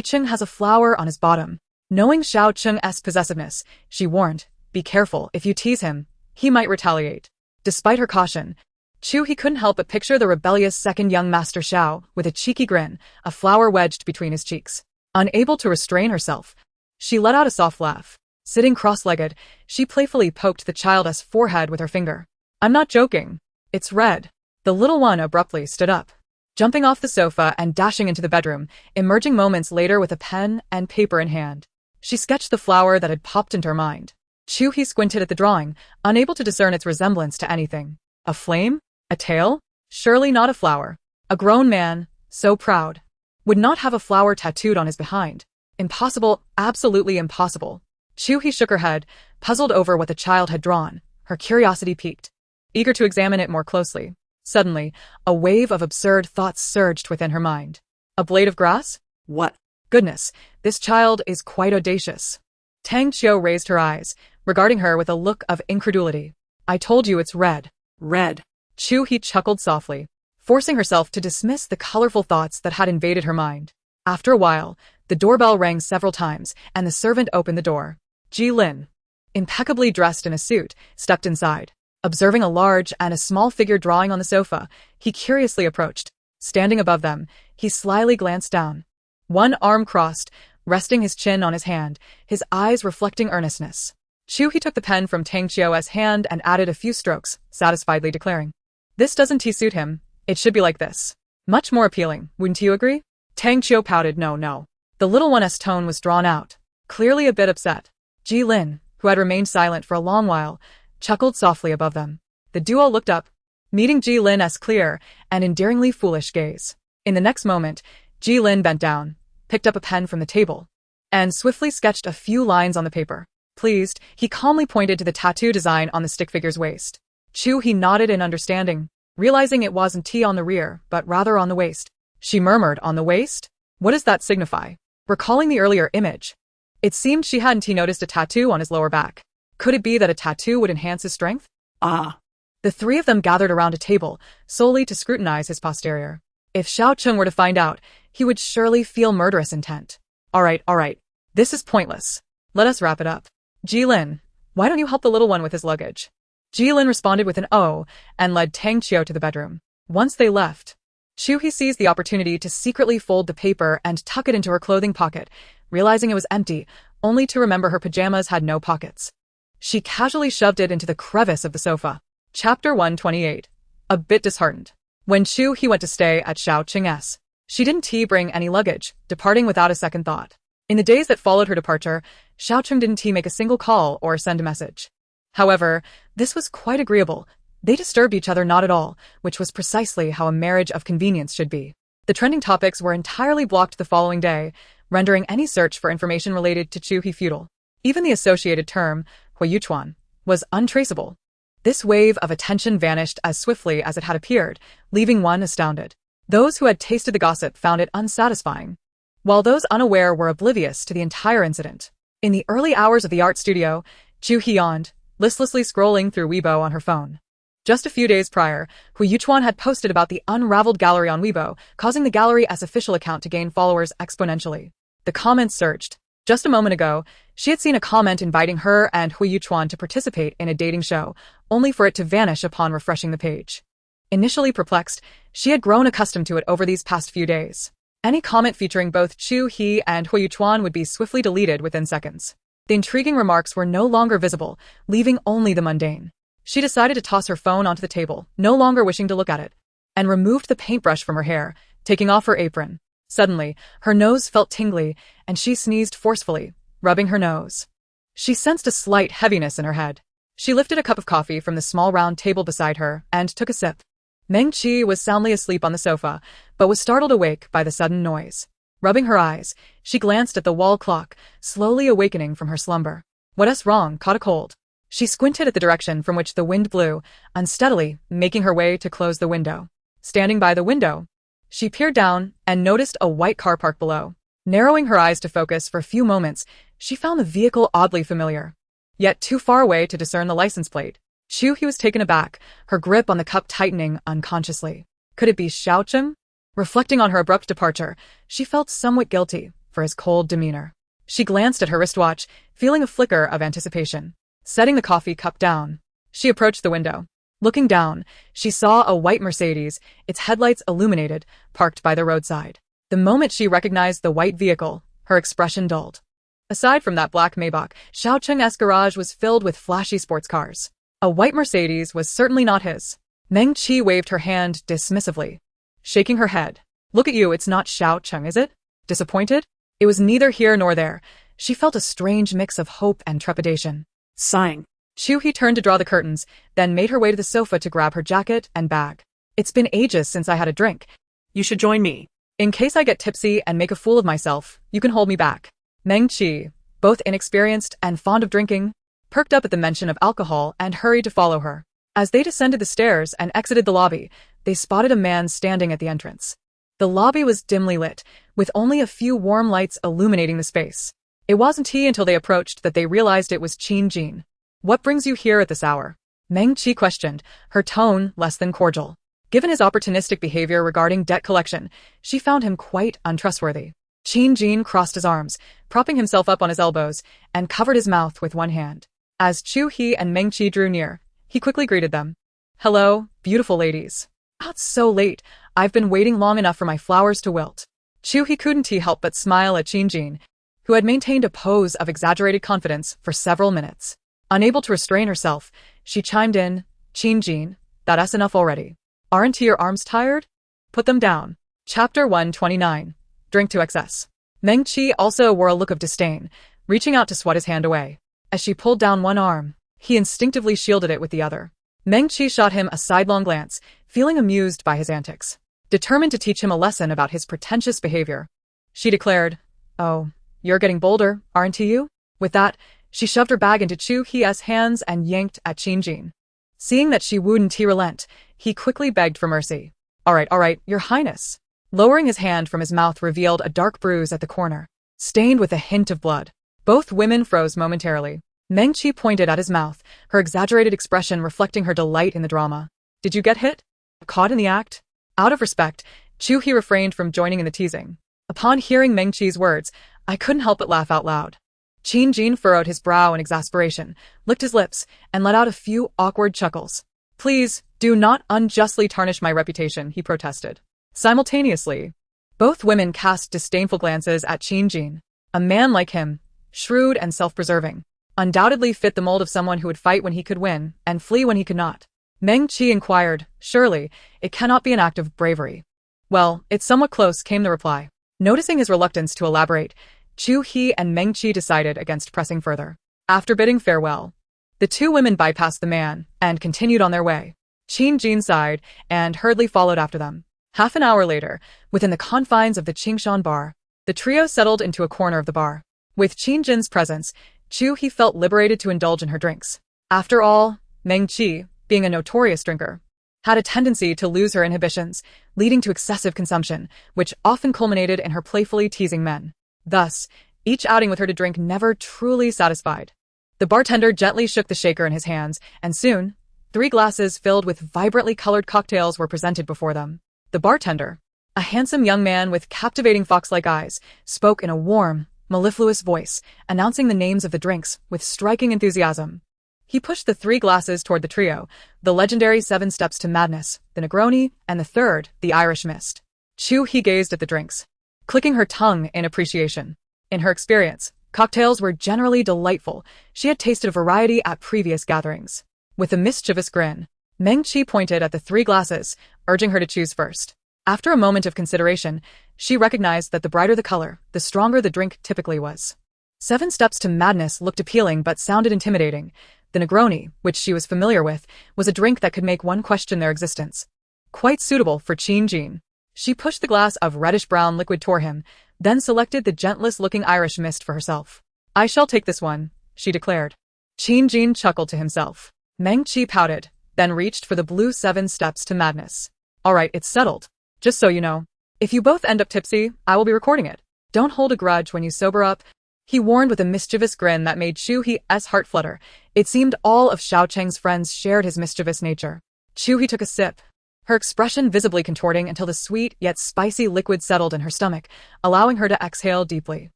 "Cheng has a flower on his bottom." Knowing Xiao Cheng's possessiveness, she warned, "Be careful, if you tease him, he might retaliate." Despite her caution, Chu He couldn't help but picture the rebellious second young master Xiao with a cheeky grin, a flower wedged between his cheeks. Unable to restrain herself, she let out a soft laugh. Sitting cross-legged, she playfully poked the child's forehead with her finger. "I'm not joking. It's red." The little one abruptly stood up, jumping off the sofa and dashing into the bedroom, emerging moments later with a pen and paper in hand. She sketched the flower that had popped into her mind. Chu He squinted at the drawing, unable to discern its resemblance to anything. A flame? A tail? Surely not a flower. A grown man, so proud, would not have a flower tattooed on his behind. Impossible, absolutely impossible. Chu He shook her head, puzzled over what the child had drawn, her curiosity piqued, eager to examine it more closely. Suddenly, a wave of absurd thoughts surged within her mind. A blade of grass? What? Goodness, this child is quite audacious. Tang Qiu raised her eyes, regarding her with a look of incredulity. I told you it's red. Red. Chu He chuckled softly, forcing herself to dismiss the colorful thoughts that had invaded her mind. After a while, the doorbell rang several times, and the servant opened the door. Ji Lin, impeccably dressed in a suit, stepped inside. Observing a large and a small figure drawing on the sofa, he curiously approached. Standing above them, he slyly glanced down. One arm crossed, resting his chin on his hand, his eyes reflecting earnestness. Chu He took the pen from Tang Qiu's hand and added a few strokes, satisfiedly declaring, "This doesn't suit him. It should be like this. Much more appealing, wouldn't you agree?" Tang Qiu pouted, no. The little one's tone was drawn out, clearly a bit upset. Ji Lin, who had remained silent for a long while, chuckled softly above them. The duo looked up, meeting Ji Lin's clear and endearingly foolish gaze. In the next moment, Ji Lin bent down, picked up a pen from the table, and swiftly sketched a few lines on the paper. Pleased, he calmly pointed to the tattoo design on the stick figure's waist. Chu He nodded in understanding, realizing it wasn't T on the rear, but rather on the waist. She murmured, "On the waist? What does that signify?" Recalling the earlier image, it seemed she hadn't noticed a tattoo on his lower back. Could it be that a tattoo would enhance his strength? The three of them gathered around a table, solely to scrutinize his posterior. If Xiao Cheng were to find out, he would surely feel murderous intent. All right. This is pointless. Let us wrap it up. Ji Lin, why don't you help the little one with his luggage? Ji Lin responded with an "oh" and led Tang Qiu to the bedroom. Once they left, Chu He seized the opportunity to secretly fold the paper and tuck it into her clothing pocket, realizing it was empty, only to remember her pajamas had no pockets. She casually shoved it into the crevice of the sofa. Chapter 128. A bit disheartened. When Chu He went to stay at Xiao Cheng's, she didn't bring any luggage, departing without a second thought. In the days that followed her departure, Xiao Cheng didn't make a single call or send a message. However, this was quite agreeable. They disturbed each other not at all, which was precisely how a marriage of convenience should be. The trending topics were entirely blocked the following day, rendering any search for information related to Chu He futile. Even the associated term, Huiyuchuan, was untraceable. This wave of attention vanished as swiftly as it had appeared, leaving one astounded. Those who had tasted the gossip found it unsatisfying, while those unaware were oblivious to the entire incident. In the early hours of the art studio, Chu He yawned, listlessly scrolling through Weibo on her phone. Just a few days prior, Huiyuchuan had posted about the unraveled gallery on Weibo, causing the gallery's official account to gain followers exponentially. The comments surged. Just a moment ago, she had seen a comment inviting her and Huiyuchuan to participate in a dating show, only for it to vanish upon refreshing the page. Initially perplexed, she had grown accustomed to it over these past few days. Any comment featuring both Chu He and Huiyuchuan would be swiftly deleted within seconds. The intriguing remarks were no longer visible, leaving only the mundane. She decided to toss her phone onto the table, no longer wishing to look at it, and removed the paintbrush from her hair, taking off her apron. Suddenly, her nose felt tingly, and she sneezed forcefully, rubbing her nose. She sensed a slight heaviness in her head. She lifted a cup of coffee from the small round table beside her and took a sip. Meng Qi was soundly asleep on the sofa, but was startled awake by the sudden noise. Rubbing her eyes, she glanced at the wall clock, slowly awakening from her slumber. What's wrong? Caught a cold? She squinted at the direction from which the wind blew, unsteadily making her way to close the window. Standing by the window, she peered down and noticed a white car parked below. Narrowing her eyes to focus for a few moments, she found the vehicle oddly familiar, yet too far away to discern the license plate. Chu He was taken aback, her grip on the cup tightening unconsciously. Could it be Xiao Cheng? Reflecting on her abrupt departure, she felt somewhat guilty for his cold demeanor. She glanced at her wristwatch, feeling a flicker of anticipation. Setting the coffee cup down, she approached the window. Looking down, she saw a white Mercedes, its headlights illuminated, parked by the roadside. The moment she recognized the white vehicle, her expression dulled. Aside from that black Maybach, Xiao Cheng's garage was filled with flashy sports cars. A white Mercedes was certainly not his. Meng Qi waved her hand dismissively, shaking her head. Look at you, it's not Xiao Cheng, is it? Disappointed? It was neither here nor there. She felt a strange mix of hope and trepidation. Sighing, Chu He turned to draw the curtains, then made her way to the sofa to grab her jacket and bag. It's been ages since I had a drink. You should join me. In case I get tipsy and make a fool of myself, you can hold me back. Meng Qi, both inexperienced and fond of drinking, perked up at the mention of alcohol and hurried to follow her. As they descended the stairs and exited the lobby, they spotted a man standing at the entrance. The lobby was dimly lit, with only a few warm lights illuminating the space. It wasn't he until they approached that they realized it was Qin Jin. "What brings you here at this hour?" Meng Qi questioned, her tone less than cordial. Given his opportunistic behavior regarding debt collection, she found him quite untrustworthy. Qin Jin crossed his arms, propping himself up on his elbows, and covered his mouth with one hand. As Chu He and Meng Qi drew near, he quickly greeted them. "Hello, beautiful ladies. Not so late. I've been waiting long enough for my flowers to wilt." Chu He couldn't help but smile at Qin Jin, who had maintained a pose of exaggerated confidence for several minutes. Unable to restrain herself, she chimed in, "Qin Jin, that's enough already. Aren't your arms tired? Put them down." Chapter 129. Drink to excess. Meng Qi also wore a look of disdain, reaching out to swat his hand away. As she pulled down one arm, he instinctively shielded it with the other. Meng Qi shot him a sidelong glance, feeling amused by his antics. Determined to teach him a lesson about his pretentious behavior, she declared, "Oh, you're getting bolder, aren't you?" With that, she shoved her bag into Chu He's hands and yanked at Qin Jin. Seeing that she wouldn't relent, he quickly begged for mercy. All right, your highness." Lowering his hand from his mouth revealed a dark bruise at the corner, stained with a hint of blood. Both women froze momentarily. Meng Qi pointed at his mouth, her exaggerated expression reflecting her delight in the drama. "Did you get hit? Caught in the act?" Out of respect, Chu He refrained from joining in the teasing. Upon hearing Meng Qi's words, I couldn't help but laugh out loud. Qin Jin furrowed his brow in exasperation, licked his lips, and let out a few awkward chuckles. "Please, do not unjustly tarnish my reputation," he protested. Simultaneously, both women cast disdainful glances at Qin Jin. A man like him, shrewd and self-preserving, undoubtedly fit the mold of someone who would fight when he could win and flee when he could not. Meng Qi inquired, "Surely, it cannot be an act of bravery." "Well, it's somewhat close," came the reply. Noticing his reluctance to elaborate, Chu He and Meng Qi decided against pressing further. After bidding farewell, the two women bypassed the man and continued on their way. Qin Jin sighed and hurriedly followed after them. Half an hour later, within the confines of the Qingshan bar, the trio settled into a corner of the bar. With Qin Jin's presence, Chu He felt liberated to indulge in her drinks. After all, Meng Qi, being a notorious drinker, had a tendency to lose her inhibitions, leading to excessive consumption, which often culminated in her playfully teasing men. Thus, each outing with her to drink never truly satisfied. The bartender gently shook the shaker in his hands, and soon, 3 glasses filled with vibrantly colored cocktails were presented before them. The bartender, a handsome young man with captivating fox-like eyes, spoke in a warm, mellifluous voice, announcing the names of the drinks with striking enthusiasm. He pushed the 3 glasses toward the trio, the legendary 7 Steps to Madness, the Negroni, and the third, the Irish Mist. Chu He gazed at the drinks, clicking her tongue in appreciation. In her experience, cocktails were generally delightful. She had tasted a variety at previous gatherings. With a mischievous grin, Meng Qi pointed at the 3 glasses, urging her to choose first. After a moment of consideration, she recognized that the brighter the color, the stronger the drink typically was. 7 Steps to Madness looked appealing but sounded intimidating. The Negroni, which she was familiar with, was a drink that could make one question their existence. Quite suitable for Qin Jin. She pushed the glass of reddish-brown liquid toward him, then selected the gentlest-looking Irish Mist for herself. "I shall take this one," she declared. Qin Jin chuckled to himself. Meng Qi pouted, then reached for the blue 7 Steps to Madness. "All right, it's settled. Just so you know, if you both end up tipsy, I will be recording it. Don't hold a grudge when you sober up," he warned with a mischievous grin that made Chu He's heart flutter. It seemed all of Xiao Cheng's friends shared his mischievous nature. Chu He took a sip, her expression visibly contorting until the sweet yet spicy liquid settled in her stomach, allowing her to exhale deeply.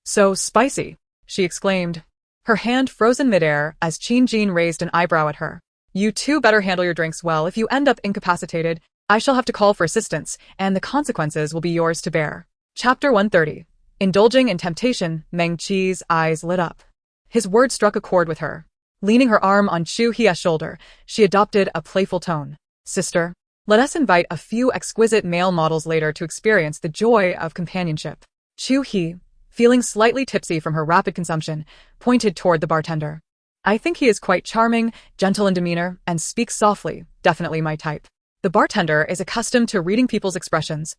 "So spicy," she exclaimed, her hand frozen midair as Qin Jin raised an eyebrow at her. "You two better handle your drinks well. If you end up incapacitated, I shall have to call for assistance, and the consequences will be yours to bear." Chapter 130. Indulging in temptation, Meng Qi's eyes lit up. His words struck a chord with her. Leaning her arm on Chu He's shoulder, she adopted a playful tone. "Sister, let us invite a few exquisite male models later to experience the joy of companionship." Chu He, feeling slightly tipsy from her rapid consumption, pointed toward the bartender. "I think he is quite charming, gentle in demeanor, and speaks softly, definitely my type." The bartender is accustomed to reading people's expressions,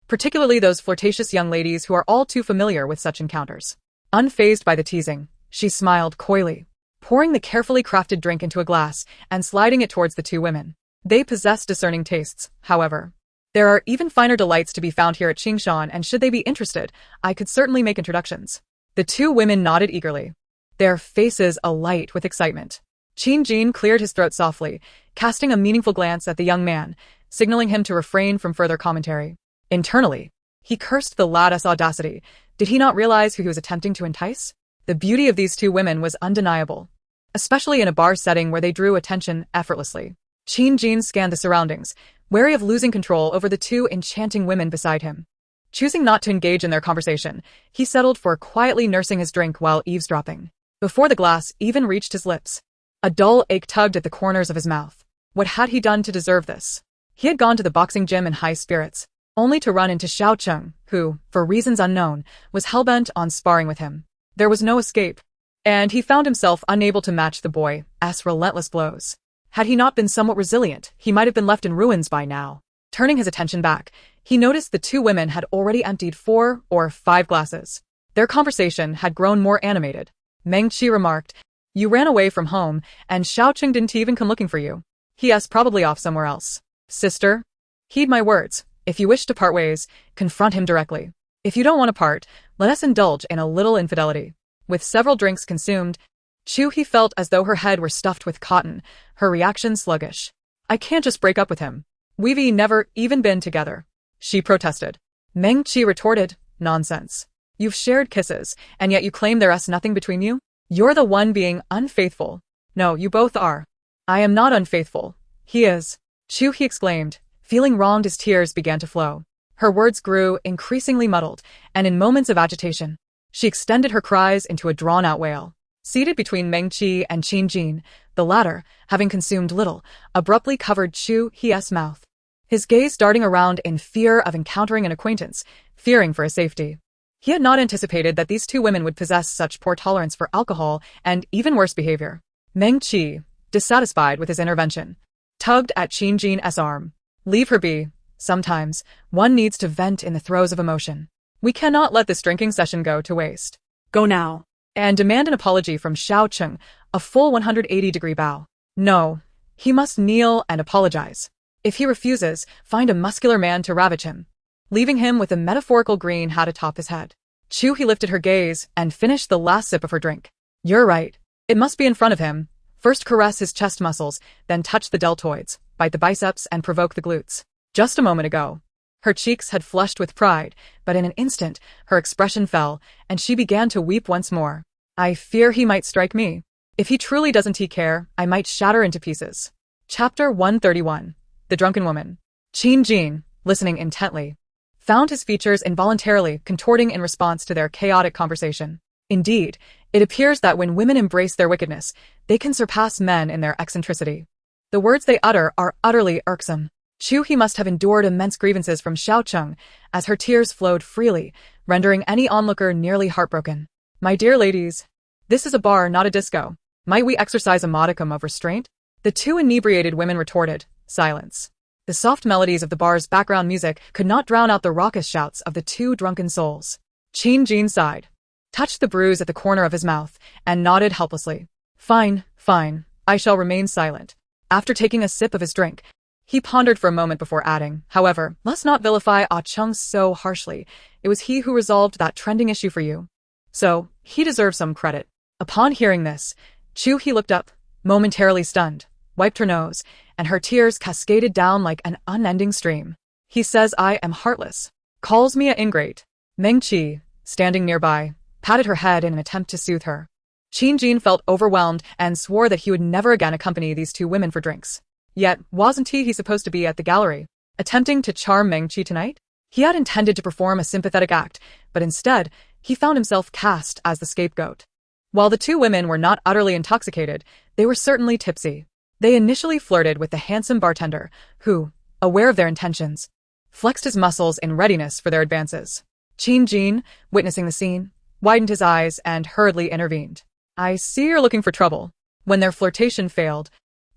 particularly those flirtatious young ladies who are all too familiar with such encounters. Unfazed by the teasing, she smiled coyly, pouring the carefully crafted drink into a glass and sliding it towards the two women. They possessed discerning tastes, however. There are even finer delights to be found here at Qingshan, and should they be interested, I could certainly make introductions. The two women nodded eagerly, their faces alight with excitement. Qin Jin cleared his throat softly, casting a meaningful glance at the young man, signaling him to refrain from further commentary. Internally, he cursed the lad's audacity. Did he not realize who he was attempting to entice? The beauty of these two women was undeniable, especially in a bar setting where they drew attention effortlessly. Qin Jin scanned the surroundings, wary of losing control over the two enchanting women beside him. Choosing not to engage in their conversation, he settled for quietly nursing his drink while eavesdropping. Before the glass even reached his lips, a dull ache tugged at the corners of his mouth. What had he done to deserve this? He had gone to the boxing gym in high spirits, only to run into Xiao Cheng, who, for reasons unknown, was hellbent on sparring with him. There was no escape, and he found himself unable to match the boy's relentless blows. Had he not been somewhat resilient, he might have been left in ruins by now. Turning his attention back, he noticed the two women had already emptied 4 or 5 glasses. Their conversation had grown more animated. Meng Qi remarked, "You ran away from home, and Xiao Cheng didn't even come looking for you. He's probably off somewhere else. Sister, heed my words. If you wish to part ways, confront him directly. If you don't want to part, let us indulge in a little infidelity." With several drinks consumed, Chu He felt as though her head were stuffed with cotton, her reaction sluggish. "I can't just break up with him. We've never even been together," she protested. Meng Qi retorted, "Nonsense. You've shared kisses, and yet you claim there's nothing between you? You're the one being unfaithful." "No, you both are." "I am not unfaithful. He is," Chu He exclaimed, feeling wronged as tears began to flow. Her words grew increasingly muddled, and in moments of agitation, she extended her cries into a drawn-out wail. Seated between Meng Qi and Qin Jin, the latter, having consumed little, abruptly covered Chu He's mouth, his gaze darting around in fear of encountering an acquaintance, fearing for his safety. He had not anticipated that these two women would possess such poor tolerance for alcohol and even worse behavior. Meng Qi, dissatisfied with his intervention, tugged at Qin Jin's arm. "Leave her be. Sometimes, one needs to vent in the throes of emotion. We cannot let this drinking session go to waste. Go now." And demand an apology from Xiao Cheng, a full 180-degree bow. No, he must kneel and apologize. If he refuses, find a muscular man to ravage him, leaving him with a metaphorical green hat atop his head. Chu He lifted her gaze and finished the last sip of her drink. "You're right. It must be in front of him. First caress his chest muscles, then touch the deltoids, bite the biceps and provoke the glutes." Just a moment ago, her cheeks had flushed with pride, but in an instant, her expression fell, and she began to weep once more. "I fear he might strike me. If he truly doesn't take care, I might shatter into pieces." Chapter 131. The Drunken Woman. Qin Jin, listening intently, found his features involuntarily contorting in response to their chaotic conversation. Indeed, it appears that when women embrace their wickedness, they can surpass men in their eccentricity. The words they utter are utterly irksome. Chu He must have endured immense grievances from Xiao Cheng, as her tears flowed freely, rendering any onlooker nearly heartbroken. "My dear ladies, this is a bar, not a disco. Might we exercise a modicum of restraint?" The two inebriated women retorted, "Silence." The soft melodies of the bar's background music could not drown out the raucous shouts of the two drunken souls. Qin Jin sighed, touched the bruise at the corner of his mouth, and nodded helplessly. "Fine, fine, I shall remain silent." After taking a sip of his drink, he pondered for a moment before adding, "However, let's not vilify Ah Chung so harshly. It was he who resolved that trending issue for you, so he deserves some credit." Upon hearing this, Chu He looked up, momentarily stunned, wiped her nose, and her tears cascaded down like an unending stream. "He says I am heartless. Calls me an ingrate." Meng Qi, standing nearby, patted her head in an attempt to soothe her. Qin Jin felt overwhelmed and swore that he would never again accompany these two women for drinks. Yet, wasn't he supposed to be at the gallery, attempting to charm Meng Qi tonight? He had intended to perform a sympathetic act, but instead, he found himself cast as the scapegoat. While the two women were not utterly intoxicated, they were certainly tipsy. They initially flirted with the handsome bartender, who, aware of their intentions, flexed his muscles in readiness for their advances. Qin Jin, witnessing the scene, widened his eyes and hurriedly intervened. "I see you're looking for trouble." When their flirtation failed,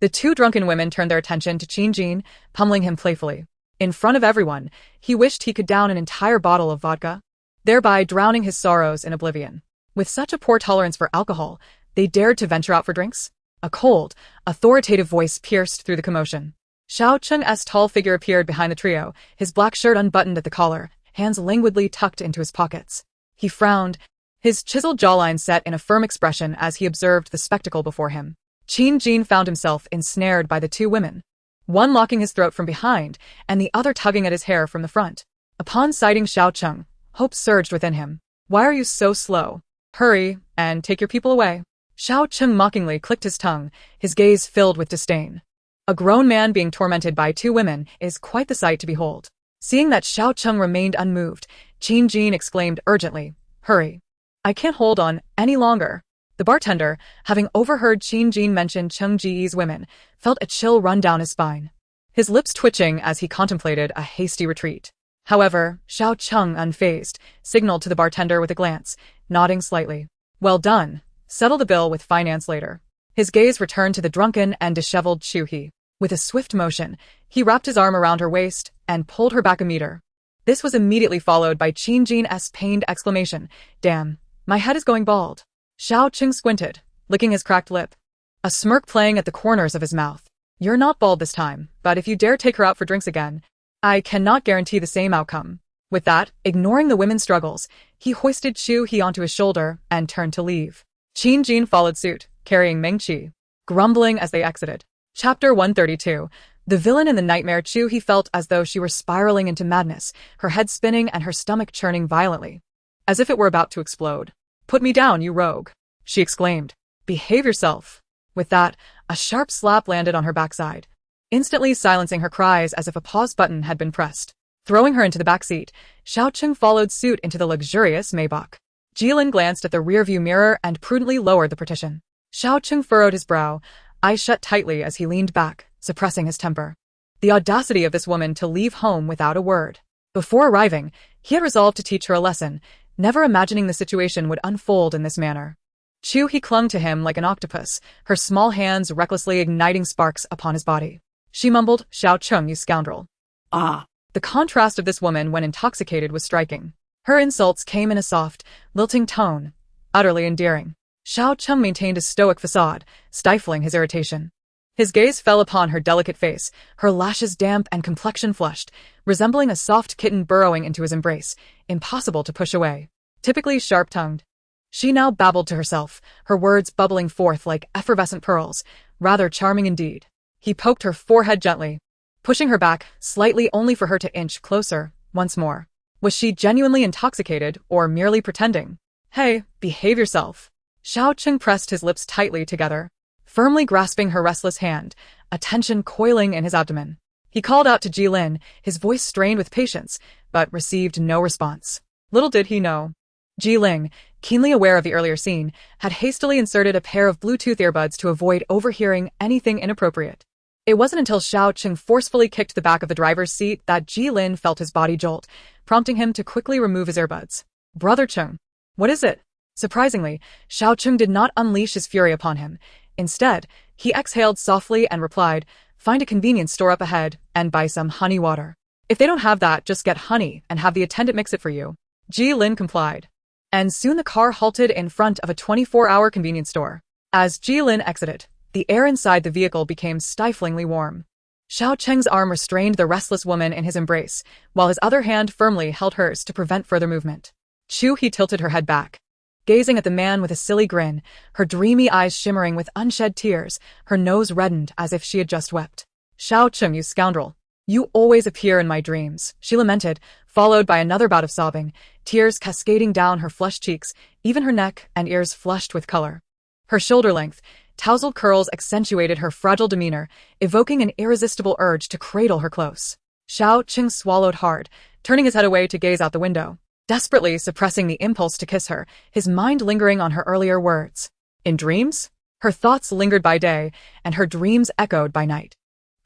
the two drunken women turned their attention to Qin Jin, pummeling him playfully. In front of everyone, he wished he could down an entire bottle of vodka, thereby drowning his sorrows in oblivion. With such a poor tolerance for alcohol, they dared to venture out for drinks? A cold, authoritative voice pierced through the commotion. Xiao Cheng's tall figure appeared behind the trio, his black shirt unbuttoned at the collar, hands languidly tucked into his pockets. He frowned, his chiseled jawline set in a firm expression as he observed the spectacle before him. Qin Jin found himself ensnared by the two women, one locking his throat from behind and the other tugging at his hair from the front. Upon sighting Xiao Cheng, hope surged within him. Why are you so slow? Hurry, and take your people away. Xiao Cheng mockingly clicked his tongue, his gaze filled with disdain. A grown man being tormented by two women is quite the sight to behold. Seeing that Xiao Cheng remained unmoved, Qin Jin exclaimed urgently, Hurry. I can't hold on any longer. The bartender, having overheard Qin Jin mention Cheng Ji's women, felt a chill run down his spine, his lips twitching as he contemplated a hasty retreat. However, Xiao Cheng, unfazed, signaled to the bartender with a glance, nodding slightly. Well done. Settle the bill with finance later. His gaze returned to the drunken and disheveled Chu He. With a swift motion, he wrapped his arm around her waist and pulled her back a meter. This was immediately followed by Qin Jin's pained exclamation, Damn, my head is going bald. Xiao Cheng squinted, licking his cracked lip, a smirk playing at the corners of his mouth. You're not bald this time, but if you dare take her out for drinks again, I cannot guarantee the same outcome. With that, ignoring the women's struggles, he hoisted Chu He onto his shoulder and turned to leave. Qin Jin followed suit, carrying Meng Qi, grumbling as they exited. Chapter 132. The villain in the nightmare. Chu He felt as though she were spiraling into madness, her head spinning and her stomach churning violently, as if it were about to explode. Put me down, you rogue, she exclaimed. Behave yourself. With that, a sharp slap landed on her backside, instantly silencing her cries as if a pause button had been pressed. Throwing her into the back seat, Xiao Cheng followed suit into the luxurious Maybach. Jilin glanced at the rearview mirror and prudently lowered the partition. Xiao Cheng furrowed his brow, eyes shut tightly as he leaned back, suppressing his temper. The audacity of this woman to leave home without a word. Before arriving, he had resolved to teach her a lesson, never imagining the situation would unfold in this manner. Chu He clung to him like an octopus, her small hands recklessly igniting sparks upon his body. She mumbled, Xiao Cheng, you scoundrel. Ah. The contrast of this woman when intoxicated was striking. Her insults came in a soft, lilting tone, utterly endearing. Xiao Cheng maintained a stoic facade, stifling his irritation. His gaze fell upon her delicate face, her lashes damp and complexion flushed, resembling a soft kitten burrowing into his embrace, impossible to push away. Typically sharp-tongued, she now babbled to herself, her words bubbling forth like effervescent pearls, rather charming indeed. He poked her forehead gently, pushing her back slightly only for her to inch closer, once more. Was she genuinely intoxicated or merely pretending? Hey, behave yourself. Xiao Cheng pressed his lips tightly together, firmly grasping her restless hand, a tension coiling in his abdomen. He called out to Jilin, his voice strained with patience, but received no response. Little did he know, Jilin, keenly aware of the earlier scene, had hastily inserted a pair of Bluetooth earbuds to avoid overhearing anything inappropriate. It wasn't until Xiao Cheng forcefully kicked the back of the driver's seat that Jilin felt his body jolt, prompting him to quickly remove his earbuds. Brother Cheng, what is it? Surprisingly, Xiao Cheng did not unleash his fury upon him. Instead, he exhaled softly and replied, Find a convenience store up ahead and buy some honey water. If they don't have that, just get honey and have the attendant mix it for you. Jilin complied. And soon the car halted in front of a 24-hour convenience store. As Jilin exited, the air inside the vehicle became stiflingly warm. Xiao Cheng's arm restrained the restless woman in his embrace, while his other hand firmly held hers to prevent further movement. Chu He tilted her head back, gazing at the man with a silly grin, her dreamy eyes shimmering with unshed tears, her nose reddened as if she had just wept. Xiao Cheng, you scoundrel. You always appear in my dreams, she lamented, followed by another bout of sobbing, tears cascading down her flushed cheeks, even her neck and ears flushed with color. Her shoulder-length, tousled curls accentuated her fragile demeanor, evoking an irresistible urge to cradle her close. Xiao Cheng swallowed hard, turning his head away to gaze out the window, desperately suppressing the impulse to kiss her, his mind lingering on her earlier words. In dreams? Her thoughts lingered by day, and her dreams echoed by night.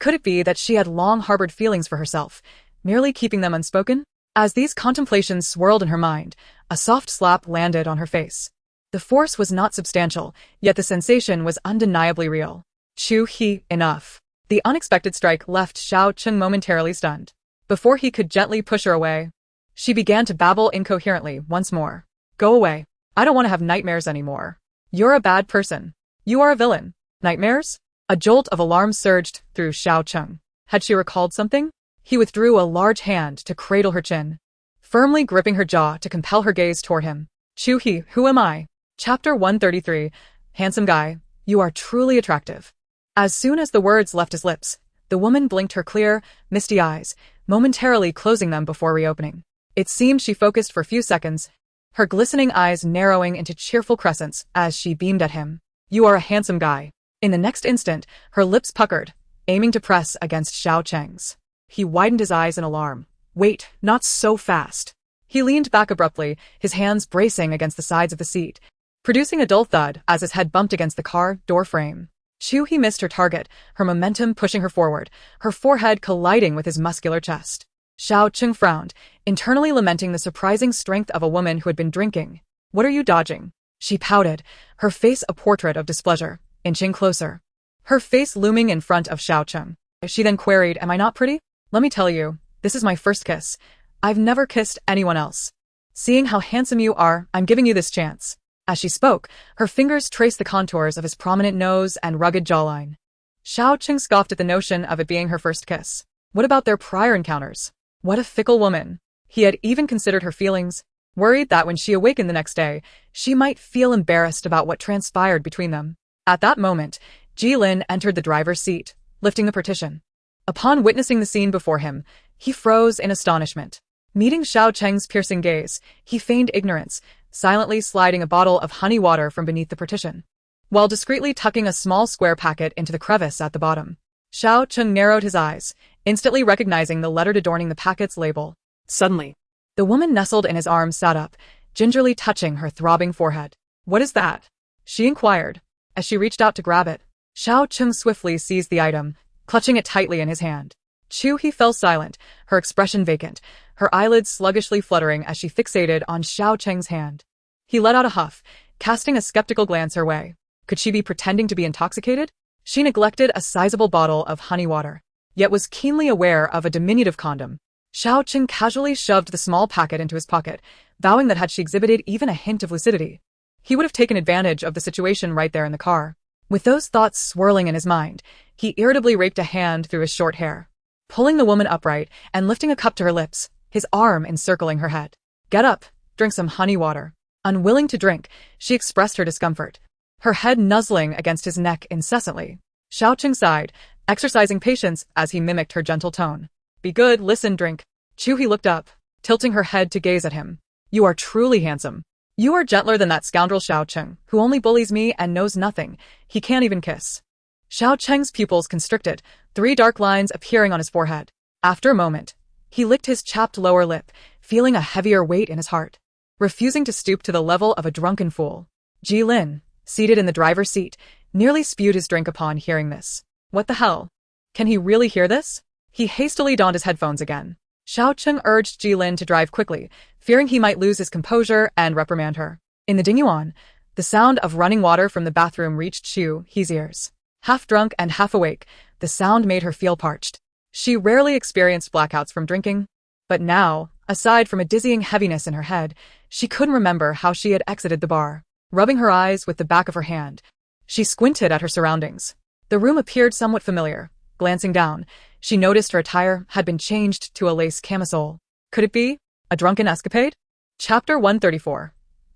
Could it be that she had long harbored feelings for herself, merely keeping them unspoken? As these contemplations swirled in her mind, a soft slap landed on her face. The force was not substantial, yet the sensation was undeniably real. Chu He, enough. The unexpected strike left Xiao Cheng momentarily stunned. Before he could gently push her away, she began to babble incoherently once more. Go away. I don't want to have nightmares anymore. You're a bad person. You are a villain. Nightmares? A jolt of alarm surged through Xiao Cheng. Had she recalled something? He withdrew a large hand to cradle her chin, firmly gripping her jaw to compel her gaze toward him. Chu He, who am I? Chapter 133. Handsome guy, you are truly attractive. As soon as the words left his lips, the woman blinked her clear, misty eyes, momentarily closing them before reopening. It seemed she focused for a few seconds, her glistening eyes narrowing into cheerful crescents as she beamed at him. You are a handsome guy. In the next instant, her lips puckered, aiming to press against Xiao Cheng's. He widened his eyes in alarm. Wait, not so fast. He leaned back abruptly, his hands bracing against the sides of the seat, producing a dull thud as his head bumped against the car door frame. Chu He missed her target, her momentum pushing her forward, her forehead colliding with his muscular chest. Xiao Cheng frowned, internally lamenting the surprising strength of a woman who had been drinking. What are you dodging? She pouted, her face a portrait of displeasure, inching closer, her face looming in front of Xiao Cheng. She then queried, am I not pretty? Let me tell you, this is my first kiss. I've never kissed anyone else. Seeing how handsome you are, I'm giving you this chance. As she spoke, her fingers traced the contours of his prominent nose and rugged jawline. Xiao Cheng scoffed at the notion of it being her first kiss. What about their prior encounters? What a fickle woman. He had even considered her feelings, worried that when she awakened the next day, she might feel embarrassed about what transpired between them. At that moment, Jilin entered the driver's seat, lifting the partition. Upon witnessing the scene before him, he froze in astonishment. Meeting Xiao Cheng's piercing gaze, he feigned ignorance, silently sliding a bottle of honey water from beneath the partition, while discreetly tucking a small square packet into the crevice at the bottom. Xiao Cheng narrowed his eyes, instantly recognizing the letter adorning the packet's label. Suddenly, the woman nestled in his arms sat up, gingerly touching her throbbing forehead. What is that? She inquired, as she reached out to grab it. Xiao Cheng swiftly seized the item, clutching it tightly in his hand. Chu He fell silent, her expression vacant, her eyelids sluggishly fluttering as she fixated on Xiao Cheng's hand. He let out a huff, casting a skeptical glance her way. Could she be pretending to be intoxicated? She neglected a sizable bottle of honey water, yet was keenly aware of a diminutive condom. Xiao Cheng casually shoved the small packet into his pocket, vowing that had she exhibited even a hint of lucidity, he would have taken advantage of the situation right there in the car. With those thoughts swirling in his mind, he irritably raked a hand through his short hair, pulling the woman upright and lifting a cup to her lips, his arm encircling her head. Get up, drink some honey water. Unwilling to drink, she expressed her discomfort, her head nuzzling against his neck incessantly. Xiao Cheng sighed, exercising patience as he mimicked her gentle tone. Be good, listen, drink. Chu He looked up, tilting her head to gaze at him. You are truly handsome. You are gentler than that scoundrel Xiao Cheng, who only bullies me and knows nothing. He can't even kiss. Xiao Cheng's pupils constricted, 3 dark lines appearing on his forehead. After a moment, he licked his chapped lower lip, feeling a heavier weight in his heart, refusing to stoop to the level of a drunken fool. Jilin, seated in the driver's seat, nearly spewed his drink upon hearing this. What the hell? Can he really hear this? He hastily donned his headphones again. Xiao Cheng urged Jilin to drive quickly, fearing he might lose his composure and reprimand her. In the Dingyuan, the sound of running water from the bathroom reached Chu He's ears. Half drunk and half awake, the sound made her feel parched. She rarely experienced blackouts from drinking, but now, aside from a dizzying heaviness in her head, she couldn't remember how she had exited the bar. Rubbing her eyes with the back of her hand, she squinted at her surroundings. The room appeared somewhat familiar. Glancing down, she noticed her attire had been changed to a lace camisole. Could it be a drunken escapade? Chapter 134.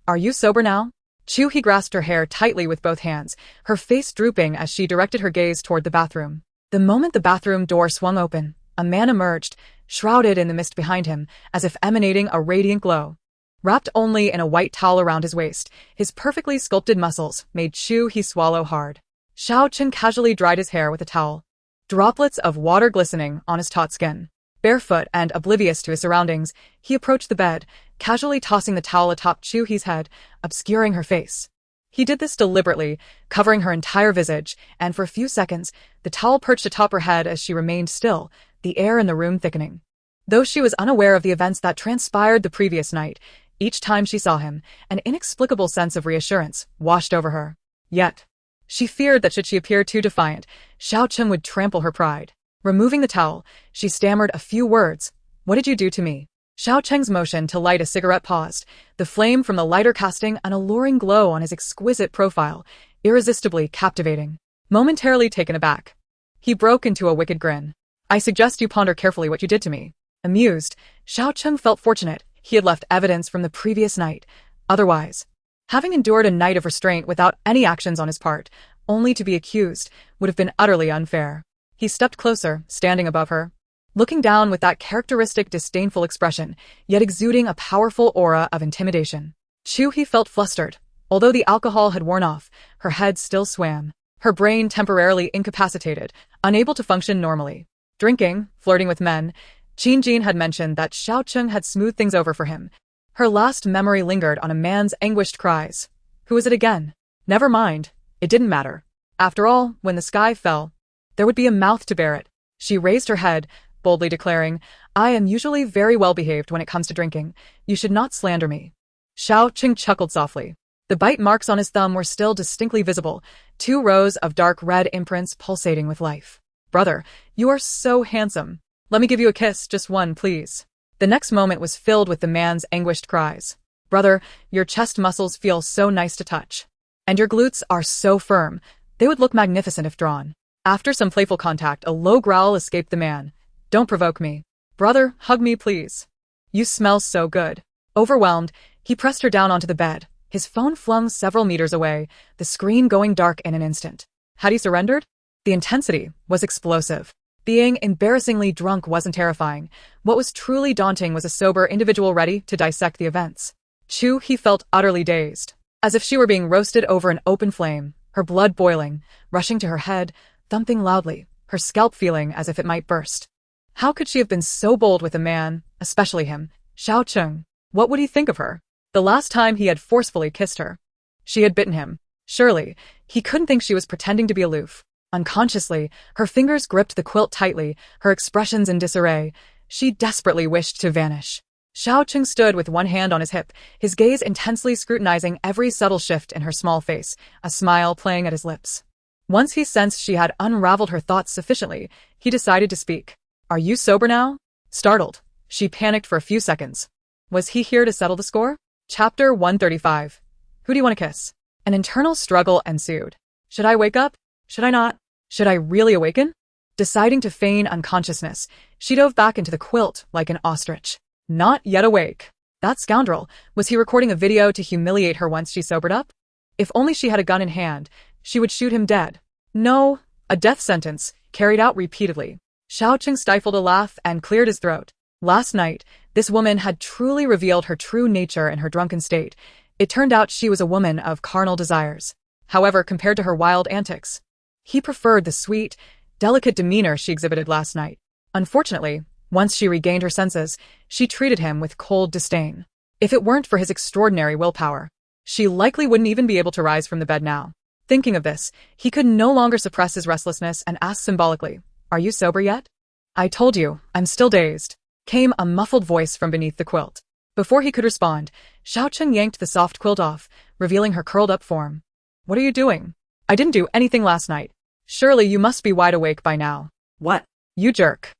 Are you sober now? Chu He grasped her hair tightly with both hands, her face drooping as she directed her gaze toward the bathroom. The moment the bathroom door swung open, a man emerged, shrouded in the mist behind him, as if emanating a radiant glow. Wrapped only in a white towel around his waist, his perfectly sculpted muscles made Chu He swallow hard. Xiao Cheng casually dried his hair with a towel, droplets of water glistening on his taut skin. Barefoot and oblivious to his surroundings, he approached the bed, casually tossing the towel atop Chu He's head, obscuring her face. He did this deliberately, covering her entire visage, and for a few seconds, the towel perched atop her head as she remained still, the air in the room thickening. Though she was unaware of the events that transpired the previous night, each time she saw him, an inexplicable sense of reassurance washed over her. Yet, she feared that should she appear too defiant, Xiao Cheng would trample her pride. Removing the towel, she stammered a few words. What did you do to me? Xiao Cheng's motion to light a cigarette paused, the flame from the lighter casting an alluring glow on his exquisite profile, irresistibly captivating. Momentarily taken aback, he broke into a wicked grin. I suggest you ponder carefully what you did to me. Amused, Xiao Cheng felt fortunate he had left evidence from the previous night. Otherwise, having endured a night of restraint without any actions on his part, only to be accused, would have been utterly unfair. He stepped closer, standing above her, looking down with that characteristic disdainful expression, yet exuding a powerful aura of intimidation. Chu He felt flustered. Although the alcohol had worn off, her head still swam, her brain temporarily incapacitated, unable to function normally. Drinking, flirting with men, Jin had mentioned that Xiao Cheng had smoothed things over for him. Her last memory lingered on a man's anguished cries. Who was it again? Never mind. It didn't matter. After all, when the sky fell, there would be a mouth to bear it. She raised her head, boldly declaring, I am usually very well behaved when it comes to drinking. You should not slander me. Xiao Cheng chuckled softly. The bite marks on his thumb were still distinctly visible, 2 rows of dark red imprints pulsating with life. Brother, you are so handsome. Let me give you a kiss, just one, please. The next moment was filled with the man's anguished cries. Brother, your chest muscles feel so nice to touch. And your glutes are so firm. They would look magnificent if drawn. After some playful contact, a low growl escaped the man. Don't provoke me. Brother, hug me, please. You smell so good. Overwhelmed, he pressed her down onto the bed, his phone flung several meters away, the screen going dark in an instant. Had he surrendered? The intensity was explosive. Being embarrassingly drunk wasn't terrifying. What was truly daunting was a sober individual ready to dissect the events. Chu He felt utterly dazed, as if she were being roasted over an open flame, her blood boiling, rushing to her head, thumping loudly, her scalp feeling as if it might burst. How could she have been so bold with a man, especially him, Xiao Cheng? What would he think of her? The last time he had forcefully kissed her, she had bitten him. Surely, he couldn't think she was pretending to be aloof. Unconsciously, her fingers gripped the quilt tightly, her expressions in disarray. She desperately wished to vanish. Xiao Cheng stood with one hand on his hip, his gaze intensely scrutinizing every subtle shift in her small face, a smile playing at his lips. Once he sensed she had unraveled her thoughts sufficiently, he decided to speak. Are you sober now? Startled, she panicked for a few seconds. Was he here to settle the score? Chapter 135. Who do you want to kiss? An internal struggle ensued. Should I wake up? Should I not? Should I really awaken? Deciding to feign unconsciousness, she dove back into the quilt like an ostrich. Not yet awake. That scoundrel, was he recording a video to humiliate her once she sobered up? If only she had a gun in hand, she would shoot him dead. No, a death sentence, carried out repeatedly. Xiao Cheng stifled a laugh and cleared his throat. Last night, this woman had truly revealed her true nature in her drunken state. It turned out she was a woman of carnal desires. However, compared to her wild antics, he preferred the sweet, delicate demeanor she exhibited last night. Unfortunately, once she regained her senses, she treated him with cold disdain. If it weren't for his extraordinary willpower, she likely wouldn't even be able to rise from the bed now. Thinking of this, he could no longer suppress his restlessness and asked symbolically, Are you sober yet? I told you, I'm still dazed, came a muffled voice from beneath the quilt. Before he could respond, Xiao Cheng yanked the soft quilt off, revealing her curled-up form. What are you doing? I didn't do anything last night. Surely you must be wide awake by now. What? You jerk.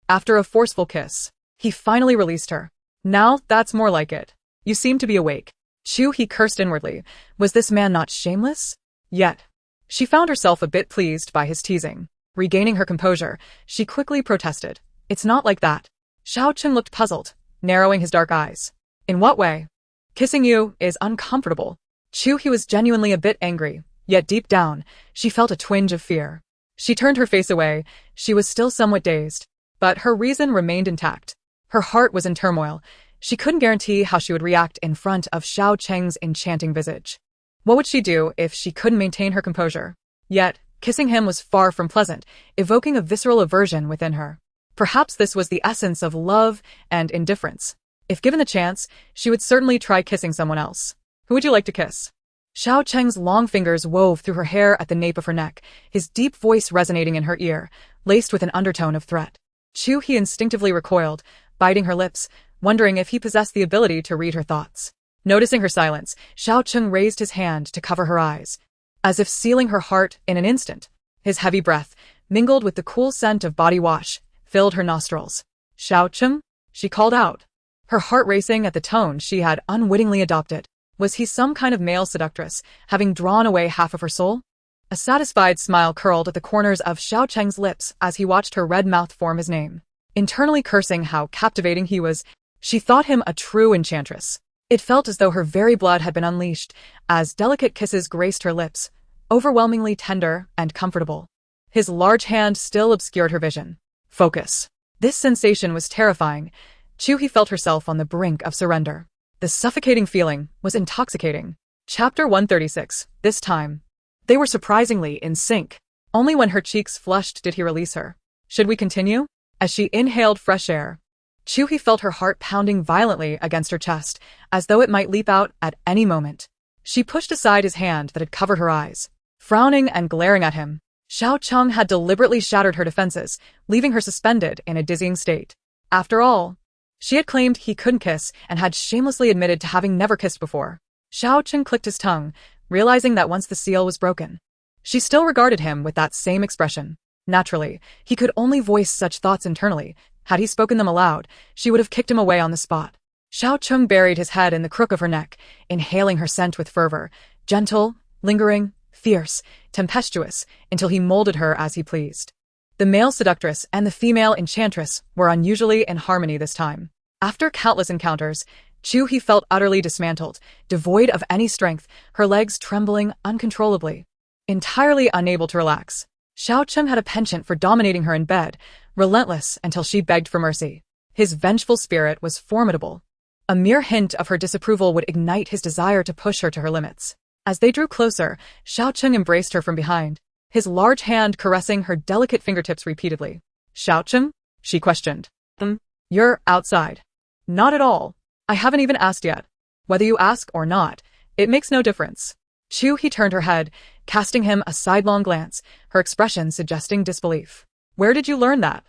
After a forceful kiss, he finally released her. Now, that's more like it. You seem to be awake. Chu He cursed inwardly. Was this man not shameless? Yet, she found herself a bit pleased by his teasing. Regaining her composure, she quickly protested. It's not like that. Xiao Cheng looked puzzled, narrowing his dark eyes. In what way? Kissing you is uncomfortable. Chu He was genuinely a bit angry, yet deep down, she felt a twinge of fear. She turned her face away. She was still somewhat dazed, but her reason remained intact. Her heart was in turmoil. She couldn't guarantee how she would react in front of Xiao Cheng's enchanting visage. What would she do if she couldn't maintain her composure? Yet, kissing him was far from pleasant, evoking a visceral aversion within her. Perhaps this was the essence of love and indifference. If given the chance, she would certainly try kissing someone else. Who would you like to kiss? Xiao Cheng's long fingers wove through her hair at the nape of her neck, his deep voice resonating in her ear, laced with an undertone of threat. Chu He instinctively recoiled, biting her lips, wondering if he possessed the ability to read her thoughts. Noticing her silence, Xiao Cheng raised his hand to cover her eyes, as if sealing her heart in an instant. His heavy breath, mingled with the cool scent of body wash, filled her nostrils. Xiao Cheng? She called out, her heart racing at the tone she had unwittingly adopted. Was he some kind of male seductress, having drawn away half of her soul? A satisfied smile curled at the corners of Xiao Cheng's lips as he watched her red mouth form his name. Internally cursing how captivating he was, she thought him a true enchantress. It felt as though her very blood had been unleashed, as delicate kisses graced her lips, overwhelmingly tender and comfortable. His large hand still obscured her vision. Focus. This sensation was terrifying. Chu He felt herself on the brink of surrender. The suffocating feeling was intoxicating. Chapter 136. This time, they were surprisingly in sync. Only when her cheeks flushed did he release her. Should we continue? As she inhaled fresh air, Chu He felt her heart pounding violently against her chest, as though it might leap out at any moment. She pushed aside his hand that had covered her eyes. Frowning and glaring at him, Xiao Cheng had deliberately shattered her defenses, leaving her suspended in a dizzying state. After all, she had claimed he couldn't kiss and had shamelessly admitted to having never kissed before. Xiao Cheng clicked his tongue, realizing that once the seal was broken, she still regarded him with that same expression. Naturally, he could only voice such thoughts internally. Had he spoken them aloud, she would have kicked him away on the spot. Xiao Cheng buried his head in the crook of her neck, inhaling her scent with fervor, gentle, lingering, fierce, tempestuous, until he molded her as he pleased. The male seductress and the female enchantress were unusually in harmony this time. After countless encounters, Chu He felt utterly dismantled, devoid of any strength, her legs trembling uncontrollably. Entirely unable to relax, Xiao Cheng had a penchant for dominating her in bed, relentless until she begged for mercy. His vengeful spirit was formidable. A mere hint of her disapproval would ignite his desire to push her to her limits. As they drew closer, Xiao Cheng embraced her from behind, his large hand caressing her delicate fingertips repeatedly. Xiao Cheng? She questioned. You're outside. Not at all. I haven't even asked yet. Whether you ask or not, it makes no difference. Chu He turned her head, casting him a sidelong glance, her expression suggesting disbelief. Where did you learn that?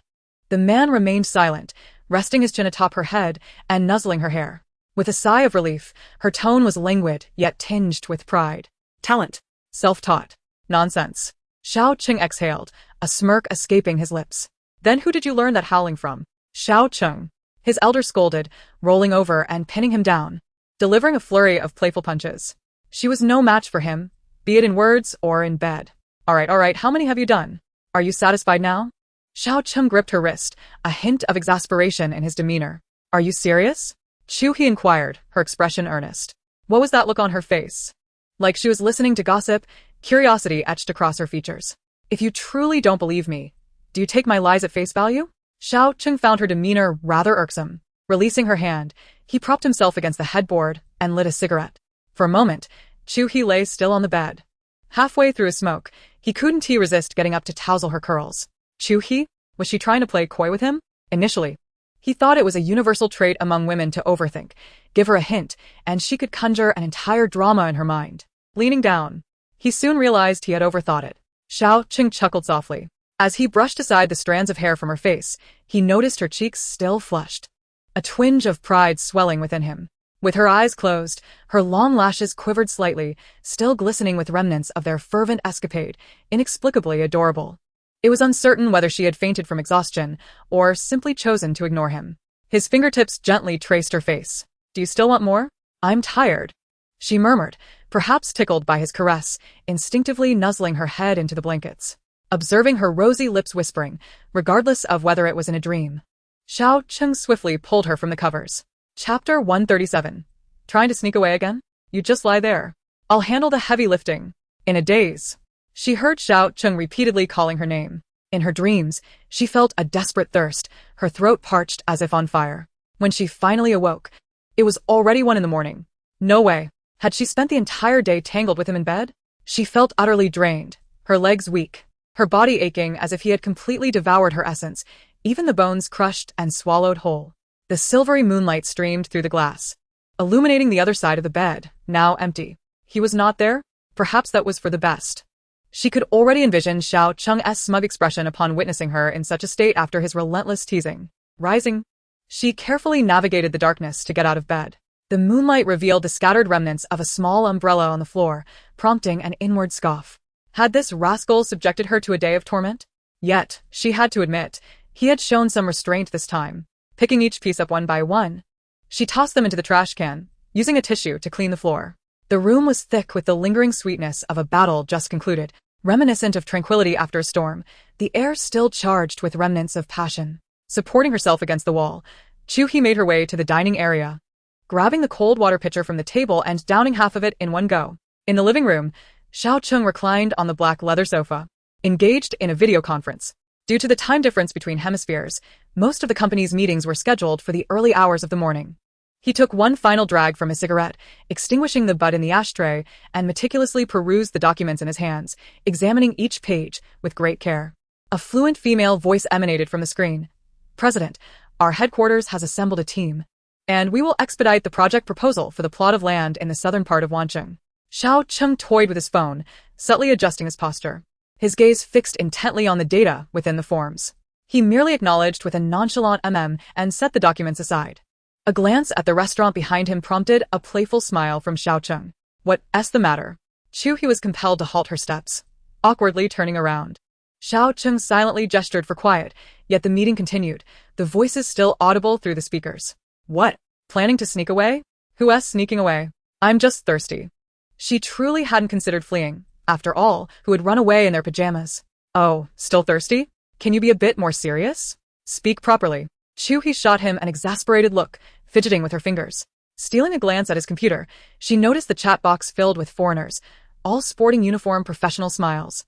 The man remained silent, resting his chin atop her head and nuzzling her hair. With a sigh of relief, her tone was languid yet tinged with pride. Talent. Self-taught. Nonsense. Xiao Cheng exhaled, a smirk escaping his lips. Then who did you learn that howling from? Xiao Cheng. His elder scolded, rolling over and pinning him down, delivering a flurry of playful punches. She was no match for him, be it in words or in bed. All right, how many have you done? Are you satisfied now? Xiao Cheng gripped her wrist, a hint of exasperation in his demeanor. Are you serious? Chu He inquired, her expression earnest. What was that look on her face? Like she was listening to gossip, curiosity etched across her features. If you truly don't believe me, do you take my lies at face value? Xiao Cheng found her demeanor rather irksome. Releasing her hand, he propped himself against the headboard and lit a cigarette. For a moment, Chu He lay still on the bed. Halfway through his smoke, he couldn't resist getting up to touzle her curls. Chu He? Was she trying to play coy with him? Initially, he thought it was a universal trait among women to overthink. Give her a hint, and she could conjure an entire drama in her mind. Leaning down, he soon realized he had overthought it. Xiao Cheng chuckled softly. As he brushed aside the strands of hair from her face, he noticed her cheeks still flushed. A twinge of pride swelling within him. With her eyes closed, her long lashes quivered slightly, still glistening with remnants of their fervent escapade, inexplicably adorable. It was uncertain whether she had fainted from exhaustion, or simply chosen to ignore him. His fingertips gently traced her face. Do you still want more? I'm tired, she murmured, perhaps tickled by his caress, instinctively nuzzling her head into the blankets. Observing her rosy lips whispering, regardless of whether it was in a dream. Xiao Cheng swiftly pulled her from the covers. Chapter 137. Trying to sneak away again? You just lie there. I'll handle the heavy lifting. In a daze, she heard Xiao Cheng repeatedly calling her name. In her dreams, she felt a desperate thirst, her throat parched as if on fire. When she finally awoke, it was already 1 a.m. No way. Had she spent the entire day tangled with him in bed? She felt utterly drained, her legs weak, her body aching as if he had completely devoured her essence, even the bones crushed and swallowed whole. The silvery moonlight streamed through the glass, illuminating the other side of the bed, now empty. He was not there? Perhaps that was for the best. She could already envision Xiao Cheng's smug expression upon witnessing her in such a state after his relentless teasing. Rising, she carefully navigated the darkness to get out of bed. The moonlight revealed the scattered remnants of a small umbrella on the floor, prompting an inward scoff. Had this rascal subjected her to a day of torment? Yet, she had to admit, he had shown some restraint this time. Picking each piece up one by one, she tossed them into the trash can, using a tissue to clean the floor. The room was thick with the lingering sweetness of a battle just concluded, Reminiscent of tranquility after a storm, the air still charged with remnants of passion. Supporting herself against the wall, Chu He made her way to the dining area, grabbing the cold water pitcher from the table and downing half of it in one go. In the living room, Xiao Cheng reclined on the black leather sofa, engaged in a video conference. Due to the time difference between hemispheres, most of the company's meetings were scheduled for the early hours of the morning. He took one final drag from his cigarette, extinguishing the butt in the ashtray, and meticulously perused the documents in his hands, examining each page with great care. A fluent female voice emanated from the screen. "President, our headquarters has assembled a team, and we will expedite the project proposal for the plot of land in the southern part of Wancheng." Xiao Cheng toyed with his phone, subtly adjusting his posture, his gaze fixed intently on the data within the forms. He merely acknowledged with a nonchalant and set the documents aside. A glance at the restaurant behind him prompted a playful smile from Xiao Cheng. "What's the matter?" Chu He was compelled to halt her steps, awkwardly turning around. Xiao Cheng silently gestured for quiet, yet the meeting continued, the voices still audible through the speakers. "What? Planning to sneak away? Who's sneaking away? I'm just thirsty." She truly hadn't considered fleeing, after all, who had run away in their pajamas. "Oh, still thirsty? Can you be a bit more serious? Speak properly." Chu He shot him an exasperated look, fidgeting with her fingers. Stealing a glance at his computer, she noticed the chat box filled with foreigners, all sporting uniform professional smiles.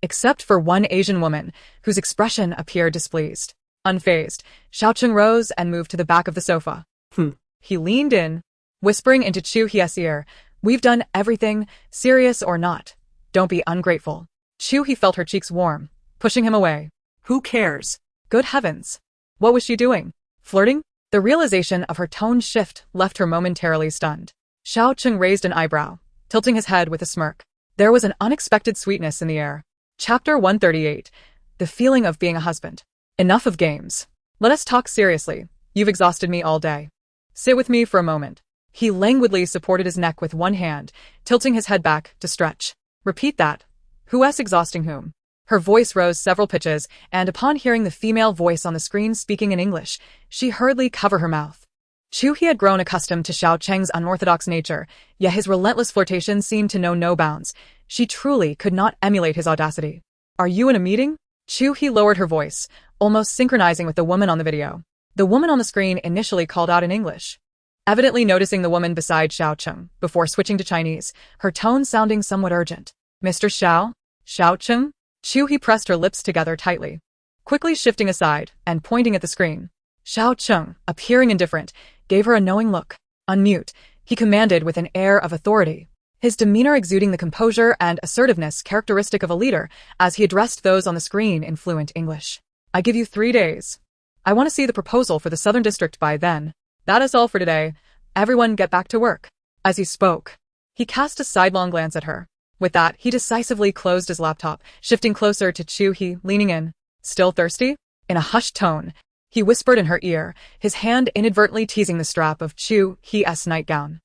Except for one Asian woman, whose expression appeared displeased. Unfazed, Xiao Cheng rose and moved to the back of the sofa. He leaned in, whispering into Chu He's ear, "We've done everything, serious or not. Don't be ungrateful." Chu He felt her cheeks warm, pushing him away. Who cares? Good heavens. What was she doing? Flirting? The realization of her tone shift left her momentarily stunned. Xiao Cheng raised an eyebrow, tilting his head with a smirk. There was an unexpected sweetness in the air. Chapter 138. The feeling of being a husband. Enough of games. Let us talk seriously. You've exhausted me all day. Sit with me for a moment. He languidly supported his neck with one hand, tilting his head back to stretch. Repeat that. Who's exhausting whom? Her voice rose several pitches, and upon hearing the female voice on the screen speaking in English, she hurriedly covered her mouth. Chu He had grown accustomed to Xiao Cheng's unorthodox nature, yet his relentless flirtation seemed to know no bounds. She truly could not emulate his audacity. "Are you in a meeting?" Chu He lowered her voice, almost synchronizing with the woman on the video. The woman on the screen initially called out in English, evidently noticing the woman beside Xiao Cheng, before switching to Chinese, her tone sounding somewhat urgent. "Mr. Xiao? Xiao Cheng?" Chu He pressed her lips together tightly, quickly shifting aside and pointing at the screen. Xiao Cheng, appearing indifferent, gave her a knowing look. "Unmute," he commanded with an air of authority, his demeanor exuding the composure and assertiveness characteristic of a leader as he addressed those on the screen in fluent English. "I give you 3 days. I want to see the proposal for the Southern District by then. That is all for today. Everyone get back to work." As he spoke, he cast a sidelong glance at her. With that, he decisively closed his laptop, shifting closer to Chu He, leaning in. "Still thirsty?" In a hushed tone, he whispered in her ear, his hand inadvertently teasing the strap of Chu He's nightgown.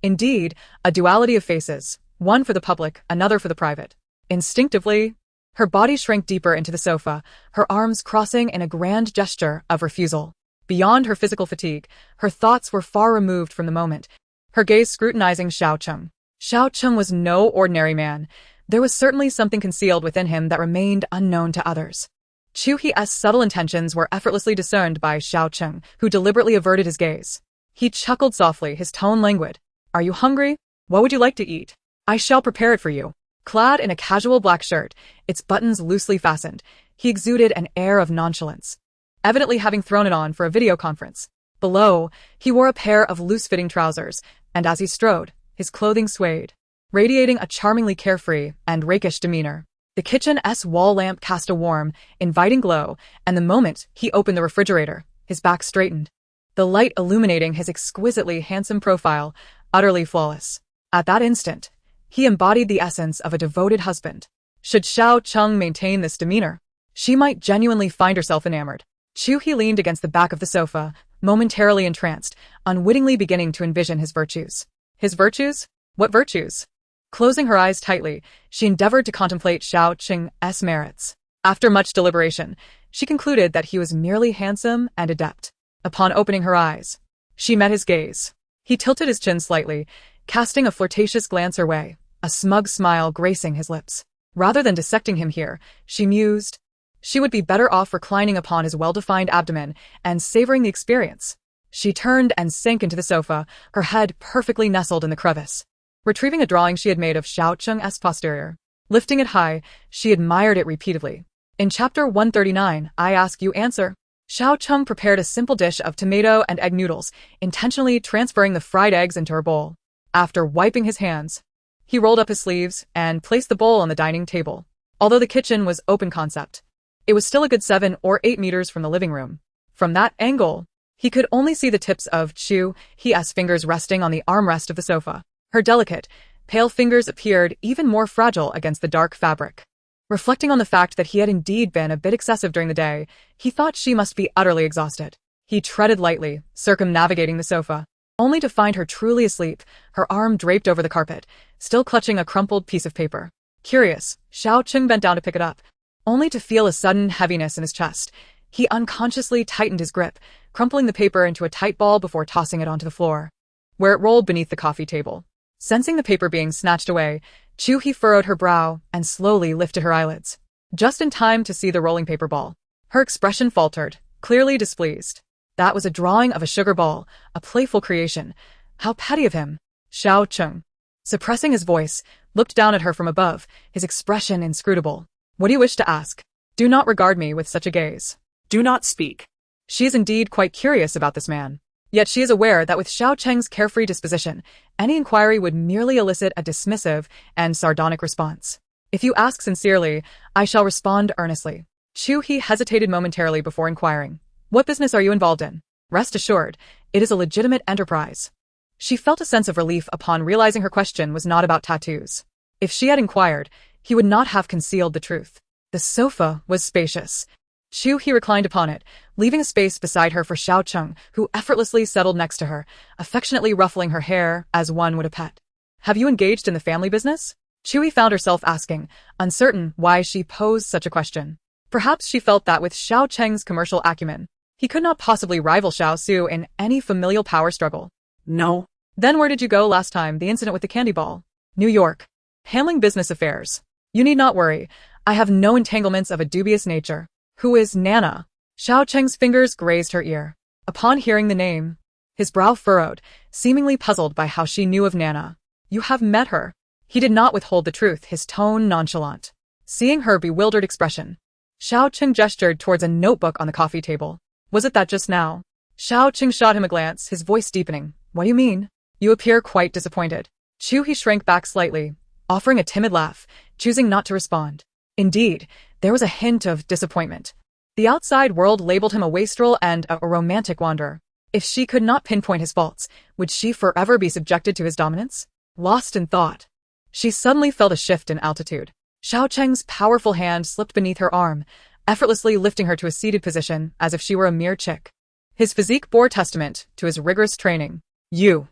Indeed, a duality of faces, one for the public, another for the private. Instinctively, her body shrank deeper into the sofa, her arms crossing in a grand gesture of refusal. Beyond her physical fatigue, her thoughts were far removed from the moment, her gaze scrutinizing Xiao Cheng. Xiao Cheng was no ordinary man. There was certainly something concealed within him that remained unknown to others. Chu He's subtle intentions were effortlessly discerned by Xiao Cheng, who deliberately averted his gaze. He chuckled softly, his tone languid. "Are you hungry? What would you like to eat? I shall prepare it for you." Clad in a casual black shirt, its buttons loosely fastened, he exuded an air of nonchalance, evidently having thrown it on for a video conference. Below, he wore a pair of loose-fitting trousers, and as he strode, his clothing swayed, radiating a charmingly carefree and rakish demeanor. The kitchen's wall lamp cast a warm, inviting glow, and the moment he opened the refrigerator, his back straightened, the light illuminating his exquisitely handsome profile, utterly flawless. At that instant, he embodied the essence of a devoted husband. Should Xiao Cheng maintain this demeanor, she might genuinely find herself enamored. Chu He leaned against the back of the sofa, momentarily entranced, unwittingly beginning to envision his virtues. His virtues? What virtues? Closing her eyes tightly, she endeavored to contemplate Xiao Cheng's merits. After much deliberation, she concluded that he was merely handsome and adept. Upon opening her eyes, she met his gaze. He tilted his chin slightly, casting a flirtatious glance her way, a smug smile gracing his lips. Rather than dissecting him here, she mused, she would be better off reclining upon his well-defined abdomen and savoring the experience. She turned and sank into the sofa, her head perfectly nestled in the crevice. Retrieving a drawing she had made of Xiao Cheng's posterior. Lifting it high, she admired it repeatedly. In chapter 139, I ask you answer. Xiao Cheng prepared a simple dish of tomato and egg noodles, intentionally transferring the fried eggs into her bowl. After wiping his hands, he rolled up his sleeves and placed the bowl on the dining table. Although the kitchen was open concept, it was still a good 7 or 8 meters from the living room. From that angle, he could only see the tips of Chu He's fingers resting on the armrest of the sofa. Her delicate, pale fingers appeared even more fragile against the dark fabric. Reflecting on the fact that he had indeed been a bit excessive during the day, he thought she must be utterly exhausted. He treaded lightly, circumnavigating the sofa, only to find her truly asleep, her arm draped over the carpet, still clutching a crumpled piece of paper. Curious, Xiao Cheng bent down to pick it up, only to feel a sudden heaviness in his chest. He unconsciously tightened his grip, crumpling the paper into a tight ball before tossing it onto the floor, where it rolled beneath the coffee table. Sensing the paper being snatched away, Chu He furrowed her brow and slowly lifted her eyelids, just in time to see the rolling paper ball. Her expression faltered, clearly displeased. That was a drawing of a sugar ball, a playful creation. How petty of him. Xiao Cheng, suppressing his voice, looked down at her from above, his expression inscrutable. What do you wish to ask? Do not regard me with such a gaze. Do not speak. She is indeed quite curious about this man. Yet she is aware that with Xiao Cheng's carefree disposition, any inquiry would merely elicit a dismissive and sardonic response. If you ask sincerely, I shall respond earnestly. Chu He hesitated momentarily before inquiring. What business are you involved in? Rest assured, it is a legitimate enterprise. She felt a sense of relief upon realizing her question was not about tattoos. If she had inquired, he would not have concealed the truth. The sofa was spacious. Chu He reclined upon it, leaving a space beside her for Xiao Cheng, who effortlessly settled next to her, affectionately ruffling her hair as one would a pet. Have you engaged in the family business? Chu He found herself asking, uncertain why she posed such a question. Perhaps she felt that with Xiao Cheng's commercial acumen, he could not possibly rival Xiao Su in any familial power struggle. No. Then where did you go last time, the incident with the candy ball? New York. Handling business affairs. You need not worry. I have no entanglements of a dubious nature. Who is Nana? Xiao Cheng's fingers grazed her ear. Upon hearing the name, his brow furrowed, seemingly puzzled by how she knew of Nana. You have met her. He did not withhold the truth, his tone nonchalant. Seeing her bewildered expression, Xiao Cheng gestured towards a notebook on the coffee table. Was it that just now? Xiao Cheng shot him a glance, his voice deepening. What do you mean? You appear quite disappointed. Chu He shrank back slightly, offering a timid laugh, choosing not to respond. Indeed, there was a hint of disappointment. The outside world labeled him a wastrel and a romantic wanderer. If she could not pinpoint his faults, would she forever be subjected to his dominance? Lost in thought, she suddenly felt a shift in altitude. Xiao Cheng's powerful hand slipped beneath her arm, effortlessly lifting her to a seated position as if she were a mere chick. His physique bore testament to his rigorous training. You.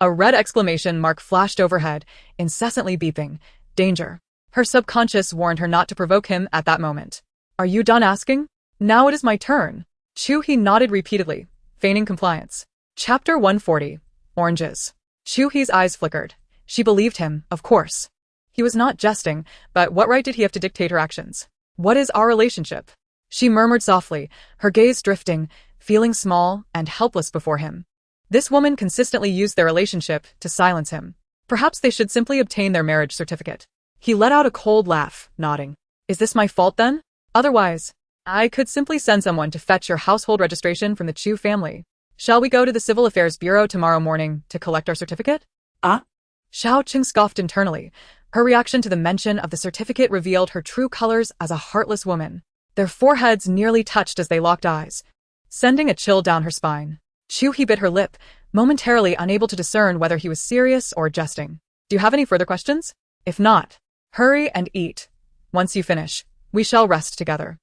A red exclamation mark flashed overhead, incessantly beeping. Danger. Her subconscious warned her not to provoke him at that moment. Are you done asking? Now it is my turn. Chu He nodded repeatedly, feigning compliance. Chapter 140. Oranges. Chu He's eyes flickered. She believed him, of course. He was not jesting, but what right did he have to dictate her actions? What is our relationship? She murmured softly, her gaze drifting, feeling small and helpless before him. This woman consistently used their relationship to silence him. Perhaps they should simply obtain their marriage certificate. He let out a cold laugh, nodding. Is this my fault then? Otherwise, I could simply send someone to fetch your household registration from the Chu family. Shall we go to the Civil Affairs Bureau tomorrow morning to collect our certificate? Xiao Cheng scoffed internally. Her reaction to the mention of the certificate revealed her true colors as a heartless woman. Their foreheads nearly touched as they locked eyes, sending a chill down her spine. Chu He bit her lip, momentarily unable to discern whether he was serious or jesting. Do you have any further questions? If not, hurry and eat. Once you finish, we shall rest together.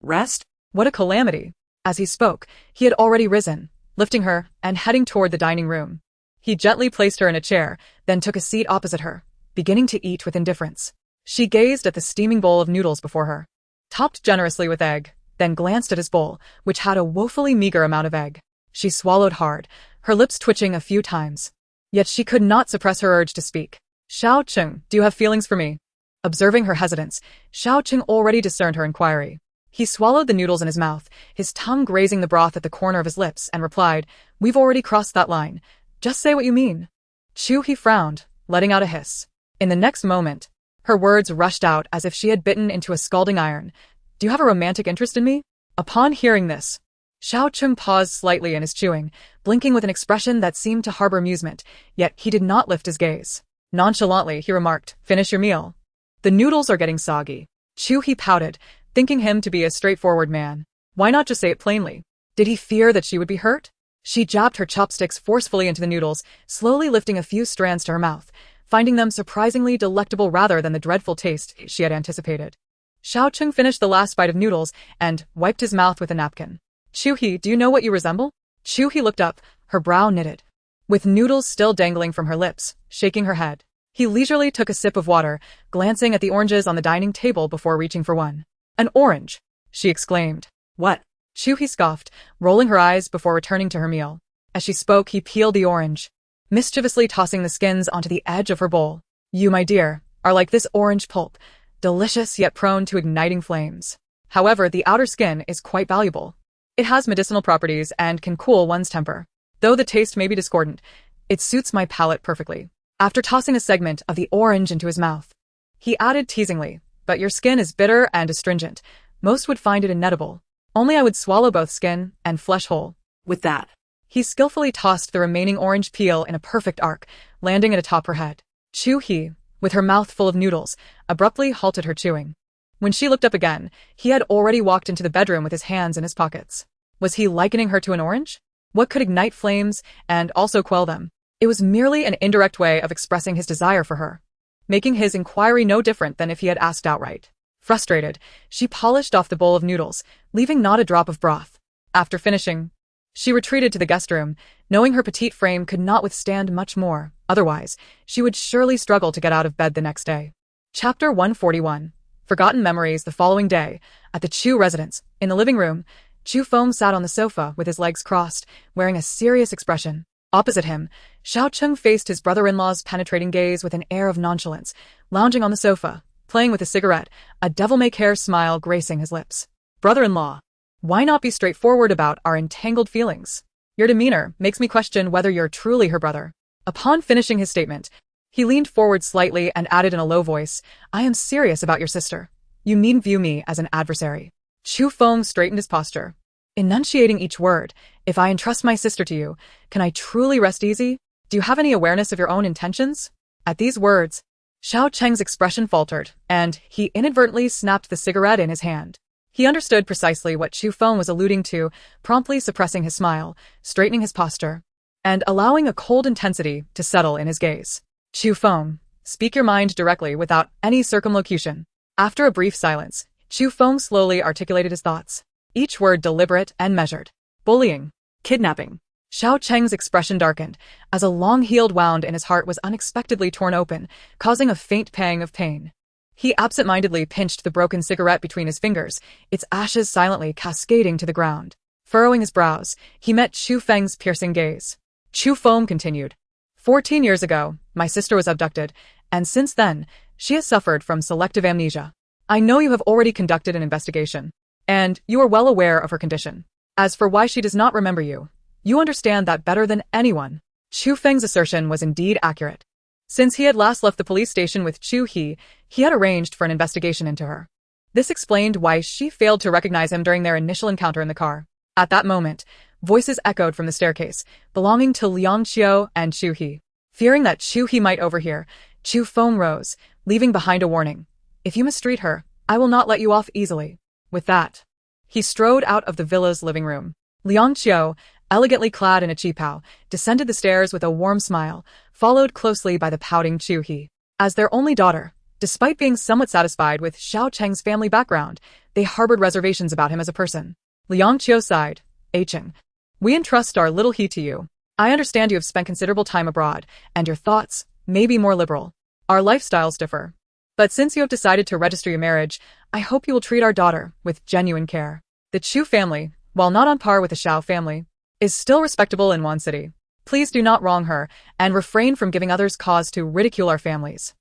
Rest? What a calamity. As he spoke, he had already risen, lifting her and heading toward the dining room. He gently placed her in a chair, then took a seat opposite her, beginning to eat with indifference. She gazed at the steaming bowl of noodles before her, topped generously with egg, then glanced at his bowl, which had a woefully meager amount of egg. She swallowed hard, her lips twitching a few times. Yet she could not suppress her urge to speak. Xiao Cheng, do you have feelings for me? Observing her hesitance, Xiao Cheng already discerned her inquiry. He swallowed the noodles in his mouth, his tongue grazing the broth at the corner of his lips, and replied, "We've already crossed that line. Just say what you mean." Chu He frowned, letting out a hiss. In the next moment, her words rushed out as if she had bitten into a scalding iron. "Do you have a romantic interest in me?" Upon hearing this, Xiao Cheng paused slightly in his chewing, blinking with an expression that seemed to harbor amusement, yet he did not lift his gaze. Nonchalantly, he remarked, "Finish your meal. The noodles are getting soggy." Chu He pouted, thinking him to be a straightforward man. Why not just say it plainly? Did he fear that she would be hurt? She jabbed her chopsticks forcefully into the noodles, slowly lifting a few strands to her mouth, finding them surprisingly delectable rather than the dreadful taste she had anticipated. Xiao Cheng finished the last bite of noodles and wiped his mouth with a napkin. "Chu He, do you know what you resemble?" Chu He looked up, her brow knitted. With noodles still dangling from her lips, shaking her head, he leisurely took a sip of water, glancing at the oranges on the dining table before reaching for one. "An orange!" she exclaimed. "What?" Chu He scoffed, rolling her eyes before returning to her meal. As she spoke, he peeled the orange, mischievously tossing the skins onto the edge of her bowl. "You, my dear, are like this orange pulp, delicious yet prone to igniting flames. However, the outer skin is quite valuable. It has medicinal properties and can cool one's temper. Though the taste may be discordant, it suits my palate perfectly." After tossing a segment of the orange into his mouth, he added teasingly, "But your skin is bitter and astringent. Most would find it inedible. Only I would swallow both skin and flesh whole." With that, he skillfully tossed the remaining orange peel in a perfect arc, landing it atop her head. Chu He, with her mouth full of noodles, abruptly halted her chewing. When she looked up again, he had already walked into the bedroom with his hands in his pockets. Was he likening her to an orange? What could ignite flames and also quell them? It was merely an indirect way of expressing his desire for her, making his inquiry no different than if he had asked outright. Frustrated, she polished off the bowl of noodles, leaving not a drop of broth. After finishing, she retreated to the guest room, knowing her petite frame could not withstand much more. Otherwise, she would surely struggle to get out of bed the next day. Chapter 141. Forgotten Memories. The following day, at the Chu residence, in the living room, Chu Feng sat on the sofa with his legs crossed, wearing a serious expression. Opposite him, Xiao Cheng faced his brother-in-law's penetrating gaze with an air of nonchalance, lounging on the sofa, playing with a cigarette, a devil-may-care smile gracing his lips. "Brother-in-law, why not be straightforward about our entangled feelings? Your demeanor makes me question whether you're truly her brother." Upon finishing his statement, he leaned forward slightly and added in a low voice, "I am serious about your sister. You needn't view me as an adversary." Chu Feng straightened his posture, enunciating each word. "If I entrust my sister to you, can I truly rest easy? Do you have any awareness of your own intentions?" At these words, Xiao Cheng's expression faltered, and he inadvertently snapped the cigarette in his hand. He understood precisely what Chu Feng was alluding to, promptly suppressing his smile, straightening his posture, and allowing a cold intensity to settle in his gaze. "Chu Feng, speak your mind directly without any circumlocution." After a brief silence, Chu Feng slowly articulated his thoughts, each word deliberate and measured. "Bullying. Kidnapping." Xiao Cheng's expression darkened, as a long-healed wound in his heart was unexpectedly torn open, causing a faint pang of pain. He absent-mindedly pinched the broken cigarette between his fingers, its ashes silently cascading to the ground. Furrowing his brows, he met Chu Feng's piercing gaze. Chu Feng continued, 14 years ago, my sister was abducted, and since then, she has suffered from selective amnesia. I know you have already conducted an investigation, and you are well aware of her condition. As for why she does not remember you, you understand that better than anyone." Chu Feng's assertion was indeed accurate. Since he had last left the police station with Chu He had arranged for an investigation into her. This explained why she failed to recognize him during their initial encounter in the car. At that moment, voices echoed from the staircase, belonging to Liang Qiu and Chu He. Fearing that Chu He might overhear, Chu Feng rose, leaving behind a warning. "If you mistreat her, I will not let you off easily." With that, he strode out of the villa's living room. Liang Qiu, elegantly clad in a qipao, descended the stairs with a warm smile, followed closely by the pouting Chu He. As their only daughter, despite being somewhat satisfied with Xiao Cheng's family background, they harbored reservations about him as a person. Liang Qiu sighed. "Cheng, we entrust our little He to you. I understand you have spent considerable time abroad, and your thoughts may be more liberal. Our lifestyles differ. But since you have decided to register your marriage, I hope you will treat our daughter with genuine care. The Chu family, while not on par with the Xiao family, is still respectable in Wan City. Please do not wrong her, and refrain from giving others cause to ridicule our families."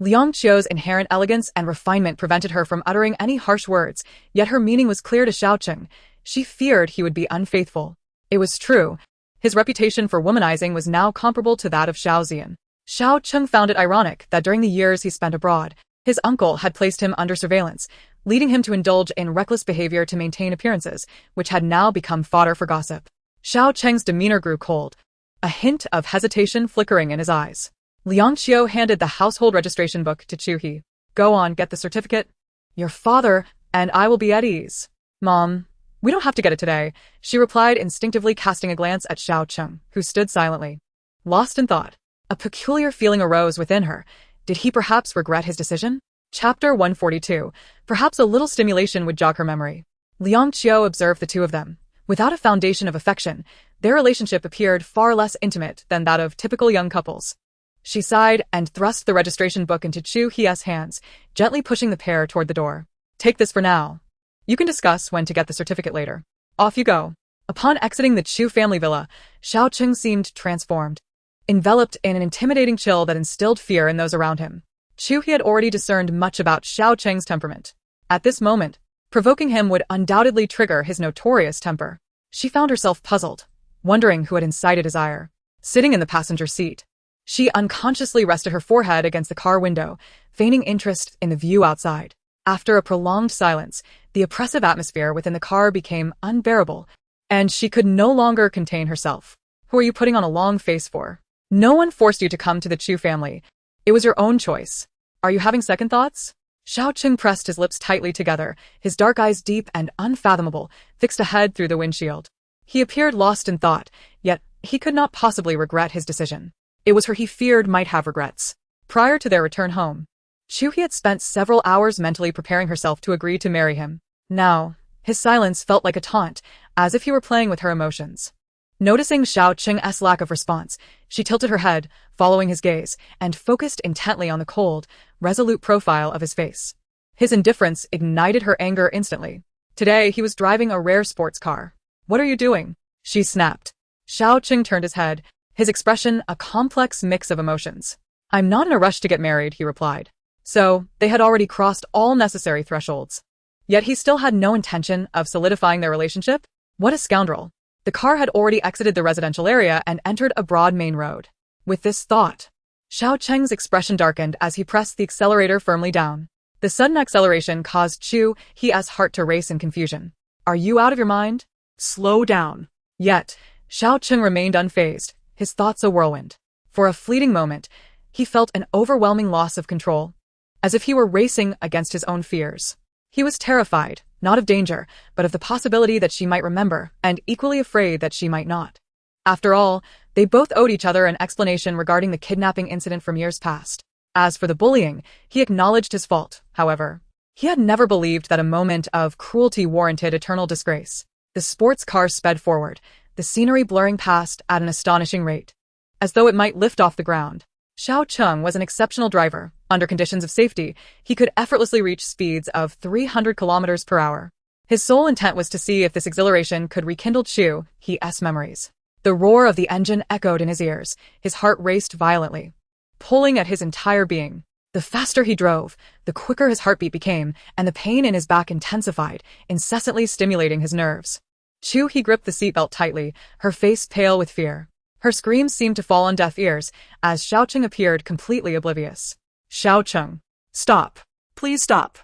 Liang Qiu's inherent elegance and refinement prevented her from uttering any harsh words, yet her meaning was clear to Xiao Cheng. She feared he would be unfaithful. It was true. His reputation for womanizing was now comparable to that of Xiao Zian. Xiao Cheng found it ironic that during the years he spent abroad, his uncle had placed him under surveillance, leading him to indulge in reckless behavior to maintain appearances, which had now become fodder for gossip. Xiao Cheng's demeanor grew cold, a hint of hesitation flickering in his eyes. Liang Qiu handed the household registration book to Chu He. Go on, get the certificate. Your father and I will be at ease. Mom, we don't have to get it today, she replied, instinctively casting a glance at Xiao Cheng, who stood silently, lost in thought. A peculiar feeling arose within her. Did he perhaps regret his decision? Chapter 142. Perhaps a little stimulation would jog her memory. Liang Qiu observed the two of them. Without a foundation of affection, their relationship appeared far less intimate than that of typical young couples. She sighed and thrust the registration book into Chu He's hands, gently pushing the pair toward the door. Take this for now. You can discuss when to get the certificate later. Off you go. Upon exiting the Chu family villa, Xiao Cheng seemed transformed, enveloped in an intimidating chill that instilled fear in those around him. Chu He had already discerned much about Xiao Cheng's temperament. At this moment, provoking him would undoubtedly trigger his notorious temper. She found herself puzzled, wondering who had incited his ire. Sitting in the passenger seat, she unconsciously rested her forehead against the car window, feigning interest in the view outside. After a prolonged silence, the oppressive atmosphere within the car became unbearable, and she could no longer contain herself. Who are you putting on a long face for? No one forced you to come to the Chu family. It was your own choice. Are you having second thoughts? Xiao Cheng pressed his lips tightly together, his dark eyes deep and unfathomable, fixed ahead through the windshield. He appeared lost in thought, yet he could not possibly regret his decision. It was her he feared might have regrets. Prior to their return home, Chu He had spent several hours mentally preparing herself to agree to marry him. Now, his silence felt like a taunt, as if he were playing with her emotions. Noticing Xiao Cheng's lack of response, she tilted her head, following his gaze, and focused intently on the cold, resolute profile of his face. His indifference ignited her anger instantly. Today, he was driving a rare sports car. What are you doing? She snapped. Xiao Cheng turned his head, his expression a complex mix of emotions. I'm not in a rush to get married, he replied. So, they had already crossed all necessary thresholds. Yet he still had no intention of solidifying their relationship? What a scoundrel. The car had already exited the residential area and entered a broad main road. With this thought, Xiao Cheng's expression darkened as he pressed the accelerator firmly down. The sudden acceleration caused Chu He's heart to race in confusion. Are you out of your mind? Slow down. Yet, Xiao Cheng remained unfazed, his thoughts a whirlwind. For a fleeting moment, he felt an overwhelming loss of control, as if he were racing against his own fears. He was terrified, not of danger, but of the possibility that she might remember, and equally afraid that she might not. After all, they both owed each other an explanation regarding the kidnapping incident from years past. As for the bullying, he acknowledged his fault, however. He had never believed that a moment of cruelty warranted eternal disgrace. The sports car sped forward, the scenery blurring past at an astonishing rate, as though it might lift off the ground. Xiao Cheng was an exceptional driver. Under conditions of safety, he could effortlessly reach speeds of 300 kilometers per hour. His sole intent was to see if this exhilaration could rekindle Chu He's memories. The roar of the engine echoed in his ears, his heart raced violently, pulling at his entire being. The faster he drove, the quicker his heartbeat became, and the pain in his back intensified, incessantly stimulating his nerves. Chu He gripped the seatbelt tightly, her face pale with fear. Her screams seemed to fall on deaf ears, as Xiao Cheng appeared completely oblivious. Xiao Cheng, stop. Please stop.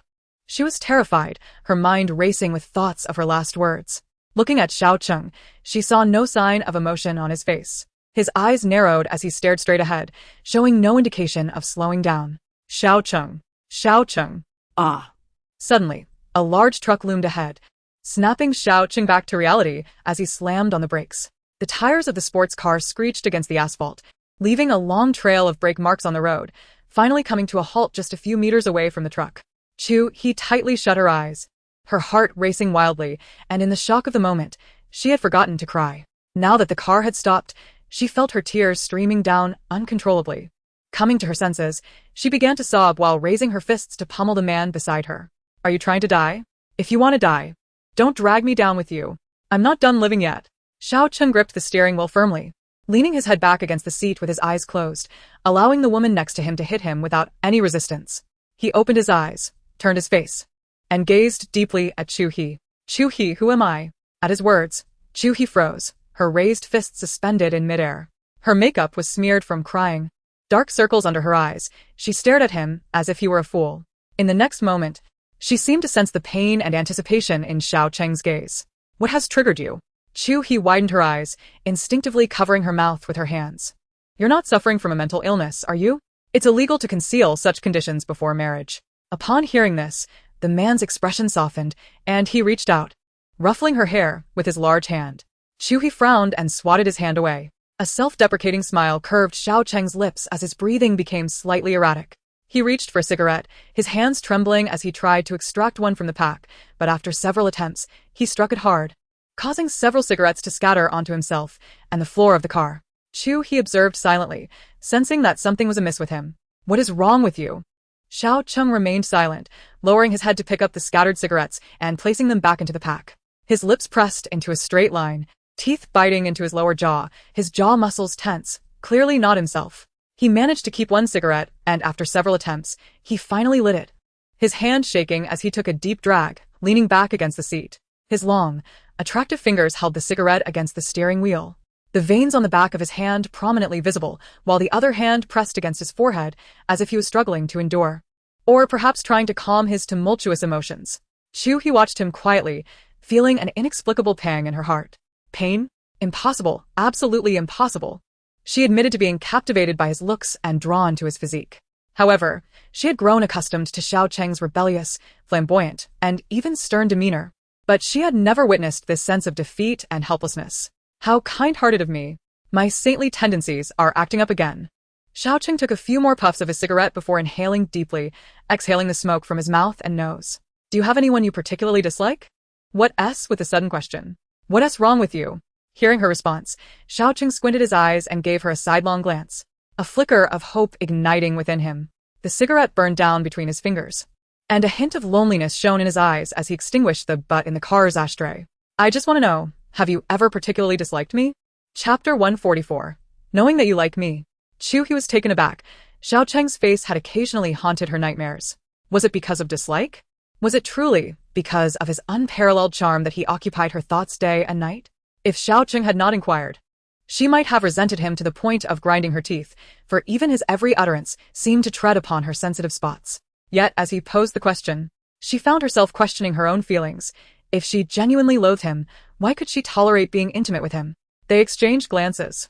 She was terrified, her mind racing with thoughts of her last words. Looking at Xiao Cheng, she saw no sign of emotion on his face. His eyes narrowed as he stared straight ahead, showing no indication of slowing down. Xiao Cheng. Xiao Cheng. Ah. Suddenly, a large truck loomed ahead, snapping Xiao Cheng back to reality as he slammed on the brakes. The tires of the sports car screeched against the asphalt, leaving a long trail of brake marks on the road, finally coming to a halt just a few meters away from the truck. Chu He tightly shut her eyes, her heart racing wildly, and in the shock of the moment, she had forgotten to cry. Now that the car had stopped, she felt her tears streaming down uncontrollably. Coming to her senses, she began to sob while raising her fists to pummel the man beside her. Are you trying to die? If you want to die, don't drag me down with you. I'm not done living yet. Xiao Cheng gripped the steering wheel firmly, leaning his head back against the seat with his eyes closed, allowing the woman next to him to hit him without any resistance. He opened his eyes, turned his face, and gazed deeply at Chu He. Chu He, who am I? At his words, Chu He froze, her raised fist suspended in midair. Her makeup was smeared from crying. Dark circles under her eyes, she stared at him as if he were a fool. In the next moment, she seemed to sense the pain and anticipation in Xiao Cheng's gaze. What has triggered you? Chu He widened her eyes, instinctively covering her mouth with her hands. You're not suffering from a mental illness, are you? It's illegal to conceal such conditions before marriage. Upon hearing this, the man's expression softened, and he reached out, ruffling her hair with his large hand. Chu He frowned and swatted his hand away. A self-deprecating smile curved Xiao Cheng's lips as his breathing became slightly erratic. He reached for a cigarette, his hands trembling as he tried to extract one from the pack, but after several attempts, he struck it hard, causing several cigarettes to scatter onto himself and the floor of the car. Chu He observed silently, sensing that something was amiss with him. What is wrong with you? Xiao Cheng remained silent, lowering his head to pick up the scattered cigarettes and placing them back into the pack. His lips pressed into a straight line, teeth biting into his lower jaw, his jaw muscles tense, clearly not himself. He managed to keep one cigarette, and after several attempts, he finally lit it, his hand shaking as he took a deep drag, leaning back against the seat. His long, attractive fingers held the cigarette against the steering wheel, the veins on the back of his hand prominently visible, while the other hand pressed against his forehead as if he was struggling to endure, or perhaps trying to calm his tumultuous emotions. Chu He watched him quietly, feeling an inexplicable pang in her heart. Pain? Impossible, absolutely impossible. She admitted to being captivated by his looks and drawn to his physique. However, she had grown accustomed to Xiao Cheng's rebellious, flamboyant, and even stern demeanor. But she had never witnessed this sense of defeat and helplessness. How kind-hearted of me. My saintly tendencies are acting up again. Xiao Cheng took a few more puffs of his cigarette before inhaling deeply, exhaling the smoke from his mouth and nose. Do you have anyone you particularly dislike? What with a sudden question. What's wrong with you? Hearing her response, Xiao Cheng squinted his eyes and gave her a sidelong glance, a flicker of hope igniting within him. The cigarette burned down between his fingers, and a hint of loneliness shone in his eyes as he extinguished the butt in the car's ashtray. I just want to know, have you ever particularly disliked me? Chapter 144. Knowing that you like me. Chu He was taken aback. Xiao Cheng's face had occasionally haunted her nightmares. Was it because of dislike? Was it truly because of his unparalleled charm that he occupied her thoughts day and night? If Xiao Cheng had not inquired, she might have resented him to the point of grinding her teeth, for even his every utterance seemed to tread upon her sensitive spots. Yet, as he posed the question, she found herself questioning her own feelings. If she genuinely loathed him, why could she tolerate being intimate with him? They exchanged glances,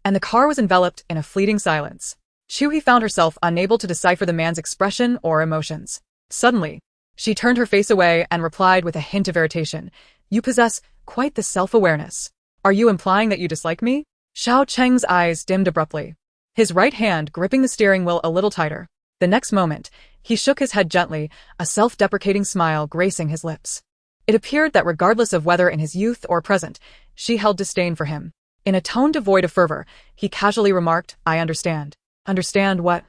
and the car was enveloped in a fleeting silence. Chu He found herself unable to decipher the man's expression or emotions. Suddenly, she turned her face away and replied with a hint of irritation. You possess quite the self-awareness. Are you implying that you dislike me? Xiao Cheng's eyes dimmed abruptly, his right hand gripping the steering wheel a little tighter. The next moment, he shook his head gently, a self-deprecating smile gracing his lips. It appeared that regardless of whether in his youth or present, she held disdain for him. In a tone devoid of fervor, he casually remarked, I understand. Understand what?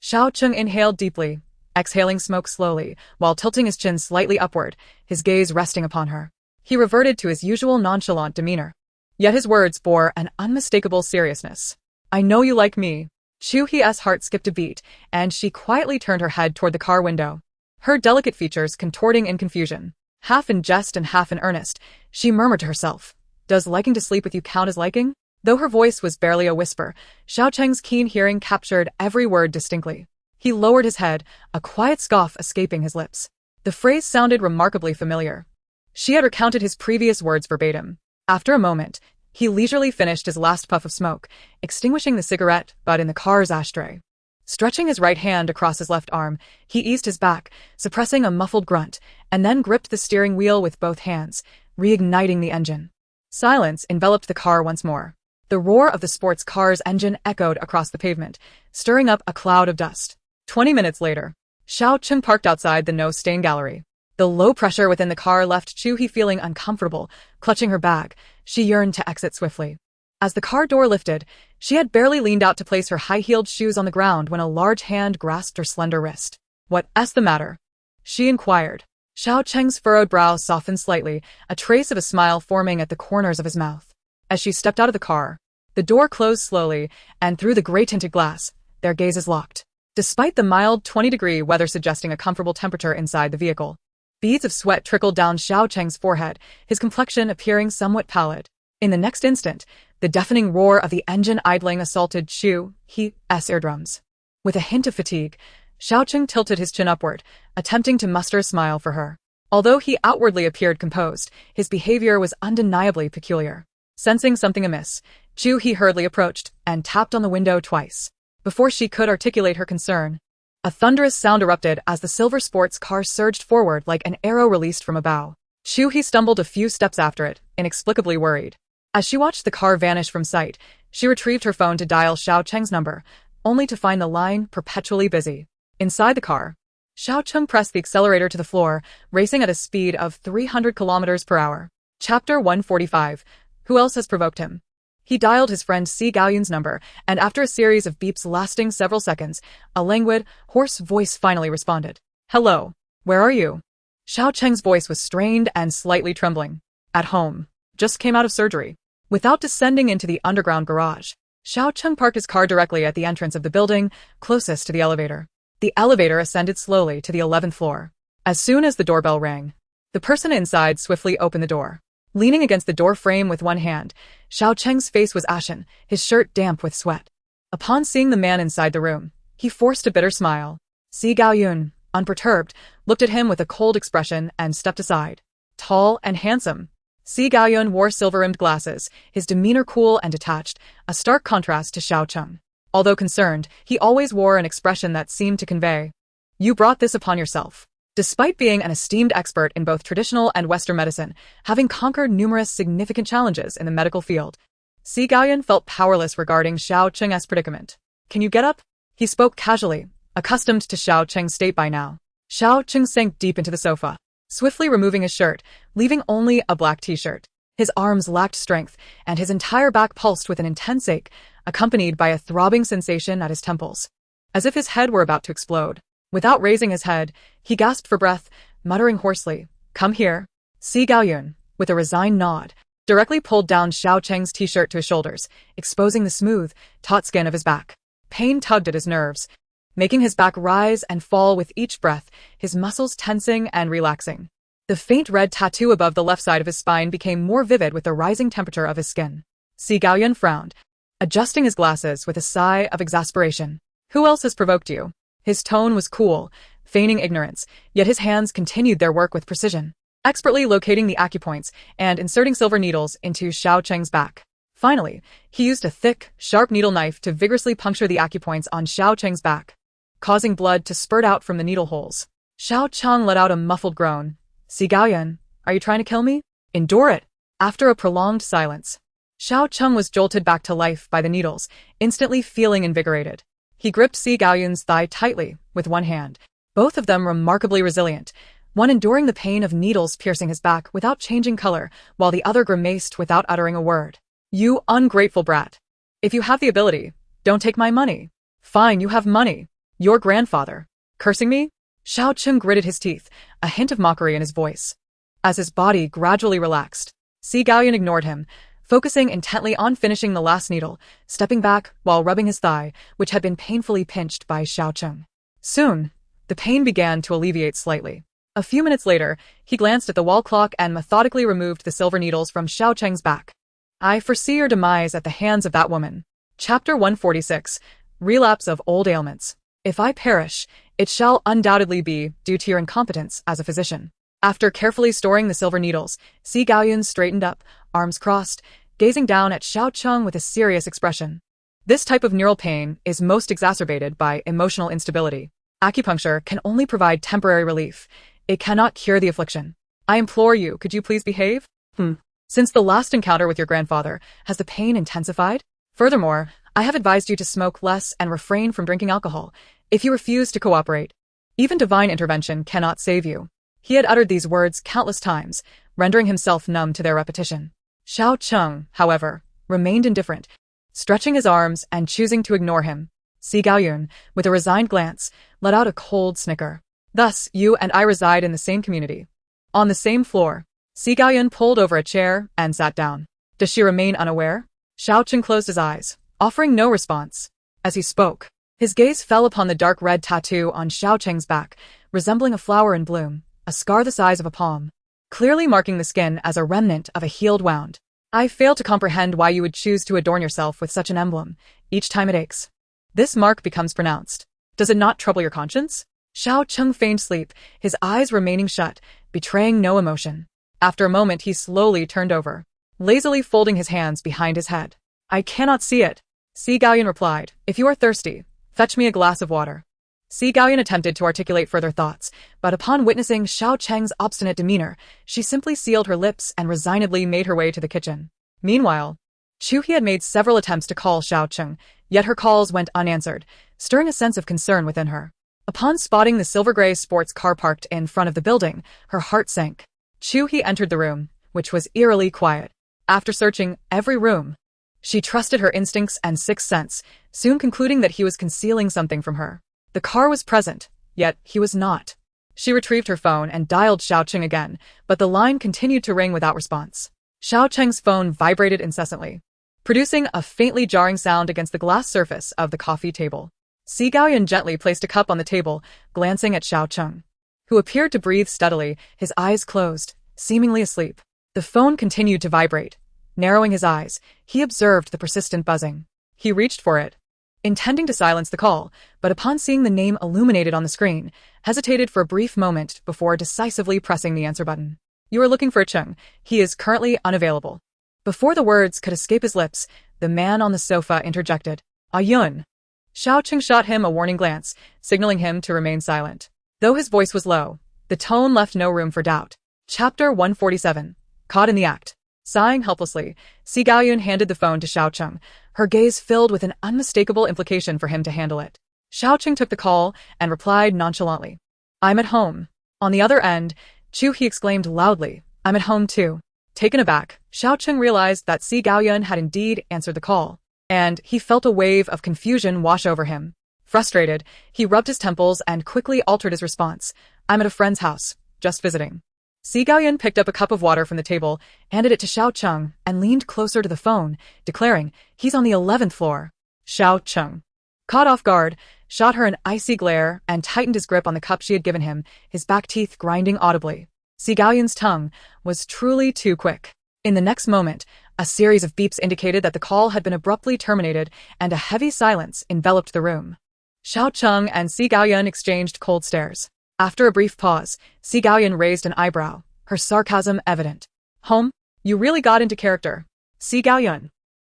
Xiao Cheng inhaled deeply, exhaling smoke slowly, while tilting his chin slightly upward, his gaze resting upon her. He reverted to his usual nonchalant demeanor. Yet his words bore an unmistakable seriousness. I know you like me. Chu He's heart skipped a beat, and she quietly turned her head toward the car window, her delicate features contorting in confusion. Half in jest and half in earnest, she murmured to herself, Does liking to sleep with you count as liking? Though her voice was barely a whisper, Xiao Cheng's keen hearing captured every word distinctly. He lowered his head, a quiet scoff escaping his lips. The phrase sounded remarkably familiar. She had recounted his previous words verbatim. After a moment, he leisurely finished his last puff of smoke, extinguishing the cigarette butt in the car's ashtray. Stretching his right hand across his left arm, he eased his back, suppressing a muffled grunt, and then gripped the steering wheel with both hands, reigniting the engine. Silence enveloped the car once more. The roar of the sports car's engine echoed across the pavement, stirring up a cloud of dust. 20 minutes later, Xiao Cheng parked outside the no-stain gallery. The low pressure within the car left Chu He feeling uncomfortable. Clutching her bag, she yearned to exit swiftly. As the car door lifted, she had barely leaned out to place her high-heeled shoes on the ground when a large hand grasped her slender wrist. What's the matter? She inquired. Xiao Cheng's furrowed brow softened slightly, a trace of a smile forming at the corners of his mouth. As she stepped out of the car, The door closed slowly, and through the gray-tinted glass, their gazes locked. Despite the mild 20-degree weather suggesting a comfortable temperature inside the vehicle, beads of sweat trickled down Xiao Cheng's forehead, his complexion appearing somewhat pallid. In the next instant, the deafening roar of the engine idling assaulted Chu He's eardrums. With a hint of fatigue, Xiao Cheng tilted his chin upward, attempting to muster a smile for her. Although he outwardly appeared composed, his behavior was undeniably peculiar. Sensing something amiss, Chu He hurriedly approached and tapped on the window twice. Before she could articulate her concern, a thunderous sound erupted as the silver sports car surged forward like an arrow released from a bow. Chu He stumbled a few steps after it, inexplicably worried. As she watched the car vanish from sight, she retrieved her phone to dial Xiao Cheng's number, only to find the line perpetually busy. Inside the car, Xiao Cheng pressed the accelerator to the floor, racing at a speed of 300 kilometers per hour. Chapter 145. Who else has provoked him? He dialed his friend Si Gaoyun's number, and after a series of beeps lasting several seconds, a languid, hoarse voice finally responded. Hello. Where are you? Xiao Cheng's voice was strained and slightly trembling. At home. Just came out of surgery. Without descending into the underground garage, Xiao Cheng parked his car directly at the entrance of the building, closest to the elevator. The elevator ascended slowly to the 11th floor. As soon as the doorbell rang, the person inside swiftly opened the door. Leaning against the door frame with one hand, Xiao Cheng's face was ashen, his shirt damp with sweat. Upon seeing the man inside the room, he forced a bitter smile. Si Gaoyun, unperturbed, looked at him with a cold expression and stepped aside. Tall and handsome, Si Gaoyun wore silver-rimmed glasses, his demeanor cool and detached, a stark contrast to Xiao Cheng. Although concerned, he always wore an expression that seemed to convey, "You brought this upon yourself." Despite being an esteemed expert in both traditional and Western medicine, having conquered numerous significant challenges in the medical field, Si Gaoyun felt powerless regarding Xiao Cheng's predicament. Can you get up? He spoke casually, accustomed to Xiao Cheng's state by now. Xiao Cheng sank deep into the sofa, swiftly removing his shirt, leaving only a black t-shirt. His arms lacked strength, and his entire back pulsed with an intense ache, accompanied by a throbbing sensation at his temples, as if his head were about to explode. Without raising his head, he gasped for breath, muttering hoarsely, "Come here." Si Gaoyun, with a resigned nod, directly pulled down Xiao Cheng's t-shirt to his shoulders, exposing the smooth, taut skin of his back. Pain tugged at his nerves, making his back rise and fall with each breath, his muscles tensing and relaxing. The faint red tattoo above the left side of his spine became more vivid with the rising temperature of his skin. Si Gaoyun frowned, adjusting his glasses with a sigh of exasperation. Who else has provoked you? His tone was cool, feigning ignorance, yet his hands continued their work with precision, expertly locating the acupoints and inserting silver needles into Xiao Cheng's back. Finally, he used a thick, sharp needle knife to vigorously puncture the acupoints on Xiao Cheng's back, causing blood to spurt out from the needle holes. Xiao Cheng let out a muffled groan. Si Gaoyun, are you trying to kill me? Endure it. After a prolonged silence, Xiao Cheng was jolted back to life by the needles, instantly feeling invigorated. He gripped Si Gaoyun's thigh tightly with one hand, both of them remarkably resilient, one enduring the pain of needles piercing his back without changing color, while the other grimaced without uttering a word. You ungrateful brat. If you have the ability, don't take my money. Fine, you have money. Your grandfather. Cursing me? Xiao Cheng gritted his teeth, a hint of mockery in his voice. As his body gradually relaxed, Si Gaoyun ignored him, focusing intently on finishing the last needle, stepping back while rubbing his thigh, which had been painfully pinched by Xiao Cheng. Soon, the pain began to alleviate slightly. A few minutes later, he glanced at the wall clock and methodically removed the silver needles from Xiao Cheng's back. I foresee your demise at the hands of that woman. Chapter 146. Relapse of Old Ailments. If I perish, it shall undoubtedly be due to your incompetence as a physician. After carefully storing the silver needles, Si Gaoyun straightened up, arms crossed, gazing down at Xiao Cheng with a serious expression. This type of neural pain is most exacerbated by emotional instability. Acupuncture can only provide temporary relief. It cannot cure the affliction. I implore you, could you please behave? Since the last encounter with your grandfather, has the pain intensified? Furthermore, I have advised you to smoke less and refrain from drinking alcohol. If you refuse to cooperate, even divine intervention cannot save you. He had uttered these words countless times, rendering himself numb to their repetition. Xiao Cheng, however, remained indifferent, stretching his arms and choosing to ignore him. Si Gaoyun, with a resigned glance, let out a cold snicker. Thus, you and I reside in the same community. On the same floor, Si Gaoyun pulled over a chair and sat down. Does she remain unaware? Xiao Cheng closed his eyes, offering no response. As he spoke, his gaze fell upon the dark red tattoo on Xiao Cheng's back, resembling a flower in bloom, a scar the size of a palm, clearly marking the skin as a remnant of a healed wound. I fail to comprehend why you would choose to adorn yourself with such an emblem, each time it aches. This mark becomes pronounced. Does it not trouble your conscience? Xiao Cheng feigned sleep, his eyes remaining shut, betraying no emotion. After a moment he slowly turned over, lazily folding his hands behind his head. I cannot see it. Si Gaoyan replied, if you are thirsty, fetch me a glass of water. Si Gaoyan attempted to articulate further thoughts, but upon witnessing Xiao Cheng's obstinate demeanor, she simply sealed her lips and resignedly made her way to the kitchen. Meanwhile, Chu He had made several attempts to call Xiao Cheng, yet her calls went unanswered, stirring a sense of concern within her. Upon spotting the silver-gray sports car parked in front of the building, her heart sank. Chu He entered the room, which was eerily quiet. After searching every room, she trusted her instincts and sixth sense, soon concluding that he was concealing something from her. The car was present, yet he was not. She retrieved her phone and dialed Xiao Cheng again, but the line continued to ring without response. Xiao Cheng's phone vibrated incessantly, producing a faintly jarring sound against the glass surface of the coffee table. Si Gaoyan gently placed a cup on the table, glancing at Xiao Cheng, who appeared to breathe steadily, his eyes closed, seemingly asleep. The phone continued to vibrate. Narrowing his eyes, he observed the persistent buzzing. He reached for it, intending to silence the call, but upon seeing the name illuminated on the screen, hesitated for a brief moment before decisively pressing the answer button. You are looking for Cheng. He is currently unavailable. Before the words could escape his lips, the man on the sofa interjected. Yun. Xiao Cheng shot him a warning glance, signaling him to remain silent. Though his voice was low, the tone left no room for doubt. Chapter 147. Caught in the act. Sighing helplessly, Si Gaoyun handed the phone to Xiao Cheng, her gaze filled with an unmistakable implication for him to handle it. Xiao Cheng took the call and replied nonchalantly. I'm at home. On the other end, Chu He exclaimed loudly, I'm at home too. Taken aback, Xiao Cheng realized that Si Gaoyun had indeed answered the call, and he felt a wave of confusion wash over him. Frustrated, he rubbed his temples and quickly altered his response. I'm at a friend's house, just visiting. Si Gaoyan picked up a cup of water from the table, handed it to Xiao Cheng, and leaned closer to the phone, declaring, he's on the 11th floor. Xiao Cheng, caught off guard, shot her an icy glare and tightened his grip on the cup she had given him, his back teeth grinding audibly. Si Gaoyan's tongue was truly too quick. In the next moment, a series of beeps indicated that the call had been abruptly terminated, and a heavy silence enveloped the room. Xiao Cheng and Si Gaoyan exchanged cold stares. After a brief pause, Si Gaoyan raised an eyebrow, her sarcasm evident. Home? You really got into character. Si Gaoyan.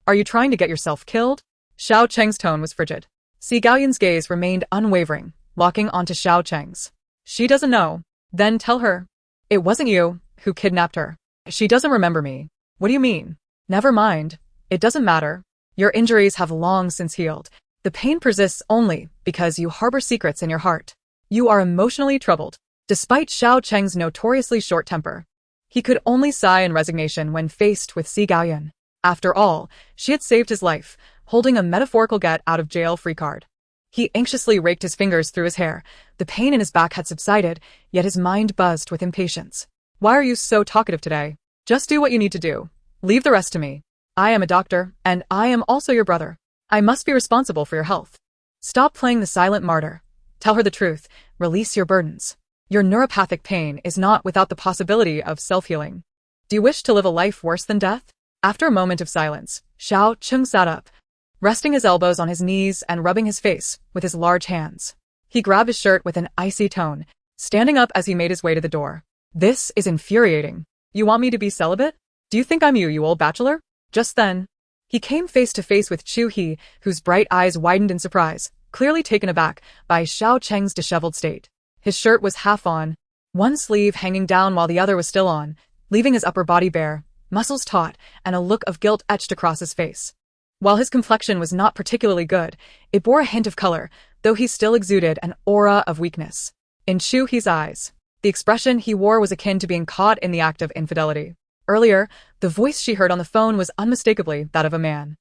Are you trying to get yourself killed? Xiao Cheng's tone was frigid. Si Gaoyan's gaze remained unwavering, locking onto Xiao Cheng's. She doesn't know. Then tell her. It wasn't you who kidnapped her. She doesn't remember me. What do you mean? Never mind. It doesn't matter. Your injuries have long since healed. The pain persists only because you harbor secrets in your heart. You are emotionally troubled. Despite Xiao Cheng's notoriously short temper, he could only sigh in resignation when faced with Si Gaoyan. After all, she had saved his life, holding a metaphorical get-out-of-jail-free card. He anxiously raked his fingers through his hair. The pain in his back had subsided, yet his mind buzzed with impatience. Why are you so talkative today? Just do what you need to do. Leave the rest to me. I am a doctor, and I am also your brother. I must be responsible for your health. Stop playing the silent martyr. Tell her the truth. Release your burdens. Your neuropathic pain is not without the possibility of self-healing. Do you wish to live a life worse than death? After a moment of silence, Xiao Cheng sat up, resting his elbows on his knees and rubbing his face with his large hands. He grabbed his shirt with an icy tone, standing up as he made his way to the door. This is infuriating. You want me to be celibate? Do you think I'm you old bachelor? Just then, he came face to face with Chu He, whose bright eyes widened in surprise, clearly taken aback by Xiao Cheng's disheveled state. His shirt was half on, one sleeve hanging down while the other was still on, leaving his upper body bare, muscles taut, and a look of guilt etched across his face. While his complexion was not particularly good, it bore a hint of color, though he still exuded an aura of weakness. In Chu He's eyes, the expression he wore was akin to being caught in the act of infidelity. Earlier, the voice she heard on the phone was unmistakably that of a man.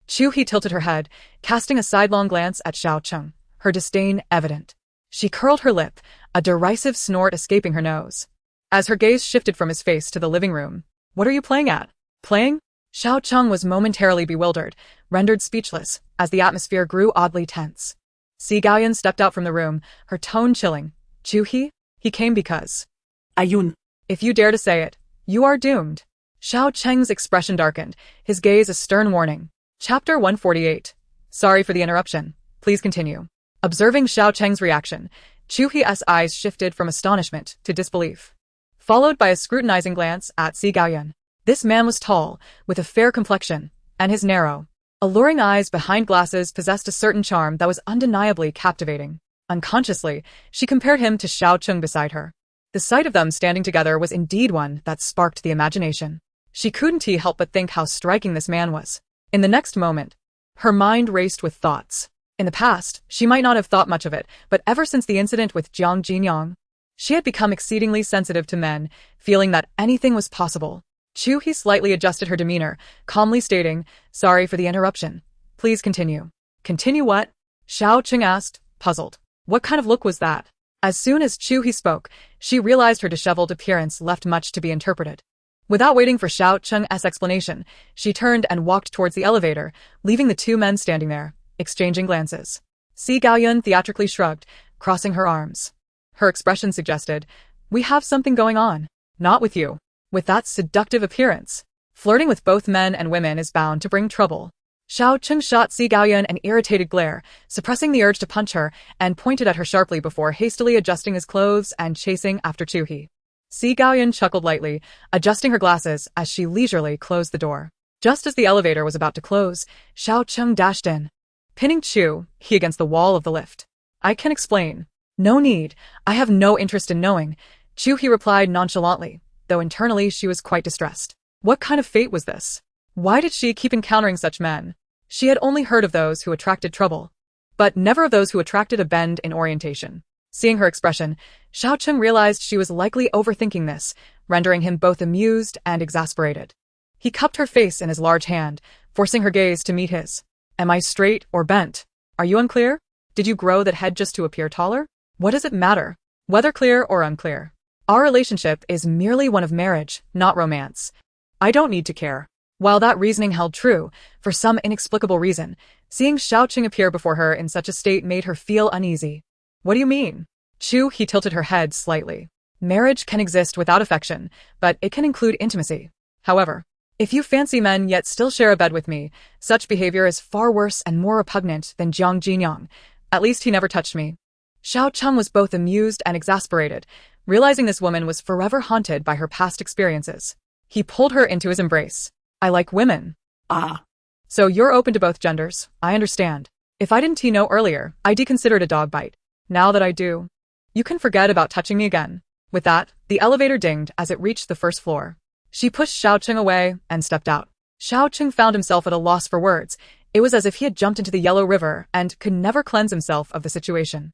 Chu He tilted her head, casting a sidelong glance at Xiao Cheng, her disdain evident. She curled her lip, a derisive snort escaping her nose. As her gaze shifted from his face to the living room, "What are you playing at?" "Playing?" Xiao Cheng was momentarily bewildered, rendered speechless, as the atmosphere grew oddly tense. Si Gaoyan stepped out from the room, her tone chilling. Chu He? He came because. Ayun. If you dare to say it, you are doomed. Xiao Cheng's expression darkened, his gaze a stern warning. Chapter 148. Sorry for the interruption. Please continue. Observing Xiao Cheng's reaction, Chu He's eyes shifted from astonishment to disbelief, followed by a scrutinizing glance at Si Gaoyan. This man was tall, with a fair complexion, and his narrow, alluring eyes behind glasses possessed a certain charm that was undeniably captivating. Unconsciously, she compared him to Xiao Cheng beside her. The sight of them standing together was indeed one that sparked the imagination. She couldn't help but think how striking this man was. In the next moment, her mind raced with thoughts. In the past, she might not have thought much of it, but ever since the incident with Jiang Jinyang, she had become exceedingly sensitive to men, feeling that anything was possible. Chu He slightly adjusted her demeanor, calmly stating, "Sorry for the interruption. Please continue." "Continue what?" Xiao Cheng asked, puzzled. What kind of look was that? As soon as Chu He spoke, she realized her disheveled appearance left much to be interpreted. Without waiting for Xiao Cheng's explanation, she turned and walked towards the elevator, leaving the two men standing there, exchanging glances. Si Gaoyun theatrically shrugged, crossing her arms. Her expression suggested, "We have something going on. Not with you. With that seductive appearance. Flirting with both men and women is bound to bring trouble." Xiao Cheng shot Si Gaoyun an irritated glare, suppressing the urge to punch her, and pointed at her sharply before hastily adjusting his clothes and chasing after Chu He. Si Gaoyun chuckled lightly, adjusting her glasses as she leisurely closed the door. Just as the elevator was about to close, Xiao Cheng dashed in, pinning Chu He against the wall of the lift. "I can explain." "No need. I have no interest in knowing," Chu He replied nonchalantly, though internally she was quite distressed. What kind of fate was this? Why did she keep encountering such men? She had only heard of those who attracted trouble, but never of those who attracted a bend in orientation. Seeing her expression, Xiao Cheng realized she was likely overthinking this, rendering him both amused and exasperated. He cupped her face in his large hand, forcing her gaze to meet his. "Am I straight or bent? Are you unclear? Did you grow that head just to appear taller? What does it matter, whether clear or unclear? Our relationship is merely one of marriage, not romance. I don't need to care." While that reasoning held true, for some inexplicable reason, seeing Xiao Cheng appear before her in such a state made her feel uneasy. "What do you mean?" Chu He tilted her head slightly. "Marriage can exist without affection, but it can include intimacy. However, if you fancy men yet still share a bed with me, such behavior is far worse and more repugnant than Jiang Jinyang. At least he never touched me." Xiao Cheng was both amused and exasperated, realizing this woman was forever haunted by her past experiences. He pulled her into his embrace. "I like women." "Ah. So you're open to both genders, I understand. If I didn't know earlier, I'd consider it a dog bite. Now that I do, you can forget about touching me again." With that, the elevator dinged as it reached the first floor. She pushed Xiao Cheng away and stepped out. Xiao Cheng found himself at a loss for words. It was as if he had jumped into the Yellow River and could never cleanse himself of the situation.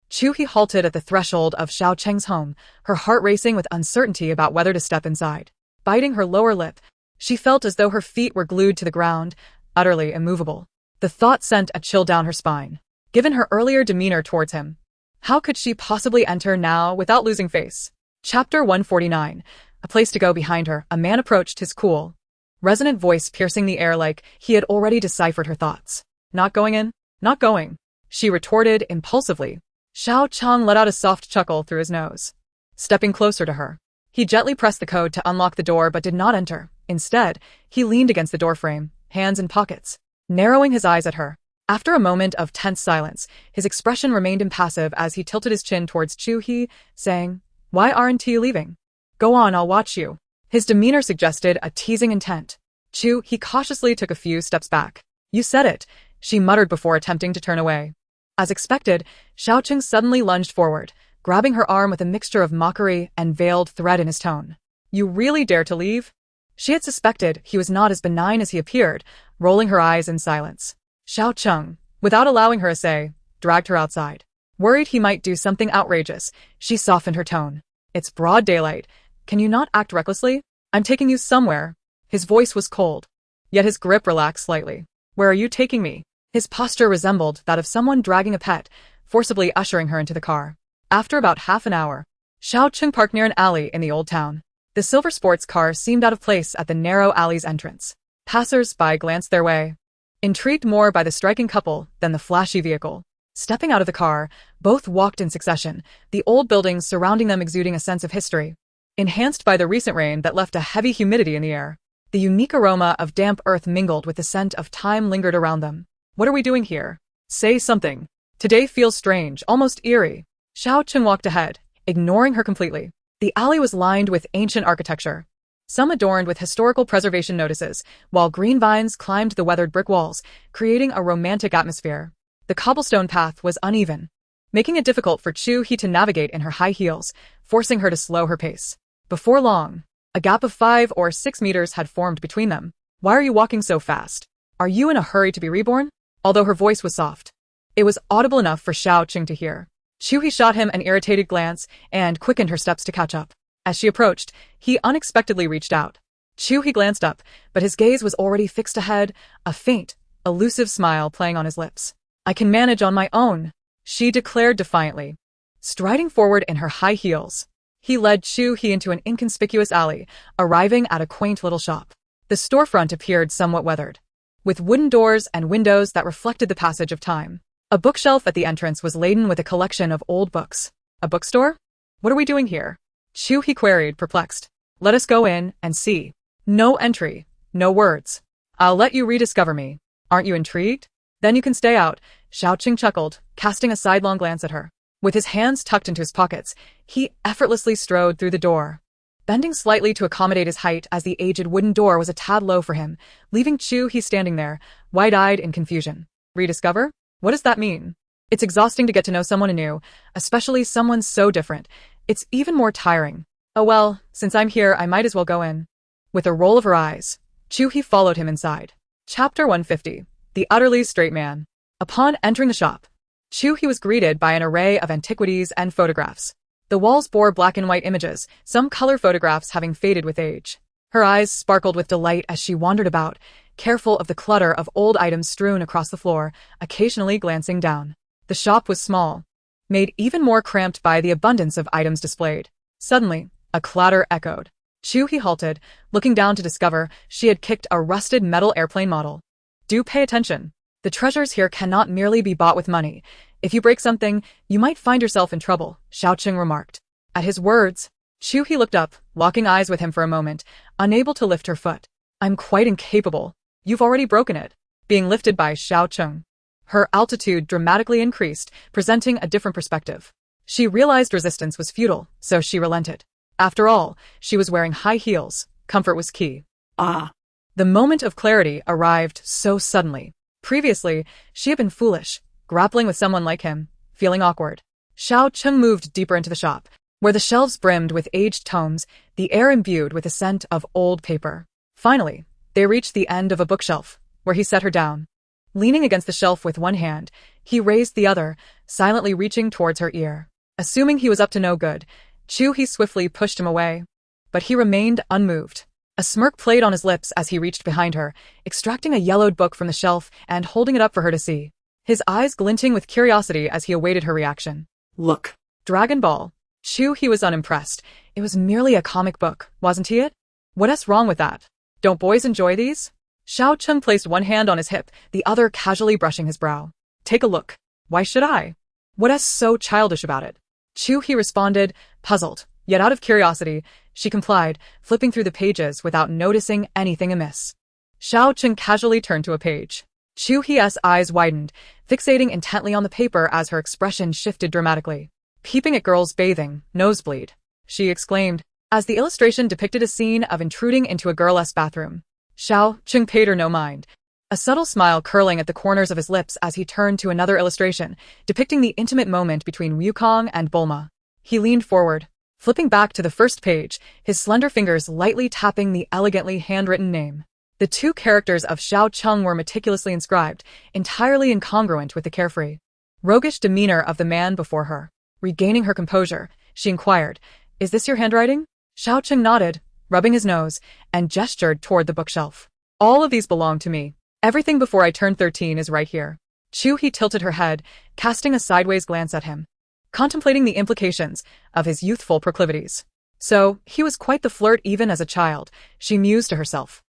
Chu He halted at the threshold of Xiao Cheng's home, her heart racing with uncertainty about whether to step inside. Biting her lower lip, she felt as though her feet were glued to the ground, utterly immovable. The thought sent a chill down her spine. Given her earlier demeanor towards him, how could she possibly enter now without losing face? Chapter 149. A place to go behind her, a man approached, his cool, resonant voice piercing the air like he had already deciphered her thoughts. "Not going in? Not going," she retorted impulsively. Xiao Cheng let out a soft chuckle through his nose. Stepping closer to her, he gently pressed the code to unlock the door but did not enter. Instead, he leaned against the doorframe, hands in pockets, narrowing his eyes at her. After a moment of tense silence, his expression remained impassive as he tilted his chin towards Chu He, saying, "Why aren't you leaving? Go on, I'll watch you." His demeanor suggested a teasing intent. Chu He cautiously took a few steps back. "You said it," she muttered before attempting to turn away. As expected, Xiao Cheng suddenly lunged forward, grabbing her arm with a mixture of mockery and veiled threat in his tone. "You really dare to leave?" She had suspected he was not as benign as he appeared, rolling her eyes in silence. Xiao Cheng, without allowing her a say, dragged her outside. Worried he might do something outrageous, she softened her tone. "It's broad daylight. Can you not act recklessly? I'm taking you somewhere." His voice was cold, yet his grip relaxed slightly. "Where are you taking me?" His posture resembled that of someone dragging a pet, forcibly ushering her into the car. After about half an hour, Xiao Cheng parked near an alley in the old town. The silver sports car seemed out of place at the narrow alley's entrance. Passers-by glanced their way, intrigued more by the striking couple than the flashy vehicle. Stepping out of the car, both walked in succession, the old buildings surrounding them exuding a sense of history, enhanced by the recent rain that left a heavy humidity in the air. The unique aroma of damp earth mingled with the scent of time lingered around them. What are we doing here? Say something. Today feels strange, almost eerie. Xiao Cheng walked ahead, ignoring her completely. The alley was lined with ancient architecture, some adorned with historical preservation notices, while green vines climbed the weathered brick walls, creating a romantic atmosphere. The cobblestone path was uneven, making it difficult for Chu He to navigate in her high heels, forcing her to slow her pace. Before long, a gap of 5 or 6 meters had formed between them. Why are you walking so fast? Are you in a hurry to be reborn? Although her voice was soft, it was audible enough for Xiao Cheng to hear. Chu He shot him an irritated glance and quickened her steps to catch up. As she approached, he unexpectedly reached out. Chu He glanced up, but his gaze was already fixed ahead, a faint, elusive smile playing on his lips. I can manage on my own, she declared defiantly. Striding forward in her high heels, he led Chu He into an inconspicuous alley, arriving at a quaint little shop. The storefront appeared somewhat weathered, with wooden doors and windows that reflected the passage of time. A bookshelf at the entrance was laden with a collection of old books. A bookstore? What are we doing here? Chu He queried, perplexed. Let us go in and see. No entry, no words. I'll let you rediscover me. Aren't you intrigued? Then you can stay out, Xiao Cheng chuckled, casting a sidelong glance at her. With his hands tucked into his pockets, he effortlessly strode through the door, bending slightly to accommodate his height as the aged wooden door was a tad low for him, leaving Chu He standing there, wide-eyed in confusion. Rediscover? What does that mean? It's exhausting to get to know someone anew, especially someone so different. It's even more tiring. Oh well, since I'm here, I might as well go in. With a roll of her eyes, Chu He followed him inside. Chapter 150. The Utterly Straight Man. Upon entering the shop, Chu He was greeted by an array of antiquities and photographs. The walls bore black and white images, some color photographs having faded with age. Her eyes sparkled with delight as she wandered about, careful of the clutter of old items strewn across the floor, occasionally glancing down. The shop was small, made even more cramped by the abundance of items displayed. Suddenly, a clatter echoed. Chu He halted, looking down to discover she had kicked a rusted metal airplane model. Do pay attention. The treasures here cannot merely be bought with money. If you break something, you might find yourself in trouble, Xiao Cheng remarked. At his words, Chu He looked up, locking eyes with him for a moment, unable to lift her foot. I'm quite incapable. You've already broken it. Being lifted by Xiao Cheng, her altitude dramatically increased, presenting a different perspective. She realized resistance was futile, so she relented. After all, she was wearing high heels. Comfort was key. The moment of clarity arrived so suddenly. Previously, she had been foolish, grappling with someone like him, feeling awkward. Xiao Cheng moved deeper into the shop, where the shelves brimmed with aged tomes, the air imbued with the scent of old paper. Finally, they reached the end of a bookshelf, where he set her down. Leaning against the shelf with one hand, he raised the other, silently reaching towards her ear. Assuming he was up to no good, Chu He swiftly pushed him away. But he remained unmoved. A smirk played on his lips as he reached behind her, extracting a yellowed book from the shelf and holding it up for her to see. His eyes glinting with curiosity as he awaited her reaction. Look. Dragon Ball. Chu He was unimpressed. It was merely a comic book, wasn't he it? What's wrong with that? Don't boys enjoy these? Xiao Cheng placed one hand on his hip, the other casually brushing his brow. Take a look. Why should I? What's so childish about it? Chu He responded, puzzled, yet out of curiosity. She complied, flipping through the pages without noticing anything amiss. Xiao Cheng casually turned to a page. Chu He's eyes widened, fixating intently on the paper as her expression shifted dramatically. Peeping at girls bathing, nosebleed, she exclaimed, as the illustration depicted a scene of intruding into a girl's bathroom. Xiao Cheng paid her no mind, a subtle smile curling at the corners of his lips as he turned to another illustration, depicting the intimate moment between Wukong and Bulma. He leaned forward, flipping back to the first page, his slender fingers lightly tapping the elegantly handwritten name. The two characters of Xiao Cheng were meticulously inscribed, entirely incongruent with the carefree, roguish demeanor of the man before her. Regaining her composure, she inquired, "Is this your handwriting?" Xiao Cheng nodded, rubbing his nose, and gestured toward the bookshelf. "All of these belong to me. Everything before I turned 13 is right here." Chu He tilted her head, casting a sideways glance at him, contemplating the implications of his youthful proclivities. So, he was quite the flirt even as a child, she mused to herself.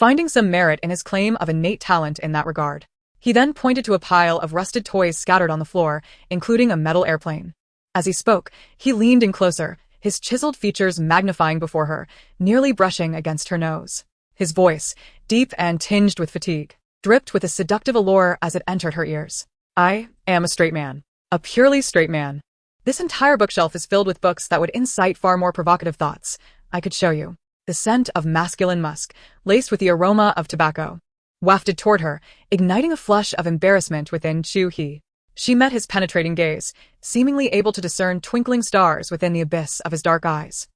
finding some merit in his claim of innate talent in that regard. He then pointed to a pile of rusted toys scattered on the floor, including a metal airplane. As he spoke, he leaned in closer, his chiseled features magnifying before her, nearly brushing against her nose. His voice, deep and tinged with fatigue, dripped with a seductive allure as it entered her ears. I am a straight man. A purely straight man. This entire bookshelf is filled with books that would incite far more provocative thoughts. I could show you. The scent of masculine musk, laced with the aroma of tobacco, wafted toward her, igniting a flush of embarrassment within Chu He. She met his penetrating gaze, seemingly able to discern twinkling stars within the abyss of his dark eyes.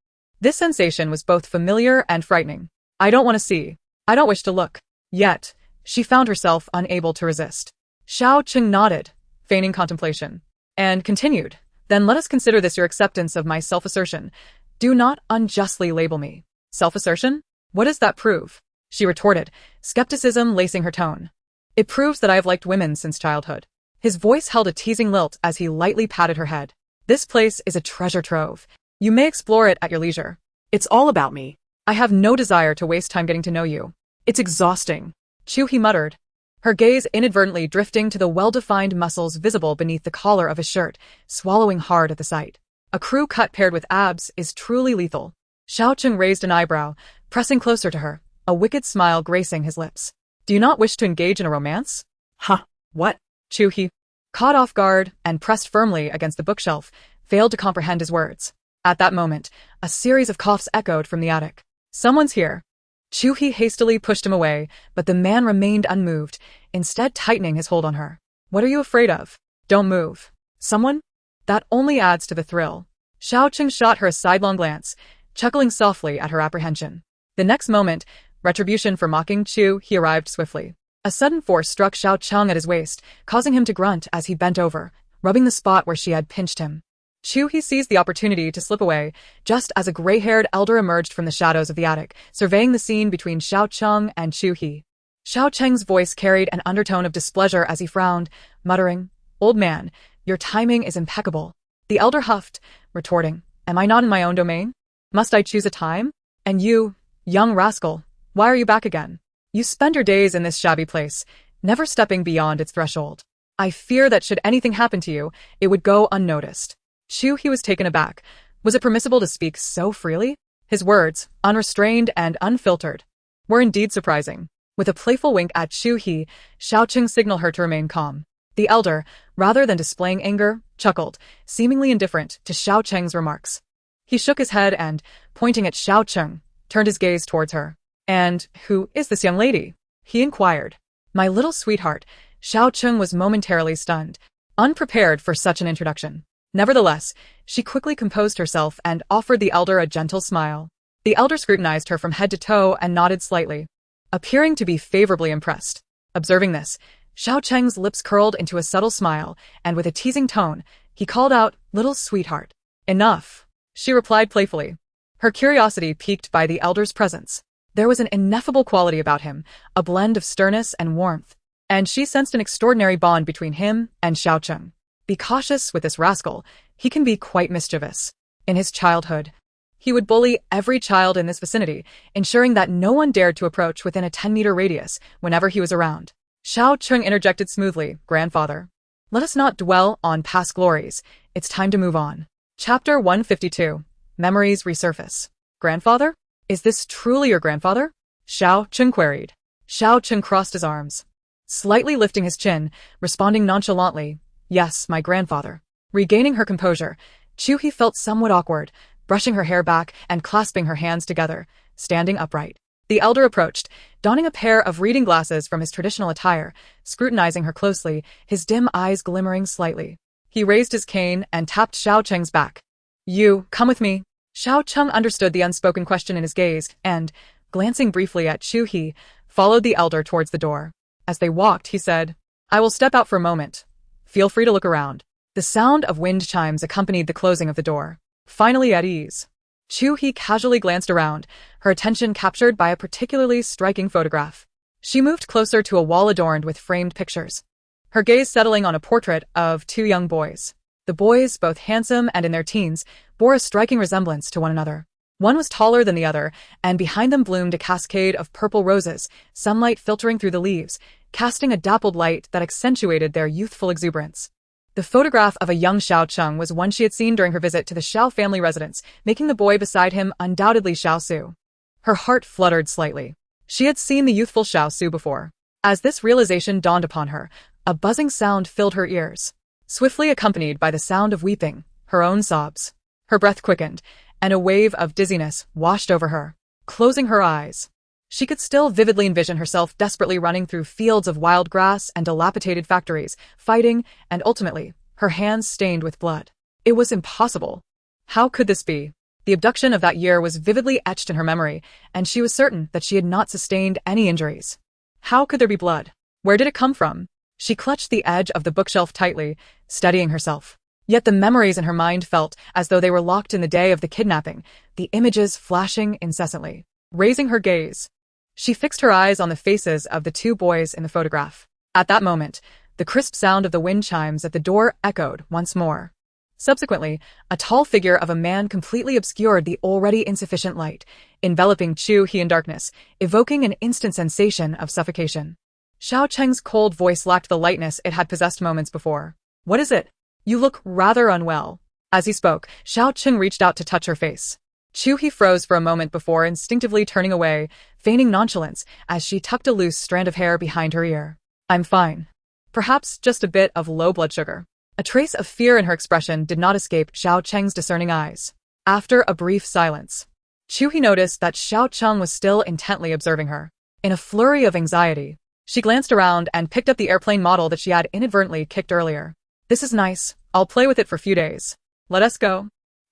This sensation was both familiar and frightening. I don't want to see. I don't wish to look. Yet, she found herself unable to resist. Xiao Cheng nodded, feigning contemplation, and continued. Then let us consider this your acceptance of my self-assertion. Do not unjustly label me. Self-assertion? What does that prove? She retorted, skepticism lacing her tone. It proves that I have liked women since childhood. His voice held a teasing lilt as he lightly patted her head. This place is a treasure trove. You may explore it at your leisure. It's all about me. I have no desire to waste time getting to know you. It's exhausting. Chu He muttered, her gaze inadvertently drifting to the well-defined muscles visible beneath the collar of his shirt, swallowing hard at the sight. A crew cut paired with abs is truly lethal. Xiao Cheng raised an eyebrow, pressing closer to her, a wicked smile gracing his lips. Do you not wish to engage in a romance? Huh, what? Chu He, caught off guard and pressed firmly against the bookshelf, failed to comprehend his words. At that moment, a series of coughs echoed from the attic. Someone's here. Chu He hastily pushed him away, but the man remained unmoved, instead tightening his hold on her. What are you afraid of? Don't move. Someone? That only adds to the thrill. Xiao Cheng shot her a sidelong glance, chuckling softly at her apprehension. The next moment, retribution for mocking Chu He arrived swiftly. A sudden force struck Xiao Cheng at his waist, causing him to grunt as he bent over, rubbing the spot where she had pinched him. Chu He seized the opportunity to slip away, just as a gray-haired elder emerged from the shadows of the attic, surveying the scene between Xiao Cheng and Chu He. Xiao Cheng's voice carried an undertone of displeasure as he frowned, muttering, "Old man, your timing is impeccable." The elder huffed, retorting, "Am I not in my own domain? Must I choose a time? And you, young rascal, why are you back again? You spend your days in this shabby place, never stepping beyond its threshold. I fear that should anything happen to you, it would go unnoticed." Chu He was taken aback. Was it permissible to speak so freely? His words, unrestrained and unfiltered, were indeed surprising. With a playful wink at Chu He, Xiao Cheng signaled her to remain calm. The elder, rather than displaying anger, chuckled, seemingly indifferent to Xiao Cheng's remarks. He shook his head and, pointing at Xiao Cheng, turned his gaze towards her. "And who is this young lady?" he inquired. "My little sweetheart." Xiao Cheng was momentarily stunned, unprepared for such an introduction. Nevertheless, she quickly composed herself and offered the elder a gentle smile. The elder scrutinized her from head to toe and nodded slightly, appearing to be favorably impressed. Observing this, Xiao Cheng's lips curled into a subtle smile, and with a teasing tone, he called out, "Little sweetheart." "Enough," she replied playfully, her curiosity piqued by the elder's presence. There was an ineffable quality about him, a blend of sternness and warmth, and she sensed an extraordinary bond between him and Xiao Cheng. Be cautious with this rascal, he can be quite mischievous. In his childhood, he would bully every child in this vicinity, ensuring that no one dared to approach within a 10-meter radius whenever he was around. Xiao Cheng interjected smoothly, "Grandfather, let us not dwell on past glories. It's time to move on." Chapter 152. Memories resurface. "Grandfather? Is this truly your grandfather?" Xiao Cheng queried. Xiao Cheng crossed his arms, slightly lifting his chin, responding nonchalantly, "Yes, my grandfather." Regaining her composure, Chu He felt somewhat awkward, brushing her hair back and clasping her hands together, standing upright. The elder approached, donning a pair of reading glasses from his traditional attire, scrutinizing her closely, his dim eyes glimmering slightly. He raised his cane and tapped Xiao Cheng's back. "You, come with me." Xiao Cheng understood the unspoken question in his gaze and, glancing briefly at Chu He, followed the elder towards the door. As they walked, he said, "I will step out for a moment. Feel free to look around." The sound of wind chimes accompanied the closing of the door. Finally at ease, Chu He casually glanced around, her attention captured by a particularly striking photograph. She moved closer to a wall adorned with framed pictures, her gaze settling on a portrait of two young boys. The boys, both handsome and in their teens, bore a striking resemblance to one another. One was taller than the other, and behind them bloomed a cascade of purple roses, sunlight filtering through the leaves, casting a dappled light that accentuated their youthful exuberance. The photograph of a young Xiao Cheng was one she had seen during her visit to the Xiao family residence, making the boy beside him undoubtedly Xiao Su. Her heart fluttered slightly. She had seen the youthful Xiao Su before. As this realization dawned upon her, a buzzing sound filled her ears, swiftly accompanied by the sound of weeping, her own sobs. Her breath quickened, and a wave of dizziness washed over her. Closing her eyes, she could still vividly envision herself desperately running through fields of wild grass and dilapidated factories, fighting, and ultimately, her hands stained with blood. It was impossible. How could this be? The abduction of that year was vividly etched in her memory, and she was certain that she had not sustained any injuries. How could there be blood? Where did it come from? She clutched the edge of the bookshelf tightly, steadying herself. Yet the memories in her mind felt as though they were locked in the day of the kidnapping, the images flashing incessantly. Raising her gaze, she fixed her eyes on the faces of the two boys in the photograph. At that moment, the crisp sound of the wind chimes at the door echoed once more. Subsequently, a tall figure of a man completely obscured the already insufficient light, enveloping Chu He in darkness, evoking an instant sensation of suffocation. Xiao Cheng's cold voice lacked the lightness it had possessed moments before. "What is it? You look rather unwell." As he spoke, Xiao Cheng reached out to touch her face. Chu He froze for a moment before instinctively turning away, feigning nonchalance as she tucked a loose strand of hair behind her ear. "I'm fine. Perhaps just a bit of low blood sugar." A trace of fear in her expression did not escape Xiao Cheng's discerning eyes. After a brief silence, Chu He noticed that Xiao Cheng was still intently observing her. In a flurry of anxiety, she glanced around and picked up the airplane model that she had inadvertently kicked earlier. "This is nice. I'll play with it for a few days. Let us go."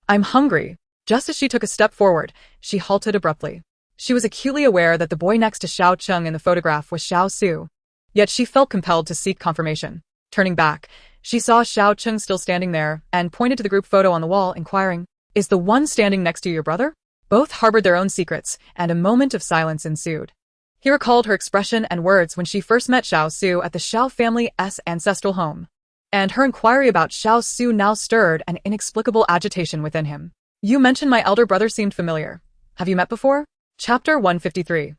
"I'm hungry." Just as she took a step forward, she halted abruptly. She was acutely aware that the boy next to Xiao Cheng in the photograph was Xiao Su. Yet she felt compelled to seek confirmation. Turning back, she saw Xiao Cheng still standing there and pointed to the group photo on the wall, inquiring, "Is the one standing next to you your brother?" Both harbored their own secrets, and a moment of silence ensued. He recalled her expression and words when she first met Xiao Su at the Xiao family's ancestral home. And her inquiry about Xiao Su now stirred an inexplicable agitation within him. "You mentioned my elder brother seemed familiar. Have you met before?" Chapter 153.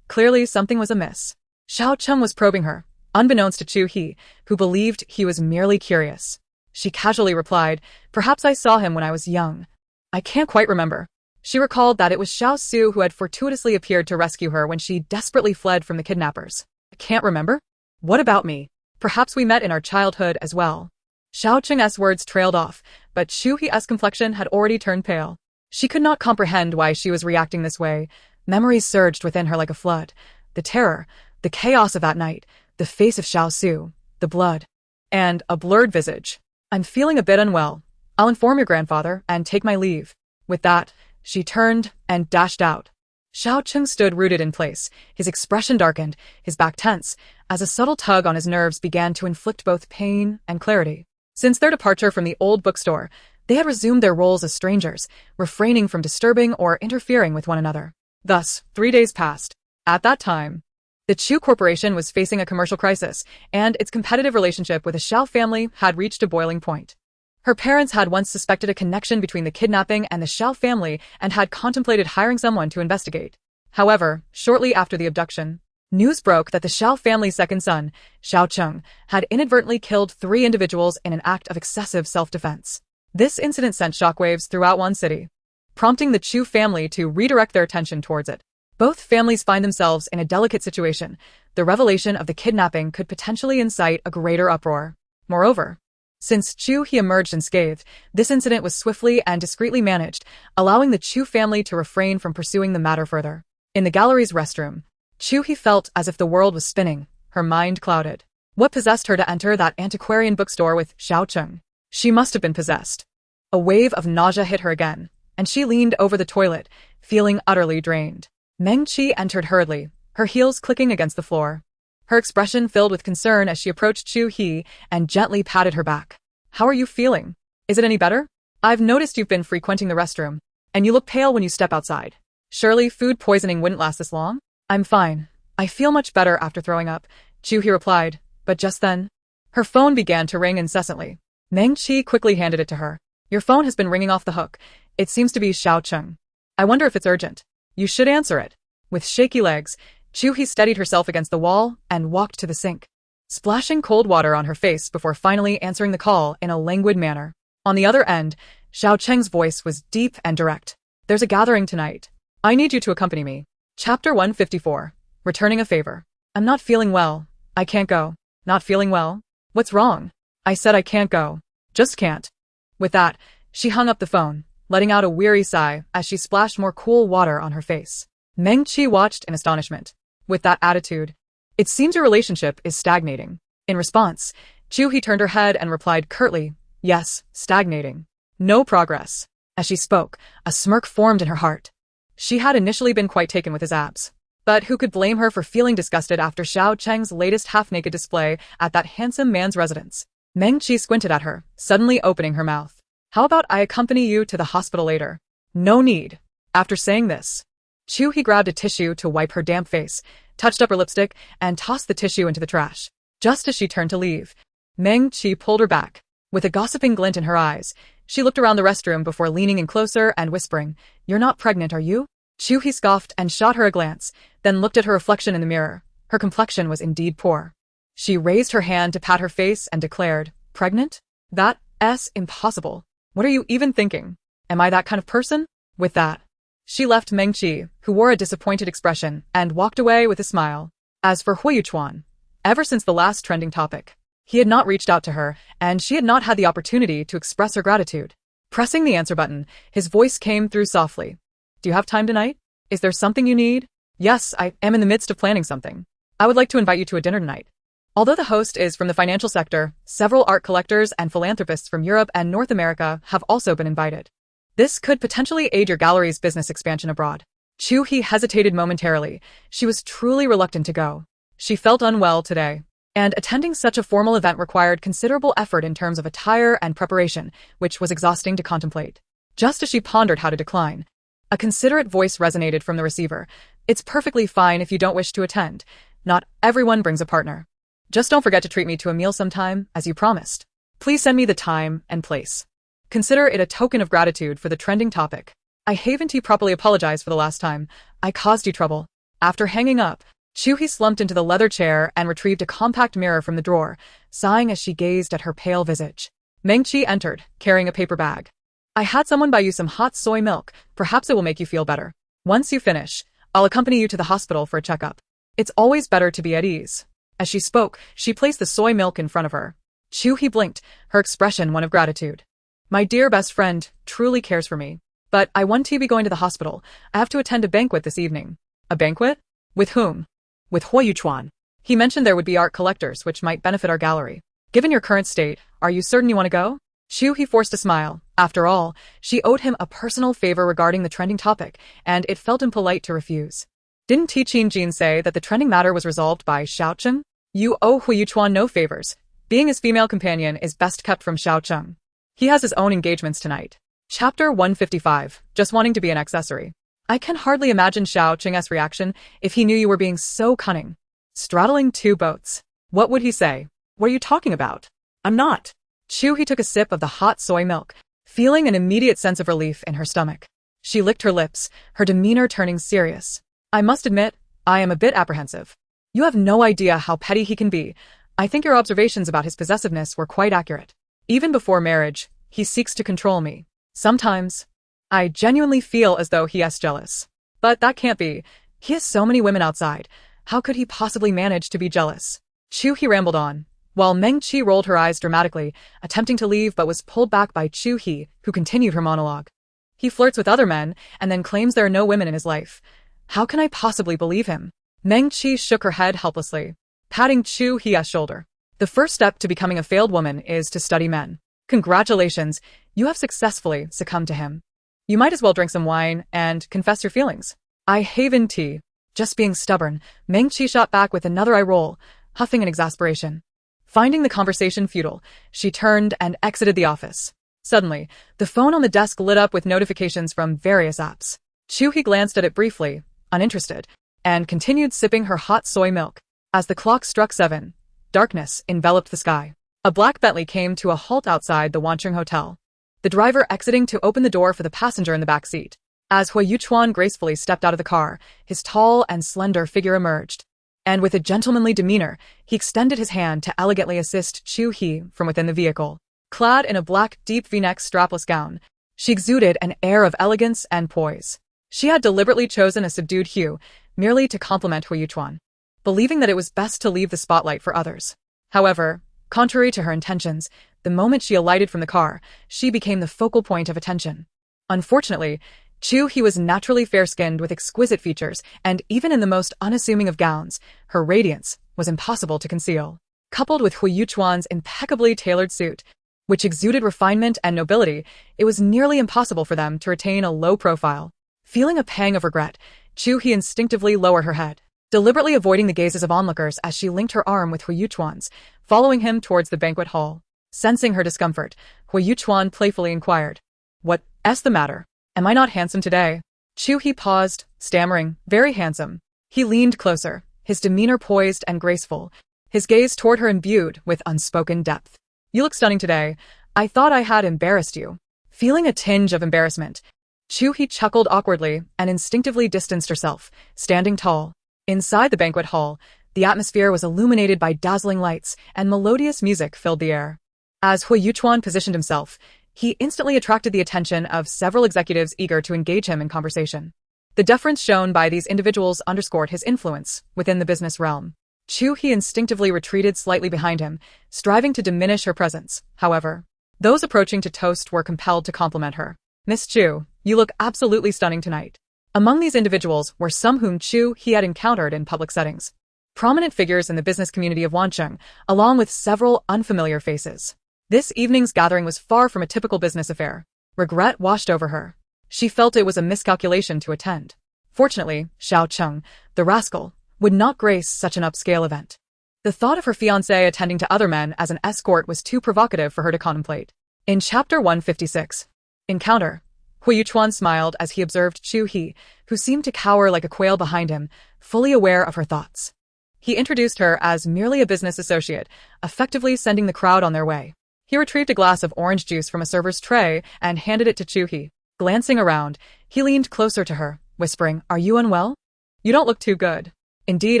Clearly something was amiss. Xiao Cheng was probing her, unbeknownst to Chu He, who believed he was merely curious. She casually replied, "Perhaps I saw him when I was young. I can't quite remember." She recalled that it was Xiao Su who had fortuitously appeared to rescue her when she desperately fled from the kidnappers. "I can't remember? What about me? Perhaps we met in our childhood as well." Xiao Cheng's words trailed off, but Chu He's complexion had already turned pale. She could not comprehend why she was reacting this way. Memories surged within her like a flood. The terror, the chaos of that night, the face of Xiao Su, the blood, and a blurred visage. "I'm feeling a bit unwell. I'll inform your grandfather and take my leave." With that, she turned and dashed out. Xiao Cheng stood rooted in place, his expression darkened, his back tense, as a subtle tug on his nerves began to inflict both pain and clarity. Since their departure from the old bookstore, they had resumed their roles as strangers, refraining from disturbing or interfering with one another. Thus, 3 days passed. At that time, the Chu Corporation was facing a commercial crisis, and its competitive relationship with the Xiao family had reached a boiling point. Her parents had once suspected a connection between the kidnapping and the Xiao family and had contemplated hiring someone to investigate. However, shortly after the abduction, news broke that the Xiao family's second son, Xiao Cheng, had inadvertently killed 3 individuals in an act of excessive self-defense. This incident sent shockwaves throughout one city, prompting the Chu family to redirect their attention towards it. Both families find themselves in a delicate situation. The revelation of the kidnapping could potentially incite a greater uproar. Moreover, since Chu He emerged unscathed, this incident was swiftly and discreetly managed, allowing the Chu family to refrain from pursuing the matter further. In the gallery's restroom, Chu He felt as if the world was spinning, her mind clouded. What possessed her to enter that antiquarian bookstore with Xiao Cheng? She must have been possessed. A wave of nausea hit her again, and she leaned over the toilet, feeling utterly drained. Meng Qi entered hurriedly, her heels clicking against the floor. Her expression filled with concern as she approached Chu He and gently patted her back. "How are you feeling? Is it any better? I've noticed you've been frequenting the restroom, and you look pale when you step outside. Surely food poisoning wouldn't last this long?" "I'm fine. I feel much better after throwing up," Chu He replied, but just then, her phone began to ring incessantly. Meng Qi quickly handed it to her. "Your phone has been ringing off the hook. It seems to be Xiao Cheng." I wonder if it's urgent. You should answer it. With shaky legs, Chu He steadied herself against the wall and walked to the sink, splashing cold water on her face before finally answering the call in a languid manner. On the other end, Xiao Cheng's voice was deep and direct. There's a gathering tonight. I need you to accompany me. Chapter 154. Returning a favor. I'm not feeling well. I can't go. Not feeling well? What's wrong? I said I can't go. Just can't. With that, she hung up the phone, letting out a weary sigh as she splashed more cool water on her face. Meng Qi watched in astonishment. With that attitude, it seems your relationship is stagnating. In response, Chu He turned her head and replied curtly, yes, stagnating. No progress. As she spoke, a smirk formed in her heart. She had initially been quite taken with his abs. But who could blame her for feeling disgusted after Xiao Cheng's latest half-naked display at that handsome man's residence? Meng Qi squinted at her, suddenly opening her mouth. How about I accompany you to the hospital later? No need. After saying this, Chu He grabbed a tissue to wipe her damp face, touched up her lipstick, and tossed the tissue into the trash. Just as she turned to leave, Meng Qi pulled her back. With a gossiping glint in her eyes, she looked around the restroom before leaning in closer and whispering, You're not pregnant, are you? Chu He scoffed and shot her a glance, then looked at her reflection in the mirror. Her complexion was indeed poor. She raised her hand to pat her face and declared, Pregnant? That's impossible. What are you even thinking? Am I that kind of person? With that, she left Meng Qi, who wore a disappointed expression, and walked away with a smile. As for Hu Yuchuan, ever since the last trending topic, he had not reached out to her, and she had not had the opportunity to express her gratitude. Pressing the answer button, his voice came through softly. Do you have time tonight? Is there something you need? Yes, I am in the midst of planning something. I would like to invite you to a dinner tonight. Although the host is from the financial sector, several art collectors and philanthropists from Europe and North America have also been invited. This could potentially aid your gallery's business expansion abroad. Chu He hesitated momentarily. She was truly reluctant to go. She felt unwell today, and attending such a formal event required considerable effort in terms of attire and preparation, which was exhausting to contemplate. Just as she pondered how to decline, a considerate voice resonated from the receiver. It's perfectly fine if you don't wish to attend. Not everyone brings a partner. Just don't forget to treat me to a meal sometime, as you promised. Please send me the time and place. Consider it a token of gratitude for the trending topic. I haven't properly apologized for the last time. I caused you trouble. After hanging up, Chu He slumped into the leather chair and retrieved a compact mirror from the drawer, sighing as she gazed at her pale visage. Meng Qi entered, carrying a paper bag. I had someone buy you some hot soy milk. Perhaps it will make you feel better. Once you finish, I'll accompany you to the hospital for a checkup. It's always better to be at ease. As she spoke, she placed the soy milk in front of her. Chu He blinked, her expression one of gratitude. My dear best friend truly cares for me. But I want to be going to the hospital. I have to attend a banquet this evening. A banquet? With whom? With Hu Yuchuan. He mentioned there would be art collectors which might benefit our gallery. Given your current state, are you certain you want to go? Chu He forced a smile. After all, she owed him a personal favor regarding the trending topic, and it felt impolite to refuse. Didn't Qin Jin say that the trending matter was resolved by Xiao Cheng? You owe Hu Yuchuan no favors. Being his female companion is best kept from Xiao Cheng. He has his own engagements tonight. Chapter 155. Just wanting to be an accessory. I can hardly imagine Xiao Cheng's reaction if he knew you were being so cunning. Straddling two boats. What would he say? What are you talking about? I'm not. Chu He took a sip of the hot soy milk, feeling an immediate sense of relief in her stomach. She licked her lips, her demeanor turning serious. I must admit, I am a bit apprehensive. You have no idea how petty he can be. I think your observations about his possessiveness were quite accurate. Even before marriage, he seeks to control me. Sometimes, I genuinely feel as though he is jealous. But that can't be. He has so many women outside. How could he possibly manage to be jealous? Chu He rambled on, while Meng Qi rolled her eyes dramatically, attempting to leave but was pulled back by Chu He, who continued her monologue. He flirts with other men, and then claims there are no women in his life. How can I possibly believe him? Meng Qi shook her head helplessly, patting Chu He's shoulder. The first step to becoming a failed woman is to study men. Congratulations, you have successfully succumbed to him. You might as well drink some wine and confess your feelings. I haven tea. Just being stubborn, Meng Qi shot back with another eye roll, huffing in exasperation. Finding the conversation futile, she turned and exited the office. Suddenly, the phone on the desk lit up with notifications from various apps. Chu He glanced at it briefly, uninterested, and continued sipping her hot soy milk. As the clock struck 7, darkness enveloped the sky. A black Bentley came to a halt outside the Wancheng hotel. The driver exiting to open the door for the passenger in the back seat. As Hui Yuchuan gracefully stepped out of the car, his tall and slender figure emerged, and with a gentlemanly demeanor, he extended his hand to elegantly assist Chu He from within the vehicle. Clad in a black deep V-neck strapless gown, she exuded an air of elegance and poise. She had deliberately chosen a subdued hue, merely to complement Hui Yuchuan, believing that it was best to leave the spotlight for others. However, contrary to her intentions, the moment she alighted from the car, she became the focal point of attention. Unfortunately, Chu He was naturally fair-skinned with exquisite features, and even in the most unassuming of gowns, her radiance was impossible to conceal. Coupled with Hui Yuchuan's impeccably tailored suit, which exuded refinement and nobility, it was nearly impossible for them to retain a low profile. Feeling a pang of regret, Chu He instinctively lowered her head, deliberately avoiding the gazes of onlookers as she linked her arm with Hui Yuchuan's, following him towards the banquet hall. Sensing her discomfort, Hui Yuchuan playfully inquired, "What's the matter? Am I not handsome today?" Chu He paused, stammering, "Very handsome." He leaned closer, his demeanor poised and graceful, his gaze toward her imbued with unspoken depth. "You look stunning today. I thought I had embarrassed you." Feeling a tinge of embarrassment, Chu He chuckled awkwardly and instinctively distanced herself, standing tall. Inside the banquet hall, the atmosphere was illuminated by dazzling lights and melodious music filled the air. As Hui Yuchuan positioned himself, he instantly attracted the attention of several executives eager to engage him in conversation. The deference shown by these individuals underscored his influence within the business realm. Chu He instinctively retreated slightly behind him, striving to diminish her presence. However, those approaching to toast were compelled to compliment her. "Miss Chu, you look absolutely stunning tonight." Among these individuals were some whom Chu He had encountered in public settings. Prominent figures in the business community of Wancheng, along with several unfamiliar faces. This evening's gathering was far from a typical business affair. Regret washed over her. She felt it was a miscalculation to attend. Fortunately, Xiao Cheng, the rascal, would not grace such an upscale event. The thought of her fiancé attending to other men as an escort was too provocative for her to contemplate. In Chapter 156, Encounter, Hui Yuchuan smiled as he observed Chu He, who seemed to cower like a quail behind him, fully aware of her thoughts. He introduced her as merely a business associate, effectively sending the crowd on their way. He retrieved a glass of orange juice from a server's tray and handed it to Chu He. Glancing around, he leaned closer to her, whispering, "Are you unwell? You don't look too good." "Indeed,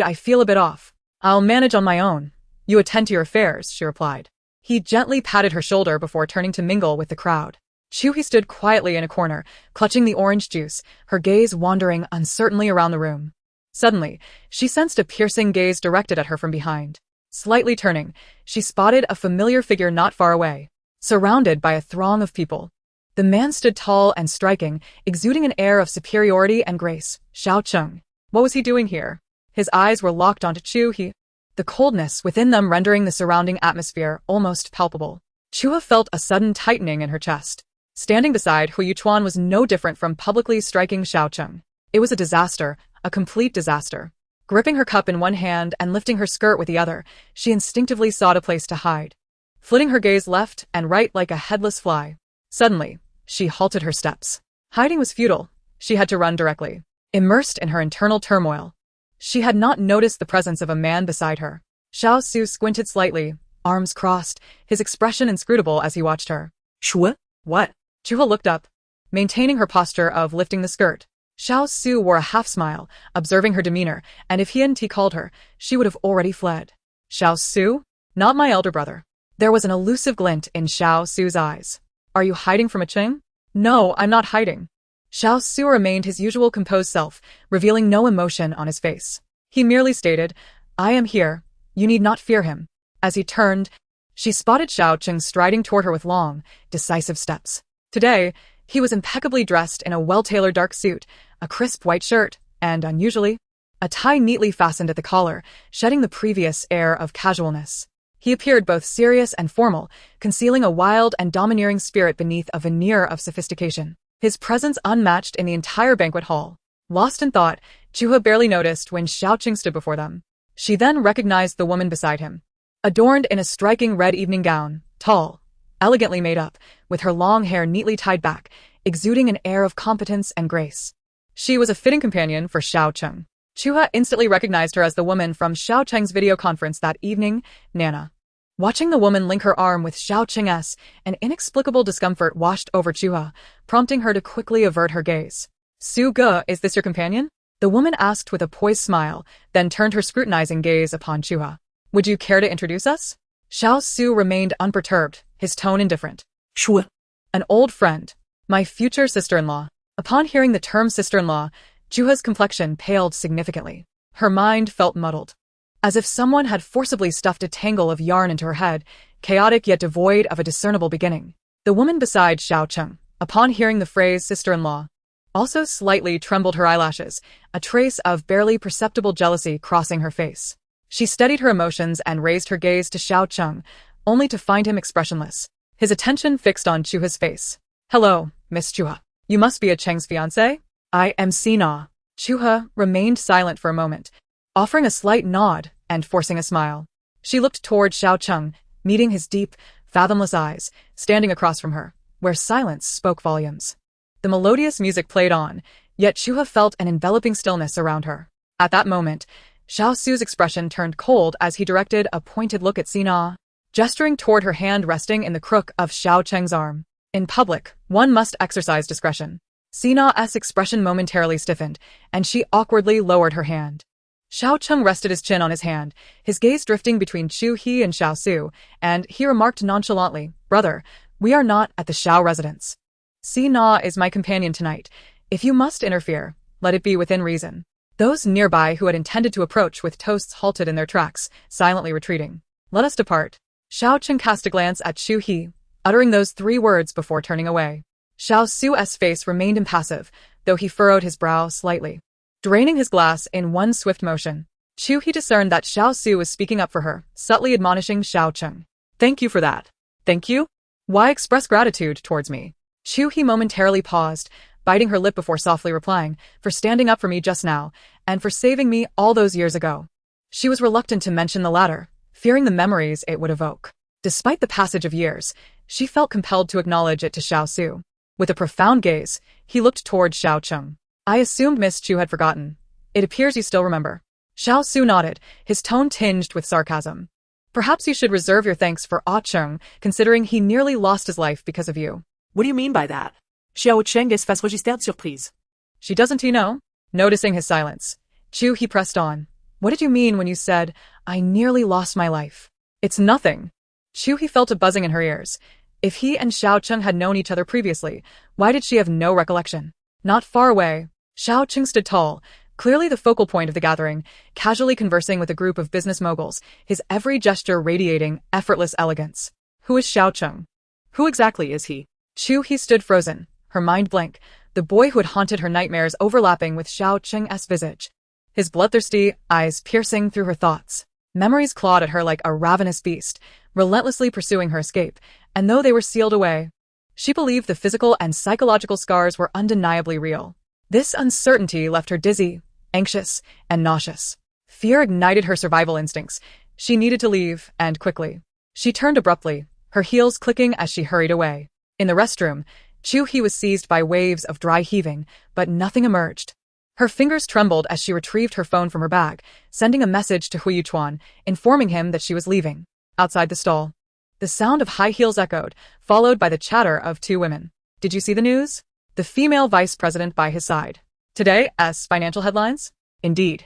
I feel a bit off." "I'll manage on my own. You attend to your affairs," she replied. He gently patted her shoulder before turning to mingle with the crowd. Chu He stood quietly in a corner, clutching the orange juice, her gaze wandering uncertainly around the room. Suddenly, she sensed a piercing gaze directed at her from behind. Slightly turning, she spotted a familiar figure not far away, surrounded by a throng of people. The man stood tall and striking, exuding an air of superiority and grace. Xiao Cheng. What was he doing here? His eyes were locked onto Chu He, the coldness within them rendering the surrounding atmosphere almost palpable. Chu He felt a sudden tightening in her chest. Standing beside Hui Yuchuan was no different from publicly striking Xiao Cheng. It was a disaster, a complete disaster. Gripping her cup in one hand and lifting her skirt with the other, she instinctively sought a place to hide, flitting her gaze left and right like a headless fly. Suddenly, she halted her steps. Hiding was futile. She had to run directly. Immersed in her internal turmoil, she had not noticed the presence of a man beside her. Xiao Su squinted slightly, arms crossed, his expression inscrutable as he watched her. "Sure? What?" Chu He looked up, maintaining her posture of lifting the skirt. Xiao Su wore a half-smile, observing her demeanor, and if he hadn't called her, she would have already fled. "Xiao Su? Not my elder brother." There was an elusive glint in Xiao Su's eyes. "Are you hiding from a Cheng?" "No, I'm not hiding." Xiao Su remained his usual composed self, revealing no emotion on his face. He merely stated, "I am here. You need not fear him." As he turned, she spotted Xiao Cheng striding toward her with long, decisive steps. Today, he was impeccably dressed in a well-tailored dark suit, a crisp white shirt, and, unusually, a tie neatly fastened at the collar, shedding the previous air of casualness. He appeared both serious and formal, concealing a wild and domineering spirit beneath a veneer of sophistication. His presence unmatched in the entire banquet hall. Lost in thought, Chu He barely noticed when Xiao Cheng stood before them. She then recognized the woman beside him. Adorned in a striking red evening gown, tall, elegantly made up, with her long hair neatly tied back, exuding an air of competence and grace. She was a fitting companion for Xiao Cheng. Chu He instantly recognized her as the woman from Xiao Cheng's video conference that evening, Nana. Watching the woman link her arm with Xiao Cheng's, an inexplicable discomfort washed over Chu He, prompting her to quickly avert her gaze. Su Ge, is this your companion? The woman asked with a poised smile, then turned her scrutinizing gaze upon Chu He. Would you care to introduce us? Xiao Su remained unperturbed, his tone indifferent. Chu He. An old friend. My future sister-in-law. Upon hearing the term sister-in-law, Chu He's complexion paled significantly. Her mind felt muddled. As if someone had forcibly stuffed a tangle of yarn into her head, chaotic yet devoid of a discernible beginning. The woman beside Xiao Cheng, upon hearing the phrase sister-in-law, also slightly trembled her eyelashes, a trace of barely perceptible jealousy crossing her face. She steadied her emotions and raised her gaze to Xiao Cheng, only to find him expressionless, his attention fixed on Chu He's face. Hello, Miss Chu He. You must be a Cheng's fiancé? I am Sina. Chu He remained silent for a moment, offering a slight nod and forcing a smile. She looked toward Xiao Cheng, meeting his deep, fathomless eyes, standing across from her, where silence spoke volumes. The melodious music played on, yet Chu He felt an enveloping stillness around her. At that moment, Xiao Su's expression turned cold as he directed a pointed look at Sina, gesturing toward her hand resting in the crook of Xiao Cheng's arm. In public, one must exercise discretion. Sina's expression momentarily stiffened, and she awkwardly lowered her hand. Xiao Cheng rested his chin on his hand, his gaze drifting between Chu He and Xiao Su, and he remarked nonchalantly, Brother, we are not at the Xiao residence. Sina is my companion tonight. If you must interfere, let it be within reason. Those nearby who had intended to approach with toasts halted in their tracks, silently retreating. Let us depart. Xiao Cheng cast a glance at Chu He, uttering those 3 words before turning away. Xiao Su's face remained impassive, though he furrowed his brow slightly. Draining his glass in one swift motion, Chu He discerned that Xiao Su was speaking up for her, subtly admonishing Xiao Cheng. Thank you for that. Thank you? Why express gratitude towards me? Chu He momentarily paused, biting her lip before softly replying, for standing up for me just now, and for saving me all those years ago. She was reluctant to mention the latter, fearing the memories it would evoke. Despite the passage of years, she felt compelled to acknowledge it to Xiao Su. With a profound gaze, he looked toward Xiao Cheng. I assumed Miss Chu had forgotten. It appears you still remember. Xiao Su nodded, his tone tinged with sarcasm. Perhaps you should reserve your thanks for Cheng, considering he nearly lost his life because of you. What do you mean by that? Xiao Cheng est face registered surprise. She doesn't he know? Noticing his silence, Chu He pressed on. What did you mean when you said, I nearly lost my life? It's nothing. Chu He felt a buzzing in her ears. If he and Xiao Cheng had known each other previously, why did she have no recollection? Not far away, Xiao Cheng stood tall, clearly the focal point of the gathering, casually conversing with a group of business moguls, his every gesture radiating effortless elegance. Who is Xiao Cheng? Who exactly is he? Chu He stood frozen, her mind blank, the boy who had haunted her nightmares overlapping with Xiao Cheng's visage. His bloodthirsty eyes piercing through her thoughts. Memories clawed at her like a ravenous beast, relentlessly pursuing her escape, and though they were sealed away, she believed the physical and psychological scars were undeniably real. This uncertainty left her dizzy, anxious, and nauseous. Fear ignited her survival instincts. She needed to leave, and quickly. She turned abruptly, her heels clicking as she hurried away. In the restroom, Chu He was seized by waves of dry heaving, but nothing emerged. Her fingers trembled as she retrieved her phone from her bag, sending a message to Hui Yuchuan, informing him that she was leaving. Outside the stall, the sound of high heels echoed, followed by the chatter of 2 women. Did you see the news? The female vice president by his side. Today's financial headlines? Indeed.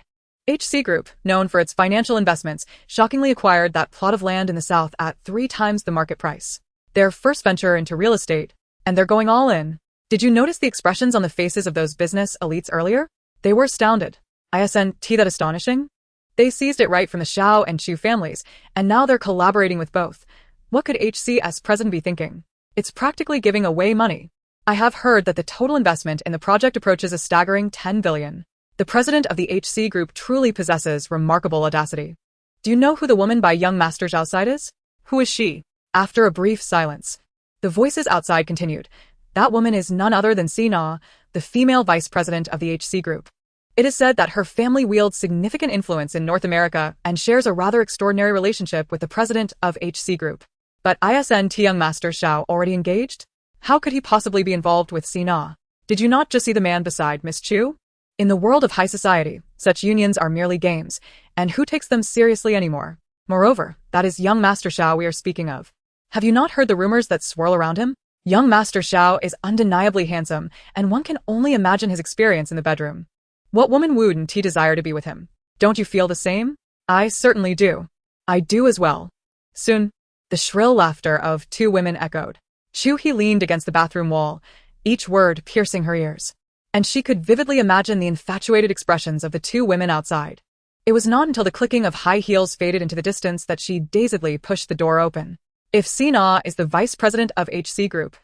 HC Group, known for its financial investments, shockingly acquired that plot of land in the south at 3 times the market price. Their first venture into real estate, and they're going all in. Did you notice the expressions on the faces of those business elites earlier? They were astounded. Isn't that astonishing? They seized it right from the Xiao and Chu families, and now they're collaborating with both. What could HC's president be thinking? It's practically giving away money. I have heard that the total investment in the project approaches a staggering 10 billion. The president of the HC Group truly possesses remarkable audacity. Do you know who the woman by young Master Zhao's side is? Who is she? After a brief silence, the voices outside continued. That woman is none other than Sina, the female vice president of the HC Group. It is said that her family wields significant influence in North America and shares a rather extraordinary relationship with the president of HC Group. But isn't young Master Xiao already engaged? How could he possibly be involved with Sina? Did you not just see the man beside Miss Chu? In the world of high society, such unions are merely games, and who takes them seriously anymore? Moreover, that is young Master Xiao we are speaking of. Have you not heard the rumors that swirl around him? Young Master Xiao is undeniably handsome, and one can only imagine his experience in the bedroom. What woman wouldn't he desire to be with him? Don't you feel the same? I certainly do. I do as well. Soon, the shrill laughter of two women echoed. Chu He leaned against the bathroom wall, each word piercing her ears. And she could vividly imagine the infatuated expressions of the two women outside. It was not until the clicking of high heels faded into the distance that she dazedly pushed the door open. If Sina is the vice president of HC Group,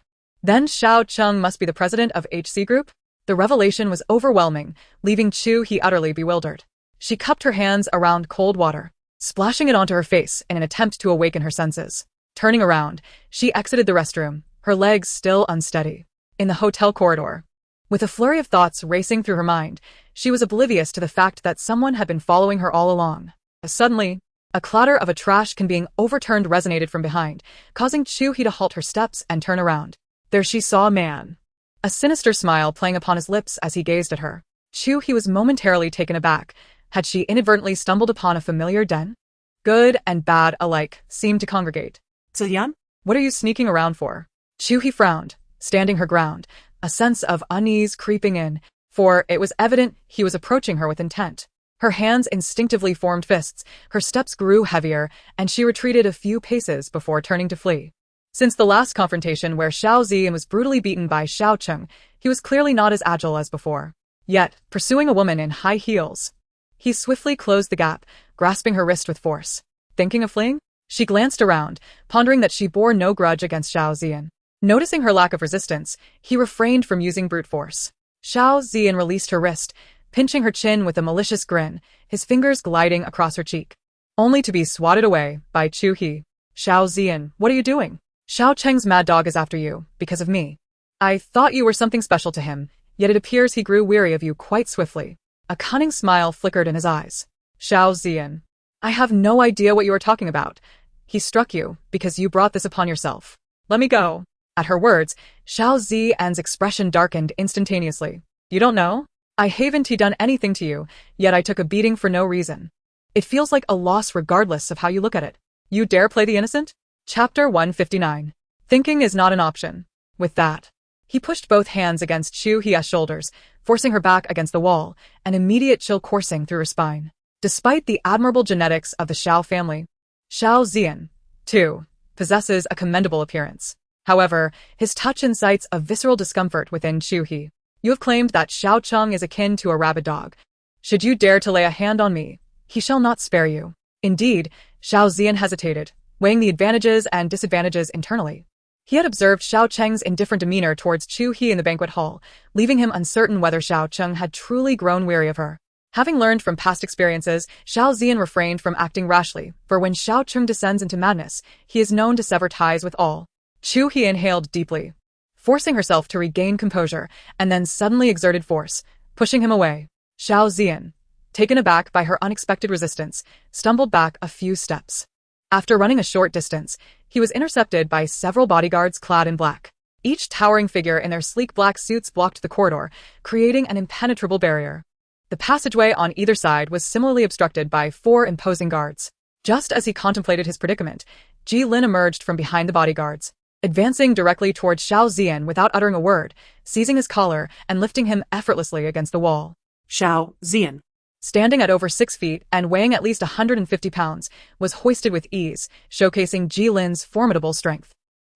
then Xiao Cheng must be the president of HC Group? The revelation was overwhelming, leaving Chu He utterly bewildered. She cupped her hands around cold water, splashing it onto her face in an attempt to awaken her senses. Turning around, she exited the restroom, her legs still unsteady. In the hotel corridor, with a flurry of thoughts racing through her mind, she was oblivious to the fact that someone had been following her all along. Suddenly, a clatter of a trash can being overturned resonated from behind, causing Chu He to halt her steps and turn around. There she saw a man, a sinister smile playing upon his lips as he gazed at her. Chu He was momentarily taken aback. Had she inadvertently stumbled upon a familiar den? Good and bad alike seemed to congregate. Zillian? What are you sneaking around for? Chu He frowned, standing her ground, a sense of unease creeping in, for it was evident he was approaching her with intent. Her hands instinctively formed fists, her steps grew heavier, and she retreated a few paces before turning to flee. Since the last confrontation where Xiao Ziyan was brutally beaten by Xiao Cheng, he was clearly not as agile as before. Yet, pursuing a woman in high heels, he swiftly closed the gap, grasping her wrist with force. Thinking of fleeing? She glanced around, pondering that she bore no grudge against Xiao Ziyan. Noticing her lack of resistance, he refrained from using brute force. Xiao Ziyan released her wrist, pinching her chin with a malicious grin, his fingers gliding across her cheek, only to be swatted away by Chu He. Xiao Ziyan, what are you doing? Xiao Cheng's mad dog is after you, because of me. I thought you were something special to him, yet it appears he grew weary of you quite swiftly. A cunning smile flickered in his eyes. Xiao Ziyan, I have no idea what you are talking about. He struck you, because you brought this upon yourself. Let me go. At her words, Xiao Ziyan's expression darkened instantaneously. You don't know? I haven't done anything to you, yet I took a beating for no reason. It feels like a loss regardless of how you look at it. You dare play the innocent? Chapter 159. Thinking is not an option. With that, he pushed both hands against Chu He's shoulders, forcing her back against the wall, an immediate chill coursing through her spine. Despite the admirable genetics of the Xiao family, Xiao Ziyan, too, possesses a commendable appearance. However, his touch incites a visceral discomfort within Chu He. You have claimed that Xiao Cheng is akin to a rabid dog. Should you dare to lay a hand on me, he shall not spare you. Indeed, Xiao Ziyan hesitated, weighing the advantages and disadvantages internally. He had observed Xiao Cheng's indifferent demeanor towards Chu He in the banquet hall, leaving him uncertain whether Xiao Cheng had truly grown weary of her. Having learned from past experiences, Xiao Ziyan refrained from acting rashly, for when Xiao Cheng descends into madness, he is known to sever ties with all. Chu He inhaled deeply, forcing herself to regain composure, and then suddenly exerted force, pushing him away. Xiao Ziyan, taken aback by her unexpected resistance, stumbled back a few steps. After running a short distance, he was intercepted by several bodyguards clad in black. Each towering figure in their sleek black suits blocked the corridor, creating an impenetrable barrier. The passageway on either side was similarly obstructed by 4 imposing guards. Just as he contemplated his predicament, Ji Lin emerged from behind the bodyguards, advancing directly towards Xiao Ziyan without uttering a word, seizing his collar and lifting him effortlessly against the wall. Xiao Ziyan, standing at over 6 feet and weighing at least 150 pounds, was hoisted with ease, showcasing Ji Lin's formidable strength.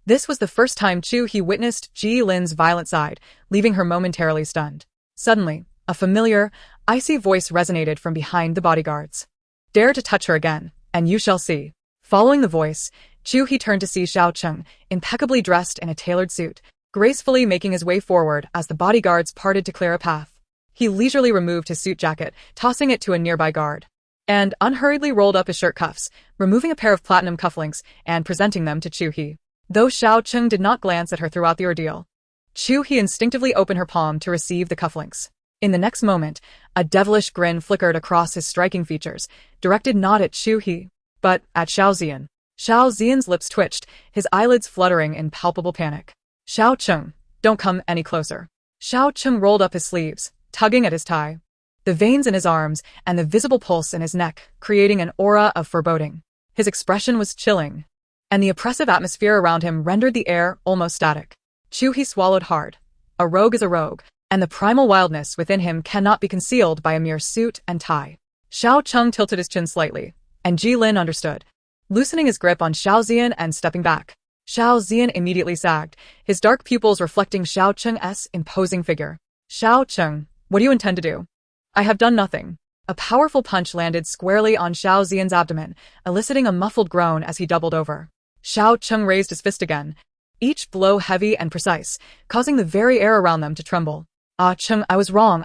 This was the first time Chu He witnessed Ji Lin's violent side, leaving her momentarily stunned. Suddenly, a familiar, icy voice resonated from behind the bodyguards. Dare to touch her again, and you shall see. Following the voice, Chu He turned to see Xiao Cheng, impeccably dressed in a tailored suit, gracefully making his way forward as the bodyguards parted to clear a path. He leisurely removed his suit jacket, tossing it to a nearby guard, and unhurriedly rolled up his shirt cuffs, removing a pair of platinum cufflinks and presenting them to Chu He. Though Xiao Cheng did not glance at her throughout the ordeal, Chu He instinctively opened her palm to receive the cufflinks. In the next moment, a devilish grin flickered across his striking features, directed not at Chu He, but at Xiao Ziyan. Xiao Ziyan's lips twitched, his eyelids fluttering in palpable panic. Xiao Cheng, don't come any closer. Xiao Cheng rolled up his sleeves, tugging at his tie, the veins in his arms and the visible pulse in his neck creating an aura of foreboding. His expression was chilling, and the oppressive atmosphere around him rendered the air almost static. Chu He swallowed hard. A rogue is a rogue, and the primal wildness within him cannot be concealed by a mere suit and tie. Xiao Cheng tilted his chin slightly, and Jilin understood, loosening his grip on Xiao Zian and stepping back. Xiao Zian immediately sagged, his dark pupils reflecting Xiao Cheng's imposing figure. Xiao Cheng, what do you intend to do? I have done nothing. A powerful punch landed squarely on Xiao Zian's abdomen, eliciting a muffled groan as he doubled over. Xiao Cheng raised his fist again, each blow heavy and precise, causing the very air around them to tremble. Ah, Cheng, I was wrong.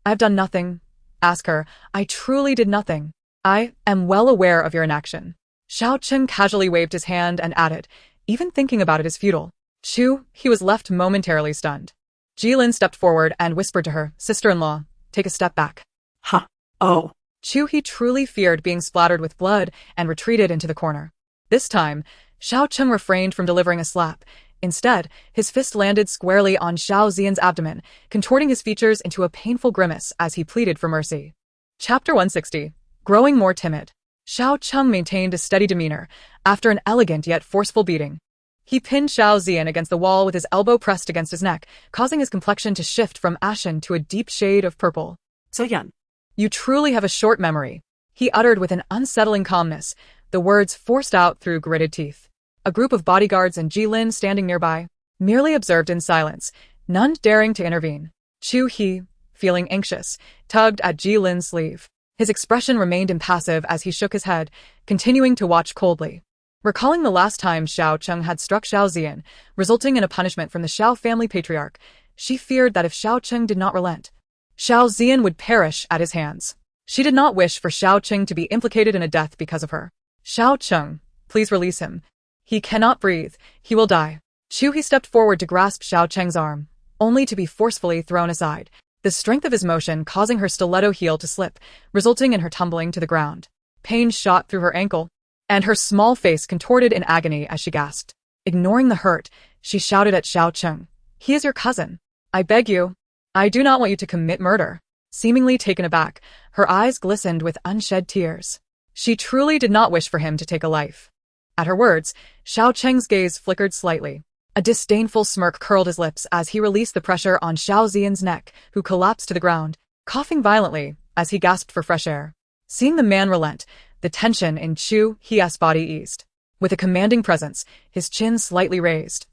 I have done nothing. Ask her. I truly did nothing. I am well aware of your inaction. Xiao Cheng casually waved his hand and added, even thinking about it is futile. Chu, he was left momentarily stunned. Jilin stepped forward and whispered to her, sister-in-law, take a step back. Huh. Oh. Chu He truly feared being splattered with blood and retreated into the corner. This time, Xiao Cheng refrained from delivering a slap. Instead, his fist landed squarely on Xiao Zian's abdomen, contorting his features into a painful grimace as he pleaded for mercy. Chapter 160. Growing more timid. Xiao Cheng maintained a steady demeanor, after an elegant yet forceful beating. He pinned Xiao Zian against the wall with his elbow pressed against his neck, causing his complexion to shift from ashen to a deep shade of purple. So Yan. You truly have a short memory, he uttered with an unsettling calmness, the words forced out through gritted teeth. A group of bodyguards and Jilin standing nearby merely observed in silence, none daring to intervene. Chu He, feeling anxious, tugged at Jilin's sleeve. His expression remained impassive as he shook his head, continuing to watch coldly. Recalling the last time Xiao Cheng had struck Xiao Zian, resulting in a punishment from the Xiao family patriarch, she feared that if Xiao Cheng did not relent, Xiao Zian would perish at his hands. She did not wish for Xiao Cheng to be implicated in a death because of her. Xiao Cheng, please release him. He cannot breathe. He will die. Chu He stepped forward to grasp Xiao Cheng's arm, only to be forcefully thrown aside, the strength of his motion causing her stiletto heel to slip, resulting in her tumbling to the ground. Pain shot through her ankle, and her small face contorted in agony as she gasped. Ignoring the hurt, she shouted at Xiao Cheng, he is your cousin. I beg you. I do not want you to commit murder. Seemingly taken aback, her eyes glistened with unshed tears. She truly did not wish for him to take a life. At her words, Xiao Cheng's gaze flickered slightly. A disdainful smirk curled his lips as he released the pressure on Xiao Zian's neck, who collapsed to the ground, coughing violently as he gasped for fresh air. Seeing the man relent, the tension in Chu He's body eased. With a commanding presence, his chin slightly raised.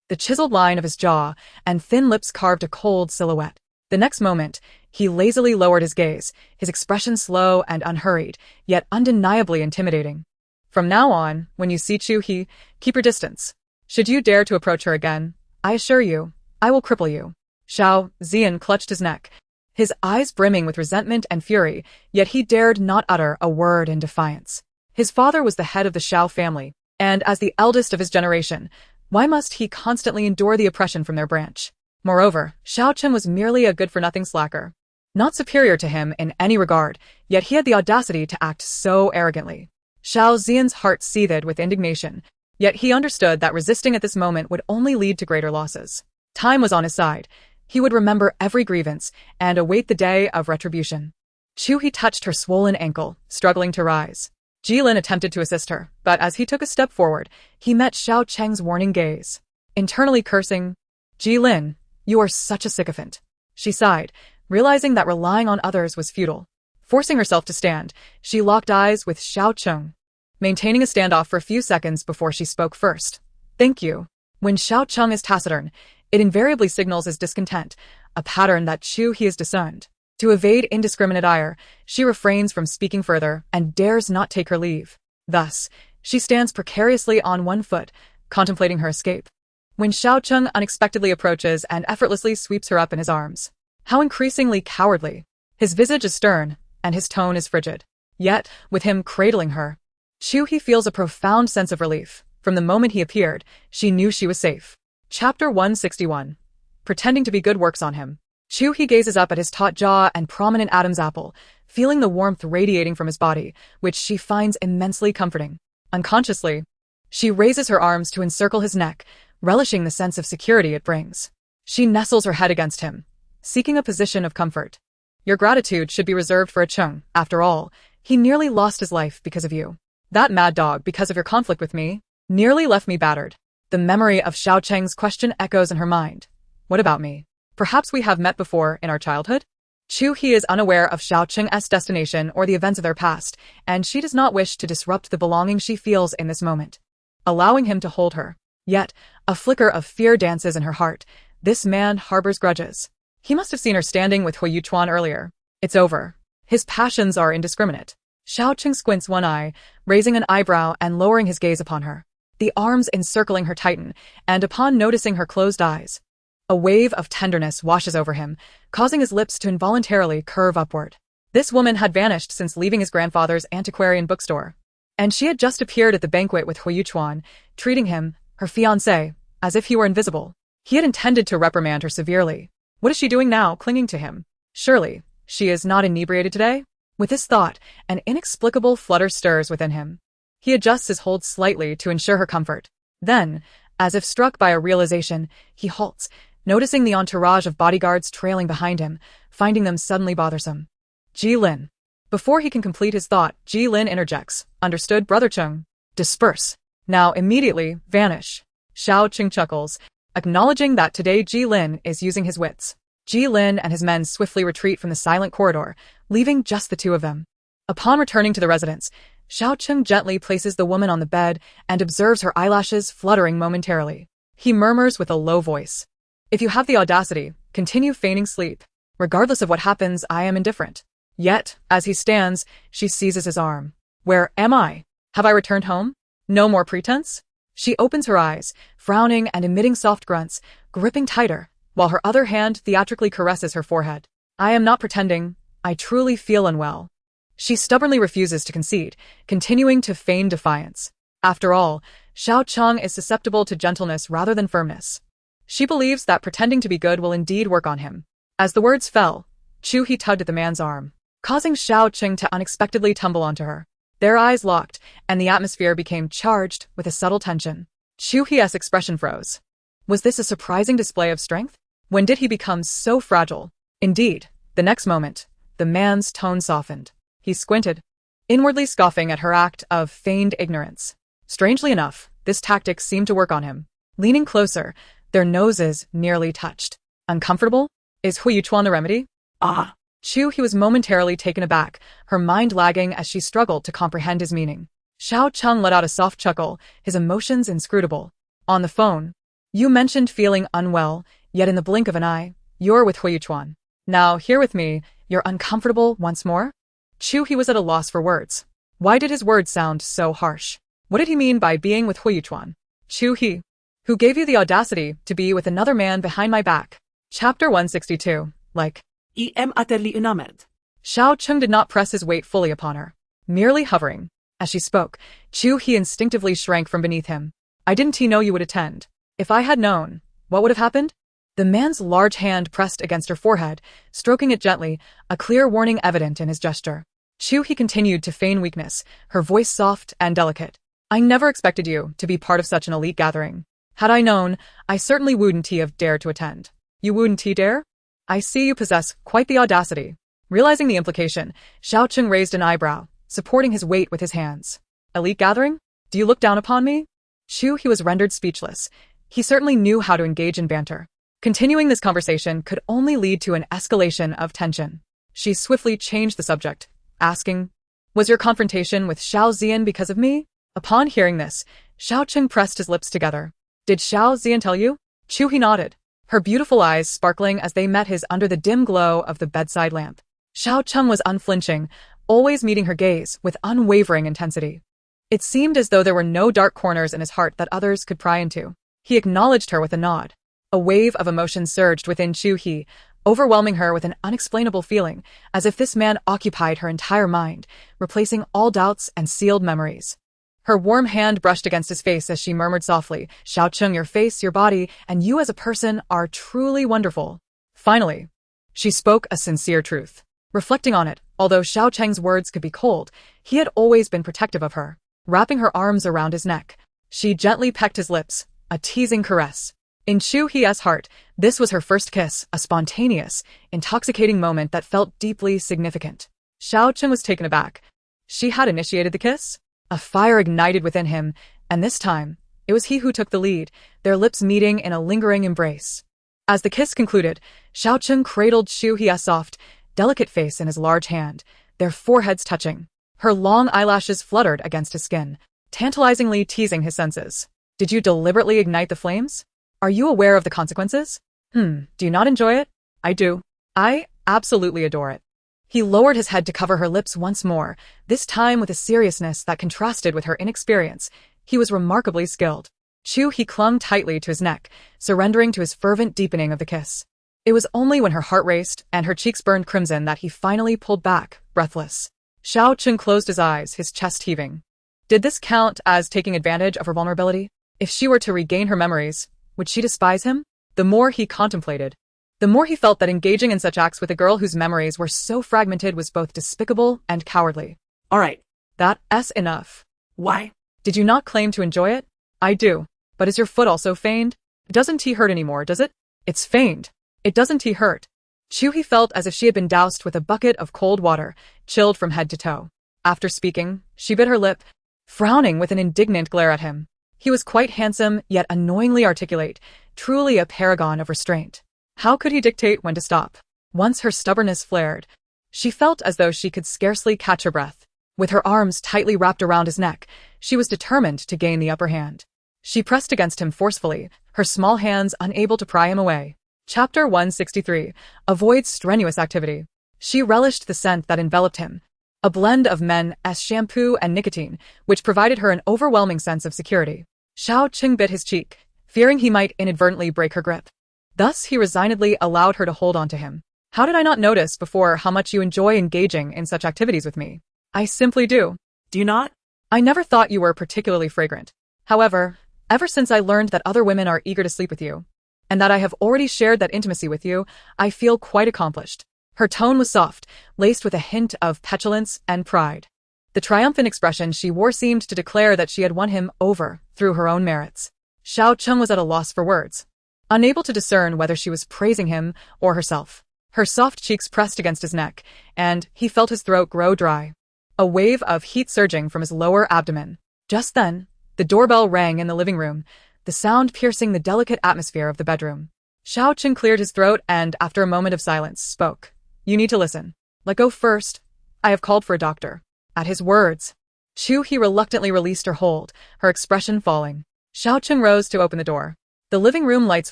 The chiseled line of his jaw and thin lips carved a cold silhouette. The next moment, he lazily lowered his gaze, his expression slow and unhurried, yet undeniably intimidating. From now on, when you see Chu He, keep your distance. Should you dare to approach her again, I assure you, I will cripple you. Xiao Zian clutched his neck, his eyes brimming with resentment and fury, yet he dared not utter a word in defiance. His father was the head of the Xiao family, and as the eldest of his generation, why must he constantly endure the oppression from their branch? Moreover, Xiao Cheng was merely a good-for-nothing slacker. Not superior to him in any regard, yet he had the audacity to act so arrogantly. Xiao Zian's heart seethed with indignation, yet he understood that resisting at this moment would only lead to greater losses. Time was on his side. He would remember every grievance and await the day of retribution. Chu He touched her swollen ankle, struggling to rise. Jilin attempted to assist her, but as he took a step forward, he met Xiao Cheng's warning gaze. Internally cursing, Jilin, you are such a sycophant. She sighed, realizing that relying on others was futile. Forcing herself to stand, she locked eyes with Xiao Cheng, maintaining a standoff for a few seconds before she spoke first. Thank you. When Xiao Cheng is taciturn, it invariably signals his discontent, a pattern that Chu He has discerned. To evade indiscriminate ire, she refrains from speaking further and dares not take her leave. Thus, she stands precariously on one foot, contemplating her escape. When Xiao Cheng unexpectedly approaches and effortlessly sweeps her up in his arms. How increasingly cowardly. His visage is stern, and his tone is frigid. Yet, with him cradling her, Chu He feels a profound sense of relief. From the moment he appeared, she knew she was safe. Chapter 161. Pretending to be good works on him. Chu He gazes up at his taut jaw and prominent Adam's apple, feeling the warmth radiating from his body, which she finds immensely comforting. Unconsciously, she raises her arms to encircle his neck, relishing the sense of security it brings. She nestles her head against him, seeking a position of comfort. Your gratitude should be reserved for a Cheng. After all, he nearly lost his life because of you. That mad dog, because of your conflict with me, nearly left me battered. The memory of Xiao Cheng's question echoes in her mind. What about me? Perhaps we have met before in our childhood? Chu He is unaware of Xiao Cheng's destination or the events of their past, and she does not wish to disrupt the belonging she feels in this moment, allowing him to hold her. Yet, a flicker of fear dances in her heart. This man harbors grudges. He must have seen her standing with Hu Yuchuan earlier. It's over. His passions are indiscriminate. Xiao Cheng squints one eye, raising an eyebrow and lowering his gaze upon her. The arms encircling her tighten, and upon noticing her closed eyes, a wave of tenderness washes over him, causing his lips to involuntarily curve upward. This woman had vanished since leaving his grandfather's antiquarian bookstore, and she had just appeared at the banquet with Hu Yuchuan, treating him, her fiancé, as if he were invisible. He had intended to reprimand her severely. What is she doing now, clinging to him? Surely, she is not inebriated today? With this thought, an inexplicable flutter stirs within him. He adjusts his hold slightly to ensure her comfort. Then, as if struck by a realization, he halts, noticing the entourage of bodyguards trailing behind him, finding them suddenly bothersome. Ji Lin. Before he can complete his thought, Ji Lin interjects. Understood, Brother Cheng. Disperse. Now immediately, vanish. Xiao Cheng chuckles, acknowledging that today Ji Lin is using his wits. Ji Lin and his men swiftly retreat from the silent corridor, leaving just the two of them. Upon returning to the residence, Xiao Cheng gently places the woman on the bed and observes her eyelashes fluttering momentarily. He murmurs with a low voice. If you have the audacity, continue feigning sleep. Regardless of what happens, I am indifferent. Yet, as he stands, she seizes his arm. Where am I? Have I returned home? No more pretense? She opens her eyes, frowning and emitting soft grunts, gripping tighter, while her other hand theatrically caresses her forehead. I am not pretending. I truly feel unwell. She stubbornly refuses to concede, continuing to feign defiance. After all, Xiao Cheng is susceptible to gentleness rather than firmness. She believes that pretending to be good will indeed work on him. As the words fell, Chu He tugged at the man's arm, causing Xiao Cheng to unexpectedly tumble onto her. Their eyes locked, and the atmosphere became charged with a subtle tension. Chu He's expression froze. Was this a surprising display of strength? When did he become so fragile? Indeed, the next moment, the man's tone softened. He squinted, inwardly scoffing at her act of feigned ignorance. Strangely enough, this tactic seemed to work on him. Leaning closer, their noses nearly touched. Uncomfortable? Is Hu Yuchuan the remedy? Ah! Chu He was momentarily taken aback, her mind lagging as she struggled to comprehend his meaning. Xiao Cheng let out a soft chuckle, his emotions inscrutable. On the phone. You mentioned feeling unwell, yet in the blink of an eye, you're with Hu Yuchuan. Now, here with me, you're uncomfortable once more? Chu He was at a loss for words. Why did his words sound so harsh? What did he mean by being with Hu Yuchuan? Chu He. Who gave you the audacity to be with another man behind my back? Chapter 162. Like. I am utterly enamored. Xiao Cheng did not press his weight fully upon her, merely hovering. As she spoke, Chu He instinctively shrank from beneath him. I didn't know you would attend. If I had known, what would have happened? The man's large hand pressed against her forehead, stroking it gently, a clear warning evident in his gesture. Chu He continued to feign weakness, her voice soft and delicate. I never expected you to be part of such an elite gathering. Had I known, I certainly wouldn't have dared to attend. You wouldn't dare? I see you possess quite the audacity. Realizing the implication, Xiao Cheng raised an eyebrow, supporting his weight with his hands. Elite gathering? Do you look down upon me? Chu He was rendered speechless. He certainly knew how to engage in banter. Continuing this conversation could only lead to an escalation of tension. She swiftly changed the subject, asking, Was your confrontation with Xiao Zian because of me? Upon hearing this, Xiao Cheng pressed his lips together. Did Xiao Zian tell you? Chu He nodded, her beautiful eyes sparkling as they met his under the dim glow of the bedside lamp. Xiao Cheng was unflinching, always meeting her gaze with unwavering intensity. It seemed as though there were no dark corners in his heart that others could pry into. He acknowledged her with a nod. A wave of emotion surged within Chu He, overwhelming her with an unexplainable feeling, as if this man occupied her entire mind, replacing all doubts and sealed memories. Her warm hand brushed against his face as she murmured softly, Xiao Cheng, your face, your body, and you as a person are truly wonderful. Finally, she spoke a sincere truth. Reflecting on it, although Xiao Cheng's words could be cold, he had always been protective of her. Wrapping her arms around his neck, she gently pecked his lips, a teasing caress. In Chu He's heart, this was her first kiss, a spontaneous, intoxicating moment that felt deeply significant. Xiao Cheng was taken aback. She had initiated the kiss? A fire ignited within him, and this time, It was he who took the lead, their lips meeting in a lingering embrace. As the kiss concluded, Xiao Cheng cradled Chu He's soft, delicate face in his large hand, their foreheads touching. Her long eyelashes fluttered against his skin, tantalizingly teasing his senses. Did you deliberately ignite the flames? Are you aware of the consequences? Do you not enjoy it? I do. I absolutely adore it. He lowered his head to cover her lips once more, this time with a seriousness that contrasted with her inexperience. He was remarkably skilled. Chu He clung tightly to his neck, surrendering to his fervent deepening of the kiss. It was only when her heart raced and her cheeks burned crimson that he finally pulled back, breathless. Xiao Cheng closed his eyes, his chest heaving. Did this count as taking advantage of her vulnerability? If she were to regain her memories, would she despise him? The more he contemplated, the more he felt that engaging in such acts with a girl whose memories were so fragmented was both despicable and cowardly. All right. That's enough. Why? Did you not claim to enjoy it? I do. But is your foot also feigned? Doesn't he hurt anymore, does it? It's feigned. It doesn't he hurt. Chu He felt as if she had been doused with a bucket of cold water, chilled from head to toe. After speaking, she bit her lip, frowning with an indignant glare at him. He was quite handsome, yet annoyingly articulate, truly a paragon of restraint. How could he dictate when to stop? Once her stubbornness flared, she felt as though she could scarcely catch her breath. With her arms tightly wrapped around his neck, she was determined to gain the upper hand. She pressed against him forcefully, her small hands unable to pry him away. Chapter 163. Avoid strenuous activity. She relished the scent that enveloped him, a blend of men's shampoo and nicotine, which provided her an overwhelming sense of security. Xiao Cheng bit his cheek, fearing he might inadvertently break her grip. Thus he resignedly allowed her to hold on to him. How did I not notice before how much you enjoy engaging in such activities with me? I simply do. Do you not? I never thought you were particularly fragrant. However, ever since I learned that other women are eager to sleep with you, and that I have already shared that intimacy with you, I feel quite accomplished. Her tone was soft, laced with a hint of petulance and pride. The triumphant expression she wore seemed to declare that she had won him over through her own merits. Xiao Cheng was at a loss for words, unable to discern whether she was praising him or herself. Her soft cheeks pressed against his neck, and he felt his throat grow dry, a wave of heat surging from his lower abdomen. Just then, the doorbell rang in the living room, the sound piercing the delicate atmosphere of the bedroom. Xiao Cheng cleared his throat and, after a moment of silence, spoke. You need to listen. Let go first. I have called for a doctor. At his words, Chu He reluctantly released her hold, her expression falling. Xiao Cheng rose to open the door. The living room lights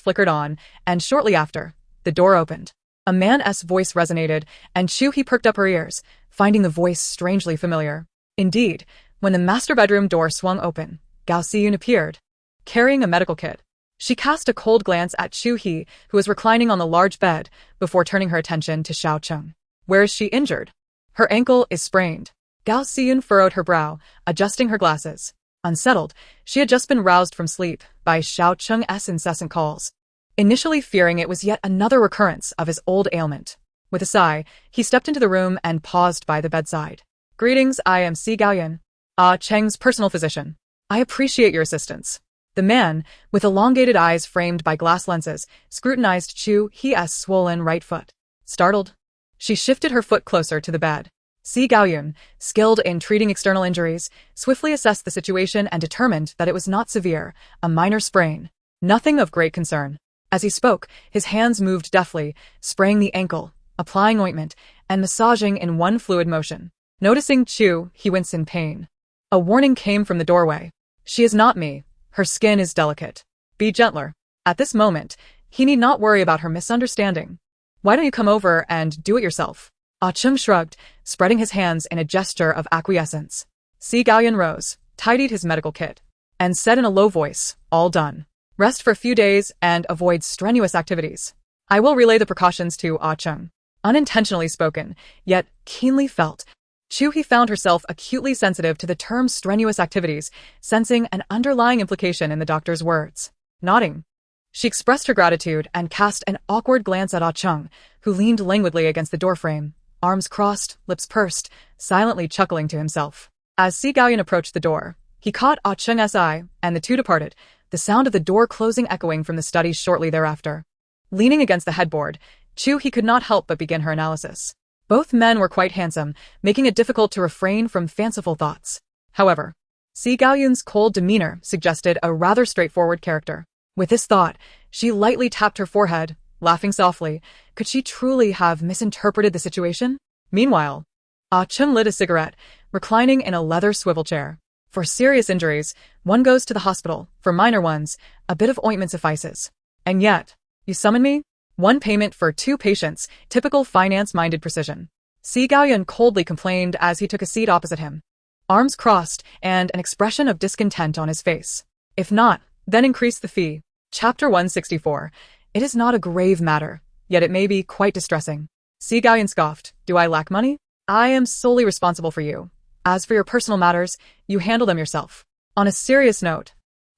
flickered on, and shortly after, the door opened. A man's voice resonated, and Chu He perked up her ears, finding the voice strangely familiar. Indeed, when the master bedroom door swung open, Gao Xiyun appeared, carrying a medical kit. She cast a cold glance at Chu He, who was reclining on the large bed, before turning her attention to Xiao Cheng. Where is she injured? Her ankle is sprained. Gao Xiyun furrowed her brow, adjusting her glasses. Unsettled, she had just been roused from sleep by Xiao Cheng's incessant calls, initially fearing it was yet another recurrence of his old ailment. With a sigh, he stepped into the room and paused by the bedside. Greetings, I am Si Gaoyan, Cheng's personal physician. I appreciate your assistance. The man, with elongated eyes framed by glass lenses, scrutinized Chu He's swollen right foot. Startled, she shifted her foot closer to the bed. Si Gaoyun, skilled in treating external injuries, swiftly assessed the situation and determined that it was not severe, a minor sprain. Nothing of great concern. As he spoke, his hands moved deftly, spraying the ankle, applying ointment, and massaging in one fluid motion. Noticing Chu, he winced in pain. A warning came from the doorway. She is not me. Her skin is delicate. Be gentler. At this moment, he need not worry about her misunderstanding. Why don't you come over and do it yourself? Cheng shrugged, spreading his hands in a gesture of acquiescence. Si Gaoyan rose, tidied his medical kit, and said in a low voice, all done. Rest for a few days and avoid strenuous activities. I will relay the precautions to Cheng. Unintentionally spoken, yet keenly felt, Chu He found herself acutely sensitive to the term strenuous activities, sensing an underlying implication in the doctor's words. Nodding, she expressed her gratitude and cast an awkward glance at Cheng, who leaned languidly against the doorframe, arms crossed, lips pursed, silently chuckling to himself. As Si Gaoyan approached the door, he caught Cheng's eye, and the two departed, the sound of the door closing echoing from the study shortly thereafter. Leaning against the headboard, Chu He could not help but begin her analysis. Both men were quite handsome, making it difficult to refrain from fanciful thoughts. However, Si Gaoyun's cold demeanor suggested a rather straightforward character. With this thought, she lightly tapped her forehead, laughing softly. Could she truly have misinterpreted the situation? Meanwhile, Cheng lit a cigarette, reclining in a leather swivel chair. For serious injuries, one goes to the hospital. For minor ones, a bit of ointment suffices. And yet, you summon me? One payment for 2 patients, typical finance-minded precision. Si Gaoyun coldly complained as he took a seat opposite him. Arms crossed and an expression of discontent on his face. If not, then increase the fee. Chapter 164. It is not a grave matter, yet it may be quite distressing. Si Gaoyun scoffed. Do I lack money? I am solely responsible for you. As for your personal matters, you handle them yourself. On a serious note,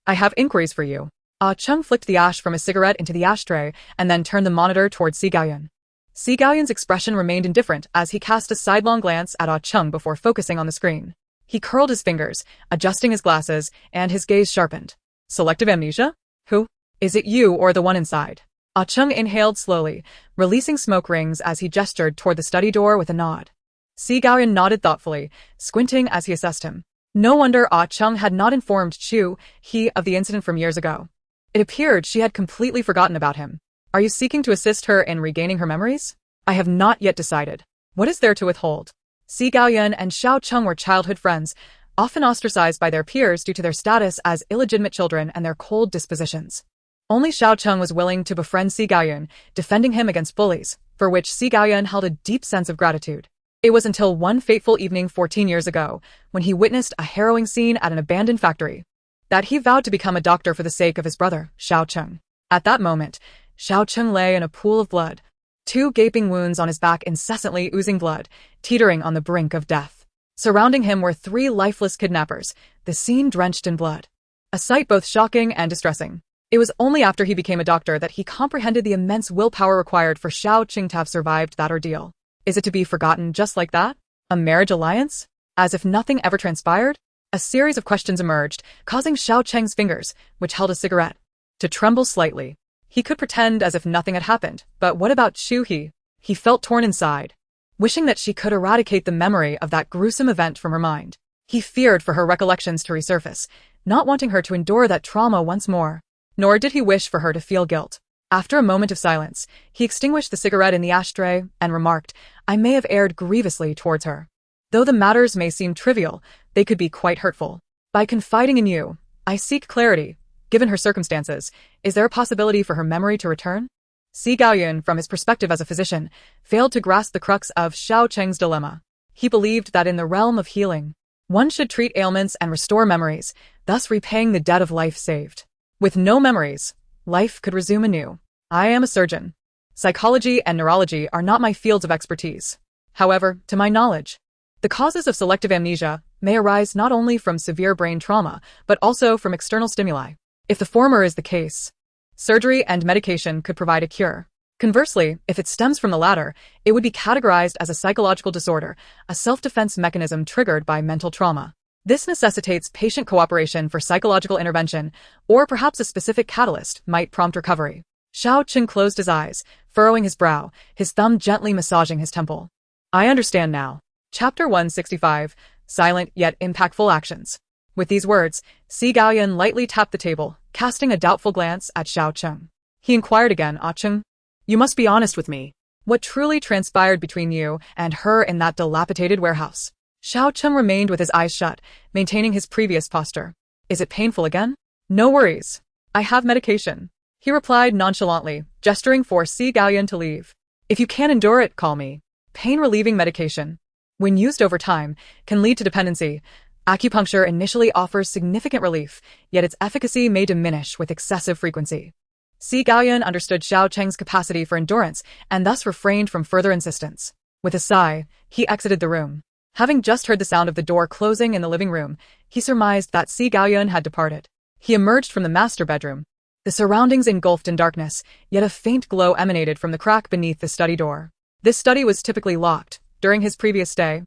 I have inquiries for you. Cheng flicked the ash from his cigarette into the ashtray and then turned the monitor towards Si Gaoyun. Si Gaoyun's expression remained indifferent as he cast a sidelong glance at Cheng before focusing on the screen. He curled his fingers, adjusting his glasses, and his gaze sharpened. Selective amnesia? Who? Is it you or the one inside? Cheng inhaled slowly, releasing smoke rings as he gestured toward the study door with a nod. Si Gaoyun nodded thoughtfully, squinting as he assessed him. No wonder Cheng had not informed Chu He of the incident from years ago. It appeared she had completely forgotten about him. Are you seeking to assist her in regaining her memories? I have not yet decided. What is there to withhold? Si Gaoyun and Xiao Cheng were childhood friends, often ostracized by their peers due to their status as illegitimate children and their cold dispositions. Only Xiao Cheng was willing to befriend Si Gaoyun, defending him against bullies, for which Si Gaoyun held a deep sense of gratitude. It was until one fateful evening 14 years ago, when he witnessed a harrowing scene at an abandoned factory, that he vowed to become a doctor for the sake of his brother, Xiao Cheng. At that moment, Xiao Cheng lay in a pool of blood, 2 gaping wounds on his back incessantly oozing blood, teetering on the brink of death. Surrounding him were 3 lifeless kidnappers, the scene drenched in blood. A sight both shocking and distressing. It was only after he became a doctor that he comprehended the immense willpower required for Xiao Cheng to have survived that ordeal. Is it to be forgotten just like that? A marriage alliance? As if nothing ever transpired? A series of questions emerged, causing Xiao Cheng's fingers, which held a cigarette, to tremble slightly. He could pretend as if nothing had happened, but what about Chu He? He felt torn inside, wishing that she could eradicate the memory of that gruesome event from her mind. He feared for her recollections to resurface, not wanting her to endure that trauma once more. Nor did he wish for her to feel guilt. After a moment of silence, he extinguished the cigarette in the ashtray and remarked, I may have erred grievously towards her. Though the matters may seem trivial, they could be quite hurtful. By confiding in you, I seek clarity. Given her circumstances, is there a possibility for her memory to return? Si Gaoyun, from his perspective as a physician, failed to grasp the crux of Xiao Cheng's dilemma. He believed that in the realm of healing, one should treat ailments and restore memories, thus repaying the debt of life saved. With no memories, life could resume anew. I am a surgeon. Psychology and neurology are not my fields of expertise. However, to my knowledge, the causes of selective amnesia may arise not only from severe brain trauma, but also from external stimuli. If the former is the case, surgery and medication could provide a cure. Conversely, if it stems from the latter, it would be categorized as a psychological disorder, a self-defense mechanism triggered by mental trauma. This necessitates patient cooperation for psychological intervention, or perhaps a specific catalyst might prompt recovery. Xiao Cheng closed his eyes, furrowing his brow, his thumb gently massaging his temple. I understand now. Chapter 165. Silent yet impactful actions. With these words, Si Gaoyun lightly tapped the table, casting a doubtful glance at Xiao Cheng. He inquired again, Cheng, you must be honest with me. What truly transpired between you and her in that dilapidated warehouse? Xiao Cheng remained with his eyes shut, maintaining his previous posture. Is it painful again? No worries. I have medication, he replied nonchalantly, gesturing for Si Gaoyun to leave. If you can't endure it, call me. Pain-relieving medication, when used over time, can lead to dependency. Acupuncture initially offers significant relief, yet its efficacy may diminish with excessive frequency. Si Gaoyun understood Xiao Cheng's capacity for endurance and thus refrained from further insistence. With a sigh, he exited the room. Having just heard the sound of the door closing in the living room, he surmised that Si Gaoyun had departed. He emerged from the master bedroom. The surroundings engulfed in darkness, yet a faint glow emanated from the crack beneath the study door. This study was typically locked. During his previous stay,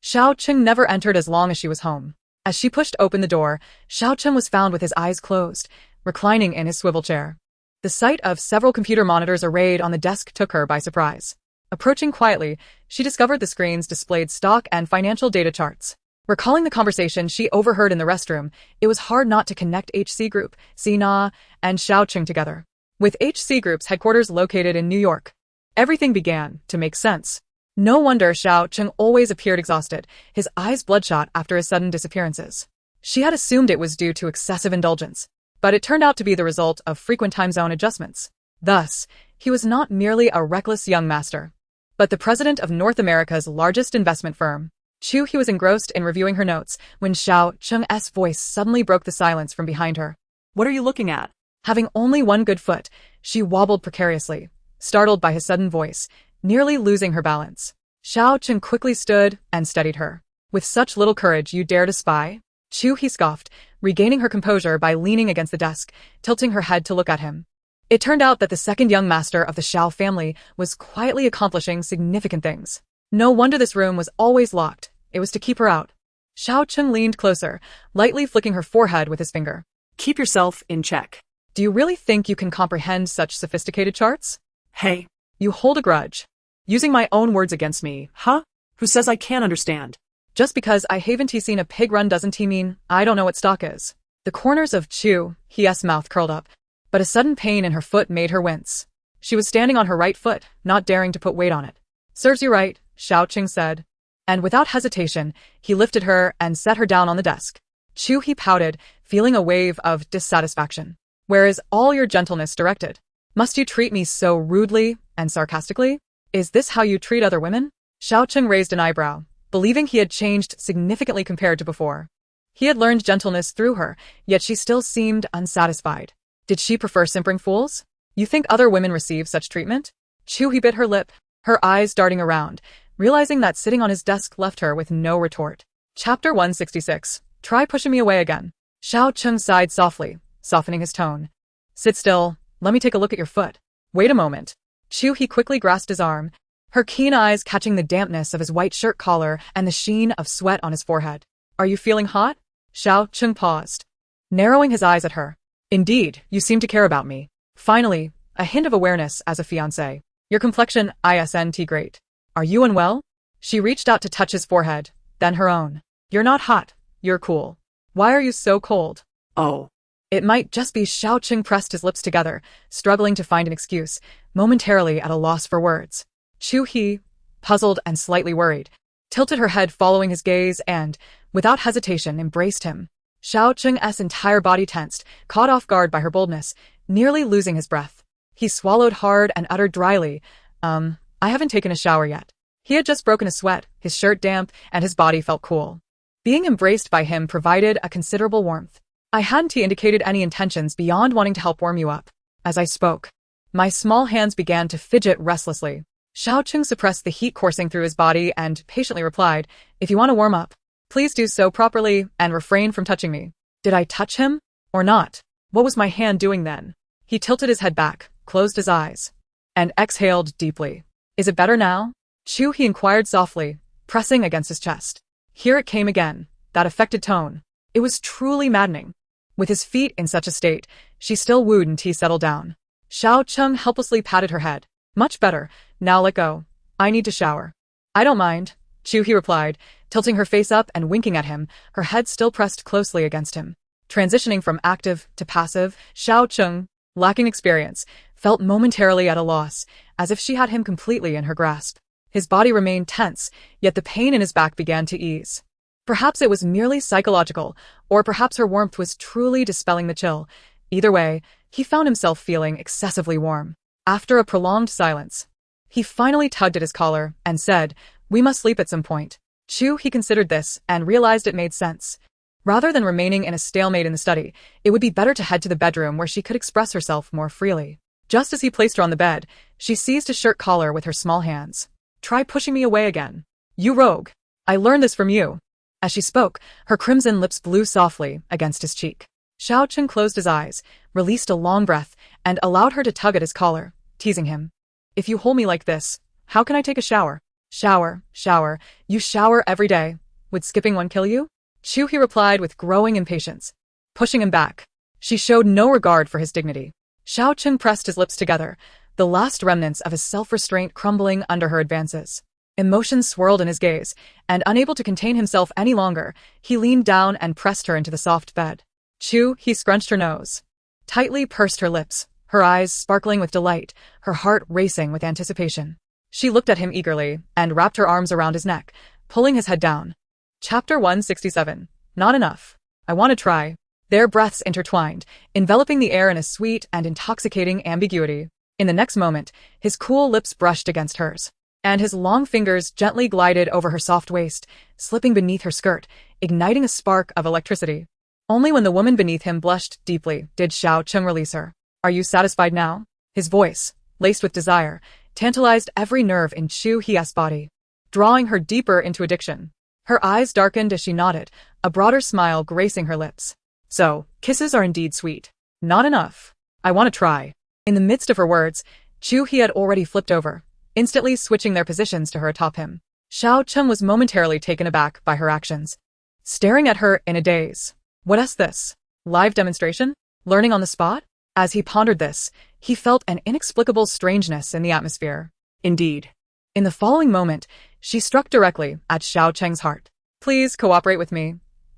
Xiao Cheng never entered as long as she was home. As she pushed open the door, Xiao Cheng was found with his eyes closed, reclining in his swivel chair. The sight of several computer monitors arrayed on the desk took her by surprise. Approaching quietly, she discovered the screens displayed stock and financial data charts. Recalling the conversation she overheard in the restroom, it was hard not to connect HC Group, Sina, and Xiao Cheng together. With HC Group's headquarters located in New York, everything began to make sense. No wonder Xiao Cheng always appeared exhausted, his eyes bloodshot after his sudden disappearances. She had assumed it was due to excessive indulgence, but it turned out to be the result of frequent time zone adjustments. Thus, he was not merely a reckless young master, but the president of North America's largest investment firm. Chu He was engrossed in reviewing her notes when Xiao Cheng's voice suddenly broke the silence from behind her. What are you looking at? Having only one good foot, she wobbled precariously, startled by his sudden voice, nearly losing her balance. Xiao Cheng quickly stood and steadied her. With such little courage you dare to spy? Chu He scoffed, regaining her composure by leaning against the desk, tilting her head to look at him. It turned out that the second young master of the Xiao family was quietly accomplishing significant things. No wonder this room was always locked. It was to keep her out. Xiao Cheng leaned closer, lightly flicking her forehead with his finger. Keep yourself in check. Do you really think you can comprehend such sophisticated charts? Hey, You hold a grudge. using my own words against me, huh? Who says I can't understand? Just because I haven't seen a pig run doesn't mean I don't know what stock is. The corners of Chu He's mouth curled up, but a sudden pain in her foot made her wince. She was standing on her right foot, not daring to put weight on it. Serves you right, Xiao Cheng said. And without hesitation, he lifted her and set her down on the desk. Chu He pouted, feeling a wave of dissatisfaction. Where is all your gentleness directed? Must you treat me so rudely and sarcastically? Is this how you treat other women? Xiao Cheng raised an eyebrow, believing he had changed significantly compared to before. He had learned gentleness through her, yet she still seemed unsatisfied. Did she prefer simpering fools? You think other women receive such treatment? Chu He bit her lip, her eyes darting around, realizing that sitting on his desk left her with no retort. Chapter 166. Try pushing me away again. Xiao Cheng sighed softly, softening his tone. Sit still, let me take a look at your foot. Wait a moment. Chu He quickly grasped his arm, her keen eyes catching the dampness of his white shirt collar and the sheen of sweat on his forehead. Are you feeling hot? Xiao Cheng paused, narrowing his eyes at her. Indeed, you seem to care about me. Finally, a hint of awareness as a fiancé. Your complexion isn't great. Are you unwell? She reached out to touch his forehead, then her own. You're not hot, you're cool. Why are you so cold? Oh. It might just be. Xiao Cheng pressed his lips together, struggling to find an excuse, momentarily at a loss for words. Chu He, puzzled and slightly worried, tilted her head following his gaze and, without hesitation, embraced him. Xiao Cheng's entire body tensed, caught off guard by her boldness, nearly losing his breath. He swallowed hard and uttered dryly, I haven't taken a shower yet. He had just broken a sweat, his shirt damp, and his body felt cool. Being embraced by him provided a considerable warmth. I hadn't indicated any intentions beyond wanting to help warm you up. As I spoke, my small hands began to fidget restlessly. Xiao Cheng suppressed the heat coursing through his body and patiently replied, if you want to warm up, please do so properly and refrain from touching me. Did I touch him? Or not? What was my hand doing then? He tilted his head back, closed his eyes, and exhaled deeply. Is it better now? Chu He inquired softly, pressing against his chest. Here it came again, that affected tone. It was truly maddening. With his feet in such a state, she still wooed until he settled down. Xiao Cheng helplessly patted her head. Much better. Now let go. I need to shower. I don't mind, Chu He replied, tilting her face up and winking at him, her head still pressed closely against him. Transitioning from active to passive, Xiao Cheng, lacking experience, felt momentarily at a loss, as if she had him completely in her grasp. His body remained tense, yet the pain in his back began to ease. Perhaps it was merely psychological, or perhaps her warmth was truly dispelling the chill. Either way, he found himself feeling excessively warm. After a prolonged silence, he finally tugged at his collar and said, we must sleep at some point. Chu He considered this and realized it made sense. Rather than remaining in a stalemate in the study, it would be better to head to the bedroom where she could express herself more freely. Just as he placed her on the bed, she seized his shirt collar with her small hands. Try pushing me away again. You rogue. I learned this from you. As she spoke, her crimson lips blew softly against his cheek. Xiao Cheng closed his eyes, released a long breath, and allowed her to tug at his collar, teasing him. If you hold me like this, how can I take a shower? Shower. You shower every day. Would skipping one kill you? Chu He replied with growing impatience. Pushing him back, she showed no regard for his dignity. Xiao Cheng pressed his lips together, the last remnants of his self-restraint crumbling under her advances. Emotions swirled in his gaze, and unable to contain himself any longer, he leaned down and pressed her into the soft bed. Chu He scrunched her nose, tightly pursed her lips, her eyes sparkling with delight, her heart racing with anticipation. She looked at him eagerly and wrapped her arms around his neck, pulling his head down. Chapter 167. Not enough. I want to try. Their breaths intertwined, enveloping the air in a sweet and intoxicating ambiguity. In the next moment, his cool lips brushed against hers, and his long fingers gently glided over her soft waist, slipping beneath her skirt, igniting a spark of electricity. Only when the woman beneath him blushed deeply did Xiao Cheng release her. Are you satisfied now? His voice, laced with desire, tantalized every nerve in Chu He's body, drawing her deeper into addiction. Her eyes darkened as she nodded, a broader smile gracing her lips. So, kisses are indeed sweet. Not enough. I want to try. In the midst of her words, Chu He had already flipped over, instantly switching their positions to her atop him. Xiao Cheng was momentarily taken aback by her actions, staring at her in a daze. What is this? Live demonstration? Learning on the spot? As he pondered this, he felt an inexplicable strangeness in the atmosphere. Indeed. In the following moment, she struck directly at Xiao Cheng's heart. Please cooperate with me.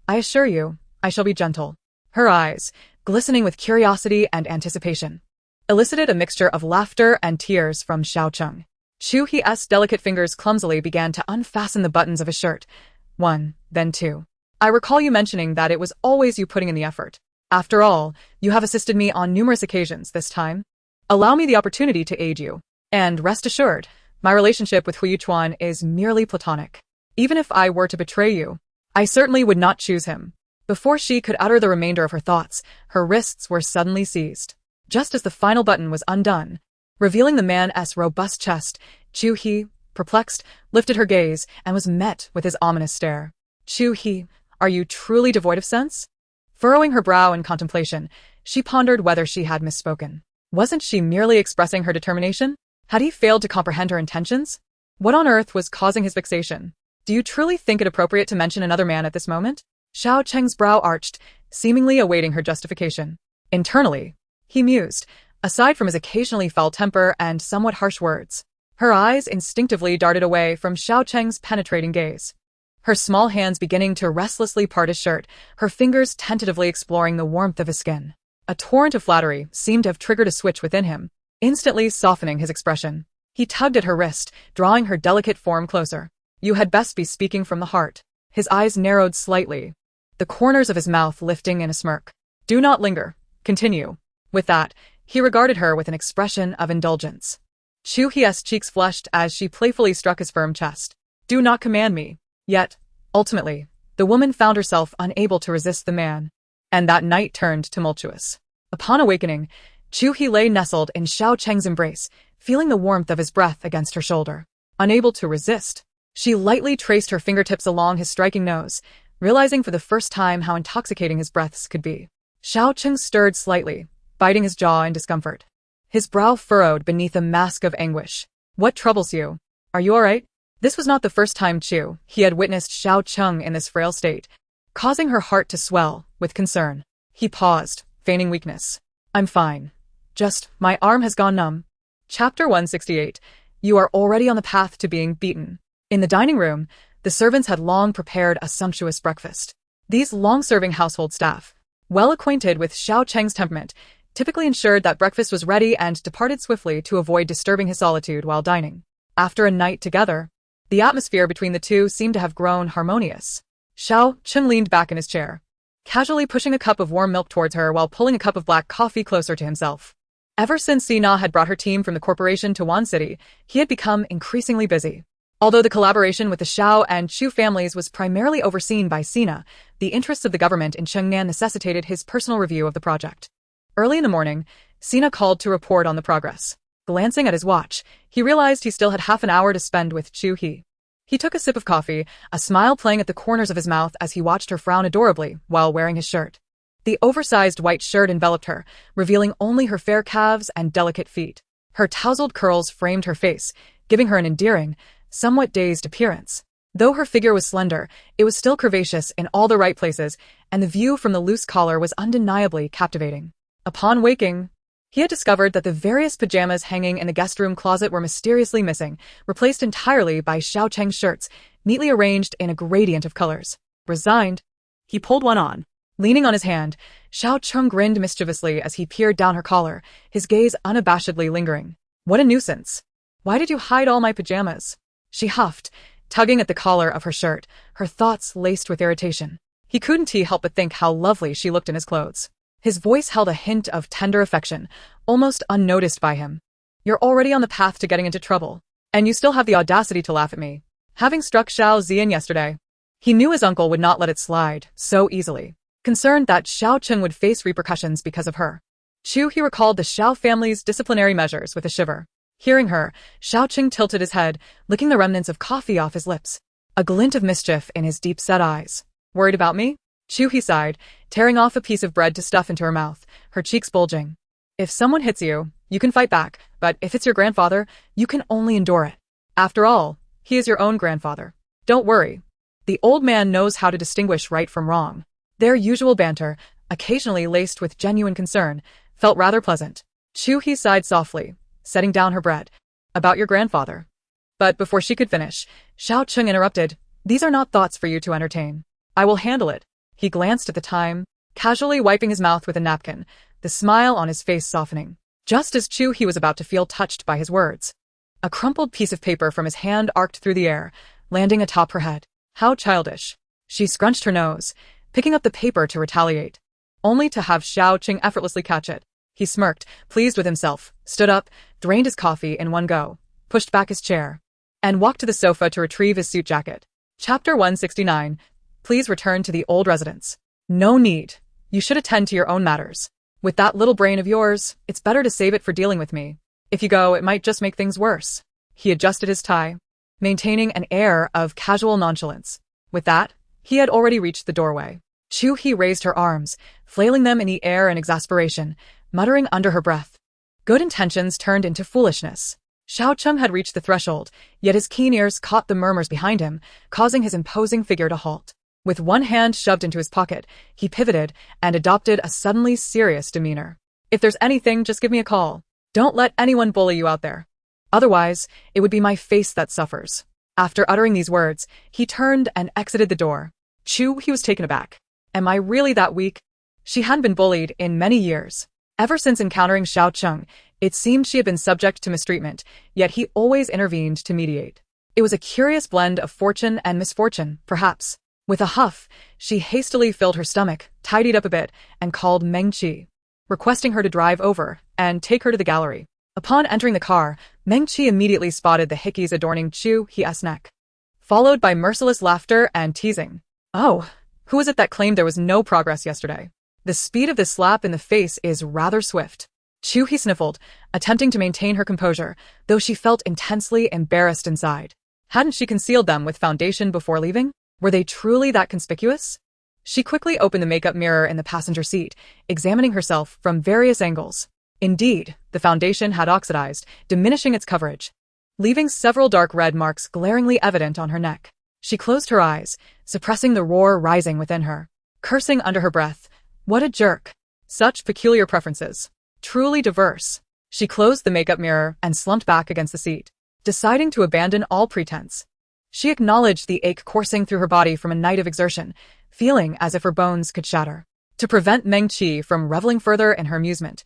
I assure you, I shall be gentle. Her eyes, glistening with curiosity and anticipation, elicited a mixture of laughter and tears from Xiao Cheng. Chu He's delicate fingers clumsily began to unfasten the buttons of his shirt. One, then two. I recall you mentioning that it was always you putting in the effort. After all, you have assisted me on numerous occasions this time. Allow me the opportunity to aid you. And rest assured, my relationship with Hu Chuan is merely platonic. Even if I were to betray you, I certainly would not choose him. Before she could utter the remainder of her thoughts, her wrists were suddenly seized. Just as the final button was undone, revealing the man's robust chest, Chu He, perplexed, lifted her gaze and was met with his ominous stare. Chu He, are you truly devoid of sense? Furrowing her brow in contemplation, she pondered whether she had misspoken. Wasn't she merely expressing her determination? Had he failed to comprehend her intentions? What on earth was causing his fixation? Do you truly think it appropriate to mention another man at this moment? Xiao Cheng's brow arched, seemingly awaiting her justification. Internally, he mused, aside from his occasionally foul temper and somewhat harsh words. Her eyes instinctively darted away from Xiao Cheng's penetrating gaze, her small hands beginning to restlessly part his shirt, her fingers tentatively exploring the warmth of his skin. A torrent of flattery seemed to have triggered a switch within him, instantly softening his expression. He tugged at her wrist, drawing her delicate form closer. You had best be speaking from the heart. His eyes narrowed slightly, the corners of his mouth lifting in a smirk. Do not linger. Continue. With that, he regarded her with an expression of indulgence. Chu He's cheeks flushed as she playfully struck his firm chest. Do not command me. Yet, ultimately, the woman found herself unable to resist the man, and that night turned tumultuous. Upon awakening, Chu He lay nestled in Xiao Cheng's embrace, feeling the warmth of his breath against her shoulder. Unable to resist, she lightly traced her fingertips along his striking nose, realizing for the first time how intoxicating his breaths could be. Xiao Cheng stirred slightly, biting his jaw in discomfort. His brow furrowed beneath a mask of anguish. What troubles you? Are you all right? This was not the first time he had witnessed Xiao Cheng in this frail state, causing her heart to swell with concern. He paused, feigning weakness. I'm fine. Just, my arm has gone numb. Chapter 168. You are already on the path to being beaten. In the dining room, the servants had long prepared a sumptuous breakfast. These long-serving household staff, well acquainted with Xiao Cheng's temperament, typically ensured that breakfast was ready and departed swiftly to avoid disturbing his solitude while dining. After a night together, the atmosphere between the two seemed to have grown harmonious. Xiao Cheng leaned back in his chair, casually pushing a cup of warm milk towards her while pulling a cup of black coffee closer to himself. Ever since Sina had brought her team from the corporation to Wan City, he had become increasingly busy. Although the collaboration with the Xiao and Chu families was primarily overseen by Sina, the interests of the government in Chengnan necessitated his personal review of the project. Early in the morning, Sina called to report on the progress. Glancing at his watch, he realized he still had half an hour to spend with Chu He. He took a sip of coffee, a smile playing at the corners of his mouth as he watched her frown adorably while wearing his shirt. The oversized white shirt enveloped her, revealing only her fair calves and delicate feet. Her tousled curls framed her face, giving her an endearing, somewhat dazed appearance. Though her figure was slender, it was still curvaceous in all the right places, and the view from the loose collar was undeniably captivating. Upon waking, He had discovered that the various pajamas hanging in the guest room closet were mysteriously missing, replaced entirely by Xiao Cheng's shirts, neatly arranged in a gradient of colors. Resigned, He pulled one on. leaning on his hand, Xiao Cheng grinned mischievously as he peered down her collar, his gaze unabashedly lingering. What a nuisance. Why did you hide all my pajamas? She huffed, tugging at the collar of her shirt, her thoughts laced with irritation. He couldn't help but think how lovely she looked in his clothes. His voice held a hint of tender affection, almost unnoticed by him. You're already on the path to getting into trouble, and you still have the audacity to laugh at me. Having struck Xiao Zian yesterday, he knew his uncle would not let it slide so easily, concerned that Xiao Cheng would face repercussions because of her. Chu He recalled the Xiao family's disciplinary measures with a shiver. Hearing her, Xiao Cheng tilted his head, licking the remnants of coffee off his lips, a glint of mischief in his deep-set eyes. Worried about me? Chu He sighed, tearing off a piece of bread to stuff into her mouth, her cheeks bulging. If someone hits you, you can fight back, but if it's your grandfather, you can only endure it. After all, he is your own grandfather. Don't worry. The old man knows how to distinguish right from wrong. Their usual banter, occasionally laced with genuine concern, felt rather pleasant. Chu He sighed softly, setting down her bread. About your grandfather. But before she could finish, Xiao Cheng interrupted. These are not thoughts for you to entertain. I will handle it. He glanced at the time, casually wiping his mouth with a napkin, the smile on his face softening. Just as Chu He was about to feel touched by his words, a crumpled piece of paper from his hand arced through the air, landing atop her head. How childish. She scrunched her nose, picking up the paper to retaliate, only to have Xiao Cheng effortlessly catch it. He smirked, pleased with himself, stood up, drained his coffee in one go, pushed back his chair, and walked to the sofa to retrieve his suit jacket. Chapter 169. Please return to the old residence. No need. You should attend to your own matters. With that little brain of yours, it's better to save it for dealing with me. If you go, it might just make things worse. He adjusted his tie, maintaining an air of casual nonchalance. With that, he had already reached the doorway. Chu He raised her arms, flailing them in the air in exasperation, muttering under her breath. Good intentions turned into foolishness. Xiao Cheng had reached the threshold, yet his keen ears caught the murmurs behind him, causing his imposing figure to halt. With one hand shoved into his pocket, he pivoted and adopted a suddenly serious demeanor. If there's anything, just give me a call. Don't let anyone bully you out there. Otherwise, it would be my face that suffers. After uttering these words, he turned and exited the door. Chu He was taken aback. Am I really that weak? She hadn't been bullied in many years. Ever since encountering Xiao Cheng, it seemed she had been subject to mistreatment, yet he always intervened to mediate. It was a curious blend of fortune and misfortune, perhaps. With a huff, she hastily filled her stomach, tidied up a bit, and called Meng Qi, requesting her to drive over and take her to the gallery. Upon entering the car, Meng Qi immediately spotted the hickeys adorning Chu He's neck, followed by merciless laughter and teasing. Oh, who is it that claimed there was no progress yesterday? The speed of this slap in the face is rather swift. Chu He sniffled, attempting to maintain her composure, though she felt intensely embarrassed inside. Hadn't she concealed them with foundation before leaving? Were they truly that conspicuous? She quickly opened the makeup mirror in the passenger seat, examining herself from various angles. Indeed, the foundation had oxidized, diminishing its coverage, leaving several dark red marks glaringly evident on her neck. She closed her eyes, suppressing the roar rising within her, cursing under her breath. What a jerk. Such peculiar preferences. Truly diverse. She closed the makeup mirror and slumped back against the seat, deciding to abandon all pretense. She acknowledged the ache coursing through her body from a night of exertion, feeling as if her bones could shatter. To prevent Meng Qi from reveling further in her amusement,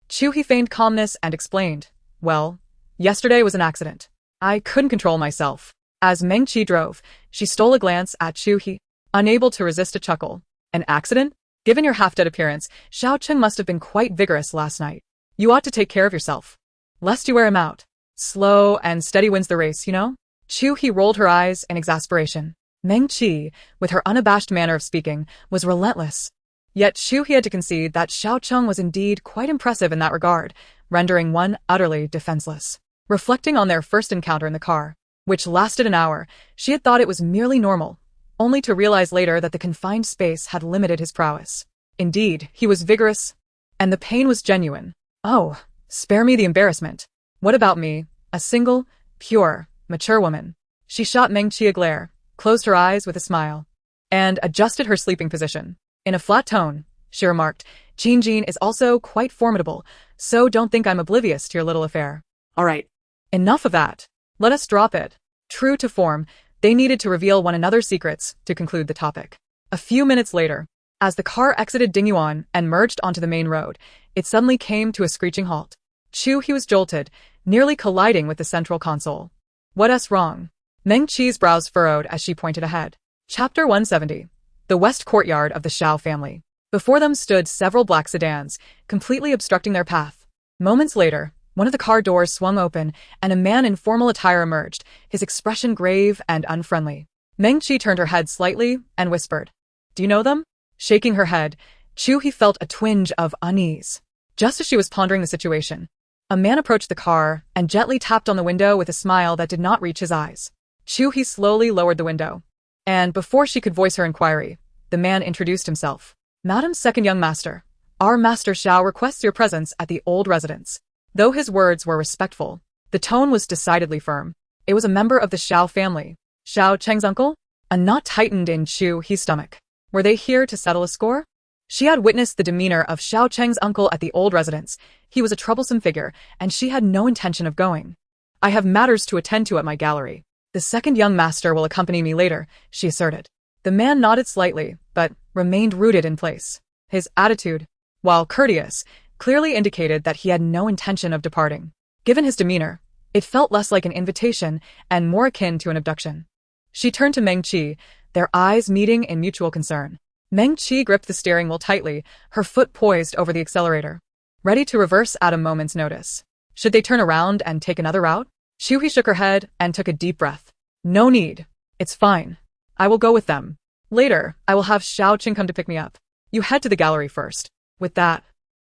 Chu He feigned calmness and explained, well, yesterday was an accident. I couldn't control myself. As Meng Qi drove, she stole a glance at Chu He, unable to resist a chuckle. An accident? Given your half-dead appearance, Xiao Cheng must have been quite vigorous last night. You ought to take care of yourself, lest you wear him out. Slow and steady wins the race, you know? Chu He rolled her eyes in exasperation. Meng Qi, with her unabashed manner of speaking, was relentless. Yet Chu He had to concede that Xiao Cheng was indeed quite impressive in that regard, rendering one utterly defenseless. Reflecting on their first encounter in the car, which lasted an hour, she had thought it was merely normal, only to realize later that the confined space had limited his prowess. Indeed, he was vigorous, and the pain was genuine. Oh, spare me the embarrassment. What about me, a single, pure, mature woman? She shot Meng Qi a glare, closed her eyes with a smile, and adjusted her sleeping position. In a flat tone, she remarked, Jin is also quite formidable, so don't think I'm oblivious to your little affair. All right. Enough of that. Let us drop it. True to form, they needed to reveal one another's secrets to conclude the topic. A few minutes later, as the car exited Dingyuan and merged onto the main road, it suddenly came to a screeching halt. Chu He was jolted, nearly colliding with the central console. What's wrong? Meng Qi's brows furrowed as she pointed ahead. Chapter 170. The West Courtyard of the Xiao family. Before them stood several black sedans, completely obstructing their path. Moments later, one of the car doors swung open, and a man in formal attire emerged, his expression grave and unfriendly. Meng Qi turned her head slightly and whispered, "Do you know them?" Shaking her head, Chu He felt a twinge of unease. Just as she was pondering the situation, a man approached the car and gently tapped on the window with a smile that did not reach his eyes. Chu He slowly lowered the window, and before she could voice her inquiry, the man introduced himself. "Madam's second young master. Our master Xiao requests your presence at the old residence." Though his words were respectful, the tone was decidedly firm. It was a member of the Xiao family. Xiao Cheng's uncle? A knot tightened in Chu He's stomach. Were they here to settle a score? She had witnessed the demeanor of Xiao Cheng's uncle at the old residence. He was a troublesome figure, and she had no intention of going. "I have matters to attend to at my gallery. The second young master will accompany me later," she asserted. The man nodded slightly, but remained rooted in place. His attitude, while courteous, clearly indicated that he had no intention of departing. Given his demeanor, it felt less like an invitation and more akin to an abduction. She turned to Meng Qi, their eyes meeting in mutual concern. Meng Qi gripped the steering wheel tightly, her foot poised over the accelerator, ready to reverse at a moment's notice. Should they turn around and take another route? Chu He shook her head and took a deep breath. "No need. It's fine. I will go with them. Later, I will have Xiao Cheng come to pick me up. You head to the gallery first." With that,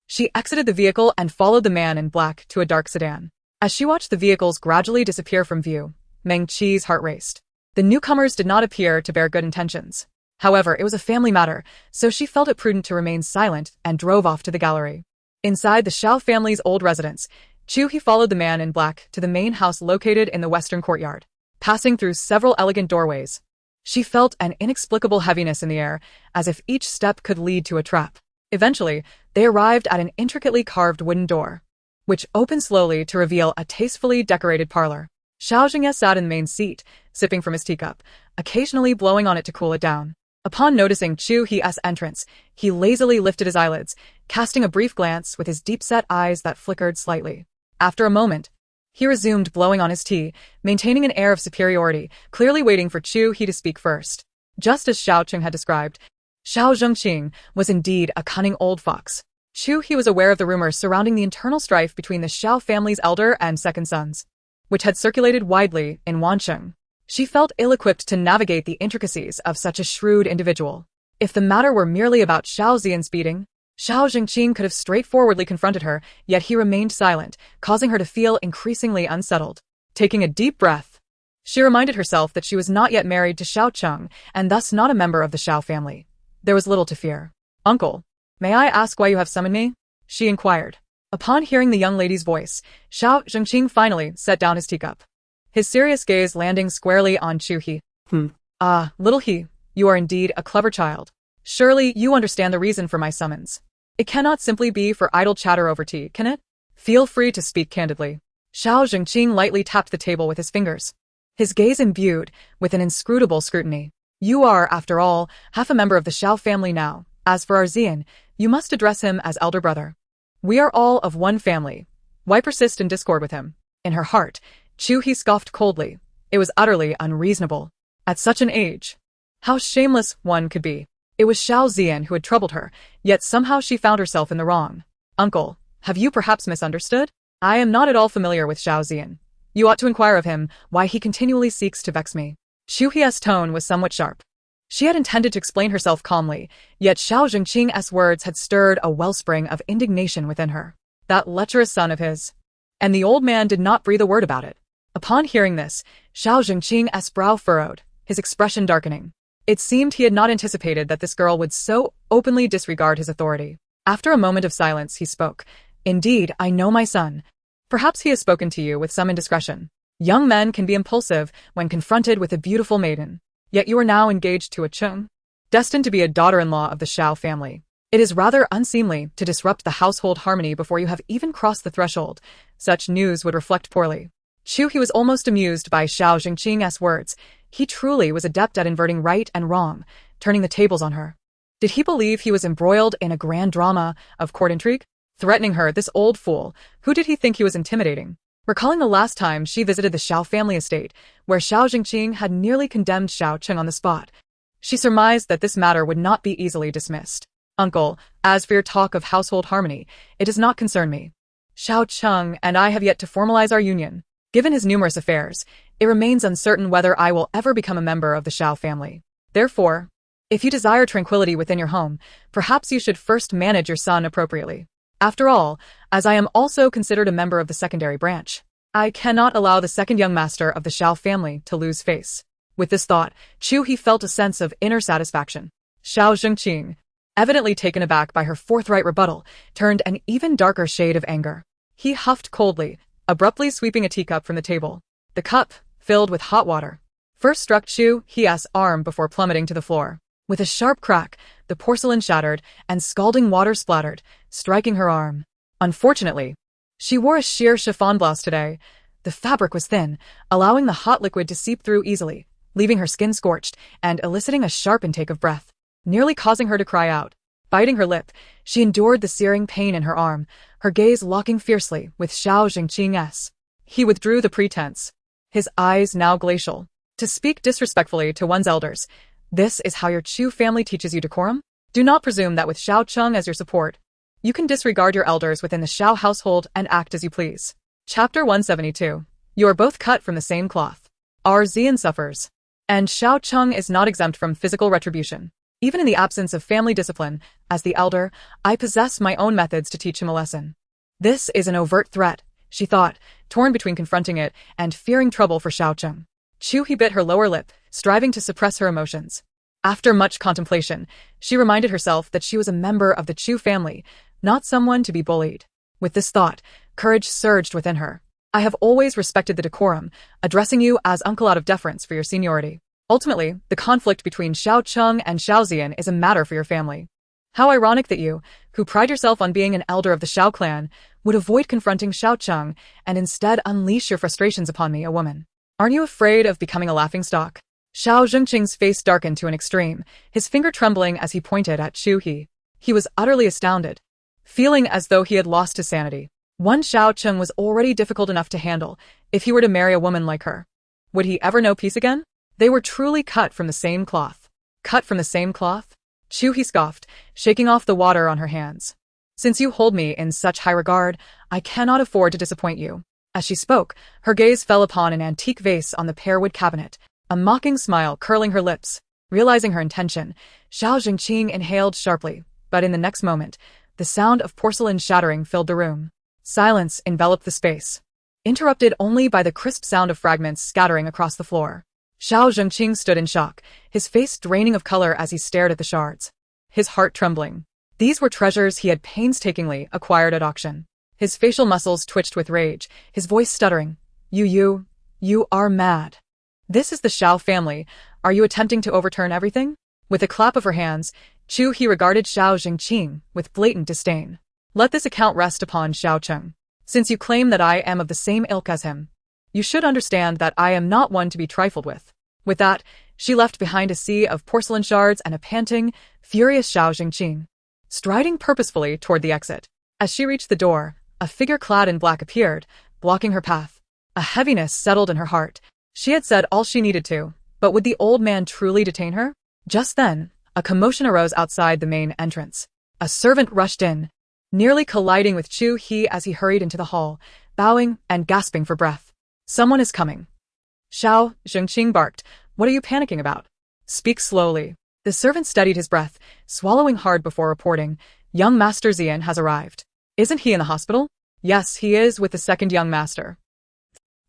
she exited the vehicle and followed the man in black to a dark sedan. As she watched the vehicles gradually disappear from view, Meng Qi's heart raced. The newcomers did not appear to bear good intentions. However, it was a family matter, so she felt it prudent to remain silent and drove off to the gallery. Inside the Xiao family's old residence, Chu He followed the man in black to the main house located in the western courtyard. Passing through several elegant doorways, she felt an inexplicable heaviness in the air, as if each step could lead to a trap. Eventually, they arrived at an intricately carved wooden door, which opened slowly to reveal a tastefully decorated parlor. Xiao Cheng sat in the main seat, sipping from his teacup, occasionally blowing on it to cool it down. Upon noticing Chu He's entrance, he lazily lifted his eyelids, casting a brief glance with his deep-set eyes that flickered slightly. After a moment, he resumed blowing on his tea, maintaining an air of superiority, clearly waiting for Chu He to speak first. Just as Xiao Cheng had described, Xiao Zhengqing was indeed a cunning old fox. Chu He was aware of the rumors surrounding the internal strife between the Xiao family's elder and second sons, which had circulated widely in Wancheng. She felt ill-equipped to navigate the intricacies of such a shrewd individual. If the matter were merely about Xiao Ziyan's beating, Xiao Zhengqing could have straightforwardly confronted her, yet he remained silent, causing her to feel increasingly unsettled. Taking a deep breath, she reminded herself that she was not yet married to Xiao Cheng, and thus not a member of the Xiao family. There was little to fear. "Uncle, may I ask why you have summoned me?" she inquired. Upon hearing the young lady's voice, Xiao Zhengqing finally set down his teacup, his serious gaze landing squarely on Chu He. "Ah, little He, you are indeed a clever child. Surely you understand the reason for my summons. It cannot simply be for idle chatter over tea, can it? Feel free to speak candidly." Xiao Zhengqing lightly tapped the table with his fingers, his gaze imbued with an inscrutable scrutiny. "You are, after all, half a member of the Xiao family now. As for our Ziyan, you must address him as elder brother. We are all of one family. Why persist in discord with him?" In her heart, Chu He scoffed coldly. It was utterly unreasonable. At such an age, how shameless one could be. It was Xiao Ziyan who had troubled her, yet somehow she found herself in the wrong. "Uncle, have you perhaps misunderstood? I am not at all familiar with Xiao Ziyan. You ought to inquire of him why he continually seeks to vex me." Chu He's tone was somewhat sharp. She had intended to explain herself calmly, yet Xiao Zhengqing's words had stirred a wellspring of indignation within her. That lecherous son of his. And the old man did not breathe a word about it. Upon hearing this, Xiao Zhengqing's brow furrowed, his expression darkening. It seemed he had not anticipated that this girl would so openly disregard his authority. After a moment of silence, he spoke. "Indeed, I know my son. Perhaps he has spoken to you with some indiscretion. Young men can be impulsive when confronted with a beautiful maiden. Yet you are now engaged to a Cheng, destined to be a daughter-in-law of the Xiao family. It is rather unseemly to disrupt the household harmony before you have even crossed the threshold. Such news would reflect poorly. Chu He was almost amused by Xiao Cheng's words. He truly was adept at inverting right and wrong, turning the tables on her. Did he believe he was embroiled in a grand drama of court intrigue? Threatening her, this old fool. Who did he think he was intimidating? Recalling the last time she visited the Xiao family estate, where Xiao Cheng had nearly condemned Xiao Cheng on the spot, she surmised that this matter would not be easily dismissed. Uncle, as for your talk of household harmony, it does not concern me. Xiao Cheng and I have yet to formalize our union. Given his numerous affairs, it remains uncertain whether I will ever become a member of the Xiao family. Therefore, if you desire tranquility within your home, perhaps you should first manage your son appropriately. After all, as I am also considered a member of the secondary branch, I cannot allow the second young master of the Xiao family to lose face. With this thought, Chu He felt a sense of inner satisfaction. Xiao Cheng, evidently taken aback by her forthright rebuttal, turned an even darker shade of anger. He huffed coldly, abruptly sweeping a teacup from the table. The cup, filled with hot water, first struck Chu He's arm before plummeting to the floor. With a sharp crack, the porcelain shattered and scalding water splattered, striking her arm. Unfortunately, she wore a sheer chiffon blouse today. The fabric was thin, allowing the hot liquid to seep through easily, leaving her skin scorched and eliciting a sharp intake of breath, nearly causing her to cry out. Biting her lip, she endured the searing pain in her arm, her gaze locking fiercely with Xiao Cheng's. He withdrew the pretense, his eyes now glacial. To speak disrespectfully to one's elders, this is how your Chu family teaches you decorum? Do not presume that with Xiao Cheng as your support, you can disregard your elders within the Xiao household and act as you please. Chapter 172. You are both cut from the same cloth. Our Xian suffers, and Xiao Cheng is not exempt from physical retribution. Even in the absence of family discipline, as the elder, I possess my own methods to teach him a lesson. This is an overt threat, she thought, torn between confronting it and fearing trouble for Xiao Cheng. Chu He bit her lower lip, striving to suppress her emotions. After much contemplation, she reminded herself that she was a member of the Chu family, not someone to be bullied. With this thought, courage surged within her. I have always respected the decorum, addressing you as uncle out of deference for your seniority. Ultimately, the conflict between Xiao Cheng and Xiao Xian is a matter for your family. How ironic that you, who pride yourself on being an elder of the Xiao clan, would avoid confronting Xiao Cheng and instead unleash your frustrations upon me, a woman. Aren't you afraid of becoming a laughingstock? Xiao Cheng's face darkened to an extreme, his finger trembling as he pointed at Chu He. He was utterly astounded, feeling as though he had lost his sanity. One Xiao Cheng was already difficult enough to handle. If he were to marry a woman like her, would he ever know peace again? They were truly cut from the same cloth. Cut from the same cloth? Chu He scoffed, shaking off the water on her hands. Since you hold me in such high regard, I cannot afford to disappoint you. As she spoke, her gaze fell upon an antique vase on the pearwood cabinet, a mocking smile curling her lips. Realizing her intention, Xiao Cheng inhaled sharply, but in the next moment, the sound of porcelain shattering filled the room. Silence enveloped the space, interrupted only by the crisp sound of fragments scattering across the floor. Xiao Cheng stood in shock, his face draining of color as he stared at the shards, his heart trembling. These were treasures he had painstakingly acquired at auction. His facial muscles twitched with rage, his voice stuttering. You are mad. This is the Xiao family. Are you attempting to overturn everything? With a clap of her hands, Chu He regarded Xiao Cheng with blatant disdain. Let this account rest upon Xiao Cheng. Since you claim that I am of the same ilk as him, you should understand that I am not one to be trifled with. With that, she left behind a sea of porcelain shards and a panting, furious Xiao Cheng, striding purposefully toward the exit. As she reached the door, a figure clad in black appeared, blocking her path. A heaviness settled in her heart. She had said all she needed to, but would the old man truly detain her? Just then, a commotion arose outside the main entrance. A servant rushed in, nearly colliding with Chu He as he hurried into the hall, bowing and gasping for breath. Someone is coming. Xiao Cheng barked. What are you panicking about? Speak slowly. The servant steadied his breath, swallowing hard before reporting. Young Master Xian has arrived. Isn't he in the hospital? Yes, he is with the second young master.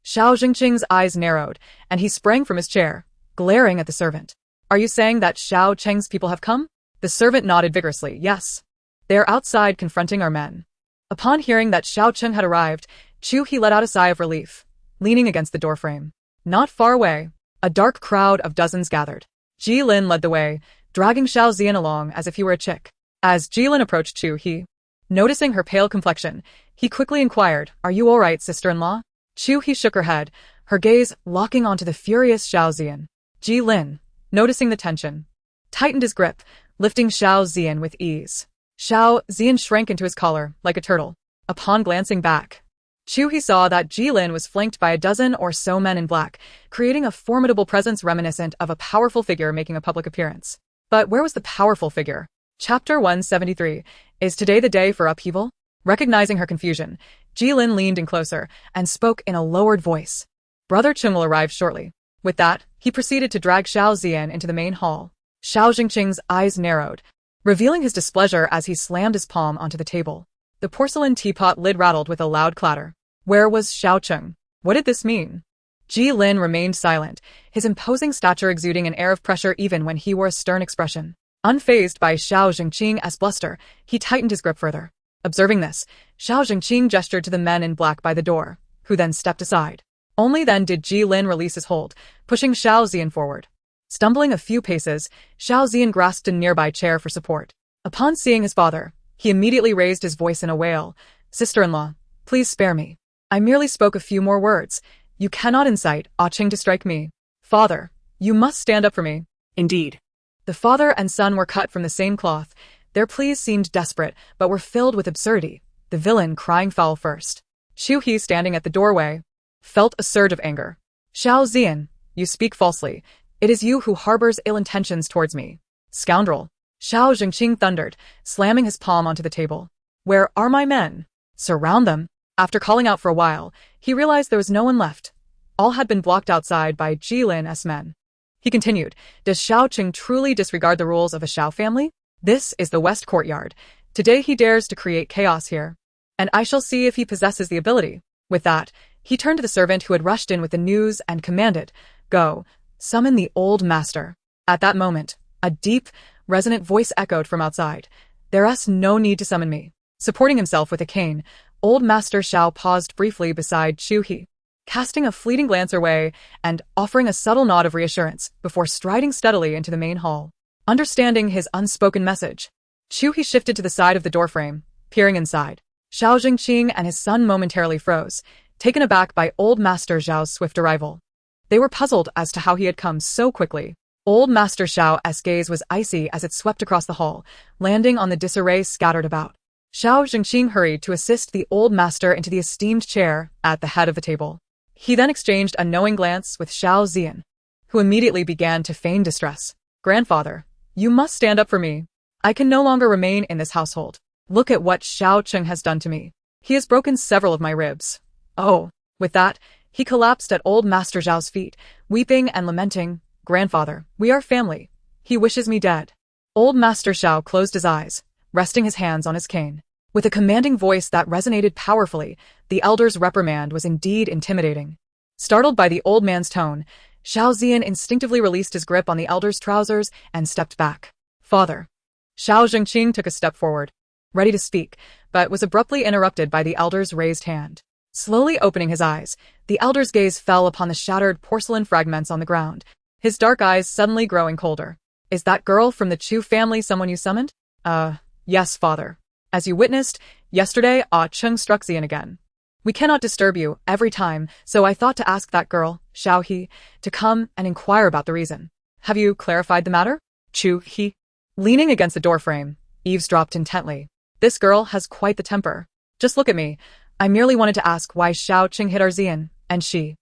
Xiao Cheng's eyes narrowed, and he sprang from his chair, glaring at the servant. Are you saying that Xiao Cheng's people have come? The servant nodded vigorously. Yes. They are outside confronting our men. Upon hearing that Xiao Cheng had arrived, Chu He let out a sigh of relief, leaning against the doorframe. Not far away, a dark crowd of dozens gathered. Ji Lin led the way, dragging Xiao Xian along as if he were a chick. As Jilin approached Chu He, noticing her pale complexion, he quickly inquired, "Are you all right, sister-in-law?" Chu He shook her head, her gaze locking onto the furious Xiao Zian. Jilin, noticing the tension, tightened his grip, lifting Xiao Zian with ease. Xiao Zian shrank into his collar, like a turtle. Upon glancing back, Chu He saw that Jilin was flanked by a dozen or so men in black, creating a formidable presence reminiscent of a powerful figure making a public appearance. But where was the powerful figure? Chapter 173. Is today the day for upheaval? Recognizing her confusion, Jilin leaned in closer and spoke in a lowered voice. Brother Cheng will arrive shortly. With that, he proceeded to drag Xiao Zian into the main hall. Xiao Jingqing's eyes narrowed, revealing his displeasure as he slammed his palm onto the table. The porcelain teapot lid rattled with a loud clatter. Where was Xiao Cheng? What did this mean? Jilin remained silent, his imposing stature exuding an air of pressure even when he wore a stern expression. Unfazed by Xiao Jingqing's bluster, he tightened his grip further. Observing this, Xiao Jingqing gestured to the men in black by the door, who then stepped aside. Only then did Jilin release his hold, pushing Xiao Zian forward. Stumbling a few paces, Xiao Zian grasped a nearby chair for support. Upon seeing his father, he immediately raised his voice in a wail. "Sister-in-law, please spare me. I merely spoke a few more words. You cannot incite Cheng to strike me. Father, you must stand up for me." Indeed. The father and son were cut from the same cloth. Their pleas seemed desperate, but were filled with absurdity, the villain crying foul first. Chu He, standing at the doorway, felt a surge of anger. "Xiao Zian, you speak falsely. It is you who harbors ill intentions towards me. Scoundrel." Xiao Jingqing thundered, slamming his palm onto the table. "Where are my men? Surround them." After calling out for a while, he realized there was no one left. All had been blocked outside by Jilin's men. He continued, "Does Xiao Cheng truly disregard the rules of a Xiao family? This is the West Courtyard. Today he dares to create chaos here, and I shall see if he possesses the ability." With that, he turned to the servant who had rushed in with the news and commanded, "Go, summon the old master." At that moment, a deep, resonant voice echoed from outside. "There's no need to summon me." Supporting himself with a cane, old Master Xiao paused briefly beside Chu He, casting a fleeting glance her way and offering a subtle nod of reassurance before striding steadily into the main hall. Understanding his unspoken message, Chu He shifted to the side of the doorframe, peering inside. Xiao Jingqing and his son momentarily froze, taken aback by old Master Xiao's swift arrival. They were puzzled as to how he had come so quickly. Old Master Xiao's gaze was icy as it swept across the hall, landing on the disarray scattered about. Xiao Jingqing hurried to assist the old master into the esteemed chair at the head of the table. He then exchanged a knowing glance with Xiao Zian, who immediately began to feign distress. "Grandfather, you must stand up for me. I can no longer remain in this household. Look at what Xiao Cheng has done to me. He has broken several of my ribs." Oh. With that, he collapsed at old Master Zhao's feet, weeping and lamenting, "Grandfather, we are family. He wishes me dead." Old Master Xiao closed his eyes, resting his hands on his cane. With a commanding voice that resonated powerfully, the elder's reprimand was indeed intimidating. Startled by the old man's tone, Xiao Zian instinctively released his grip on the elder's trousers and stepped back. "Father." Xiao Jingqing took a step forward, ready to speak, but was abruptly interrupted by the elder's raised hand. Slowly opening his eyes, the elder's gaze fell upon the shattered porcelain fragments on the ground, his dark eyes suddenly growing colder. "Is that girl from the Chu family someone you summoned?" Yes, father. As you witnessed, yesterday Cheng struck Zian again. We cannot disturb you every time, so I thought to ask that girl, Xiao He, to come and inquire about the reason. Have you clarified the matter?" Chu He, leaning against the doorframe, eavesdropped intently. "This girl has quite the temper. Just look at me. I merely wanted to ask why Xiao Cheng hit our Zian, and she."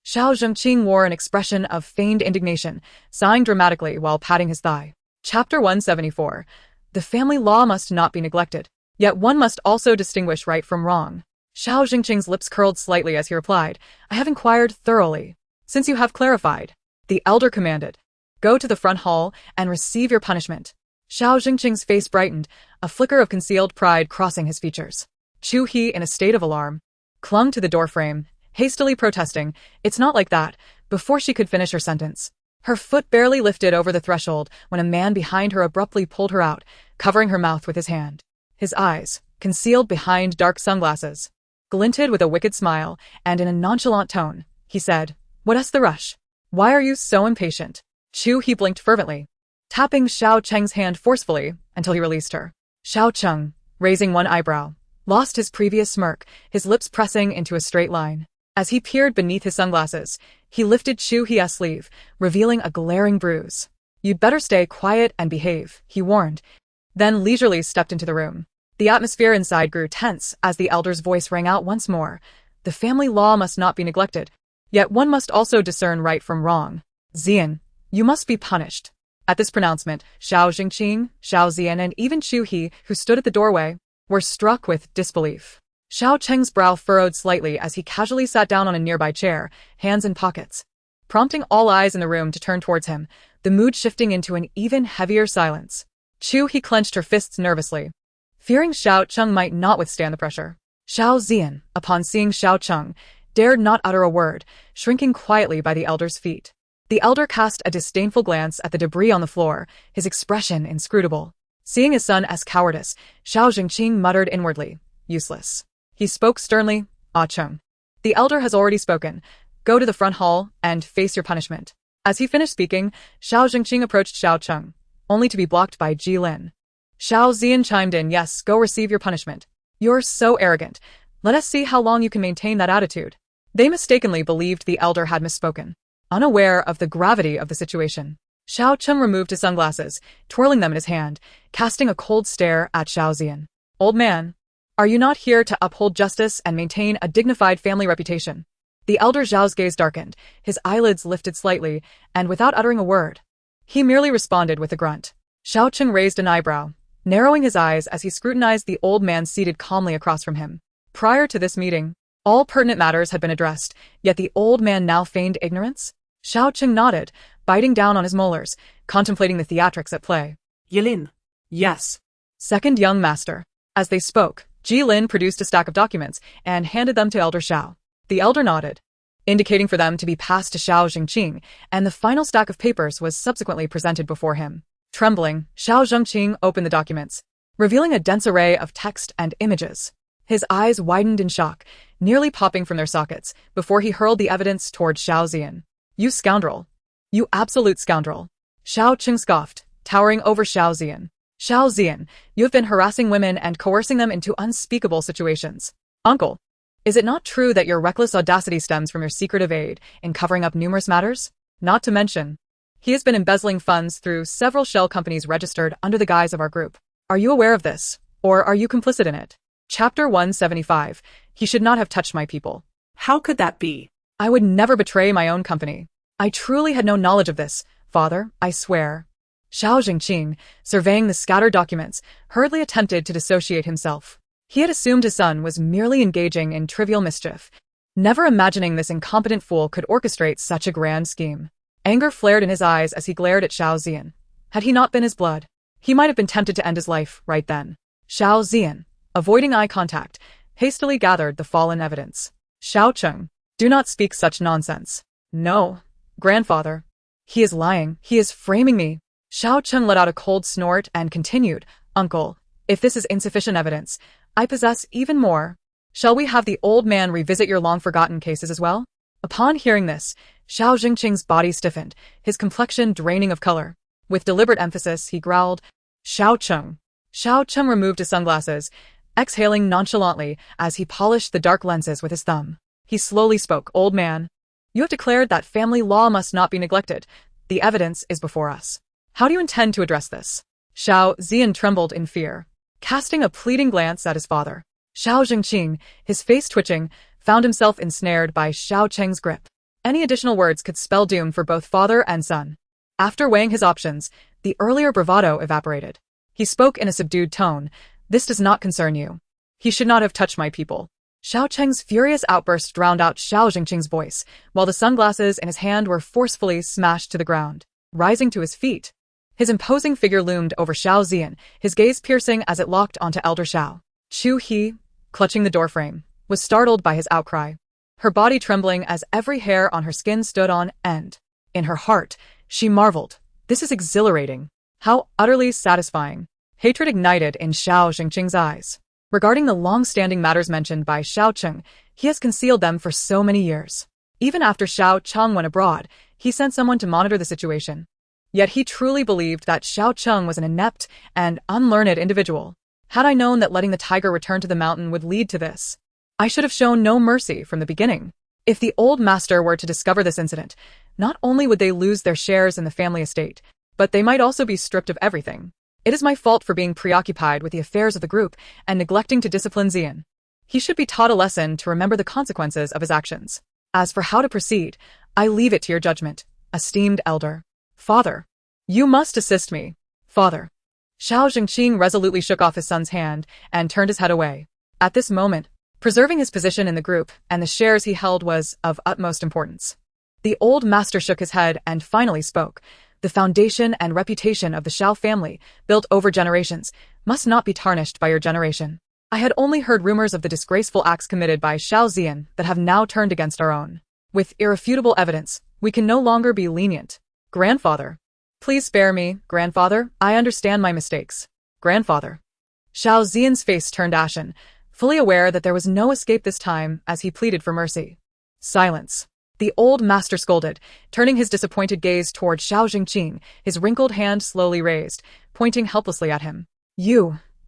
Xiao Zhengqing wore an expression of feigned indignation, sighing dramatically while patting his thigh. Chapter 174. The family law must not be neglected, yet one must also distinguish right from wrong. Xiao Jingqing's lips curled slightly as he replied, "I have inquired thoroughly. Since you have clarified," the elder commanded, "go to the front hall and receive your punishment." Xiao Jingqing's face brightened, a flicker of concealed pride crossing his features. Chu He, in a state of alarm, clung to the doorframe, hastily protesting, "It's not like that," before she could finish her sentence. Her foot barely lifted over the threshold when a man behind her abruptly pulled her out, covering her mouth with his hand. His eyes, concealed behind dark sunglasses, glinted with a wicked smile, and in a nonchalant tone, he said, "What's the rush? Why are you so impatient?" Chu He blinked fervently. tapping Xiao Cheng's hand forcefully until he released her. Xiao Cheng, raising one eyebrow, lost his previous smirk, his lips pressing into a straight line. As he peered beneath his sunglasses, he lifted Chu He's sleeve, revealing a glaring bruise. "You'd better stay quiet and behave," he warned, then leisurely stepped into the room. The atmosphere inside grew tense as the elder's voice rang out once more. The family law must not be neglected, yet one must also discern right from wrong. "Zian, you must be punished." At this pronouncement, Xiao Jingqing, Xiao Zian, and even Chu He, who stood at the doorway, were struck with disbelief. Xiao Cheng's brow furrowed slightly as he casually sat down on a nearby chair, hands in pockets, prompting all eyes in the room to turn towards him, the mood shifting into an even heavier silence. Chu He clenched her fists nervously, fearing Xiao Cheng might not withstand the pressure. Xiao Zian, upon seeing Xiao Cheng, dared not utter a word, shrinking quietly by the elder's feet. The elder cast a disdainful glance at the debris on the floor, his expression inscrutable. Seeing his son as cowardice, Xiao Jingqing muttered inwardly, "Useless." He spoke sternly, "Ah Cheng. The elder has already spoken. Go to the front hall and face your punishment." As he finished speaking, Xiao Jingqing approached Xiao Cheng, only to be blocked by Ji Lin. Xiao Zian chimed in, "Yes, go receive your punishment. You're so arrogant. Let us see how long you can maintain that attitude." They mistakenly believed the elder had misspoken, unaware of the gravity of the situation. Xiao Cheng removed his sunglasses, twirling them in his hand, casting a cold stare at Xiao Zian. "Old man, are you not here to uphold justice and maintain a dignified family reputation?" The elder Zhao's gaze darkened, his eyelids lifted slightly, and without uttering a word, he merely responded with a grunt. Xiao Cheng raised an eyebrow, narrowing his eyes as he scrutinized the old man seated calmly across from him. Prior to this meeting, all pertinent matters had been addressed, yet the old man now feigned ignorance? Xiao Cheng nodded, biting down on his molars, contemplating the theatrics at play. "Yilin." "Yes." "Second young master." As they spoke, Ji Lin produced a stack of documents and handed them to Elder Xiao. The elder nodded, indicating for them to be passed to Xiao Jingqing, and the final stack of papers was subsequently presented before him. Trembling, Xiao Jingqing opened the documents, revealing a dense array of text and images. His eyes widened in shock, nearly popping from their sockets, before he hurled the evidence toward Xiao Zian. "You scoundrel. You absolute scoundrel." Xiao Cheng scoffed, towering over Xiao Zian. "Xiao Zian, you have been harassing women and coercing them into unspeakable situations. Uncle, is it not true that your reckless audacity stems from your secretive aid in covering up numerous matters? Not to mention, he has been embezzling funds through several shell companies registered under the guise of our group. Are you aware of this, or are you complicit in it?" Chapter 175. He should not have touched my people. "How could that be?" "I would never betray my own company. I truly had no knowledge of this, father, I swear." Xiao Jingqing, surveying the scattered documents, hurriedly attempted to dissociate himself. He had assumed his son was merely engaging in trivial mischief, never imagining this incompetent fool could orchestrate such a grand scheme. Anger flared in his eyes as he glared at Xiao Zian. Had he not been his blood, he might have been tempted to end his life right then. Xiao Zian, avoiding eye contact, hastily gathered the fallen evidence. "Xiao Cheng, do not speak such nonsense." "No, grandfather. He is lying. He is framing me." Xiao Cheng let out a cold snort and continued, "Uncle, if this is insufficient evidence, I possess even more. Shall we have the old man revisit your long-forgotten cases as well?" Upon hearing this, Xiao Jingqing's body stiffened, his complexion draining of color. With deliberate emphasis, he growled, "Xiao Cheng." Xiao Cheng removed his sunglasses, exhaling nonchalantly as he polished the dark lenses with his thumb. He slowly spoke, "Old man, you have declared that family law must not be neglected. The evidence is before us. How do you intend to address this?" Xiao Zian trembled in fear, casting a pleading glance at his father. Xiao Jingqing, his face twitching, found himself ensnared by Xiao Cheng's grip. Any additional words could spell doom for both father and son. After weighing his options, the earlier bravado evaporated. He spoke in a subdued tone, "This does not concern you. He should not have touched my people." Xiao Cheng's furious outburst drowned out Xiao Jingqing's voice, while the sunglasses in his hand were forcefully smashed to the ground. Rising to his feet, his imposing figure loomed over Xiao Zian, his gaze piercing as it locked onto Elder Xiao. Chu He, clutching the doorframe, was startled by his outcry, her body trembling as every hair on her skin stood on end. In her heart, she marveled, "This is exhilarating. How utterly satisfying." Hatred ignited in Xiao Jingqing's eyes. Regarding the long-standing matters mentioned by Xiao Cheng, he has concealed them for so many years. Even after Xiao Cheng went abroad, he sent someone to monitor the situation. Yet he truly believed that Xiao Cheng was an inept and unlearned individual. Had I known that letting the tiger return to the mountain would lead to this, I should have shown no mercy from the beginning. If the old master were to discover this incident, not only would they lose their shares in the family estate, but they might also be stripped of everything. It is my fault for being preoccupied with the affairs of the group and neglecting to discipline Xian. He should be taught a lesson to remember the consequences of his actions. As for how to proceed, I leave it to your judgment, esteemed elder. Father, you must assist me. Father. Xiao Zhengqing resolutely shook off his son's hand and turned his head away. At this moment, preserving his position in the group and the shares he held was of utmost importance. The old master shook his head and finally spoke. The foundation and reputation of the Xiao family, built over generations, must not be tarnished by your generation. I had only heard rumors of the disgraceful acts committed by Xiao Zian that have now turned against our own. With irrefutable evidence, we can no longer be lenient. Grandfather. Please spare me, grandfather. I understand my mistakes. Grandfather. Xiao Zian's face turned ashen, fully aware that there was no escape this time as he pleaded for mercy. Silence. The old master scolded, turning his disappointed gaze toward Xiao Zhengqing, his wrinkled hand slowly raised, pointing helplessly at him.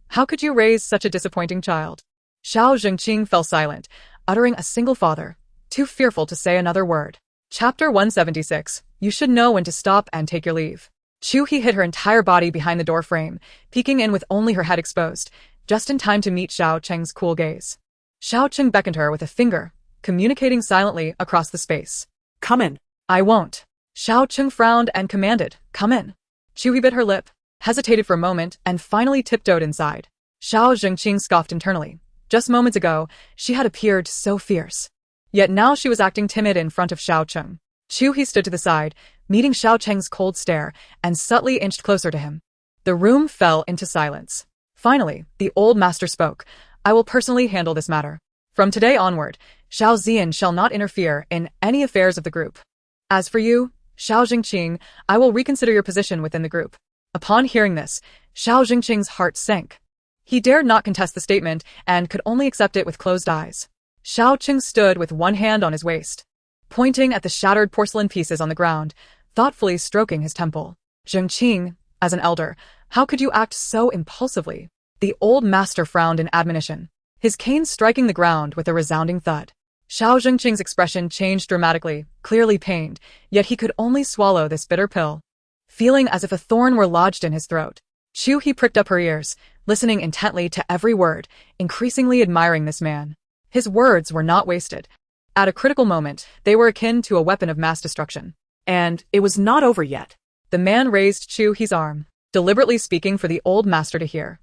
How could you raise such a disappointing child? Xiao Zhengqing fell silent, uttering a single father, too fearful to say another word. Chapter 176. You should know when to stop and take your leave. Chu He hid her entire body behind the door frame, peeking in with only her head exposed, just in time to meet Xiao Cheng's cool gaze. Xiao Cheng beckoned her with a finger, communicating silently across the space. Come in. I won't. Xiao Cheng frowned and commanded, come in. Chu He bit her lip, hesitated for a moment, and finally tiptoed inside. Xiao Zhengqing scoffed internally. Just moments ago, she had appeared so fierce. Yet now she was acting timid in front of Xiao Cheng. Chu He stood to the side, meeting Xiao Cheng's cold stare, and subtly inched closer to him. The room fell into silence. Finally, the old master spoke. I will personally handle this matter. From today onward, Xiao Zian shall not interfere in any affairs of the group. As for you, Xiao Zhengqing, I will reconsider your position within the group. Upon hearing this, Xiao Zhengqing's heart sank. He dared not contest the statement and could only accept it with closed eyes. Xiao Cheng stood with one hand on his waist, pointing at the shattered porcelain pieces on the ground, thoughtfully stroking his temple. Zhengqing, as an elder, how could you act so impulsively? The old master frowned in admonition, his cane striking the ground with a resounding thud. Xiao Zhengqing's expression changed dramatically, clearly pained, yet he could only swallow this bitter pill, feeling as if a thorn were lodged in his throat. Chu He pricked up her ears, listening intently to every word, increasingly admiring this man. His words were not wasted. At a critical moment, they were akin to a weapon of mass destruction. And it was not over yet. The man raised Chu He's arm, deliberately speaking for the old master to hear.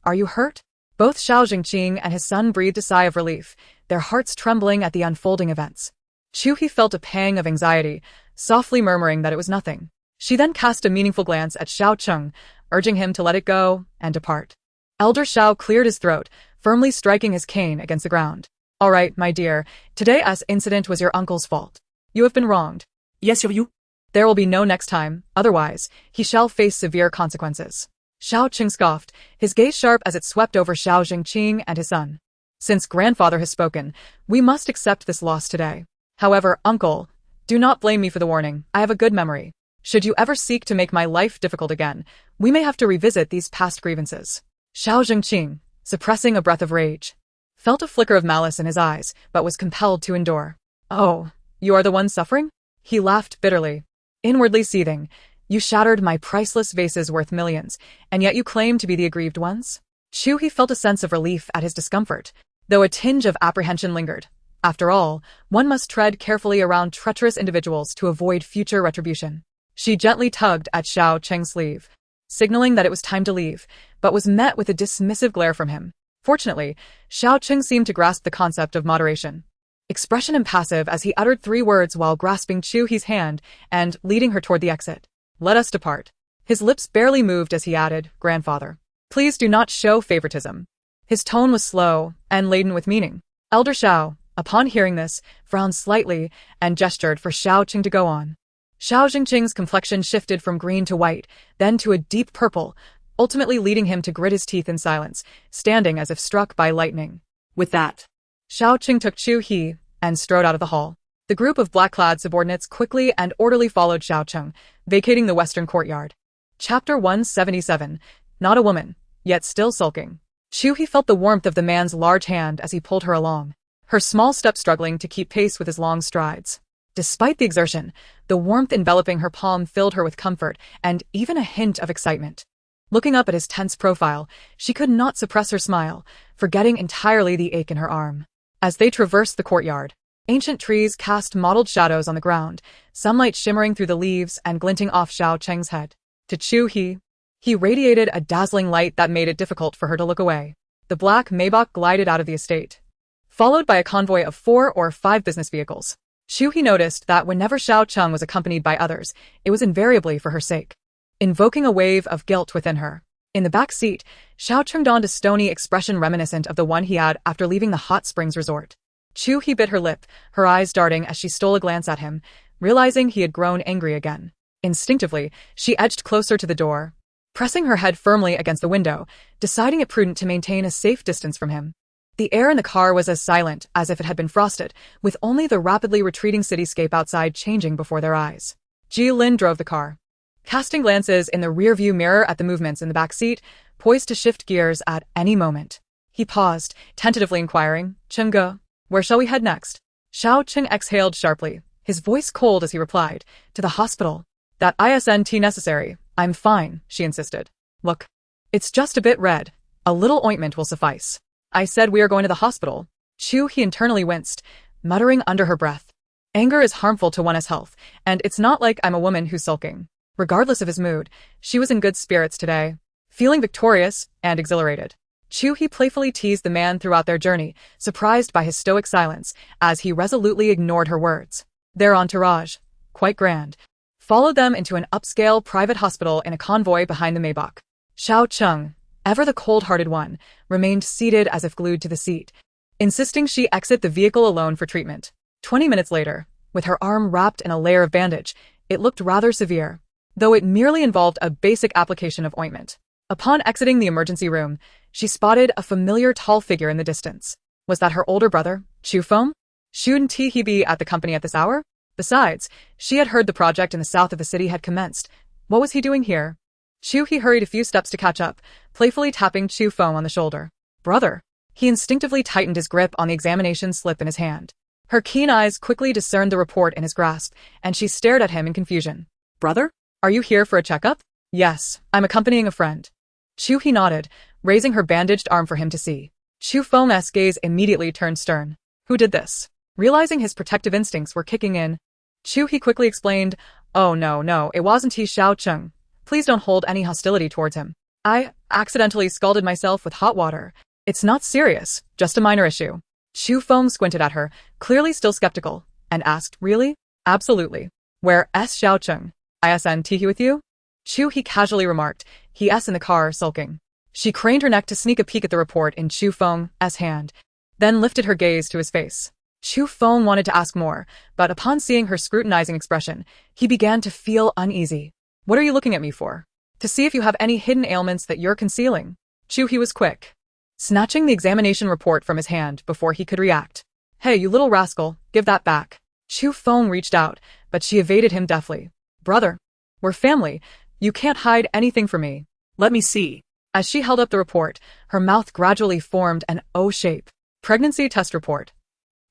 Are you hurt? Both Xiao Zhengqing and his son breathed a sigh of relief, their hearts trembling at the unfolding events. Chu He felt a pang of anxiety, softly murmuring that it was nothing. She then cast a meaningful glance at Xiao Cheng, urging him to let it go and depart. Elder Xiao cleared his throat, firmly striking his cane against the ground. All right, my dear, today's incident was your uncle's fault. You have been wronged. Yes, you. There will be no next time, otherwise, he shall face severe consequences. Xiao Cheng scoffed, his gaze sharp as it swept over Xiao Zhengqing and his son. Since grandfather has spoken, we must accept this loss today. However, uncle, do not blame me for the warning. I have a good memory. Should you ever seek to make my life difficult again, we may have to revisit these past grievances. Xiao Zhengqing, suppressing a breath of rage, felt a flicker of malice in his eyes, but was compelled to endure. Oh, you are the one suffering? He laughed bitterly, inwardly seething. You shattered my priceless vases worth millions, and yet you claim to be the aggrieved ones? Chu He felt a sense of relief at his discomfort, though a tinge of apprehension lingered. After all, one must tread carefully around treacherous individuals to avoid future retribution. She gently tugged at Xiao Cheng's sleeve, signaling that it was time to leave, but was met with a dismissive glare from him. Fortunately, Xiao Cheng seemed to grasp the concept of moderation. Expression impassive as he uttered 3 words while grasping Chu He's hand and leading her toward the exit. Let us depart. His lips barely moved as he added, Grandfather, please do not show favoritism. His tone was slow and laden with meaning. Elder Xiao, upon hearing this, frowned slightly and gestured for Xiao Cheng to go on. Xiao Zhengqing's complexion shifted from green to white, then to a deep purple, ultimately leading him to grit his teeth in silence, standing as if struck by lightning. With that, Xiao Cheng took Chu He and strode out of the hall. The group of black-clad subordinates quickly and orderly followed Xiao Cheng, vacating the western courtyard. Chapter 177. Not a woman, yet still sulking. Chu He felt the warmth of the man's large hand as he pulled her along, her small steps struggling to keep pace with his long strides. Despite the exertion, the warmth enveloping her palm filled her with comfort and even a hint of excitement. Looking up at his tense profile, she could not suppress her smile, forgetting entirely the ache in her arm. As they traversed the courtyard, ancient trees cast mottled shadows on the ground, sunlight shimmering through the leaves and glinting off Xiao Cheng's head. To Chu he radiated a dazzling light that made it difficult for her to look away. The black Maybach glided out of the estate, followed by a convoy of 4 or 5 business vehicles. Chu He noticed that whenever Xiao Cheng was accompanied by others, it was invariably for her sake, invoking a wave of guilt within her. In the back seat, Xiao Cheng donned a stony expression reminiscent of the one he had after leaving the hot springs resort. Chu He bit her lip, her eyes darting as she stole a glance at him, realizing he had grown angry again. Instinctively, she edged closer to the door, pressing her head firmly against the window, deciding it prudent to maintain a safe distance from him. The air in the car was as silent as if it had been frosted, with only the rapidly retreating cityscape outside changing before their eyes. Ji Lin drove the car, casting glances in the rearview mirror at the movements in the back seat, poised to shift gears at any moment. He paused, tentatively inquiring, "Chengge, where shall we head next?" Xiao Cheng exhaled sharply, his voice cold as he replied, "To the hospital." "That isn't necessary. I'm fine," she insisted. "Look, it's just a bit red. A little ointment will suffice." "I said we are going to the hospital." Chu He internally winced, muttering under her breath. Anger is harmful to one's health, and it's not like I'm a woman who's sulking. Regardless of his mood, she was in good spirits today, feeling victorious and exhilarated. Chu He playfully teased the man throughout their journey, surprised by his stoic silence, as he resolutely ignored her words. Their entourage, quite grand, followed them into an upscale private hospital in a convoy behind the Maybach. Xiao Cheng, ever the cold-hearted one, remained seated as if glued to the seat, insisting she exit the vehicle alone for treatment. 20 minutes later, with her arm wrapped in a layer of bandage, it looked rather severe, though it merely involved a basic application of ointment. Upon exiting the emergency room, she spotted a familiar tall figure in the distance. Was that her older brother, Chu Feng? Shouldn't he be at the company at this hour? Besides, she had heard the project in the south of the city had commenced. What was he doing here? Chu He hurried a few steps to catch up, playfully tapping Chu Feng on the shoulder. "Brother." He instinctively tightened his grip on the examination slip in his hand. Her keen eyes quickly discerned the report in his grasp, and she stared at him in confusion. "Brother? Are you here for a checkup?" "Yes, I'm accompanying a friend." Chu He nodded, raising her bandaged arm for him to see. Chu Feng's gaze immediately turned stern. "Who did this?" Realizing his protective instincts were kicking in, Chu He quickly explained, "Oh no, it wasn't he, Xiao Cheng. Please don't hold any hostility towards him. I accidentally scalded myself with hot water. It's not serious, just a minor issue." Chu Feng squinted at her, clearly still skeptical, and asked, "Really?" "Absolutely. Where's Xiao Cheng? Isn't he with you?" Chu He casually remarked, "He's in the car, sulking." She craned her neck to sneak a peek at the report in Chu Feng's hand, then lifted her gaze to his face. Chu Feng wanted to ask more, but upon seeing her scrutinizing expression, he began to feel uneasy. "What are you looking at me for?" "To see if you have any hidden ailments that you're concealing." Chu He was quick, snatching the examination report from his hand before he could react. "Hey, you little rascal, give that back." Chu Feng reached out, but she evaded him deftly. "Brother, we're family. You can't hide anything from me." Let me see. As she held up the report, her mouth gradually formed an O shape. Pregnancy test report.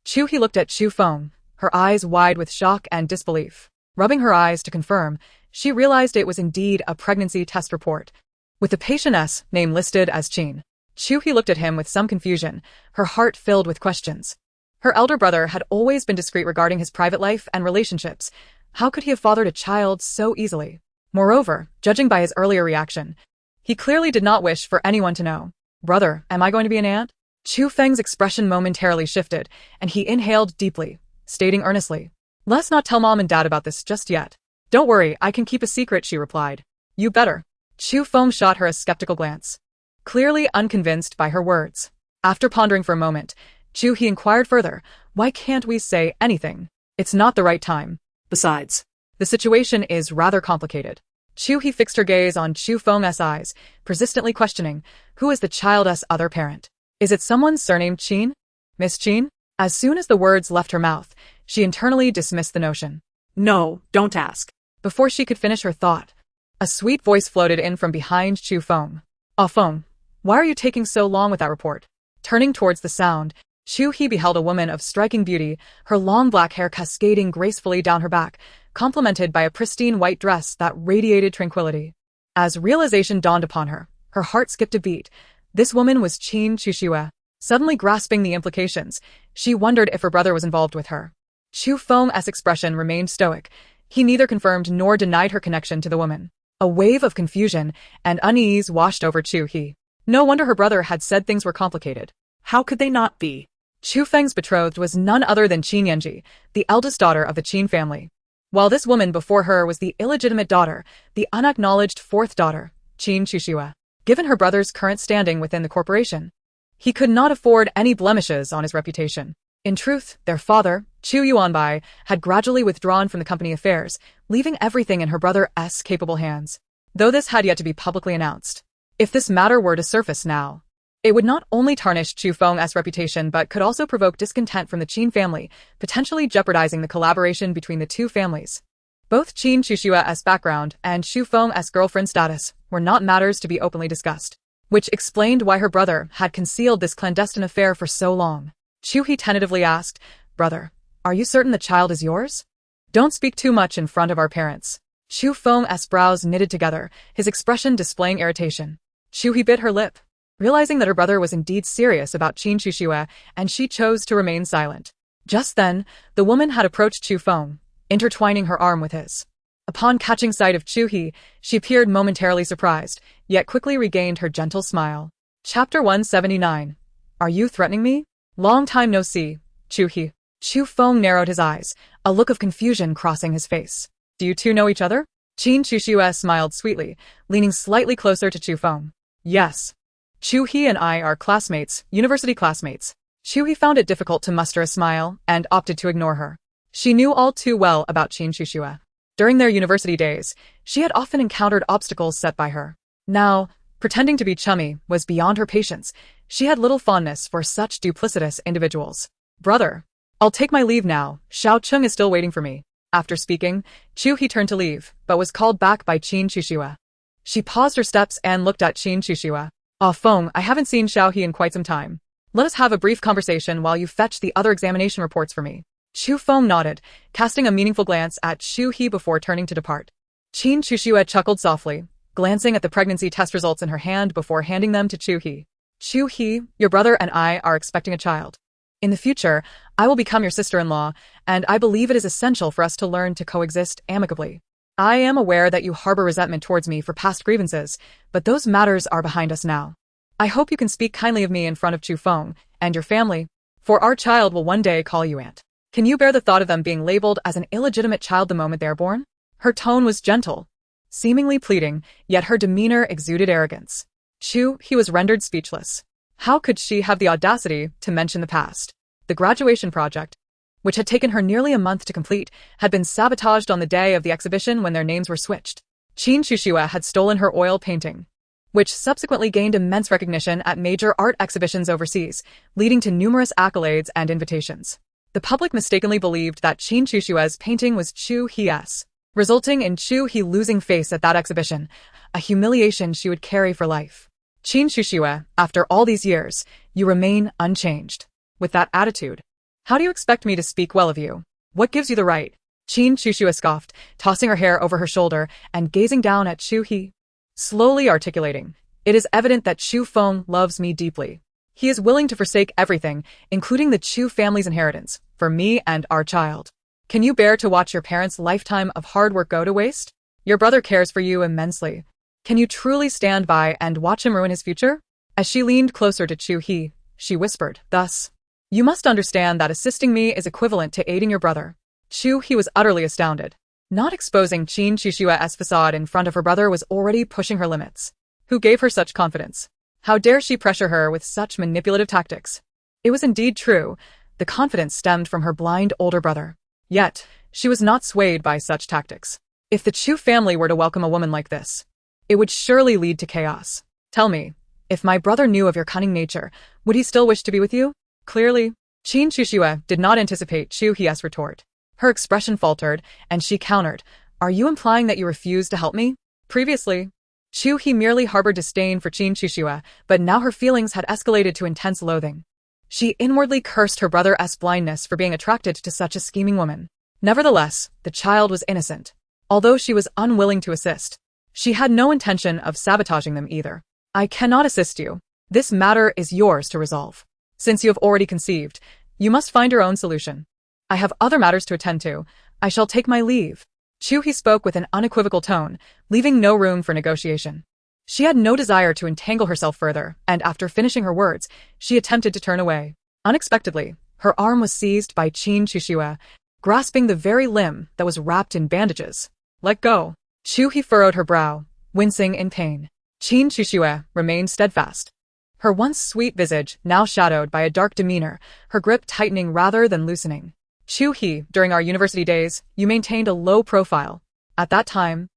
Chu He looked at Chu Feng, her eyes wide with shock and disbelief. Rubbing her eyes to confirm, she realized it was indeed a pregnancy test report, with the patient's name listed as Qin. Chu He looked at him with some confusion, her heart filled with questions. Her elder brother had always been discreet regarding his private life and relationships. How could he have fathered a child so easily? Moreover, judging by his earlier reaction, he clearly did not wish for anyone to know. "Brother, am I going to be an aunt?" Chu Feng's expression momentarily shifted, and he inhaled deeply, stating earnestly, "Let's not tell Mom and Dad about this just yet." "Don't worry, I can keep a secret," she replied. "You better." Chu Feng shot her a skeptical glance, clearly unconvinced by her words. After pondering for a moment, Chu He inquired further, "Why can't we say anything? It's not the right time. Besides, the situation is rather complicated." Chu He fixed her gaze on Chu Feng's eyes, persistently questioning, "Who is the child's other parent? Is it someone surnamed Qin? Miss Qin?" As soon as the words left her mouth, she internally dismissed the notion. no, don't ask. Before she could finish her thought, a sweet voice floated in from behind Chu Feng. "Ah Feng, why are you taking so long with that report?" Turning towards the sound, Chu He beheld a woman of striking beauty, her long black hair cascading gracefully down her back, complemented by a pristine white dress that radiated tranquility. As realization dawned upon her, her heart skipped a beat. This woman was Qin Chuxue. Suddenly grasping the implications, she wondered if her brother was involved with her. Chu Feng's expression remained stoic. He neither confirmed nor denied her connection to the woman. A wave of confusion and unease washed over Chu He. No wonder her brother had said things were complicated. How could they not be? Chu Feng's betrothed was none other than Qin Yanji, the eldest daughter of the Qin family. While this woman before her was the illegitimate daughter, the unacknowledged fourth daughter, Qin Chuxue. Given her brother's current standing within the corporation, he could not afford any blemishes on his reputation. In truth, their father, Chu Yuanbai, had gradually withdrawn from the company affairs, leaving everything in her brother's capable hands. Though this had yet to be publicly announced. If this matter were to surface now, it would not only tarnish Chu Feng's reputation but could also provoke discontent from the Qin family, potentially jeopardizing the collaboration between the two families. Both Qin Chuxue's background and Chu Feng's girlfriend status were not matters to be openly discussed, which explained why her brother had concealed this clandestine affair for so long. Chu He tentatively asked, "Brother, are you certain the child is yours? Don't speak too much in front of our parents." Chu Feng's brows knitted together, his expression displaying irritation. Chu He bit her lip, realizing that her brother was indeed serious about Qin Chuxue, and she chose to remain silent. Just then, the woman had approached Chu Feng, intertwining her arm with his. Upon catching sight of Chu He, she appeared momentarily surprised, yet quickly regained her gentle smile. Chapter 179. Are you threatening me? Long time no see, Chu He. Chu Feng narrowed his eyes, a look of confusion crossing his face. Do you two know each other? Qin Chuxue smiled sweetly, leaning slightly closer to Chu Feng. Yes. Chu He and I are classmates, university classmates. Chu He found it difficult to muster a smile and opted to ignore her. She knew all too well about Qin Chuxue. During their university days, she had often encountered obstacles set by her. Now, pretending to be chummy was beyond her patience. She had little fondness for such duplicitous individuals. Brother, I'll take my leave now. Xiao Cheng is still waiting for me. After speaking, Chu He turned to leave, but was called back by Qin Chuxue. She paused her steps and looked at Qin Chuxue. Ah Feng, I haven't seen Xiao He in quite some time. Let us have a brief conversation while you fetch the other examination reports for me. Chu Feng nodded, casting a meaningful glance at Chu He before turning to depart. Qin Chuxue chuckled softly, glancing at the pregnancy test results in her hand before handing them to Chu He. Chu He, your brother and I are expecting a child. In the future, I will become your sister-in-law, and I believe it is essential for us to learn to coexist amicably. I am aware that you harbor resentment towards me for past grievances, but those matters are behind us now. I hope you can speak kindly of me in front of Chu Feng and your family, for our child will one day call you aunt. Can you bear the thought of them being labeled as an illegitimate child the moment they are born? Her tone was gentle, seemingly pleading, yet her demeanor exuded arrogance. Chu He was rendered speechless. How could she have the audacity to mention the past? The graduation project, which had taken her nearly a month to complete, had been sabotaged on the day of the exhibition when their names were switched. Qin Chuxue had stolen her oil painting, which subsequently gained immense recognition at major art exhibitions overseas, leading to numerous accolades and invitations. The public mistakenly believed that Qin Chuxue's painting was Chu He's, resulting in Chu He losing face at that exhibition, a humiliation she would carry for life. Qin Chuxue, after all these years, you remain unchanged. With that attitude, how do you expect me to speak well of you? What gives you the right? Qin Chuxue scoffed, tossing her hair over her shoulder and gazing down at Chu He. Slowly articulating, it is evident that Chu Feng loves me deeply. He is willing to forsake everything, including the Chu family's inheritance, for me and our child. Can you bear to watch your parents' lifetime of hard work go to waste? Your brother cares for you immensely. Can you truly stand by and watch him ruin his future? As she leaned closer to Chu He, she whispered, thus, you must understand that assisting me is equivalent to aiding your brother. Chu He was utterly astounded. Not exposing Qin Chuxue's facade in front of her brother was already pushing her limits. Who gave her such confidence? How dare she pressure her with such manipulative tactics? It was indeed true. The confidence stemmed from her blind older brother. Yet, she was not swayed by such tactics. If the Chu family were to welcome a woman like this, it would surely lead to chaos. Tell me, if my brother knew of your cunning nature, would he still wish to be with you? Clearly, Qin Chuxue did not anticipate Chu He's retort. Her expression faltered, and she countered, Are you implying that you refuse to help me? Previously, Chu He merely harbored disdain for Qin Shuxue, but now her feelings had escalated to intense loathing. She inwardly cursed her brother's blindness for being attracted to such a scheming woman. Nevertheless, the child was innocent. Although she was unwilling to assist, she had no intention of sabotaging them either. I cannot assist you. This matter is yours to resolve. Since you have already conceived, you must find your own solution. I have other matters to attend to. I shall take my leave. Chu He spoke with an unequivocal tone, leaving no room for negotiation. She had no desire to entangle herself further, and after finishing her words, she attempted to turn away. Unexpectedly, her arm was seized by Qin Shuxue, grasping the very limb that was wrapped in bandages. Let go. Chu He furrowed her brow, wincing in pain. Qin Shuxue remained steadfast. Her once sweet visage now shadowed by a dark demeanor, her grip tightening rather than loosening. Chu He, during our university days, you maintained a low profile. At that time,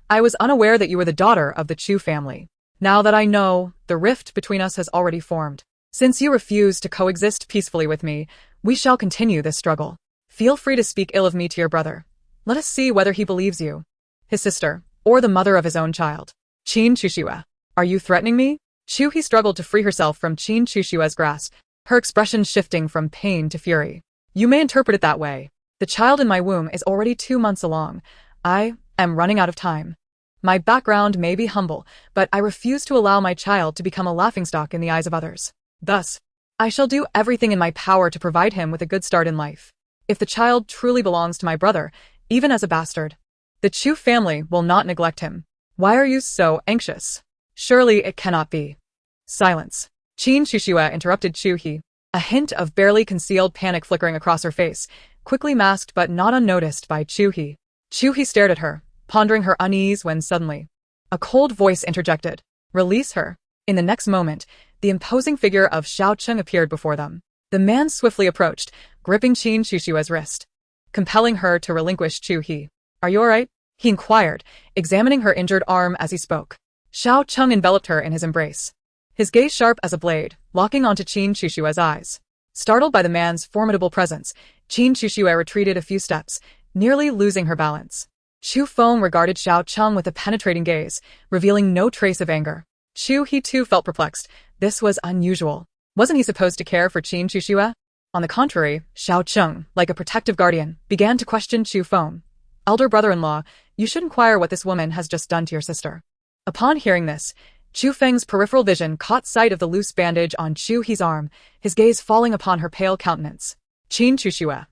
I was unaware that you were the daughter of the Chu family. Now that I know, the rift between us has already formed. Since you refuse to coexist peacefully with me, we shall continue this struggle. Feel free to speak ill of me to your brother. Let us see whether he believes you, his sister, or the mother of his own child. Qin Shuxue, are you threatening me? Chu He struggled to free herself from Qin Shushue's grasp, her expression shifting from pain to fury. You may interpret it that way. The child in my womb is already 2 months along. I am running out of time. My background may be humble, but I refuse to allow my child to become a laughingstock in the eyes of others. Thus, I shall do everything in my power to provide him with a good start in life. If the child truly belongs to my brother, even as a bastard, the Chu family will not neglect him. Why are you so anxious? Surely it cannot be. Silence. Qin Shuxue interrupted Chu He, a hint of barely concealed panic flickering across her face, quickly masked but not unnoticed by Chu He. Chu He stared at her, pondering her unease when suddenly a cold voice interjected. Release her. In the next moment, the imposing figure of Xiao Cheng appeared before them. The man swiftly approached, gripping Qin Shushue's wrist, compelling her to relinquish Chu He. Are you all right? He inquired, examining her injured arm as he spoke. Xiao Cheng enveloped her in his embrace, his gaze sharp as a blade, locking onto Qin Shushue's eyes. Startled by the man's formidable presence, Qin Shuxue retreated a few steps, nearly losing her balance. Chu Feng regarded Xiao Cheng with a penetrating gaze, revealing no trace of anger. Chu He too felt perplexed. This was unusual. Wasn't he supposed to care for Qin Shuxue? On the contrary, Xiao Cheng, like a protective guardian, began to question Chu Feng. Elder brother-in-law, you should inquire what this woman has just done to your sister. Upon hearing this, Chu Feng's peripheral vision caught sight of the loose bandage on Chu He's arm, his gaze falling upon her pale countenance. Qin Shuxue,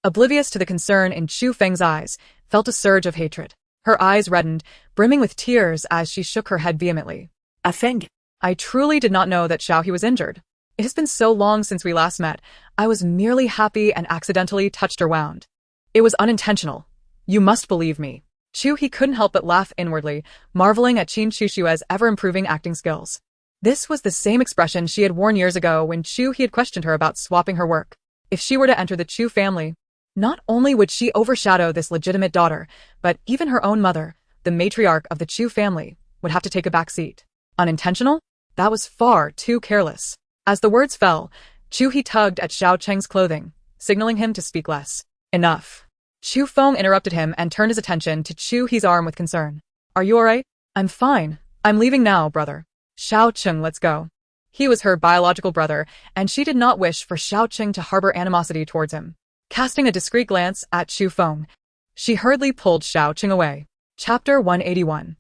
oblivious to the concern in Chu Feng's eyes, felt a surge of hatred. Her eyes reddened, brimming with tears as she shook her head vehemently. Feng. I truly did not know that Xiao He was injured. It has been so long since we last met. I was merely happy and accidentally touched her wound. It was unintentional. You must believe me. Chu He couldn't help but laugh inwardly, marveling at Qin Shushue's ever-improving acting skills. This was the same expression she had worn years ago when Chu He had questioned her about swapping her work. If she were to enter the Chu family, not only would she overshadow this legitimate daughter, but even her own mother, the matriarch of the Chu family, would have to take a back seat. Unintentional? That was far too careless. As the words fell, Chu He tugged at Xiao Cheng's clothing, signaling him to speak less. Enough. Chu Feng interrupted him and turned his attention to Chu He's arm with concern. Are you alright? I'm fine. I'm leaving now, brother. Xiao Cheng, let's go. He was her biological brother, and she did not wish for Xiao Cheng to harbor animosity towards him. Casting a discreet glance at Chu Feng, she hurriedly pulled Xiao Cheng away. Chapter 181.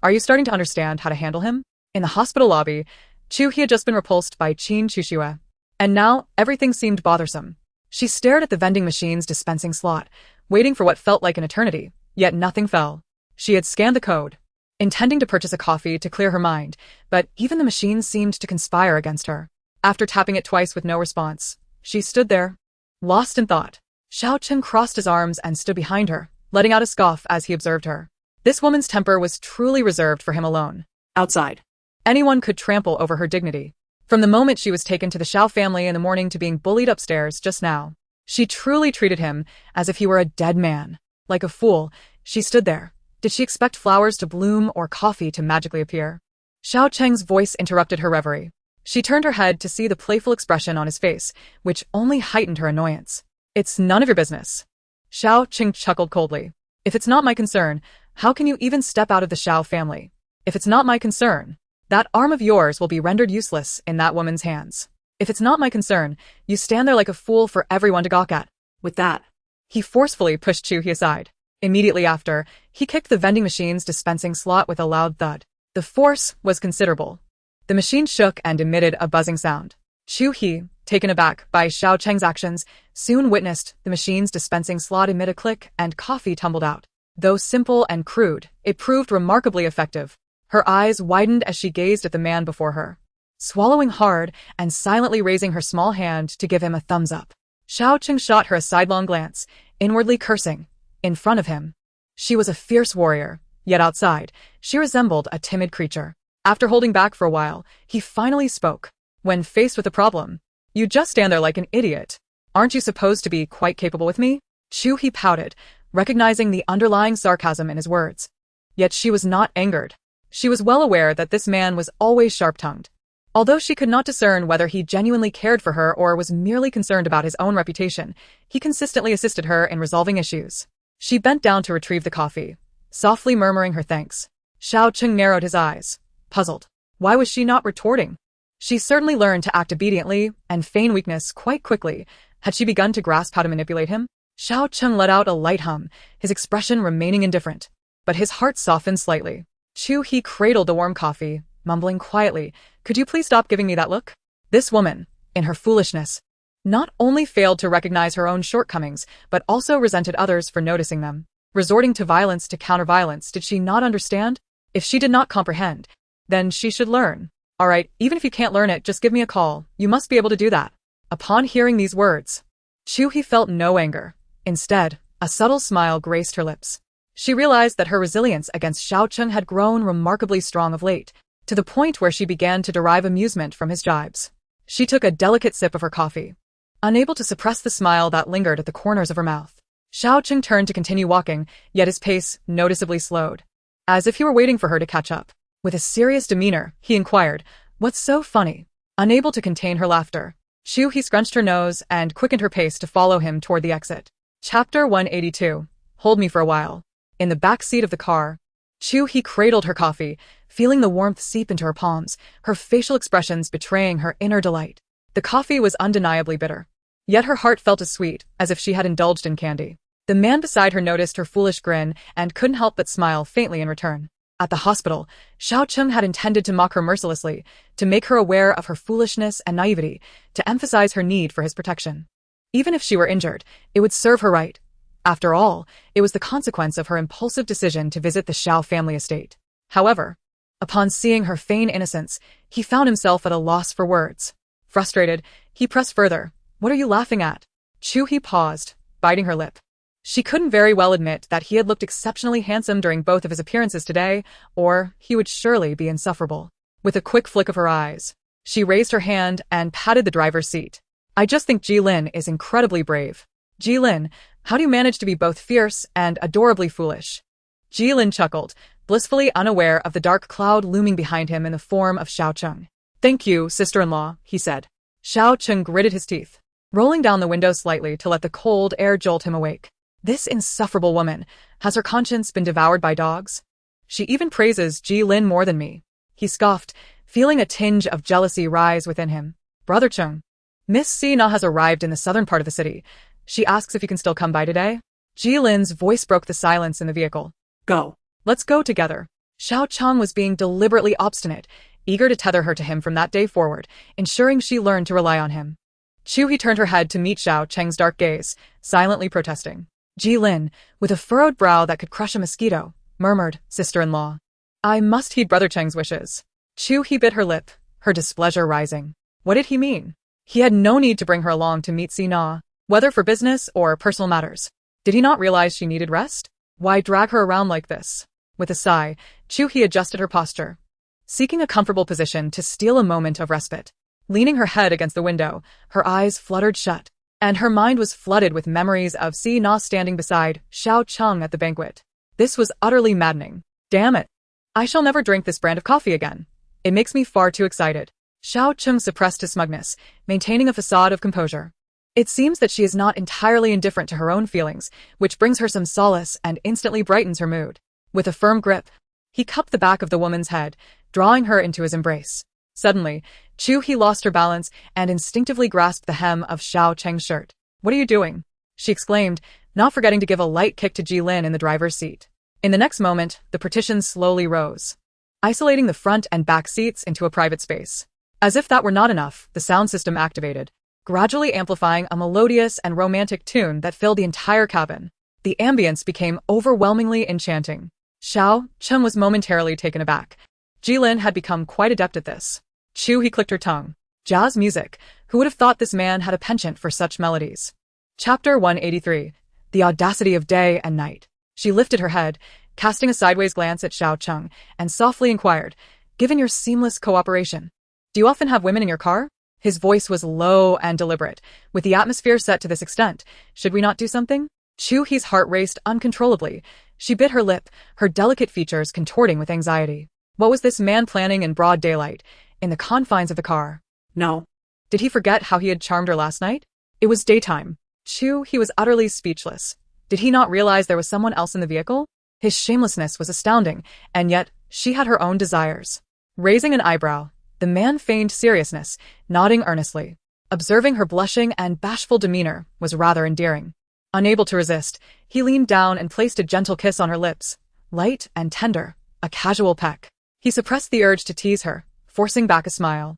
Are you starting to understand how to handle him? In the hospital lobby, Chu He had just been repulsed by Qin Shuxue, and now everything seemed bothersome. She stared at the vending machine's dispensing slot, waiting for what felt like an eternity, yet nothing fell. She had scanned the code, intending to purchase a coffee to clear her mind, but even the machine seemed to conspire against her. After tapping it twice with no response, she stood there, lost in thought. Xiao Cheng crossed his arms and stood behind her, letting out a scoff as he observed her. This woman's temper was truly reserved for him alone. Outside. Anyone could trample over her dignity. From the moment she was taken to the Xiao family in the morning to being bullied upstairs just now, she truly treated him as if he were a dead man. Like a fool, she stood there. Did she expect flowers to bloom or coffee to magically appear? Xiao Cheng's voice interrupted her reverie. She turned her head to see the playful expression on his face, which only heightened her annoyance. It's none of your business. Xiao Cheng chuckled coldly. If it's not my concern, how can you even step out of the Xiao family? If it's not my concern, that arm of yours will be rendered useless in that woman's hands. If it's not my concern, you stand there like a fool for everyone to gawk at. With that, he forcefully pushed Chu He aside. Immediately after, he kicked the vending machine's dispensing slot with a loud thud. The force was considerable. The machine shook and emitted a buzzing sound. Chu He, taken aback by Xiao Cheng's actions, soon witnessed the machine's dispensing slot emit a click and coffee tumbled out. Though simple and crude, it proved remarkably effective. Her eyes widened as she gazed at the man before her, swallowing hard and silently raising her small hand to give him a thumbs up. Xiao Cheng shot her a sidelong glance, inwardly cursing. In front of him, she was a fierce warrior, yet outside, she resembled a timid creature. After holding back for a while, he finally spoke. When faced with a problem, you just stand there like an idiot. Aren't you supposed to be quite capable with me? Chu He pouted, recognizing the underlying sarcasm in his words. Yet she was not angered. She was well aware that this man was always sharp-tongued. Although she could not discern whether he genuinely cared for her or was merely concerned about his own reputation, he consistently assisted her in resolving issues. She bent down to retrieve the coffee, softly murmuring her thanks. Xiao Cheng narrowed his eyes, puzzled. Why was she not retorting? She certainly learned to act obediently and feign weakness quite quickly. Had she begun to grasp how to manipulate him? Xiao Cheng let out a light hum, his expression remaining indifferent. But his heart softened slightly. Chu He cradled the warm coffee, mumbling quietly, "Could you please stop giving me that look?" This woman, in her foolishness, not only failed to recognize her own shortcomings, but also resented others for noticing them. Resorting to violence to counter violence, did she not understand? If she did not comprehend, then she should learn. All right, even if you can't learn it, just give me a call. You must be able to do that. Upon hearing these words, Chu He felt no anger. Instead, a subtle smile graced her lips. She realized that her resilience against Xiao Cheng had grown remarkably strong of late, to the point where she began to derive amusement from his jibes. She took a delicate sip of her coffee, unable to suppress the smile that lingered at the corners of her mouth. Xiao Cheng turned to continue walking, yet his pace noticeably slowed, as if he were waiting for her to catch up. With a serious demeanor, he inquired, "What's so funny?" Unable to contain her laughter, Chu He scrunched her nose and quickened her pace to follow him toward the exit. Chapter 182. Hold me for a while. In the back seat of the car, Chu He cradled her coffee, feeling the warmth seep into her palms, her facial expressions betraying her inner delight. The coffee was undeniably bitter, yet her heart felt as sweet as if she had indulged in candy. The man beside her noticed her foolish grin and couldn't help but smile faintly in return. At the hospital, Xiao Cheng had intended to mock her mercilessly, to make her aware of her foolishness and naivety, to emphasize her need for his protection. Even if she were injured, it would serve her right. After all, it was the consequence of her impulsive decision to visit the Xiao family estate. However, upon seeing her feign innocence, he found himself at a loss for words. Frustrated, he pressed further. "What are you laughing at?" Chu He paused, biting her lip. She couldn't very well admit that he had looked exceptionally handsome during both of his appearances today, or he would surely be insufferable. With a quick flick of her eyes, she raised her hand and patted the driver's seat. "I just think Jilin is incredibly brave." "Jilin, how do you manage to be both fierce and adorably foolish?" Jilin chuckled, blissfully unaware of the dark cloud looming behind him in the form of Xiao Cheng. "Thank you, sister-in-law," he said. Xiao Cheng gritted his teeth, rolling down the window slightly to let the cold air jolt him awake. This insufferable woman, has her conscience been devoured by dogs? She even praises Jilin more than me. He scoffed, feeling a tinge of jealousy rise within him. "Brother Cheng, Miss Sina has arrived in the southern part of the city. She asks if you can still come by today." Jilin's voice broke the silence in the vehicle. "Go. Let's go together." Xiao Cheng was being deliberately obstinate, eager to tether her to him from that day forward, ensuring she learned to rely on him. Chu He turned her head to meet Xiao Cheng's dark gaze, silently protesting. Jilin, with a furrowed brow that could crush a mosquito, murmured, "Sister-in-law, I must heed Brother Cheng's wishes." Chu He bit her lip, her displeasure rising. What did he mean? He had no need to bring her along to meet Sina, whether for business or personal matters. Did he not realize she needed rest? Why drag her around like this? With a sigh, Chu He adjusted her posture, seeking a comfortable position to steal a moment of respite. Leaning her head against the window, her eyes fluttered shut, and her mind was flooded with memories of Sina standing beside Xiao Cheng at the banquet. This was utterly maddening. Damn it. I shall never drink this brand of coffee again. It makes me far too excited. Xiao Cheng suppressed his smugness, maintaining a facade of composure. It seems that she is not entirely indifferent to her own feelings, which brings her some solace and instantly brightens her mood. With a firm grip, he cupped the back of the woman's head, drawing her into his embrace. Suddenly, Chu He lost her balance and instinctively grasped the hem of Xiao Cheng's shirt. "What are you doing?" she exclaimed, not forgetting to give a light kick to Jilin in the driver's seat. In the next moment, the partition slowly rose, isolating the front and back seats into a private space. As if that were not enough, the sound system activated, gradually amplifying a melodious and romantic tune that filled the entire cabin. The ambience became overwhelmingly enchanting. Xiao Cheng was momentarily taken aback. Jilin had become quite adept at this. Chu He clicked her tongue. Jazz music. Who would have thought this man had a penchant for such melodies? Chapter 183. The Audacity of Day and Night. She lifted her head, casting a sideways glance at Xiao Cheng, and softly inquired, "Given your seamless cooperation, do you often have women in your car?" His voice was low and deliberate. With the atmosphere set to this extent, should we not do something? Chu He's heart raced uncontrollably. She bit her lip, her delicate features contorting with anxiety. What was this man planning in broad daylight, in the confines of the car? No. Did he forget how he had charmed her last night? It was daytime. Chu He was utterly speechless. Did he not realize there was someone else in the vehicle? His shamelessness was astounding, and yet she had her own desires. Raising an eyebrow, the man feigned seriousness, nodding earnestly. Observing her blushing and bashful demeanor was rather endearing. Unable to resist, he leaned down and placed a gentle kiss on her lips, light and tender, a casual peck. He suppressed the urge to tease her, forcing back a smile.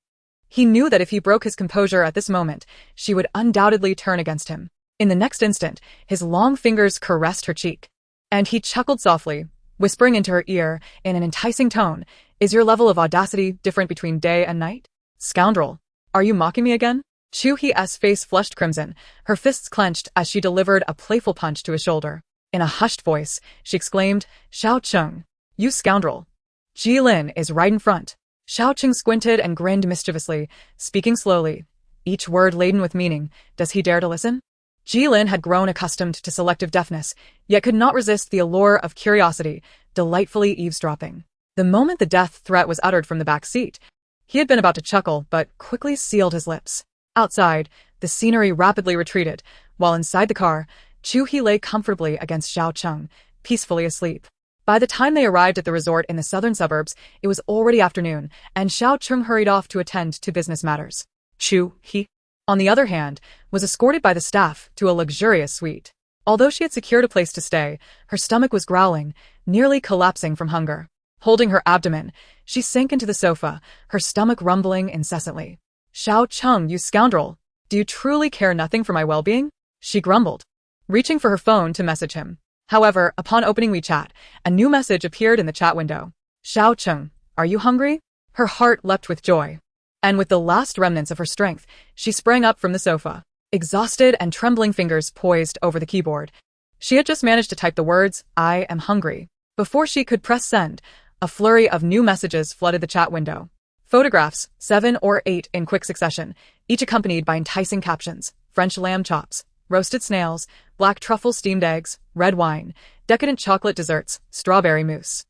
He knew that if he broke his composure at this moment, she would undoubtedly turn against him. In the next instant, his long fingers caressed her cheek. And he chuckled softly, whispering into her ear in an enticing tone, "Is your level of audacity different between day and night? Scoundrel, are you mocking me again?" Chu He's face flushed crimson, her fists clenched as she delivered a playful punch to his shoulder. In a hushed voice, she exclaimed, "Xiao Cheng, you scoundrel. Jilin is right in front." Xiao Cheng squinted and grinned mischievously, speaking slowly, each word laden with meaning. Does he dare to listen? Jilin had grown accustomed to selective deafness, yet could not resist the allure of curiosity, delightfully eavesdropping. The moment the death threat was uttered from the back seat, he had been about to chuckle, but quickly sealed his lips. Outside, the scenery rapidly retreated, while inside the car, Chu He lay comfortably against Xiao Cheng, peacefully asleep. By the time they arrived at the resort in the southern suburbs, it was already afternoon, and Xiao Cheng hurried off to attend to business matters. Chu He, on the other hand, was escorted by the staff to a luxurious suite. Although she had secured a place to stay, her stomach was growling, nearly collapsing from hunger. Holding her abdomen, she sank into the sofa, her stomach rumbling incessantly. "Xiao Cheng, you scoundrel! Do you truly care nothing for my well-being?" she grumbled, reaching for her phone to message him. However, upon opening WeChat, a new message appeared in the chat window. "Xiao Cheng, are you hungry?" Her heart leapt with joy. And with the last remnants of her strength, she sprang up from the sofa, exhausted and trembling fingers poised over the keyboard. She had just managed to type the words, "I am hungry." Before she could press send, a flurry of new messages flooded the chat window. Photographs, 7 or 8 in quick succession, each accompanied by enticing captions: French lamb chops, roasted snails, black truffle steamed eggs, red wine, decadent chocolate desserts, strawberry mousse.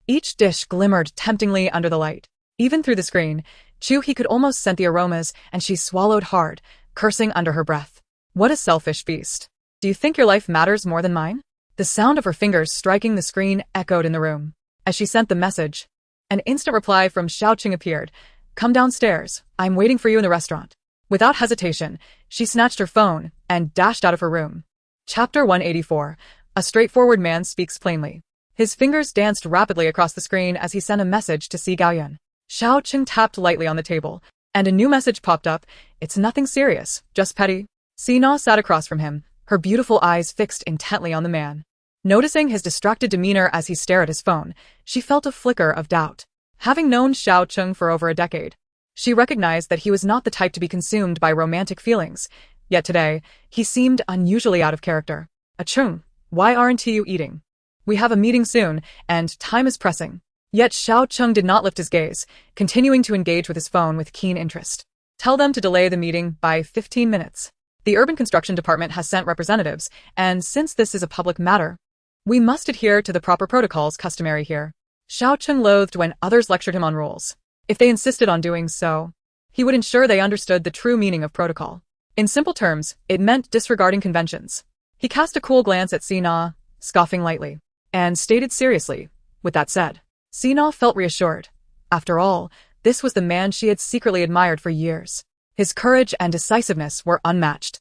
Each dish glimmered temptingly under the light. Even through the screen, Chu He could almost scent the aromas, and she swallowed hard, cursing under her breath. What a selfish beast. Do you think your life matters more than mine? The sound of her fingers striking the screen echoed in the room. As she sent the message, an instant reply from Xiao Cheng appeared. "Come downstairs. I'm waiting for you in the restaurant." Without hesitation, she snatched her phone and dashed out of her room. Chapter 184. A straightforward man speaks plainly. His fingers danced rapidly across the screen as he sent a message to Si Gaoyun. Xiao Cheng tapped lightly on the table, and a new message popped up. "It's nothing serious, just petty." Si Na sat across from him, her beautiful eyes fixed intently on the man. Noticing his distracted demeanor as he stared at his phone, she felt a flicker of doubt. Having known Xiao Cheng for over a decade, she recognized that he was not the type to be consumed by romantic feelings. Yet today, he seemed unusually out of character. "Cheng, why aren't you eating? We have a meeting soon, and time is pressing." Yet Xiao Cheng did not lift his gaze, continuing to engage with his phone with keen interest. "Tell them to delay the meeting by 15 minutes. The Urban Construction Department has sent representatives, and since this is a public matter, we must adhere to the proper protocols customary here." Xiao Cheng loathed when others lectured him on rules. If they insisted on doing so, he would ensure they understood the true meaning of protocol. In simple terms, it meant disregarding conventions. He cast a cool glance at Sina, scoffing lightly, and stated seriously, with that said. Sina felt reassured. After all, this was the man she had secretly admired for years. His courage and decisiveness were unmatched.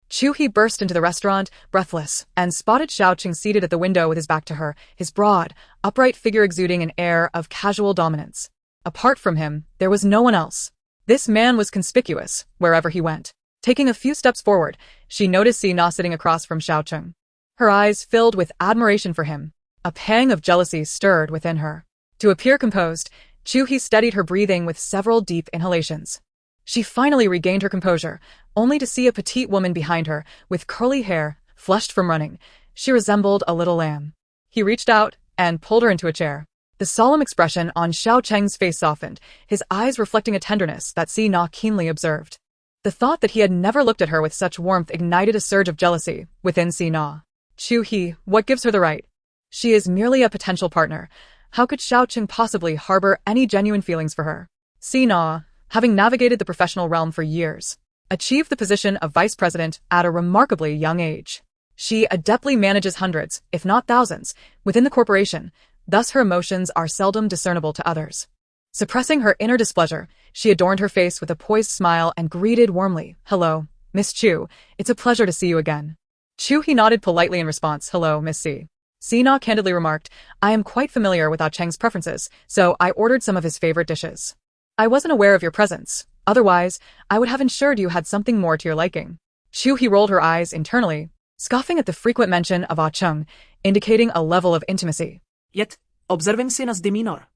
Chu He burst into the restaurant, breathless, and spotted Xiao Cheng seated at the window with his back to her, his broad, upright figure exuding an air of casual dominance. Apart from him, there was no one else. This man was conspicuous, wherever he went. Taking a few steps forward, she noticed Sina sitting across from Xiao Cheng. Her eyes filled with admiration for him. A pang of jealousy stirred within her. To appear composed, Chu He steadied her breathing with several deep inhalations. She finally regained her composure, only to see a petite woman behind her, with curly hair, flushed from running. She resembled a little lamb. He reached out and pulled her into a chair. The solemn expression on Xiao Cheng's face softened, his eyes reflecting a tenderness that Sina keenly observed. The thought that he had never looked at her with such warmth ignited a surge of jealousy within Sina. Chu He, what gives her the right? She is merely a potential partner. How could Xiao Cheng possibly harbor any genuine feelings for her? Sina, having navigated the professional realm for years, achieved the position of vice president at a remarkably young age. She adeptly manages hundreds, if not thousands, within the corporation, thus her emotions are seldom discernible to others. Suppressing her inner displeasure, she adorned her face with a poised smile and greeted warmly, "Hello, Miss Chu, it's a pleasure to see you again." Chu He nodded politely in response, "Hello, Miss C." Sina candidly remarked, "I am quite familiar with Ah Cheng's preferences, so I ordered some of his favorite dishes. I wasn't aware of your presence. Otherwise, I would have ensured you had something more to your liking." Chu He rolled her eyes internally, scoffing at the frequent mention of Ah Cheng, indicating a level of intimacy. Yet, observing Sina's demeanor,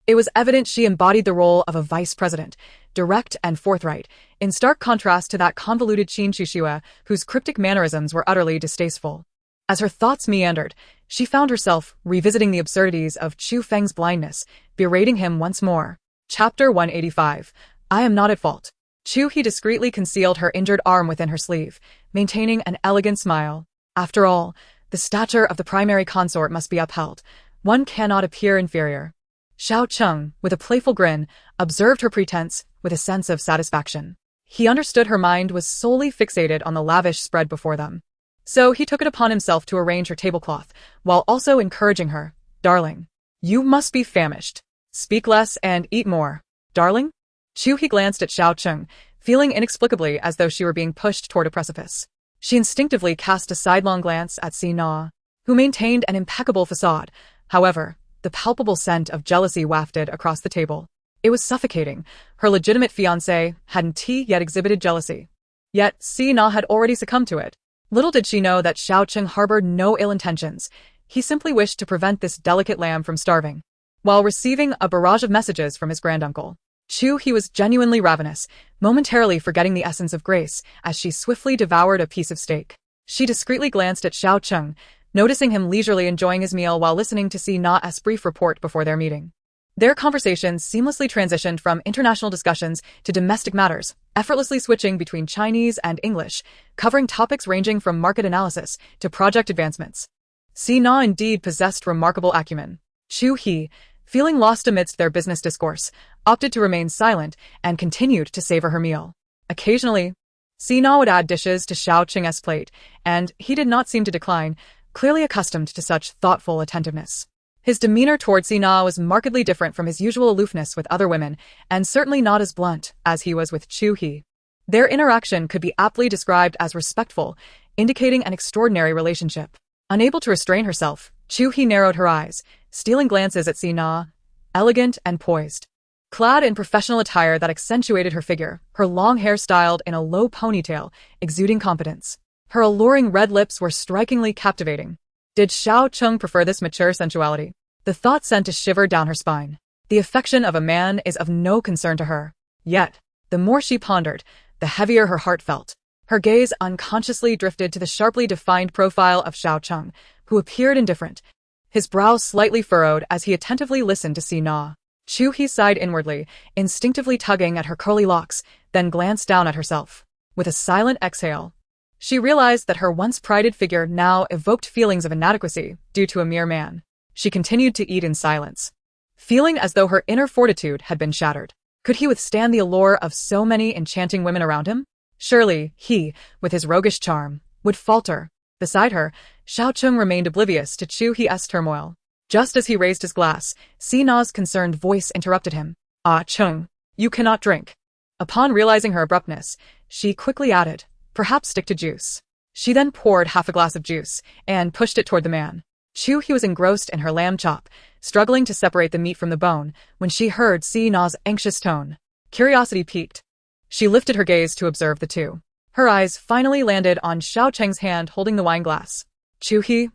It was evident she embodied the role of a vice president, direct and forthright, in stark contrast to that convoluted Qin Shushua whose cryptic mannerisms were utterly distasteful. As her thoughts meandered, she found herself revisiting the absurdities of Chu Feng's blindness, berating him once more. Chapter 185. I am not at fault. Chu He discreetly concealed her injured arm within her sleeve, maintaining an elegant smile. After all, the stature of the primary consort must be upheld. One cannot appear inferior. Xiao Cheng, with a playful grin, observed her pretense with a sense of satisfaction. He understood her mind was solely fixated on the lavish spread before them. So he took it upon himself to arrange her tablecloth, while also encouraging her, "Darling, you must be famished. Speak less and eat more. Darling?" Chu He glanced at Xiao Cheng, feeling inexplicably as though she were being pushed toward a precipice. She instinctively cast a sidelong glance at Sina, who maintained an impeccable facade. However, the palpable scent of jealousy wafted across the table. It was suffocating. Her legitimate fiancé hadn't yet exhibited jealousy. Yet Sina had already succumbed to it. Little did she know that Xiao Cheng harbored no ill intentions. He simply wished to prevent this delicate lamb from starving. While receiving a barrage of messages from his granduncle, Chu He was genuinely ravenous, momentarily forgetting the essence of grace as she swiftly devoured a piece of steak. She discreetly glanced at Xiao Cheng, noticing him leisurely enjoying his meal while listening to Sina's brief report before their meeting. Their conversations seamlessly transitioned from international discussions to domestic matters, effortlessly switching between Chinese and English, covering topics ranging from market analysis to project advancements. Sina indeed possessed remarkable acumen. Chu He, feeling lost amidst their business discourse, opted to remain silent and continued to savor her meal. Occasionally, Sina would add dishes to Xiao Cheng's plate, and he did not seem to decline, clearly accustomed to such thoughtful attentiveness. His demeanor toward Sina was markedly different from his usual aloofness with other women, and certainly not as blunt as he was with Chu He. Their interaction could be aptly described as respectful, indicating an extraordinary relationship. Unable to restrain herself, Chu He narrowed her eyes, stealing glances at Sina, elegant and poised. Clad in professional attire that accentuated her figure, her long hair styled in a low ponytail, exuding competence. Her alluring red lips were strikingly captivating. Did Xiao Cheng prefer this mature sensuality? The thought sent a shiver down her spine. The affection of a man is of no concern to her. Yet, the more she pondered, the heavier her heart felt. Her gaze unconsciously drifted to the sharply defined profile of Xiao Cheng, who appeared indifferent, his brow slightly furrowed as he attentively listened to Sina. Chu He sighed inwardly, instinctively tugging at her curly locks, then glanced down at herself. With a silent exhale, she realized that her once prided figure now evoked feelings of inadequacy due to a mere man. She continued to eat in silence, feeling as though her inner fortitude had been shattered. Could he withstand the allure of so many enchanting women around him? Surely, he, with his roguish charm, would falter. Beside her, Xiao Cheng remained oblivious to Chu He's turmoil. Just as he raised his glass, Sina's concerned voice interrupted him. Ah, Cheng, you cannot drink. Upon realizing her abruptness, she quickly added, perhaps stick to juice. She then poured half a glass of juice and pushed it toward the man. Chu He was engrossed in her lamb chop, struggling to separate the meat from the bone, when she heard Sina's anxious tone. Curiosity piqued. She lifted her gaze to observe the two. Her eyes finally landed on Xiao Cheng's hand holding the wine glass. Chu He?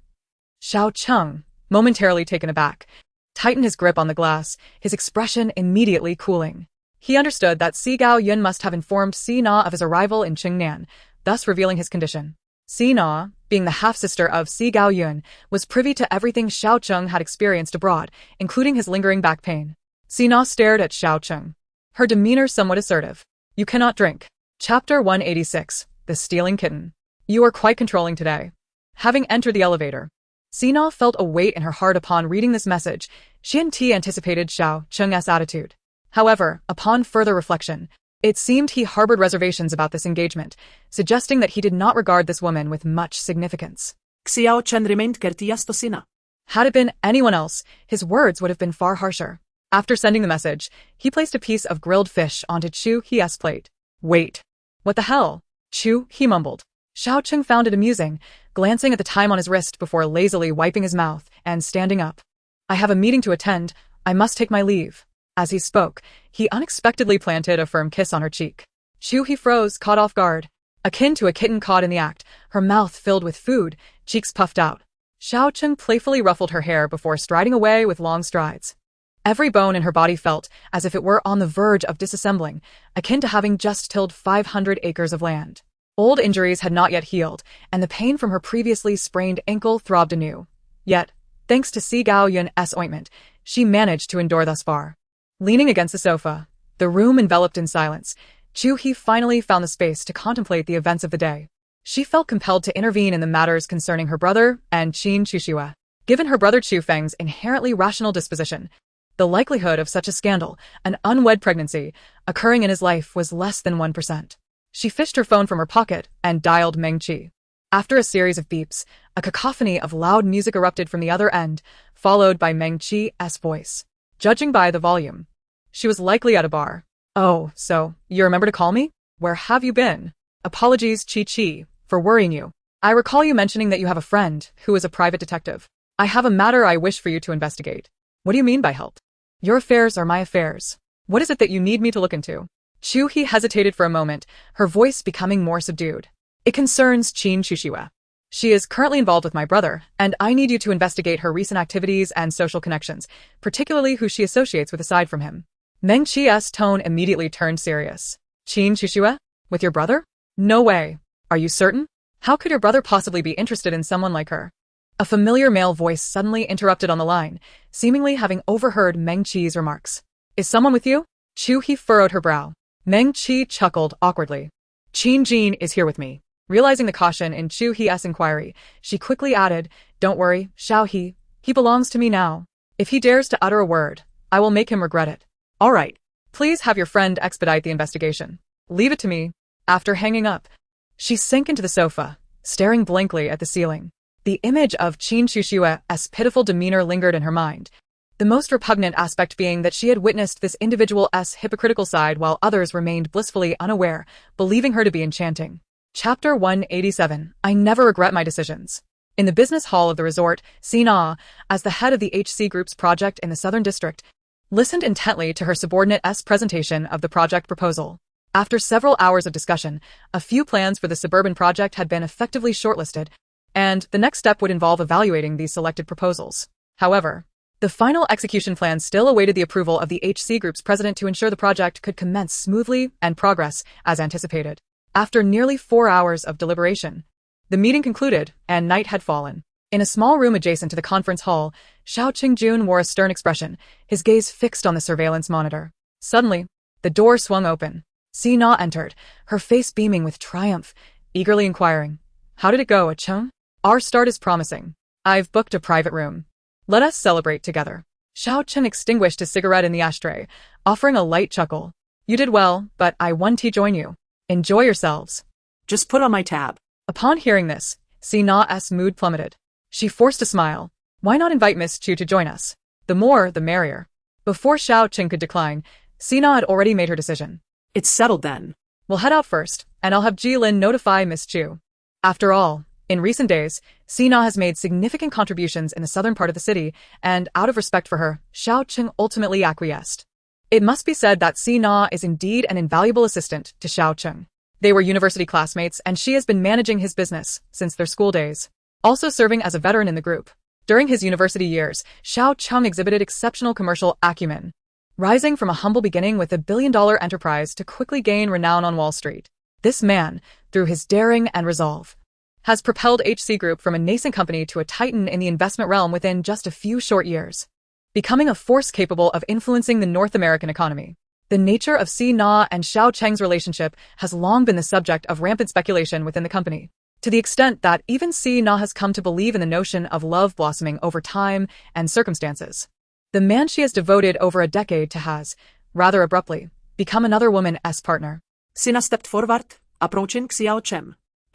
Xiao Cheng, momentarily taken aback, tightened his grip on the glass, his expression immediately cooling. He understood that Gao Yun must have informed Sina of his arrival in Qingnan, thus revealing his condition. Sina, being the half-sister of Gao Yun, was privy to everything Xiao Cheng had experienced abroad, including his lingering back pain. Sina stared at Xiao Cheng, her demeanor somewhat assertive. You cannot drink. Chapter 186, The Stealing Kitten. You are quite controlling today. Having entered the elevator, Sina felt a weight in her heart upon reading this message. She anticipated Xiao Cheng's attitude. However, upon further reflection, it seemed he harbored reservations about this engagement, suggesting that he did not regard this woman with much significance. Xiao Chen remained courteous to Sina. Had it been anyone else, his words would have been far harsher. After sending the message, he placed a piece of grilled fish onto Chu He's plate. Wait. What the hell? Chu He mumbled. Xiao Cheng found it amusing, glancing at the time on his wrist before lazily wiping his mouth and standing up. I have a meeting to attend. I must take my leave. As he spoke, he unexpectedly planted a firm kiss on her cheek. Chu He froze, caught off guard. Akin to a kitten caught in the act, her mouth filled with food, cheeks puffed out. Xiao Cheng playfully ruffled her hair before striding away with long strides. Every bone in her body felt as if it were on the verge of disassembling, akin to having just tilled 500 acres of land. Old injuries had not yet healed, and the pain from her previously sprained ankle throbbed anew. Yet, thanks to Gao Yun's ointment, she managed to endure thus far. Leaning against the sofa, the room enveloped in silence, Chu He finally found the space to contemplate the events of the day. She felt compelled to intervene in the matters concerning her brother and Qin Chuxue. Given her brother Chu Feng's inherently rational disposition, the likelihood of such a scandal, an unwed pregnancy, occurring in his life was less than 1%. She fished her phone from her pocket and dialed Meng Qi. After a series of beeps, a cacophony of loud music erupted from the other end, followed by Meng Qi's voice. Judging by the volume, she was likely at a bar. Oh, so, you remember to call me? Where have you been? Apologies, Chi, for worrying you. I recall you mentioning that you have a friend who is a private detective. I have a matter I wish for you to investigate. What do you mean by help? Your affairs are my affairs. What is it that you need me to look into? Chu He hesitated for a moment, her voice becoming more subdued. It concerns Qin Chuxue. She is currently involved with my brother, and I need you to investigate her recent activities and social connections, particularly who she associates with aside from him. Meng Qi's tone immediately turned serious. Qin Chuxue? With your brother? No way. Are you certain? How could your brother possibly be interested in someone like her? A familiar male voice suddenly interrupted on the line, seemingly having overheard Meng Qi's remarks. Is someone with you? Chu He furrowed her brow. Meng Qi chuckled awkwardly. Qin Jin is here with me. Realizing the caution in Chu He's inquiry, she quickly added, Don't worry, Xiao He. He belongs to me now. If he dares to utter a word, I will make him regret it. All right. Please have your friend expedite the investigation. Leave it to me. After hanging up, she sank into the sofa, staring blankly at the ceiling. The image of Qin Chuxue's pitiful demeanor lingered in her mind, the most repugnant aspect being that she had witnessed this individual's hypocritical side while others remained blissfully unaware, believing her to be enchanting. Chapter 187, I never regret my decisions. In the business hall of the resort, Sina, as the head of the HC Group's project in the Southern District, listened intently to her subordinate's presentation of the project proposal. After several hours of discussion, a few plans for the suburban project had been effectively shortlisted, and the next step would involve evaluating these selected proposals. However, the final execution plan still awaited the approval of the HC Group's president to ensure the project could commence smoothly and progress as anticipated. After nearly 4 hours of deliberation, the meeting concluded and night had fallen. In a small room adjacent to the conference hall, Xiao Qingjun wore a stern expression, his gaze fixed on the surveillance monitor. Suddenly, the door swung open. Sina entered, her face beaming with triumph, eagerly inquiring, How did it go, Cheng? Our start is promising. I've booked a private room. Let us celebrate together. Xiao Cheng extinguished his cigarette in the ashtray, offering a light chuckle. You did well, but I want to join you. Enjoy yourselves. Just put on my tab. Upon hearing this, Sina's mood plummeted. She forced a smile. Why not invite Miss Chu to join us? The more, the merrier. Before Xiao Cheng could decline, Sina had already made her decision. It's settled then. We'll head out first, and I'll have Jilin notify Miss Chu. After all, in recent days, Sina has made significant contributions in the southern part of the city, and out of respect for her, Xiao Cheng ultimately acquiesced. It must be said that Sina is indeed an invaluable assistant to Xiao Cheng. They were university classmates, and she has been managing his business since their school days, also serving as a veteran in the group. During his university years, Xiao Cheng exhibited exceptional commercial acumen, rising from a humble beginning with a billion-dollar enterprise to quickly gain renown on Wall Street. This man, through his daring and resolve, has propelled HC Group from a nascent company to a titan in the investment realm within just a few short years, becoming a force capable of influencing the North American economy. The nature of Sina and Xiao Cheng's relationship has long been the subject of rampant speculation within the company, to the extent that even Sina has come to believe in the notion of love blossoming over time and circumstances. The man she has devoted over a decade to has, rather abruptly, become another woman's partner. Sina stepped forward, approaching Xiao Cheng.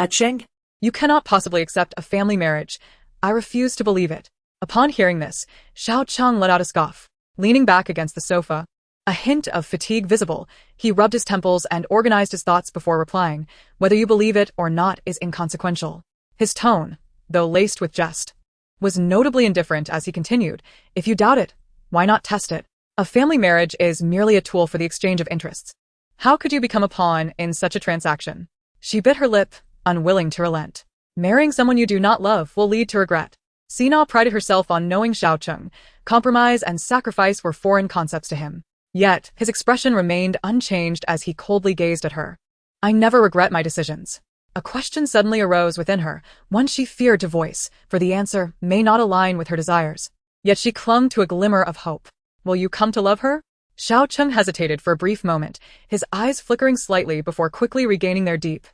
Cheng, You cannot possibly accept a family marriage. I refuse to believe it. Upon hearing this, Xiao Cheng let out a scoff. Leaning back against the sofa, a hint of fatigue visible, he rubbed his temples and organized his thoughts before replying. Whether you believe it or not is inconsequential. His tone, though laced with jest, was notably indifferent as he continued. If you doubt it, why not test it? A family marriage is merely a tool for the exchange of interests. How could you become a pawn in such a transaction? She bit her lip, unwilling to relent. Marrying someone you do not love will lead to regret. Sina prided herself on knowing Xiao Cheng. Compromise and sacrifice were foreign concepts to him. Yet, his expression remained unchanged as he coldly gazed at her. I never regret my decisions. A question suddenly arose within her, one she feared to voice, for the answer may not align with her desires. Yet she clung to a glimmer of hope. Will you come to love her? Xiao Cheng hesitated for a brief moment, his eyes flickering slightly before quickly regaining their deep,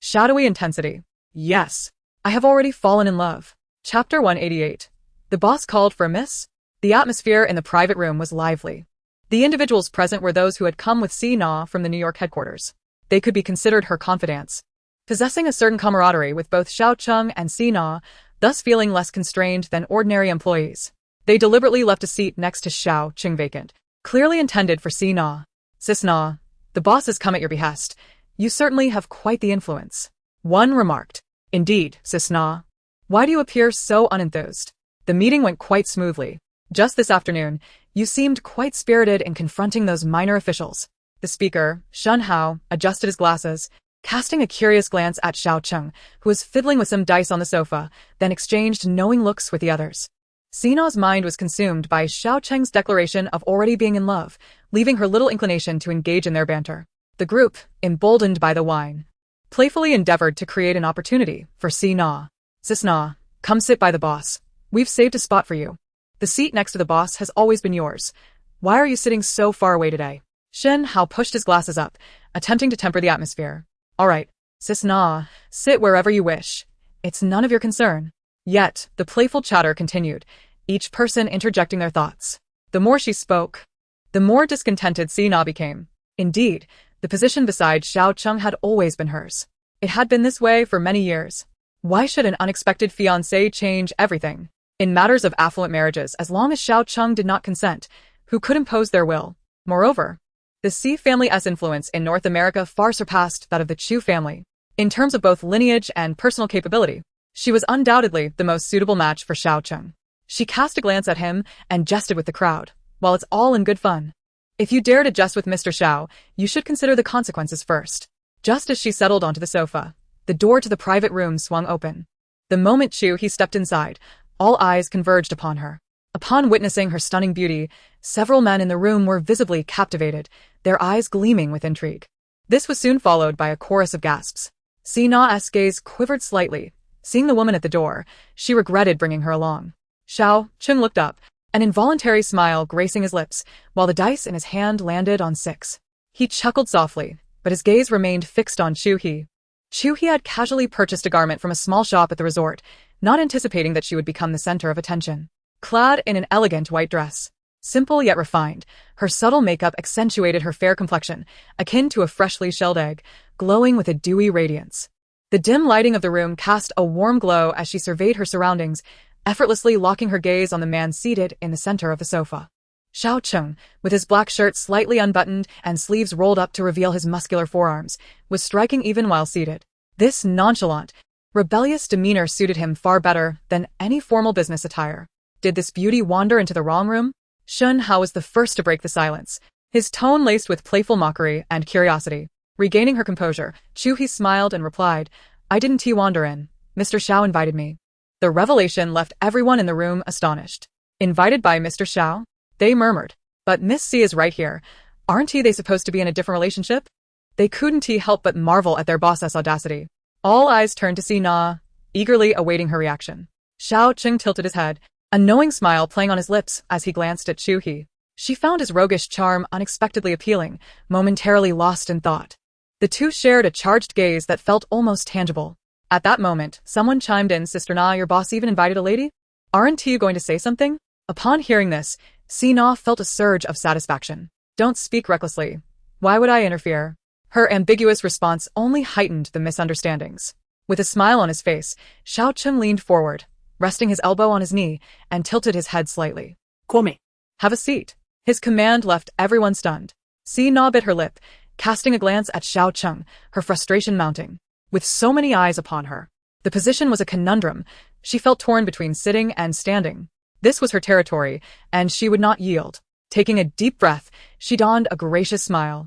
shadowy intensity. Yes. I have already fallen in love. Chapter 188. The boss called for a miss? The atmosphere in the private room was lively. The individuals present were those who had come with Sina from the New York headquarters. They could be considered her confidants, possessing a certain camaraderie with both Xiao Cheng and Sina, thus feeling less constrained than ordinary employees. They deliberately left a seat next to Xiao Cheng vacant, clearly intended for Sina. Sis Na, the boss has come at your behest. You certainly have quite the influence. One remarked. Indeed, Sis Na. Why do you appear so unenthused? The meeting went quite smoothly. Just this afternoon, you seemed quite spirited in confronting those minor officials. The speaker, Shun Hao, adjusted his glasses, casting a curious glance at Xiao Cheng, who was fiddling with some dice on the sofa, then exchanged knowing looks with the others. Sina's mind was consumed by Xiao Cheng's declaration of already being in love, leaving her little inclination to engage in their banter. The group, emboldened by the wine, playfully endeavored to create an opportunity for Sina. Sis Na, come sit by the boss. We've saved a spot for you. The seat next to the boss has always been yours. Why are you sitting so far away today? Shen Hao pushed his glasses up, attempting to temper the atmosphere. All right, Sis Na, sit wherever you wish. It's none of your concern. Yet, the playful chatter continued, each person interjecting their thoughts. The more she spoke, the more discontented Sina became. Indeed, the position beside Xiao Cheng had always been hers. It had been this way for many years. Why should an unexpected fiancé change everything? In matters of affluent marriages, as long as Xiao Cheng did not consent, who could impose their will? Moreover, the Xi family's influence in North America far surpassed that of the Chu family. In terms of both lineage and personal capability, she was undoubtedly the most suitable match for Xiao Cheng. She cast a glance at him and jested with the crowd. While it's all in good fun, if you dare to jest with Mr. Xiao, you should consider the consequences first. Just as she settled onto the sofa, the door to the private room swung open. The moment Chu He stepped inside, all eyes converged upon her. Upon witnessing her stunning beauty, several men in the room were visibly captivated, their eyes gleaming with intrigue. This was soon followed by a chorus of gasps. Sina's gaze quivered slightly. Seeing the woman at the door, she regretted bringing her along. Xiao Cheng looked up, an involuntary smile gracing his lips, while the dice in his hand landed on 6. He chuckled softly, but his gaze remained fixed on Chu He. Chu He had casually purchased a garment from a small shop at the resort, not anticipating that she would become the center of attention. Clad in an elegant white dress, Simple yet refined, her subtle makeup accentuated her fair complexion, akin to a freshly shelled egg, glowing with a dewy radiance. The dim lighting of the room cast a warm glow as she surveyed her surroundings, effortlessly locking her gaze on the man seated in the center of the sofa. Xiao Cheng, with his black shirt slightly unbuttoned and sleeves rolled up to reveal his muscular forearms, was striking even while seated. This nonchalant, rebellious demeanor suited him far better than any formal business attire. Did this beauty wander into the wrong room? Chu He was the first to break the silence, his tone laced with playful mockery and curiosity. Regaining her composure, Chu He smiled and replied, "I didn't wander in. Mr. Xiao invited me." The revelation left everyone in the room astonished. Invited by Mr. Xiao? They murmured. But Miss C is right here. Aren't they supposed to be in a different relationship? They couldn't help but marvel at their boss's audacity. All eyes turned to see Na, eagerly awaiting her reaction. Xiao Cheng tilted his head, a knowing smile playing on his lips as he glanced at Chu He. She found his roguish charm unexpectedly appealing, momentarily lost in thought. The two shared a charged gaze that felt almost tangible. At that moment, someone chimed in, "Sister Na, your boss even invited a lady? Aren't you going to say something?" Upon hearing this, Na felt a surge of satisfaction. "Don't speak recklessly. Why would I interfere?" Her ambiguous response only heightened the misunderstandings. With a smile on his face, Xiao Cheng leaned forward, resting his elbow on his knee, and tilted his head slightly. Come. "Have a seat." His command left everyone stunned. Na bit her lip, casting a glance at Xiao Cheng, her frustration mounting. With so many eyes upon her, the position was a conundrum. She felt torn between sitting and standing. This was her territory, and she would not yield. Taking a deep breath, she donned a gracious smile.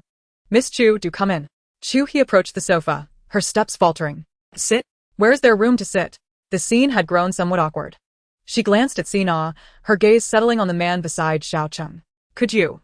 "Miss Chu, do come in." Chu He approached the sofa, her steps faltering. Sit. "Where's there room to sit?" The scene had grown somewhat awkward. She glanced at Na, her gaze settling on the man beside Xiao Cheng. "Could you?"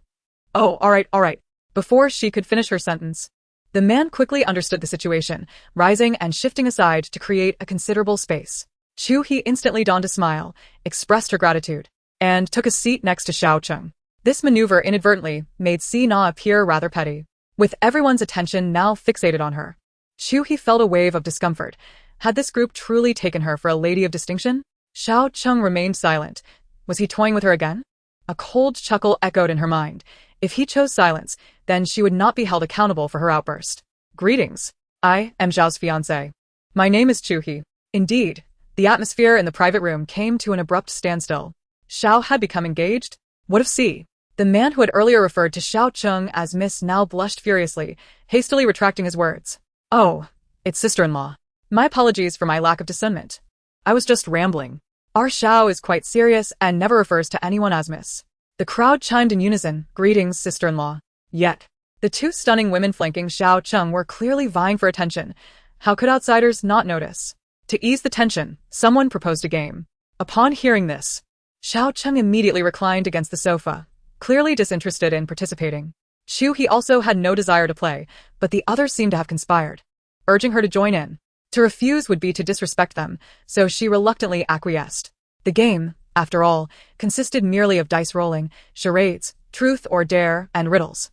"Oh, all right. Before she could finish her sentence, the man quickly understood the situation, rising and shifting aside to create a considerable space. Chu He instantly donned a smile, expressed her gratitude, and took a seat next to Xiao Cheng. This maneuver inadvertently made Na appear rather petty. With everyone's attention now fixated on her, Chu He felt a wave of discomfort. Had this group truly taken her for a lady of distinction? Xiao Cheng remained silent. Was he toying with her again? A cold chuckle echoed in her mind. If he chose silence, then she would not be held accountable for her outburst. "Greetings. I am Xiao's fiancé. My name is Chu He." Indeed, the atmosphere in the private room came to an abrupt standstill. Xiao had become engaged? What of C? The man who had earlier referred to Xiao Cheng as Miss now blushed furiously, hastily retracting his words. "Oh, it's sister-in-law. My apologies for my lack of discernment. I was just rambling. Our Xiao is quite serious and never refers to anyone as Miss." The crowd chimed in unison, "Greetings, sister-in-law." Yet, the two stunning women flanking Xiao Cheng were clearly vying for attention. How could outsiders not notice? To ease the tension, someone proposed a game. Upon hearing this, Xiao Cheng immediately reclined against the sofa, clearly disinterested in participating. Chu He also had no desire to play, but the others seemed to have conspired, urging her to join in. To refuse would be to disrespect them, so she reluctantly acquiesced. The game, after all, consisted merely of dice rolling, charades, truth or dare, and riddles.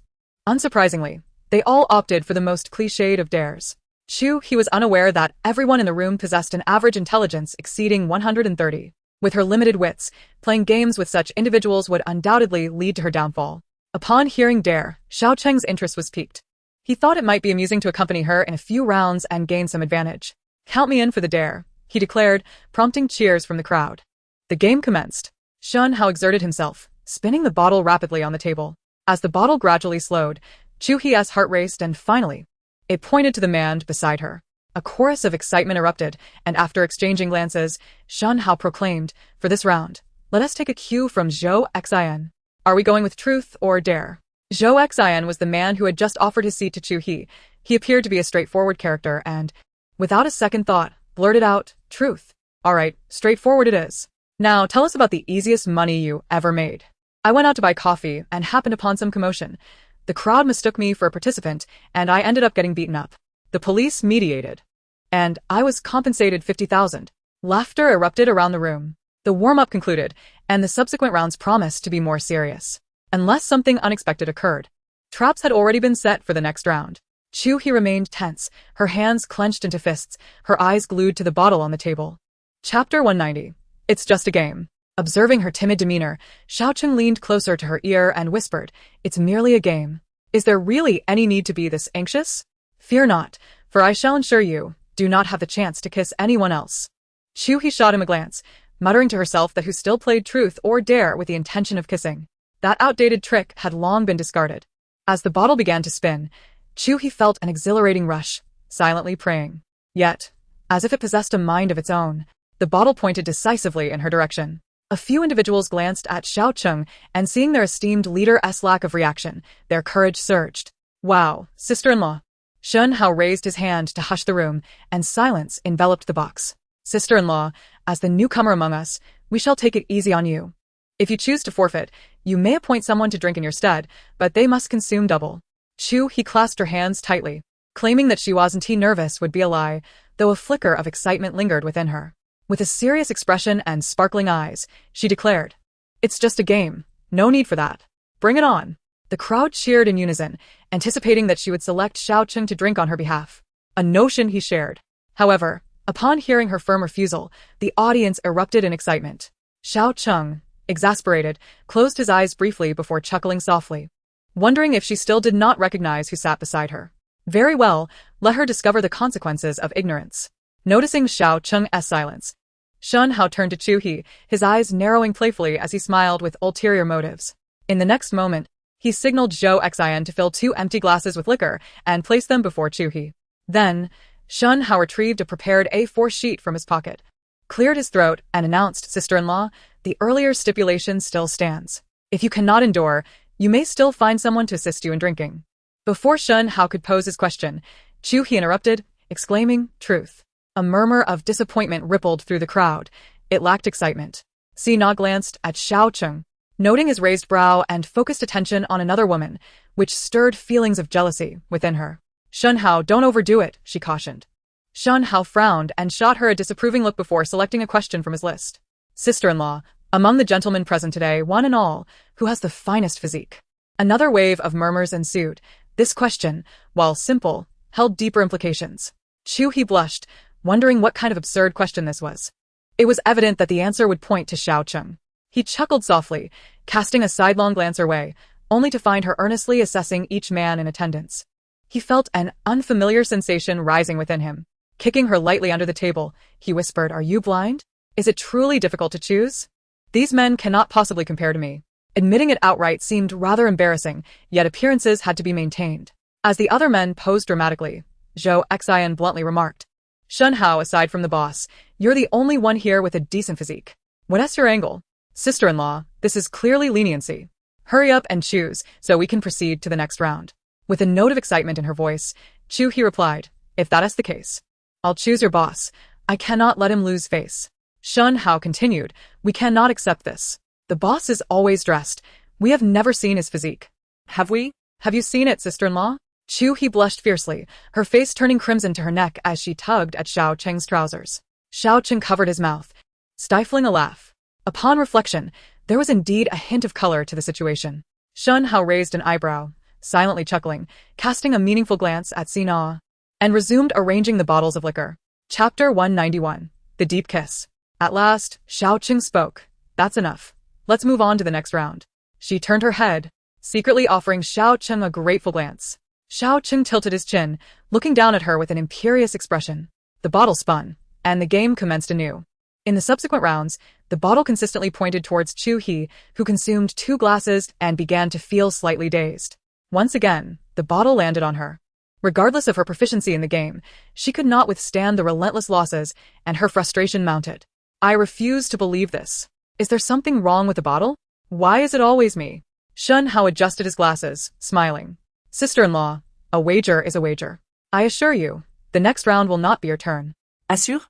Unsurprisingly, they all opted for the most cliched of dares. Chu He was unaware that everyone in the room possessed an average intelligence exceeding 130. With her limited wits, playing games with such individuals would undoubtedly lead to her downfall. Upon hearing dare, Xiao Cheng's interest was piqued. He thought it might be amusing to accompany her in a few rounds and gain some advantage. "Count me in for the dare," he declared, prompting cheers from the crowd. The game commenced. Chu He exerted himself, spinning the bottle rapidly on the table. As the bottle gradually slowed, Chu He's heart raced and finally, it pointed to the man beside her. A chorus of excitement erupted, and after exchanging glances, Chu He proclaimed, "For this round, let us take a cue from Zhou Xin. Are we going with truth or dare?" Zhou Xin was the man who had just offered his seat to Chu He. He appeared to be a straightforward character and, without a second thought, blurted out, "Truth. All right, straightforward it is. Now tell us about the easiest money you ever made." "I went out to buy coffee and happened upon some commotion. The crowd mistook me for a participant, and I ended up getting beaten up. The police mediated, and I was compensated 50,000. Laughter erupted around the room. The warm-up concluded, and the subsequent rounds promised to be more serious, unless something unexpected occurred. Traps had already been set for the next round. Chu He remained tense, her hands clenched into fists, her eyes glued to the bottle on the table. Chapter 190. It's just a game. Observing her timid demeanor, Xiao Cheng leaned closer to her ear and whispered, "It's merely a game. Is there really any need to be this anxious? Fear not, for I shall ensure you do not have the chance to kiss anyone else." Chu He shot him a glance, muttering to herself that who still played truth or dare with the intention of kissing. That outdated trick had long been discarded. As the bottle began to spin, Chu He felt an exhilarating rush, silently praying. Yet, as if it possessed a mind of its own, the bottle pointed decisively in her direction. A few individuals glanced at Xiao Cheng, and seeing their esteemed leader's lack of reaction, their courage surged. "Wow, sister-in-law." Chu He raised his hand to hush the room, and silence enveloped the box. "Sister-in-law, as the newcomer among us, we shall take it easy on you. If you choose to forfeit, you may appoint someone to drink in your stead, but they must consume double." Chu He clasped her hands tightly. Claiming that she wasn't nervous would be a lie, though a flicker of excitement lingered within her. With a serious expression and sparkling eyes, she declared, "It's just a game. No need for that. Bring it on." The crowd cheered in unison, anticipating that she would select Xiao Cheng to drink on her behalf, a notion he shared. However, upon hearing her firm refusal, the audience erupted in excitement. Xiao Cheng, exasperated, closed his eyes briefly before chuckling softly, wondering if she still did not recognize who sat beside her. Very well, let her discover the consequences of ignorance. Noticing Xiao Cheng's silence, Chu He turned to Chu He, his eyes narrowing playfully as he smiled with ulterior motives. In the next moment, he signaled Zhou Xian to fill 2 empty glasses with liquor and place them before Chu He. Then, Chu He retrieved a prepared A4 sheet from his pocket, cleared his throat, and announced, "Sister-in-law, the earlier stipulation still stands. If you cannot endure, you may still find someone to assist you in drinking." Before Chu He could pose his question, Chu He interrupted, exclaiming, "Truth." A murmur of disappointment rippled through the crowd. It lacked excitement. Sina glanced at Xiao Cheng, noting his raised brow and focused attention on another woman, which stirred feelings of jealousy within her. "Chu He, don't overdo it," she cautioned. Chu He frowned and shot her a disapproving look before selecting a question from his list. "Sister-in-law, among the gentlemen present today, one and all, who has the finest physique?" Another wave of murmurs ensued. This question, while simple, held deeper implications. Chu He blushed, wondering what kind of absurd question this was. It was evident that the answer would point to Xiao Cheng. He chuckled softly, casting a sidelong glance her way, only to find her earnestly assessing each man in attendance. He felt an unfamiliar sensation rising within him. Kicking her lightly under the table, he whispered, "Are you blind? Is it truly difficult to choose? These men cannot possibly compare to me." Admitting it outright seemed rather embarrassing, yet appearances had to be maintained. As the other men posed dramatically, Zhou Xian bluntly remarked, "Chu He, aside from the boss, you're the only one here with a decent physique. What's your angle? Sister-in-law, this is clearly leniency. Hurry up and choose, so we can proceed to the next round." With a note of excitement in her voice, Chu He replied, "If that is the case, I'll choose your boss. I cannot let him lose face." Chu He continued, "We cannot accept this. The boss is always dressed. We have never seen his physique. Have we? Have you seen it, sister-in-law?" Chu He blushed fiercely, her face turning crimson to her neck as she tugged at Xiao Cheng's trousers. Xiao Cheng covered his mouth, stifling a laugh. Upon reflection, there was indeed a hint of color to the situation. Chu He raised an eyebrow, silently chuckling, casting a meaningful glance at Sina, and resumed arranging the bottles of liquor. Chapter 191. The Deep Kiss. At last, Xiao Cheng spoke. "That's enough. Let's move on to the next round." She turned her head, secretly offering Xiao Cheng a grateful glance. Xiao Cheng tilted his chin, looking down at her with an imperious expression. The bottle spun, and the game commenced anew. In the subsequent rounds, the bottle consistently pointed towards Chu He, who consumed 2 glasses and began to feel slightly dazed. Once again, the bottle landed on her. Regardless of her proficiency in the game, she could not withstand the relentless losses, and her frustration mounted. "I refuse to believe this. Is there something wrong with the bottle? Why is it always me?" Chu He adjusted his glasses, smiling. "Sister-in-law, a wager is a wager. I assure you, the next round will not be your turn." Assure?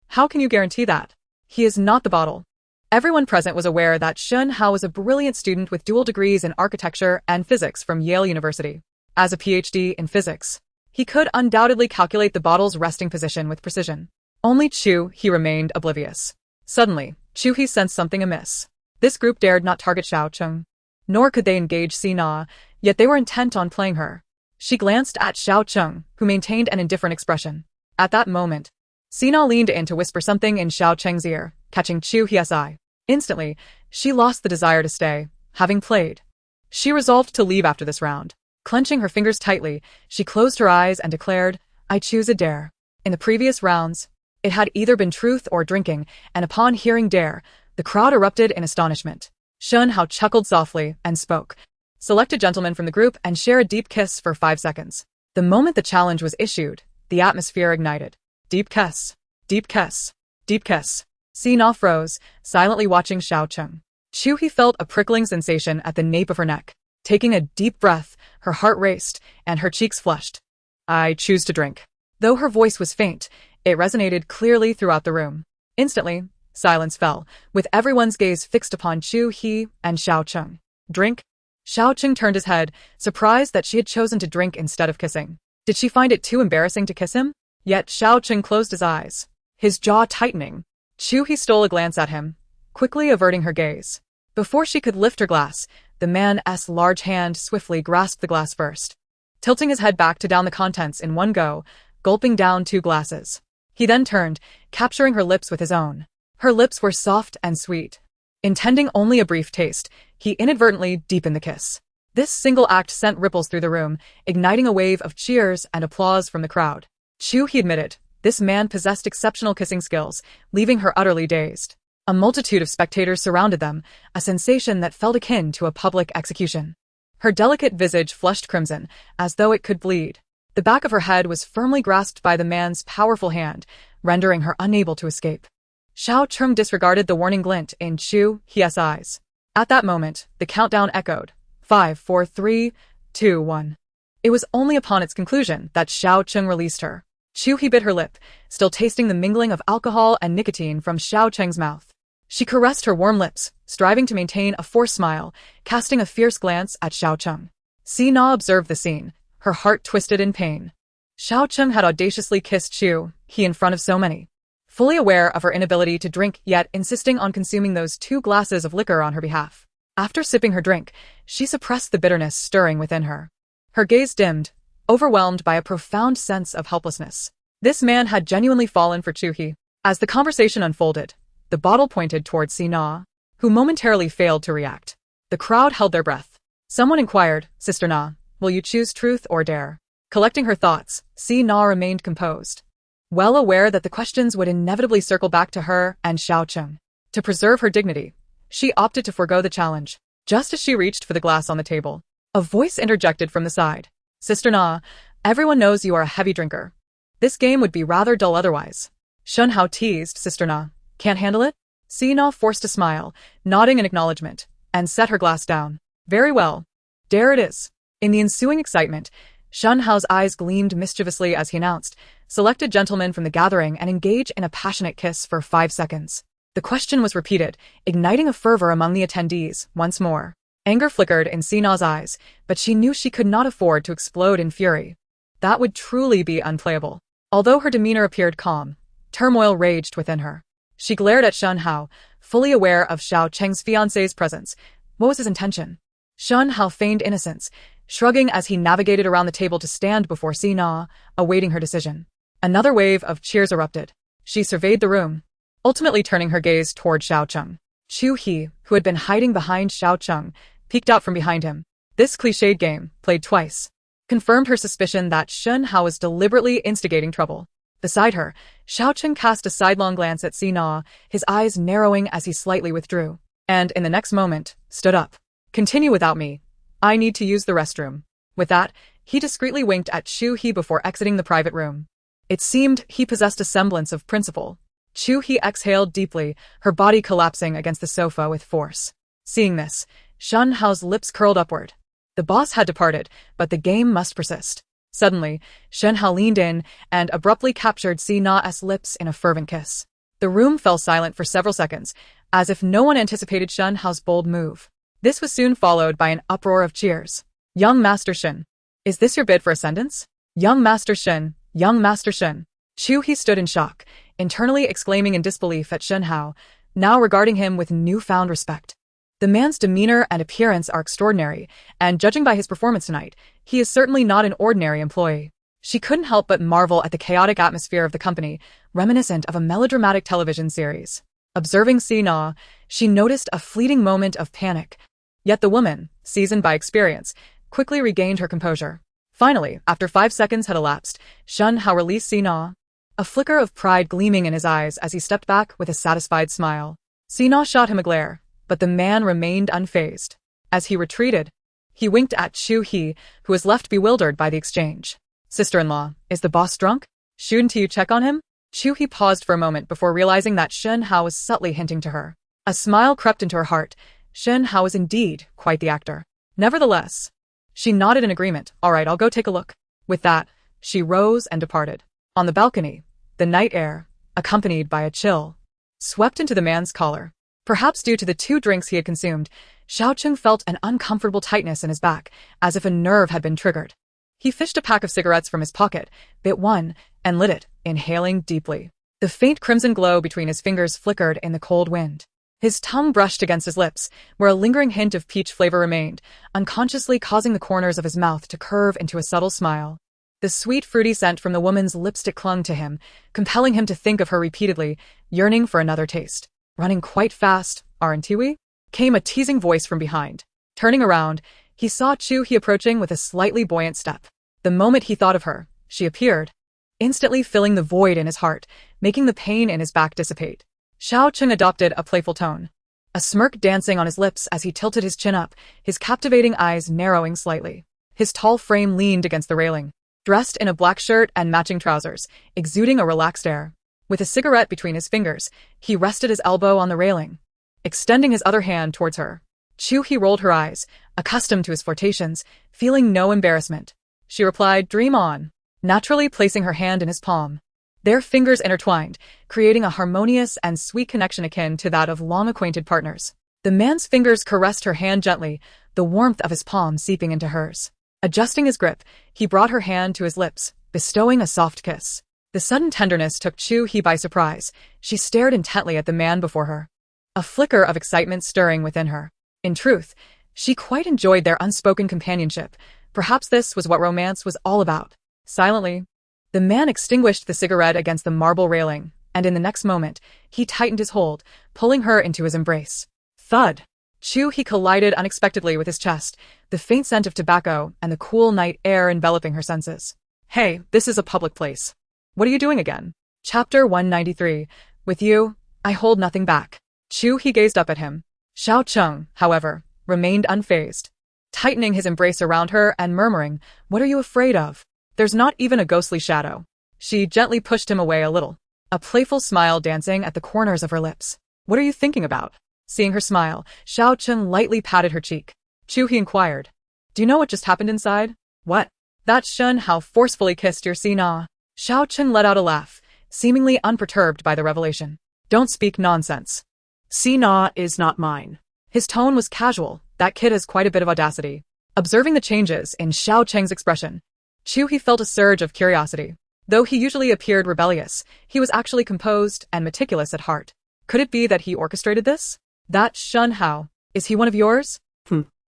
"How can you guarantee that? He is not the bottle." Everyone present was aware that Chu He was a brilliant student with dual degrees in architecture and physics from Yale University. As a PhD in physics, he could undoubtedly calculate the bottle's resting position with precision. Only Chu He remained oblivious. Suddenly, Chu He sensed something amiss. This group dared not target Xiao Cheng, nor could they engage Sina, yet they were intent on playing her. She glanced at Xiao Cheng, who maintained an indifferent expression. At that moment, Sina leaned in to whisper something in Xiao Cheng's ear, catching Chu He's eye. Instantly, she lost the desire to stay, having played. She resolved to leave after this round. Clenching her fingers tightly, she closed her eyes and declared, "I choose a dare." In the previous rounds, it had either been truth or drinking, and upon hearing dare, the crowd erupted in astonishment. Chu He chuckled softly and spoke. "Select a gentleman from the group and share a deep kiss for 5 seconds." The moment the challenge was issued, the atmosphere ignited. Deep kiss. Deep kiss. Deep kiss. Sina froze, silently watching Xiao Cheng. Chu He felt a prickling sensation at the nape of her neck. Taking a deep breath, her heart raced, and her cheeks flushed. "I choose to drink." Though her voice was faint, it resonated clearly throughout the room. Instantly, silence fell, with everyone's gaze fixed upon Chu He and Xiao Cheng. "Drink?" Xiao Cheng turned his head, surprised that she had chosen to drink instead of kissing. Did she find it too embarrassing to kiss him? Yet Xiao Cheng closed his eyes, his jaw tightening. Chu He stole a glance at him, quickly averting her gaze. Before she could lift her glass, the man's large hand swiftly grasped the glass first, tilting his head back to down the contents in one go, gulping down 2 glasses. He then turned, capturing her lips with his own. Her lips were soft and sweet. Intending only a brief taste, he inadvertently deepened the kiss. This single act sent ripples through the room, igniting a wave of cheers and applause from the crowd. Chu He admitted, this man possessed exceptional kissing skills, leaving her utterly dazed. A multitude of spectators surrounded them, a sensation that felt akin to a public execution. Her delicate visage flushed crimson, as though it could bleed. The back of her head was firmly grasped by the man's powerful hand, rendering her unable to escape. Xiao Cheng disregarded the warning glint in Chu He's eyes. At that moment, the countdown echoed. 5, 4, 3, 2, 1. It was only upon its conclusion that Xiao Cheng released her. Chu He bit her lip, still tasting the mingling of alcohol and nicotine from Xiao Cheng's mouth. She caressed her warm lips, striving to maintain a forced smile, casting a fierce glance at Xiao Cheng. Sina observed the scene, her heart twisted in pain. Xiao Cheng had audaciously kissed Chu He in front of so many. Fully aware of her inability to drink yet insisting on consuming those 2 glasses of liquor on her behalf. After sipping her drink, she suppressed the bitterness stirring within her. Her gaze dimmed, overwhelmed by a profound sense of helplessness. This man had genuinely fallen for Chu He. As the conversation unfolded, the bottle pointed towards Sina, who momentarily failed to react. The crowd held their breath. Someone inquired, "Sister Na, will you choose truth or dare?" Collecting her thoughts, Sina remained composed, well aware that the questions would inevitably circle back to her and Xiao Cheng. To preserve her dignity, she opted to forego the challenge. Just as she reached for the glass on the table, a voice interjected from the side. "Sister Na, everyone knows you are a heavy drinker. This game would be rather dull otherwise." Chu He teased, "Sister Na, can't handle it?" Sina forced a smile, nodding in acknowledgement, and set her glass down. "Very well. Dare it is." In the ensuing excitement, Chu He's eyes gleamed mischievously as he announced, "Select a gentleman from the gathering and engage in a passionate kiss for 5 seconds." The question was repeated, igniting a fervor among the attendees once more. Anger flickered in Sina's eyes, but she knew she could not afford to explode in fury. That would truly be unplayable. Although her demeanor appeared calm, turmoil raged within her. She glared at Chu He, fully aware of Xiao Cheng's fiancé's presence. What was his intention? Chu He feigned innocence, shrugging as he navigated around the table to stand before Sina, awaiting her decision. Another wave of cheers erupted. She surveyed the room, ultimately turning her gaze toward Xiao Cheng. Chu He, who had been hiding behind Xiao Cheng, peeked out from behind him. This cliched game, played twice, confirmed her suspicion that Chu He was deliberately instigating trouble. Beside her, Xiao Cheng cast a sidelong glance at Sina, his eyes narrowing as he slightly withdrew, and in the next moment, stood up. "Continue without me. I need to use the restroom." With that, he discreetly winked at Chu He before exiting the private room. It seemed he possessed a semblance of principle. Chu He exhaled deeply, her body collapsing against the sofa with force. Seeing this, Chu He's lips curled upward. The boss had departed, but the game must persist. Suddenly, Chu He leaned in and abruptly captured Sina's lips in a fervent kiss. The room fell silent for several seconds, as if no one anticipated Chu He's bold move. This was soon followed by an uproar of cheers. "Young Master Shin, is this your bid for ascendance? Young Master Shin, young Master Shin." Chu He stood in shock, internally exclaiming in disbelief at Chu He, now regarding him with newfound respect. The man's demeanor and appearance are extraordinary, and judging by his performance tonight, he is certainly not an ordinary employee. She couldn't help but marvel at the chaotic atmosphere of the company, reminiscent of a melodramatic television series. Observing Sina, she noticed a fleeting moment of panic. Yet the woman, seasoned by experience, quickly regained her composure. Finally, after 5 seconds had elapsed, Chu He released Sina, a flicker of pride gleaming in his eyes as he stepped back with a satisfied smile. Sina shot him a glare, but the man remained unfazed. As he retreated, he winked at Chu He, who was left bewildered by the exchange. Sister-in-law, is the boss drunk? Shouldn't you check on him? Chu He paused for a moment before realizing that Chu He was subtly hinting to her. A smile crept into her heart. Chu He was indeed quite the actor. Nevertheless, she nodded in agreement. All right, I'll go take a look. With that, she rose and departed. On the balcony, the night air, accompanied by a chill, swept into the man's collar. Perhaps due to the 2 drinks he had consumed, Xiao Cheng felt an uncomfortable tightness in his back, as if a nerve had been triggered. He fished a pack of cigarettes from his pocket, bit one, and lit it, inhaling deeply. The faint crimson glow between his fingers flickered in the cold wind. His tongue brushed against his lips, where a lingering hint of peach flavor remained, unconsciously causing the corners of his mouth to curve into a subtle smile. The sweet fruity scent from the woman's lipstick clung to him, compelling him to think of her repeatedly, yearning for another taste. Running quite fast, aren't we? Came a teasing voice from behind. Turning around, he saw Chu He approaching with a slightly buoyant step. The moment he thought of her, she appeared, instantly filling the void in his heart, making the pain in his back dissipate. Xiao Cheng adopted a playful tone, a smirk dancing on his lips as he tilted his chin up, his captivating eyes narrowing slightly. His tall frame leaned against the railing, dressed in a black shirt and matching trousers, exuding a relaxed air. With a cigarette between his fingers, he rested his elbow on the railing, extending his other hand towards her. Chu He rolled her eyes, accustomed to his flirtations, feeling no embarrassment. She replied, "Dream on," naturally placing her hand in his palm. Their fingers intertwined, creating a harmonious and sweet connection akin to that of long-acquainted partners. The man's fingers caressed her hand gently, the warmth of his palm seeping into hers. Adjusting his grip, he brought her hand to his lips, bestowing a soft kiss. The sudden tenderness took Chu He by surprise. She stared intently at the man before her, a flicker of excitement stirring within her. In truth, she quite enjoyed their unspoken companionship. Perhaps this was what romance was all about. Silently, the man extinguished the cigarette against the marble railing, and in the next moment, he tightened his hold, pulling her into his embrace. Thud! Chu He collided unexpectedly with his chest, the faint scent of tobacco and the cool night air enveloping her senses. Hey, this is a public place. What are you doing again? Chapter 193. With you, I hold nothing back. Chu He gazed up at him. Xiao Cheng, however, remained unfazed, tightening his embrace around her and murmuring, "What are you afraid of? There's not even a ghostly shadow." She gently pushed him away a little, a playful smile dancing at the corners of her lips. "What are you thinking about?" Seeing her smile, Xiao Cheng lightly patted her cheek. Chu He inquired, "Do you know what just happened inside?" "What?" "That Chu He forcefully kissed your Sina." Xiao Cheng let out a laugh, seemingly unperturbed by the revelation. "Don't speak nonsense. Sina is not mine." His tone was casual. That kid has quite a bit of audacity. Observing the changes in Xiao Cheng's expression, Chu He felt a surge of curiosity. Though he usually appeared rebellious, he was actually composed and meticulous at heart. Could it be that he orchestrated this? That Chu He, is he one of yours?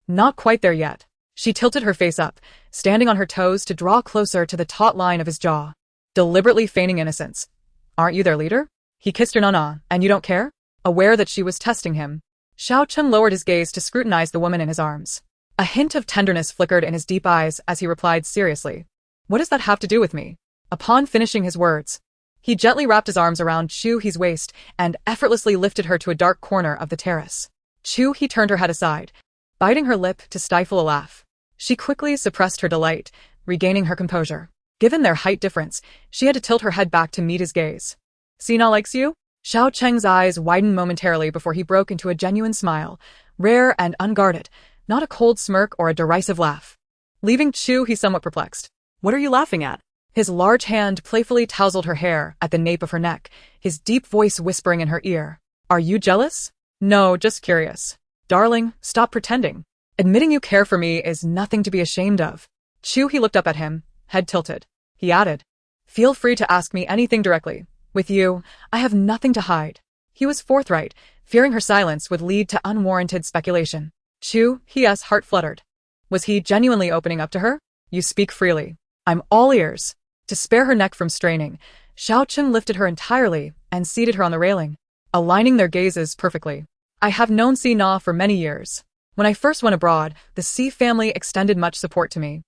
Not quite there yet. She tilted her face up, standing on her toes to draw closer to the taut line of his jaw, deliberately feigning innocence. "Aren't you their leader?" He kissed her nana, "And you don't care?" Aware that she was testing him, Xiao Cheng lowered his gaze to scrutinize the woman in his arms. A hint of tenderness flickered in his deep eyes as he replied seriously, "What does that have to do with me?" Upon finishing his words, he gently wrapped his arms around Chu He's waist and effortlessly lifted her to a dark corner of the terrace. Chu He turned her head aside, biting her lip to stifle a laugh. She quickly suppressed her delight, regaining her composure. Given their height difference, she had to tilt her head back to meet his gaze. "Sina likes you?" Xiao Cheng's eyes widened momentarily before he broke into a genuine smile, rare and unguarded, not a cold smirk or a derisive laugh. Leaving Chu He somewhat perplexed. "What are you laughing at?" His large hand playfully tousled her hair at the nape of her neck, his deep voice whispering in her ear. "Are you jealous?" "No, just curious." "Darling, stop pretending. Admitting you care for me is nothing to be ashamed of." Chu He looked up at him, head tilted. He added, "Feel free to ask me anything directly. With you, I have nothing to hide." He was forthright, fearing her silence would lead to unwarranted speculation. Chu He's heart fluttered. Was he genuinely opening up to her? "You speak freely. I'm all ears." To spare her neck from straining, Xiao Cheng lifted her entirely and seated her on the railing, aligning their gazes perfectly. I have known Si Na for many years. When I first went abroad, the Si family extended much support to me.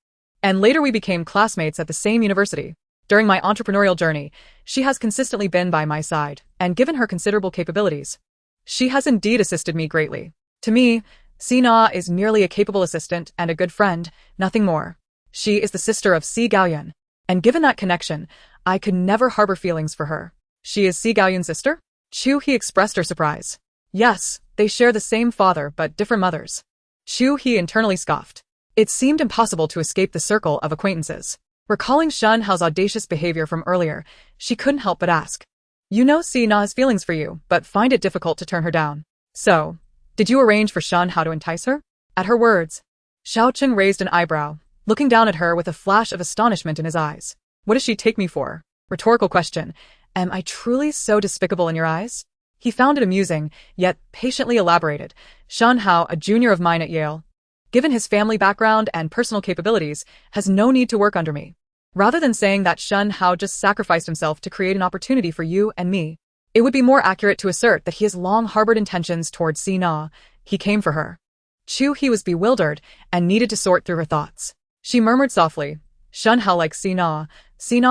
And later we became classmates at the same university. During my entrepreneurial journey, she has consistently been by my side, and given her considerable capabilities, she has indeed assisted me greatly. To me, Si Na is merely a capable assistant and a good friend, nothing more. She is the sister of Si Gaoyun, and given that connection, I could never harbor feelings for her. She is Si Gaoyun's sister? Chu He expressed her surprise. Yes, they share the same father but different mothers. Chu He internally scoffed. It seemed impossible to escape the circle of acquaintances. Recalling Shen Hao's audacious behavior from earlier, she couldn't help but ask. You know Si Na has feelings for you, but find it difficult to turn her down. So, did you arrange for Shen Hao to entice her? At her words, Xiao Cheng raised an eyebrow, looking down at her with a flash of astonishment in his eyes. What does she take me for? Rhetorical question. Am I truly so despicable in your eyes? He found it amusing, yet patiently elaborated. Shen Hao, a junior of mine at Yale, given his family background and personal capabilities, has no need to work under me. Rather than saying that Shen Hao just sacrificed himself to create an opportunity for you and me, it would be more accurate to assert that he has long harbored intentions towards Si Na. He came for her. Chu He was bewildered and needed to sort through her thoughts. She murmured softly, Shen Hao likes Si Na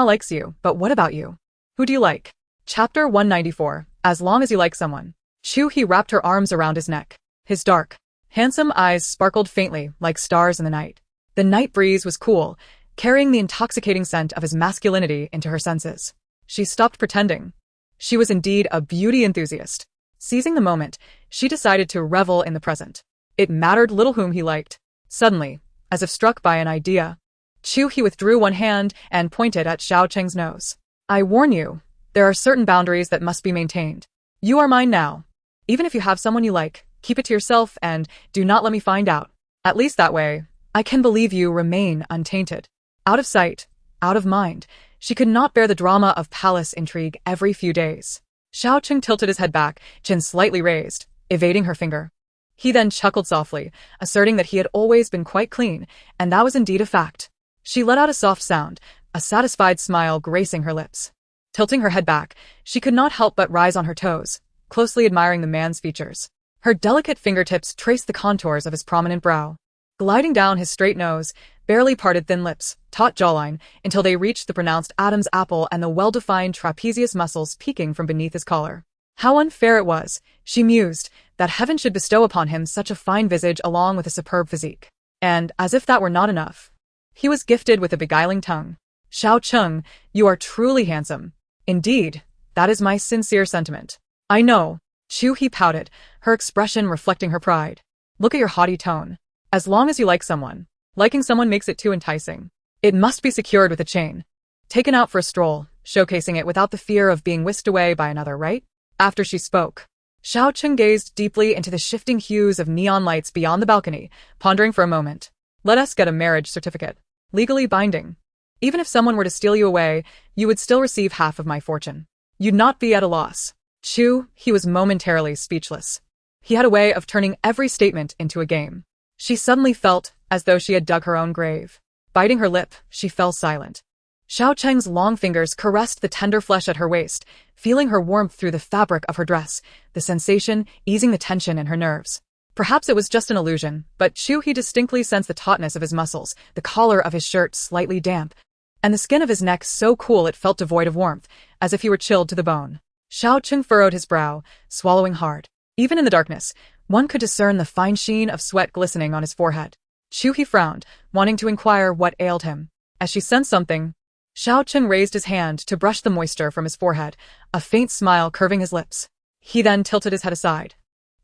likes you, but what about you? Who do you like? Chapter 194, As long as you like someone. Chu He wrapped her arms around his neck. His dark, handsome eyes sparkled faintly like stars in the night. The night breeze was cool, carrying the intoxicating scent of his masculinity into her senses. She stopped pretending. She was indeed a beauty enthusiast. Seizing the moment, she decided to revel in the present. It mattered little whom he liked. Suddenly, as if struck by an idea, Chu He withdrew one hand and pointed at Xiao Cheng's nose. I warn you, there are certain boundaries that must be maintained. You are mine now. Even if you have someone you like, keep it to yourself and do not let me find out. At least that way, I can believe you remain untainted. Out of sight, out of mind, she could not bear the drama of palace intrigue every few days. Xiao Cheng tilted his head back, chin slightly raised, evading her finger. He then chuckled softly, asserting that he had always been quite clean, and that was indeed a fact. She let out a soft sound, a satisfied smile gracing her lips. Tilting her head back, she could not help but rise on her toes, closely admiring the man's features. Her delicate fingertips traced the contours of his prominent brow, gliding down his straight nose, barely parted thin lips, taut jawline, until they reached the pronounced Adam's apple and the well-defined trapezius muscles peeking from beneath his collar. How unfair it was, she mused, that heaven should bestow upon him such a fine visage along with a superb physique. And, as if that were not enough, he was gifted with a beguiling tongue. Xiao Cheng, you are truly handsome. Indeed, that is my sincere sentiment. I know. Chu He pouted, her expression reflecting her pride. Look at your haughty tone. As long as you like someone, liking someone makes it too enticing. It must be secured with a chain. Taken out for a stroll, showcasing it without the fear of being whisked away by another, right? After she spoke, Xiao Cheng gazed deeply into the shifting hues of neon lights beyond the balcony, pondering for a moment. Let us get a marriage certificate. Legally binding. Even if someone were to steal you away, you would still receive half of my fortune. You'd not be at a loss. Chu, he was momentarily speechless. He had a way of turning every statement into a game. She suddenly felt as though she had dug her own grave. Biting her lip, she fell silent. Xiao Cheng's long fingers caressed the tender flesh at her waist, feeling her warmth through the fabric of her dress, the sensation easing the tension in her nerves. Perhaps it was just an illusion, but Chu He distinctly sensed the tautness of his muscles, the collar of his shirt slightly damp, and the skin of his neck so cool it felt devoid of warmth, as if he were chilled to the bone. Xiao Cheng furrowed his brow, swallowing hard. Even in the darkness, one could discern the fine sheen of sweat glistening on his forehead. Chu He frowned, wanting to inquire what ailed him. As she sensed something, Xiao Cheng raised his hand to brush the moisture from his forehead, a faint smile curving his lips. He then tilted his head aside,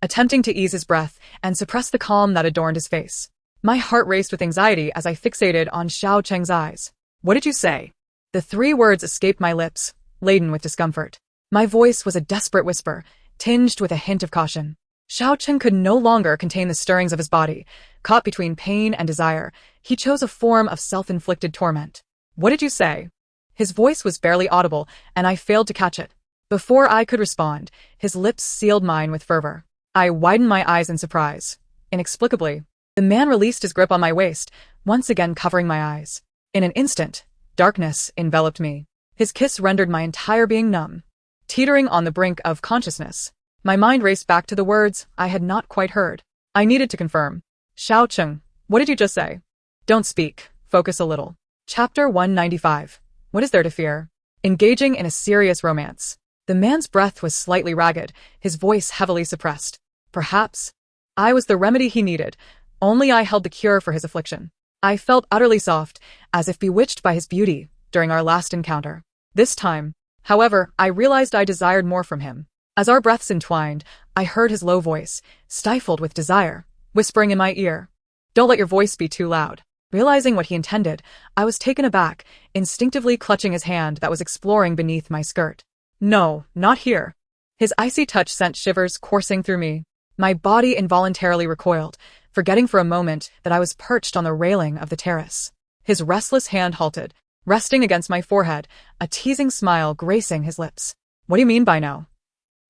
attempting to ease his breath and suppress the calm that adorned his face. My heart raced with anxiety as I fixated on Xiao Cheng's eyes. What did you say? The 3 words escaped my lips, laden with discomfort. My voice was a desperate whisper, tinged with a hint of caution. Xiao Cheng could no longer contain the stirrings of his body. Caught between pain and desire, he chose a form of self-inflicted torment. What did you say? His voice was barely audible, and I failed to catch it. Before I could respond, his lips sealed mine with fervor. I widened my eyes in surprise. Inexplicably, the man released his grip on my waist, once again covering my eyes. In an instant, darkness enveloped me. His kiss rendered my entire being numb. Teetering on the brink of consciousness, My mind raced back to the words I had not quite heard. I needed to confirm. Xiao Cheng, what did you just say? Don't speak. Focus a little. Chapter 195. What is there to fear? Engaging in a serious romance. The man's breath was slightly ragged, his voice heavily suppressed. Perhaps I was the remedy he needed. Only I held the cure for his affliction. I felt utterly soft, as if bewitched by his beauty, during our last encounter. This time, however, I realized I desired more from him. As our breaths entwined, I heard his low voice, stifled with desire, whispering in my ear, "Don't let your voice be too loud." Realizing what he intended, I was taken aback, instinctively clutching his hand that was exploring beneath my skirt. No, not here. His icy touch sent shivers coursing through me. My body involuntarily recoiled, forgetting for a moment that I was perched on the railing of the terrace. His restless hand halted, resting against my forehead, a teasing smile gracing his lips. What do you mean by no?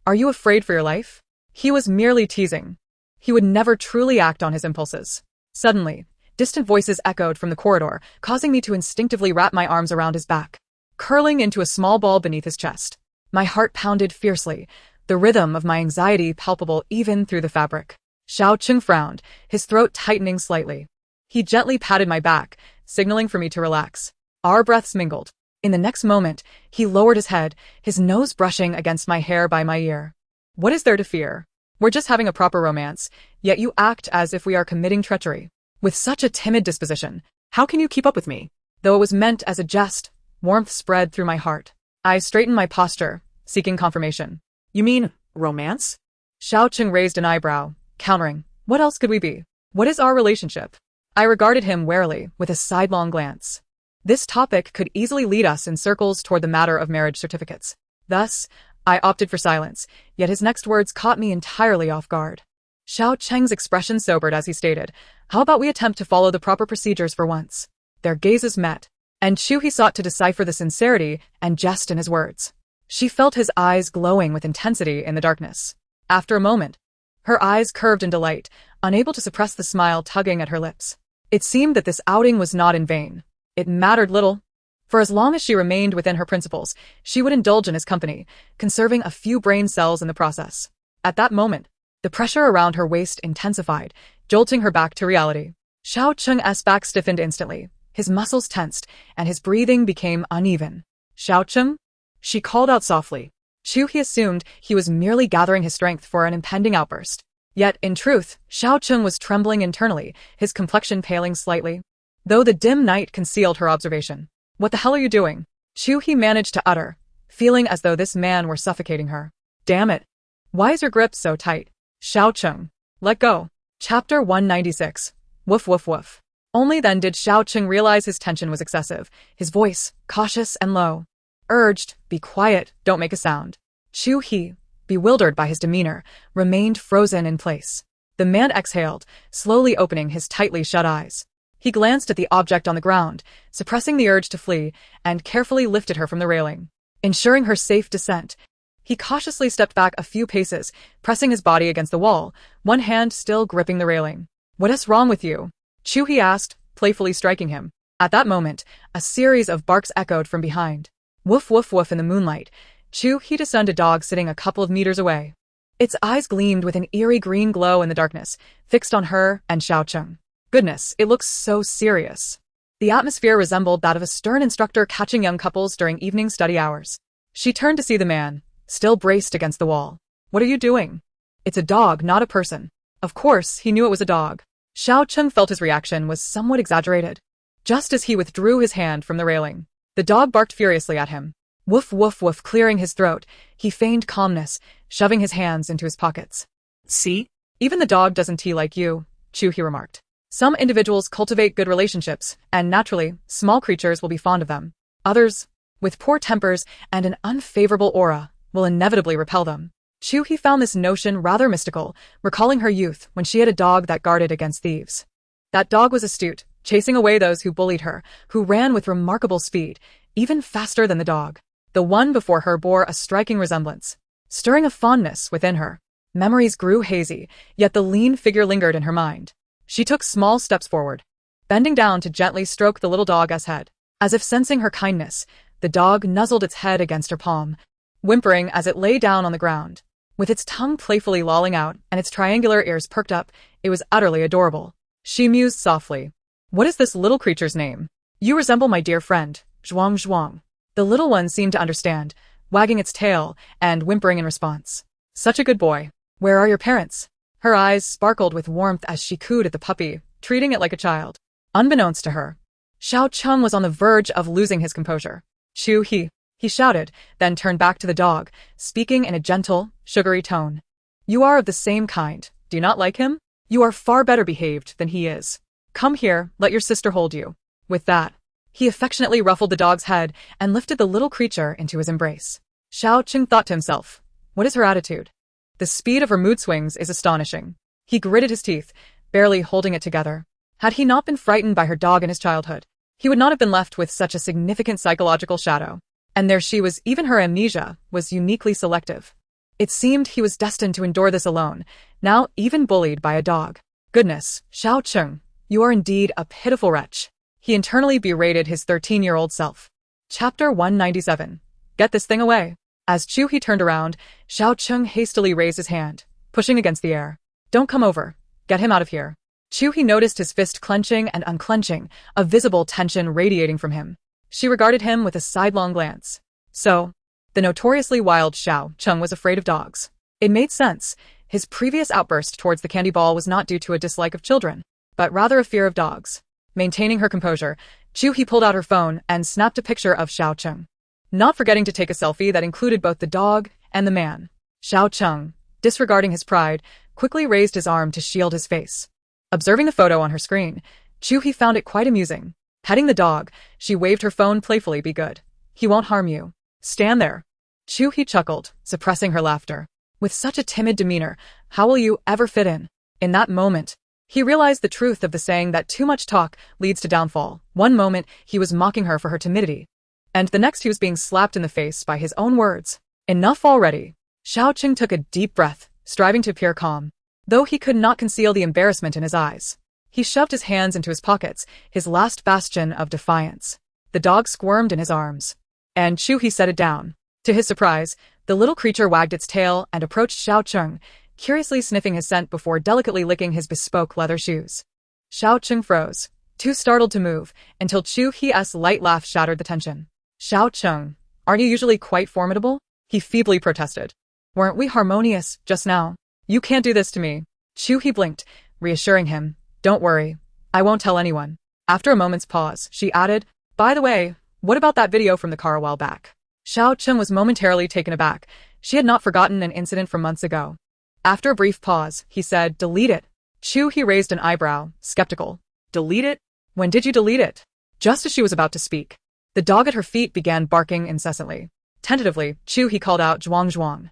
Are you afraid for your life? He was merely teasing. He would never truly act on his impulses. Suddenly, distant voices echoed from the corridor, causing me to instinctively wrap my arms around his back, curling into a small ball beneath his chest. My heart pounded fiercely, the rhythm of my anxiety palpable even through the fabric. Xiao Cheng frowned, his throat tightening slightly. He gently patted my back, signaling for me to relax. Our breaths mingled. In the next moment, he lowered his head, his nose brushing against my hair by my ear. What is there to fear? We're just having a proper romance, yet you act as if we are committing treachery. With such a timid disposition, how can you keep up with me? Though it was meant as a jest, warmth spread through my heart. I straightened my posture, seeking confirmation. You mean romance? Xiao Cheng raised an eyebrow, countering. What else could we be? What is our relationship? I regarded him warily, with a sidelong glance. This topic could easily lead us in circles toward the matter of marriage certificates. Thus, I opted for silence, yet his next words caught me entirely off guard. Xiao Cheng's expression sobered as he stated, "How about we attempt to follow the proper procedures for once?" Their gazes met, and Chu He sought to decipher the sincerity and jest in his words. She felt his eyes glowing with intensity in the darkness. After a moment, her eyes curved in delight, unable to suppress the smile tugging at her lips. It seemed that this outing was not in vain. It mattered little. For as long as she remained within her principles, she would indulge in his company, conserving a few brain cells in the process. At that moment, the pressure around her waist intensified, jolting her back to reality. Xiao Cheng's back stiffened instantly, his muscles tensed, and his breathing became uneven. "Xiao Cheng?" She called out softly. Chu He assumed he was merely gathering his strength for an impending outburst. Yet, in truth, Xiao Cheng was trembling internally, his complexion paling slightly, though the dim night concealed her observation. "What the hell are you doing?" Chu He managed to utter, feeling as though this man were suffocating her. "Damn it. Why is your grip so tight?" Xiao Cheng, let go. Chapter 196. Woof woof woof. Only then did Xiao Cheng realize his tension was excessive, his voice, cautious and low, urged, "Be quiet, don't make a sound." Chu He, bewildered by his demeanor, remained frozen in place. The man exhaled, slowly opening his tightly shut eyes. He glanced at the object on the ground, suppressing the urge to flee, and carefully lifted her from the railing. Ensuring her safe descent, he cautiously stepped back a few paces, pressing his body against the wall, one hand still gripping the railing. "What is wrong with you?" Chu He asked, playfully striking him. At that moment, a series of barks echoed from behind. Woof woof woof in the moonlight. Chu He discerned a dog sitting a couple of meters away. Its eyes gleamed with an eerie green glow in the darkness, fixed on her and Xiao Cheng. Goodness, it looks so serious. The atmosphere resembled that of a stern instructor catching young couples during evening study hours. She turned to see the man, still braced against the wall. "What are you doing?" "It's a dog, not a person." Of course, he knew it was a dog. Xiao Cheng felt his reaction was somewhat exaggerated. Just as he withdrew his hand from the railing, the dog barked furiously at him. Woof woof woof, clearing his throat, he feigned calmness, shoving his hands into his pockets. "See? Even the dog doesn't tea like you," Chu He remarked. "Some individuals cultivate good relationships, and naturally, small creatures will be fond of them. Others, with poor tempers and an unfavorable aura, will inevitably repel them." Chu He found this notion rather mystical, recalling her youth when she had a dog that guarded against thieves. That dog was astute, chasing away those who bullied her, who ran with remarkable speed, even faster than the dog. The one before her bore a striking resemblance, stirring a fondness within her. Memories grew hazy, yet the lean figure lingered in her mind. She took small steps forward, bending down to gently stroke the little dog's head. As if sensing her kindness, the dog nuzzled its head against her palm, whimpering as it lay down on the ground. With its tongue playfully lolling out and its triangular ears perked up, it was utterly adorable. She mused softly. What is this little creature's name? You resemble my dear friend, Zhuang Zhuang. The little one seemed to understand, wagging its tail and whimpering in response. Such a good boy. Where are your parents? Her eyes sparkled with warmth as she cooed at the puppy, treating it like a child. Unbeknownst to her, Xiao Cheng was on the verge of losing his composure. Chu He, he shouted, then turned back to the dog, speaking in a gentle, sugary tone. You are of the same kind. Do you not like him? You are far better behaved than he is. Come here, let your sister hold you. With that, he affectionately ruffled the dog's head and lifted the little creature into his embrace. Xiao Cheng thought to himself, what is her attitude? The speed of her mood swings is astonishing. He gritted his teeth, barely holding it together. Had he not been frightened by her dog in his childhood, he would not have been left with such a significant psychological shadow. And there she was, even her amnesia was uniquely selective. It seemed he was destined to endure this alone, now even bullied by a dog. Goodness, Xiao Cheng, you are indeed a pitiful wretch. He internally berated his 13-year-old self. Chapter 197. Get this thing away. As Chu He turned around, Xiao Cheng hastily raised his hand, pushing against the air. Don't come over. Get him out of here. Chu He noticed his fist clenching and unclenching, a visible tension radiating from him. She regarded him with a sidelong glance. So, the notoriously wild Xiao Cheng was afraid of dogs. It made sense. His previous outburst towards the candy ball was not due to a dislike of children, but rather a fear of dogs. Maintaining her composure, Chu He pulled out her phone and snapped a picture of Xiao Cheng, not forgetting to take a selfie that included both the dog and the man. Xiao Cheng, disregarding his pride, quickly raised his arm to shield his face. Observing the photo on her screen, Chu He found it quite amusing. Petting the dog, she waved her phone playfully. Be good. He won't harm you. Stand there. Chu He chuckled, suppressing her laughter. With such a timid demeanor, how will you ever fit in? In that moment, he realized the truth of the saying that too much talk leads to downfall. One moment, he was mocking her for her timidity, and the next he was being slapped in the face by his own words. Enough already. Xiao Cheng took a deep breath, striving to appear calm, though he could not conceal the embarrassment in his eyes. He shoved his hands into his pockets, his last bastion of defiance. The dog squirmed in his arms, and Chu He set it down. To his surprise, the little creature wagged its tail and approached Xiao Cheng, curiously sniffing his scent before delicately licking his bespoke leather shoes. Xiao Cheng froze, too startled to move, until Chu He's light laugh shattered the tension. Xiao Cheng, aren't you usually quite formidable? He feebly protested. Weren't we harmonious just now? You can't do this to me. Chu He blinked, reassuring him. Don't worry. I won't tell anyone. After a moment's pause, she added, by the way, what about that video from the car a while back? Xiao Cheng was momentarily taken aback. She had not forgotten an incident from months ago. After a brief pause, he said, delete it. Chu He raised an eyebrow, skeptical. Delete it? When did you delete it? Just as she was about to speak, the dog at her feet began barking incessantly. Tentatively, Chu He called out Zhuang Zhuang.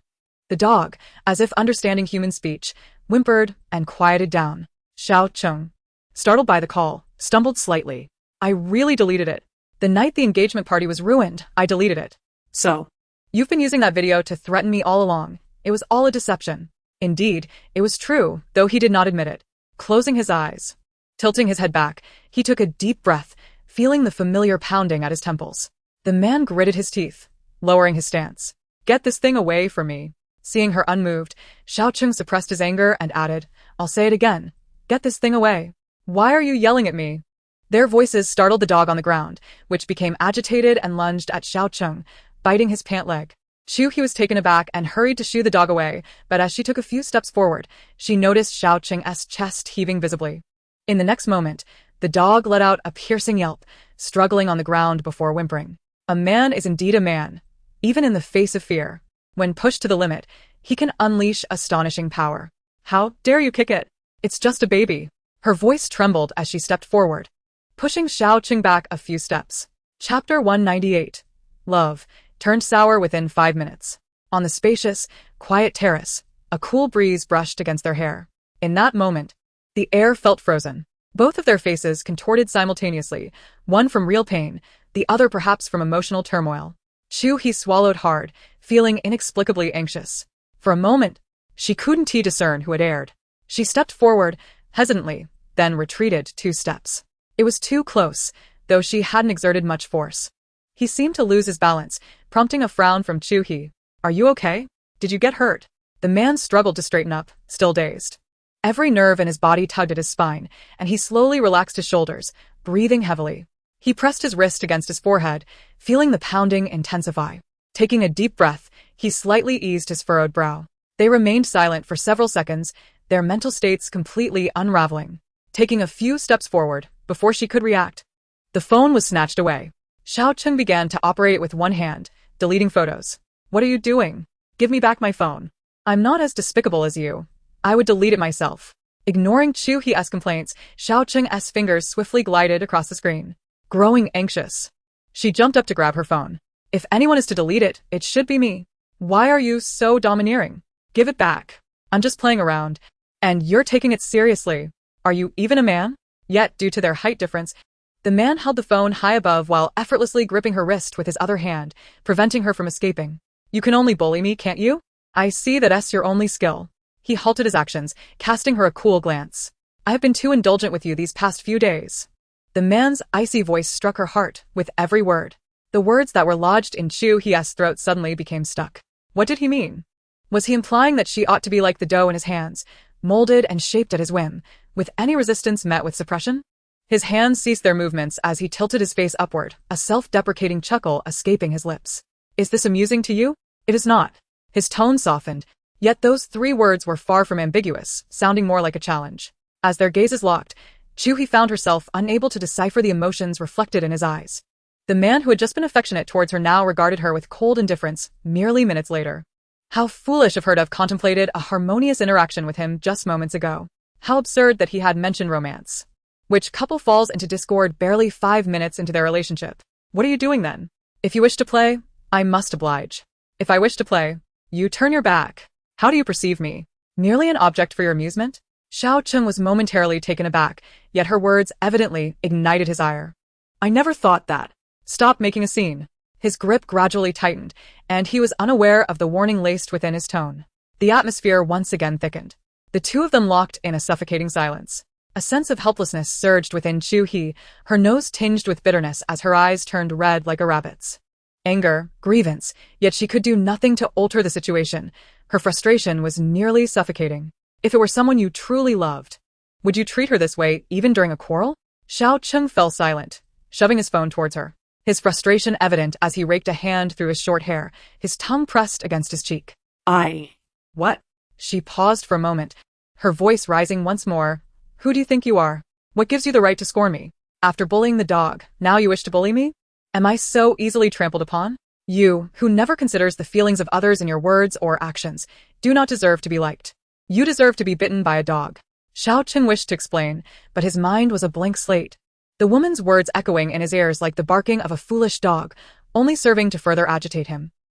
The dog, as if understanding human speech, whimpered and quieted down. Xiao Cheng, startled by the call, stumbled slightly. I really deleted it. The night the engagement party was ruined, I deleted it. So, you've been using that video to threaten me all along. It was all a deception. Indeed, it was true, though he did not admit it. Closing his eyes, tilting his head back, he took a deep breath, feeling the familiar pounding at his temples. The man gritted his teeth, lowering his stance. Get this thing away from me. Seeing her unmoved, Xiao Cheng suppressed his anger and added, I'll say it again. Get this thing away. Why are you yelling at me? Their voices startled the dog on the ground, which became agitated and lunged at Xiao Cheng, biting his pant leg. Chu He was taken aback and hurried to shoo the dog away, but as she took a few steps forward, she noticed Xiao Cheng's chest heaving visibly. In the next moment, the dog let out a piercing yelp, struggling on the ground before whimpering. A man is indeed a man, even in the face of fear. When pushed to the limit, he can unleash astonishing power. How dare you kick it? It's just a baby. Her voice trembled as she stepped forward, pushing Xiao Cheng back a few steps. Chapter 198. Love turned sour within 5 minutes. On the spacious, quiet terrace, a cool breeze brushed against their hair. In that moment, the air felt frozen. Both of their faces contorted simultaneously, one from real pain, the other perhaps from emotional turmoil. Chu He swallowed hard, feeling inexplicably anxious. For a moment, she couldn't discern who had erred. She stepped forward, hesitantly, then retreated 2 steps. It was too close, though she hadn't exerted much force. He seemed to lose his balance, prompting a frown from Chu He. Are you okay? Did you get hurt? The man struggled to straighten up, still dazed. Every nerve in his body tugged at his spine, and he slowly relaxed his shoulders, breathing heavily. He pressed his wrist against his forehead, feeling the pounding intensify. Taking a deep breath, he slightly eased his furrowed brow. They remained silent for several seconds, their mental states completely unraveling. Taking a few steps forward, before she could react, the phone was snatched away. Xiao Cheng began to operate it with one hand, deleting photos. What are you doing? Give me back my phone. I'm not as despicable as you. I would delete it myself. Ignoring Chu He's complaints, Xiao Cheng's fingers swiftly glided across the screen. Growing anxious, she jumped up to grab her phone. If anyone is to delete it, it should be me. Why are you so domineering? Give it back. I'm just playing around. And you're taking it seriously. Are you even a man? Yet, due to their height difference, the man held the phone high above while effortlessly gripping her wrist with his other hand, preventing her from escaping. You can only bully me, can't you? I see that's your only skill. He halted his actions, casting her a cool glance. I have been too indulgent with you these past few days. The man's icy voice struck her heart with every word. The words that were lodged in Chu He's throat suddenly became stuck. What did he mean? Was he implying that she ought to be like the dough in his hands, molded and shaped at his whim, with any resistance met with suppression? His hands ceased their movements as he tilted his face upward, a self-deprecating chuckle escaping his lips. Is this amusing to you? It is not. His tone softened, yet those 3 words were far from ambiguous, sounding more like a challenge. As their gazes locked, Chu He found herself unable to decipher the emotions reflected in his eyes. The man who had just been affectionate towards her now regarded her with cold indifference, merely minutes later. How foolish of her to have contemplated a harmonious interaction with him just moments ago. How absurd that he had mentioned romance. Which couple falls into discord barely 5 minutes into their relationship? What are you doing then? If you wish to play, I must oblige. If I wish to play, you turn your back. How do you perceive me? Merely an object for your amusement? Xiao Cheng was momentarily taken aback, yet her words evidently ignited his ire. I never thought that. Stop making a scene. His grip gradually tightened, and he was unaware of the warning laced within his tone. The atmosphere once again thickened. The two of them locked in a suffocating silence. A sense of helplessness surged within Chu He, her nose tinged with bitterness as her eyes turned red like a rabbit's. Anger, grievance, yet she could do nothing to alter the situation. Her frustration was nearly suffocating. If it were someone you truly loved, would you treat her this way even during a quarrel? Xiao Cheng fell silent, shoving his phone towards her. His frustration evident as he raked a hand through his short hair, his tongue pressed against his cheek. What? She paused for a moment, her voice rising once more. Who do you think you are? What gives you the right to scorn me? After bullying the dog, now you wish to bully me? Am I so easily trampled upon? You, who never considers the feelings of others in your words or actions, do not deserve to be liked. You deserve to be bitten by a dog. Xiao Cheng wished to explain, but his mind was a blank slate. The woman's words echoing in his ears like the barking of a foolish dog, only serving to further agitate him.